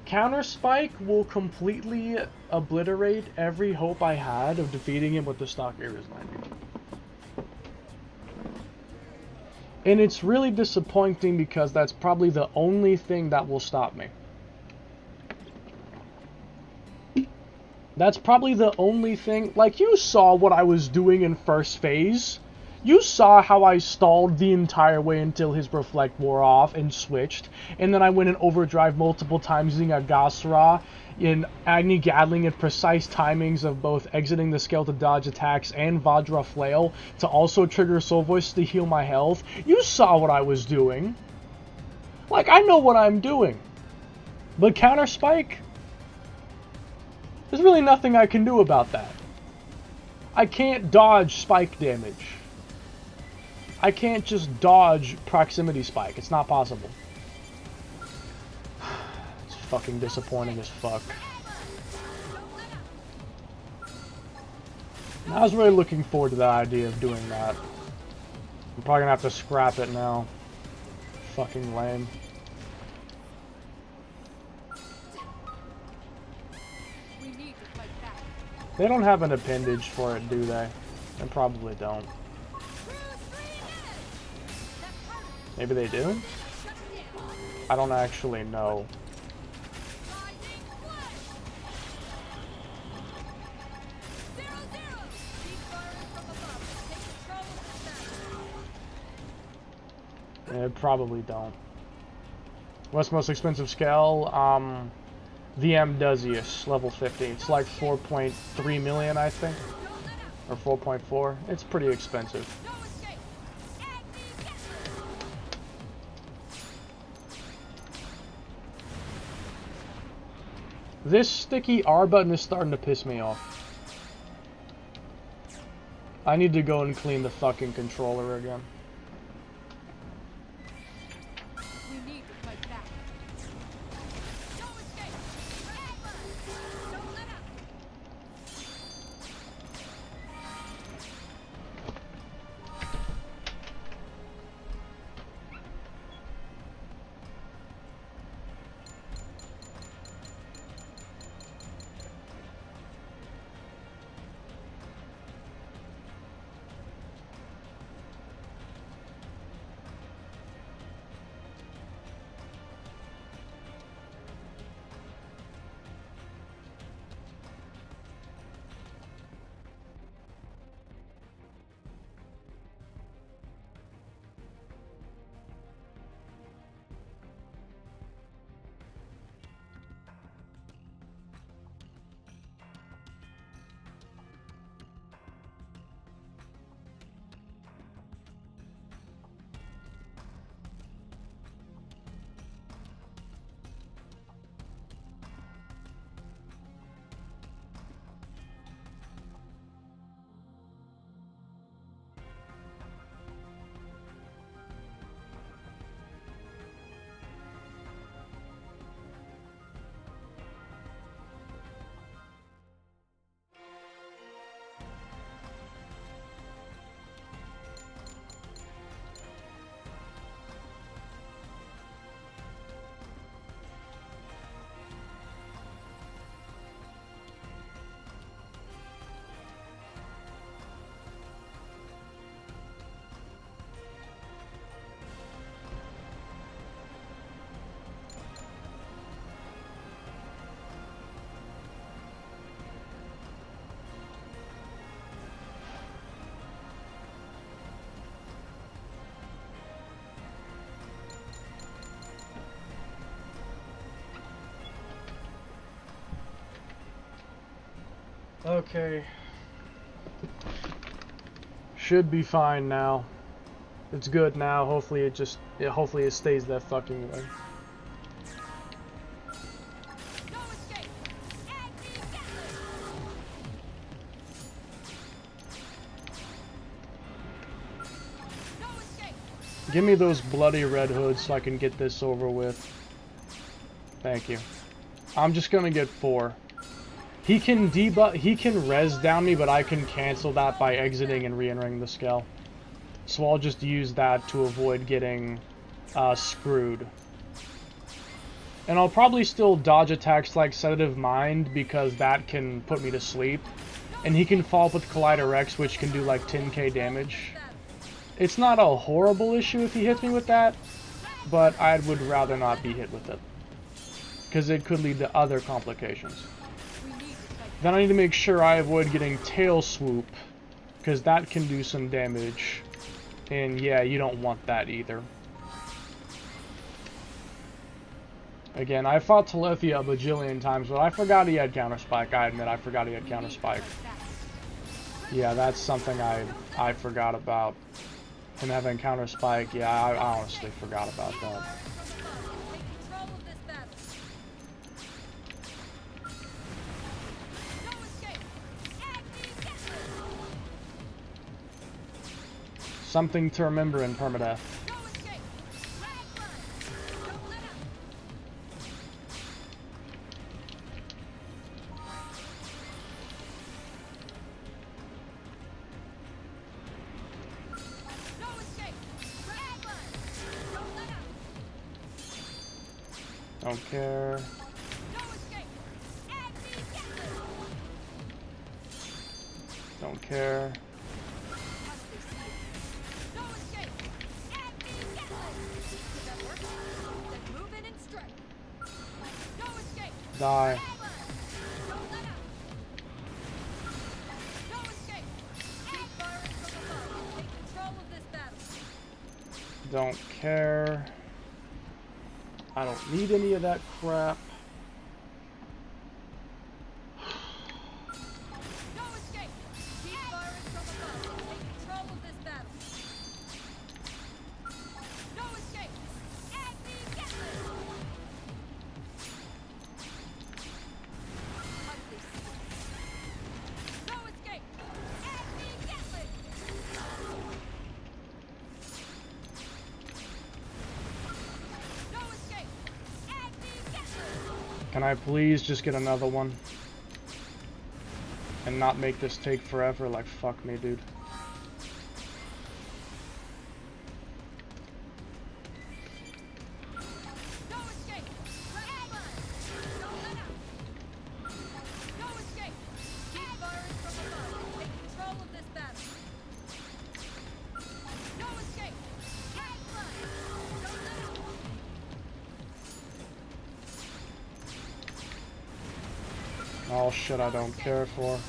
Counter Spike will completely obliterate every hope I had of defeating him with the stock Ares 90. And it's really disappointing because that's probably the only thing that will stop me. That's probably the only thing. Like, you saw what I was doing in first phase. You saw how I stalled the entire way until his reflect wore off and switched. And then I went in overdrive multiple times using a Gasra in Agni Gatling and precise timings of both exiting the scale to dodge attacks and Vajra Flail to also trigger Soul Voice to heal my health. You saw what I was doing. Like, I know what I'm doing. But Counter Spike? There's really nothing I can do about that. I can't dodge spike damage. I can't just dodge proximity spike. It's not possible. It's fucking disappointing as fuck. I was really looking forward to the idea of doing that. I'm probably gonna have to scrap it now. Fucking lame. They don't have an appendage for it, do they? They probably don't. Maybe they do? I don't actually know. They probably don't. What's the most expensive scale? The Amdusius, level 50. It's like 4.3 million, I think. Or 4.4. It's pretty expensive. This sticky R button is starting to piss me off. I need to go and clean the fucking controller again. We need to fight back. No escape! Don't let up! Okay. Should be fine now. It's good now. Hopefully it stays that fucking way. No escape! No escape! Give me those bloody red hoods so I can get this over with. Thank you. I'm just gonna get 4. He can res down me, but I can cancel that by exiting and re-entering the scale. So I'll just use that to avoid getting screwed. And I'll probably still dodge attacks like Sedative Mind, because that can put me to sleep. And he can follow up with Collider X, which can do like 10k damage. It's not a horrible issue if he hits me with that, but I would rather not be hit with it, because it could lead to other complications. Then I need to make sure I avoid getting Tail Swoop, because that can do some damage. And yeah, you don't want that either. Again, I fought Telethia a bajillion times, but I forgot he had Counter Spike. I admit I forgot he had Counter Spike. Yeah, that's something I forgot about. Him having Counter Spike, yeah, I honestly forgot about that. Something to remember in permadeath. Don't care. Don't care. Die. Don't care. I don't need any of that crap. Can I please just get another one? And not make this take forever? Like, fuck me, dude. Oh shit, I don't care for.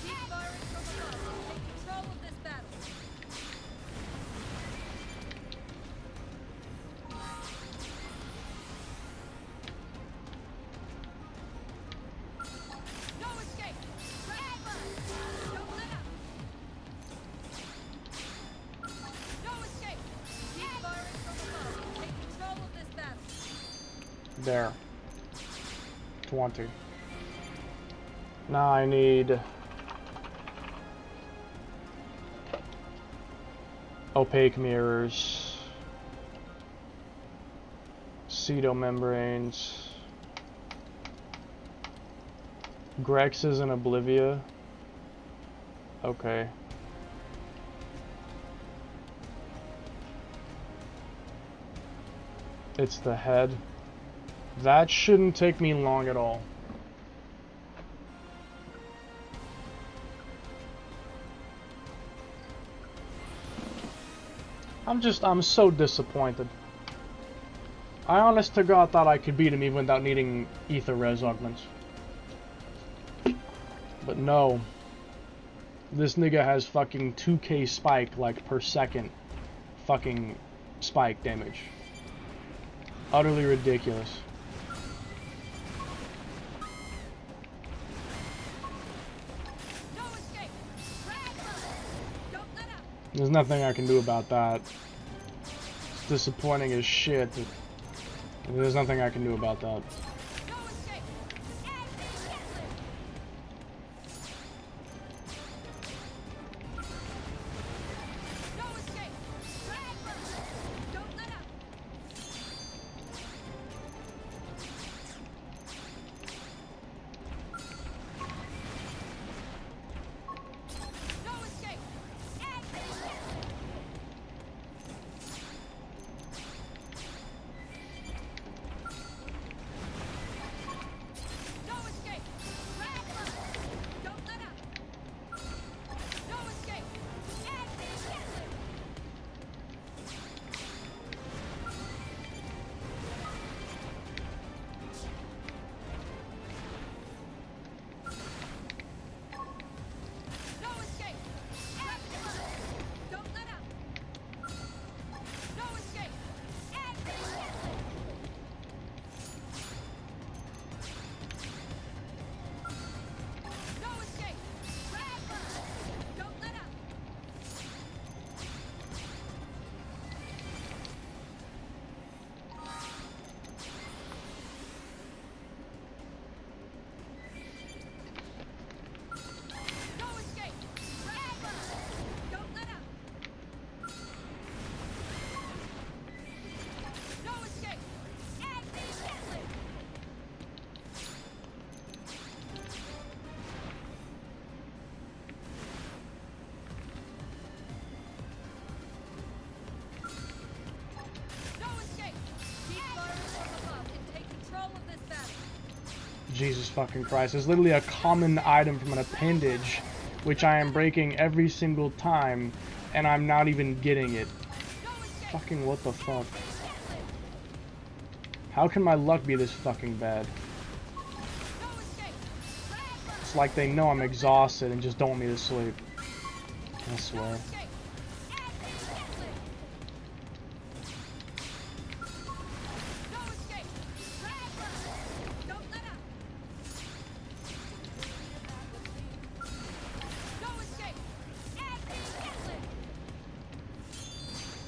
There. 20. Now I need opaque mirrors, pseudomembranes, Grexes and Oblivia. Okay. It's the head. That shouldn't take me long at all. I'm so disappointed. I honest to God thought I could beat him even without needing ether res augments. But no. This nigga has fucking 2k spike, like, per second. Fucking spike damage. Utterly ridiculous. There's nothing I can do about that. It's disappointing as shit. There's nothing I can do about that. Jesus fucking Christ. There's literally a common item from an appendage, which I am breaking every single time, and I'm not even getting it. Fucking what the fuck? How can my luck be this fucking bad? It's like they know I'm exhausted and just don't want me to sleep. I swear.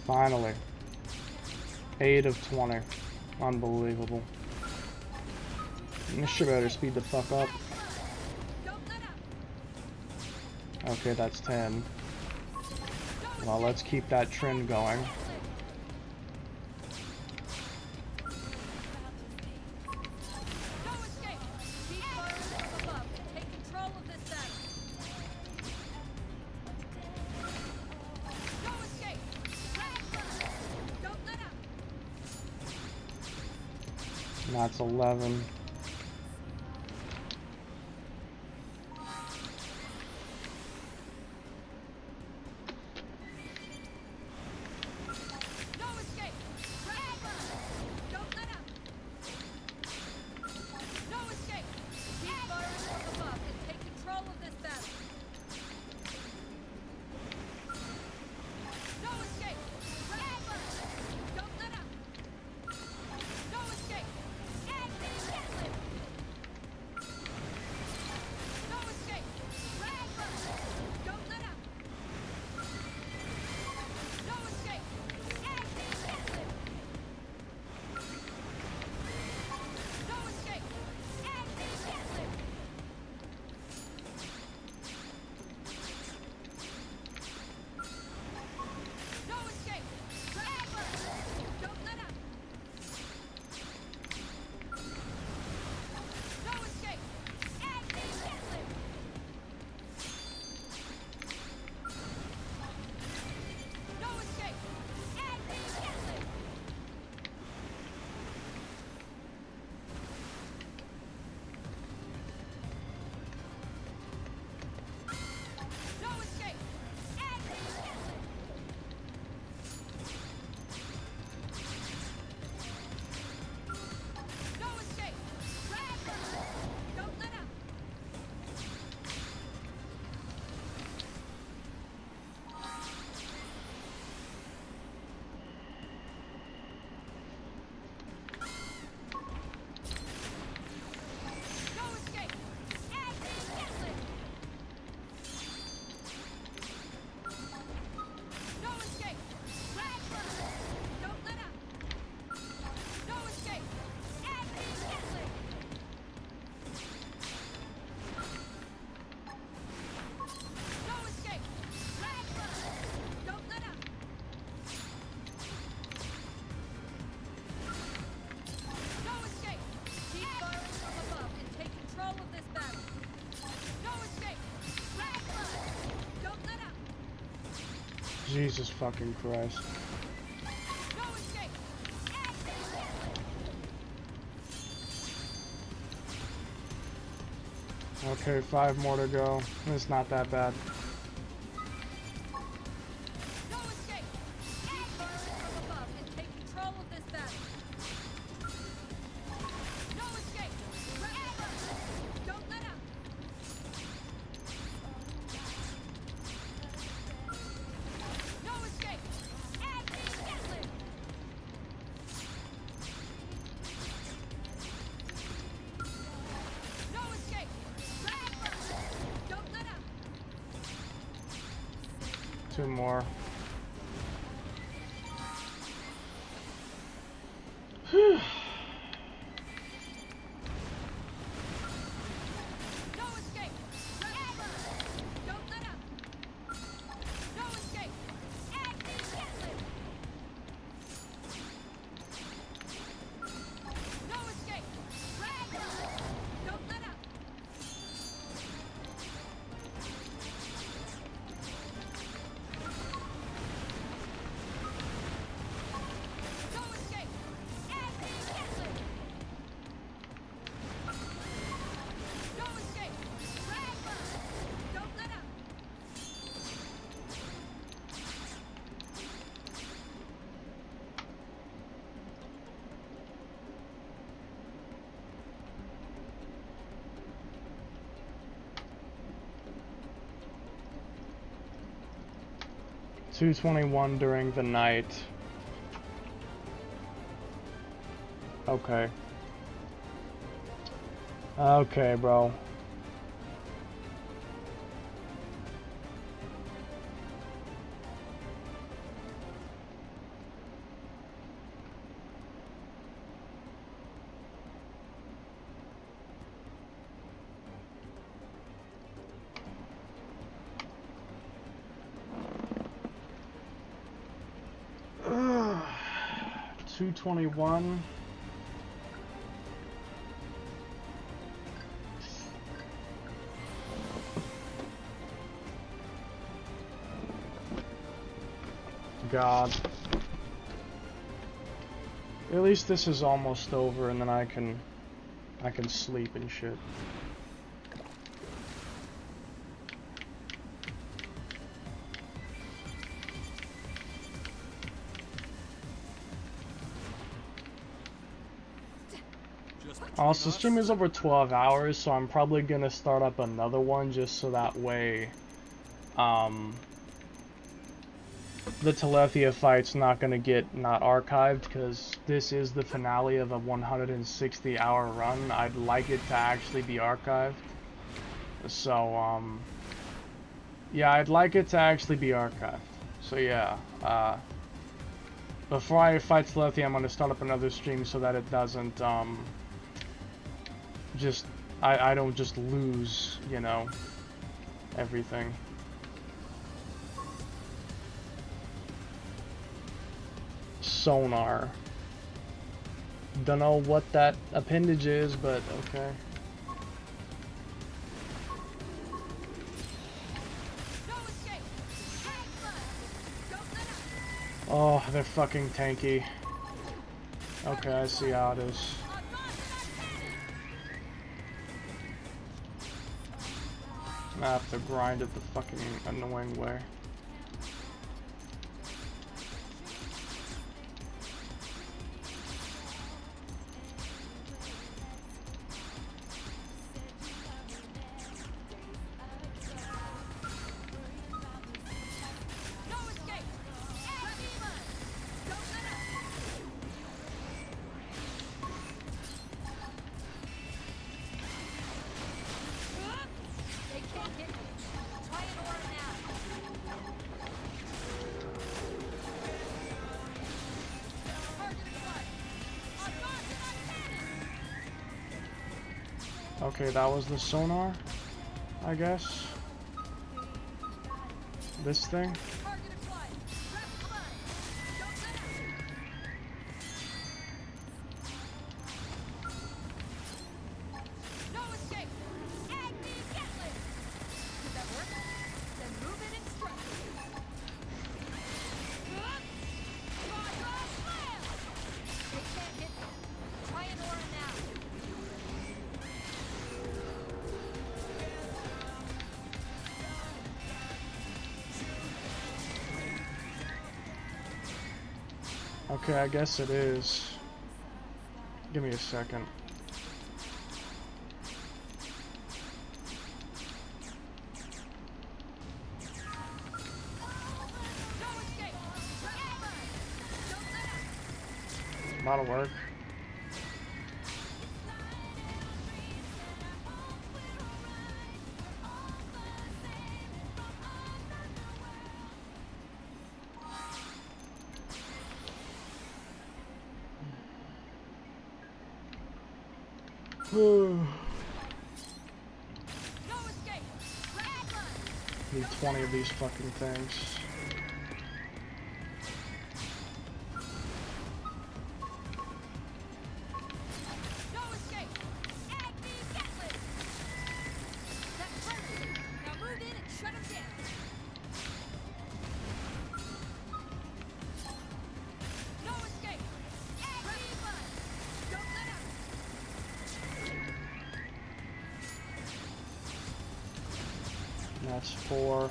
Finally. 8 of 20. Unbelievable. This shit better speed the fuck up. Okay, that's 10. Well, let's keep that trend going. And that's 11. No escape! Forever! Don't let up! No escape! Keep firing from above and take control of this battle. No escape! Forever! Don't let up! No escape! Anti-Hitler! No escape! Forever! Don't let up! No escape! Anti-Hitler! No escape! Anti-Hitler! No escape! Forever! Don't let up! No escape! Anti-Hitler! No escape! Anti-Hitler! No escape! Anti-Hitler! No escape! Forever! Don't let up! No escape! Anti-Hitler! No escape! Forever! Don't let up! No escape! Anti-Hitler! No escape! Forever! Don't let up! No escape! Keep firing from above and take control of this battle. No escape! Forever! Don't let up! Jesus fucking Christ. No escape! Anti-Hitler! Okay, 5 more to go. It's not that bad. No escape! Keep firing from above and take control of this battle. No escape! Forever! Don't let up! No escape! Anti-Hitler! No escape! Forever! Don't let up! 2 more. No escape! Forever! Don't let up! No escape! Anti-Hitler! No escape! Forever! Don't let up! No escape! Anti-Hitler! No escape! Forever! Don't let up! $221 during the night. Okay. Okay, bro. Ugh. 221. God. At least this is almost over, and then I can sleep and shit. Also, stream is over 12 hours, so I'm probably gonna start up another one just so that way, the Telethia fight's not gonna get not archived, because this is the finale of a 160-hour run. I'd like it to actually be archived. So, yeah, I'd like it to actually be archived. So yeah, before I fight Telethia, I'm gonna start up another stream so that it doesn't, I don't just lose, you know, everything. Sonar. Don't know what that appendage is, but okay. Oh, they're fucking tanky. Okay, I see how it is. I have to grind it the fucking annoying way. Okay, that was the sonar, I guess. This thing. Okay, I guess it is. Give me a second. That'll work. Need 20 of these fucking things. That's 4.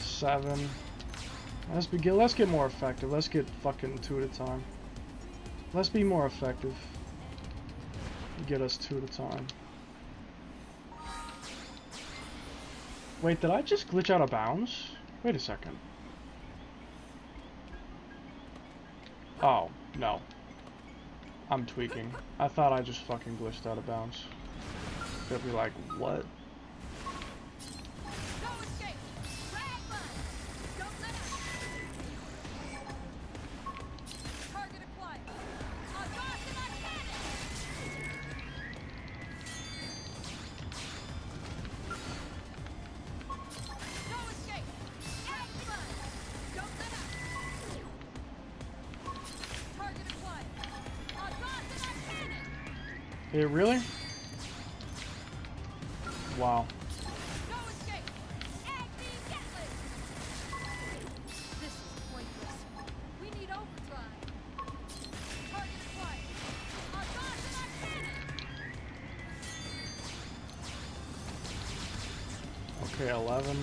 Seven. Let's get more effective. Let's get fucking 2 at a time. Let's be more effective. Get us 2 at a time. Wait, did I just glitch out of bounds? Wait a second. Oh, no. I'm tweaking. I thought I just fucking glitched out of bounds. They'll be like, what? It really? Wow. No escape! Agni Gatling! This is pointless. We need overdrive. Target acquired. Our guns and our cannon! Okay, 11.